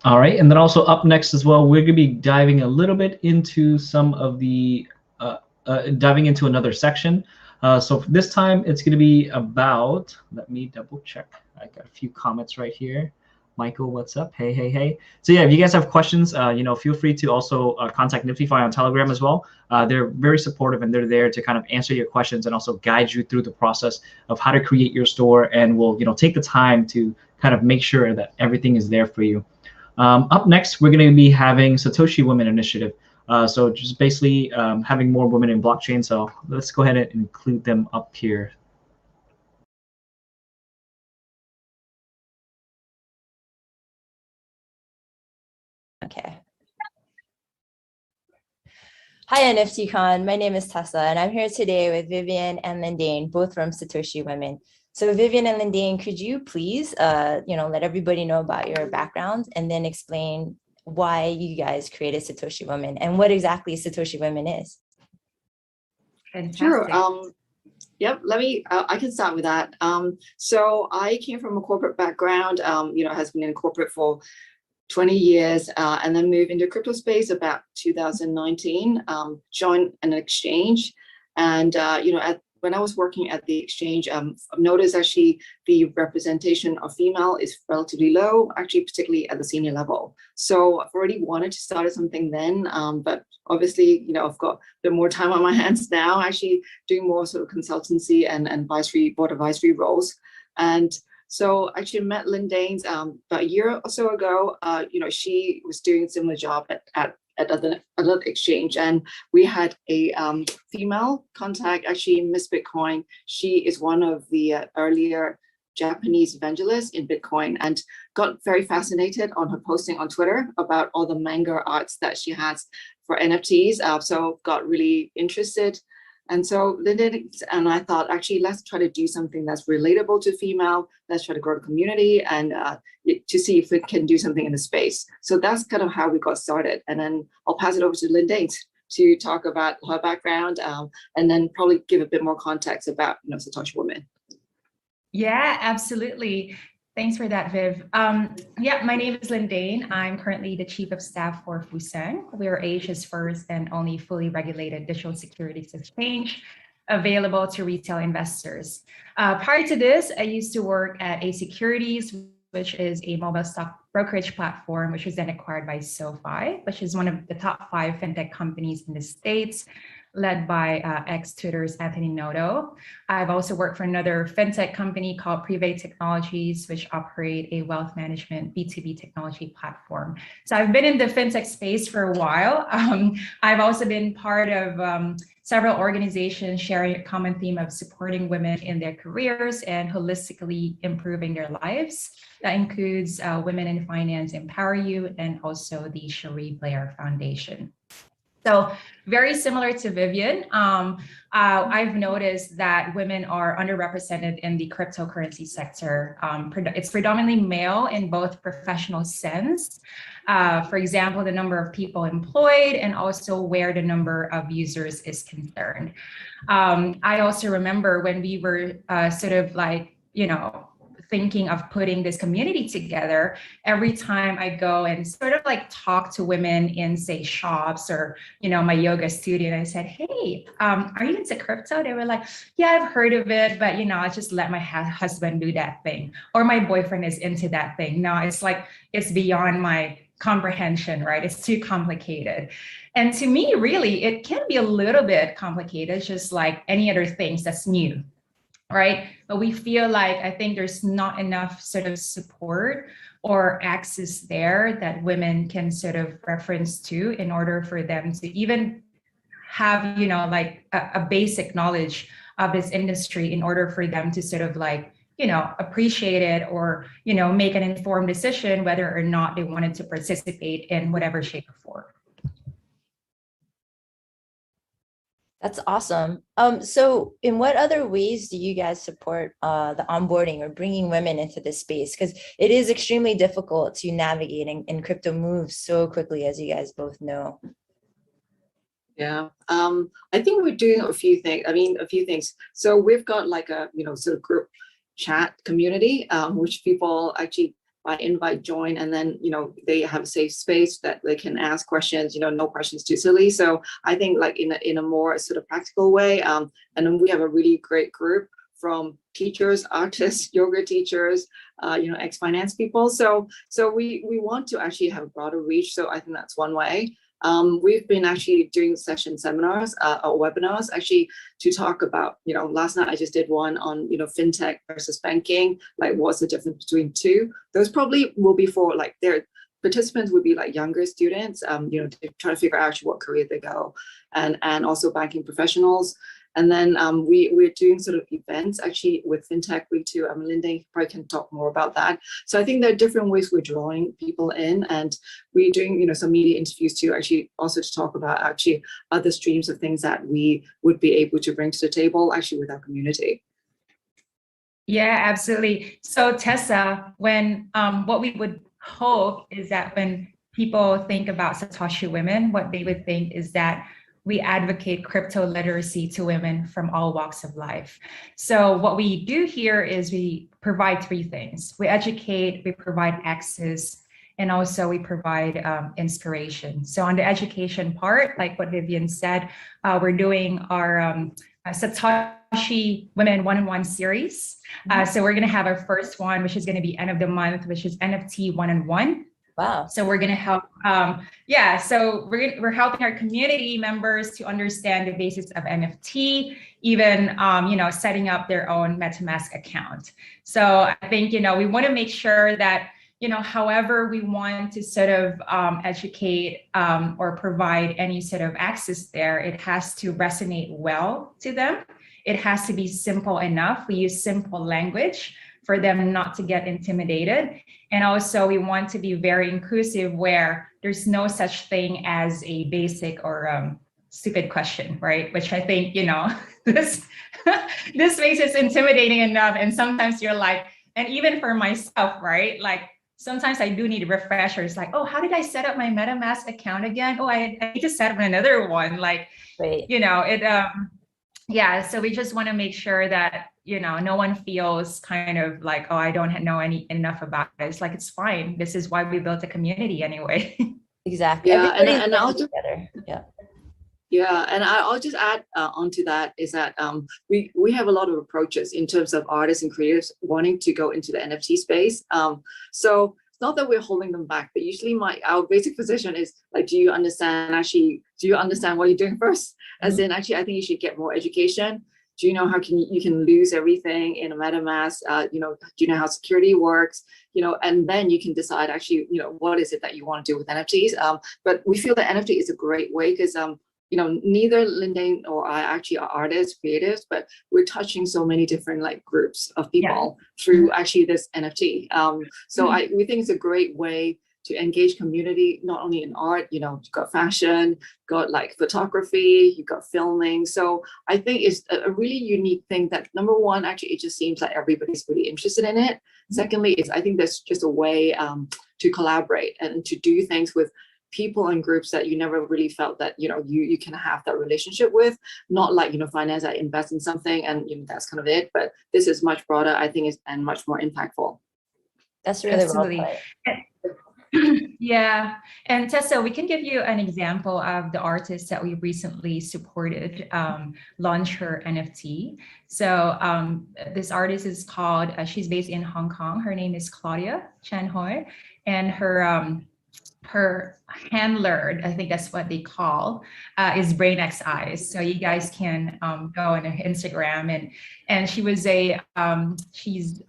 All right, and then also up next as well, we're going to be diving a little bit into some of the diving into another section. So for this time, it's going to be about, let me double check. I got a few comments right here. Michael, what's up? Hey, hey, hey. So yeah, if you guys have questions, feel free to also contact Niftyify on Telegram as well. They're very supportive, and they're there to kind of answer your questions and also guide you through the process of how to create your store, and will take the time to kind of make sure that everything is there for you. Up next, we're going to be having Satoshi Women Initiative. So just basically having more women in blockchain. So let's go ahead and include them up here. Okay. Hi, NFT Con. My name is Tessa, and I'm here today with Vivian and Lindane, both from Satoshi Women. So Vivian and Lindane, could you please, let everybody know about your background and then explain why you guys created Satoshi Women and what exactly Satoshi Women is? Fantastic. Sure. Yep. I can start with that. So I came from a corporate background, has been in corporate for 20 years, and then moved into crypto space about 2019, joined an exchange. And, when I was working at the exchange, I've noticed actually the representation of female is relatively low, actually, particularly at the senior level. So I've already wanted to start something then, but obviously, you know, I've got a bit more time on my hands now, actually doing more sort of consultancy and board advisory roles. And so I actually met Lynn Danes about a year or so ago. You know, she was doing a similar job at another exchange, and we had a female contact, actually Miss Bitcoin. She is one of the earlier Japanese evangelists in Bitcoin, and got very fascinated on her posting on Twitter about all the manga arts that she has for NFTs. So got really interested. And so Linda and I thought, actually, let's try to do something that's relatable to female. Let's try to grow the community and to see if we can do something in the space. So that's kind of how we got started. And then I'll pass it over to Linda to talk about her background, and then probably give a bit more context about, you know, Satoshi women. Yeah, absolutely. Thanks for that, Viv. Yeah, my name is Lynn Dane. I'm currently the Chief of Staff for Fusang. We're Asia's first and only fully regulated digital securities exchange available to retail investors. Prior to this, I used to work at A Securities, which is a mobile stock brokerage platform, which was then acquired by SoFi, which is one of the top 5 fintech companies in the States, led by ex-Twitter's Anthony Noto. I've also worked for another fintech company called Private Technologies, which operate a wealth management B2B technology platform. So I've been in the fintech space for a while. I've also been part of several organizations sharing a common theme of supporting women in their careers and holistically improving their lives. That includes Women in Finance Empower You and also the Cherie Blair Foundation. So very similar to Vivian, I've noticed that women are underrepresented in the cryptocurrency sector. It's predominantly male in both professional sense. For example, the number of people employed and also where the number of users is concerned. I also remember when we were sort of like, you know, thinking of putting this community together, every time I go and sort of like talk to women in, say, shops or, you know, my yoga studio, and I said, hey, are you into crypto? They were like, yeah, I've heard of it, but, you know, I just let my husband do that thing. Or my boyfriend is into that thing. No, it's like, it's beyond my comprehension, right? It's too complicated. And to me, really, it can be a little bit complicated, just like any other things that's new. Right. But we feel like, I think there's not enough sort of support or access there that women can sort of reference to in order for them to even have, you know, like a basic knowledge of this industry in order for them to sort of like, you know, appreciate it or, you know, make an informed decision whether or not they wanted to participate in whatever shape or form. That's awesome. So in what other ways do you guys support the onboarding or bringing women into this space? Because it is extremely difficult to navigate and crypto moves so quickly, as you guys both know. Yeah, I think we're doing a few things. So we've got like a, you know, sort of group chat community, which people actually by invite join, and then, you know, they have a safe space that they can ask questions, you know, no questions too silly. So I think like in a more sort of practical way, and then we have a really great group from teachers, artists, yoga teachers, you know, ex-finance people. So we want to actually have a broader reach. So I think that's one way. We've been actually doing seminars or webinars actually to talk about, you know, last night I just did one on, you know, fintech versus banking, like what's the difference between two. Those probably will be for like their participants would be like younger students, you know, to try to figure out actually what career they go, and also banking professionals. And then we're doing sort of events actually with FinTech Week too. Linda probably can talk more about that. So I think there are different ways we're drawing people in, and we're doing, you know, some media interviews too, actually also to talk about actually other streams of things that we would be able to bring to the table actually with our community. Yeah, absolutely. So Tessa, when what we would hope is that when people think about Satoshi women, what they would think is that we advocate crypto literacy to women from all walks of life. So what we do here is we provide three things. We educate, we provide access, and also we provide inspiration. So on the education part, like what Vivian said, we're doing our Satoshi Women One-on-One series. So we're going to have our first one, which is going to be end of the month, which is NFT One-on-One. Wow. So we're going to help, so we're helping our community members to understand the basics of NFT, even, setting up their own MetaMask account. So I think, we want to make sure that, however we want to sort of educate or provide any sort of access there, it has to resonate well to them. It has to be simple enough. We use simple language for them not to get intimidated. And also we want to be very inclusive where there's no such thing as a basic or stupid question, right? Which I think, this makes it intimidating enough. And sometimes you're like, and even for myself, right? Like sometimes I do need refreshers like, oh, how did I set up my MetaMask account again? Oh, I need to set up another one. Like, right. So we just want to make sure that, no one feels kind of like, oh, I don't know enough about it. It's like, it's fine. This is why we built a community anyway. Exactly. Yeah, and I'll just, together. and I'll just add onto that is that we have a lot of approaches in terms of artists and creatives wanting to go into the NFT space. So it's not that we're holding them back, but usually our basic position is like, do you understand what you're doing first? As in, actually, I think you should get more education. Do you know how you can lose everything in a MetaMask? Do you know how security works? And then you can decide actually, what is it that you want to do with NFTs? But we feel that NFT is a great way because neither Lindane or I actually are artists, creatives, but we're touching so many different groups of people through actually this NFT. We think it's a great way to engage community, not only in art, you've got fashion, got photography, you've got filming. So I think it's a really unique thing that number one, actually, it just seems like everybody's really interested in it. Secondly, I think there's just a way to collaborate and to do things with people and groups that you never really felt that, you can have that relationship with, not like, finance, I invest in something and that's kind of it. But this is much broader, I think, and much more impactful. That's really Absolutely. well put. Yeah. And Tessa, we can give you an example of the artist that we recently supported launch her NFT. So this artist is called, she's based in Hong Kong. Her name is Claudia Chan Hoi, and her handler, I think that's what they call, is Brain X Eyes. So you guys can go on her Instagram, and she was she's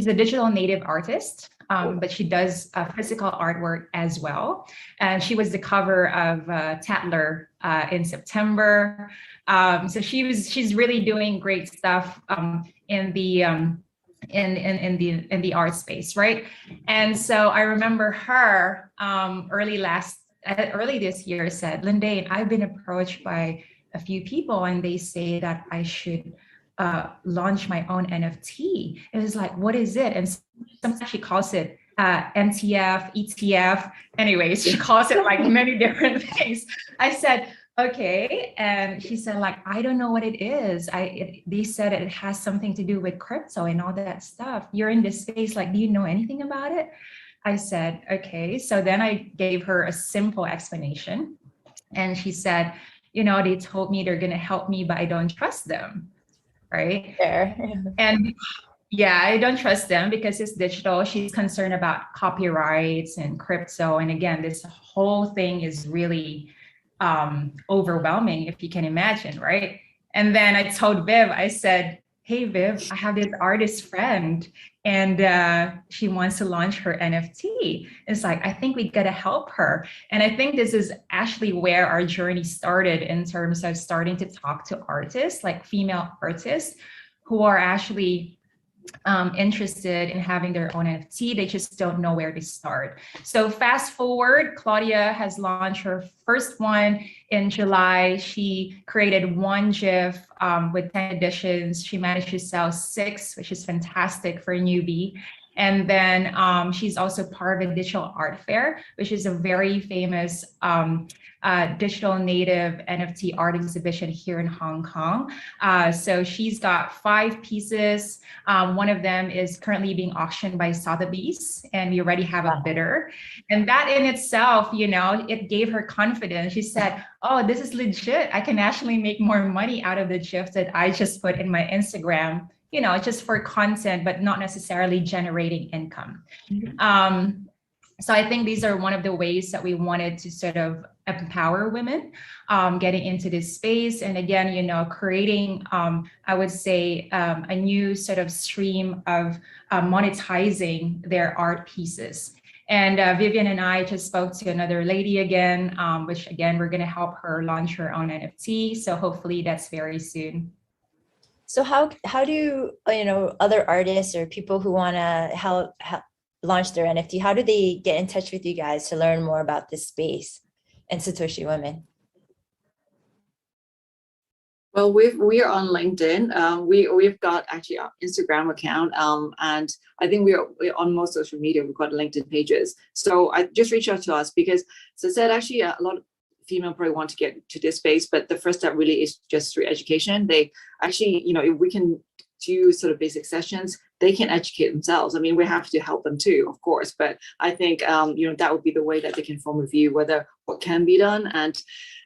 a digital native artist, but she does physical artwork as well. And she was the cover of Tatler in September. So she's really doing great stuff in the art space, right? And so I remember her early this year said, Lindane, I've been approached by a few people and they say that I should launch my own NFT. It was like, what is it? And sometimes she calls it MTF, ETF. Anyways, she calls it like many different things. I said, okay. And she said, I don't know what it is. They said it has something to do with crypto and all that stuff. You're in this space, do you know anything about it? I said, okay. So then I gave her a simple explanation. And she said, they told me they're going to help me, but I don't trust them. Right. Fair. And yeah, I don't trust them because it's digital. She's concerned about copyrights and crypto. And again, this whole thing is really overwhelming, if you can imagine, right? And then I told Viv, I said, hey, Viv, I have this artist friend and she wants to launch her NFT. It's like, I think we got to help her. And I think this is actually where our journey started in terms of starting to talk to artists, like female artists who are actually interested in having their own NFT. They just don't know where to start. So fast forward, Claudia has launched her first one in July. She created one GIF with 10 editions. She managed to sell 6, which is fantastic for a newbie. And then she's also part of a digital art fair, which is a very famous digital native NFT art exhibition here in Hong Kong. So she's got 5 pieces. One of them is currently being auctioned by Sotheby's, and we already have a bidder. And that in itself, you know, it gave her confidence. She said, oh, this is legit. I can actually make more money out of the GIF that I just put in my Instagram, you know, just for content, but not necessarily generating income. So I think these are one of the ways that we wanted to sort of empower women getting into this space. And again, you know, creating, I would say, a new sort of stream of monetizing their art pieces. And Vivian and I just spoke to another lady again, which again, we're going to help her launch her own NFT. So hopefully that's very soon. So how do, you know, other artists or people who want to help launch their NFT, how do they get in touch with you guys to learn more about this space and Satoshi Women? Well, we are on LinkedIn. We've got actually our Instagram account, and I think we're on most social media. We've got LinkedIn pages. So I just reach out to us because, as I said, actually a lot of female probably want to get to this space, but the first step really is just through education. They actually, you know, if we can do sort of basic sessions, they can educate themselves. I mean, we have to help them too, of course, but I think, you know, that would be the way that they can form a view whether what can be done. And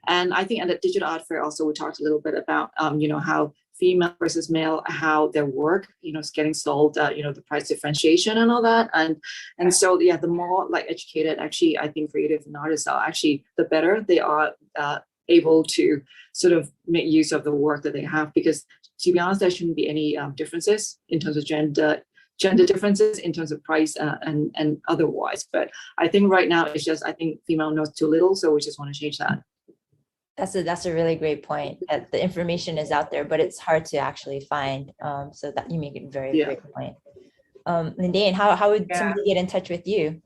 I think at the digital art fair also, we talked a little bit about, you know, how female versus male, how their work, you know, is getting sold, you know, the price differentiation and all that. And so, yeah, the more like educated, actually, I think creative and artists are actually, the better they are able to sort of make use of the work that they have, because to be honest, there shouldn't be any differences in terms of gender differences in terms of price and otherwise. But I think right now it's just, I think female knows too little, so we just want to change that. That's a really great point. The information is out there, but it's hard to actually find. So that you make a very great point. Lindane, how would somebody get in touch with you?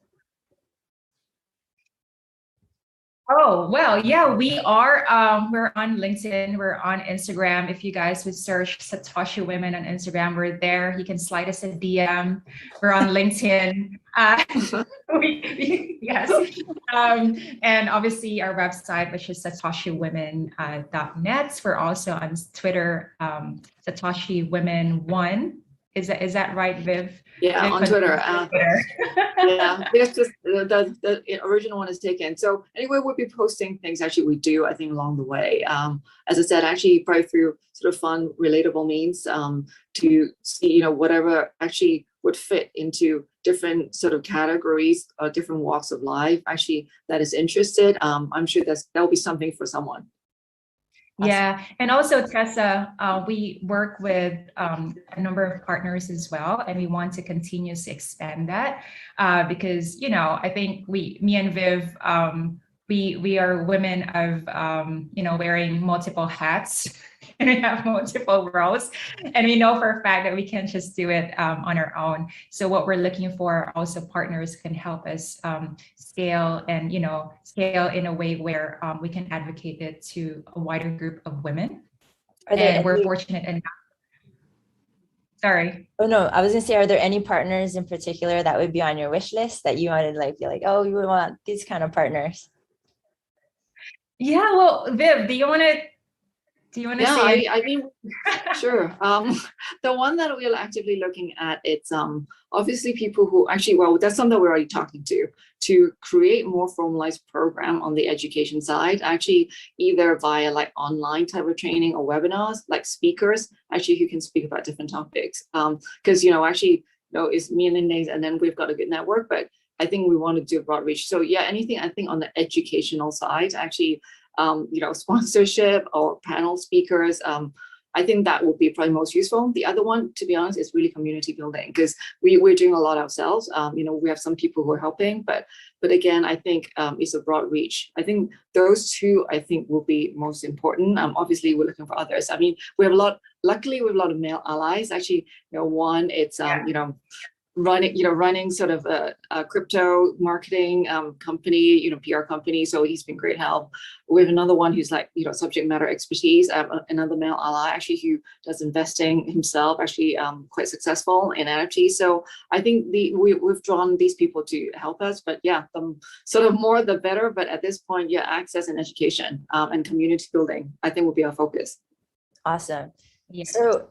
Oh, well, yeah, we are. We're on LinkedIn. We're on Instagram. If you guys would search Satoshi Women on Instagram, we're there. You can slide us a DM. We're on LinkedIn. Yes. And obviously our website, which is satoshiwomen.net. We're also on Twitter, Satoshi Women 1. Is that right, Viv? Yeah, Viv on Twitter. Yeah, it's just the original one is taken. So anyway, we'll be posting things actually we do, I think, along the way. As I said, actually probably through sort of fun, relatable means to see, you know, whatever actually would fit into different sort of categories or different walks of life, actually, that is interested. I'm sure there'll be something for someone. Yeah, and also Tessa, we work with a number of partners as well, and we want to continuously expand that because, you know, I think me and Viv, we are women of, you know, wearing multiple hats and we have multiple roles, and we know for a fact that we can't just do it on our own. So what we're looking for also partners can help us scale and, you know, scale in a way where we can advocate it to a wider group of women. And we're fortunate enough. Sorry. Oh no, I was gonna say, are there any partners in particular that would be on your wish list that you wanted, like, be like, oh, you would want these kind of partners? Yeah, well, Viv, do you want to say? I mean, sure. The one that we're actively looking at, it's obviously people who actually, well, that's something we're already talking to create more formalized program on the education side, actually either via like online type of training or webinars, like speakers, actually who can speak about different topics. Because, you know, actually, you know, it's me and Lindane, and then we've got a good network, but I think we want to do broad reach. So yeah, anything I think on the educational side, actually, you know, sponsorship or panel speakers, I think that would be probably most useful. The other one, to be honest, is really community building, because we're doing a lot ourselves. You know, we have some people who are helping, but again, I think it's a broad reach. I think those two, I think, will be most important. Obviously, we're looking for others. I mean, luckily, we have a lot of male allies. Actually, you know, one, it's, you know, running sort of a crypto marketing company, PR company. So he's been great help. We have another one who's like, subject matter expertise. Another male ally actually who does investing himself, actually quite successful in NFTs. So I think we've drawn these people to help us. But yeah, the sort of more the better. But at this point, yeah, access and education and community building, I think will be our focus. Awesome. Yeah. So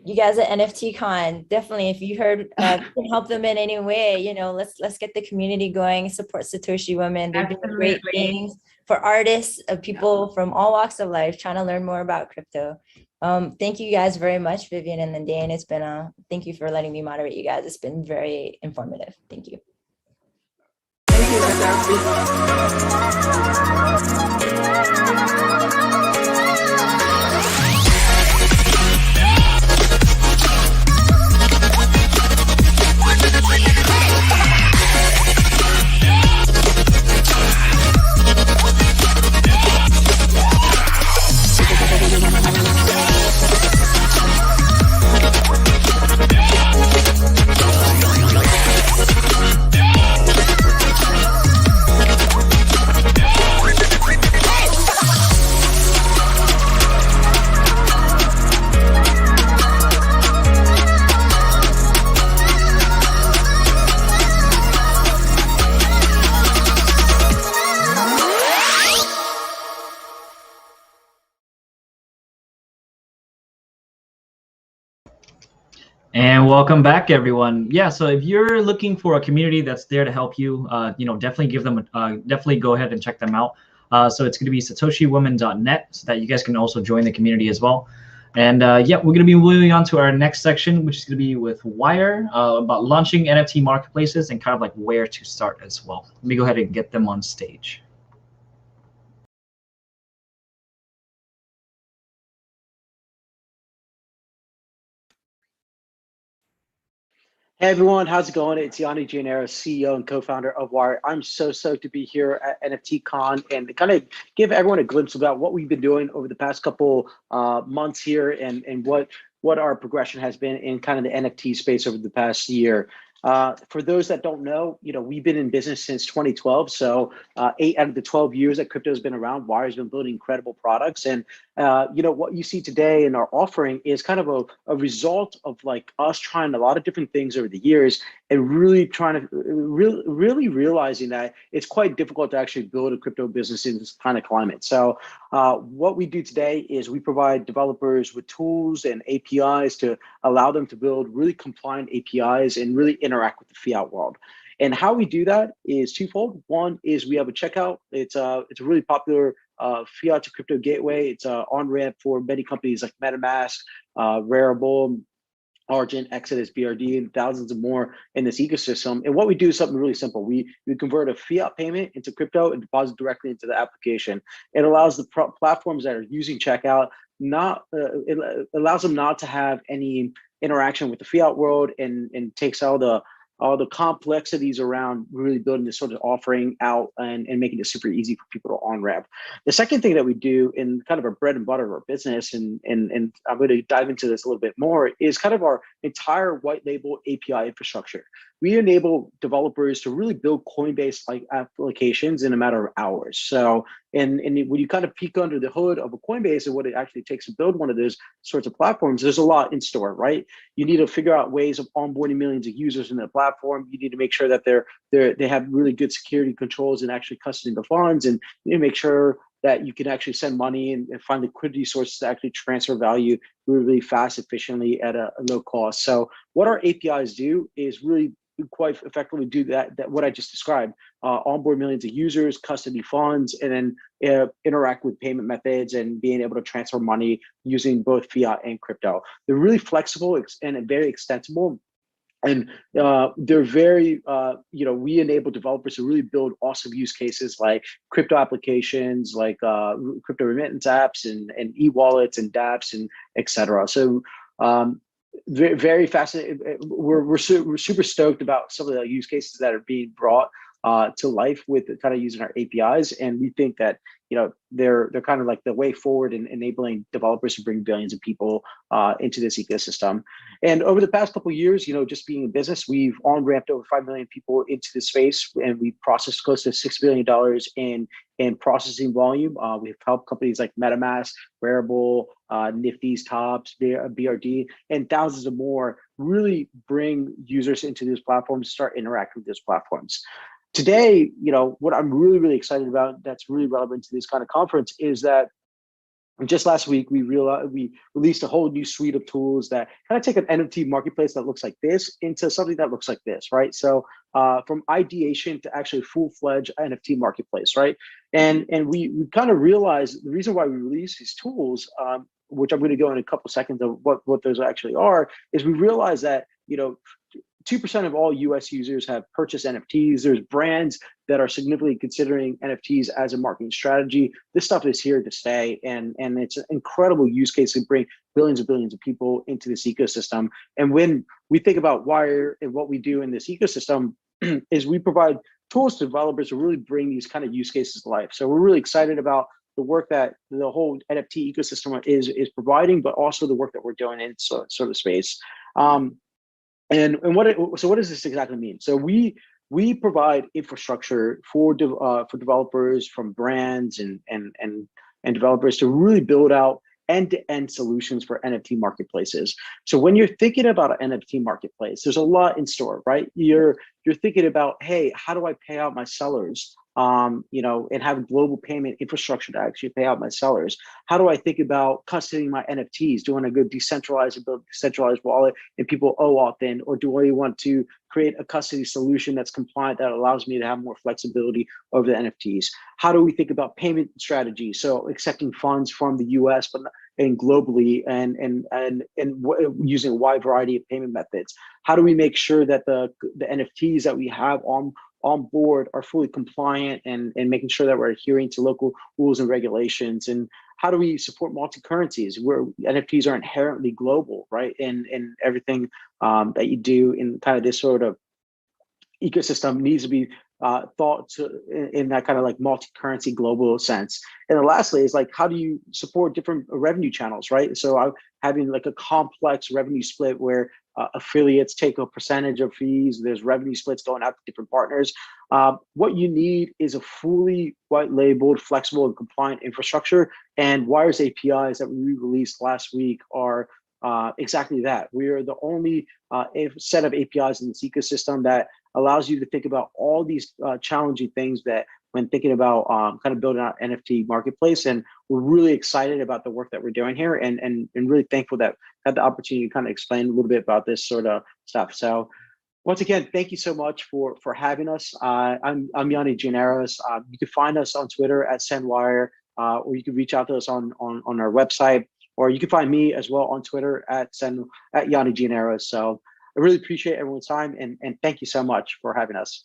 you guys at NFT Con, definitely, if you heard can help them in any way, let's get the community going, support Satoshi women. They're doing great things for artists, people from all walks of life trying to learn more about crypto. Thank you guys very much, Vivian and Lindane. It's been thank you for letting me moderate you guys. It's been very informative. Thank you. Thank you. And welcome back, everyone. Yeah, so if you're looking for a community that's there to help you, definitely give them, definitely go ahead and check them out. So it's going to be satoshiwomen.net, so that you guys can also join the community as well. And yeah, we're going to be moving on to our next section, which is going to be with Wire, about launching NFT marketplaces and kind of like where to start as well. Let me go ahead and get them on stage. Hey everyone, how's it going? It's Yanni Gianero, CEO and co-founder of Wire. I'm so stoked to be here at NFT Con and kind of give everyone a glimpse about what we've been doing over the past couple months here and what our progression has been in kind of the NFT space over the past year. For those that don't know, we've been in business since 2012. So 8 out of the 12 years that crypto has been around, Wire's been building incredible products. And what you see today in our offering is kind of a result of like us trying a lot of different things over the years and really trying to really realizing that it's quite difficult to actually build a crypto business in this kind of climate. So what we do today is we provide developers with tools and APIs to allow them to build really compliant APIs and really interact with the fiat world. And how we do that is twofold. One is we have a checkout. It's a really popular fiat to crypto gateway. It's an on-ramp for many companies like Metamask, Rarible, Argent, Exodus, BRD, and thousands of more in this ecosystem. And what we do is something really simple. We convert a fiat payment into crypto and deposit directly into the application. It allows the platforms that are using checkout it allows them not to have any interaction with the fiat world and takes all the complexities around really building this sort of offering out and making it super easy for people to on-ramp. The second thing that we do in kind of our bread and butter of our business, and I'm going to dive into this a little bit more, is kind of our entire white label API infrastructure. We enable developers to really build Coinbase-like applications in a matter of hours. So, and when you kind of peek under the hood of a Coinbase and what it actually takes to build one of those sorts of platforms, there's a lot in store, right? You need to figure out ways of onboarding millions of users in the platform. You need to make sure that they have really good security controls and actually custodying the funds, and you need to make sure that you can actually send money and find liquidity sources to actually transfer value really fast, efficiently at a low cost. So what our APIs do is really quite effectively do that what I just described, onboard millions of users, custody funds, and then interact with payment methods and being able to transfer money using both fiat and crypto. They're really flexible and very extensible. And they're very, we enable developers to really build awesome use cases like crypto applications, like crypto remittance apps and e-wallets and dApps and et cetera. So very fascinating. We're super stoked about some of the use cases that are being brought to life with kind of using our APIs. And we think that, you know, they're kind of like the way forward in enabling developers to bring billions of people into this ecosystem. And over the past couple of years, you know, just being in business, we've on-ramped over 5 million people into the space, and we processed close to $6 billion in processing volume. We've helped companies like MetaMask, Wearable, Nifty's Tops, BRD, and thousands of more really bring users into these platforms, start interacting with those platforms. Today, you know, what I'm really excited about that's really relevant to this kind of conference is that just last week, we released a whole new suite of tools that kind of take an NFT marketplace that looks like this into something that looks like this, right? So from ideation to actually full-fledged NFT marketplace, right? And we kind of realized the reason why we released these tools, which I'm going to go in a couple seconds of what those actually are, is we realized that, you know, 2% of all US users have purchased NFTs. There's brands that are significantly considering NFTs as a marketing strategy. This stuff is here to stay, and it's an incredible use case to bring billions and billions of people into this ecosystem. And when we think about Wire and what we do in this ecosystem is we provide tools to developers to really bring these kind of use cases to life. So we're really excited about the work that the whole NFT ecosystem is providing, but also the work that we're doing in sort of space. And what does this exactly mean? So we provide infrastructure for developers, from brands and developers to really build out end-to-end solutions for NFT marketplaces. So when you're thinking about an NFT marketplace, there's a lot in store, right? You're thinking about, hey, how do I pay out my sellers? You know, and have global payment infrastructure to actually pay out my sellers. How do I think about custodying my NFTs, doing a good decentralized wallet and people OAuth in, or do I want to create a custody solution that's compliant that allows me to have more flexibility over the NFTs? How do we think about payment strategy? So accepting funds from the US and globally, and using a wide variety of payment methods. How do we make sure that the NFTs that we have on board are fully compliant and making sure that we're adhering to local rules and regulations? And how do we support multi-currencies where NFTs are inherently global, right? And everything that you do in kind of this sort of ecosystem needs to be thought to in that kind of like multi-currency global sense. And then lastly is like, how do you support different revenue channels, right? So having like a complex revenue split where affiliates take a percentage of fees, there's revenue splits going out to different partners. What you need is a fully white labeled, flexible and compliant infrastructure, and Wire's APIs that we released last week are exactly that. We are the only set of APIs in this ecosystem that allows you to think about all these challenging things that when thinking about kind of building out NFT marketplace. And we're really excited about the work that we're doing here and really thankful that I had the opportunity to kind of explain a little bit about this sort of stuff. So once again, thank you so much for having us. I'm Yanni Giannaros. You can find us on Twitter at SendWire, or you can reach out to us on our website, or you can find me as well on Twitter at Yanni Giannaros. So I really appreciate everyone's time, and thank you so much for having us.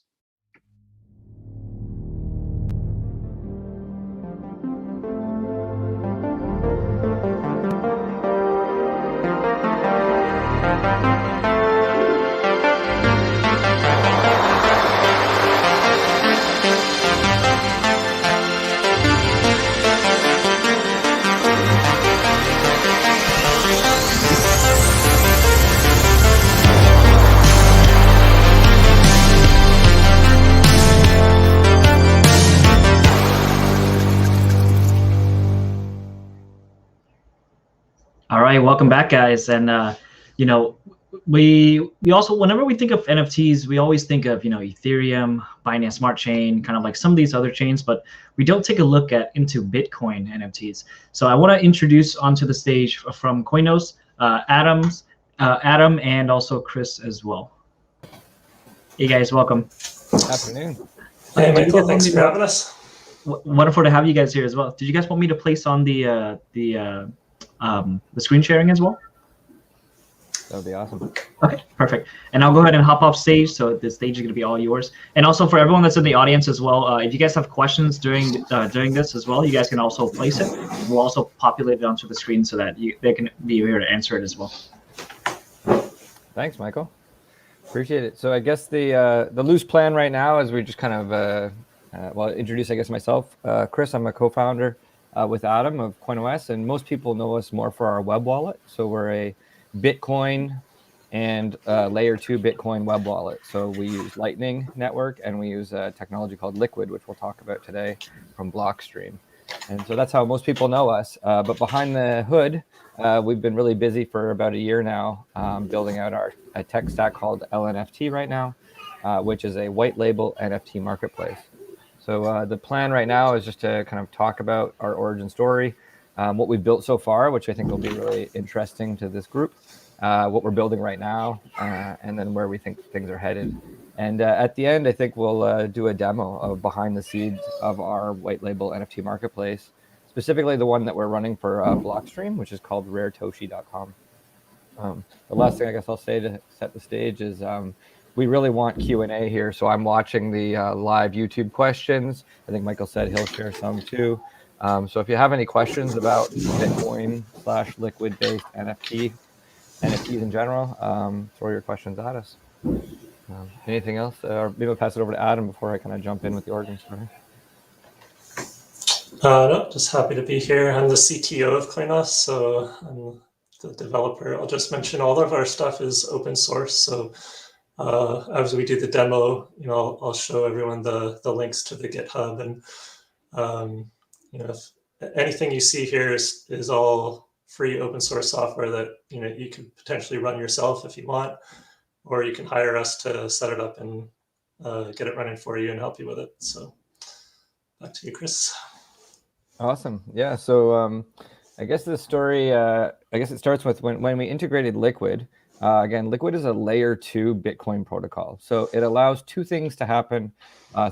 All right, welcome back, guys. And you know, we also, whenever we think of NFTs, we always think of, you know, Ethereum, Binance Smart Chain, kind of like some of these other chains, but we don't take a look into Bitcoin NFTs. So I want to introduce onto the stage from Koinos, Adam, and also Chris as well. Hey guys, welcome. Afternoon. Hey Michael, thanks for having us. Wonderful to have you guys here as well. Did you guys want me to place on the screen sharing as well? That would be awesome. Okay, perfect. And I'll go ahead and hop off stage, so the stage is going to be all yours. And also for everyone that's in the audience as well, if you guys have questions during this as well, you guys can also place it. We'll also populate it onto the screen so that they can be here to answer it as well. Thanks, Michael. Appreciate it. So I guess the loose plan right now is we just kind of introduce, I guess, myself. Chris, I'm a co-founder with Adam of CoinOS, and most people know us more for our web wallet. So we're a Bitcoin and layer 2 Bitcoin web wallet. So we use Lightning Network, and we use a technology called Liquid, which we'll talk about today, from Blockstream. And so that's how most people know us. But behind the hood, we've been really busy for about a year now, building out a tech stack called LNFT right now, which is a white label NFT marketplace. So the plan right now is just to kind of talk about our origin story, what we've built so far, which I think will be really interesting to this group, what we're building right now, and then where we think things are headed. And at the end, I think we'll do a demo of behind the scenes of our white label NFT marketplace, specifically the one that we're running for Blockstream, which is called Raretoshi.com. The last thing I guess I'll say to set the stage is we really want Q&A here. So I'm watching the live YouTube questions. I think Michael said he'll share some too. So if you have any questions about Bitcoin/liquid-based NFTs in general, throw your questions at us. Anything else? Or maybe I'll pass it over to Adam before I kind of jump in with the origin story. No, just happy to be here. I'm the CTO of CoinOS, so I'm the developer. I'll just mention all of our stuff is open source. So as we do the demo, I'll show everyone the links to the GitHub, and if anything you see here is all free open source software that you could potentially run yourself if you want, or you can hire us to set it up and get it running for you and help you with it. So back to you, Chris. Awesome. Yeah. So I guess the story, I guess it starts with when we integrated Liquid. Again, Liquid is a layer 2 Bitcoin protocol. So it allows two things to happen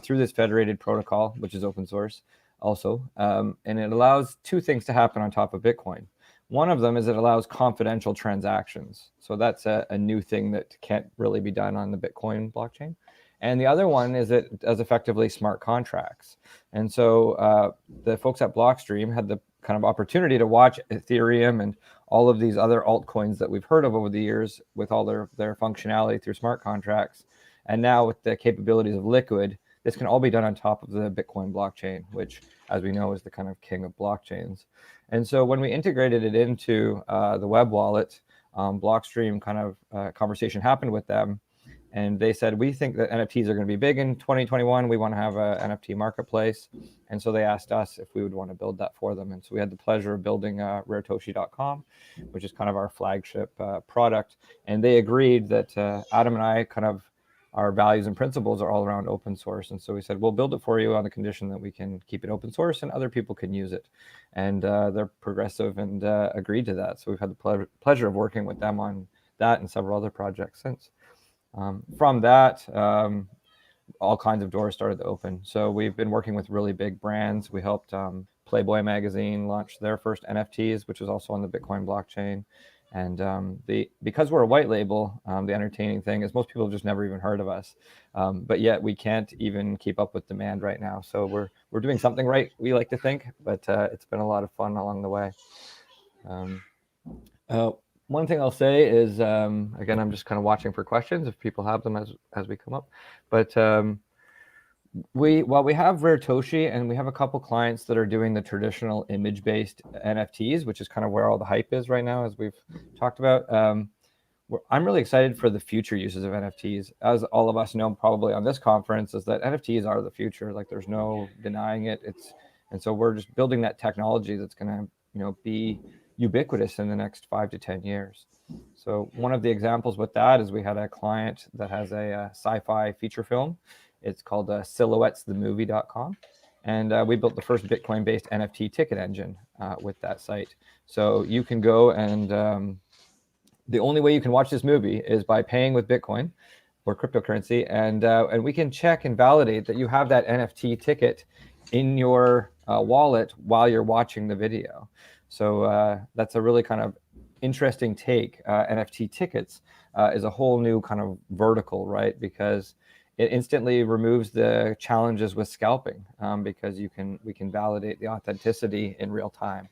through this federated protocol, which is open source also. And it allows two things to happen on top of Bitcoin. One of them is it allows confidential transactions. So that's a new thing that can't really be done on the Bitcoin blockchain. And the other one is it does effectively smart contracts. And so the folks at Blockstream had the kind of opportunity to watch Ethereum and all of these other altcoins that we've heard of over the years with all their functionality through smart contracts. And now with the capabilities of Liquid, this can all be done on top of the Bitcoin blockchain, which, as we know, is the kind of king of blockchains. And so when we integrated it into the web wallet, Blockstream kind of conversation happened with them. And they said, we think that NFTs are going to be big in 2021. We want to have an NFT marketplace. And so they asked us if we would want to build that for them. And so we had the pleasure of building Raretoshi.com, which is kind of our flagship product. And they agreed that Adam and I kind of, our values and principles are all around open source. And so we said, we'll build it for you on the condition that we can keep it open source and other people can use it. And they're progressive and agreed to that. So we've had the pleasure of working with them on that and several other projects since. From that, all kinds of doors started to open. So we've been working with really big brands. We helped Playboy magazine launch their first NFTs, which is also on the Bitcoin blockchain. And because we're a white label, the entertaining thing is most people have just never even heard of us. But yet we can't even keep up with demand right now. So we're doing something right, we like to think, but it's been a lot of fun along the way. One thing I'll say is, again, I'm just kind of watching for questions if people have them as we come up. But while we have Raretoshi and we have a couple clients that are doing the traditional image-based NFTs, which is kind of where all the hype is right now, as we've talked about, I'm really excited for the future uses of NFTs. As all of us know probably on this conference, is that NFTs are the future. Like there's no denying it. And so we're just building that technology that's going to be ubiquitous in the next 5 to 10 years. So one of the examples with that is we had a client that has a sci-fi feature film. It's called silhouettesthemovie.com. And we built the first Bitcoin-based NFT ticket engine with that site. So you can go and the only way you can watch this movie is by paying with Bitcoin or cryptocurrency. And we can check and validate that you have that NFT ticket in your wallet while you're watching the video. So that's a really kind of interesting take. NFT tickets is a whole new kind of vertical, right? Because it instantly removes the challenges with scalping because we can validate the authenticity in real time.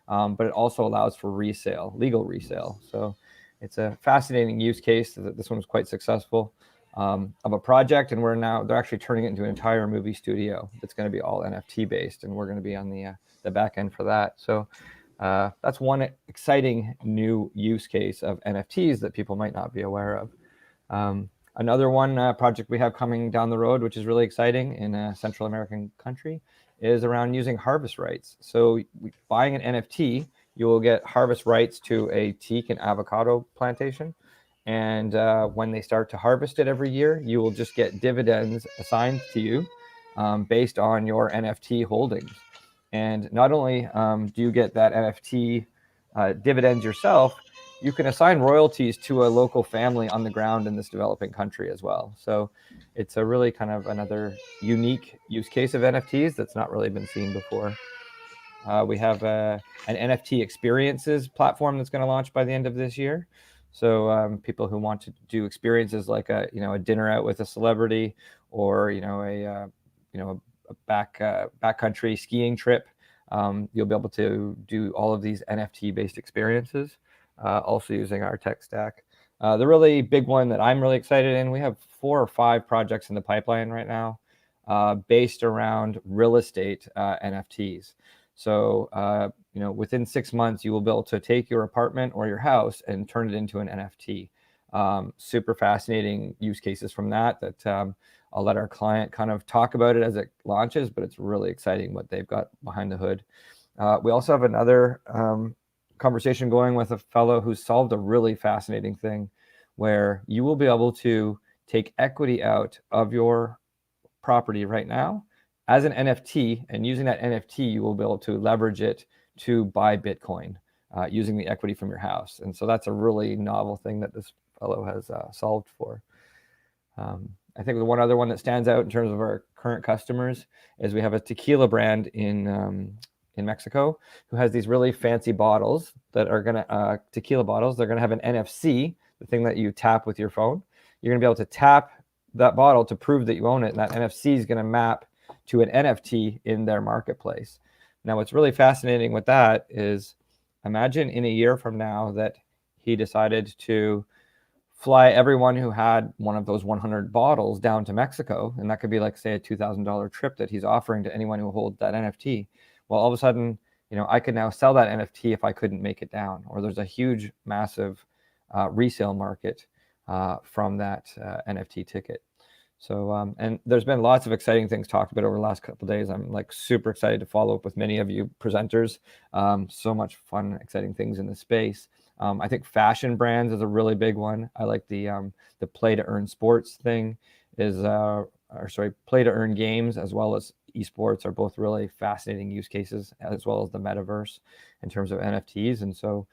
But it also allows for resale, legal resale. So it's a fascinating use case. This one was quite successful of a project, and they're actually turning it into an entire movie studio that's going to be all NFT based, and we're going to be on the back end for that. So that's one exciting new use case of NFTs that people might not be aware of. Another one project we have coming down the road, which is really exciting in a Central American country, is around using harvest rights. So buying an NFT, you will get harvest rights to a teak and avocado plantation. And when they start to harvest it every year, you will just get dividends assigned to you based on your NFT holdings. And not only do you get that NFT dividends yourself, you can assign royalties to a local family on the ground in this developing country as well. So it's a really kind of another unique use case of NFTs that's not really been seen before. We have an NFT experiences platform that's going to launch by the end of this year. So people who want to do experiences like a dinner out with a celebrity, or a backcountry skiing trip, you'll be able to do all of these NFT based experiences, also using our tech stack. The really big one that I'm really excited in, we have 4 or 5 projects in the pipeline right now based around real estate NFTs. So, within 6 months, you will be able to take your apartment or your house and turn it into an NFT. Super fascinating use cases from that I'll let our client kind of talk about it as it launches, but it's really exciting what they've got behind the hood. We also have another conversation going with a fellow who's solved a really fascinating thing where you will be able to take equity out of your property right now as an NFT, and using that NFT, you will be able to leverage it to buy Bitcoin using the equity from your house. And so that's a really novel thing that this fellow has solved for. I think the one other one that stands out in terms of our current customers is we have a tequila brand in Mexico who has these really fancy bottles that are going to, tequila bottles, they're going to have an NFC, the thing that you tap with your phone. You're going to be able to tap that bottle to prove that you own it, and that NFC is going to map to an NFT in their marketplace. Now, what's really fascinating with that is, imagine in a year from now that he decided to fly everyone who had one of those 100 bottles down to Mexico, and that could be like, say, a $2,000 trip that he's offering to anyone who holds that NFT. Well, all of a sudden, I could now sell that NFT if I couldn't make it down, or there's a huge, massive resale market from that NFT ticket. So, and there's been lots of exciting things talked about over the last couple of days. I'm like super excited to follow up with many of you presenters. So much fun, exciting things in the space. I think fashion brands is a really big one. I like the play to earn sports thing play to earn games as well as esports are both really fascinating use cases, as well as the metaverse in terms of NFTs. And so,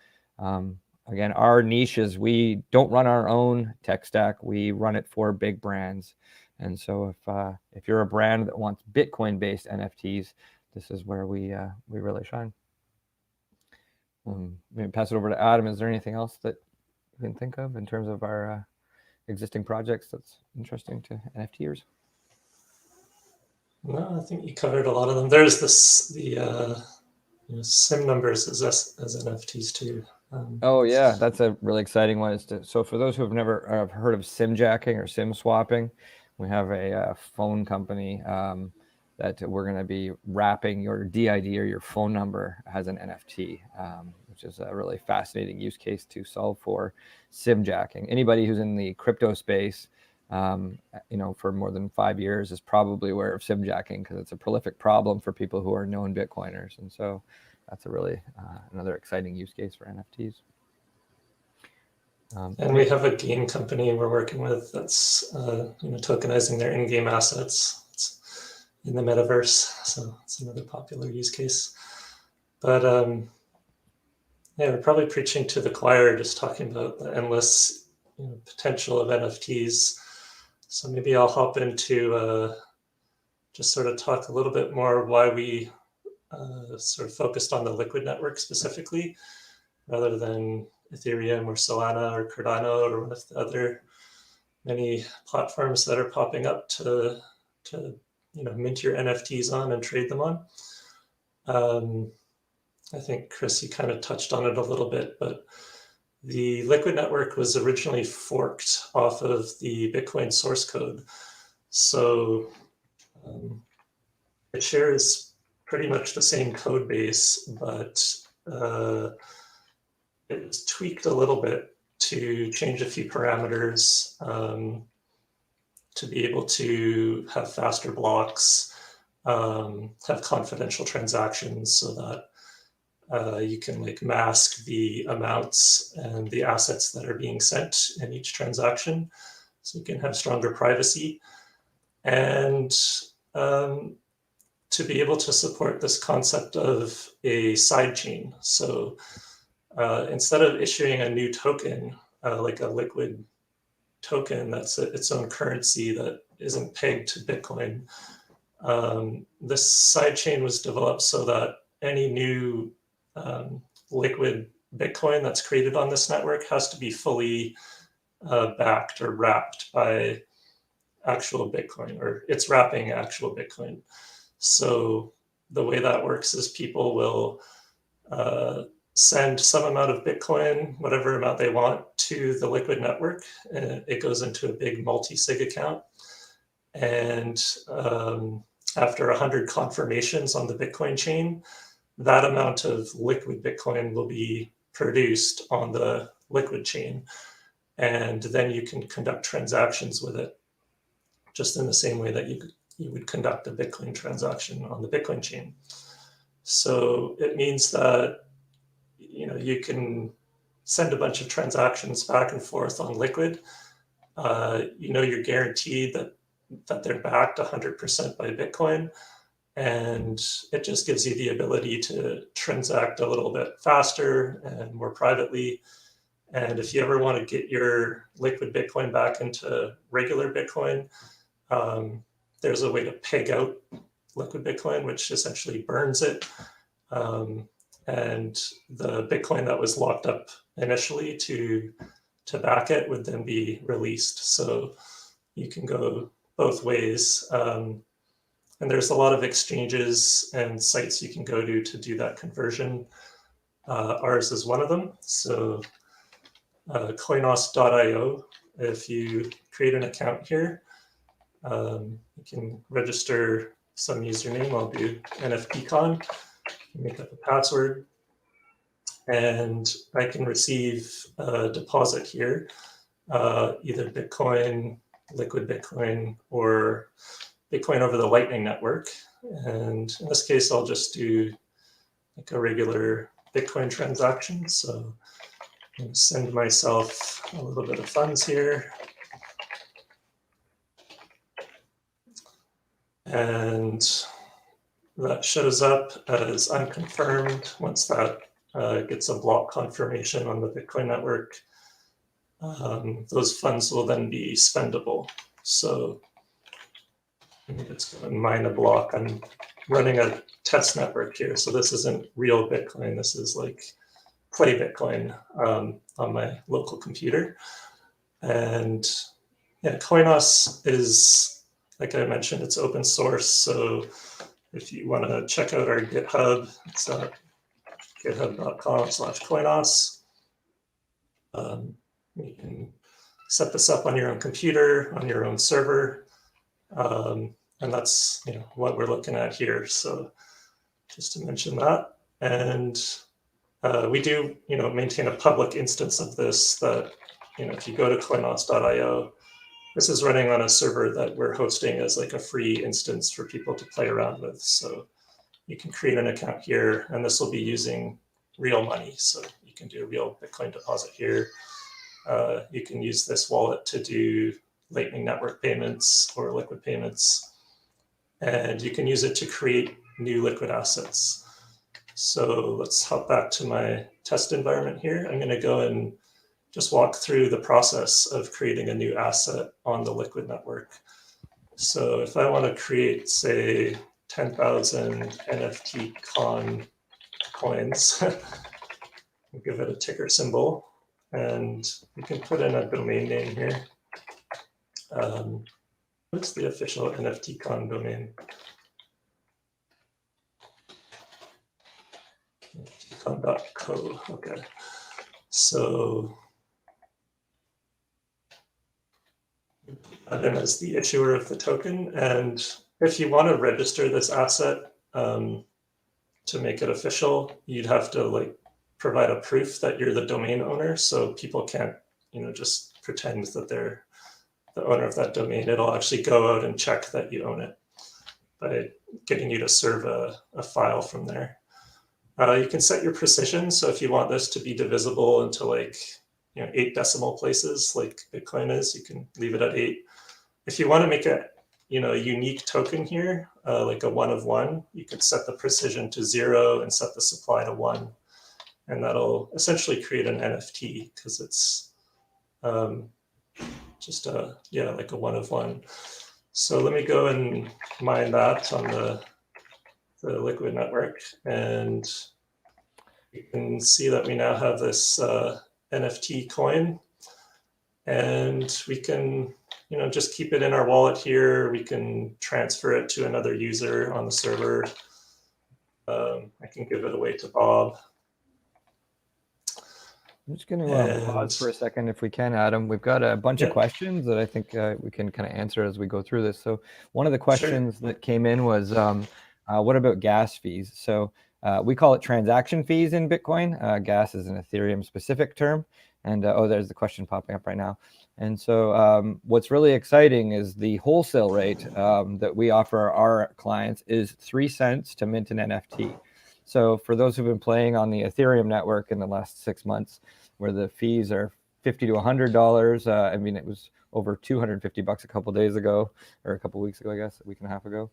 again, our niche is we don't run our own tech stack. We run it for big brands. And so if you're a brand that wants Bitcoin-based NFTs, this is where we really shine. Maybe pass it over to Adam. Is there anything else that you can think of in terms of our existing projects that's interesting to NFTers? No, I think you covered a lot of them. There's the SIM numbers as NFTs too. Oh yeah, that's a really exciting one. So for those who have never heard of SIM jacking or SIM swapping, we have a phone company that we're going to be wrapping your DID or your phone number as an NFT, which is a really fascinating use case to solve for SIM jacking. Anybody who's in the crypto space, for more than 5 years is probably aware of SIM jacking because it's a prolific problem for people who are known Bitcoiners. And so that's a really another exciting use case for NFTs. And we have a game company we're working with that's tokenizing their in-game assets. It's in the metaverse, so it's another popular use case. But we're probably preaching to the choir, just talking about the endless potential of NFTs. So maybe I'll hop into just sort of talk a little bit more why we sort of focused on the Liquid network specifically, rather than Ethereum or Solana or Cardano or one of the other many platforms that are popping up to mint your NFTs on and trade them on. I think, Chris, you kind of touched on it a little bit, but The Liquid network was originally forked off of the Bitcoin source code. So it shares pretty much the same code base, but it was tweaked a little bit to change a few parameters to be able to have faster blocks, have confidential transactions so that you can like mask the amounts and the assets that are being sent in each transaction. So you can have stronger privacy. And to be able to support this concept of a sidechain. So instead of issuing a new token, like a liquid token that's its own currency that isn't pegged to Bitcoin, this sidechain was developed so that any new liquid Bitcoin that's created on this network has to be fully backed or wrapped by actual Bitcoin, or it's wrapping actual Bitcoin. So the way that works is people will send some amount of Bitcoin, whatever amount they want, to the Liquid network. And it goes into a big multi-sig account. And after 100 confirmations on the Bitcoin chain, that amount of liquid Bitcoin will be produced on the Liquid chain. And then you can conduct transactions with it, just in the same way that you would conduct a Bitcoin transaction on the Bitcoin chain. So it means that you can send a bunch of transactions back and forth on Liquid. You're guaranteed that they're backed 100% by Bitcoin. And it just gives you the ability to transact a little bit faster and more privately. And if you ever want to get your Liquid Bitcoin back into regular Bitcoin, there's a way to peg out Liquid Bitcoin, which essentially burns it. And the Bitcoin that was locked up initially to back it would then be released. So you can go both ways. And there's a lot of exchanges and sites you can go to do that conversion. Ours is one of them. So coinos.io, if you create an account here, you can register some username. I'll do Nftcon, make up a password, and I can receive a deposit here, either Bitcoin, Liquid Bitcoin, or Bitcoin over the Lightning Network. And in this case, I'll just do like a regular Bitcoin transaction. So I'm going to send myself a little bit of funds here. And that shows up as unconfirmed. Once that gets a block confirmation on the Bitcoin network, those funds will then be spendable. So it's going to mine a block. I'm running a test network here. So this isn't real Bitcoin. This is like Play Bitcoin on my local computer. And yeah, Coinos is, like I mentioned, it's open source. So if you want to check out our GitHub, it's at github.com/Coinos. You can set this up on your own computer, on your own server. And that's what we're looking at here. So just to mention that. And we do maintain a public instance of this that, if you go to coinos.io, this is running on a server that we're hosting as like a free instance for people to play around with. So you can create an account here, and this will be using real money. So you can do a real Bitcoin deposit here. You can use this wallet to do Lightning Network payments or Liquid payments. And you can use it to create new Liquid assets. So let's hop back to my test environment here. I'm going to go and just walk through the process of creating a new asset on the Liquid network. So if I want to create, say, 10,000 NFT Con coins, I'll give it a ticker symbol, and you can put in a domain name here. What's the official NFT Con domain? Nftcon.co, okay. So then as the issuer of the token, and if you want to register this asset to make it official, you'd have to like provide a proof that you're the domain owner, so people can't, you know, just pretend that they're the owner of that domain. It'll actually go out and check that you own it by getting you to serve a file from there. You can set your precision, so if you want this to be divisible into like 8 decimal places like Bitcoin is, you can leave it at 8. If you want to make a a unique token here, like a 1 of 1, you could set the precision to 0 and set the supply to 1, and that'll essentially create an NFT because it's just like a 1 of 1. So let me go and mine that on the Liquid network, and you can see that we now have this NFT coin, and we can just keep it in our wallet here. We can transfer it to another user on the server. I can give it away to Bob. I'm just going to pause for a second if we can, Adam. We've got a bunch of questions that I think we can kind of answer as we go through this. So one of the questions that came in was, what about gas fees? So we call it transaction fees in Bitcoin. Gas is an Ethereum specific term. And there's the question popping up right now. And so what's really exciting is the wholesale rate that we offer our clients is 3 cents to mint an NFT. So for those who've been playing on the Ethereum network in the last 6 months, where the fees are $50 to $100, I mean, it was over $250 a couple days ago, or a couple weeks ago, I guess, a week and a half ago.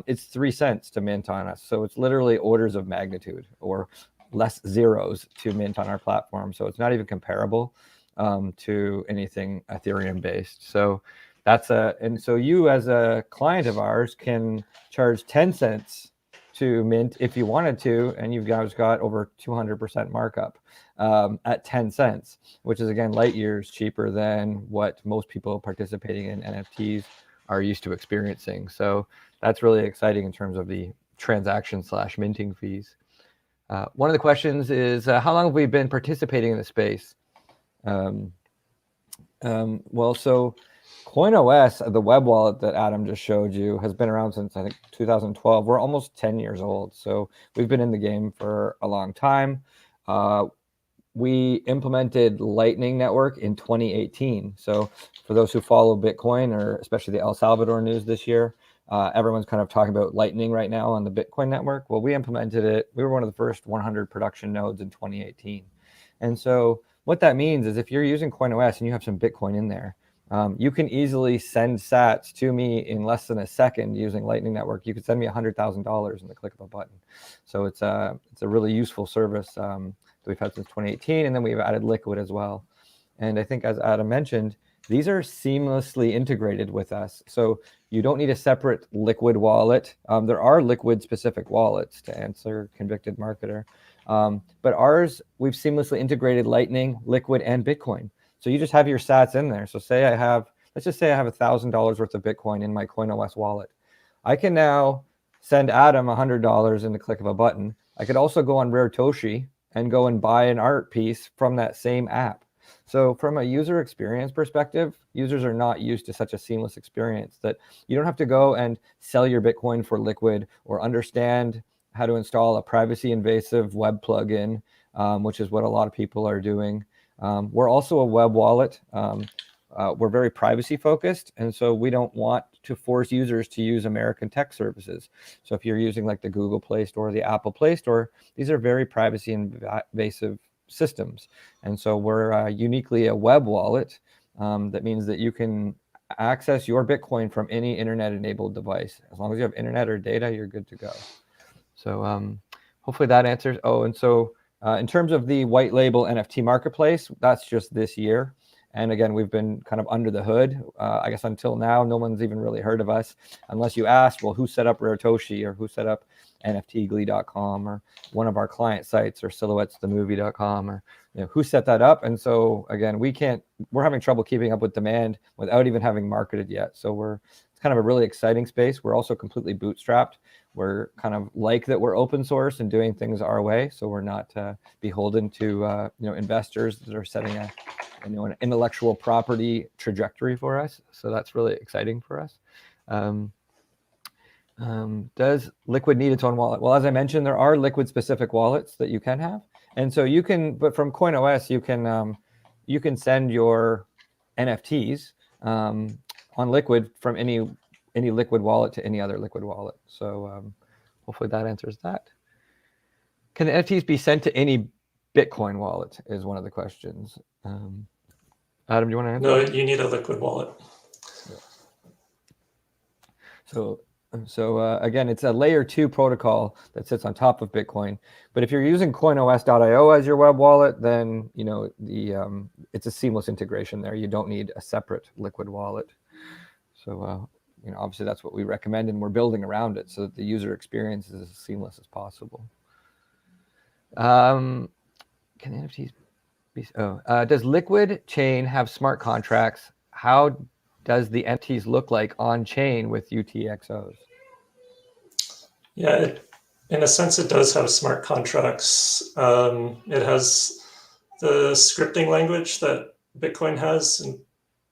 It's 3 cents to mint on us. So it's literally orders of magnitude, or less zeros to mint on our platform. So it's not even comparable to anything Ethereum based. So that's and so you as a client of ours can charge 10 cents to mint if you wanted to, and you've guys got over 200% markup at 10 cents, which is again light years cheaper than what most people participating in NFTs are used to experiencing. So that's really exciting in terms of the transaction / minting fees. One of the questions is, how long have we been participating in the space? Well, so CoinOS, the web wallet that Adam just showed you, has been around since, I think, 2012. We're almost 10 years old. So we've been in the game for a long time. We implemented Lightning Network in 2018. So for those who follow Bitcoin, or especially the El Salvador news this year, everyone's kind of talking about Lightning right now on the Bitcoin network. Well, we implemented it. We were one of the first 100 production nodes in 2018. And so what that means is if you're using CoinOS and you have some Bitcoin in there, you can easily send sats to me in less than a second using Lightning Network. You could send me $100,000 in the click of a button. So it's a really useful service that we've had since 2018, and then we've added Liquid as well. And I think, as Adam mentioned, these are seamlessly integrated with us. So you don't need a separate Liquid wallet. There are Liquid specific wallets, to answer Convicted Marketer. But ours, we've seamlessly integrated Lightning, Liquid, and Bitcoin. So you just have your sats in there. So say let's just say I have $1,000 worth of Bitcoin in my CoinOS wallet. I can now send Adam $100 in the click of a button. I could also go on Racetoshi and go and buy an art piece from that same app. So from a user experience perspective, users are not used to such a seamless experience that you don't have to go and sell your Bitcoin for Liquid or understand how to install a privacy invasive web plugin, which is what a lot of people are doing. We're also a web wallet. We're very privacy focused, and so we don't want to force users to use American tech services. So if you're using like the Google Play Store or the Apple Play Store, these are very privacy invasive systems. And so we're uniquely a web wallet. That means that you can access your Bitcoin from any internet enabled device. As long as you have internet or data, you're good to go. So hopefully that answers. Oh, and so in terms of the white label NFT marketplace, that's just this year. And again, we've been kind of under the hood. I guess until now, no one's even really heard of us, unless you ask, well, who set up Racetoshi, or who set up NFTglee.com, or one of our client sites, or silhouettesthemovie.com, or who set that up. And so again, we're having trouble keeping up with demand without even having marketed yet. So we're it's kind of a really exciting space. We're also completely bootstrapped. We're kind of like that we're open source and doing things our way, so we're not beholden to investors that are setting a an intellectual property trajectory for us. So that's really exciting for us. Does Liquid need its own wallet? Well, as I mentioned, there are Liquid specific wallets that you can have, and so you can. But from CoinOS, you can send your NFTs on Liquid from any Liquid wallet to any other Liquid wallet. So hopefully that answers that. Can the NFTs be sent to any Bitcoin wallet is one of the questions. Adam, do you want to answer? No, you need a Liquid wallet. So again, it's a layer 2 protocol that sits on top of Bitcoin. But if you're using CoinOS.io as your web wallet, then it's a seamless integration there. You don't need a separate Liquid wallet. So obviously that's what we recommend, and we're building around it so that the user experience is as seamless as possible. Can NFTs be? Does Liquid chain have smart contracts? How does the NFTs look like on chain with UTXOs? Yeah, in a sense, it does have smart contracts. It has the scripting language that Bitcoin has, and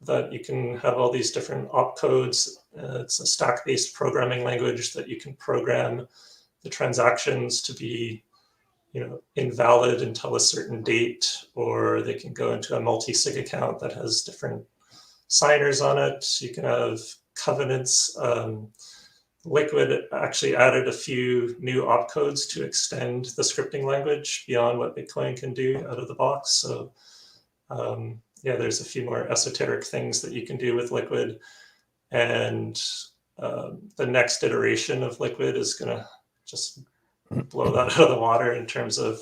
that you can have all these different opcodes. It's a stack-based programming language that you can program the transactions to be invalid until a certain date, or they can go into a multi-sig account that has different signers on it. You can have covenants. Liquid actually added a few new opcodes to extend the scripting language beyond what Bitcoin can do out of the box. So yeah, there's a few more esoteric things that you can do with Liquid. And the next iteration of Liquid is going to just blow that out of the water in terms of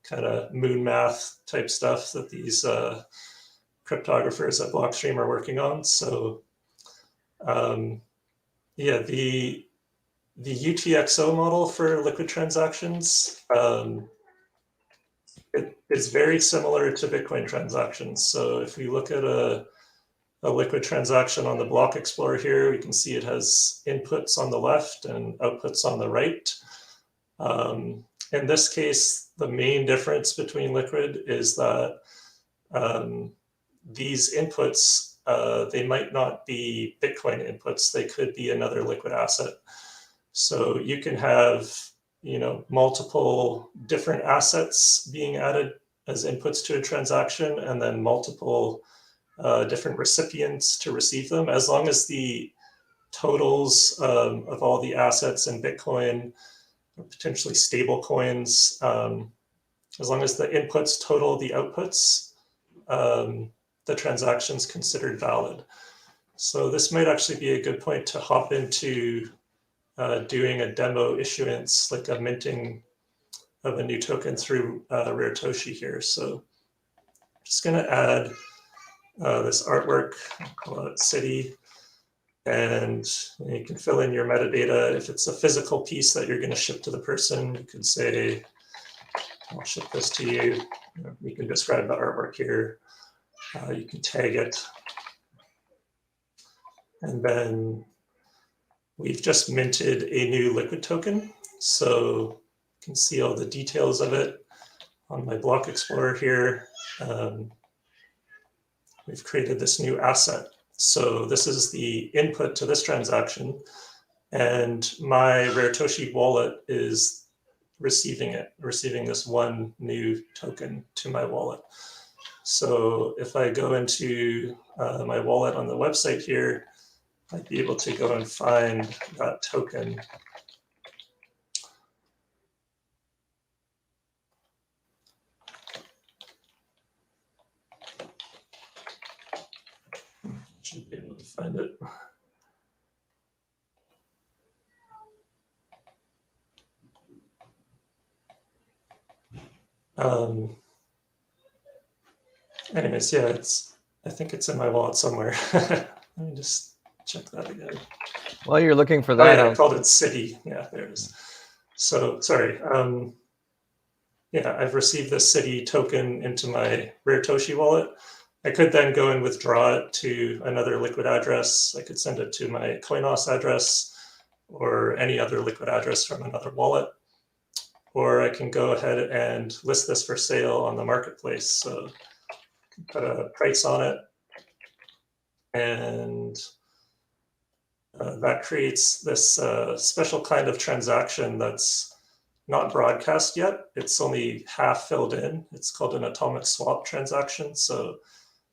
kind of moon math type stuff that these cryptographers at Blockstream are working on. So yeah, the UTXO model for Liquid transactions, it is very similar to Bitcoin transactions. So if we look at a Liquid transaction on the block explorer here, we can see it has inputs on the left and outputs on the right. In this case, the main difference between Liquid is that these inputs, they might not be Bitcoin inputs. They could be another Liquid asset. So you can have, multiple different assets being added as inputs to a transaction, and then multiple different recipients to receive them, as long as the totals of all the assets in Bitcoin, or potentially stable coins, as long as the inputs total the outputs, the transaction's considered valid. So this might actually be a good point to hop into doing a demo issuance, like a minting of a new token through Racetoshi here. So I'm just going to add this artwork, call it city, and you can fill in your metadata. If it's a physical piece that you're going to ship to the person, you could say, I'll ship this to you. You can describe the artwork here. You can tag it. And then we've just minted a new Liquid token. So you can see all the details of it on my block explorer here. We've created this new asset. So this is the input to this transaction, and my Racetoshi wallet is receiving this one new token to my wallet. So if I go into my wallet on the website here, I'd be able to go and find that token. Should be able to find it. Anyways, yeah, I think it's in my wallet somewhere. Let me just check that again. While you're looking for that, yeah, I called it city. Yeah, there it is. So sorry. Yeah, I've received this city token into my Racetoshi wallet. I could then go and withdraw it to another Liquid address. I could send it to my Coinos address or any other Liquid address from another wallet. Or I can go ahead and list this for sale on the marketplace. So I can put a price on it. And that creates this special kind of transaction that's not broadcast yet. It's only half filled in. It's called an atomic swap transaction. So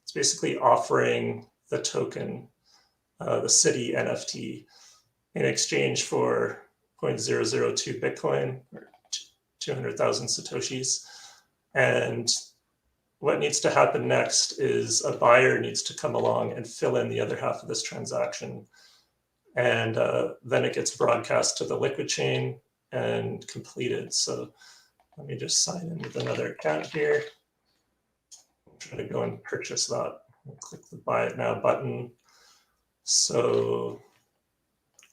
it's basically offering the token, the city NFT, in exchange for 0.002 Bitcoin, or 200,000 Satoshis. And what needs to happen next is a buyer needs to come along and fill in the other half of this transaction. And then it gets broadcast to the Liquid chain and completed. So let me just sign in with another account here. I'm trying to go and purchase that. I'll click the Buy It Now button. So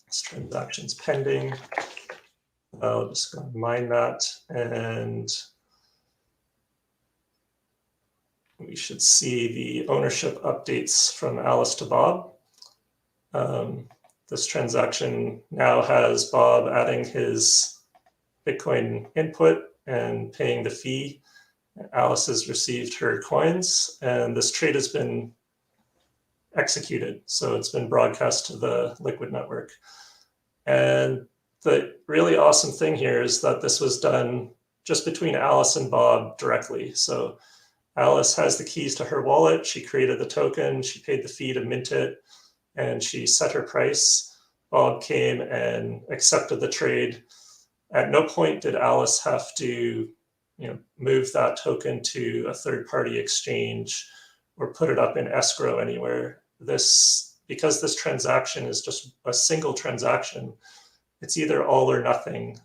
this transaction's pending. I'll just go and mine that, and we should see the ownership updates from Alice to Bob. This transaction now has Bob adding his Bitcoin input and paying the fee. Alice has received her coins, and this trade has been executed. So it's been broadcast to the Liquid network. And the really awesome thing here is that this was done just between Alice and Bob directly. So Alice has the keys to her wallet. She created the token. She paid the fee to mint it, and she set her price. Bob came and accepted the trade. At no point did Alice have to, move that token to a third-party exchange or put it up in escrow anywhere. Because this transaction is just a single transaction, it's either all or nothing.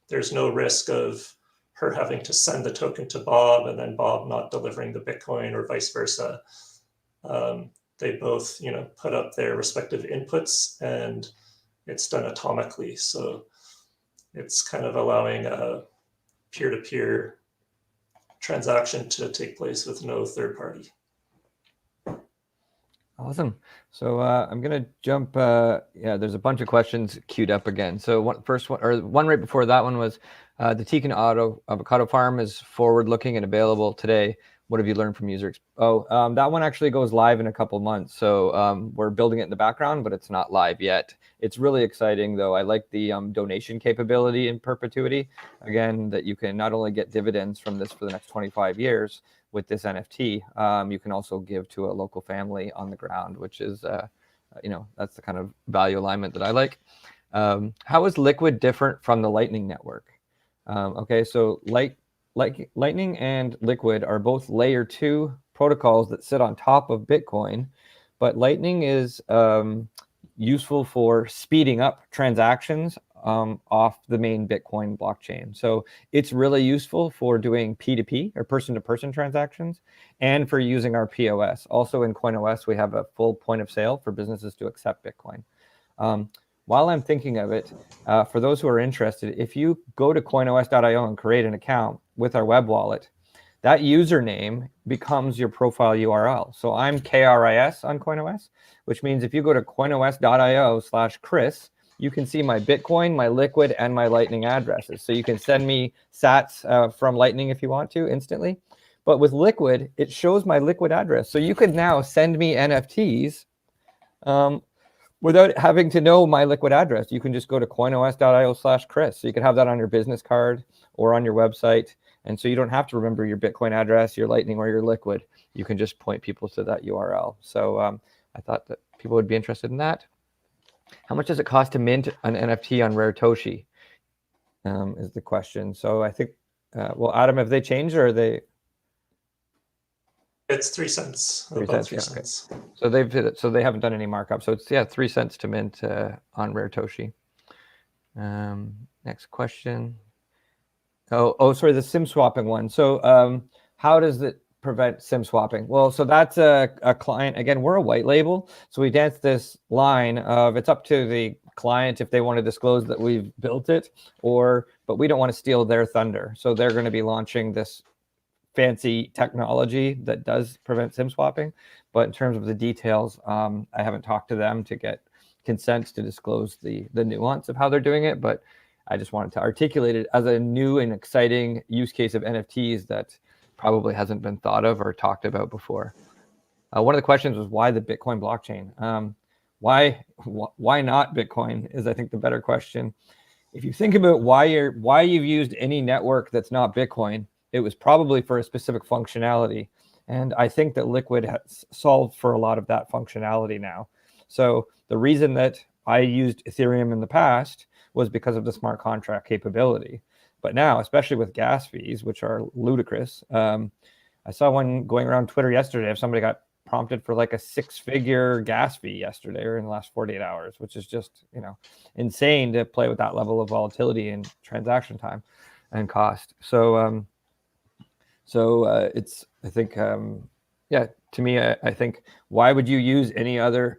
There's no risk of her having to send the token to Bob and then Bob not delivering the Bitcoin or vice versa. They both, put up their respective inputs, and it's done atomically. So it's kind of allowing a peer-to-peer transaction to take place with no third party. Awesome. So I'm going to jump. There's a bunch of questions queued up again. So one right before that one was the Tican Avocado Farm is forward-looking and available today. What have you learned from users? That one actually goes live in a couple months. So we're building it in the background, but it's not live yet. It's really exciting, though. I like the donation capability in perpetuity. Again, that you can not only get dividends from this for the next 25 years, with this NFT, you can also give to a local family on the ground, which is, that's the kind of value alignment that I like. How is Liquid different from the Lightning Network? Okay, so Lightning and Liquid are both layer 2 protocols that sit on top of Bitcoin, but Lightning is useful for speeding up transactions off the main Bitcoin blockchain. So it's really useful for doing P2P or person-to-person transactions and for using our POS. Also in CoinOS, we have a full point of sale for businesses to accept Bitcoin. While I'm thinking of it, for those who are interested, if you go to coinos.io and create an account with our web wallet, that username becomes your profile URL. So I'm KRIS on CoinOS, which means if you go to coinos.io/Chris, you can see my Bitcoin, my Liquid, and my Lightning addresses. So you can send me sats from Lightning if you want to instantly. But with Liquid, it shows my Liquid address. So you could now send me NFTs without having to know my Liquid address. You can just go to coinos.io/Chris. So you can have that on your business card or on your website. And so you don't have to remember your Bitcoin address, your Lightning, or your Liquid. You can just point people to that URL. So I thought that people would be interested in that. How much does it cost to mint an NFT on Racetoshi? Is the question. So I think, Adam, have they changed or are they? It's 3 cents. 3 about cents, 3 yeah, cents. okay. So they've hit it. So they haven't done any markup. So it's 3 cents to mint on Racetoshi. Next question. Sorry, the SIM swapping one. So how does it prevent SIM swapping? Well, so that's a client. Again, we're a white label. So we dance this line of it's up to the client if they want to disclose that we've built it, but we don't want to steal their thunder. So they're going to be launching this fancy technology that does prevent SIM swapping. But in terms of the details, I haven't talked to them to get consent to disclose the nuance of how they're doing it. But I just wanted to articulate it as a new and exciting use case of NFTs that probably hasn't been thought of or talked about before. One of the questions was why the Bitcoin blockchain? Why not Bitcoin is, I think, the better question. If you think about why you've used any network that's not Bitcoin, it was probably for a specific functionality. And I think that Liquid has solved for a lot of that functionality now. So the reason that I used Ethereum in the past was because of the smart contract capability. But now, especially with gas fees, which are ludicrous, I saw one going around Twitter yesterday if somebody got prompted for like a 6-figure gas fee yesterday or in the last 48 hours, which is just, insane to play with that level of volatility and transaction time and cost. So it's, I think, to me, I think, why would you use any other,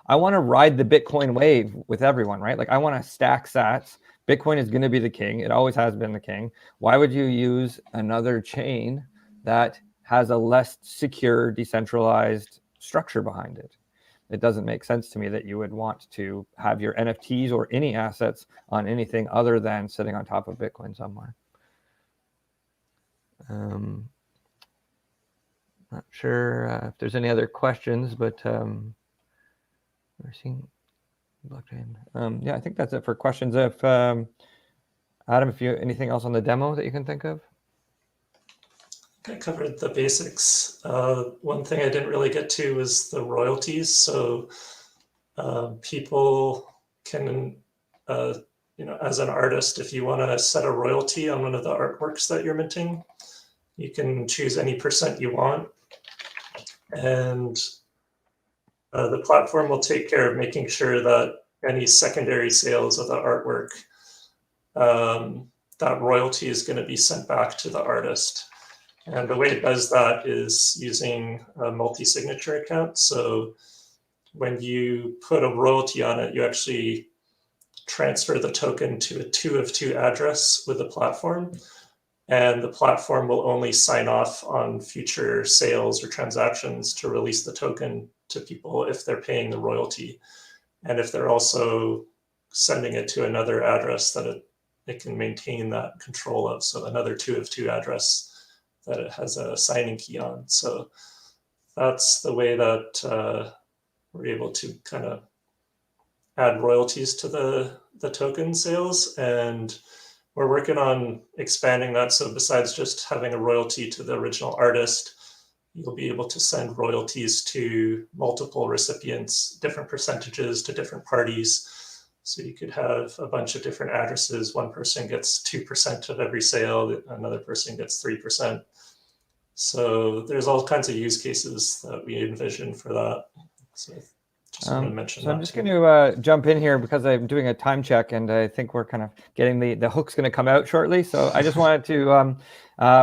I want to ride the Bitcoin wave with everyone, right? I want to stack sats. Bitcoin is going to be the king. It always has been the king. Why would you use another chain that has a less secure, decentralized structure behind it? It doesn't make sense to me that you would want to have your NFTs or any assets on anything other than sitting on top of Bitcoin somewhere. Not sure if there's any other questions, but we're seeing blockchain. Yeah, I think that's it for questions. If Adam, if you anything else on the demo that you can think of? I covered the basics. One thing I didn't really get to was the royalties. So people can, as an artist, if you want to set a royalty on one of the artworks that you're minting, you can choose any % you want. And the platform will take care of making sure that any secondary sales of the artwork, that royalty is going to be sent back to the artist. And the way it does that is using a multi-signature account. So when you put a royalty on it, you actually transfer the token to a 2 of 2 address with the platform. And the platform will only sign off on future sales or transactions to release the token to people if they're paying the royalty. And if they're also sending it to another address that it can maintain that control of. So another 2 of 2 address that it has a signing key on. So that's the way that we're able to kind of add royalties to the token sales. And we're working on expanding that. So besides just having a royalty to the original artist, you'll be able to send royalties to multiple recipients, different percentages to different parties. So you could have a bunch of different addresses. One person gets 2% of every sale, another person gets 3%. So there's all kinds of use cases that we envision for that. So just want to mention that. I'm just going to jump in here because I'm doing a time check and I think we're kind of getting the hook's going to come out shortly. So I just wanted to,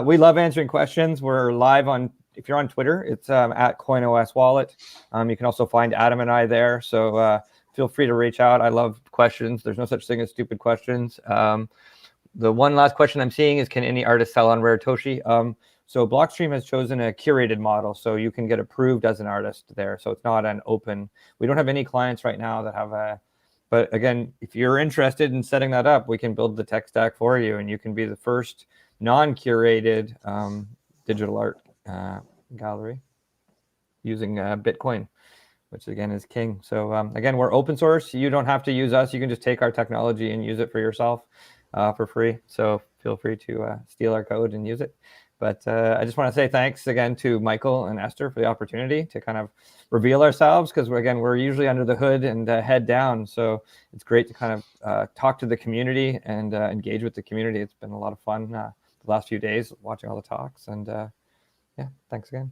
we love answering questions. We're live on, if you're on Twitter, it's at CoinOS Wallet. You can also find Adam and I there. So feel free to reach out. I love questions. There's no such thing as stupid questions. The one last question I'm seeing is, can any artist sell on Racetoshi? So Blockstream has chosen a curated model, so you can get approved as an artist there. So it's not an open, we don't have any clients right now that have a, but again, if you're interested in setting that up, we can build the tech stack for you and you can be the first non-curated digital art gallery using Bitcoin, which again is king. So again, we're open source. You don't have to use us. You can just take our technology and use it for yourself for free. So feel free to steal our code and use it. But I just want to say thanks again to Michael and Esther for the opportunity to kind of reveal ourselves, because we're usually under the hood and head down. So it's great to kind of talk to the community and engage with the community. It's been a lot of fun the last few days watching all the talks. And yeah, thanks again.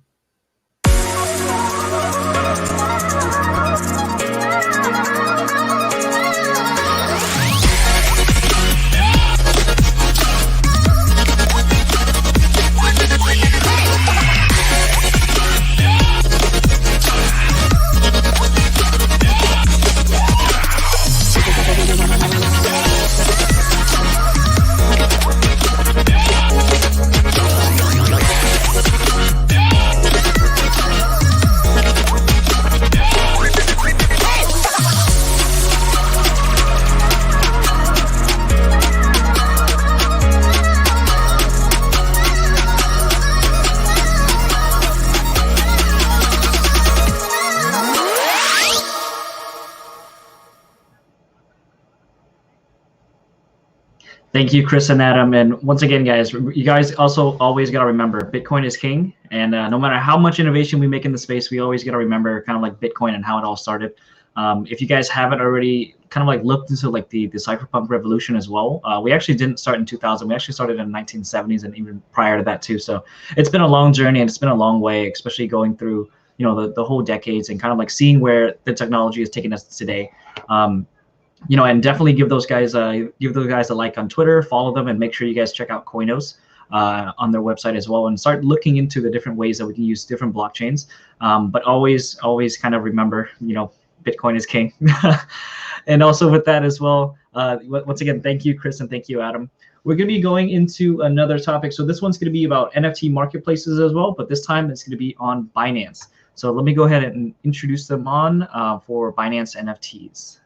Thank you, Chris and Adam. And once again, guys, you guys also always got to remember Bitcoin is king. And no matter how much innovation we make in the space, we always got to remember kind of like Bitcoin and how it all started. If you guys haven't already kind of like looked into like the cypherpunk revolution as well, we actually didn't start in 2000. We actually started in the 1970s and even prior to that too. So it's been a long journey and it's been a long way, especially going through, you know, the whole decades and kind of like seeing where the technology is taking us today. You know, and definitely give those guys a like on Twitter, follow them, and make sure you guys check out Koinos on their website as well, and start looking into the different ways that we can use different blockchains. But always kind of remember, you know, Bitcoin is king. And also with that as well, once again, thank you, Chris, and thank you, Adam. We're going to be going into another topic. So this one's going to be about NFT marketplaces as well, but this time it's going to be on Binance. So let me go ahead and introduce them on for Binance NFTs.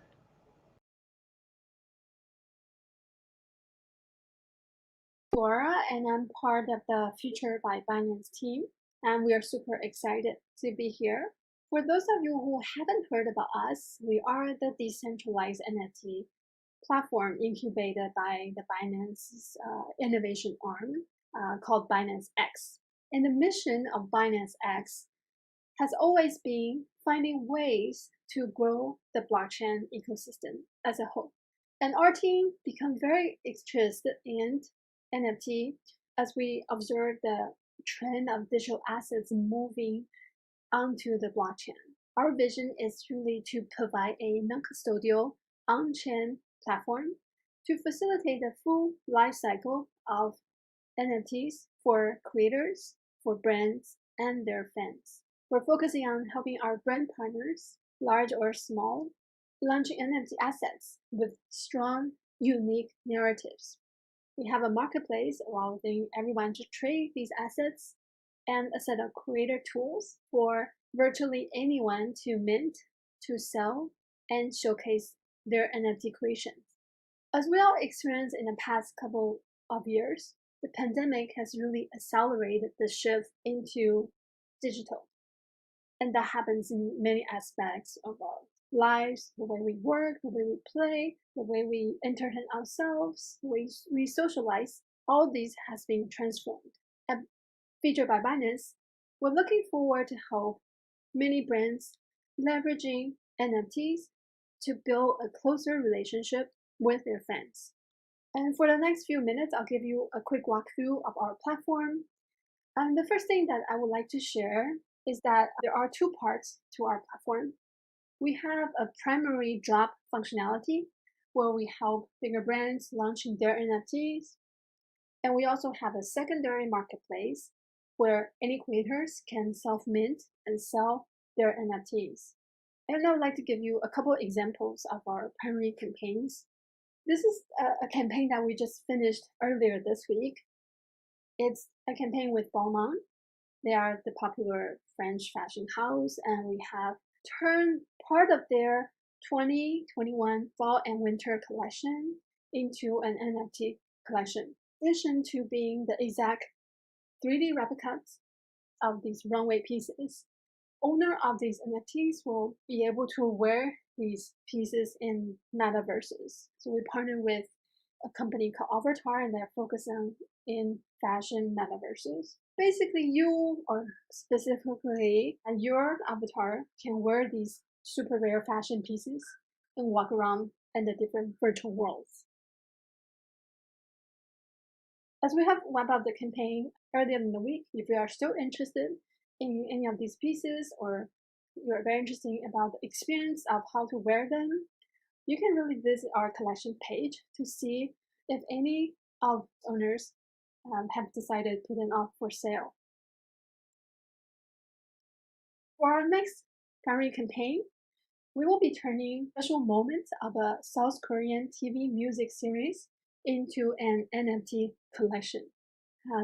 Laura, and I'm part of the Future by Binance team, and we are super excited to be here. For those of you who haven't heard about us, we are the decentralized NFT platform incubated by the Binance's innovation arm called Binance X. And the mission of Binance X has always been finding ways to grow the blockchain ecosystem as a whole. And our team become very interested in NFT as we observe the trend of digital assets moving onto the blockchain. Our vision is really to provide a non-custodial on-chain platform to facilitate the full life cycle of NFTs for creators, for brands, and their fans. We're focusing on helping our brand partners, large or small, launching NFT assets with strong, unique narratives. We have a marketplace allowing everyone to trade these assets and a set of creator tools for virtually anyone to mint, to sell, and showcase their NFT creations. As we all experienced in the past couple of years, the pandemic has really accelerated the shift into digital. And that happens in many aspects of our lives, the way we work, the way we play, the way we entertain ourselves, the way we socialize. All these has been transformed. And Featured by Binance, we're looking forward to help many brands leveraging NFTs to build a closer relationship with their fans. And for the next few minutes, I'll give you a quick walkthrough of our platform. And the first thing that I would like to share is that there are two parts to our platform. We have a primary drop functionality where we help bigger brands launching their NFTs. And we also have a secondary marketplace where any creators can self-mint and sell their NFTs. And I would like to give you a couple of examples of our primary campaigns. This is a campaign that we just finished earlier this week. It's a campaign with Balmain. They are the popular French fashion house, and we have turned part of their 2021 fall and winter collection into an NFT collection. In addition to being the exact 3D replicas of these runway pieces, owner of these NFTs will be able to wear these pieces in metaverses. So we partner with a company called Avatar, and they're focusing in fashion metaverses. Basically, you, or specifically your avatar, can wear these super rare fashion pieces and walk around in the different virtual worlds. As we have wrapped up the campaign earlier in the week, if you are still interested in any of these pieces, or you're very interested about the experience of how to wear them, you can really visit our collection page to see if any of owners have decided to put them up for sale. For our next primary campaign, we will be turning special moments of a South Korean TV music series into an NFT collection.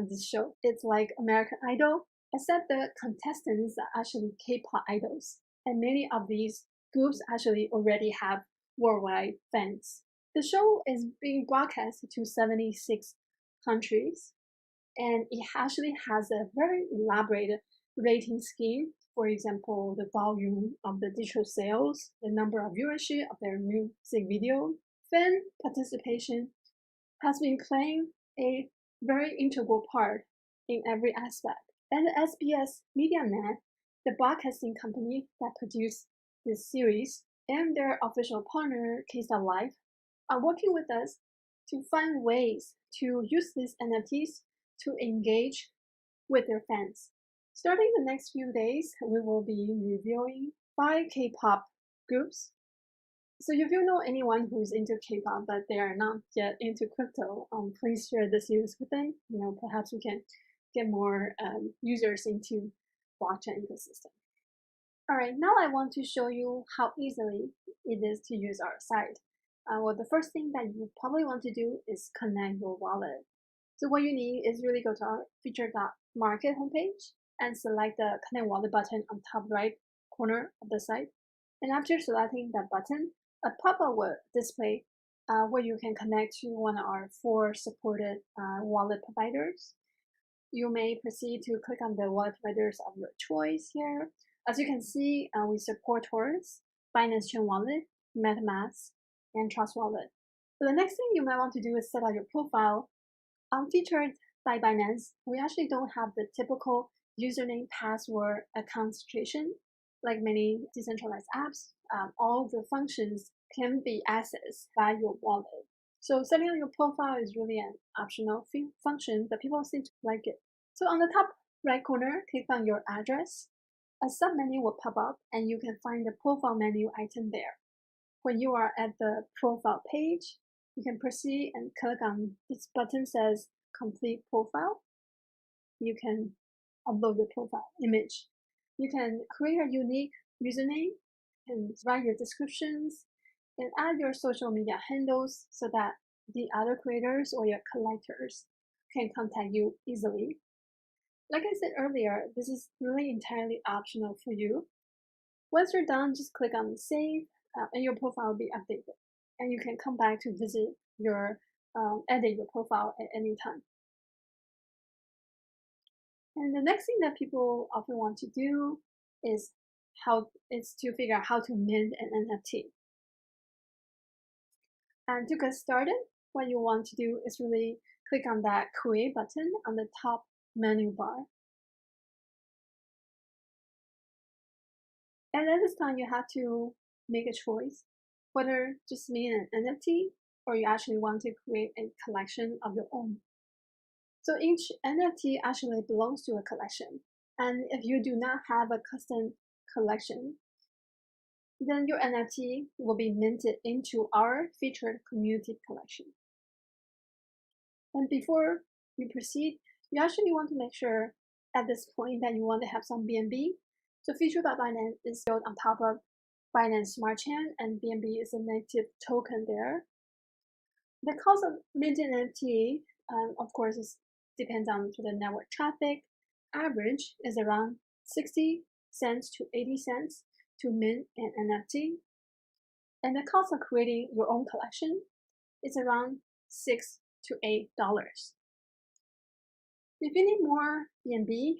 This show, it's like American Idol, except the contestants are actually K-pop idols, and many of these groups actually already have worldwide fans. The show is being broadcast to 76 countries, and it actually has a very elaborate rating scheme. For example, the volume of the digital sales, the number of viewership of their music video, fan participation, has been playing a very integral part in every aspect. And the SBS MediaNet, the broadcasting company that produced this series, and their official partner, K-Star are working with us to find ways to use these NFTs to engage with their fans. Starting the next few days, we will be reviewing 5 K-pop groups. So if you know anyone who's into K-pop but they are not yet into crypto, please share the series with them. Perhaps we can get more users into blockchain ecosystem. All right, now I want to show you how easily it is to use our site. Well, the first thing that you probably want to do is connect your wallet. So what you need is really go to our feature.market homepage and select the Connect Wallet button on top right corner of the site. And after selecting that button, a pop-up will display where you can connect to one of our 4 supported wallet providers. You may proceed to click on the wallet providers of your choice here. As you can see, we support Taurus, Binance Chain Wallet, Metamask, and Trust Wallet. So the next thing you might want to do is set up your profile. Featured by Binance, we actually don't have the typical username, password, account situation like many decentralized apps. All the functions can be accessed by your wallet. So setting up your profile is really an optional function, but people seem to like it. So on the top right corner, click on your address. A submenu will pop up and you can find the profile menu item there. When you are at the profile page, you can proceed and click on this button says complete profile. You can upload your profile image. You can create a unique username and write your descriptions and add your social media handles so that the other creators or your collectors can contact you easily. Like I said earlier, this is really entirely optional for you. Once you're done, just click on save and your profile will be updated. And you can come back to visit your, edit your profile at any time. And the next thing that people often want to do is to figure out how to mint an NFT. And to get started, what you want to do is really click on that create button on the top menu bar. And at this time, you have to make a choice, whether just mint an NFT or you actually want to create a collection of your own. So each NFT actually belongs to a collection. And if you do not have a custom collection, then your NFT will be minted into our featured community collection. And before you proceed, you actually want to make sure at this point that you want to have some BNB. So Feature.Binance is built on top of Binance Smart Chain, and BNB is a native token there. The cost of minting NFT, of course, depends on the network traffic. Average is around 60 cents to 80 cents to mint an NFT. And the cost of creating your own collection is around $6 to $8. If you need more BNB,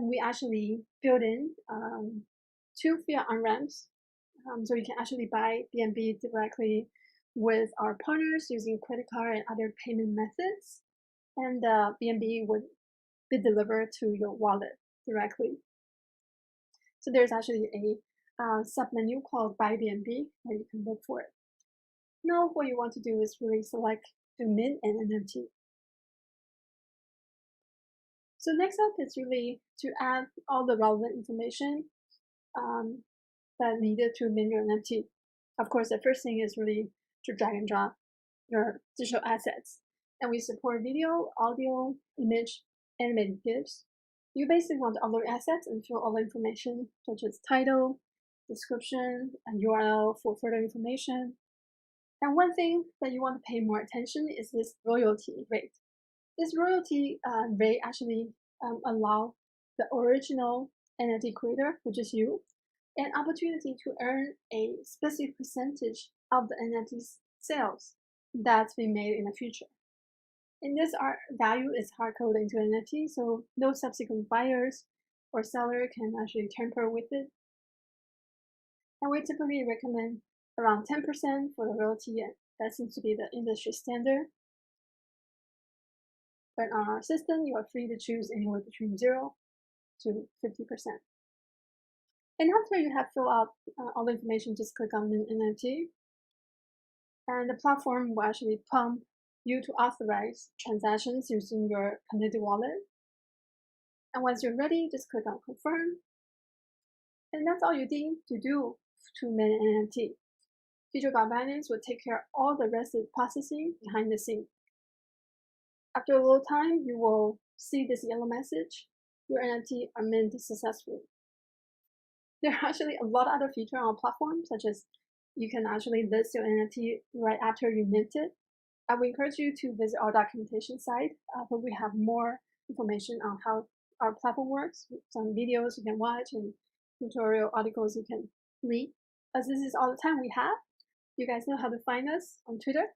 we actually built in 2 fiat on-ramps. So you can actually buy BNB directly with our partners using credit card and other payment methods. And the BNB would be delivered to your wallet directly. So there's actually a submenu called Buy BNB that you can look for it. Now what you want to do is really select to mint an NFT. So next up is really to add all the relevant information that needed to mint your NFT. Of course, the first thing is really to drag and drop your digital assets. And we support video, audio, image, animated GIFs. You basically want to upload assets and fill all the information such as title, description, and URL for further information. And one thing that you want to pay more attention is this royalty rate. This royalty rate actually allow the original NFT creator, which is you, an opportunity to earn a specific percentage of the NFT sales that's been made in the future. And this value is hard-coded into NFT, so no subsequent buyers or seller can actually tamper with it. And we typically recommend around 10% for the royalty, and that seems to be the industry standard. But on our system, you are free to choose anywhere between 0 to 50%. And after you have filled out all the information, just click on Mint NFT. And the platform will actually prompt you to authorize transactions using your community wallet. And once you're ready, just click on Confirm. And that's all you need to do to mint an NFT. Featured by Binance will take care of all the rest of the processing behind the scene. After a little time, you will see this yellow message. Your NFT are minted successfully. There are actually a lot of other features on our platform, such as you can actually list your NFT right after you mint it. I would encourage you to visit our documentation site, where we have more information on how our platform works, some videos you can watch and tutorial articles you can read. As this is all the time we have, you guys know how to find us on Twitter,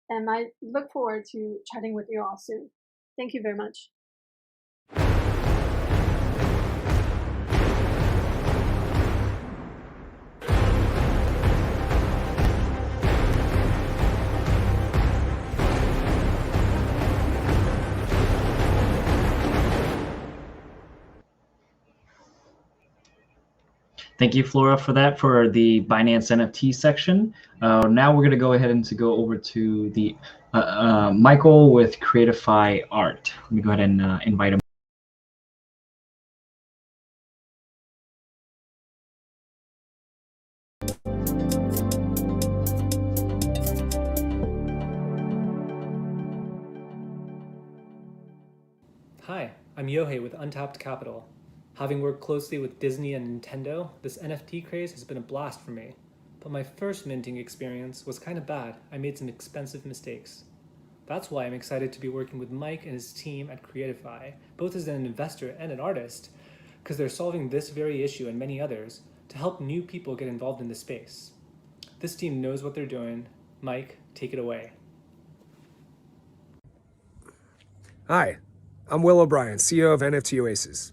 and I look forward to chatting with you all soon. Thank you very much. Thank you, Flora, for that, for the Binance NFT section. Now we're going to go ahead and go over to the Michael with Creatify Art. Let me go ahead and invite him. Hi, I'm Yohei with Untapped Capital. Having worked closely with Disney and Nintendo, this NFT craze has been a blast for me. But my first minting experience was kind of bad. I made some expensive mistakes. That's why I'm excited to be working with Mike and his team at Creatify, both as an investor and an artist, because they're solving this very issue and many others to help new people get involved in the space. This team knows what they're doing. Mike, take it away. Hi, I'm Will O'Brien, CEO of NFT Oasis.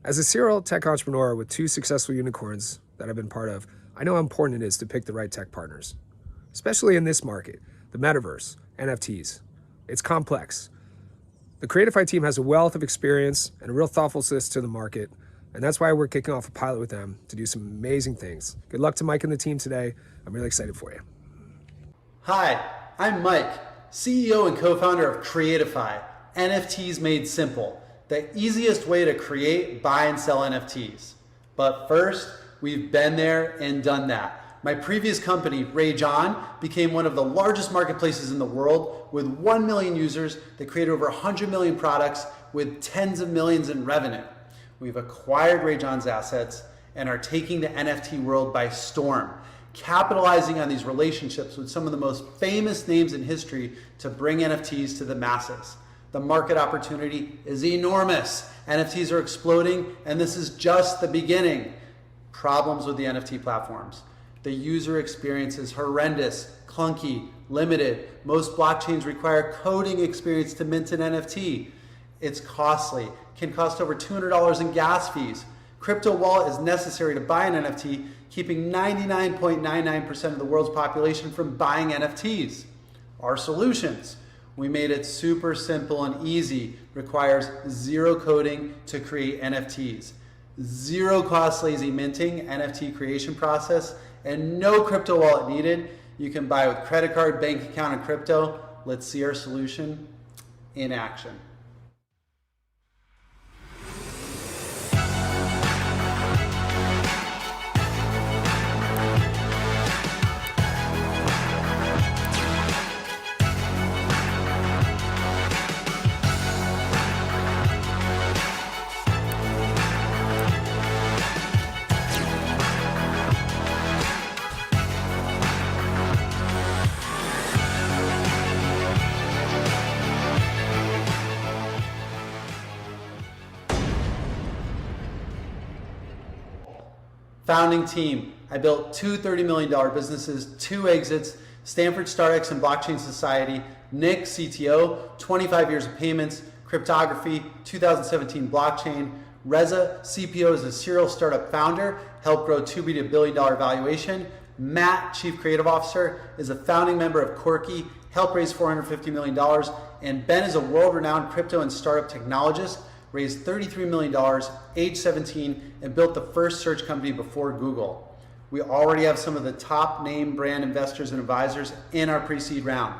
As a serial tech entrepreneur with 2 successful unicorns that I've been part of, I know how important it is to pick the right tech partners. Especially in this market, the Metaverse, NFTs. It's complex. The Creatify team has a wealth of experience and a real thoughtfulness to the market, and that's why we're kicking off a pilot with them to do some amazing things. Good luck to Mike and the team today. I'm really excited for you. Hi, I'm Mike, CEO and co-founder of Creatify, NFTs Made Simple. The easiest way to create, buy, and sell NFTs. But first, we've been there and done that. My previous company, Racetoshi, became one of the largest marketplaces in the world with 1 million users that created over 100 million products with tens of millions in revenue. We've acquired Racetosh's assets and are taking the NFT world by storm, capitalizing on these relationships with some of the most famous names in history to bring NFTs to the masses. The market opportunity is enormous. NFTs are exploding, and this is just the beginning. Problems with the NFT platforms. The user experience is horrendous, clunky, limited. Most blockchains require coding experience to mint an NFT. It's costly, can cost over $200 in gas fees. Crypto wallet is necessary to buy an NFT, keeping 99.99% of the world's population from buying NFTs. Our solutions. We made it super simple and easy. Requires 0 coding to create NFTs. 0 cost lazy minting, NFT creation process, and no crypto wallet needed. You can buy with credit card, bank account, and crypto. Let's see our solution in action. Founding team, I built 2 $30 million businesses, 2 exits, Stanford StarX and Blockchain Society, Nick, CTO, 25 years of payments, cryptography, 2017 blockchain, Reza, CPO is a serial startup founder, helped grow $2 billion to $1 billion valuation. Matt, Chief Creative Officer, is a founding member of Quirky, helped raise $450 million. And Ben is a world-renowned crypto and startup technologist, raised $33 million, age 17, and built the first search company before Google. We already have some of the top name brand investors and advisors in our pre-seed round.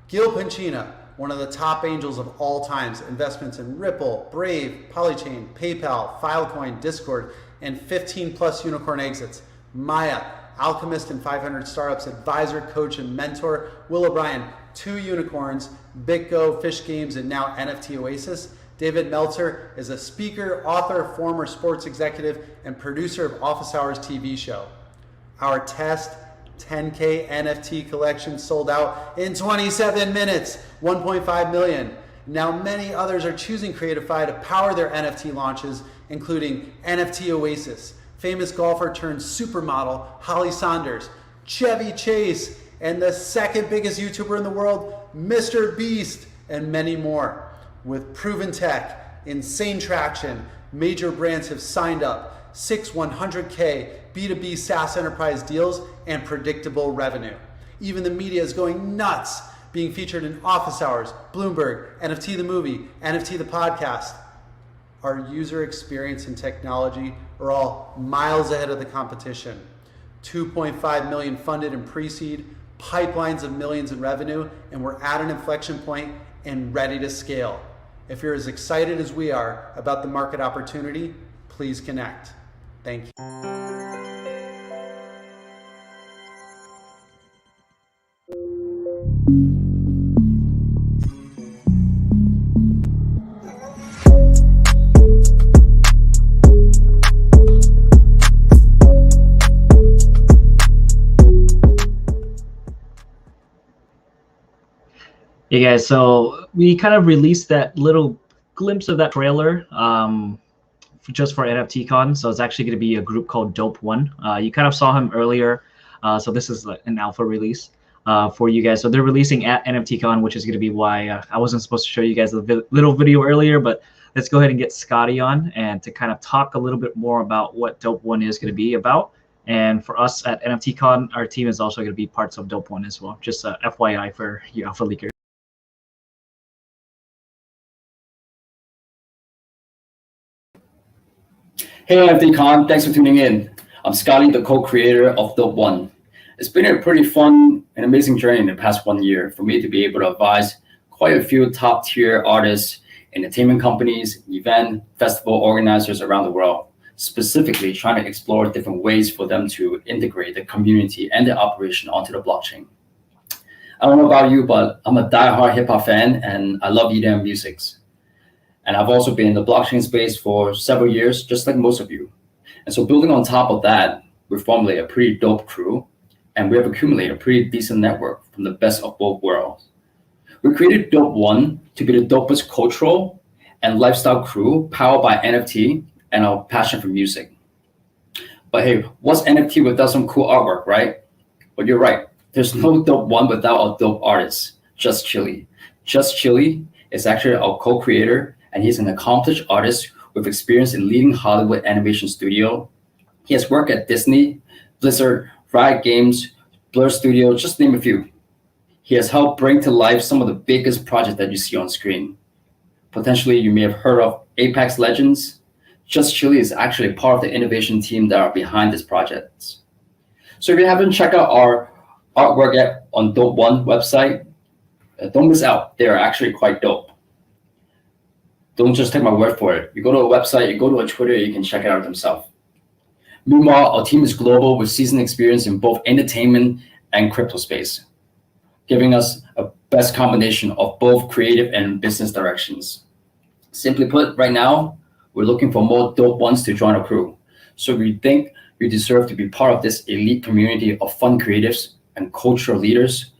Gil Pinchina, one of the top angels of all times, investments in Ripple, Brave, Polychain, PayPal, Filecoin, Discord, and 15 plus unicorn exits. Maya, alchemist and 500 startups, advisor, coach, and mentor. Will O'Brien, 2 unicorns, BitGo, Fish Games, and now NFT Oasis. David Meltzer is a speaker, author, former sports executive, and producer of Office Hours TV show. Our test 10K NFT collection sold out in 27 minutes, 1.5 million. Now many others are choosing Creatify to power their NFT launches, including NFT Oasis, famous golfer turned supermodel Holly Saunders, Chevy Chase, and the second biggest YouTuber in the world, Mr. Beast, and many more. With proven tech, insane traction, major brands have signed up, 6 100K B2B SaaS enterprise deals, and predictable revenue. Even the media is going nuts, being featured in Office Hours, Bloomberg, NFT the Movie, NFT the Podcast. Our user experience and technology are all miles ahead of the competition. 2.5 million funded in pre-seed, pipelines of millions in revenue, and we're at an inflection point and ready to scale. If you're as excited as we are about the market opportunity, please connect. Thank you. Hey guys, so we kind of released that little glimpse of that trailer just for NFT Con. So it's actually going to be a group called Dope One. You kind of saw him earlier. So this is an alpha release for you guys. So they're releasing at NFT Con, which is going to be why I wasn't supposed to show you guys the little video earlier, but let's go ahead and get Scotty on and to kind of talk a little bit more about what Dope One is going to be about. And for us at NFT Con, our team is also going to be parts of Dope One as well. Just FYI for you alpha leakers. Hey NFT Con, thanks for tuning in. I'm Scotty, the co-creator of Dope One. It's been a pretty fun and amazing journey in the past 1 year for me to be able to advise quite a few top tier artists, entertainment companies, event, festival organizers around the world, specifically trying to explore different ways for them to integrate the community and the operation onto the blockchain. I don't know about you, but I'm a diehard hip hop fan and I love EDM music. And I've also been in the blockchain space for several years, just like most of you. And so building on top of that, we formulated a pretty dope crew, and we have accumulated a pretty decent network from the best of both worlds. We created Dope One to be the dopest cultural and lifestyle crew powered by NFT and our passion for music. But hey, what's NFT without some cool artwork, right? Well, you're right. There's no Dope One without a dope artist, Just Chili. Just Chili is actually our co-creator, and he's an accomplished artist with experience in leading Hollywood animation studio. He has worked at Disney, Blizzard, Riot Games, Blur Studio, just name a few. He has helped bring to life some of the biggest projects that you see on screen. Potentially, you may have heard of Apex Legends. Just Chili is actually part of the innovation team that are behind this project. So if you haven't checked out our artwork yet on Dope One website, don't miss out. They are actually quite dope. Don't just take my word for it. You go to a website, you go to a Twitter, you can check it out themselves. Meanwhile, our team is global with seasoned experience in both entertainment and crypto space, giving us a best combination of both creative and business directions. Simply put, right now, we're looking for more dope ones to join our crew. So we think you deserve to be part of this elite community of fun creatives and cultural leaders.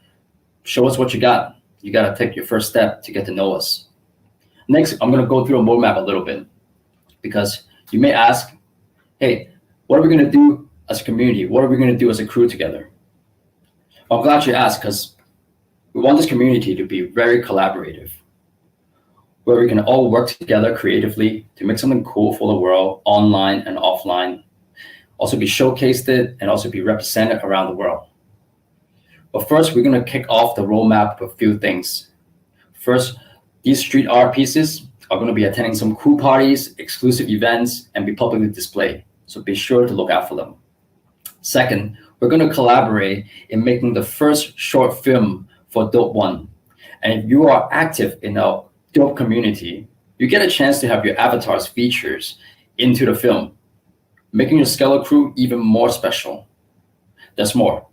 Show us what you got. You got to take your first step to get to know us. Next, I'm going to go through a roadmap a little bit because you may ask, hey, what are we going to do as a community? What are we going to do as a crew together? Well, I'm glad you asked because we want this community to be very collaborative, where we can all work together creatively to make something cool for the world, online and offline, also be showcased and also be represented around the world. But first, we're going to kick off the roadmap with a few things. First, these street art pieces are going to be attending some cool parties, exclusive events, and be publicly displayed. So be sure to look out for them. Second, we're going to collaborate in making the first short film for Dope One. And if you are active in our Dope community, you get a chance to have your avatar's features into the film, making your skeleton crew even more special. There's more.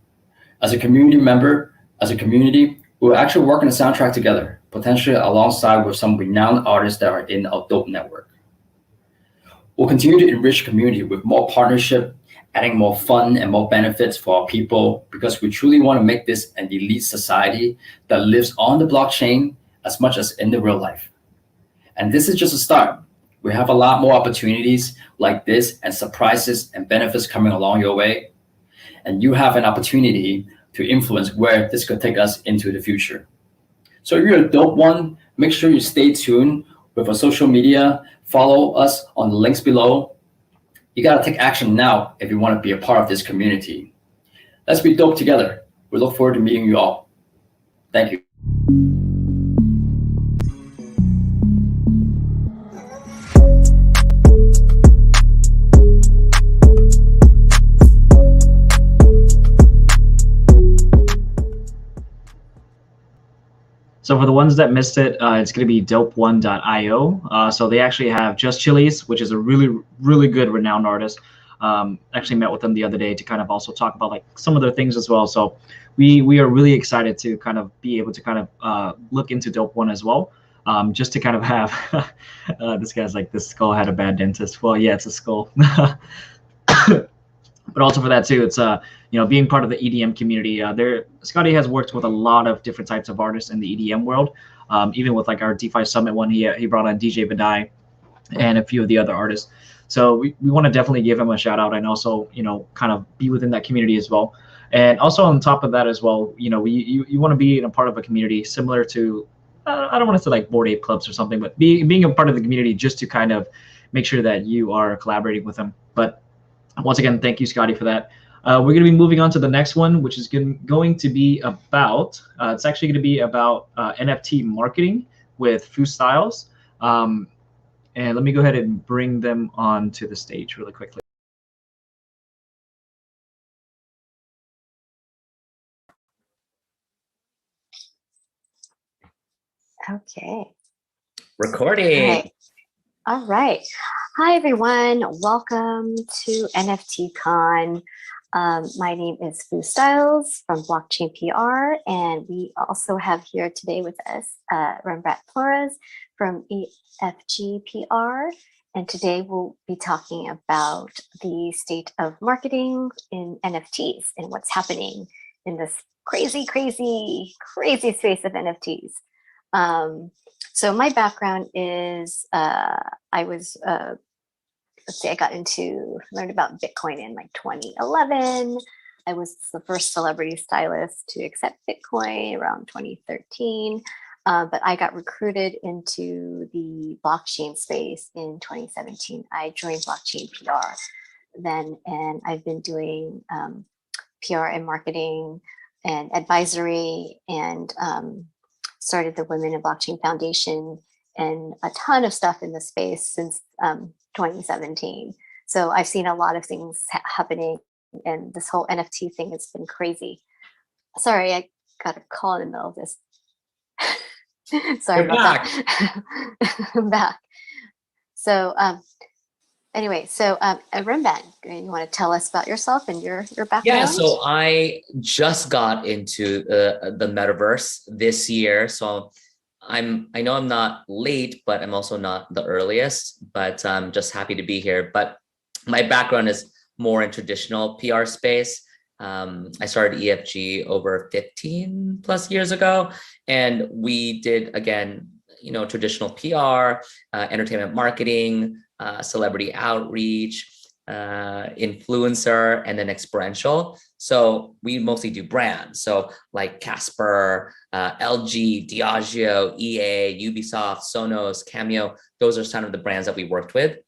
As a community member, as a community, we'll actually work on a soundtrack together, potentially alongside with some renowned artists that are in our Dope network. We'll continue to enrich community with more partnership, adding more fun and more benefits for our people, because we truly want to make this an elite society that lives on the blockchain as much as in the real life. And this is just a start. We have a lot more opportunities like this and surprises and benefits coming along your way. And you have an opportunity to influence where this could take us into the future. So if you're a Dope One, make sure you stay tuned with our social media, follow us on the links below. You gotta take action now if you wanna be a part of this community. Let's be dope together. We look forward to meeting you all. Thank you. So for the ones that missed it, it's going to be dope1.io. So they actually have Just Chili's, which is a really, really good renowned artist. Actually met with them the other day to kind of also talk about like some of their things as well. So we are really excited to kind of be able to kind of look into Dope One as well. Just to kind of have, this guy's like, this skull had a bad dentist. Well, yeah, it's a skull. But also for that too, it's being part of the EDM community. Scotty has worked with a lot of different types of artists in the EDM world. Even with like our DeFi Summit one, he brought on DJ Badai and a few of the other artists. So we want to definitely give him a shout out and also kind of be within that community as well. And also on top of that as well, you want to be in a part of a community similar to, I don't want to say like Bored Ape Clubs or something, but being a part of the community just to kind of make sure that you are collaborating with them. But once again, thank you, Scotty, for that. We're going to be moving on to the next one, which is going to be about, it's actually going to be about NFT marketing with Fu Styles. And let me go ahead and bring them onto the stage really quickly. Okay. Recording. All right. Hi, everyone. Welcome to NFT Con. My name is Fu Styles from Blockchain PR, and we also have here today with us Rembrandt Flores from EFG PR. And today we'll be talking about the state of marketing in NFTs and what's happening in this crazy, crazy, crazy space of NFTs. So my background is let's say I learned about Bitcoin in like 2011. I was the first celebrity stylist to accept Bitcoin around 2013. But I got recruited into the blockchain space in 2017. I joined Blockchain PR then, and I've been doing PR and marketing and advisory, and started the Women in Blockchain Foundation and a ton of stuff in the space since 2017. So I've seen a lot of things happening, and this whole NFT thing has been crazy. Sorry, I got a call in the middle of this. Sorry You're about back. that. I'm back. So anyway, so Rembrandt, you want to tell us about yourself and your background? Yeah, so I just got into the metaverse this year. So I know I'm not late, but I'm also not the earliest, but I'm just happy to be here. But my background is more in traditional PR space. I started EFG over 15 plus years ago, and we did, again, traditional PR, entertainment marketing, celebrity outreach, influencer, and then experiential. So we mostly do brands. So like Casper, LG, Diageo, EA, Ubisoft, Sonos, Cameo, those are some of the brands that we worked with.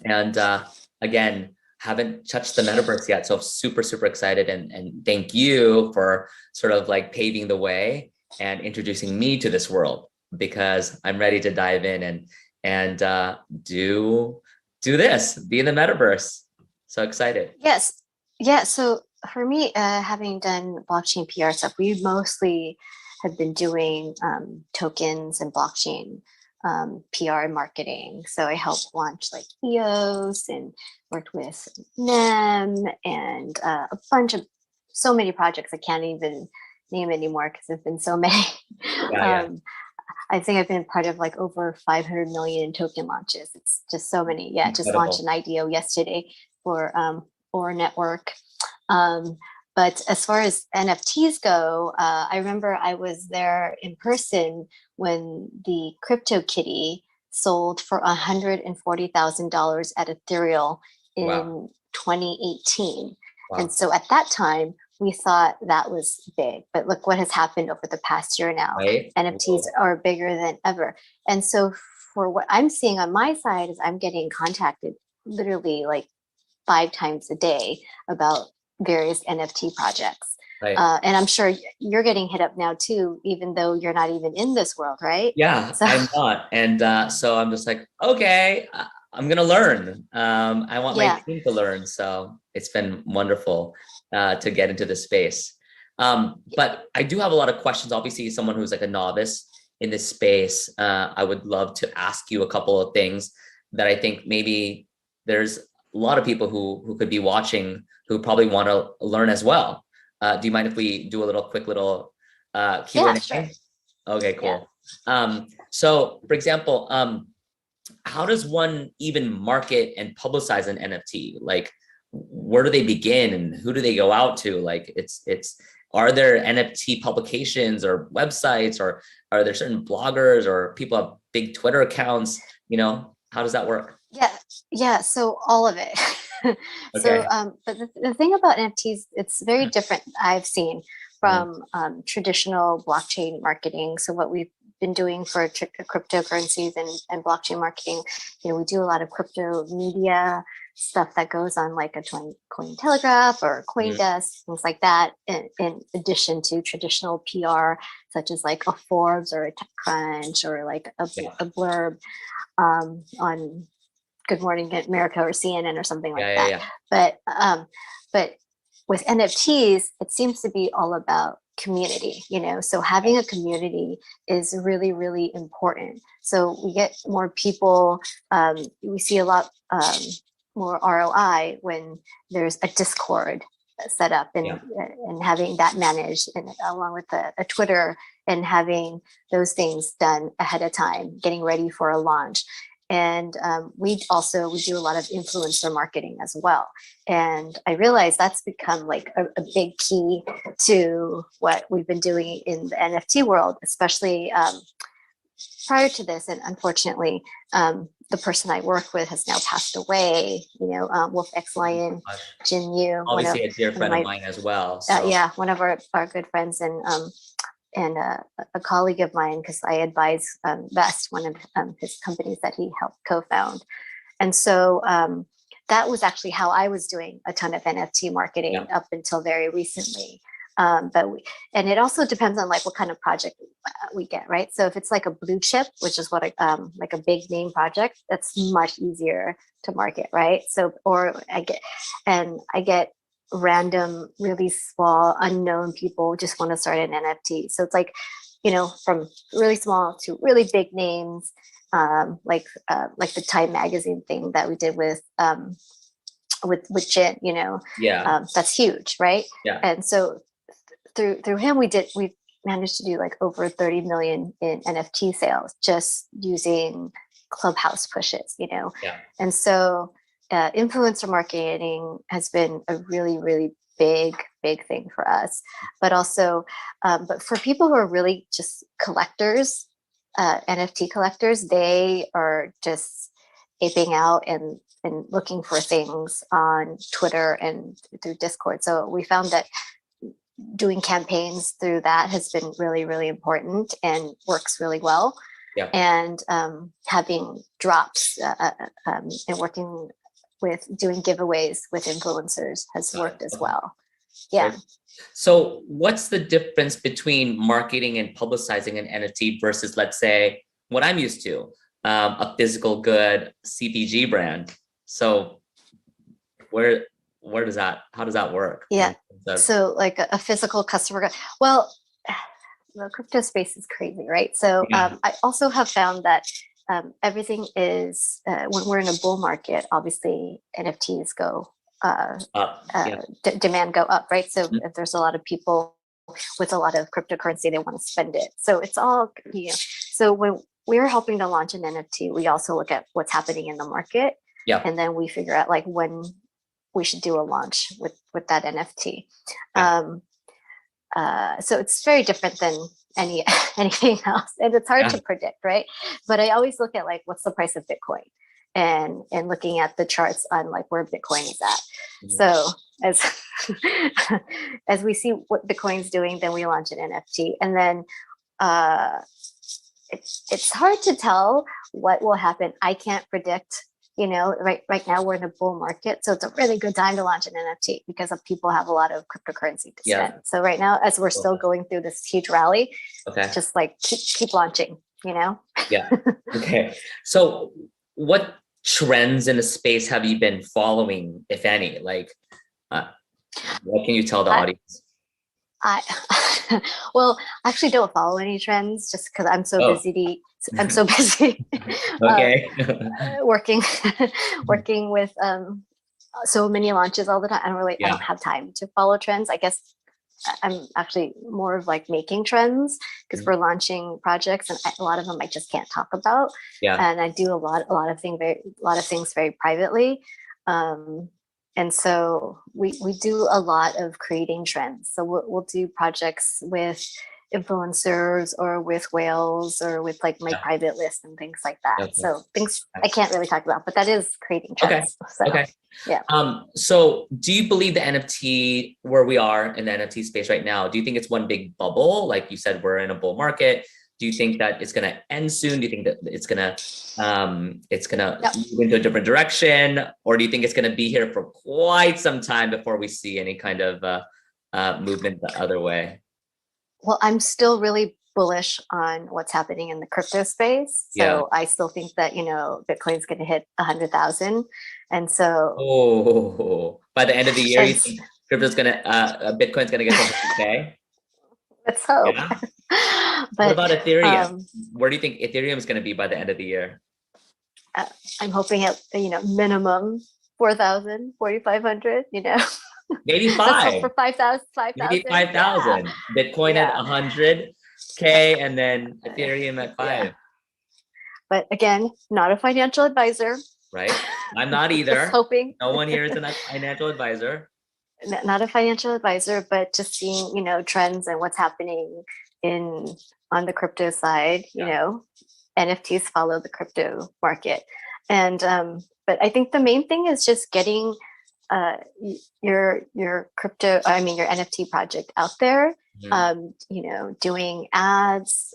And again, haven't touched the metaverse yet. So super, super excited. And thank you for sort of like paving the way and introducing me to this world, because I'm ready to dive in and do this, be in the metaverse. So excited. Yes. Yeah. So for me, having done blockchain PR stuff, we mostly have been doing tokens and blockchain PR and marketing. So I helped launch like EOS and worked with NEM and so many projects I can't even name anymore because there've been so many. I think I've been part of like over 500 million token launches. It's just so many. Yeah, just launched an IDO yesterday for Or Network. But as far as NFTs go, I remember I was there in person when the CryptoKitty sold for $140,000 at Ethereal in 2018. And so at that time, we thought that was big, but look what has happened over the past year now. NFTs are bigger than ever. And so for what I'm seeing on my side is I'm getting contacted literally like 5 times a day about various NFT projects. And I'm sure you're getting hit up now too, even though you're not even in this world, right? Yeah, so. I'm not. And so I'm just like, okay, I'm going to learn. I want my team to learn. So it's been wonderful to get into this space. But I do have a lot of questions. Obviously, someone who's like a novice in this space, I would love to ask you a couple of things that I think maybe there's a lot of people who could be watching who probably want to learn as well. Do you mind if we do a quick little Q&A? Yeah, sure. Okay, cool. Yeah. So for example, how does one even market and publicize an NFT? Like, where do they begin and who do they go out to? Like, are there NFT publications or websites, or are there certain bloggers or people have big Twitter accounts? You know, how does that work? Yeah. So all of it. Okay. So, but the thing about NFTs, it's very different. I've seen from traditional blockchain marketing. So what we've been doing for cryptocurrencies and blockchain marketing, you know, we do a lot of crypto media stuff that goes on like a Cointelegraph or CoinDesk, things like that, in addition to traditional PR, such as like a Forbes or a TechCrunch or like a blurb on Good Morning America or CNN or something like that. But with NFTs, it seems to be all about community, you know, so having a community is really, really important. So we get more people, we see a lot more ROI when there's a Discord set up and having that managed, and along with a Twitter, and having those things done ahead of time, getting ready for a launch. And we do a lot of influencer marketing as well. And I realize that's become like a big key to what we've been doing in the NFT world, especially prior to this. And unfortunately, the person I work with has now passed away, you know, Wolf X Lion, Jin Yu. Obviously a dear friend of mine as well. So. Yeah, one of our good friends, and a colleague of mine, because I advise Vest, one of his companies that he helped co-found. And so that was actually how I was doing a ton of NFT marketing up until very recently. And it also depends on like what kind of project we get, right? So if it's like a blue chip, which is what like a big name project, that's much easier to market, right? So, or I get random, really small, unknown people just want to start an NFT. So it's like, you know, from really small to really big names, like the Time magazine thing that we did with Jin, you know, that's huge, right? Yeah. And so through him, we managed to do like over 30 million in NFT sales just using Clubhouse pushes, you know? Yeah. And so influencer marketing has been a really, really big thing for us. But also, but for people who are really just collectors, NFT collectors, they are just aping out and looking for things on Twitter and through Discord. So we found that doing campaigns through that has been really, really important and works really well. Yeah. And having drops and working with doing giveaways with influencers has worked as well. Yeah. So what's the difference between marketing and publicizing an NFT versus, let's say, what I'm used to, a physical good CPG brand? So where does that, how does that work? Yeah. So like a physical customer, well, the crypto space is crazy, right? So I also have found that everything is, when we're in a bull market, obviously NFTs go, demand go up, right? So if there's a lot of people with a lot of cryptocurrency, they want to spend it. So it's all, so when we're helping to launch an NFT, we also look at what's happening in the market. Yeah. And then we figure out like when we should do a launch with that NFT. So it's very different than anything else, and it's hard to predict, right? But I always look at like what's the price of Bitcoin, and looking at the charts on like where Bitcoin is at. So as we see what Bitcoin's doing, then we launch an NFT, and then it's hard to tell what will happen. I can't predict. Right now we're in a bull market, so it's a really good time to launch an NFT because people have a lot of cryptocurrency to spend. So right now, as we're still going through this huge rally, just like keep launching, Yeah. Okay. So what trends in the space have you been following, if any? Like, what can you tell the audience? Well, I actually don't follow any trends just because I'm so busy. I'm so busy working with so many launches all the time. I don't have time to follow trends. I guess I'm actually more of like making trends because we're launching projects, and a lot of them I just can't talk about. And I do a lot of things very privately. And so we do a lot of creating trends. So we'll do projects with influencers or with whales or with like my private list and things like that. So things I can't really talk about, but that is creating trends. Yeah. So do you believe the NFT, where we are in the NFT space right now, do you think it's one big bubble? Like you said, we're in a bull market. Do you think that it's going to end soon? Do you think that it's going to move into a different direction? Or do you think it's going to be here for quite some time before we see any kind of movement the other way? Well, I'm still really bullish on what's happening in the crypto space. So I still think that, Bitcoin's going to hit 100,000. And so by the end of the year, you think crypto's going to, Bitcoin's going to get to 100K? Let's hope. But what about Ethereum? Where do you think Ethereum is going to be by the end of the year? I'm hoping at, minimum 4,000, 4,500, Maybe 5. For 5,000. Maybe 5,000. Bitcoin at 100K and then Ethereum at 5. But again, not a financial advisor. Right. I'm not either. Just hoping. No one here is a financial advisor. Not a financial advisor, but just seeing, trends and what's happening on the crypto side, NFTs follow the crypto market. And, but I think the main thing is just getting your NFT project out there, doing ads,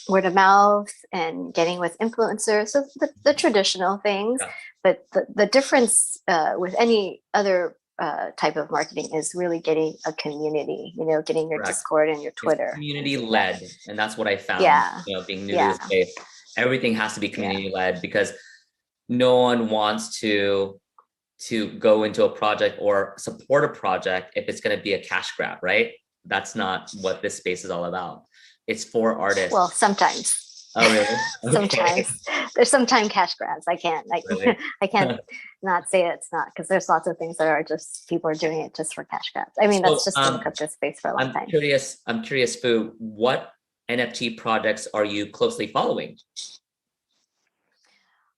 word of mouth, and getting with influencers. So the traditional things, but the difference with any other type of marketing is really getting a community, getting your Discord and your Twitter. It's community led. And that's what I found, being new to the space. Everything has to be community led because no one wants to go into a project or support a project if it's going to be a cash grab, right? That's not what this space is all about. It's for artists. Well, sometimes. Oh, really? Sometimes. There's sometimes cash grabs. I can't Really? I can't not say it's not, because there's lots of things that are just, people are doing it just for cash grabs. I mean, that's just in the crypto space for a long time. I'm curious, Fu, what NFT projects are you closely following?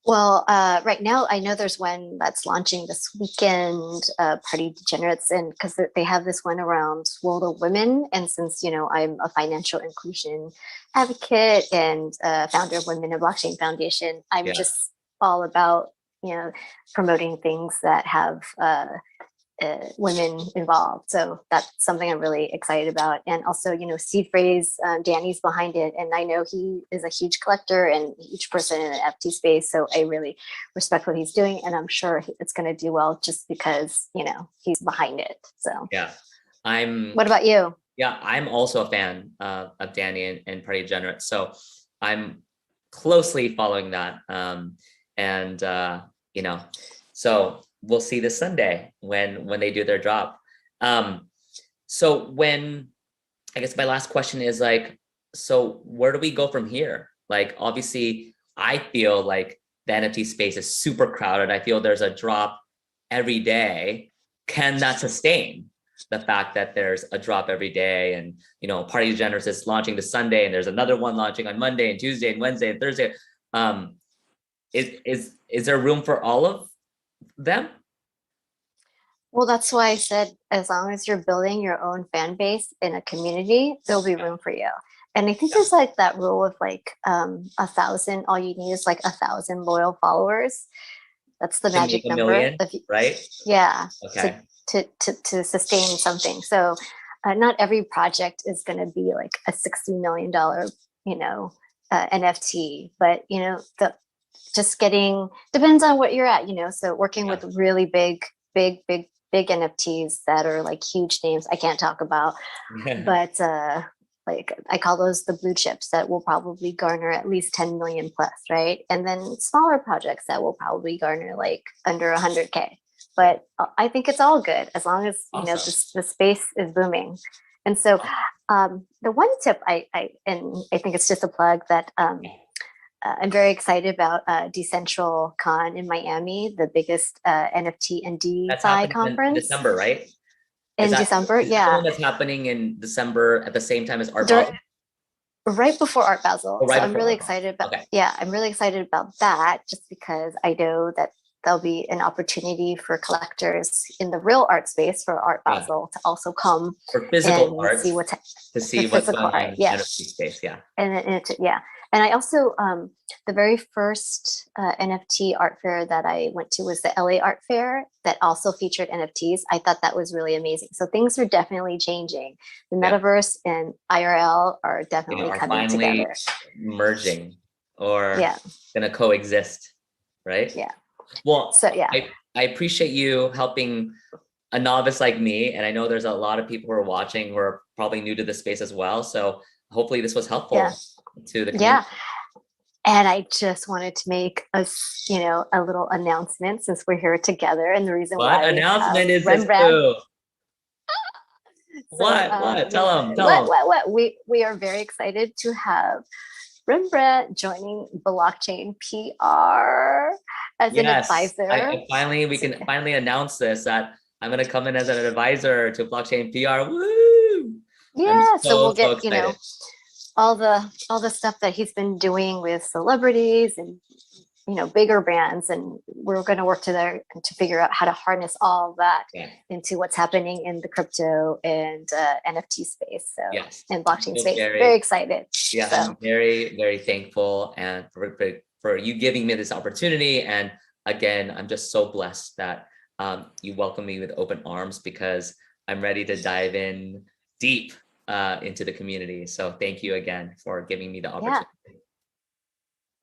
Well, right now, I know there's one that's launching this weekend, Party Degenerates, and because they have this one around World of Women. And since, I'm a financial inclusion advocate and founder of Women in Blockchain Foundation, I'm just all about, promoting things that have women involved. So that's something I'm really excited about. And also, you know, Seed Phrase, Danny's behind it. And I know he is a huge collector and huge person in the NFT space. So I really respect what he's doing. And I'm sure it's going to do well just because, you know, he's behind it. So yeah, what about you? Yeah, I'm also a fan of Danny and Party Degenerate. So I'm closely following that. You know, so we'll see this Sunday when they do their drop. So when, I guess my last question is like, so where do we go from here? Like, obviously I feel like the NFT space is super crowded. I feel there's a drop every day. Can that sustain the fact that there's a drop every day? And, you know, Party Degenerates is launching this Sunday and there's another one launching on Monday and Tuesday and Wednesday and Thursday. Is there room for all of them? Well, that's why I said, as long as you're building your own fan base in a community, there'll be room for you. And I think there's like that rule of like 1,000, all you need is like 1,000 loyal followers. That's the magic number. Million, right? Yeah. Okay. To sustain something. So not every project is going to be like a $60 million, you know, NFT, but, you know, just getting, depends on what you're at, you know, so working with really big NFTs that are like huge names I can't talk about, but like I call those the blue chips that will probably garner at least 10 million plus, right? And then smaller projects that will probably garner like under 100K. But I think it's all good as long as, you know, the space is booming. And so the one tip I think it's just a plug that I'm very excited about Decentralized Con in Miami, the biggest NFT and DeFi conference. In December, right? December, yeah. The one that's happening in December at the same time as Art Basel? Right before Art Basel. Oh, right, so I'm really excited about I'm really excited about that just because I know that there'll be an opportunity for collectors in the real art space for Art Basel to also come for physical and art see what's going on in the NFT space. Yeah. And I also, the very first NFT art fair that I went to was the LA Art Fair that also featured NFTs. I thought that was really amazing. So things are definitely changing. The metaverse and IRL are definitely coming together. Merging or gonna coexist, right? Yeah. Well, so I appreciate you helping a novice like me. And I know there's a lot of people who are watching who are probably new to the space as well. So hopefully this was helpful to the community. Yeah. And I just wanted to make a little announcement since we're here together. And the reason why. What announcement is this? What? Tell them. We are very excited to have Rembrandt joining blockchain PR as an advisor. We can finally announce this, that I'm going to come in as an advisor to blockchain PR. Woo! Yeah, so we'll get, you know, all the stuff that he's been doing with celebrities and, you know, bigger brands, and we're going to work together to figure out how to harness all of that into what's happening in the crypto and NFT space. So and blockchain space. Very excited. Yeah, so. I'm very, very thankful and for you giving me this opportunity. And again, I'm just so blessed that you welcome me with open arms because I'm ready to dive in deep into the community. So thank you again for giving me the opportunity.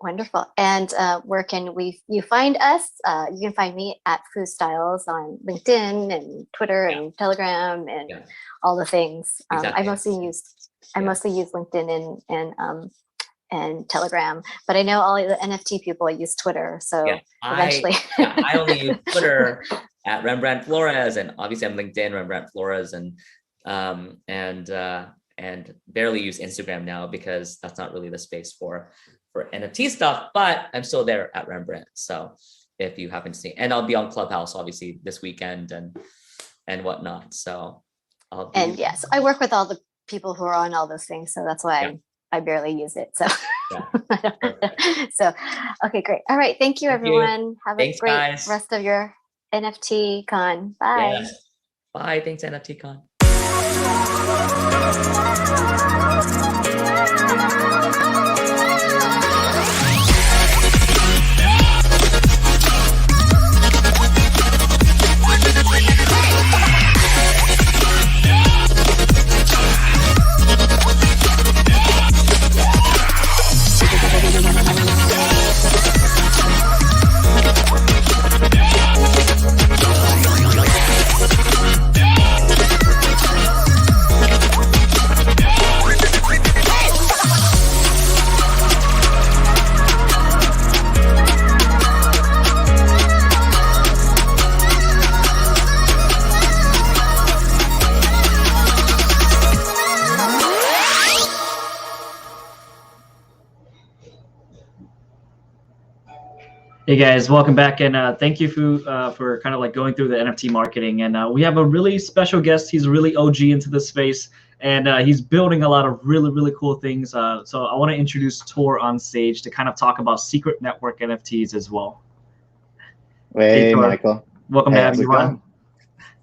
Wonderful. And where can you find us? You can find me at Foo Styles on LinkedIn and Twitter and Telegram and all the things. I mostly use LinkedIn and Telegram, but I know all the NFT people use Twitter. So eventually, I only use Twitter at Rembrandt Flores, and obviously I'm LinkedIn Rembrandt Flores, and barely use Instagram now because that's not really the space for NFT stuff, but I'm still there at Rembrandt. So if you happen to see, and I'll be on Clubhouse obviously this weekend and whatnot. So yes, I work with all the people who are on all those things. So that's why I barely use it. So, okay, great. All right. Thank you, everyone. Have a great rest of your NFT Con. Bye. Yeah. Bye. Thanks, NFT Con. Hey guys, welcome back, and thank you for kind of like going through the NFT marketing. And we have a really special guest. He's really OG into this space, and he's building a lot of really cool things. So I want to introduce Tor on stage to kind of talk about secret network NFTs as well. Hey, Tor, Michael. welcome Hey, to have how's you it on.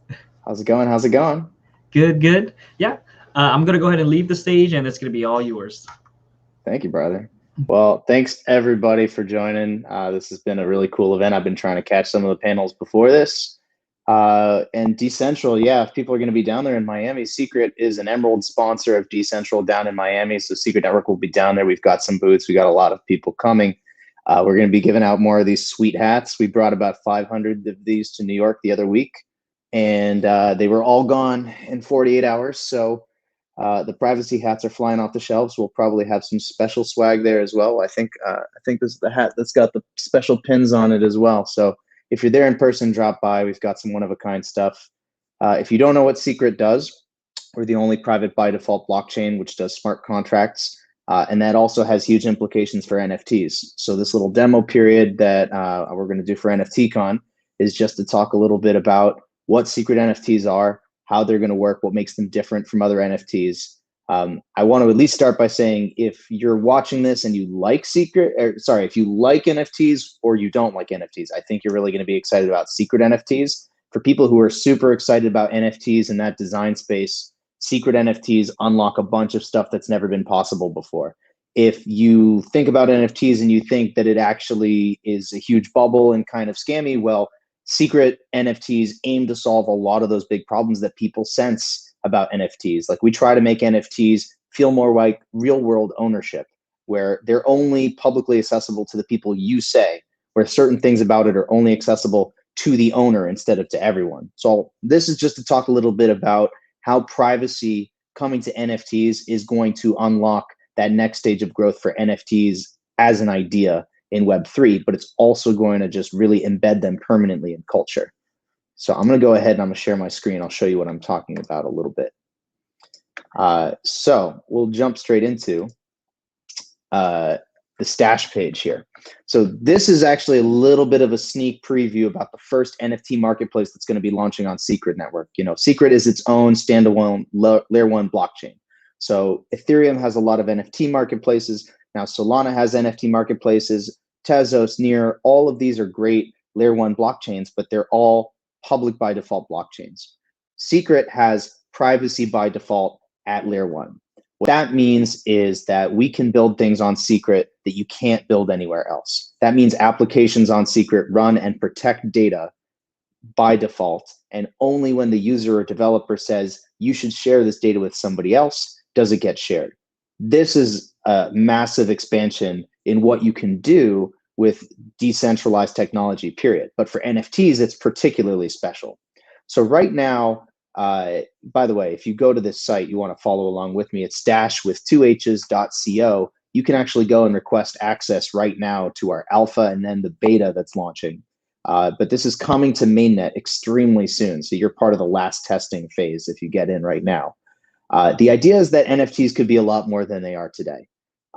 going? How's it going? How's it going? Good. Yeah, I'm gonna go ahead and leave the stage, and it's gonna be all yours. Thank you, brother. Well, thanks everybody for joining. This has been a really cool event. I've been trying to catch some of the panels before this. And Decentral, yeah, if people are going to be down there in Miami, Secret is an Emerald sponsor of Decentral down in Miami. So Secret Network will be down there. We've got some booths. We got a lot of people coming. We're going to be giving out more of these sweet hats. We brought about 500 of these to New York the other week, and they were all gone in 48 hours. So the privacy hats are flying off the shelves. We'll probably have some special swag there as well. I think this is the hat that's got the special pins on it as well. So if you're there in person, drop by. We've got some one-of-a-kind stuff. If you don't know what Secret does, we're the only private by default blockchain which does smart contracts, and that also has huge implications for NFTs. So this little demo period that we're going to do for NFT Con is just to talk a little bit about what secret NFTs are, how they're going to work, what makes them different from other NFTs. I want to at least start by saying, if you're watching this and you like if you like NFTs or you don't like NFTs, I think you're really going to be excited about secret NFTs. For people who are super excited about NFTs in that design space, secret NFTs unlock a bunch of stuff that's never been possible before. If you think about NFTs and you think that it actually is a huge bubble and kind of scammy, well, secret NFTs aim to solve a lot of those big problems that people sense about NFTs. Like, we try to make NFTs feel more like real world ownership, where they're only publicly accessible to the people you say, where certain things about it are only accessible to the owner instead of to everyone. So this is just to talk a little bit about how privacy coming to NFTs is going to unlock that next stage of growth for NFTs as an idea in Web3, but it's also going to just really embed them permanently in culture. So I'm going to go ahead and I'm going to share my screen. I'll show you what I'm talking about a little bit. So we'll jump straight into the stash page here. So this is actually a little bit of a sneak preview about the first NFT marketplace that's going to be launching on Secret Network. You know, Secret is its own standalone layer 1 blockchain. So Ethereum has a lot of NFT marketplaces. Now Solana has NFT marketplaces. Tezos, Near, all of these are great layer 1 blockchains, but they're all public by default blockchains. Secret has privacy by default at layer 1. What that means is that we can build things on Secret that you can't build anywhere else. That means applications on Secret run and protect data by default, and only when the user or developer says you should share this data with somebody else does it get shared. This is a massive expansion in what you can do with decentralized technology, period. But for NFTs, it's particularly special. So right now, by the way, if you go to this site, you want to follow along with me, it's stash with 2h's.co. You can actually go and request access right now to our alpha and then the beta that's launching. But this is coming to mainnet extremely soon. So you're part of the last testing phase if you get in right now. The idea is that NFTs could be a lot more than they are today.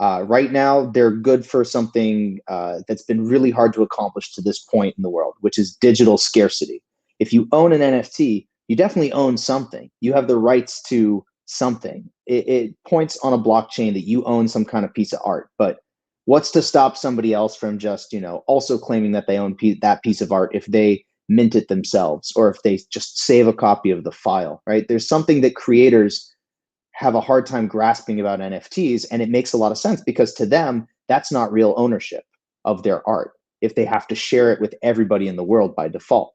Right now, they're good for something that's been really hard to accomplish to this point in the world, which is digital scarcity. If you own an NFT, you definitely own something. You have the rights to something. It points on a blockchain that you own some kind of piece of art. But what's to stop somebody else from just, also claiming that they own that piece of art if they mint it themselves, or if they just save a copy of the file, right? There's something that creators have a hard time grasping about NFTs, and it makes a lot of sense because to them, that's not real ownership of their art if they have to share it with everybody in the world by default.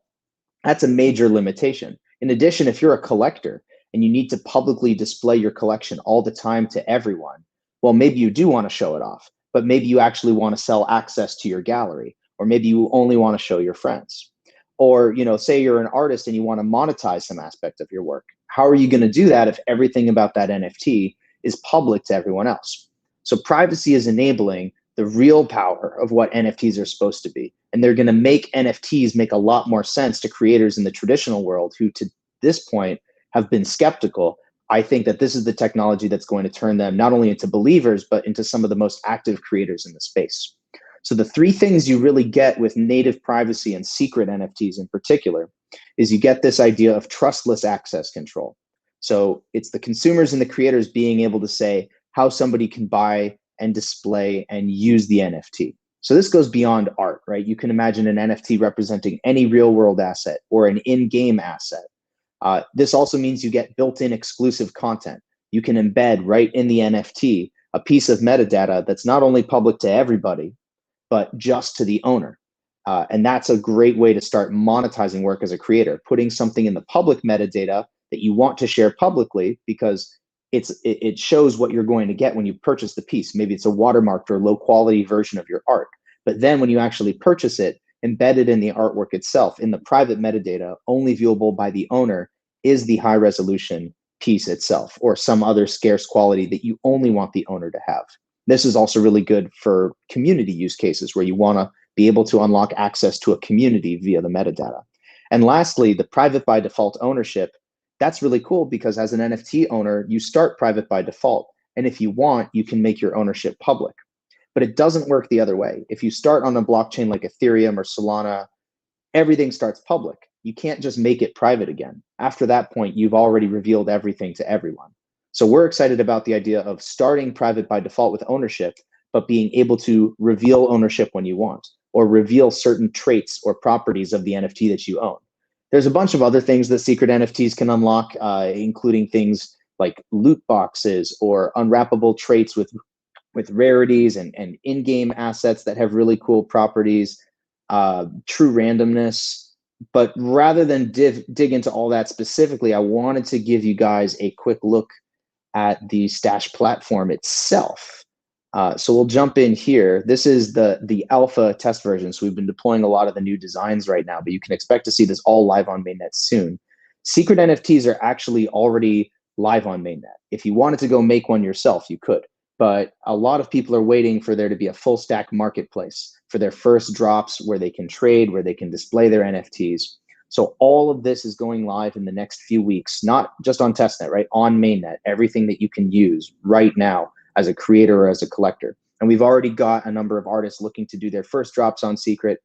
That's a major limitation. In addition, if you're a collector and you need to publicly display your collection all the time to everyone, well, maybe you do want to show it off, but maybe you actually want to sell access to your gallery, or maybe you only want to show your friends. Or, say you're an artist and you want to monetize some aspect of your work. How are you going to do that if everything about that NFT is public to everyone else? So privacy is enabling the real power of what NFTs are supposed to be. And they're going to make NFTs make a lot more sense to creators in the traditional world who to this point have been skeptical. I think that this is the technology that's going to turn them not only into believers, but into some of the most active creators in the space. So the three things you really get with native privacy and secret NFTs in particular is you get this idea of trustless access control. So it's the consumers and the creators being able to say how somebody can buy and display and use the NFT. So this goes beyond art, right? You can imagine an NFT representing any real world asset or an in-game asset. This also means you get built-in exclusive content. You can embed right in the NFT a piece of metadata that's not only public to everybody, but just to the owner. And that's a great way to start monetizing work as a creator, putting something in the public metadata that you want to share publicly because it shows what you're going to get when you purchase the piece. Maybe it's a watermarked or low quality version of your art. But then when you actually purchase it, embedded in the artwork itself, in the private metadata, only viewable by the owner, is the high resolution piece itself or some other scarce quality that you only want the owner to have. This is also really good for community use cases where you want to be able to unlock access to a community via the metadata. And lastly, the private by default ownership. That's really cool because as an NFT owner, you start private by default. And if you want, you can make your ownership public. But it doesn't work the other way. If you start on a blockchain like Ethereum or Solana, everything starts public. You can't just make it private again. After that point, you've already revealed everything to everyone. So we're excited about the idea of starting private by default with ownership, but being able to reveal ownership when you want, or reveal certain traits or properties of the NFT that you own. There's a bunch of other things that secret NFTs can unlock, including things like loot boxes or unwrappable traits with rarities and in-game assets that have really cool properties, true randomness. But rather than dig into all that specifically, I wanted to give you guys a quick look at the Stash platform itself. So we'll jump in here. This is the alpha test version. So we've been deploying a lot of the new designs right now, but you can expect to see this all live on mainnet soon. Secret NFTs are actually already live on mainnet. If you wanted to go make one yourself, you could. But a lot of people are waiting for there to be a full stack marketplace for their first drops where they can trade, where they can display their NFTs. So all of this is going live in the next few weeks, not just on testnet, right? On mainnet, everything that you can use right now as a creator or as a collector. And we've already got a number of artists looking to do their first drops on Secret.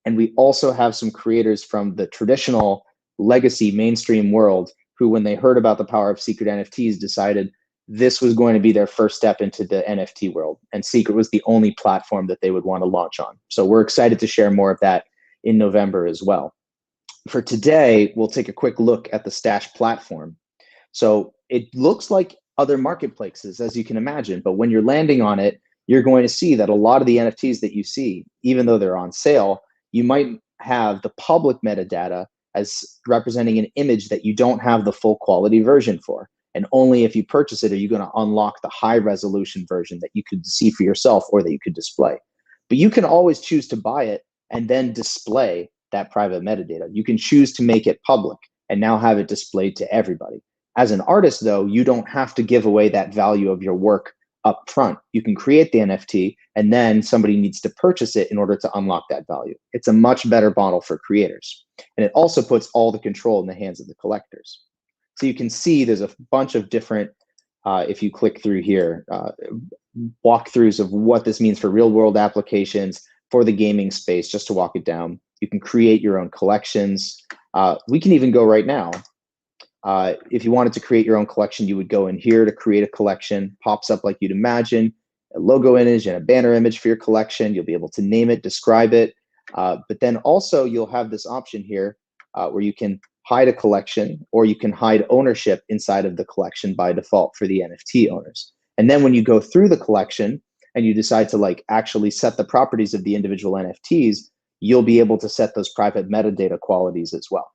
And we also have some creators from the traditional legacy mainstream world who, when they heard about the power of secret NFTs, decided this was going to be their first step into the NFT world. And Secret was the only platform that they would want to launch on. So we're excited to share more of that in November as well. For today, we'll take a quick look at the Stash platform. So it looks like other marketplaces, as you can imagine, but when you're landing on it, you're going to see that a lot of the NFTs that you see, even though they're on sale, you might have the public metadata as representing an image that you don't have the full quality version for. And only if you purchase it are you going to unlock the high resolution version that you could see for yourself or that you could display. But you can always choose to buy it and then display that private metadata. You can choose to make it public and now have it displayed to everybody. As an artist, though, you don't have to give away that value of your work up front. You can create the NFT and then somebody needs to purchase it in order to unlock that value. It's a much better model for creators. And it also puts all the control in the hands of the collectors. So you can see there's a bunch of different, if you click through here, walkthroughs of what this means for real world applications, for the gaming space, just to walk it down. You can create your own collections. We can even go right now. If you wanted to create your own collection, you would go in here to create a collection, pops up like you'd imagine, a logo image and a banner image for your collection. You'll be able to name it, describe it. But then also you'll have this option here where you can hide a collection or you can hide ownership inside of the collection by default for the NFT owners. And then when you go through the collection and you decide to like actually set the properties of the individual NFTs, you'll be able to set those private metadata qualities as well.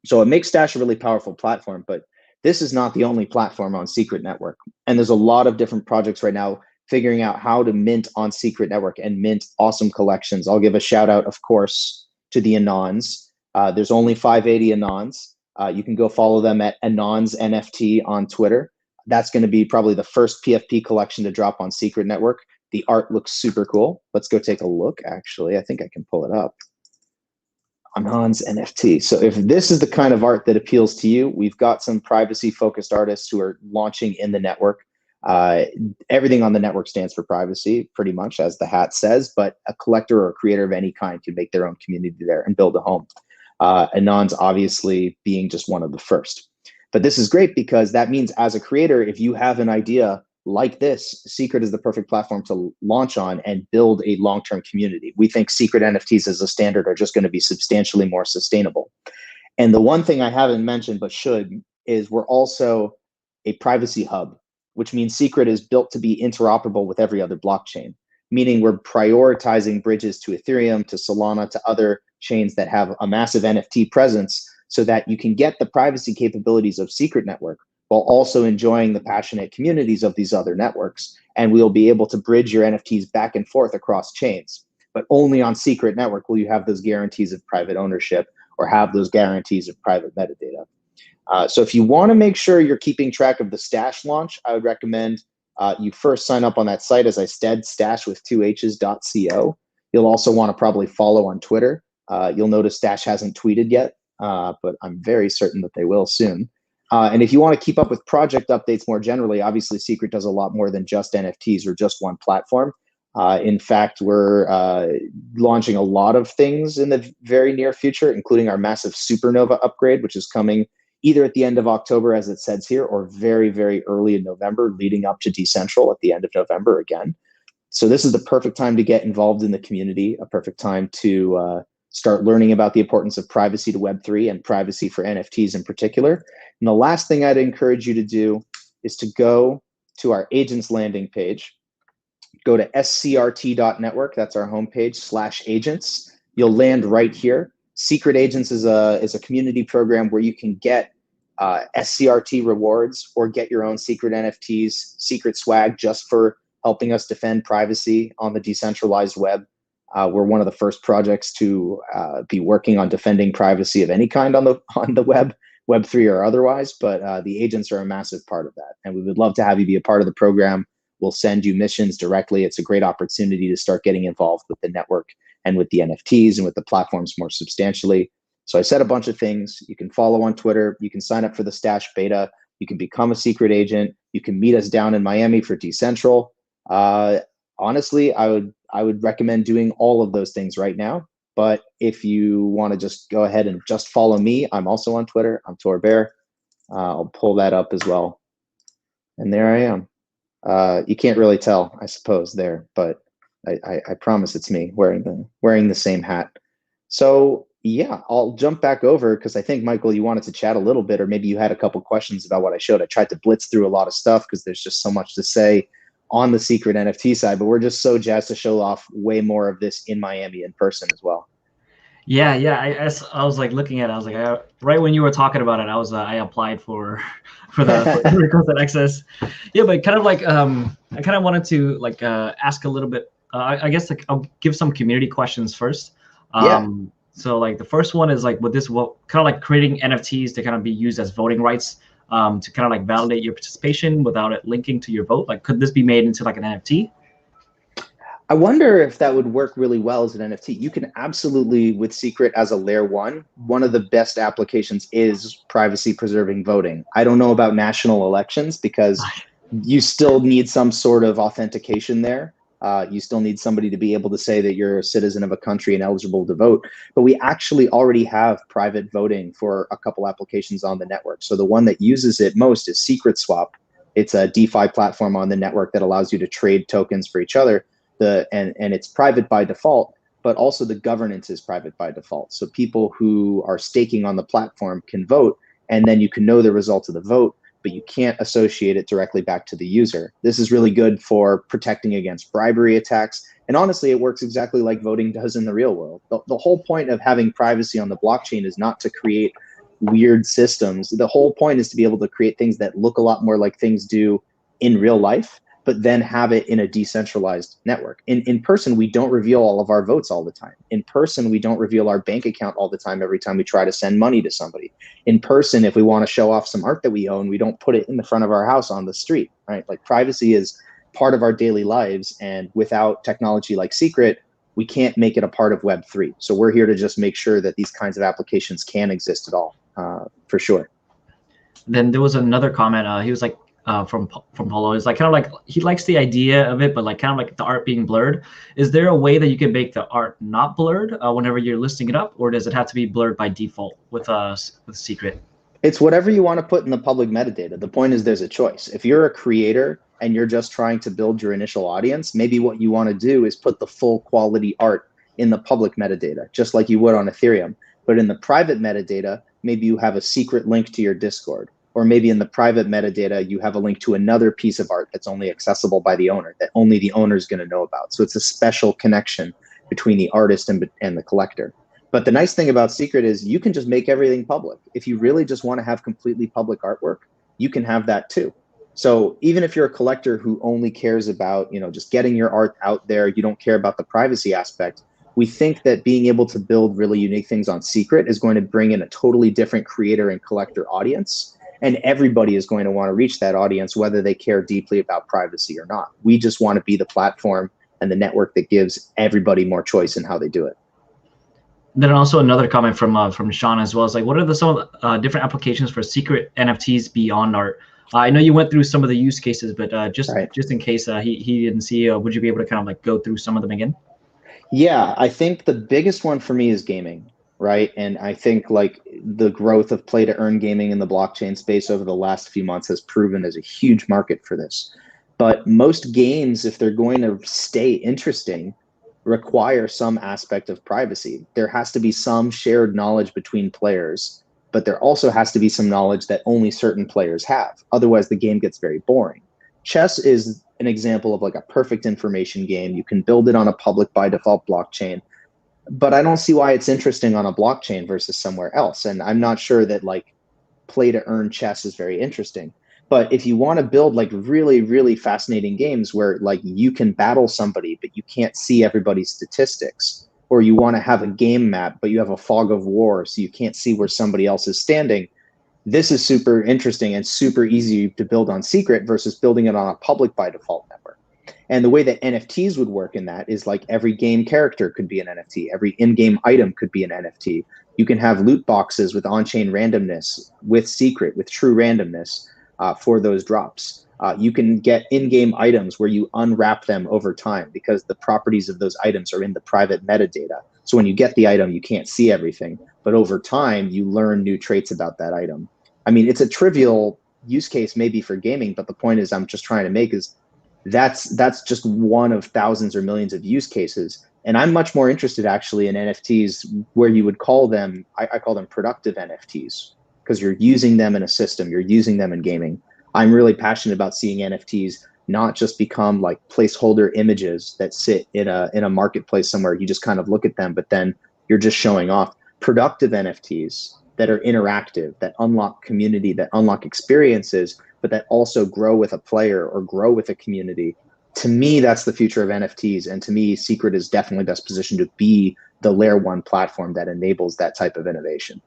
So it makes Stash a really powerful platform, but this is not the only platform on Secret Network. And there's a lot of different projects right now figuring out how to mint on Secret Network and mint awesome collections. I'll give a shout out, of course, to the Anons. There's only 580 Anons. You can go follow them at Anons NFT on Twitter. That's going to be probably the first PFP collection to drop on Secret Network. The art looks super cool. Let's go take a look, actually. I think I can pull it up. Anons NFT. So if this is the kind of art that appeals to you, we've got some privacy-focused artists who are launching in the network. Everything on the network stands for privacy, pretty much, as the hat says, but a collector or a creator of any kind can make their own community there and build a home. Anon's obviously being just one of the first. But this is great because that means as a creator, if you have an idea like this, Secret is the perfect platform to launch on and build a long-term community. We think Secret NFTs as a standard are just going to be substantially more sustainable. And the one thing I haven't mentioned but should is we're also a privacy hub, which means Secret is built to be interoperable with every other blockchain, meaning we're prioritizing bridges to Ethereum, to Solana, to other chains that have a massive NFT presence so that you can get the privacy capabilities of Secret Network while also enjoying the passionate communities of these other networks. And we'll be able to bridge your NFTs back and forth across chains. But only on Secret Network will you have those guarantees of private ownership or have those guarantees of private metadata. So if you want to make sure you're keeping track of the Stash launch, I would recommend you first sign up on that site, as I said, stash with 2h's.co. You'll also want to probably follow on Twitter. You'll notice Stash hasn't tweeted yet, but I'm very certain that they will soon. And if you want to keep up with project updates more generally, obviously Secret does a lot more than just NFTs or just one platform. In fact, we're launching a lot of things in the very near future, including our massive Supernova upgrade, which is coming either at the end of October, as it says here, or very, very early in November, leading up to Decentral at the end of November again. So this is the perfect time to get involved in the community, a perfect time to start learning about the importance of privacy to Web3 and privacy for NFTs in particular. And the last thing I'd encourage you to do is to go to our agents landing page. Go to scrt.network, that's our homepage, /agents. You'll land right here. Secret Agents is a community program where you can get SCRT rewards or get your own secret NFTs, secret swag, just for helping us defend privacy on the decentralized web. We're one of the first projects to be working on defending privacy of any kind on the web, Web3 or otherwise, but the agents are a massive part of that. And we would love to have you be a part of the program. We'll send you missions directly. It's a great opportunity to start getting involved with the network and with the NFTs and with the platforms more substantially. So I said a bunch of things. You can follow on Twitter. You can sign up for the Stash beta. You can become a secret agent. You can meet us down in Miami for Decentral. Honestly, I would recommend doing all of those things right now. But if you want to just go ahead and just follow me, I'm also on Twitter. I'm Torbear. I'll pull that up as well. And there I am. You can't really tell, I suppose, there, but I promise it's me wearing the same hat. So yeah, I'll jump back over because I think, Michael, you wanted to chat a little bit, or maybe you had a couple questions about what I showed. I tried to blitz through a lot of stuff because there's just so much to say on the secret NFT side, but we're just so jazzed to show off way more of this in Miami in person as well. Yeah. I was like looking at it. I was like, right when you were talking about it, I applied for the requested access. Yeah, but kind of like I kind of wanted to like ask a little bit. I guess like I'll give some community questions first. So like the first one is like, would this kind of like creating NFTs to kind of be used as voting rights to kind of like validate your participation without it linking to your vote? Like, could this be made into like an NFT? I wonder if that would work really well as an NFT. You can absolutely, with Secret as a layer one of the best applications is privacy preserving voting. I don't know about national elections because you still need some sort of authentication there. You still need somebody to be able to say that you're a citizen of a country and eligible to vote. But we actually already have private voting for a couple applications on the network. So the one that uses it most is Secret Swap. It's a DeFi platform on the network that allows you to trade tokens for each other. And it's private by default, but also the governance is private by default. So people who are staking on the platform can vote, and then you can know the results of the vote, but you can't associate it directly back to the user. This is really good for protecting against bribery attacks. And honestly, it works exactly like voting does in the real world. The whole point of having privacy on the blockchain is not to create weird systems. The whole point is to be able to create things that look a lot more like things do in real life, but then have it in a decentralized network. In person, we don't reveal all of our votes all the time. In person, we don't reveal our bank account all the time every time we try to send money to somebody. In person, if we want to show off some art that we own, we don't put it in the front of our house on the street, right? Like privacy is part of our daily lives, and without technology like Secret, we can't make it a part of Web3. So we're here to just make sure that these kinds of applications can exist at all, for sure. Then there was another comment. He was like, from Polo is like kind of like he likes the idea of it, but like kind of like the art being blurred. Is there a way that you can make the art not blurred whenever you're listing it up, or does it have to be blurred by default with Secret? It's whatever you want to put in the public metadata. The point is there's a choice. If you're a creator and you're just trying to build your initial audience, maybe what you want to do is put the full quality art in the public metadata, just like you would on Ethereum. But in the private metadata, maybe you have a secret link to your Discord, or maybe in the private metadata, you have a link to another piece of art that's only accessible by the owner, that only the owner is going to know about. So it's a special connection between the artist and the collector. But the nice thing about Secret is you can just make everything public. If you really just want to have completely public artwork, you can have that too. So even if you're a collector who only cares about, just getting your art out there, you don't care about the privacy aspect, we think that being able to build really unique things on Secret is going to bring in a totally different creator and collector audience. And everybody is going to want to reach that audience, whether they care deeply about privacy or not. We just want to be the platform and the network that gives everybody more choice in how they do it. Then also another comment from Sean as well is like, what are some different applications for secret NFTs beyond art? I know you went through some of the use cases, but just in case he didn't see, would you be able to kind of like go through some of them again? Yeah, I think the biggest one for me is gaming, right? And I think like the growth of play to earn gaming in the blockchain space over the last few months has proven as a huge market for this. But most games, if they're going to stay interesting, require some aspect of privacy. There has to be some shared knowledge between players, but there also has to be some knowledge that only certain players have. Otherwise, the game gets very boring. Chess is an example of like a perfect information game. You can build it on a public by default blockchain, but I don't see why it's interesting on a blockchain versus somewhere else. And I'm not sure that like play to earn chess is very interesting. But if you want to build like really, really fascinating games where like you can battle somebody, but you can't see everybody's statistics, or you want to have a game map, but you have a fog of war, so you can't see where somebody else is standing, this is super interesting and super easy to build on Secret versus building it on a public by default network. And the way that NFTs would work in that is like every game character could be an NFT. Every in-game item could be an NFT. You can have loot boxes with on-chain randomness, with Secret, with true randomness. For those drops. You can get in-game items where you unwrap them over time because the properties of those items are in the private metadata. So when you get the item, you can't see everything, but over time, you learn new traits about that item. I mean, it's a trivial use case maybe for gaming, but the point is I'm just trying to make is that's just one of thousands or millions of use cases. And I'm much more interested actually in NFTs where you would call them, I call them productive NFTs, because you're using them in a system, you're using them in gaming. I'm really passionate about seeing NFTs not just become like placeholder images that sit in a marketplace somewhere. You just kind of look at them, but then you're just showing off. Productive NFTs that are interactive, that unlock community, that unlock experiences, but that also grow with a player or grow with a community. To me, that's the future of NFTs. And to me, Secret is definitely best positioned to be the layer one platform that enables that type of innovation.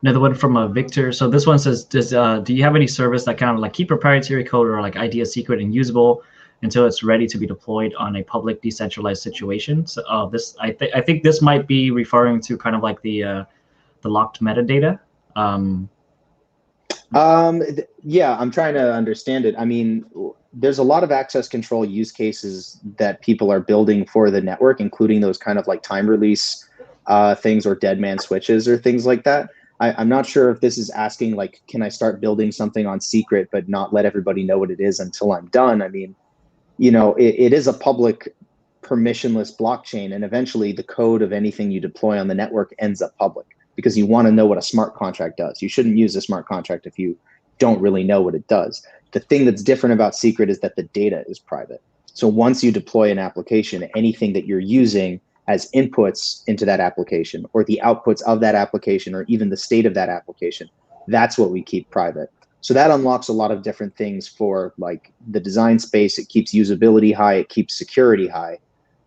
Another one from Victor. So this one says, do you have any service that kind of like keep proprietary code or like idea secret and usable until it's ready to be deployed on a public decentralized situation? So I think this might be referring to kind of like the locked metadata. Yeah, I'm trying to understand it. I mean, there's a lot of access control use cases that people are building for the network, including those kind of like time release things or dead man switches or things like that. I'm not sure if this is asking like, can I start building something on Secret but not let everybody know what it is until I'm done? I mean, it is a public permissionless blockchain, and eventually the code of anything you deploy on the network ends up public because you want to know what a smart contract does. You shouldn't use a smart contract if you don't really know what it does. The thing that's different about Secret is that the data is private. So once you deploy an application, anything that you're using as inputs into that application or the outputs of that application or even the state of that application, that's what we keep private. So that unlocks a lot of different things for like the design space. It keeps usability high, it keeps security high.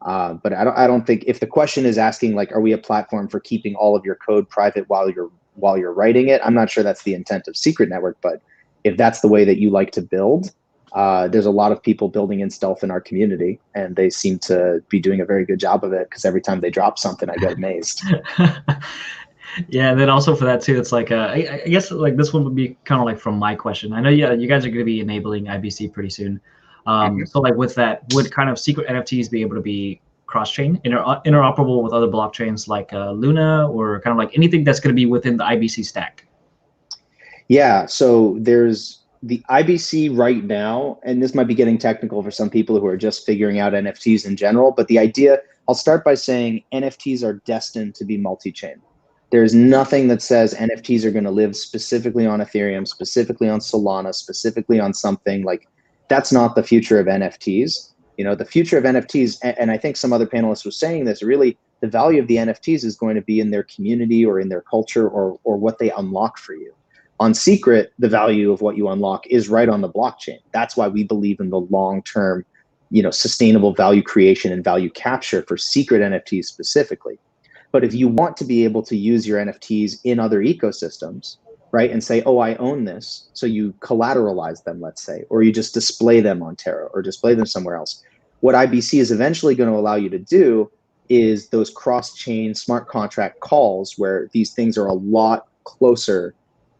But I don't think, if the question is asking like, are we a platform for keeping all of your code private while you're writing it? I'm not sure that's the intent of Secret Network, but if that's the way that you like to build, there's a lot of people building in stealth in our community, and they seem to be doing a very good job of it because every time they drop something, I get amazed. Yeah, and then also for that too, it's like I guess like this one would be kind of like from my question. I know you guys are going to be enabling IBC pretty soon. So like with that, would kind of secret NFTs be able to be cross-chain, interoperable with other blockchains like Luna, or kind of like anything that's going to be within the IBC stack? Yeah, so there's the IBC right now, and this might be getting technical for some people who are just figuring out NFTs in general, but the idea, I'll start by saying NFTs are destined to be multi-chain. There's nothing that says NFTs are going to live specifically on Ethereum, specifically on Solana, specifically on something like that's not the future of NFTs. The future of NFTs, and I think some other panelists were saying this, really the value of the NFTs is going to be in their community or in their culture or what they unlock for you. On Secret, the value of what you unlock is right on the blockchain. That's why we believe in the long-term, sustainable value creation and value capture for secret NFTs specifically. But if you want to be able to use your NFTs in other ecosystems, right, and say, oh, I own this, so you collateralize them, let's say, or you just display them on Terra or display them somewhere else. What IBC is eventually going to allow you to do is those cross-chain smart contract calls where these things are a lot closer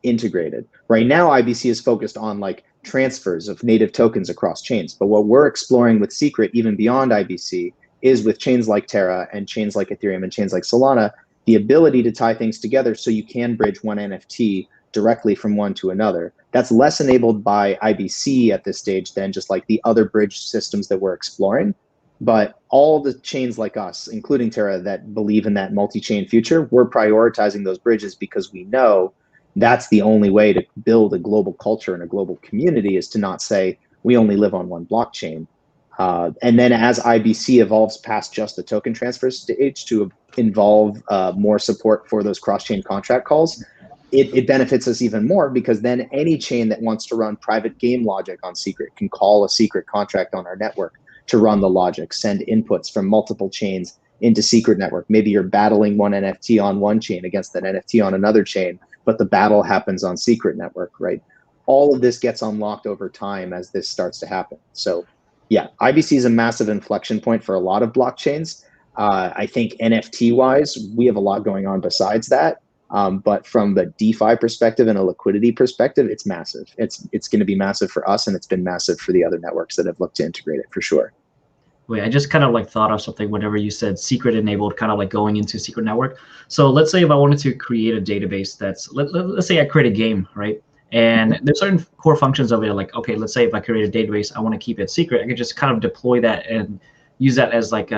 integrated. Right now, IBC is focused on like transfers of native tokens across chains. But what we're exploring with Secret, even beyond IBC, is with chains like Terra and chains like Ethereum and chains like Solana, the ability to tie things together so you can bridge one NFT directly from one to another. That's less enabled by IBC at this stage than just like the other bridge systems that we're exploring. But all the chains like us, including Terra, that believe in that multi-chain future, we're prioritizing those bridges because we know that's the only way to build a global culture and a global community, is to not say we only live on one blockchain. And then as IBC evolves past just the token transfer stage to involve more support for those cross-chain contract calls, it benefits us even more, because then any chain that wants to run private game logic on Secret can call a Secret contract on our network to run the logic, send inputs from multiple chains into Secret network. Maybe you're battling one NFT on one chain against an NFT on another chain, but the battle happens on Secret network, right? All of this gets unlocked over time as this starts to happen. So yeah, IBC is a massive inflection point for a lot of blockchains. I think NFT-wise, we have a lot going on besides that. But from the DeFi perspective and a liquidity perspective, it's massive. It's going to be massive for us, and it's been massive for the other networks that have looked to integrate it for sure. Wait, I just kind of like thought of something whenever you said secret enabled, kind of like going into secret network. So let's say if I wanted to create a database that's, let's say I create a game, right? And there's certain core functions of it, like, okay, let's say if I create a database, I want to keep it secret. I could just kind of deploy that and use that as like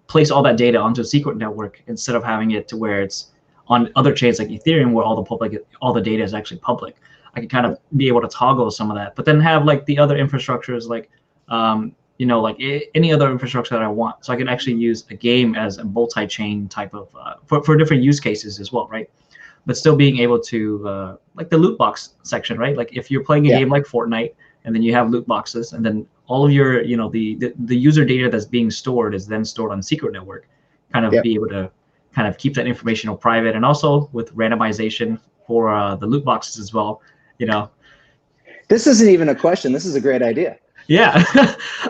place all that data onto a secret network, instead of having it to where it's on other chains like Ethereum, where all the data is actually public. I could kind of be able to toggle some of that, but then have like the other infrastructures, like like any other infrastructure that I want. So I can actually use a game as a multi-chain type of for different use cases as well, right? But still being able to like the loot box section, right? Like if you're playing a game like Fortnite, and then you have loot boxes, and then all of your the user data that's being stored is then stored on Secret network, kind of be able to kind of keep that information private, and also with randomization for the loot boxes as well. This isn't even a question. This is a great idea. Yeah.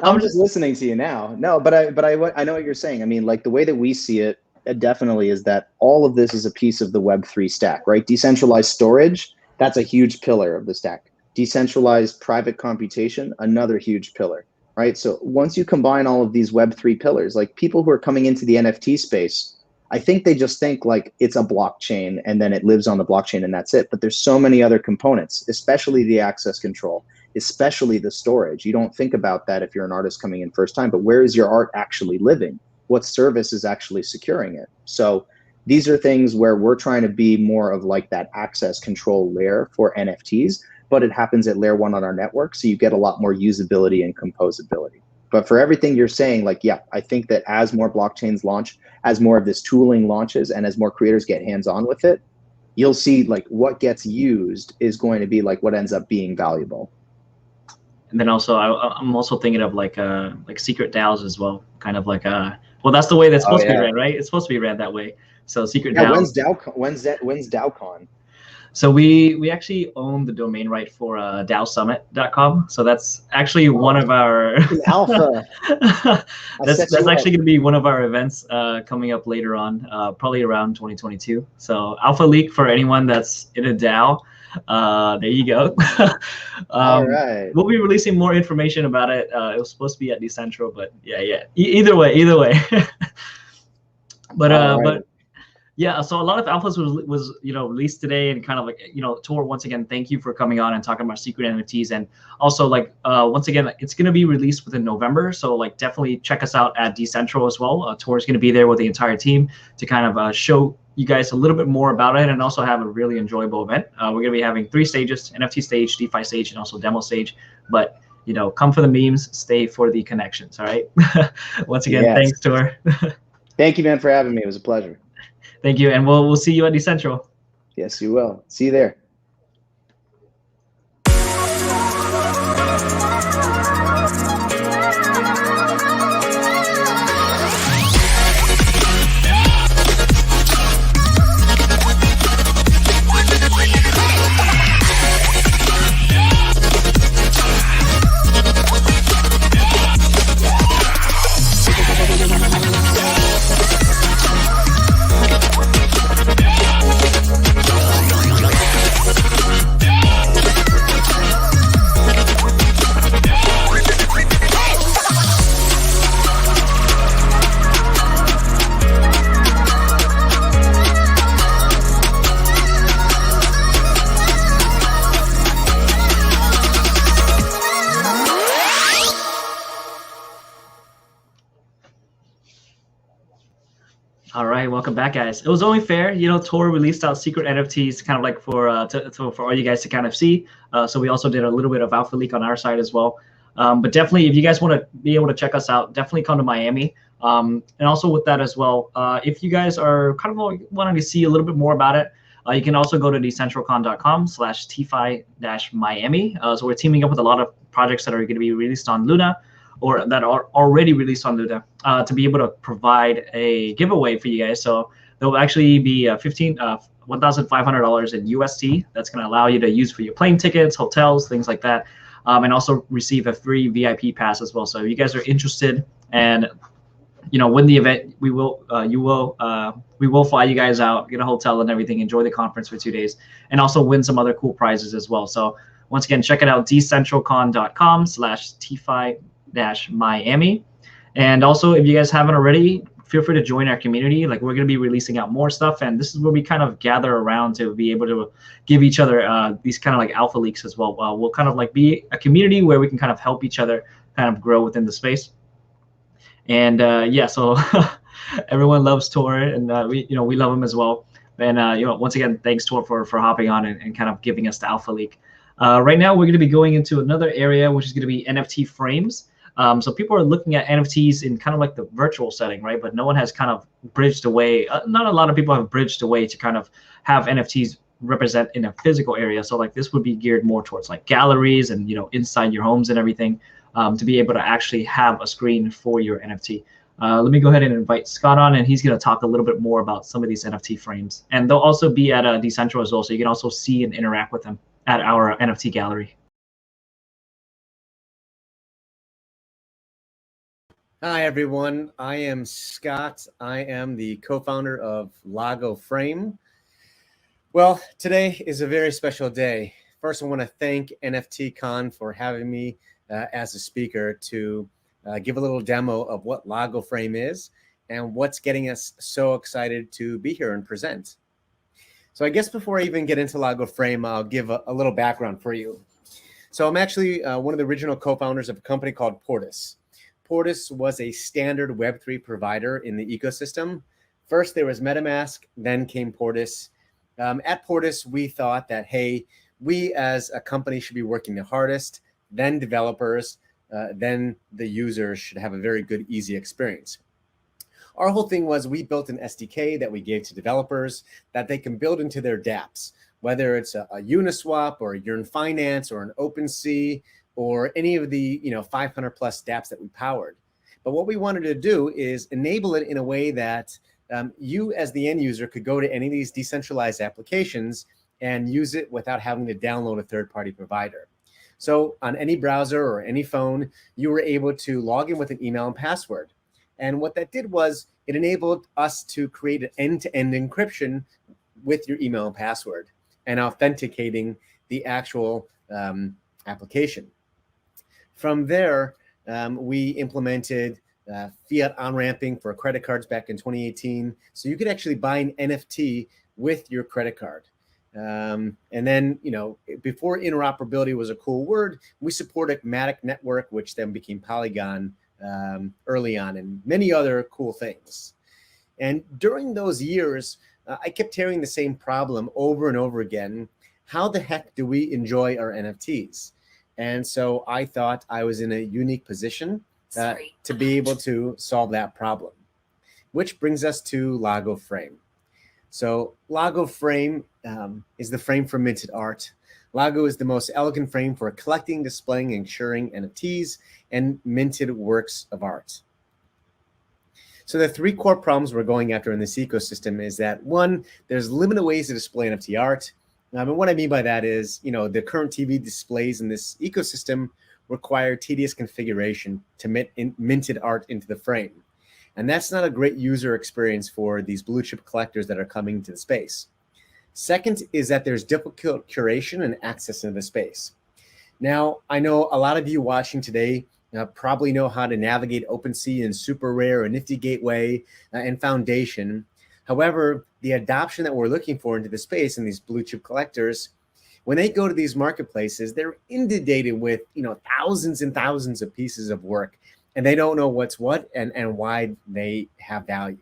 I'm just listening to you now. No, but I know what you're saying. I mean, like the way that we see it definitely is that all of this is a piece of the Web3 stack, right? Decentralized storage, that's a huge pillar of the stack. Decentralized private computation, another huge pillar, right? So once you combine all of these Web3 pillars, like people who are coming into the NFT space, I think they just think like it's a blockchain and then it lives on the blockchain and that's it. But there's so many other components, especially the access control, especially the storage. You don't think about that if you're an artist coming in first time, but where is your art actually living? What service is actually securing it? So these are things where we're trying to be more of like that access control layer for NFTs, but it happens at layer one on our network. So you get a lot more usability and composability. But for everything you're saying, like, yeah, I think that as more blockchains launch, as more of this tooling launches, and as more creators get hands-on with it, you'll see like what gets used is going to be like what ends up being valuable. And then also, I'm also thinking of like secret DAOs as well, kind of like well, that's the way that's supposed to be ran, right? It's supposed to be ran that way. So secret DAOs. When's DAOCon? So we actually own the domain right for DAOsummit.com. So that's actually one of our alpha. that's actually going to be one of our events coming up later on, probably around 2022. So alpha leak for anyone that's in a DAO. There you go. All right. We'll be releasing more information about it. It was supposed to be at Decentral, but yeah. Either way. But yeah, so a lot of alphas was released today, and kind of like Tor, once again, thank you for coming on and talking about secret NFTs, and also like once again, it's going to be released within November, so like definitely check us out at Decentral as well. Tor is going to be there with the entire team to kind of show you guys a little bit more about it, and also have a really enjoyable event. We're going to be having 3 stages: NFT stage, DeFi stage, and also demo stage. But come for the memes, stay for the connections. All right. Once again, Thanks, Tor. Thank you, man, for having me. It was a pleasure. Thank you, and we'll see you at Decentral. Yes, you will. See you there. All right, welcome back, guys. It was only fair, Tor released out secret NFTs, kind of like for all you guys to kind of see. So we also did a little bit of alpha leak on our side as well. But definitely, if you guys want to be able to check us out, definitely come to Miami. And also with that as well, if you guys are kind of wanting to see a little bit more about it, you can also go to decentralcon.com/TFI-Miami. So we're teaming up with a lot of projects that are going to be released on Luna, or that are already released on Luna, to be able to provide a giveaway for you guys. So there will actually be $1,500 in UST. That's going to allow you to use for your plane tickets, hotels, things like that, and also receive a free VIP pass as well. So if you guys are interested and win the event, we will fly you guys out, get a hotel and everything, enjoy the conference for 2 days, and also win some other cool prizes as well. So once again, check it out, decentralcon.com/TFI-Miami. And also, if you guys haven't already, feel free to join our community. Like, we're going to be releasing out more stuff, and this is where we kind of gather around to be able to give each other these kind of like alpha leaks as well. We'll kind of like be a community where we can kind of help each other kind of grow within the space. And yeah, so everyone loves Tor, and we love him as well. And once again, thanks Tor for hopping on and kind of giving us the alpha leak. Right now, we're going to be going into another area, which is going to be NFT frames. So people are looking at NFTs in kind of like the virtual setting, right? But no one has kind of bridged a way. Not a lot of people have bridged a way to kind of have NFTs represent in a physical area. So like this would be geared more towards like galleries and inside your homes and everything, to be able to actually have a screen for your NFT. Let me go ahead and invite Scott on, and he's going to talk a little bit more about some of these NFT frames. And they'll also be at Decentral as well, so you can also see and interact with them at our NFT gallery. Hi, everyone. I am Scott. I am the co-founder of Lago Frame. Well, today is a very special day. First, I want to thank NFT Con for having me as a speaker to give a little demo of what Lago Frame is and what's getting us so excited to be here and present. So I guess before I even get into Lago Frame, I'll give a little background for you. So I'm actually one of the original co-founders of a company called Portis. Portis was a standard Web3 provider in the ecosystem. First, there was MetaMask, then came Portis. At Portis, we thought that, hey, we as a company should be working the hardest, then developers, then the users should have a very good, easy experience. Our whole thing was we built an SDK that we gave to developers that they can build into their dApps, whether it's a Uniswap or a Yearn Finance or an OpenSea, or any of the 500 plus dApps that we powered. But what we wanted to do is enable it in a way that you as the end user could go to any of these decentralized applications and use it without having to download a third-party provider. So on any browser or any phone, you were able to log in with an email and password. And what that did was it enabled us to create an end-to-end encryption with your email and password and authenticating the actual application. From there, we implemented fiat on-ramping for credit cards back in 2018. So you could actually buy an NFT with your credit card. And then, before interoperability was a cool word, we supported Matic Network, which then became Polygon early on, and many other cool things. And during those years, I kept hearing the same problem over and over again. How the heck do we enjoy our NFTs? And so I thought I was in a unique position to be able to solve that problem, which brings us to Lago Frame. So Lago Frame is the frame for minted art. Lago is the most elegant frame for collecting, displaying, and sharing NFTs and minted works of art. So the three core problems we're going after in this ecosystem is that, one, there's limited ways to display NFT art. And what I mean by that is, the current TV displays in this ecosystem require tedious configuration to minted art into the frame. And that's not a great user experience for these blue chip collectors that are coming to the space. Second is that there's difficult curation and access into the space. Now, I know a lot of you watching today probably know how to navigate OpenSea and Super Rare and Nifty Gateway and Foundation. However, the adoption that we're looking for into the space and these blue chip collectors, when they go to these marketplaces, they're inundated with thousands and thousands of pieces of work, and they don't know what's what and why they have value.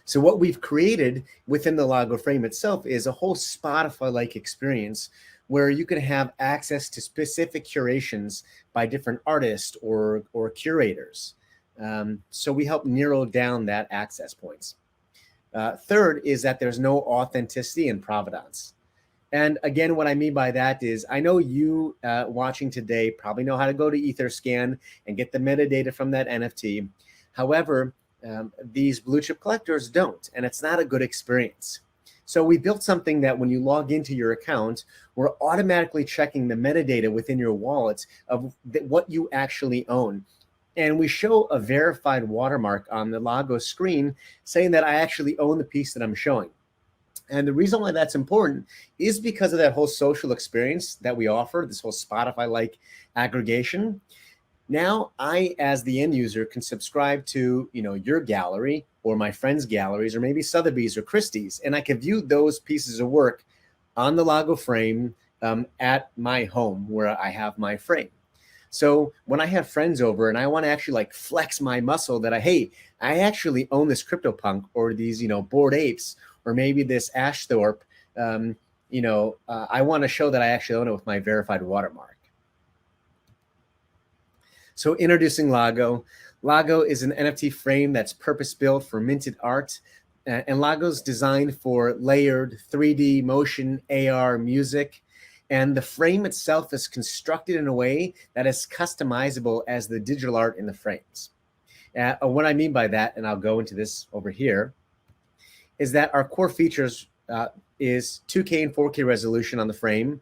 So what we've created within the Lago frame itself is a whole Spotify-like experience where you can have access to specific curations by different artists or curators. So we help narrow down that access points. Third is that there's no authenticity and provenance. And again, what I mean by that is I know you watching today probably know how to go to Etherscan and get the metadata from that NFT. However, these blue chip collectors don't, and it's not a good experience. So we built something that when you log into your account, we're automatically checking the metadata within your wallet of what you actually own. And we show a verified watermark on the Lago screen saying that I actually own the piece that I'm showing. And the reason why that's important is because of that whole social experience that we offer, this whole Spotify-like aggregation. Now I, as the end user, can subscribe to your gallery or my friends' galleries or maybe Sotheby's or Christie's, and I can view those pieces of work on the Lago frame at my home where I have my frame. So when I have friends over and I want to actually flex my muscle that I actually own this CryptoPunk or these Bored Apes or maybe this Ashthorpe, I want to show that I actually own it with my verified watermark. So introducing Lago. Lago is an NFT frame that's purpose-built for minted art. And Lago's designed for layered 3D motion, AR, music. And the frame itself is constructed in a way that is customizable as the digital art in the frames. What I mean by that, and I'll go into this over here, is that our core features is 2K and 4K resolution on the frame,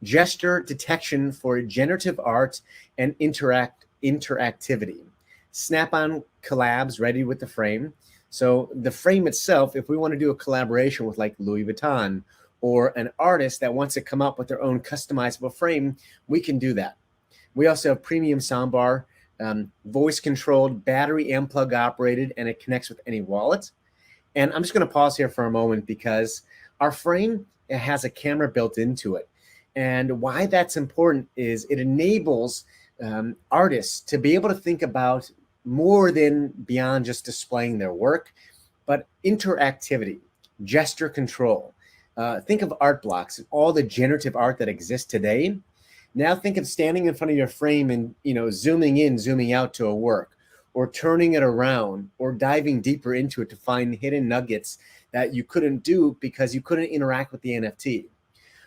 gesture detection for generative art and interactivity, snap-on collabs ready with the frame. So the frame itself, if we want to do a collaboration with Louis Vuitton or an artist that wants to come up with their own customizable frame, we can do that. We also have premium soundbar, voice controlled, battery and plug operated, and it connects with any wallet. And I'm just going to pause here for a moment because our frame has a camera built into it. And why that's important is it enables artists to be able to think about more than beyond just displaying their work, but interactivity, gesture control. Think of art blocks, all the generative art that exists today. Now think of standing in front of your frame and zooming in, zooming out to a work, or turning it around, or diving deeper into it to find hidden nuggets that you couldn't do because you couldn't interact with the NFT.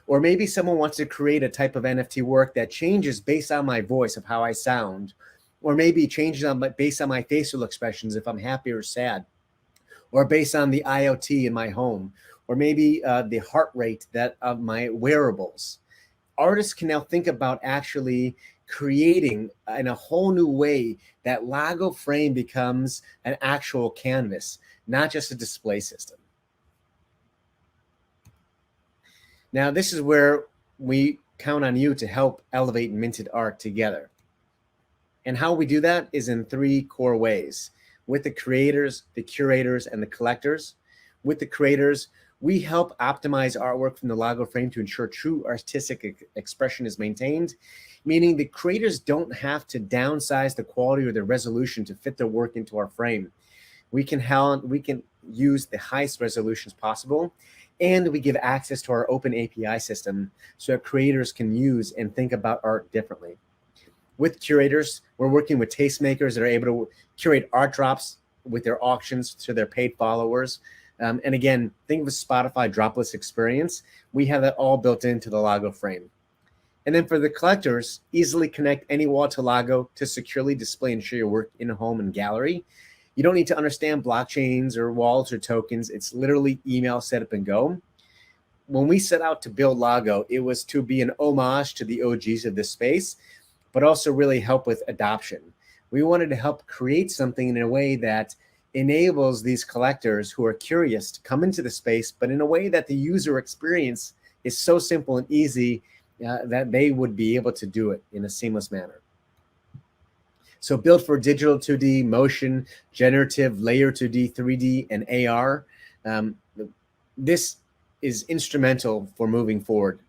Or maybe someone wants to create a type of NFT work that changes based on my voice of how I sound, or maybe changes based on my facial expressions if I'm happy or sad. or based on the IoT in my home, or maybe the heart rate of my wearables. Artists can now think about actually creating in a whole new way that Lago frame becomes an actual canvas, not just a display system. Now, this is where we count on you to help elevate minted art together. And how we do that is in 3 core ways: with the creators, the curators, and the collectors. With the creators, we help optimize artwork from the Lago frame to ensure true artistic expression is maintained, meaning the creators don't have to downsize the quality or the resolution to fit their work into our frame. We can use the highest resolutions possible, and we give access to our open API system so that creators can use and think about art differently. With curators, we're working with tastemakers that are able to curate art drops with their auctions to their paid followers. And again, think of a Spotify dropless experience. We have that all built into the Lago frame. And then for the collectors, easily connect any wall to Lago to securely display and share your work in a home and gallery. You don't need to understand blockchains or wallets or tokens. It's literally email, set up, and go. When we set out to build Lago, it was to be an homage to the OGs of this space, but also really help with adoption. We wanted to help create something in a way that enables these collectors who are curious to come into the space, but in a way that the user experience is so simple and easy that they would be able to do it in a seamless manner. So built for digital 2D, motion, generative, layer 2D, 3D, and AR, this is instrumental for moving forward.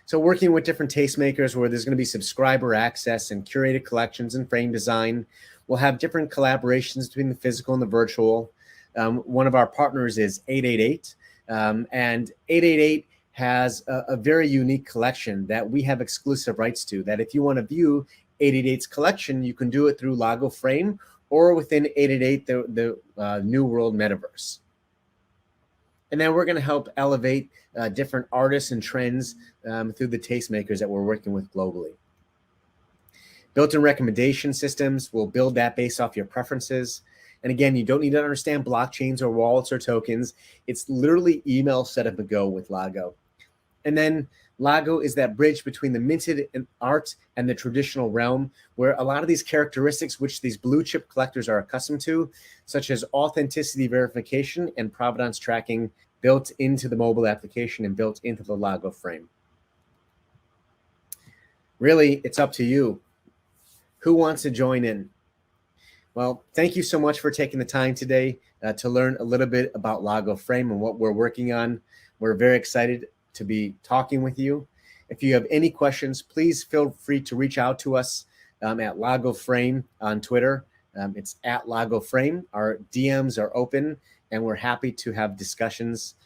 So working with different tastemakers where there's going to be subscriber access and curated collections and frame design, we'll have different collaborations between the physical and the virtual. One of our partners is 888, and 888 has a very unique collection that we have exclusive rights to, that if you want to view 888's collection, you can do it through Lago Frame or within 888, the New World Metaverse. And then we're going to help elevate different artists and trends through the tastemakers that we're working with globally. Built-in recommendation systems will build that based off your preferences. And again, you don't need to understand blockchains or wallets or tokens. It's literally email, setup, and go with Lago. And then Lago is that bridge between the minted art and the traditional realm, where a lot of these characteristics which these blue chip collectors are accustomed to, such as authenticity verification and provenance tracking, built into the mobile application and built into the Lago frame. Really, it's up to you. Who wants to join in? Well, thank you so much for taking the time today to learn a little bit about Lago Frame and what we're working on. We're very excited to be talking with you. If you have any questions, please feel free to reach out to us at Lago Frame on Twitter. It's at Lago Frame. Our DMs are open, and we're happy to have discussions.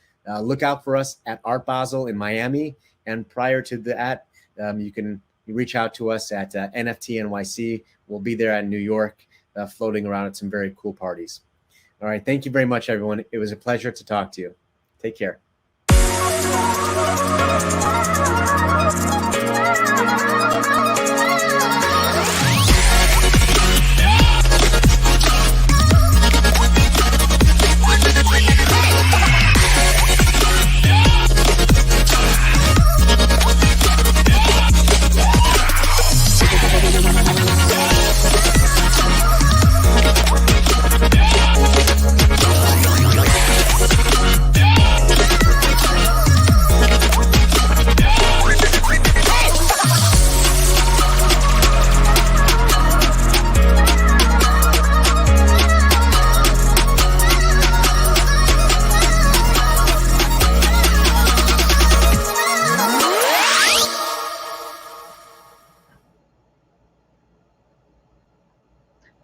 Look out for us at Art Basel in Miami. And prior to that, you can reach out to us at NFT NYC. We'll be there at New York, floating around at some very cool parties. All right. Thank you very much, everyone. It was a pleasure to talk to you. Take care.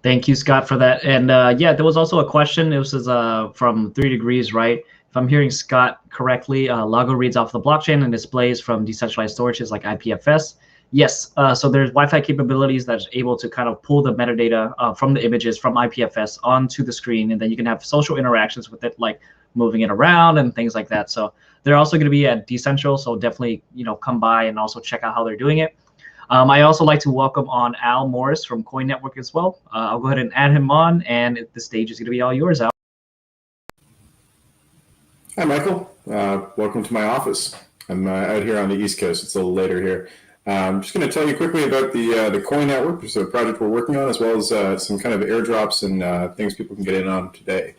Thank you, Scott, for that. And yeah, there was also a question. This is from 3 Degrees, right? If I'm hearing Scott correctly, Lago reads off the blockchain and displays from decentralized storages like IPFS. Yes, so there's Wi-Fi capabilities that's able to kind of pull the metadata from the images from IPFS onto the screen, and then you can have social interactions with it, like moving it around and things like that. So they're also going to be at Decentral, so definitely come by and also check out how they're doing it. I also like to welcome on Al Morris from Coin Network as well. I'll go ahead and add him on, and the stage is going to be all yours, Al. Hi, Michael. Welcome to my office. I'm out here on the East Coast. It's a little later here. I'm just going to tell you quickly about the Coin Network, which is a project we're working on, as well as some kind of airdrops and things people can get in on today.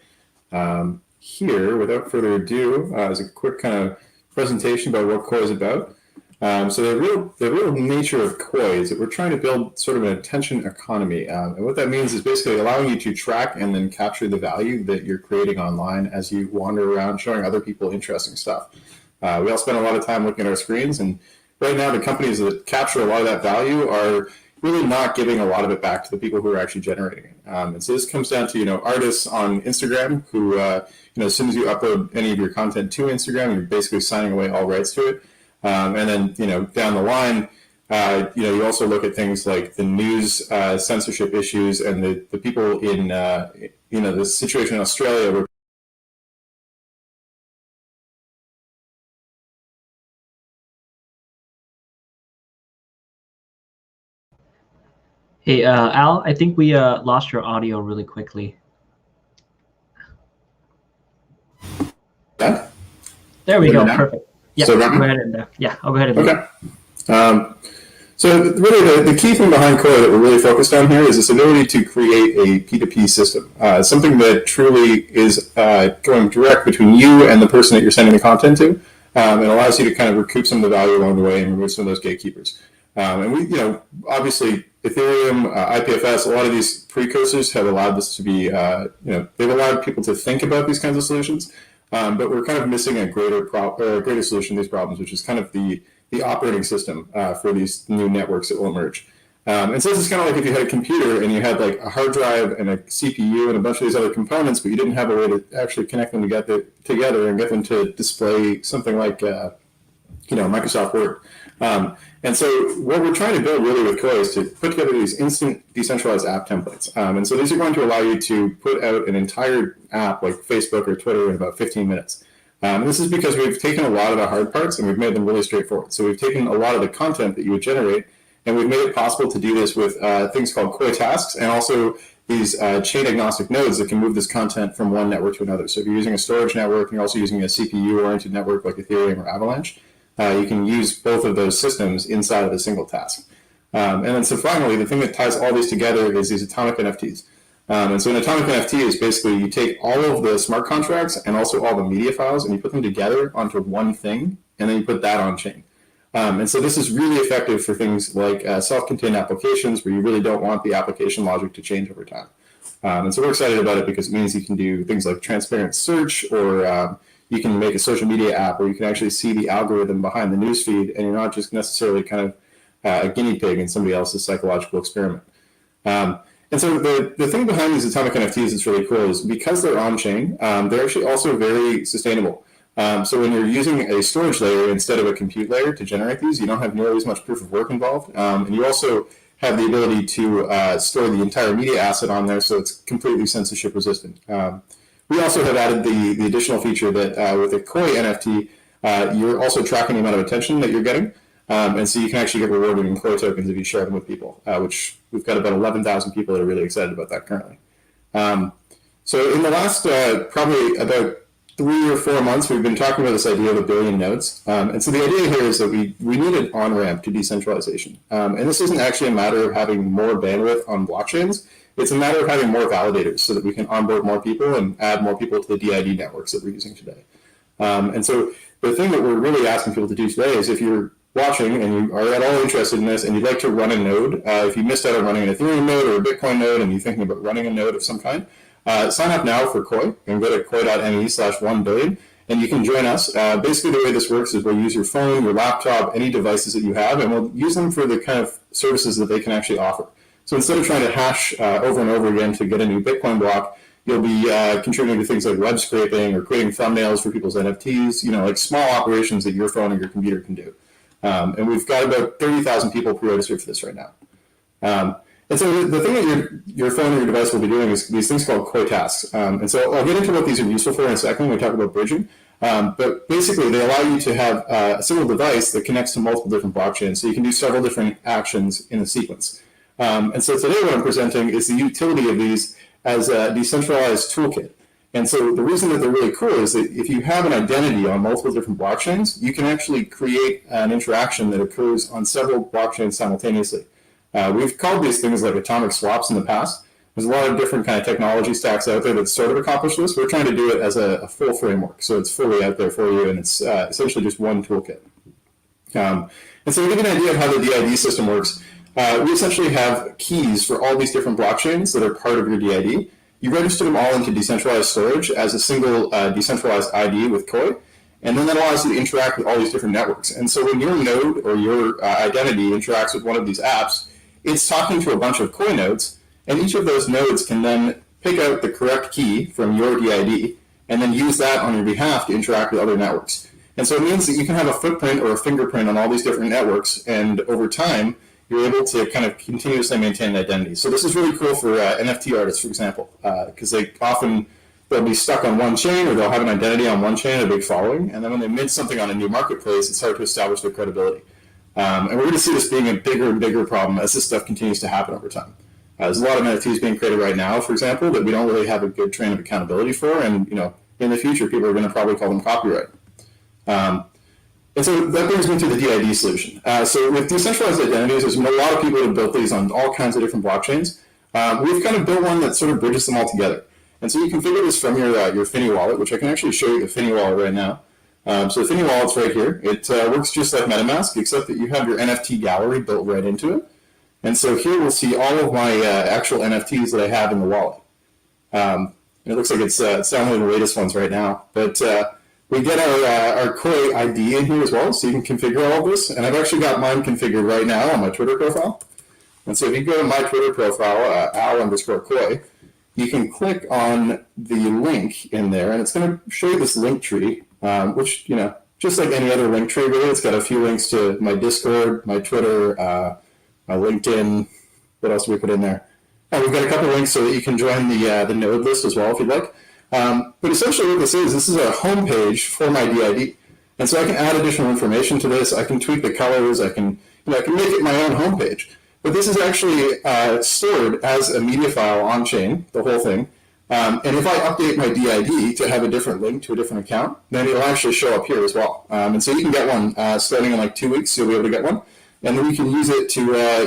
Here, without further ado, is a quick kind of presentation about what Koi is about. So the real nature of Koi is that we're trying to build sort of an attention economy. And what that means is basically allowing you to track and then capture the value that you're creating online as you wander around showing other people interesting stuff. We all spend a lot of time looking at our screens, and right now the companies that capture a lot of that value are really not giving a lot of it back to the people who are actually generating it. And so this comes down to, artists on Instagram who, as soon as you upload any of your content to Instagram, you're basically signing away all rights to it. And then, down the line, you also look at things like the news censorship issues and the people in, the situation in Australia where Hey, Al, I think we lost your audio really quickly. Yeah? There we go. Now? Perfect. Yeah, So go ahead and I'll go ahead and okay. So really the key thing behind Koi that we're really focused on here is this ability to create a P2P system, something that truly is going direct between you and the person that you're sending the content to. It allows you to kind of recoup some of the value along the way and remove some of those gatekeepers. And we, obviously Ethereum, IPFS, a lot of these precursors have allowed this to be, they've allowed people to think about these kinds of solutions. But we're kind of missing a greater solution to these problems, which is kind of the operating system for these new networks that will emerge. And so this is kind of like if you had a computer and you had like a hard drive and a CPU and a bunch of these other components, but you didn't have a way to actually connect them together and get them to display something like, Microsoft Word. And so what we're trying to build really with Koi is to put together these instant decentralized app templates. And so these are going to allow you to put out an entire app like Facebook or Twitter in about 15 minutes. And this is because we've taken a lot of the hard parts and we've made them really straightforward. So we've taken a lot of the content that you would generate and we've made it possible to do this with things called Koi tasks and also these chain agnostic nodes that can move this content from one network to another. So if you're using a storage network and you're also using a CPU-oriented network like Ethereum or Avalanche, you can use both of those systems inside of a single task. And then so finally, the thing that ties all these together is these atomic NFTs. And so an atomic NFT is basically you take all of the smart contracts and also all the media files and you put them together onto one thing, and then you put that on chain. And so this is really effective for things like self-contained applications where you really don't want the application logic to change over time. And so we're excited about it because it means you can do things like transparent search or you can make a social media app where you can actually see the algorithm behind the newsfeed and you're not just necessarily kind of a guinea pig in somebody else's psychological experiment. And so the thing behind these atomic NFTs that's really cool is because they're on-chain, they're actually also very sustainable. So when you're using a storage layer instead of a compute layer to generate these, you don't have nearly as much proof of work involved. And you also have the ability to store the entire media asset on there so it's completely censorship resistant. We also have added the additional feature that with a Koi NFT, you're also tracking the amount of attention that you're getting. And so you can actually get rewarded in Koi tokens if you share them with people, which we've got about 11,000 people that are really excited about that currently. So in the last probably about 3 or 4 months, we've been talking about this idea of 1 billion nodes. And so the idea here is that we need an on-ramp to decentralization. And this isn't actually a matter of having more bandwidth on blockchains. It's a matter of having more validators so that we can onboard more people and add more people to the DID networks that we're using today. And so the thing that we're really asking people to do today is if you're watching and you are at all interested in this and you'd like to run a node, if you missed out on running an Ethereum node or a Bitcoin node and you're thinking about running a node of some kind, sign up now for Koi and go to koi.me/1billion and you can join us. Basically the way this works is we'll use your phone, your laptop, any devices that you have, and we'll use them for the kind of services that they can actually offer. So instead of trying to hash over and over again to get a new Bitcoin block, you'll be contributing to things like web scraping or creating thumbnails for people's NFTs, like small operations that your phone or your computer can do. And we've got about 30,000 people pre-registered for this right now. And so the thing that your phone or your device will be doing is these things called Koi tasks. And so I'll get into what these are useful for in a second when we talk about bridging. But basically, they allow you to have a single device that connects to multiple different blockchains, so you can do several different actions in a sequence. And so today what I'm presenting is the utility of these as a decentralized toolkit. And so the reason that they're really cool is that if you have an identity on multiple different blockchains, you can actually create an interaction that occurs on several blockchains simultaneously. We've called these things like atomic swaps in the past. There's a lot of different kind of technology stacks out there that sort of accomplish this. We're trying to do it as a full framework, so it's fully out there for you, and it's essentially just one toolkit. And so to give you an idea of how the DID system works, we essentially have keys for all these different blockchains that are part of your DID. You register them all into decentralized storage as a single decentralized ID with Koi, and then that allows you to interact with all these different networks. And so when your node or your identity interacts with one of these apps, it's talking to a bunch of Koi nodes, and each of those nodes can then pick out the correct key from your DID and then use that on your behalf to interact with other networks. And so it means that you can have a footprint or a fingerprint on all these different networks, and over time, you're able to kind of continuously maintain an identity. So this is really cool for NFT artists, for example, because they'll be stuck on one chain, or they'll have an identity on one chain, a big following, and then when they mint something on a new marketplace, it's hard to establish their credibility. And we're going to see this being a bigger and bigger problem as this stuff continues to happen over time. There's a lot of NFTs being created right now, for example, that we don't really have a good train of accountability for, and in the future, people are going to probably call them copyright. And so that brings me to the DID solution. So with decentralized identities, there's a lot of people that have built these on all kinds of different blockchains. We've kind of built one that sort of bridges them all together. And so you configure this from your Finny wallet, which I can actually show you the Finny wallet right now. So the Finny wallet's right here. It works just like MetaMask, except that you have your NFT gallery built right into it. And so here we'll see all of my actual NFTs that I have in the wallet. It looks like it's downloading the latest ones right now. But we get our Koi ID in here as well, so you can configure all of this. And I've actually got mine configured right now on my Twitter profile. And so if you go to my Twitter profile, al_Koi, you can click on the link in there, and it's going to show you this link tree, which, just like any other link tree, really, it's got a few links to my Discord, my Twitter, my LinkedIn. What else do we put in there? We've got a couple of links so that you can join the node list as well if you'd like. But essentially what this is a home page for my DID. And so I can add additional information to this. I can tweak the colors. I can make it my own home page. But this is actually stored as a media file on chain, the whole thing. And if I update my DID to have a different link to a different account, then it'll actually show up here as well. And so you can get one starting in like 2 weeks. You'll be able to get one. And then we can use it to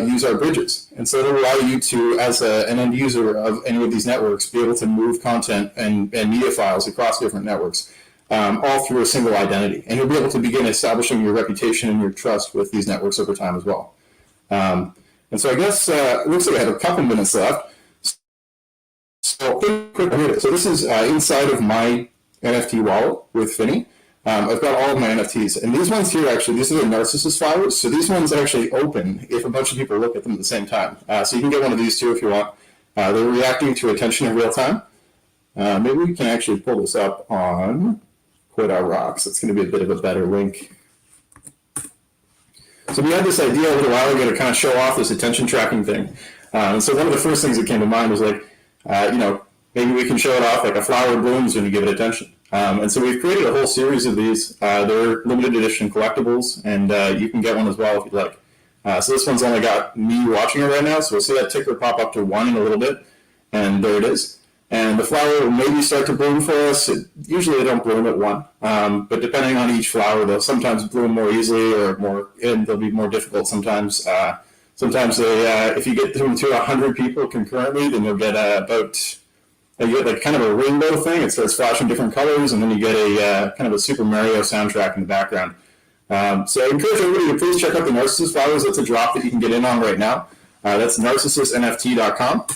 use our bridges. And so it'll allow you to, as an end user of any of these networks, be able to move content and media files across different networks, all through a single identity. And you'll be able to begin establishing your reputation and your trust with these networks over time as well. And so I guess it looks like I have a couple minutes left. So this is inside of my NFT wallet with Finny. I've got all of my NFTs, and these ones here these are the Narcissus flowers. So these ones actually open if a bunch of people look at them at the same time. So you can get one of these too if you want. They're reacting to attention in real time. Maybe we can actually pull this up on Koi.rocks. It's going to be a bit of a better link. So we had this idea a little while ago to kind of show off this attention tracking thing. And so one of the first things that came to mind was like, maybe we can show it off like a flower blooms when you give it attention. And so we've created a whole series of these. They're limited edition collectibles, and you can get one as well if you'd like. So this one's only got me watching it right now, so we'll see that ticker pop up to 1 in a little bit, and there it is. And the flower will maybe start to bloom for us. Usually they don't bloom at 1, but depending on each flower, they'll sometimes bloom more easily and they'll be more difficult sometimes. Sometimes if you get them to 100 people concurrently, then you'll get you get like kind of a rainbow thing. It starts flashing different colors, and then you get a kind of a Super Mario soundtrack in the background. So I encourage everybody to please check out the Narcissus flowers. That's a drop that you can get in on right now. That's narcissisnft.com,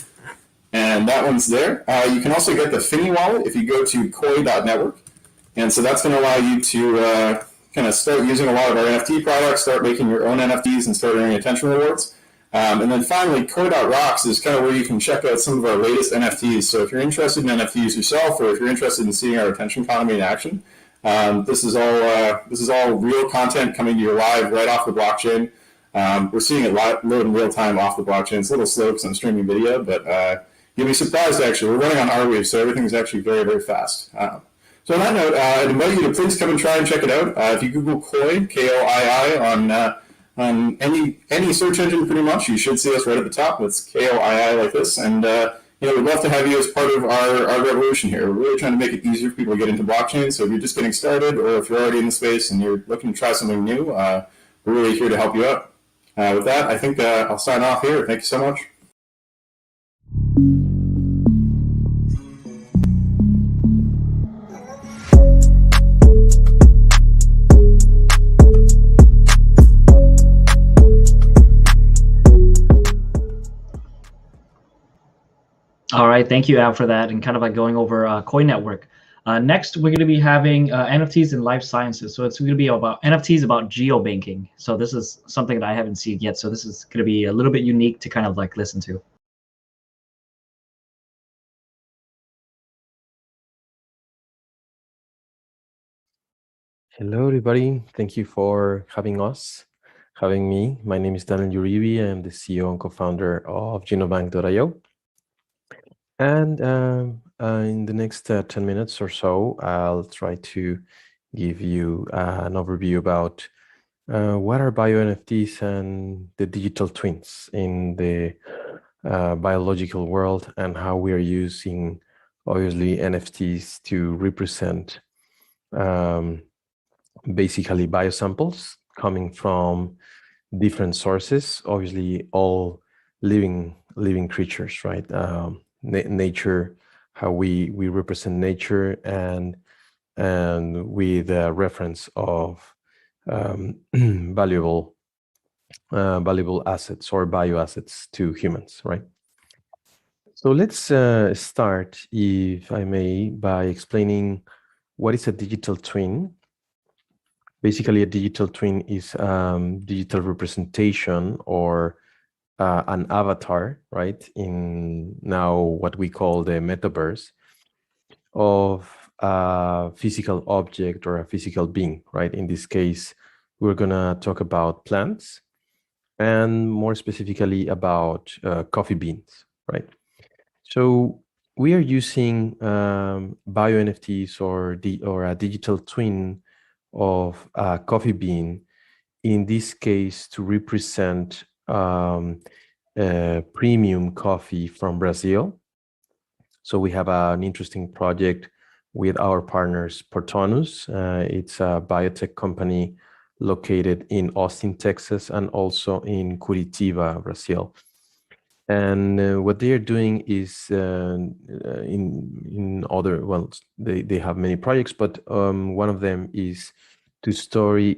and that one's there. You can also get the Finny wallet if you go to koi.network, and so that's going to allow you to kind of start using a lot of our NFT products, start making your own NFTs, and start earning attention rewards. And then finally, Koi.rocks is kind of where you can check out some of our latest NFTs. So if you're interested in NFTs yourself, or if you're interested in seeing our attention economy in action, this is all real content coming to you live right off the blockchain. We're seeing it load in real time off the blockchain. It's a little slow because I'm streaming video, but you'll be surprised actually. We're running on Arweave, so everything's actually very, very fast. So on that note, I'd invite you to please come and try and check it out. If you Google Koi, Koii, on any search engine, pretty much, you should see us right at the top with Koii like this. And we'd love to have you as part of our revolution here. We're really trying to make it easier for people to get into blockchain. So if you're just getting started, or if you're already in the space and you're looking to try something new, we're really here to help you out. With that, I think I'll sign off here. Thank you so much. All right, thank you, Al, for that, and kind of like going over Coin Network. Next, we're going to be having NFTs in life sciences. So it's going to be about NFTs about geobanking. So this is something that I haven't seen yet. So this is going to be a little bit unique to kind of like listen to. Hello, everybody. Thank you for having me. My name is Daniel Uribe. I'm the CEO and co-founder of Genobank.io. And in the next 10 minutes or so, I'll try to give you an overview about what are bio-NFTs and the digital twins in the biological world, and how we are using, obviously, NFTs to represent basically biosamples coming from different sources, obviously all living creatures, right? Nature, how we represent nature, and with a reference of valuable assets or bioassets to humans, right? So let's start, if I may, by explaining what is a digital twin. Basically, a digital twin is digital representation, or an avatar, right, in now what we call the metaverse, of a physical object or a physical being, right? In this case, we're gonna talk about plants, and more specifically about coffee beans, right? So we are using bio NFTs or a digital twin of a coffee bean, in this case to represent premium coffee from Brazil. So we have an interesting project with our partners, Portonus. It's a biotech company located in Austin, Texas, and also in Curitiba, Brazil. And what they are doing is in other, well, they have many projects, but one of them is to study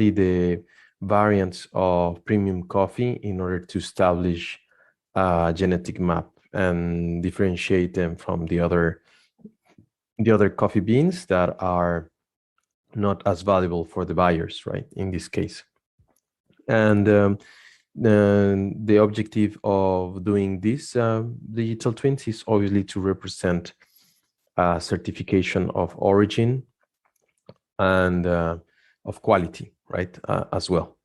the variants of premium coffee in order to establish a genetic map and differentiate them from the other coffee beans that are not as valuable for the buyers, right, in this case. And the objective of doing this digital twins is obviously to represent certification of origin and of quality, right, as well.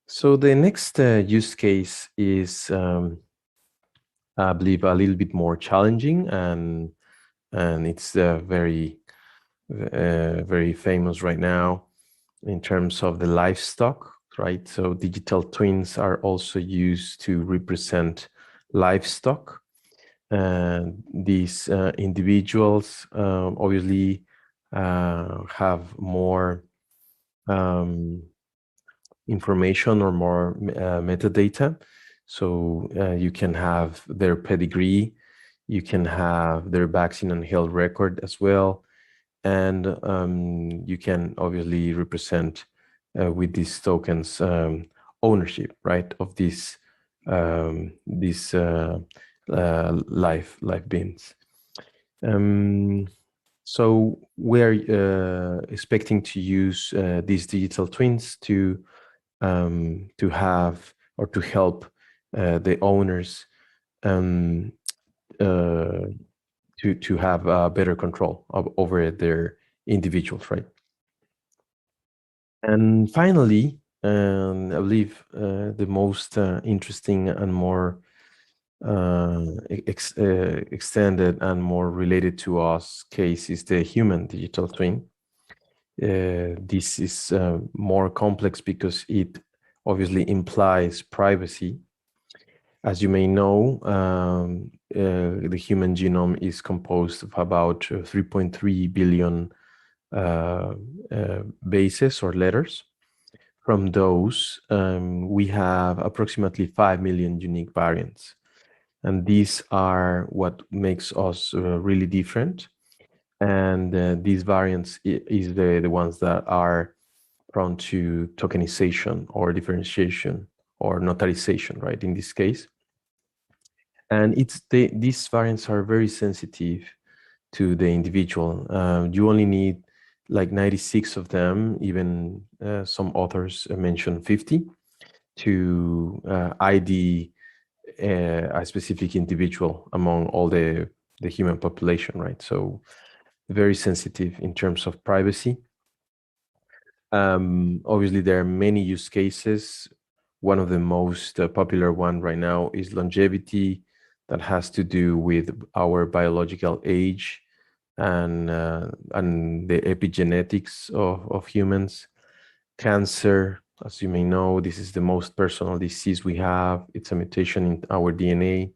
So the next use case is, I believe, a little bit more challenging, and it's very famous right now in terms of the livestock, right? So digital twins are also used to represent livestock, and these individuals obviously have more information or more metadata. So you can have their pedigree, you can have their vaccine and health record as well, and you can obviously represent with these tokens ownership, right, of these live beings. So we're expecting to use these digital twins to have, or to help the owners to have better control over their individuals, right? And finally, I believe the most interesting and more extended and more related to us case is the human digital twin. This is more complex because it obviously implies privacy. As you may know, the human genome is composed of about 3.3 billion bases or letters. From those, we have approximately 5 million unique variants. And these are what makes us really different. And these variants is the ones that are prone to tokenization or differentiation or notarization, right, in this case. And these variants are very sensitive to the individual. You only need like 96 of them, even some authors mention 50, to ID a specific individual among all the human population, right? So very sensitive in terms of privacy. Obviously, there are many use cases. One of the most popular one right now is longevity, that has to do with our biological age and the epigenetics of humans. Cancer, as you may know, this is the most personal disease we have. It's a mutation in our DNA,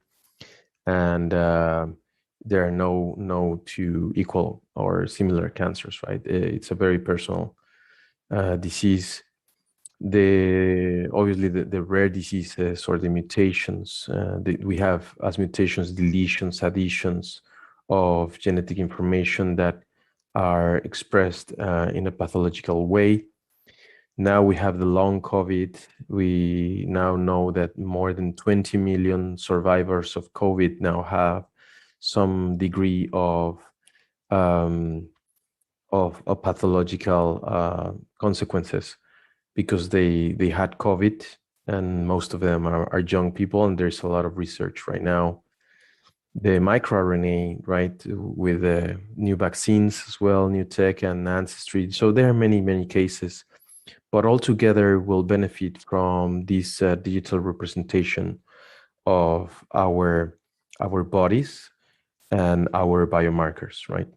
and there are no two equal or similar cancers, right? It's a very personal disease. Obviously the rare diseases or the mutations we have as mutations, deletions, additions of genetic information that are expressed in a pathological way. Now we have the long COVID. We now know that more than 20 million survivors of COVID now have some degree of pathological consequences, because they had COVID, and most of them are young people, and there's a lot of research right now. The microRNA, right, with the new vaccines as well, new tech and ancestry. So there are many cases, but altogether will benefit from this digital representation of our bodies and our biomarkers, right?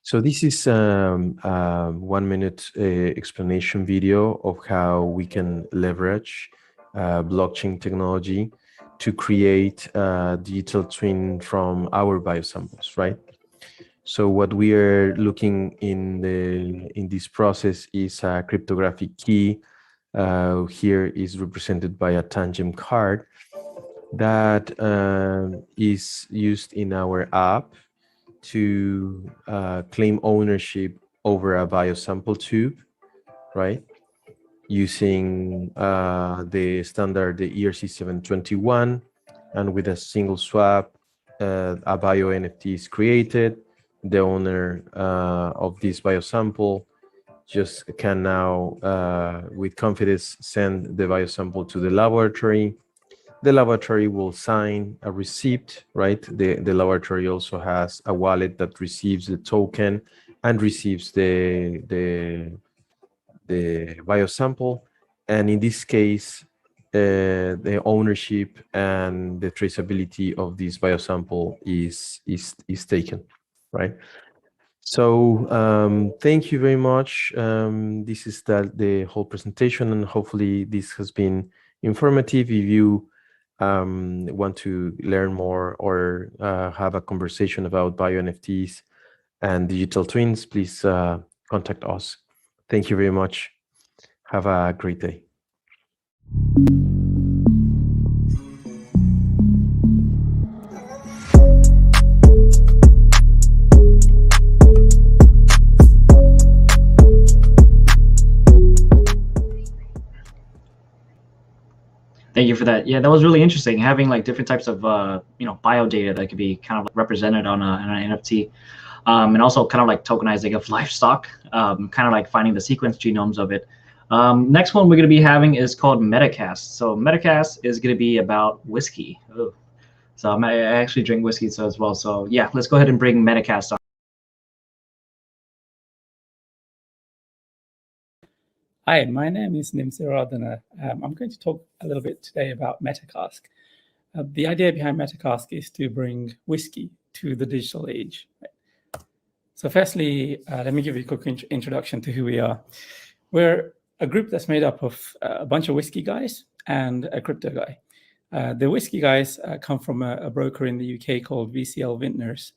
So this is a 1 minute explanation video of how we can leverage blockchain technology to create a digital twin from our biosamples, right? So what we are looking in this process is a cryptographic key. Here is represented by a tangent card that is used in our app to claim ownership over a biosample tube, right? Using the standard, the ERC-721, and with a single swap, a bio NFT is created. The owner of this biosample just can now, with confidence, send the biosample to the laboratory. The laboratory will sign a receipt, right? The laboratory also has a wallet that receives the token and receives the biosample. And in this case, the ownership and the traceability of this biosample is taken, right? So thank you very much. This is the whole presentation, and hopefully this has been informative. If you want to learn more or have a conversation about bio NFTs and digital twins, please contact us. Thank you very much. Have a great day. Thank you for that. Yeah, that was really interesting. Having like different types of bio data that could be kind of represented on an NFT, and also kind of like tokenizing of livestock, kind of like finding the sequence genomes of it. Next one we're going to be having is called Metacask. So Metacask is going to be about whiskey. Ooh. So I actually drink whiskey as well. So yeah, let's go ahead and bring Metacask on. Hi, my name is Niftyify. I'm going to talk a little bit today about Metacask. The idea behind Metacask is to bring whiskey to the digital age. Right? So firstly, let me give you a quick introduction to who we are. We're a group that's made up of a bunch of whiskey guys and a crypto guy. The whiskey guys come from a broker in the UK called VCL Vintners.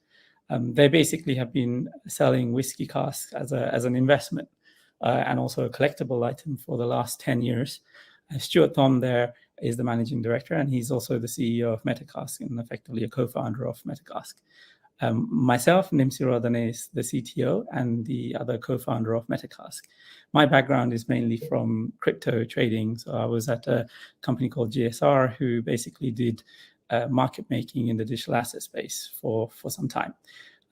They basically have been selling whiskey casks as an investment and also a collectible item for the last 10 years. Stuart Thom there is the managing director, and he's also the CEO of Metacask and effectively a co-founder of Metacask. Myself, Nimsi Rodane, is the CTO and the other co-founder of Metacask. My background is mainly from crypto trading. So I was at a company called GSR, who basically did market making in the digital asset space for some time.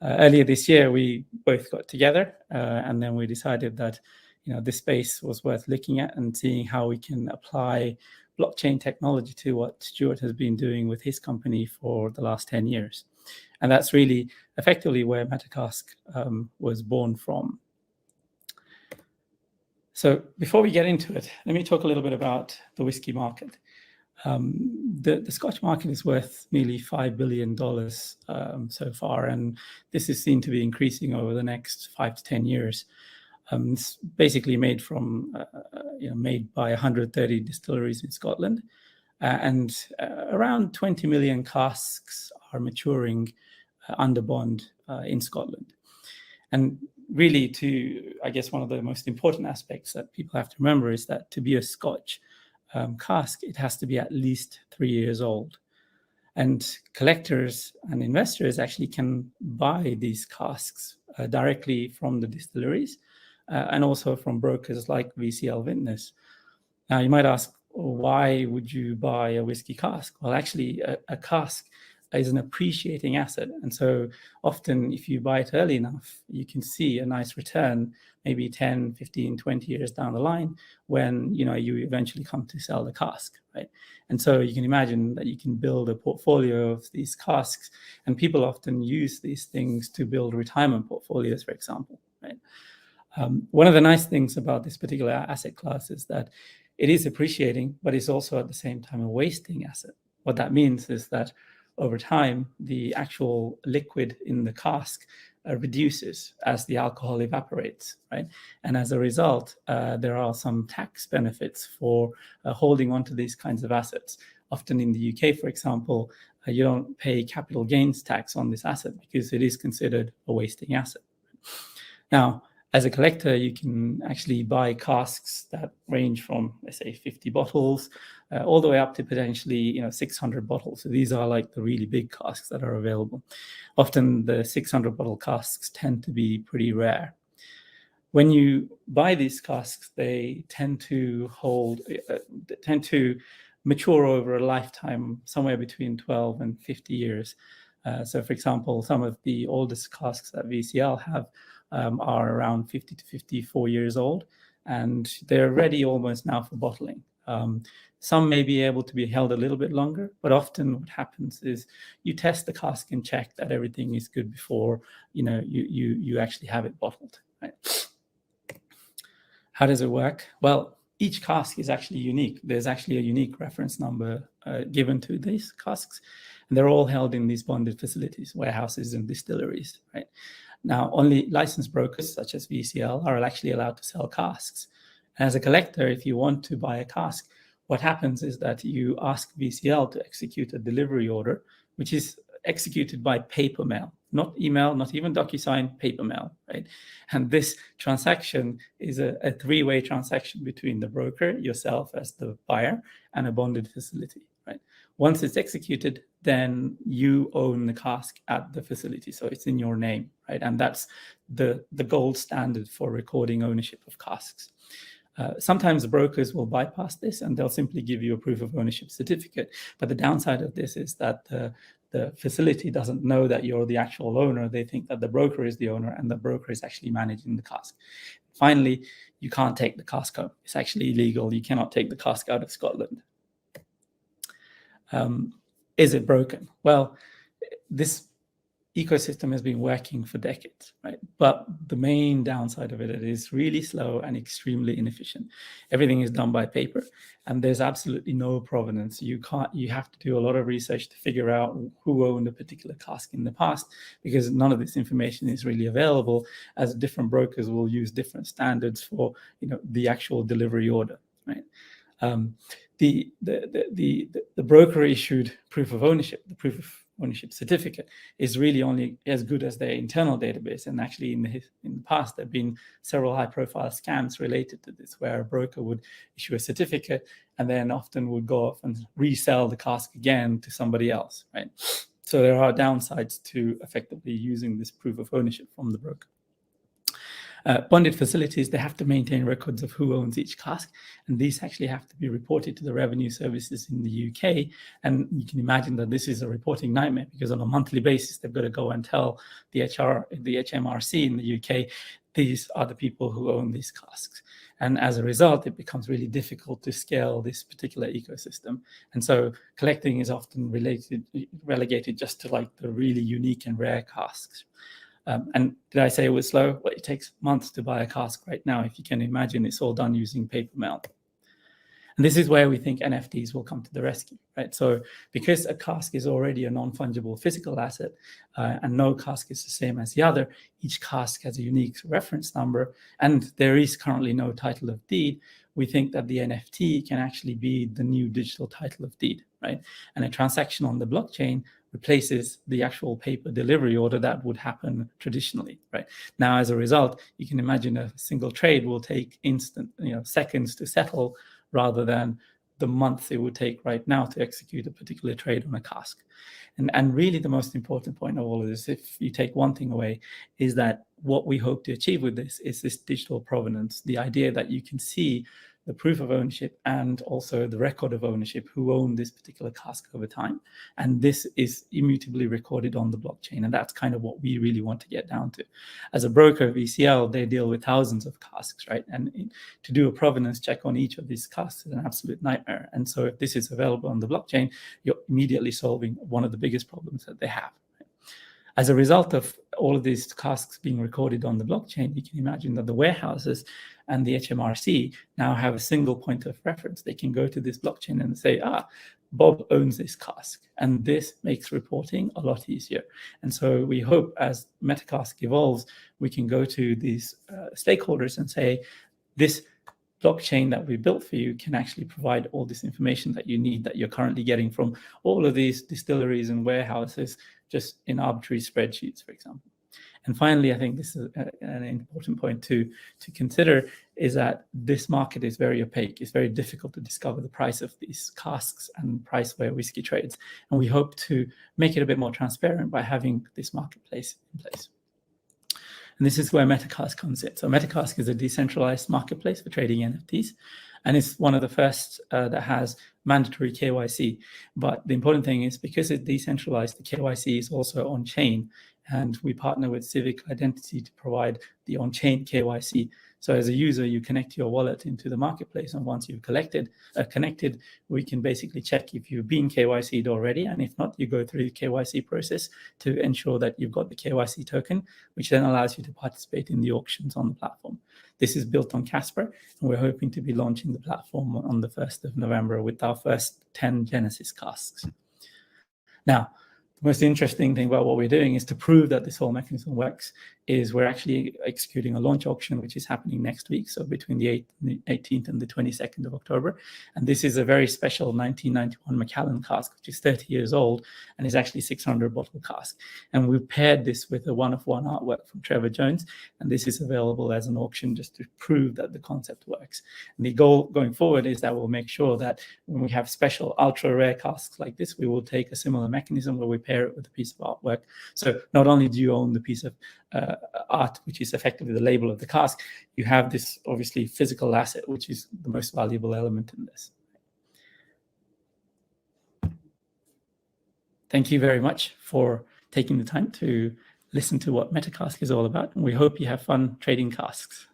Earlier this year, we both got together, and then we decided that this space was worth looking at and seeing how we can apply blockchain technology to what Stuart has been doing with his company for the last 10 years. And that's really effectively where Metacask was born from. So before we get into it, let me talk a little bit about the whiskey market. The Scotch market is worth nearly $5 billion so far, and this is seen to be increasing over the next 5 to 10 years. It's basically made from, made by 130 distilleries in Scotland, and around 20 million casks are maturing under bond in Scotland. And really, I guess one of the most important aspects that people have to remember is that to be a Scotch cask, it has to be at least 3 years old. And collectors and investors actually can buy these casks directly from the distilleries and also from brokers like VCL Vintners. Now, you might ask, why would you buy a whiskey cask? Well, actually, a cask is an appreciating asset. And so often, if you buy it early enough, you can see a nice return, maybe 10, 15, 20 years down the line when you eventually come to sell the cask, right? And so you can imagine that you can build a portfolio of these casks, and people often use these things to build retirement portfolios, for example, right? One of the nice things about this particular asset class is that it is appreciating, but it's also at the same time a wasting asset. What that means is that over time, the actual liquid in the cask reduces as the alcohol evaporates, right? And as a result, there are some tax benefits for holding onto these kinds of assets. Often in the UK, for example, you don't pay capital gains tax on this asset because it is considered a wasting asset. Now, as a collector, you can actually buy casks that range from, let's say, 50 bottles all the way up to potentially 600 bottles. So these are like the really big casks that are available. Often the 600 bottle casks tend to be pretty rare. When you buy these casks, they tend to mature over a lifetime, somewhere between 12 and 50 years. So for example, some of the oldest casks that VCL have are around 50 to 54 years old, and they're ready almost now for bottling. Some may be able to be held a little bit longer, but often what happens is you test the cask and check that everything is good before you actually have it bottled. Right? How does it work? Well, each cask is actually unique. There's actually a unique reference number given to these casks, and they're all held in these bonded facilities, warehouses and distilleries, right? Now, only licensed brokers such as VCL are actually allowed to sell casks. As a collector, if you want to buy a cask, what happens is that you ask VCL to execute a delivery order, which is executed by paper mail, not email, not even DocuSign, paper mail, right? And this transaction is a three-way transaction between the broker, yourself as the buyer, and a bonded facility, right? Once it's executed, then you own the cask at the facility. So it's in your name, right? And that's the gold standard for recording ownership of casks. Sometimes brokers will bypass this and they'll simply give you a proof of ownership certificate. But the downside of this is that the facility doesn't know that you're the actual owner. They think that the broker is the owner and the broker is actually managing the cask. Finally, you can't take the cask home. It's actually illegal. You cannot take the cask out of Scotland. Is it broken? Well, this ecosystem has been working for decades, right? But the main downside of it is really slow and extremely inefficient. Everything is done by paper, and there's absolutely no provenance. You have to do a lot of research to figure out who owned a particular cask in the past, because none of this information is really available, as different brokers will use different standards for, the actual delivery order, right? The broker issued proof of ownership, the proof of ownership certificate, is really only as good as their internal database. And actually in the past, there have been several high-profile scams related to this, where a broker would issue a certificate and then often would go off and resell the cask again to somebody else, right? So there are downsides to effectively using this proof of ownership from the broker. Bonded facilities, they have to maintain records of who owns each cask, and these actually have to be reported to the revenue services in the UK. And you can imagine that this is a reporting nightmare, because on a monthly basis, they've got to go and tell the HMRC in the UK, these are the people who own these casks. And as a result, it becomes really difficult to scale this particular ecosystem. And so collecting is often relegated just to like the really unique and rare casks. And did I say it was slow? Well, it takes months to buy a cask right now. If you can imagine, it's all done using paper mail. And this is where we think NFTs will come to the rescue, right? So because a cask is already a non-fungible physical asset, and no cask is the same as the other, each cask has a unique reference number, and there is currently no title of deed, we think that the NFT can actually be the new digital title of deed, right? And a transaction on the blockchain replaces the actual paper delivery order that would happen traditionally, right? Now, as a result, you can imagine a single trade will take seconds to settle, rather than the months it would take right now to execute a particular trade on a cask. And really the most important point of all of this, if you take one thing away, is that what we hope to achieve with this is this digital provenance, the idea that you can see the proof of ownership and also the record of ownership, who owned this particular cask over time. And this is immutably recorded on the blockchain. And that's kind of what we really want to get down to. As a broker, VCL, they deal with thousands of casks, right? And to do a provenance check on each of these casks is an absolute nightmare. And so if this is available on the blockchain, you're immediately solving one of the biggest problems that they have. As a result of all of these casks being recorded on the blockchain, you can imagine that the warehouses and the HMRC now have a single point of reference. They can go to this blockchain and say, Bob owns this cask. And this makes reporting a lot easier. And so we hope as Metacask evolves, we can go to these stakeholders and say, this blockchain that we built for you can actually provide all this information that you need, that you're currently getting from all of these distilleries and warehouses, just in arbitrary spreadsheets, for example. And finally, I think this is an important point to consider, is that this market is very opaque. It's very difficult to discover the price of these casks and price where whiskey trades. And we hope to make it a bit more transparent by having this marketplace in place. And this is where Metacask comes in. So Metacask is a decentralized marketplace for trading NFTs. And it's one of the first that has mandatory KYC. But the important thing is, because it's decentralized, the KYC is also on-chain. And we partner with Civic Identity to provide the on-chain KYC. So as a user, you connect your wallet into the marketplace. And once you've connected, we can basically check if you've been KYC'd already. And if not, you go through the KYC process to ensure that you've got the KYC token, which then allows you to participate in the auctions on the platform. This is built on Casper, and we're hoping to be launching the platform on the 1st of November with our first 10 Genesis casks. Now, the most interesting thing about what we're doing is to prove that this whole mechanism works, is we're actually executing a launch auction, which is happening next week. So between the 18th and the 22nd of October. And this is a very special 1991 Macallan cask, which is 30 years old and is actually 600 bottle cask. And we paired this with a one-of-one artwork from Trevor Jones. And this is available as an auction just to prove that the concept works. And the goal going forward is that we'll make sure that when we have special ultra rare casks like this, we will take a similar mechanism where we pair it with a piece of artwork. So not only do you own the piece of art, which is effectively the label of the cask, you have this obviously physical asset, which is the most valuable element in this. Thank you very much for taking the time to listen to what Metacask is all about, and we hope you have fun trading casks.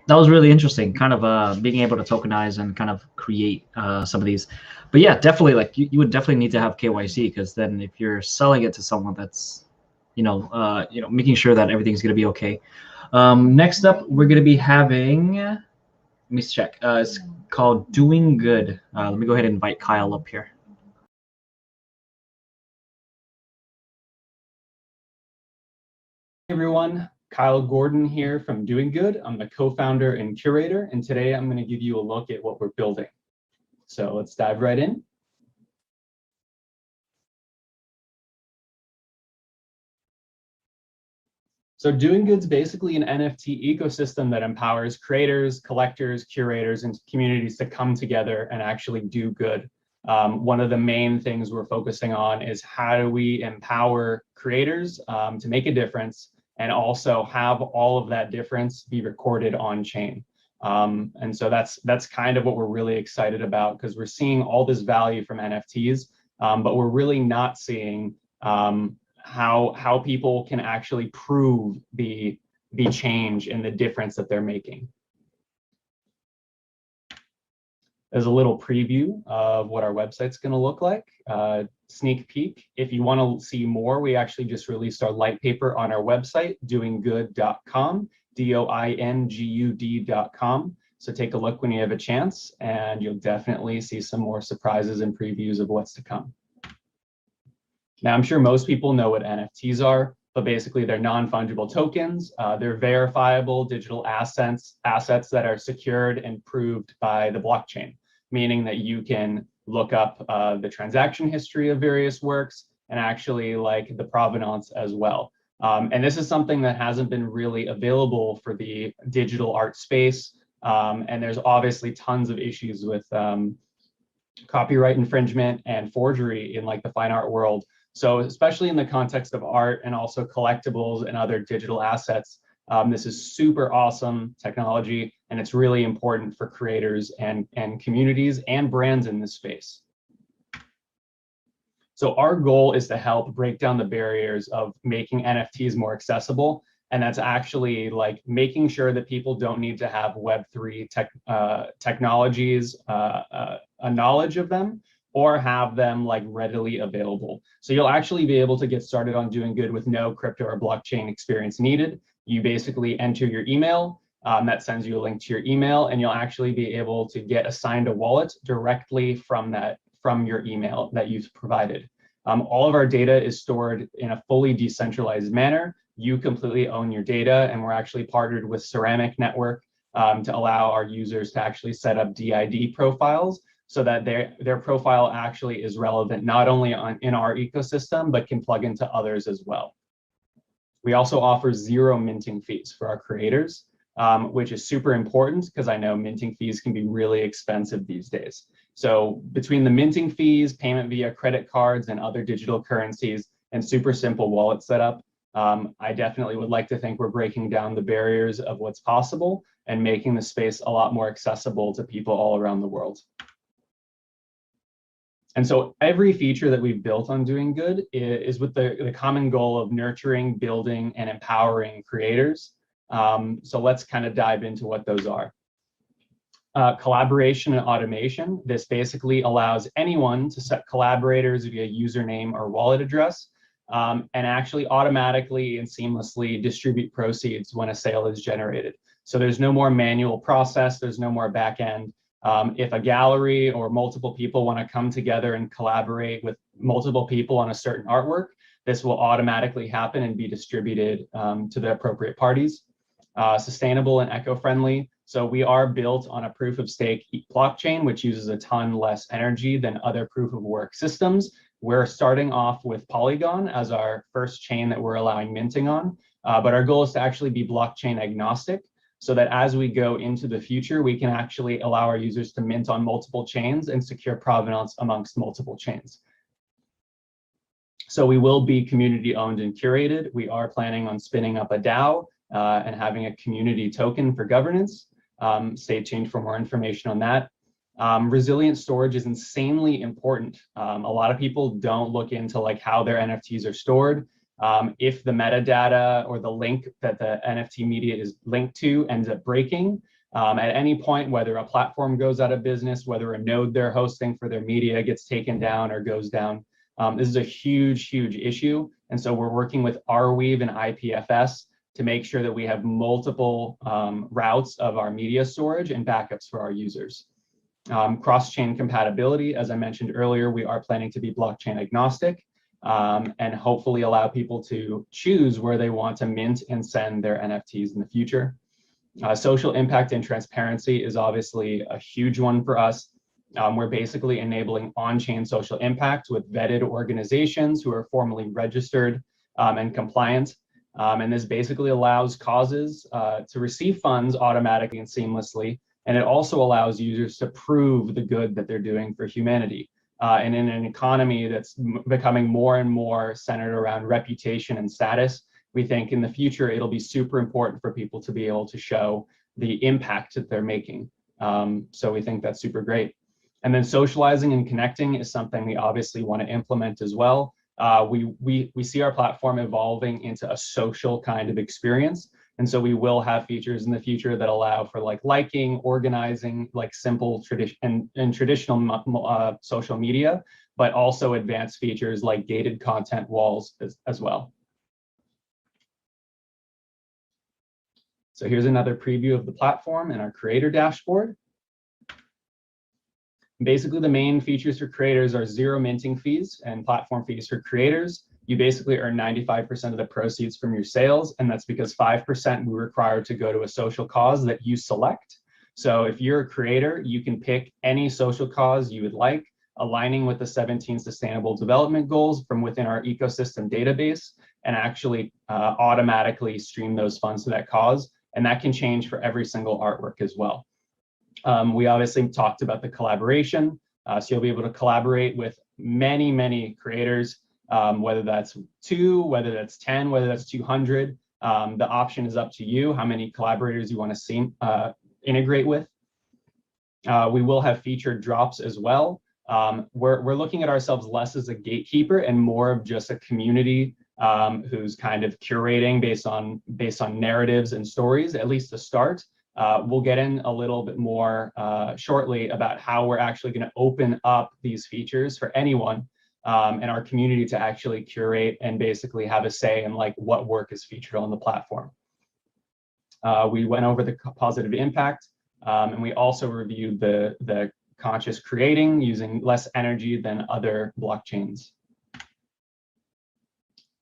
that was really interesting, kind of being able to tokenize and kind of create some of these. But yeah, definitely, like you would definitely need to have KYC, because then if you're selling it to someone, that's making sure that everything's going to be okay. Next up, we're going to be having, let me check. It's called Doing Good. Let me go ahead and invite Kyle up here. Hey everyone, Kyle Gordon here from Doing Good. I'm the co-founder and curator, and today I'm going to give you a look at what we're building. So let's dive right in. So Doing Good's basically an NFT ecosystem that empowers creators, collectors, curators, and communities to come together and actually do good. One of the main things we're focusing on is how do we empower creators to make a difference, and also have all of that difference be recorded on chain. And so that's kind of what we're really excited about, because we're seeing all this value from NFTs, but we're really not seeing how people can actually prove the change and the difference that they're making. There's a little preview of what our website's going to look like. Sneak peek. If you want to see more, we actually just released our light paper on our website, doinggood.com, doingud.com. So take a look when you have a chance, and you'll definitely see some more surprises and previews of what's to come. Now, I'm sure most people know what NFTs are, but basically they're non-fungible tokens. They're verifiable digital assets that are secured and proved by the blockchain, meaning that you can look up the transaction history of various works and actually like the provenance as well. And this is something that hasn't been really available for the digital art space. And there's obviously tons of issues with copyright infringement and forgery in like the fine art world. So especially in the context of art and also collectibles and other digital assets, this is super awesome technology, and it's really important for creators and communities and brands in this space. So our goal is to help break down the barriers of making NFTs more accessible, and that's actually like making sure that people don't need to have Web3 technologies, a knowledge of them, or have them like readily available. So you'll actually be able to get started on Doing Good with no crypto or blockchain experience needed. You basically enter your email, that sends you a link to your email, and you'll actually be able to get assigned a wallet directly from your email that you've provided. All of our data is stored in a fully decentralized manner. You completely own your data, and we're actually partnered with Ceramic Network to allow our users to actually set up DID profiles, so that their profile actually is relevant not only in our ecosystem, but can plug into others as well. We also offer 0 minting fees for our creators, which is super important because I know minting fees can be really expensive these days. So between the minting fees, payment via credit cards and other digital currencies, and super simple wallet setup, I definitely would like to think we're breaking down the barriers of what's possible and making the space a lot more accessible to people all around the world. And so every feature that we've built on Doing Good is with the common goal of nurturing, building, and empowering creators. So let's kind of dive into what those are. Collaboration and automation. This basically allows anyone to set collaborators via username or wallet address, and actually automatically and seamlessly distribute proceeds when a sale is generated. So there's no more manual process, there's no more back end. If a gallery or multiple people want to come together and collaborate with multiple people on a certain artwork, this will automatically happen and be distributed to the appropriate parties. Sustainable and eco-friendly. So we are built on a proof of stake blockchain, which uses a ton less energy than other proof of work systems. We're starting off with Polygon as our first chain that we're allowing minting on, but our goal is to actually be blockchain agnostic, so that as we go into the future, we can actually allow our users to mint on multiple chains and secure provenance amongst multiple chains. So we will be community owned and curated. We are planning on spinning up a DAO and having a community token for governance. Stay tuned for more information on that. Resilient storage is insanely important. A lot of people don't look into like how their NFTs are stored. If the metadata or the link that the NFT media is linked to ends up breaking, At any point, whether a platform goes out of business, whether a node they're hosting for their media gets taken down or goes down, this is a huge, huge issue. And so we're working with Arweave and IPFS to make sure that we have multiple routes of our media storage and backups for our users. Cross-chain compatibility, as I mentioned earlier, we are planning to be blockchain agnostic and hopefully allow people to choose where they want to mint and send their NFTs in the future. Social impact and transparency is obviously a huge one for us. We're basically enabling on-chain social impact with vetted organizations who are formally registered and compliant. And this basically allows causes to receive funds automatically and seamlessly. And it also allows users to prove the good that they're doing for humanity. And in an economy that's becoming more and more centered around reputation and status, we think in the future, it'll be super important for people to be able to show the impact that they're making. So we think that's super great. And then socializing and connecting is something we obviously want to implement as well. We see our platform evolving into a social kind of experience. And so we will have features in the future that allow for like liking, organizing, like simple traditional social media, but also advanced features like gated content walls as well. So here's another preview of the platform and our creator dashboard. Basically, the main features for creators are 0 minting fees and platform fees for creators. You basically earn 95% of the proceeds from your sales, and that's because 5% we require to go to a social cause that you select. So if you're a creator, you can pick any social cause you would like, aligning with the 17 Sustainable Development Goals from within our ecosystem database, and actually automatically stream those funds to that cause. And that can change for every single artwork as well. We obviously talked about the collaboration. So you'll be able to collaborate with many, many creators, whether that's 2, whether that's 10, whether that's 200. The option is up to you, how many collaborators you want to see integrate with. We will have featured drops as well. We're looking at ourselves less as a gatekeeper and more of just a community who's kind of curating based on narratives and stories, at least to start. We'll get in a little bit more shortly about how we're actually going to open up these features for anyone in our community to actually curate and basically have a say in like what work is featured on the platform. We went over the positive impact, and we also reviewed the conscious creating using less energy than other blockchains.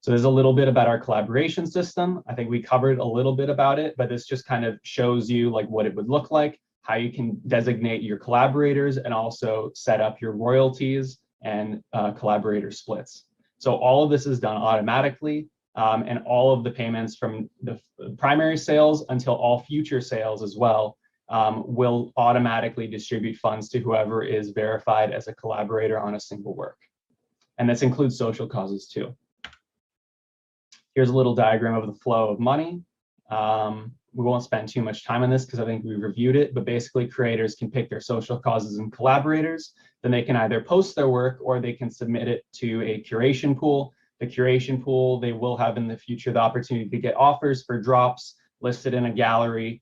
So there's a little bit about our collaboration system. I think we covered a little bit about it, but this just kind of shows you like what it would look like, how you can designate your collaborators and also set up your royalties and collaborator splits. So all of this is done automatically, and all of the payments from the primary sales until all future sales as well will automatically distribute funds to whoever is verified as a collaborator on a single work. And this includes social causes too. Here's a little diagram of the flow of money. We won't spend too much time on this because I think we reviewed it, but basically creators can pick their social causes and collaborators. Then they can either post their work or they can submit it to a curation pool. The curation pool, they will have in the future the opportunity to get offers for drops listed in a gallery,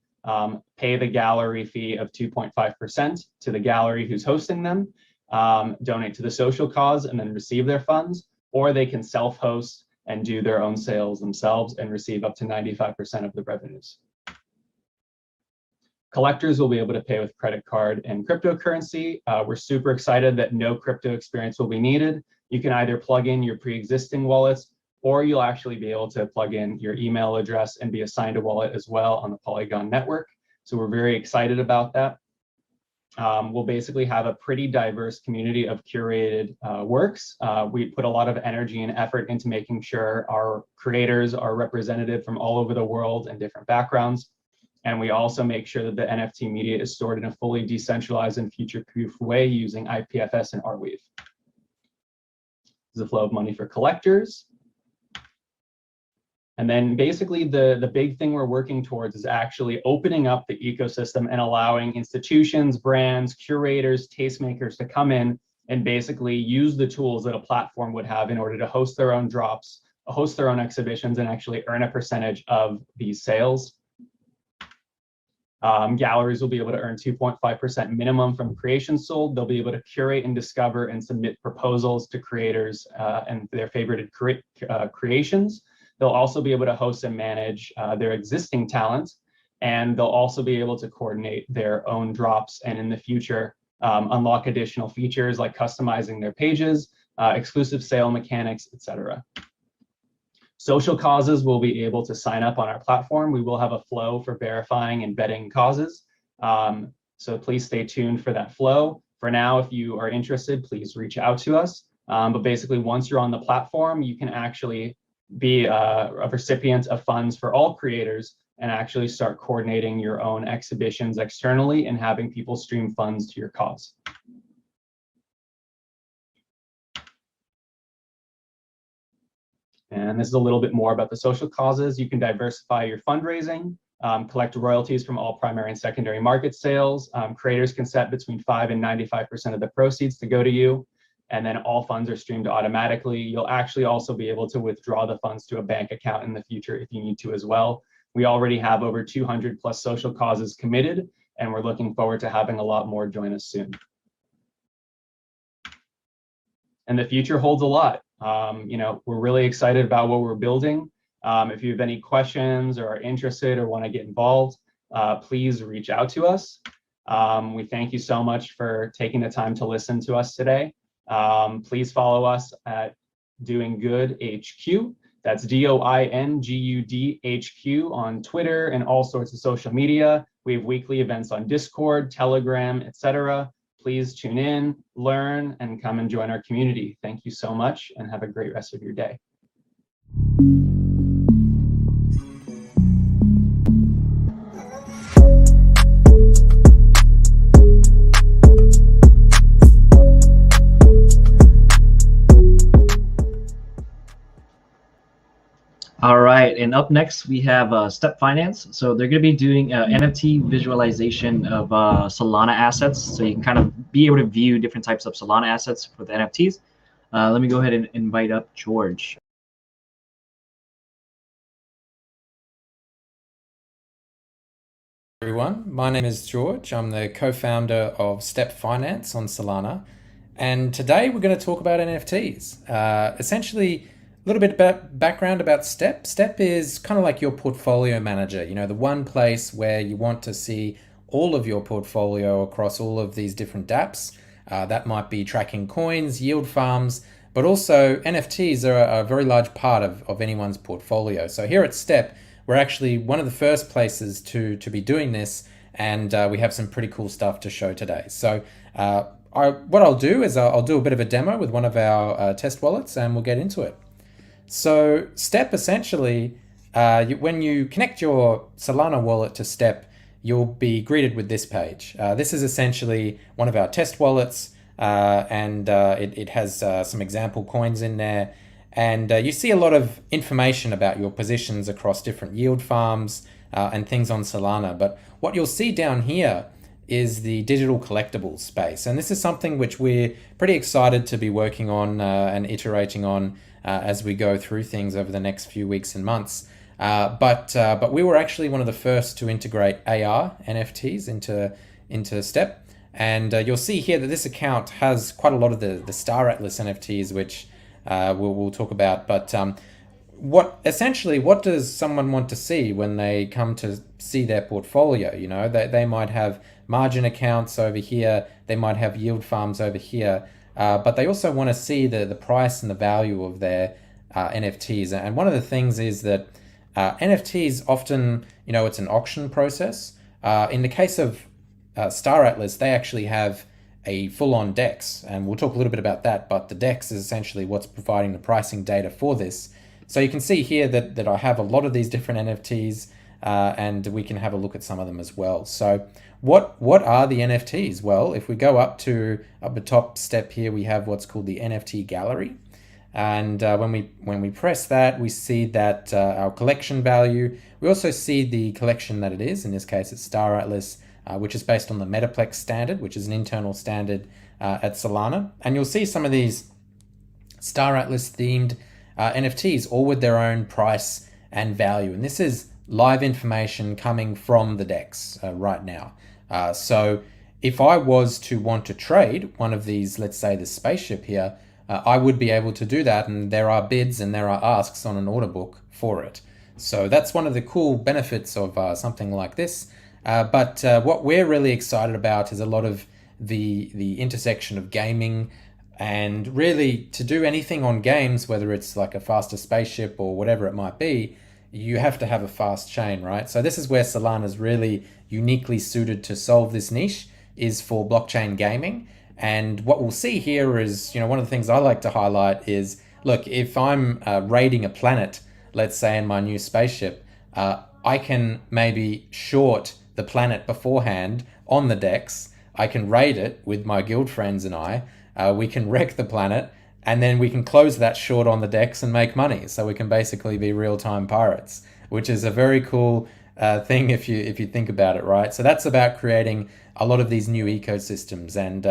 pay the gallery fee of 2.5% to the gallery who's hosting them, donate to the social cause and then receive their funds, or they can self-host and do their own sales themselves and receive up to 95% of the revenues. Collectors will be able to pay with credit card and cryptocurrency. We're super excited that no crypto experience will be needed. You can either plug in your pre-existing wallets, or you'll actually be able to plug in your email address and be assigned a wallet as well on the Polygon network. So we're very excited about that. We'll basically have a pretty diverse community of curated works. We put a lot of energy and effort into making sure our creators are representative from all over the world and different backgrounds. And we also make sure that the NFT media is stored in a fully decentralized and future-proof way using IPFS and Arweave. This is the flow of money for collectors. And then basically the big thing we're working towards is actually opening up the ecosystem and allowing institutions, brands, curators, tastemakers to come in and basically use the tools that a platform would have in order to host their own drops, host their own exhibitions, and actually earn a percentage of these sales. Galleries will be able to earn 2.5% minimum from creations sold. They'll be able to curate and discover and submit proposals to creators and their favorited creations. They'll also be able to host and manage their existing talent, and they'll also be able to coordinate their own drops, and in the future, unlock additional features like customizing their pages, exclusive sale mechanics, etc. Social causes will be able to sign up on our platform. We will have a flow for verifying and vetting causes. So please stay tuned for that flow. For now, if you are interested, please reach out to us. But basically, once you're on the platform, you can actually be a recipient of funds for all creators and actually start coordinating your own exhibitions externally and having people stream funds to your cause. And this is a little bit more about the social causes. You can diversify your fundraising, collect royalties from all primary and secondary market sales. Creators can set between 5 and 95% of the proceeds to go to you, and then all funds are streamed automatically. You'll actually also be able to withdraw the funds to a bank account in the future if you need to as well. We already have over 200 plus social causes committed, and we're looking forward to having a lot more join us soon. And the future holds a lot. We're really excited about what we're building. If you have any questions or are interested or want to get involved, please reach out to us. We thank you so much for taking the time to listen to us today. Please follow us at Doing Good HQ. That's DOINGUD HQ on Twitter and all sorts of social media. We have weekly events on Discord, Telegram, etc. Please tune in, learn, and come and join our community. Thank you so much and have a great rest of your day. All right, and up next we have Step Finance. So they're going to be doing NFT visualization of Solana assets, so you can kind of be able to view different types of Solana assets for the NFTs. Let me go ahead and invite up George. Everyone, my name is George. I'm the co-founder of Step Finance on Solana, and today we're going to talk about NFTs. Essentially, a little bit about background about Step. Step is kind of like your portfolio manager, the one place where you want to see all of your portfolio across all of these different dApps. That might be tracking coins, yield farms, but also NFTs are a very large part of anyone's portfolio. So here at Step, we're actually one of the first places to be doing this, and we have some pretty cool stuff to show today. So what I'll do is I'll do a bit of a demo with one of our test wallets, and we'll get into it. So Step essentially, when you connect your Solana wallet to Step, you'll be greeted with this page. This is essentially one of our test wallets, and it has some example coins in there. And you see a lot of information about your positions across different yield farms and things on Solana. But what you'll see down here is the digital collectibles space. And this is something which we're pretty excited to be working on and iterating on as we go through things over the next few weeks and months. But we were actually one of the first to integrate AR NFTs into Step. And you'll see here that this account has quite a lot of the Star Atlas NFTs, which we'll talk about. But what does someone want to see when they come to see their portfolio? They might have margin accounts over here, they might have yield farms over here, but they also want to see the price and the value of their NFTs. And one of the things is that NFTs often, it's an auction process. In the case of Star Atlas, they actually have a full-on DEX, and we'll talk a little bit about that, but the DEX is essentially what's providing the pricing data for this. So you can see here that I have a lot of these different NFTs, and we can have a look at some of them as well. So what are the NFTs? Well, if we go up the top step here, we have what's called the NFT gallery. And when we press that, we see that our collection value, we also see the collection that it is. In this case, it's Star Atlas, which is based on the Metaplex standard, which is an internal standard at Solana. And you'll see some of these Star Atlas themed NFTs, all with their own price and value. And this is live information coming from the DEX right now. So if I was to want to trade one of these, let's say the spaceship here, I would be able to do that, and there are bids and there are asks on an order book for it. So that's one of the cool benefits of something like this. But what we're really excited about is a lot of the intersection of gaming, and really to do anything on games, whether it's like a faster spaceship or whatever it might be, you have to have a fast chain, right? So this is where Solana is really uniquely suited to solve this niche, is for blockchain gaming. And what we'll see here is, one of the things I like to highlight is, look, if I'm raiding a planet, let's say in my new spaceship, I can maybe short the planet beforehand on the DEX. I can raid it with my guild friends and we can wreck the planet, and then we can close that short on the DEX and make money. So we can basically be real-time pirates, which is a very cool thing if you think about it, right? So that's about creating a lot of these new ecosystems, and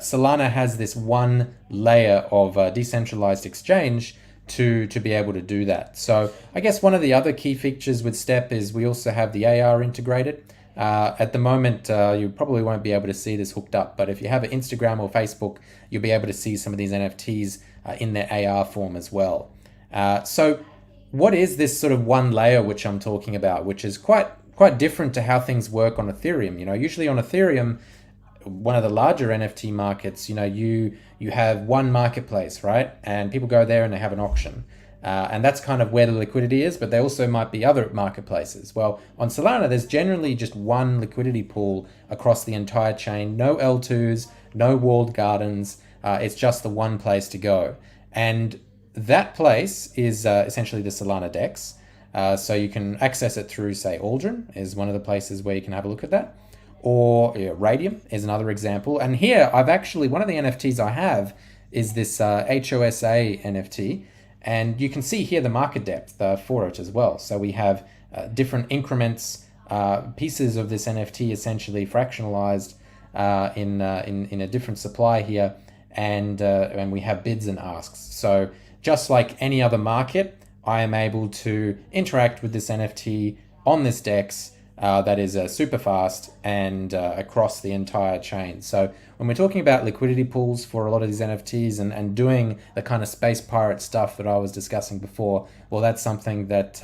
Solana has this one layer of decentralized exchange to be able to do that. So I guess one of the other key features with Step is we also have the AR integrated. At the moment, you probably won't be able to see this hooked up, but if you have an Instagram or Facebook, you'll be able to see some of these NFTs in their AR form as well. So what is this sort of one layer which I'm talking about, which is quite different to how things work on Ethereum? Usually on Ethereum, one of the larger NFT markets, you have one marketplace, right? And people go there and they have an auction. And that's kind of where the liquidity is, but there also might be other marketplaces. Well, on Solana, there's generally just one liquidity pool across the entire chain. No L2s, no walled gardens. It's just the one place to go. And that place is essentially the Solana DEX. So you can access it through, say, Aldrin is one of the places where you can have a look at that. Or Radium is another example. And here, one of the NFTs I have is this HOSA NFT. And you can see here the market depth for it as well. So we have different increments, pieces of this NFT essentially fractionalized in a different supply here, and we have bids and asks. So just like any other market, I am able to interact with this NFT on this DEX that is super fast and across the entire chain. So when we're talking about liquidity pools for a lot of these NFTs and doing the kind of space pirate stuff that I was discussing before, well, that's something that's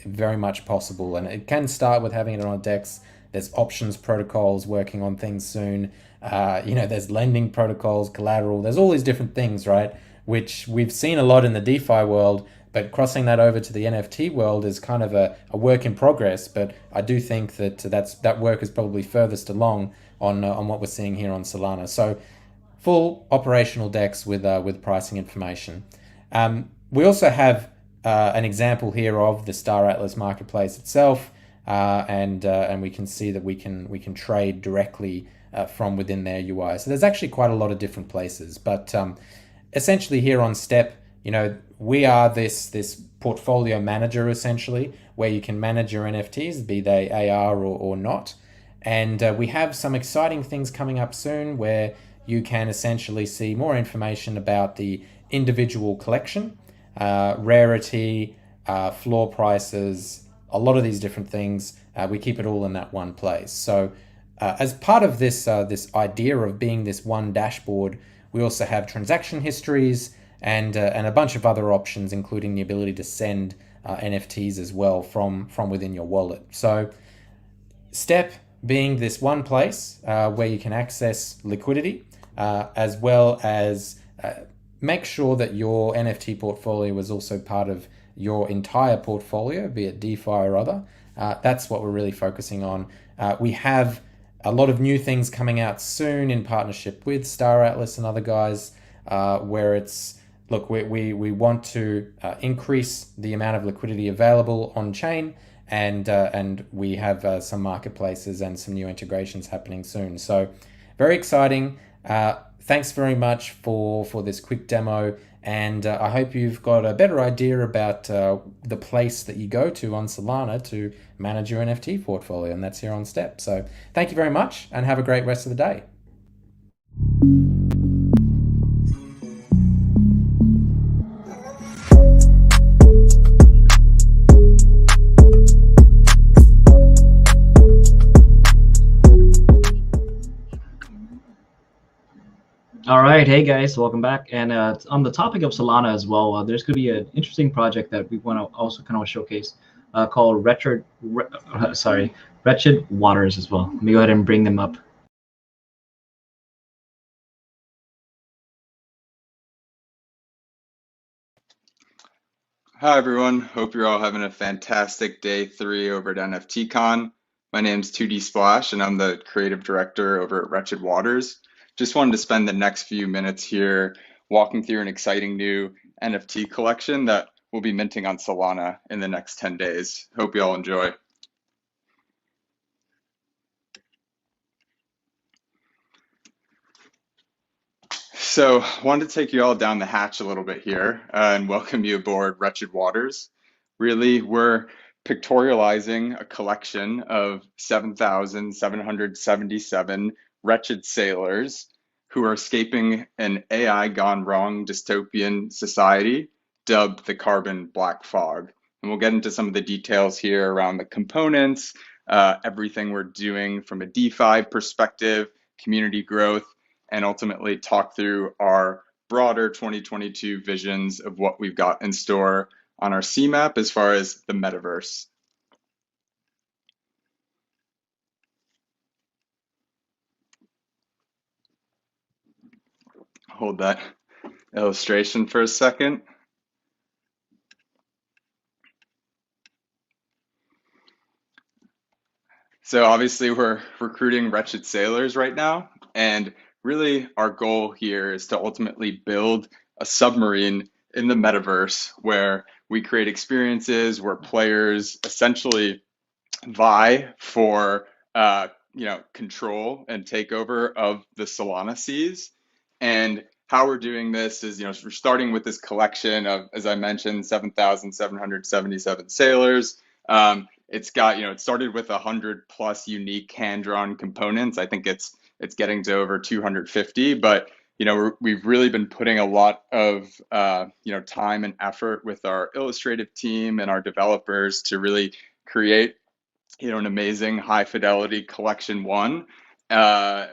very much possible. And it can start with having it on a DEX. There's options protocols working on things soon. There's lending protocols, collateral. There's all these different things, right? Which we've seen a lot in the DeFi world, but crossing that over to the NFT world is kind of a work in progress. But I do think that work is probably furthest along on what we're seeing here on Solana. So full operational DEX with pricing information. We also have an example here of the Star Atlas marketplace itself, and we can see that we can trade directly from within their UI. So there's actually quite a lot of different places, but essentially here on Step, we are this portfolio manager essentially, where you can manage your NFTs, be they AR or not. And we have some exciting things coming up soon where you can essentially see more information about the individual collection, rarity, floor prices, a lot of these different things. We keep it all in that one place. So as part of this idea of being this one dashboard, we also have transaction histories and a bunch of other options, including the ability to send NFTs as well from within your wallet. So Step being this one place where you can access liquidity, as well as make sure that your NFT portfolio is also part of your entire portfolio, be it DeFi or other. That's what we're really focusing on. We have a lot of new things coming out soon in partnership with Star Atlas and other guys, where it's, look, we want to increase the amount of liquidity available on chain, and we have some marketplaces and some new integrations happening soon. So very exciting. Thanks very much for this quick demo, and I hope you've got a better idea about the place that you go to on Solana to manage your NFT portfolio, and that's here on Step. So thank you very much, and have a great rest of the day. All right, hey guys, welcome back. And on the topic of Solana as well, there's going to be an interesting project that we want to also kind of showcase called Wretched Waters as well. Let me go ahead and bring them up. Hi, everyone. Hope you're all having a fantastic day 3 over at NFT Con. My name's 2D Splash, and I'm the creative director over at Wretched Waters. Just wanted to spend the next few minutes here walking through an exciting new NFT collection that we'll be minting on Solana in the next 10 days. Hope you all enjoy. So, wanted to take you all down the hatch a little bit here and welcome you aboard Wretched Waters. Really, we're pictorializing a collection of 7,777 wretched sailors who are escaping an AI gone wrong dystopian society dubbed the Carbon Black Fog. And we'll get into some of the details here around the components, everything we're doing from a DeFi perspective, community growth, and ultimately talk through our broader 2022 visions of what we've got in store on our CMAP as far as the metaverse. Hold that illustration for a second. So obviously we're recruiting wretched sailors right now, and really our goal here is to ultimately build a submarine in the metaverse where we create experiences where players essentially vie for control and takeover of the Solana seas. And how we're doing this is, we're starting with this collection of, as I mentioned, 7,777 sailors. It's got, it started with 100 plus unique hand-drawn components. I think it's getting to over 250, but we've really been putting a lot of time and effort with our illustrative team and our developers to really create an amazing high fidelity collection 1,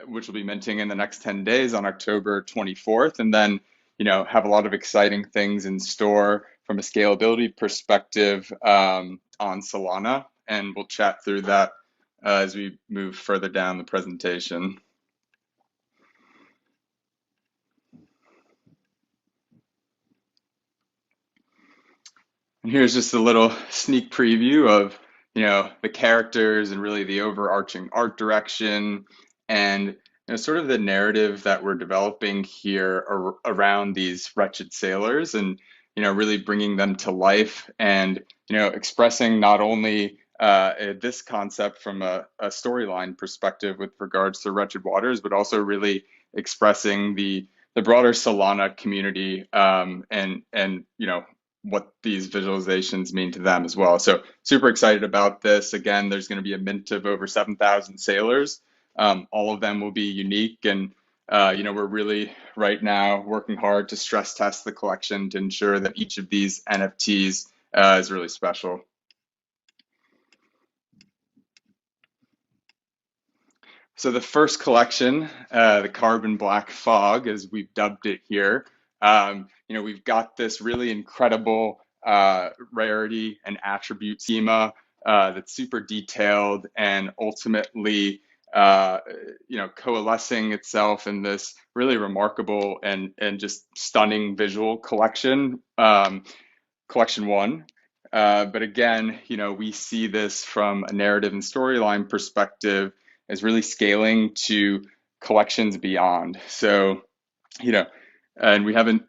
which will be minting in the next 10 days on October 24th, and then have a lot of exciting things in store from a scalability perspective on Solana, and we'll chat through that as we move further down the presentation. And here's just a little sneak preview of the characters and really the overarching art direction and sort of the narrative that we're developing here around these wretched sailors, and really bringing them to life and expressing not only this concept from a storyline perspective with regards to Wretched Waters, but also really expressing the broader Solana community and what these visualizations mean to them as well. So super excited about this. Again, there's going to be a mint of over 7,000 sailors. All of them will be unique, and we're really right now working hard to stress test the collection to ensure that each of these NFTs is really special. So the first collection, the Carbon Black Fog, as we've dubbed it here, we've got this really incredible rarity and attribute schema that's super detailed and ultimately, coalescing itself in this really remarkable and just stunning visual collection, collection 1. But again, we see this from a narrative and storyline perspective as really scaling to collections beyond. So, and we haven't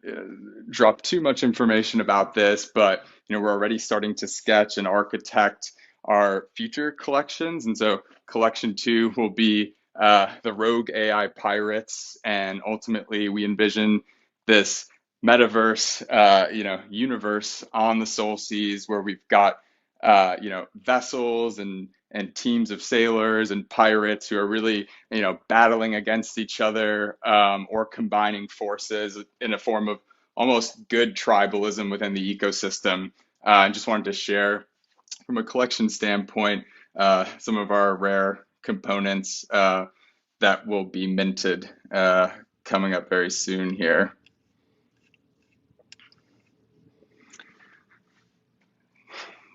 dropped too much information about this, but we're already starting to sketch and architect our future collections. And so collection 2 will be the rogue AI pirates, and ultimately we envision this metaverse universe on the Soul Seas where we've got vessels and teams of sailors and pirates who are really battling against each other, or combining forces in a form of almost good tribalism within the ecosystem. I just wanted to share from a collection standpoint some of our rare components that will be minted coming up very soon here.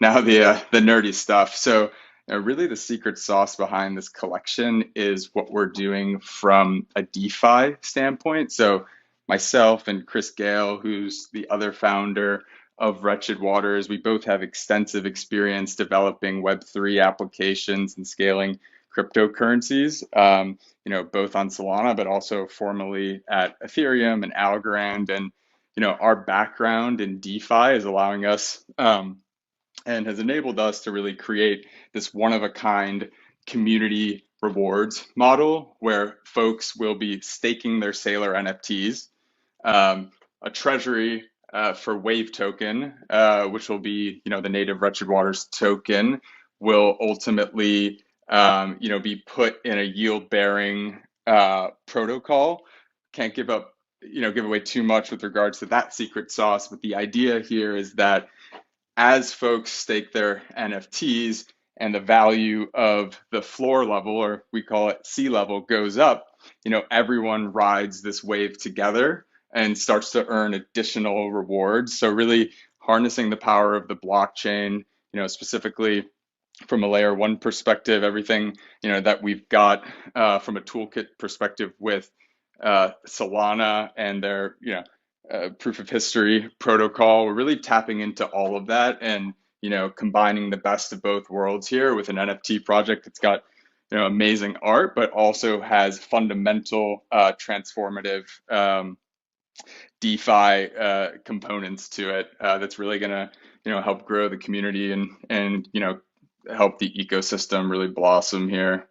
Now the nerdy stuff. So really the secret sauce behind this collection is what we're doing from a DeFi standpoint. So myself and Chris Gale, who's the other founder of Wretched Waters, we both have extensive experience developing Web3 applications and scaling cryptocurrencies, both on Solana, but also formerly at Ethereum and Algorand. And, our background in DeFi is allowing us and has enabled us to really create this one-of-a-kind community rewards model where folks will be staking their Sailor NFTs, a treasury for Wave token, which will be, the native Wretched Waters token, will ultimately, be put in a yield-bearing protocol. Can't give away too much with regards to that secret sauce, but the idea here is that as folks stake their NFTs and the value of the floor level, or we call it sea level, goes up, everyone rides this wave together and starts to earn additional rewards. So really harnessing the power of the blockchain, specifically from a layer one perspective, everything, that we've got from a toolkit perspective with Solana and their, proof of history protocol. We're really tapping into all of that and, combining the best of both worlds here with an NFT project that's got, amazing art, but also has fundamental transformative DeFi components to it that's really going to, help grow the community and help the ecosystem really blossom here.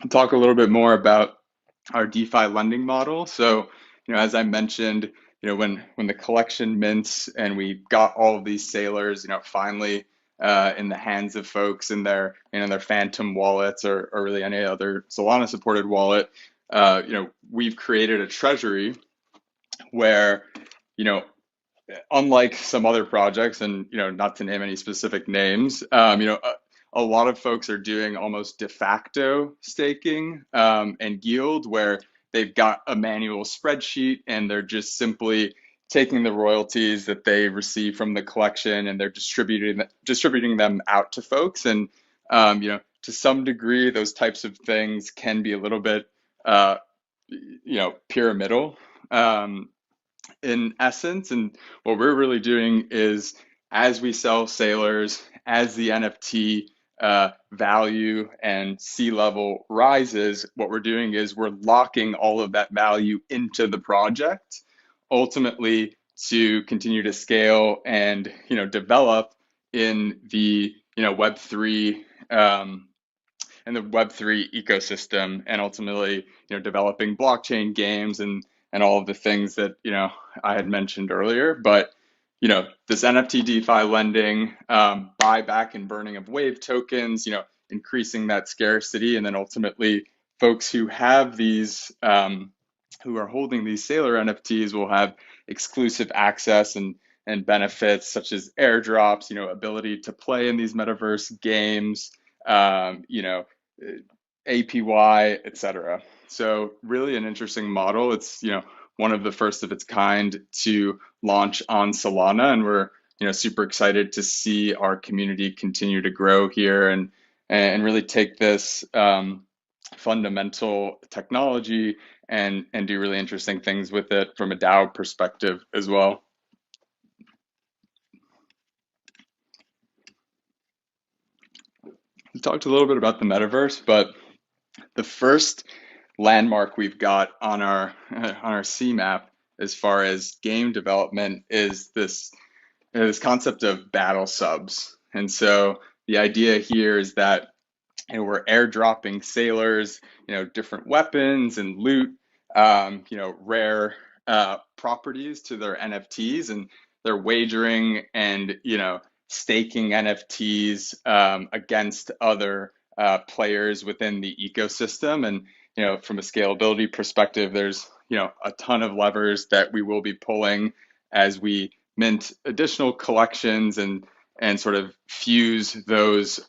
Talk a little bit more about our DeFi lending model. So, as I mentioned, when the collection mints and we got all of these sailors, finally in the hands of folks in their Phantom wallets or really any other Solana supported wallet, we've created a treasury where, unlike some other projects, and not to name any specific names, a lot of folks are doing almost de facto staking and yield, where they've got a manual spreadsheet and they're just simply taking the royalties that they receive from the collection and they're distributing them out to folks. And to some degree, those types of things can be a little bit pyramidal in essence. And what we're really doing is, as we sell sailors, as the NFT value and sea level rises, what we're doing is we're locking all of that value into the project, ultimately to continue to scale and develop in the Web3 and the Web3 ecosystem, and ultimately developing blockchain games and all of the things that I had mentioned earlier. But this NFT DeFi lending, buyback and burning of Wave tokens, increasing that scarcity, and then ultimately folks who have these, who are holding these Sailor NFTs will have exclusive access and benefits such as airdrops, ability to play in these metaverse games, APY, etc. So really an interesting model. It's one of the first of its kind to launch on Solana, and we're super excited to see our community continue to grow here and really take this fundamental technology and do really interesting things with it from a DAO perspective as well. We talked a little bit about the metaverse, but the first landmark we've got on our CMAP as far as game development is this concept of battle subs. And so the idea here is that we're airdropping sailors, different weapons and loot, rare properties to their NFTs, and they're wagering and staking NFTs against other players within the ecosystem. And from a scalability perspective, there's a ton of levers that we will be pulling as we mint additional collections and sort of fuse those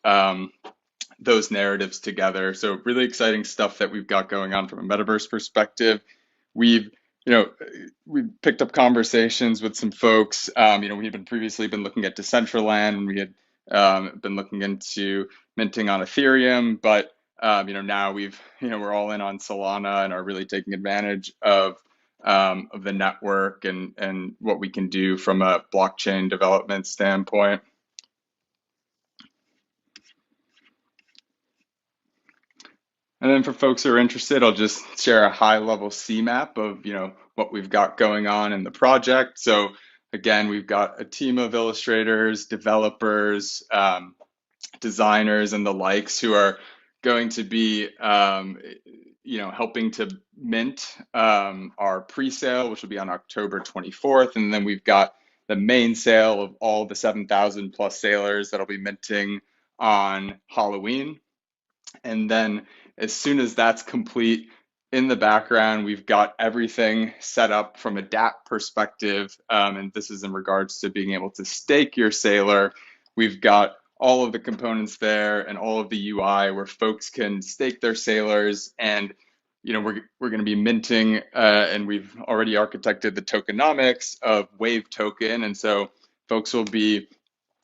those narratives together. So really exciting stuff that we've got going on from a metaverse perspective. We've picked up conversations with some folks. We had previously been looking at Decentraland, and we had been looking into minting on Ethereum, but now we're all in on Solana and are really taking advantage of the network and what we can do from a blockchain development standpoint. And then for folks who are interested, I'll just share a high-level CMap of what we've got going on in the project. So again, we've got a team of illustrators, developers, designers, and the likes who are going to be helping to mint our pre-sale, which will be on October 24th. And then we've got the main sale of all the 7,000 plus sailors that'll be minting on Halloween. And then as soon as that's complete, in the background, we've got everything set up from a Dapper perspective. And this is in regards to being able to stake your sailor. We've got all of the components there and all of the UI where folks can stake their sailors. And we're going to be minting, and we've already architected the tokenomics of Wave token. And so folks will be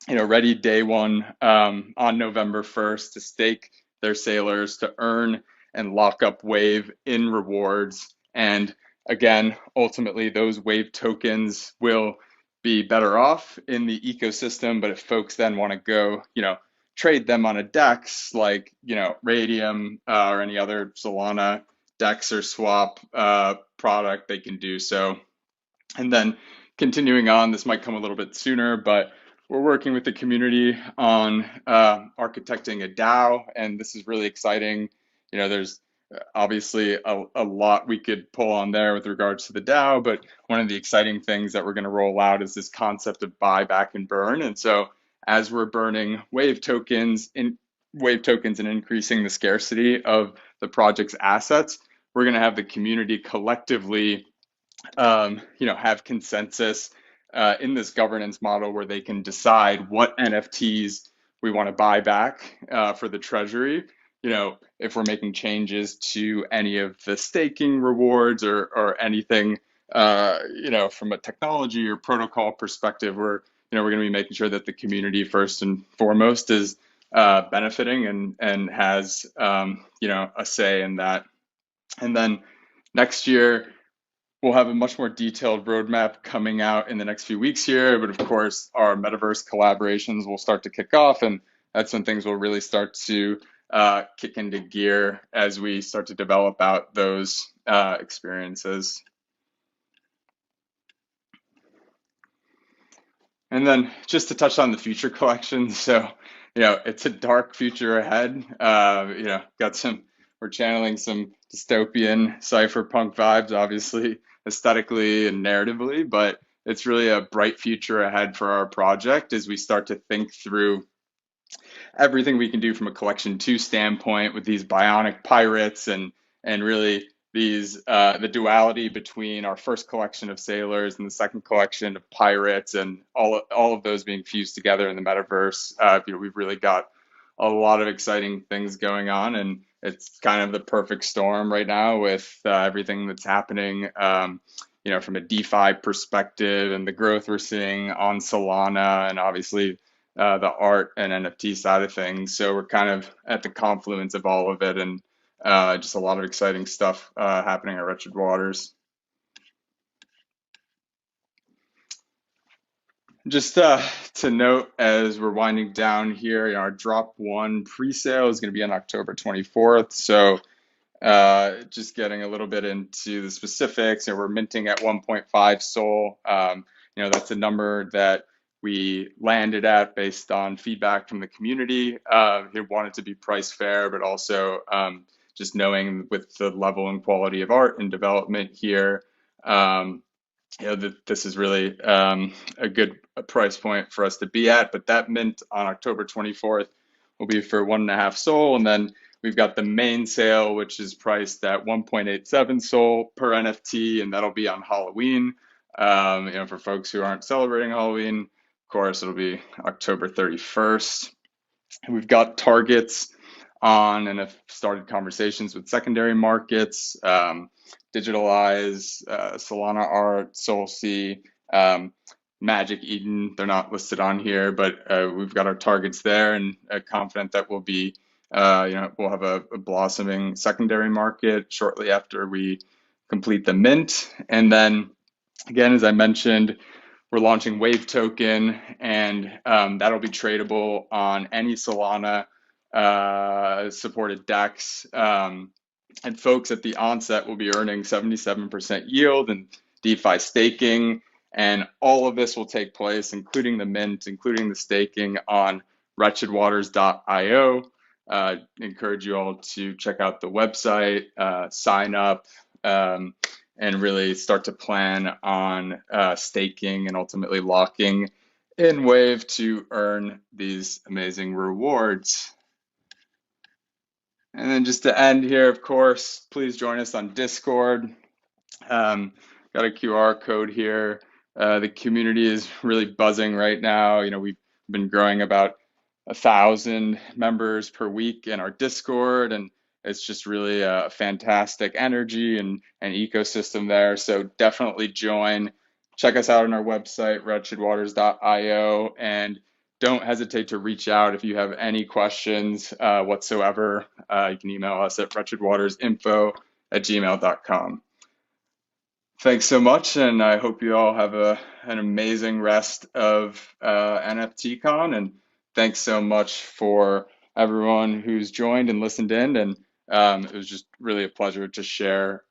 ready day one on November 1st to stake their sailors, to earn and lock up Wave in rewards. And again, ultimately, those Wave tokens will be better off in the ecosystem. But if folks then want to go, trade them on a DEX like, Radium or any other Solana DEX or swap product, they can do so. And then continuing on, this might come a little bit sooner, but we're working with the community on architecting a DAO, and this is really exciting. There's obviously a lot we could pull on there with regards to the DAO, but one of the exciting things that we're going to roll out is this concept of buy, back, and burn. And so as we're burning Wave tokens and increasing the scarcity of the project's assets, we're going to have the community collectively have consensus in this governance model where they can decide what NFTs we want to buy back for the treasury. If we're making changes to any of the staking rewards or anything, from a technology or protocol perspective, we're going to be making sure that the community first and foremost is benefiting and has a say in that. And then next year, we'll have a much more detailed roadmap coming out in the next few weeks here, but of course, our metaverse collaborations will start to kick off, and that's when things will really start to kick into gear as we start to develop out those experiences. And then just to touch on the future collection, so it's a dark future ahead. We're channeling some dystopian cypherpunk vibes, obviously, aesthetically and narratively, but it's really a bright future ahead for our project as we start to think through everything we can do from a collection 2 standpoint with these bionic pirates and really these the duality between our first collection of sailors and the second collection of pirates, and all of those being fused together in the metaverse. We've really got a lot of exciting things going on, and it's kind of the perfect storm right now with everything that's happening, from a DeFi perspective and the growth we're seeing on Solana, and obviously the art and NFT side of things. So we're kind of at the confluence of all of it, and just a lot of exciting stuff happening at Wretched Waters. Just to note, as we're winding down here, our drop 1 pre-sale is going to be on October 24th. So just getting a little bit into the specifics, we're minting at 1.5 Sol. That's a number that we landed at based on feedback from the community. We wanted to be price fair, but also just knowing with the level and quality of art and development here, that this is really a good price point for us to be at. But that mint on October 24th will be for 1.5 Sol. And then we've got the main sale, which is priced at 1.87 Sol per NFT, and that'll be on Halloween. For folks who aren't celebrating Halloween, of course, it'll be October 31st. And we've got targets on and have started conversations with secondary markets, Digitalize, Solana Art, SolSea, Magic Eden. They're not listed on here, but we've got our targets there, and confident that we'll be, we'll have a blossoming secondary market shortly after we complete the mint. And then, again, as I mentioned, we're launching Wave Token, and that'll be tradable on any Solana supported DEX. And folks at the onset will be earning 77% yield and DeFi staking. And all of this will take place, including the mint, including the staking, on wretchedwaters.io. Encourage you all to check out the website, sign up, and really start to plan on staking and ultimately locking in Wave to earn these amazing rewards. And then just to end here, of course, please join us on Discord. Got a QR code here. The community is really buzzing right now. We've been growing about 1,000 members per week in our Discord, and it's just really a fantastic energy and ecosystem there. So definitely join. Check us out on our website, wretchedwaters.io, and don't hesitate to reach out if you have any questions whatsoever. You can email us at wretchedwatersinfo@gmail.com. Thanks so much, and I hope you all have an amazing rest of NFT Con, and thanks so much for everyone who's joined and listened in, and it was just really a pleasure to share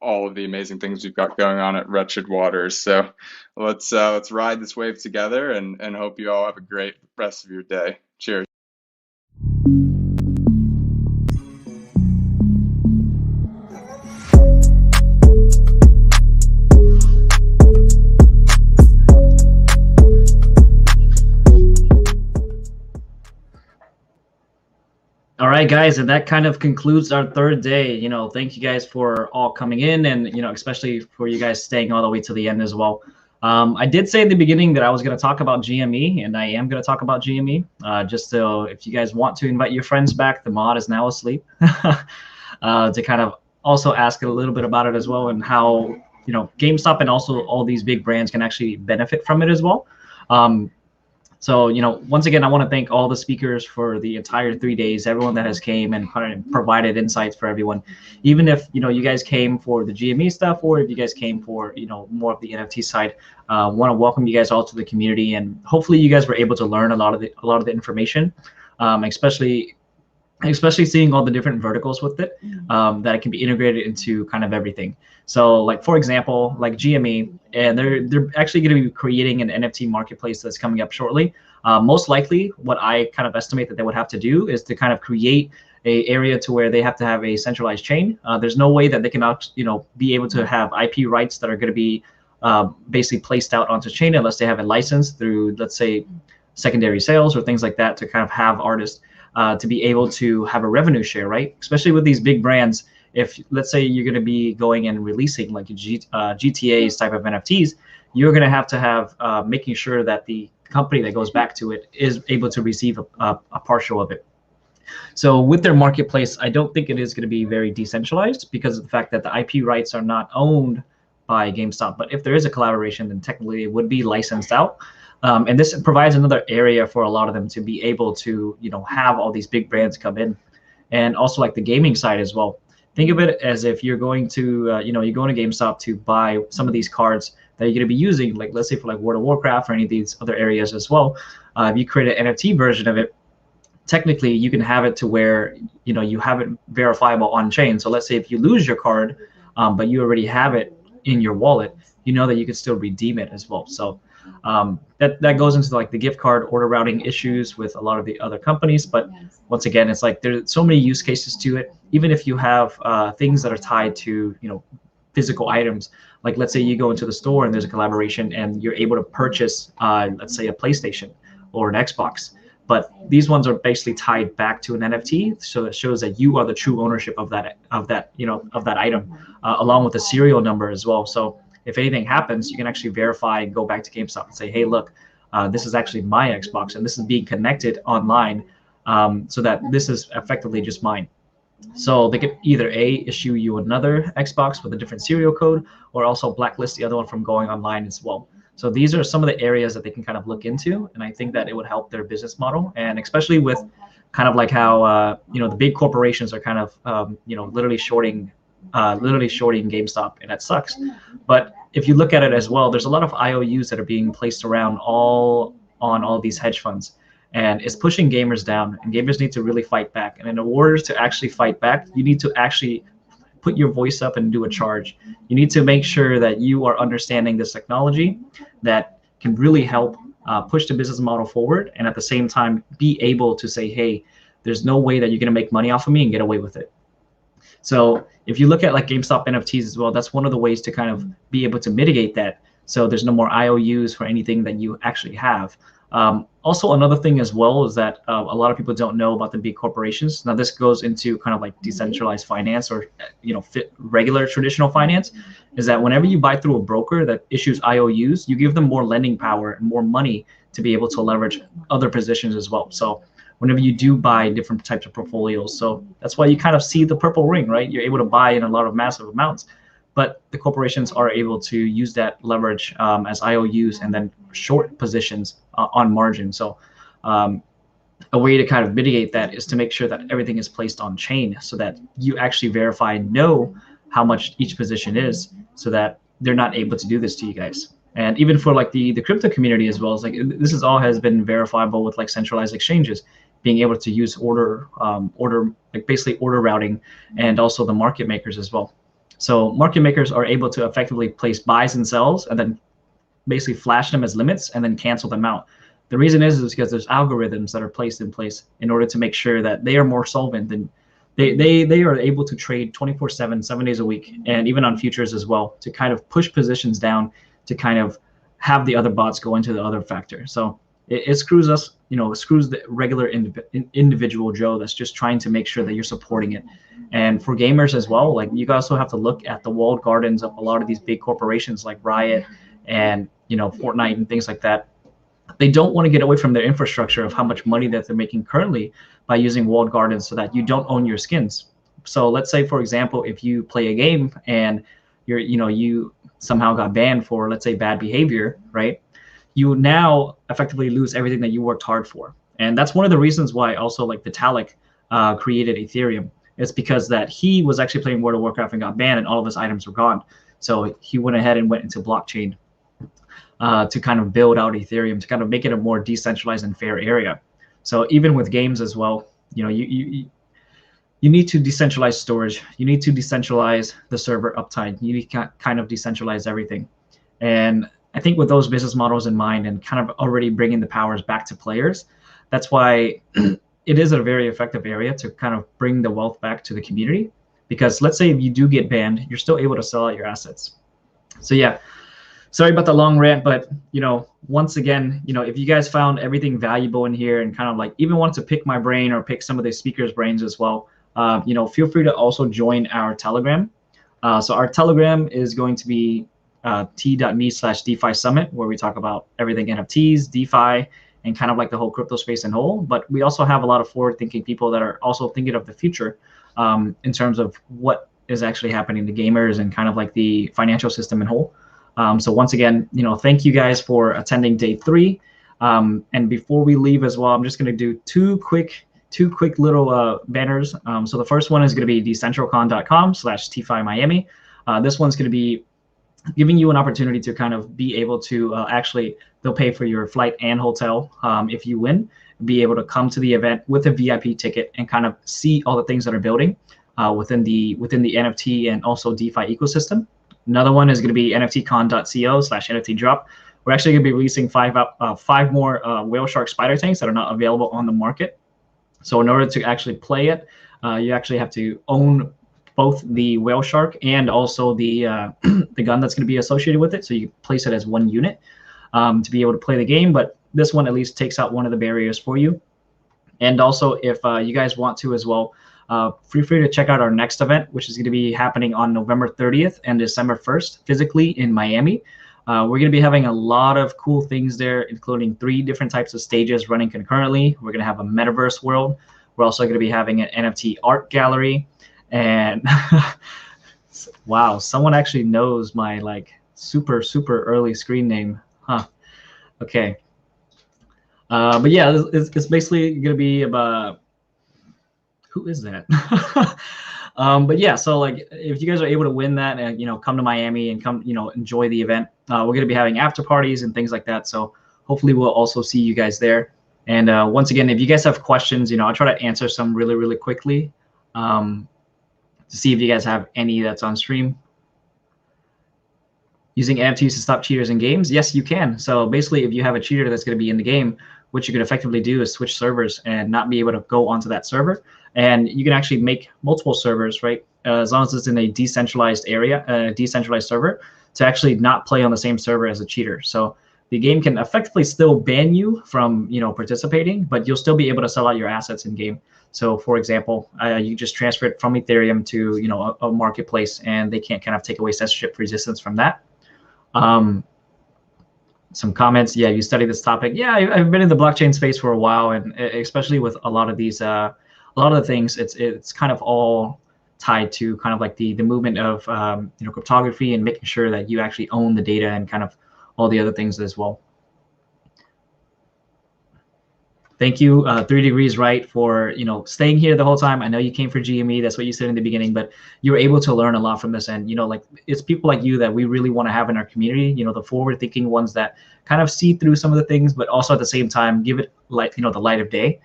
all of the amazing things we've got going on at Wretched Waters. So let's ride this wave together, and hope you all have a great rest of your day. Cheers. All right, guys, and that kind of concludes our third day. Thank you guys for all coming in, and especially for you guys staying all the way to the end as well. I did say at the beginning that I was going to talk about GME, and I am going to talk about GME. Just so if you guys want to invite your friends back, the mod is now asleep. To kind of also ask a little bit about it as well, and how GameStop and also all these big brands can actually benefit from it as well. So, once again, I want to thank all the speakers for the entire 3 days, everyone that has came and provided insights for everyone. Even if, you guys came for the GME stuff, or if you guys came for, more of the NFT side, want to welcome you guys all to the community. And hopefully you guys were able to learn a lot of the information, especially seeing all the different verticals with it, that it can be integrated into kind of everything. So like, for example, like GME, and they're actually going to be creating an NFT marketplace that's coming up shortly. Most likely what I kind of estimate that they would have to do is to kind of create a area to where they have to have a centralized chain. There's no way that they cannot, be able to have IP rights that are going to be basically placed out onto chain unless they have a license through, let's say, secondary sales or things like that, to kind of have artists to be able to have a revenue share, right? Especially with these big brands. If, let's say, you're going to be going and releasing like GTA's type of NFTs, you're going to have making sure that the company that goes back to it is able to receive a partial of it. So with their marketplace, I don't think it is going to be very decentralized, because of the fact that the IP rights are not owned by GameStop. But if there is a collaboration, then technically it would be licensed out. And this provides another area for a lot of them to be able to, have all these big brands come in. And also like the gaming side as well. Think of it as if you're going to, you're going to GameStop to buy some of these cards that you're going to be using, like, let's say for like World of Warcraft or any of these other areas as well. If you create an NFT version of it, technically you can have it to where, you have it verifiable on chain. So let's say if you lose your card, but you already have it in your wallet, that you can still redeem it as well. So that goes into like the gift card order routing issues with a lot of the other companies. But once again, it's like there's so many use cases to it. Even if you have things that are tied to, physical items, like let's say you go into the store and there's a collaboration and you're able to purchase, let's say, a PlayStation or an Xbox. But these ones are basically tied back to an NFT, so it shows that you are the true ownership of that item, along with a serial number as well. So if anything happens, you can actually verify and go back to GameStop and say, hey, look, this is actually my Xbox, and this is being connected online so that this is effectively just mine. So they could either A, issue you another Xbox with a different serial code, or also blacklist the other one from going online as well. So these are some of the areas that they can kind of look into, and I think that it would help their business model, and especially with kind of like how the big corporations are kind of literally shorting GameStop, and that sucks. But if you look at it as well, there's a lot of IOUs that are being placed around on all these hedge funds. And it's pushing gamers down, and gamers need to really fight back. And in order to actually fight back, you need to actually put your voice up and do a charge. You need to make sure that you are understanding this technology that can really help push the business model forward, and at the same time be able to say, hey, there's no way that you're going to make money off of me and get away with it. So if you look at like GameStop NFTs as well, that's one of the ways to kind of be able to mitigate that. So there's no more IOUs for anything that you actually have. Also, another thing as well is that a lot of people don't know about the big corporations. Now, this goes into kind of like decentralized finance, or regular traditional finance, is that whenever you buy through a broker that issues IOUs, you give them more lending power and more money to be able to leverage other positions as well. So whenever you do buy different types of portfolios, so that's why you kind of see the purple ring, right? You're able to buy in a lot of massive amounts, but the corporations are able to use that leverage as IOUs and then short positions on margin. So a way to kind of mitigate that is to make sure that everything is placed on chain, so that you actually verify and know how much each position is, so that they're not able to do this to you guys. And even for like the crypto community as well, it's like this is all has been verifiable with like centralized exchanges being able to use order routing, and also the market makers as well. So market makers are able to effectively place buys and sells, and then basically flash them as limits and then cancel them out. The reason is because there's algorithms that are placed in place in order to make sure that they are more solvent than they are able to trade 24/7, 7 days a week, and even on futures as well, to kind of push positions down to kind of have the other bots go into the other factor. So it screws us, it screws the regular individual Joe that's just trying to make sure that you're supporting it. And for gamers as well, like you also have to look at the walled gardens of a lot of these big corporations like Riot and Fortnite and things like that. They don't want to get away from their infrastructure of how much money that they're making currently by using walled gardens, so that you don't own your skins. So let's say, for example, if you play a game and you somehow got banned for, let's say, bad behavior, right? You now effectively lose everything that you worked hard for. And that's one of the reasons why also like Vitalik created Ethereum. It's because that he was actually playing World of Warcraft and got banned, and all of his items were gone. So he went ahead and went into blockchain to kind of build out Ethereum, to kind of make it a more decentralized and fair area. So even with games as well, you need to decentralize storage. You need to decentralize the server uptime. You need to kind of decentralize everything. And I think with those business models in mind, and kind of already bringing the powers back to players, that's why it is a very effective area to kind of bring the wealth back to the community. Because let's say if you do get banned, you're still able to sell out your assets. So yeah, sorry about the long rant, but once again, if you guys found everything valuable in here and kind of like even want to pick my brain or pick some of the speakers' brains as well, feel free to also join our Telegram. So our Telegram is going to be t.me/DeFi Summit, where we talk about everything NFTs, DeFi, and kind of like the whole crypto space in whole. But we also have a lot of forward-thinking people that are also thinking of the future in terms of what is actually happening to gamers and kind of like the financial system in whole. So once again, thank you guys for attending day 3. And before we leave as well, I'm just going to do two quick little banners. So the first one is going to be decentralcon.com/TFI Miami. This one's going to be giving you an opportunity to kind of be able to actually, they'll pay for your flight and hotel if you win, be able to come to the event with a VIP ticket and kind of see all the things that are building within the NFT and also DeFi ecosystem. Another one is going to be nftcon.co/NFT drop. We're actually going to be releasing 5 more whale shark spider tanks that are not available on the market. So in order to actually play it, you actually have to own both the whale shark and also the gun that's going to be associated with it. So you place it as one unit to be able to play the game. But this one at least takes out one of the barriers for you. And also, if you guys want to as well, feel free to check out our next event, which is going to be happening on November 30th and December 1st, physically in Miami. We're going to be having a lot of cool things there, including 3 different types of stages running concurrently. We're going to have a metaverse world. We're also going to be having an NFT art gallery. And wow, someone actually knows my like super early screen name. Huh. Okay. But yeah, it's basically going to be about, who is that? But yeah, so like if you guys are able to win that and come to Miami and come enjoy the event, we're going to be having after parties and things like that. So hopefully we'll also see you guys there. And once again, if you guys have questions, I'll try to answer some really quickly to see if you guys have any that's on stream. Using NFTs to stop cheaters in games? Yes, you can. So basically, if you have a cheater that's going to be in the game, what you can effectively do is switch servers and not be able to go onto that server. And you can actually make multiple servers, right? As long as it's in a decentralized area, a decentralized server, to actually not play on the same server as a cheater. So the game can effectively still ban you from, participating, but you'll still be able to sell out your assets in game. So for example, you just transfer it from Ethereum to, a marketplace, and they can't kind of take away censorship resistance from that. Some comments. Yeah, you study this topic. Yeah, I've been in the blockchain space for a while, and especially with a lot of these, a lot of the things, it's kind of all tied to kind of like the movement of cryptography and making sure that you actually own the data and kind of all the other things as well. Thank you, 3 Degrees Right, for staying here the whole time. I know you came for GME. That's what you said in the beginning, but you were able to learn a lot from this. And like it's people like you that we really want to have in our community. The forward-thinking ones that kind of see through some of the things, but also at the same time give it like the light of day,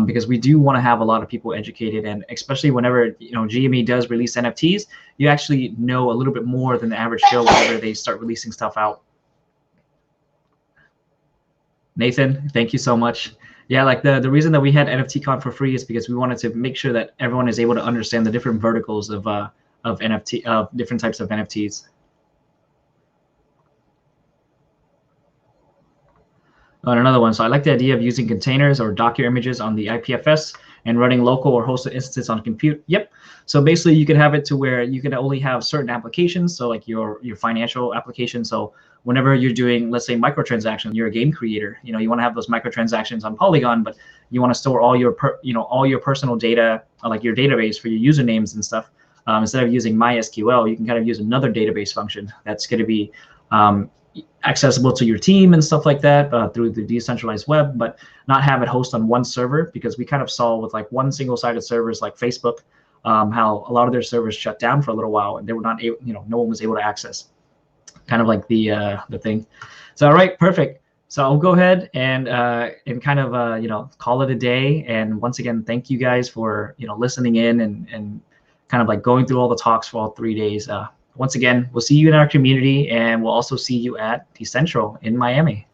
because we do want to have a lot of people educated. And especially whenever GME does release NFTs, you actually know a little bit more than the average Joe whenever they start releasing stuff out. Nathan, thank you so much. Yeah, like the reason that we had NFT Con for free is because we wanted to make sure that everyone is able to understand the different verticals of different types of NFTs. Oh, and another one. So I like the idea of using containers or Docker images on the IPFS and running local or hosted instances on compute. Yep. So basically, you can have it to where you can only have certain applications. So like your financial application. So whenever you're doing, let's say, microtransactions, you're a game creator. You want to have those microtransactions on Polygon, but you want to store all your all your personal data, like your database for your usernames and stuff. Instead of using MySQL, you can kind of use another database function that's going to be accessible to your team and stuff like that through the decentralized web, but not have it host on one server, because we kind of saw with like one single-sided servers like Facebook, how a lot of their servers shut down for a little while and they were not able, no one was able to access. Kind of like the thing. So all right, perfect. So I'll go ahead and kind of call it a day. And once again, thank you guys for listening in and kind of like going through all the talks for all 3 days. Once again, we'll see you in our community, and we'll also see you at Decentral in Miami.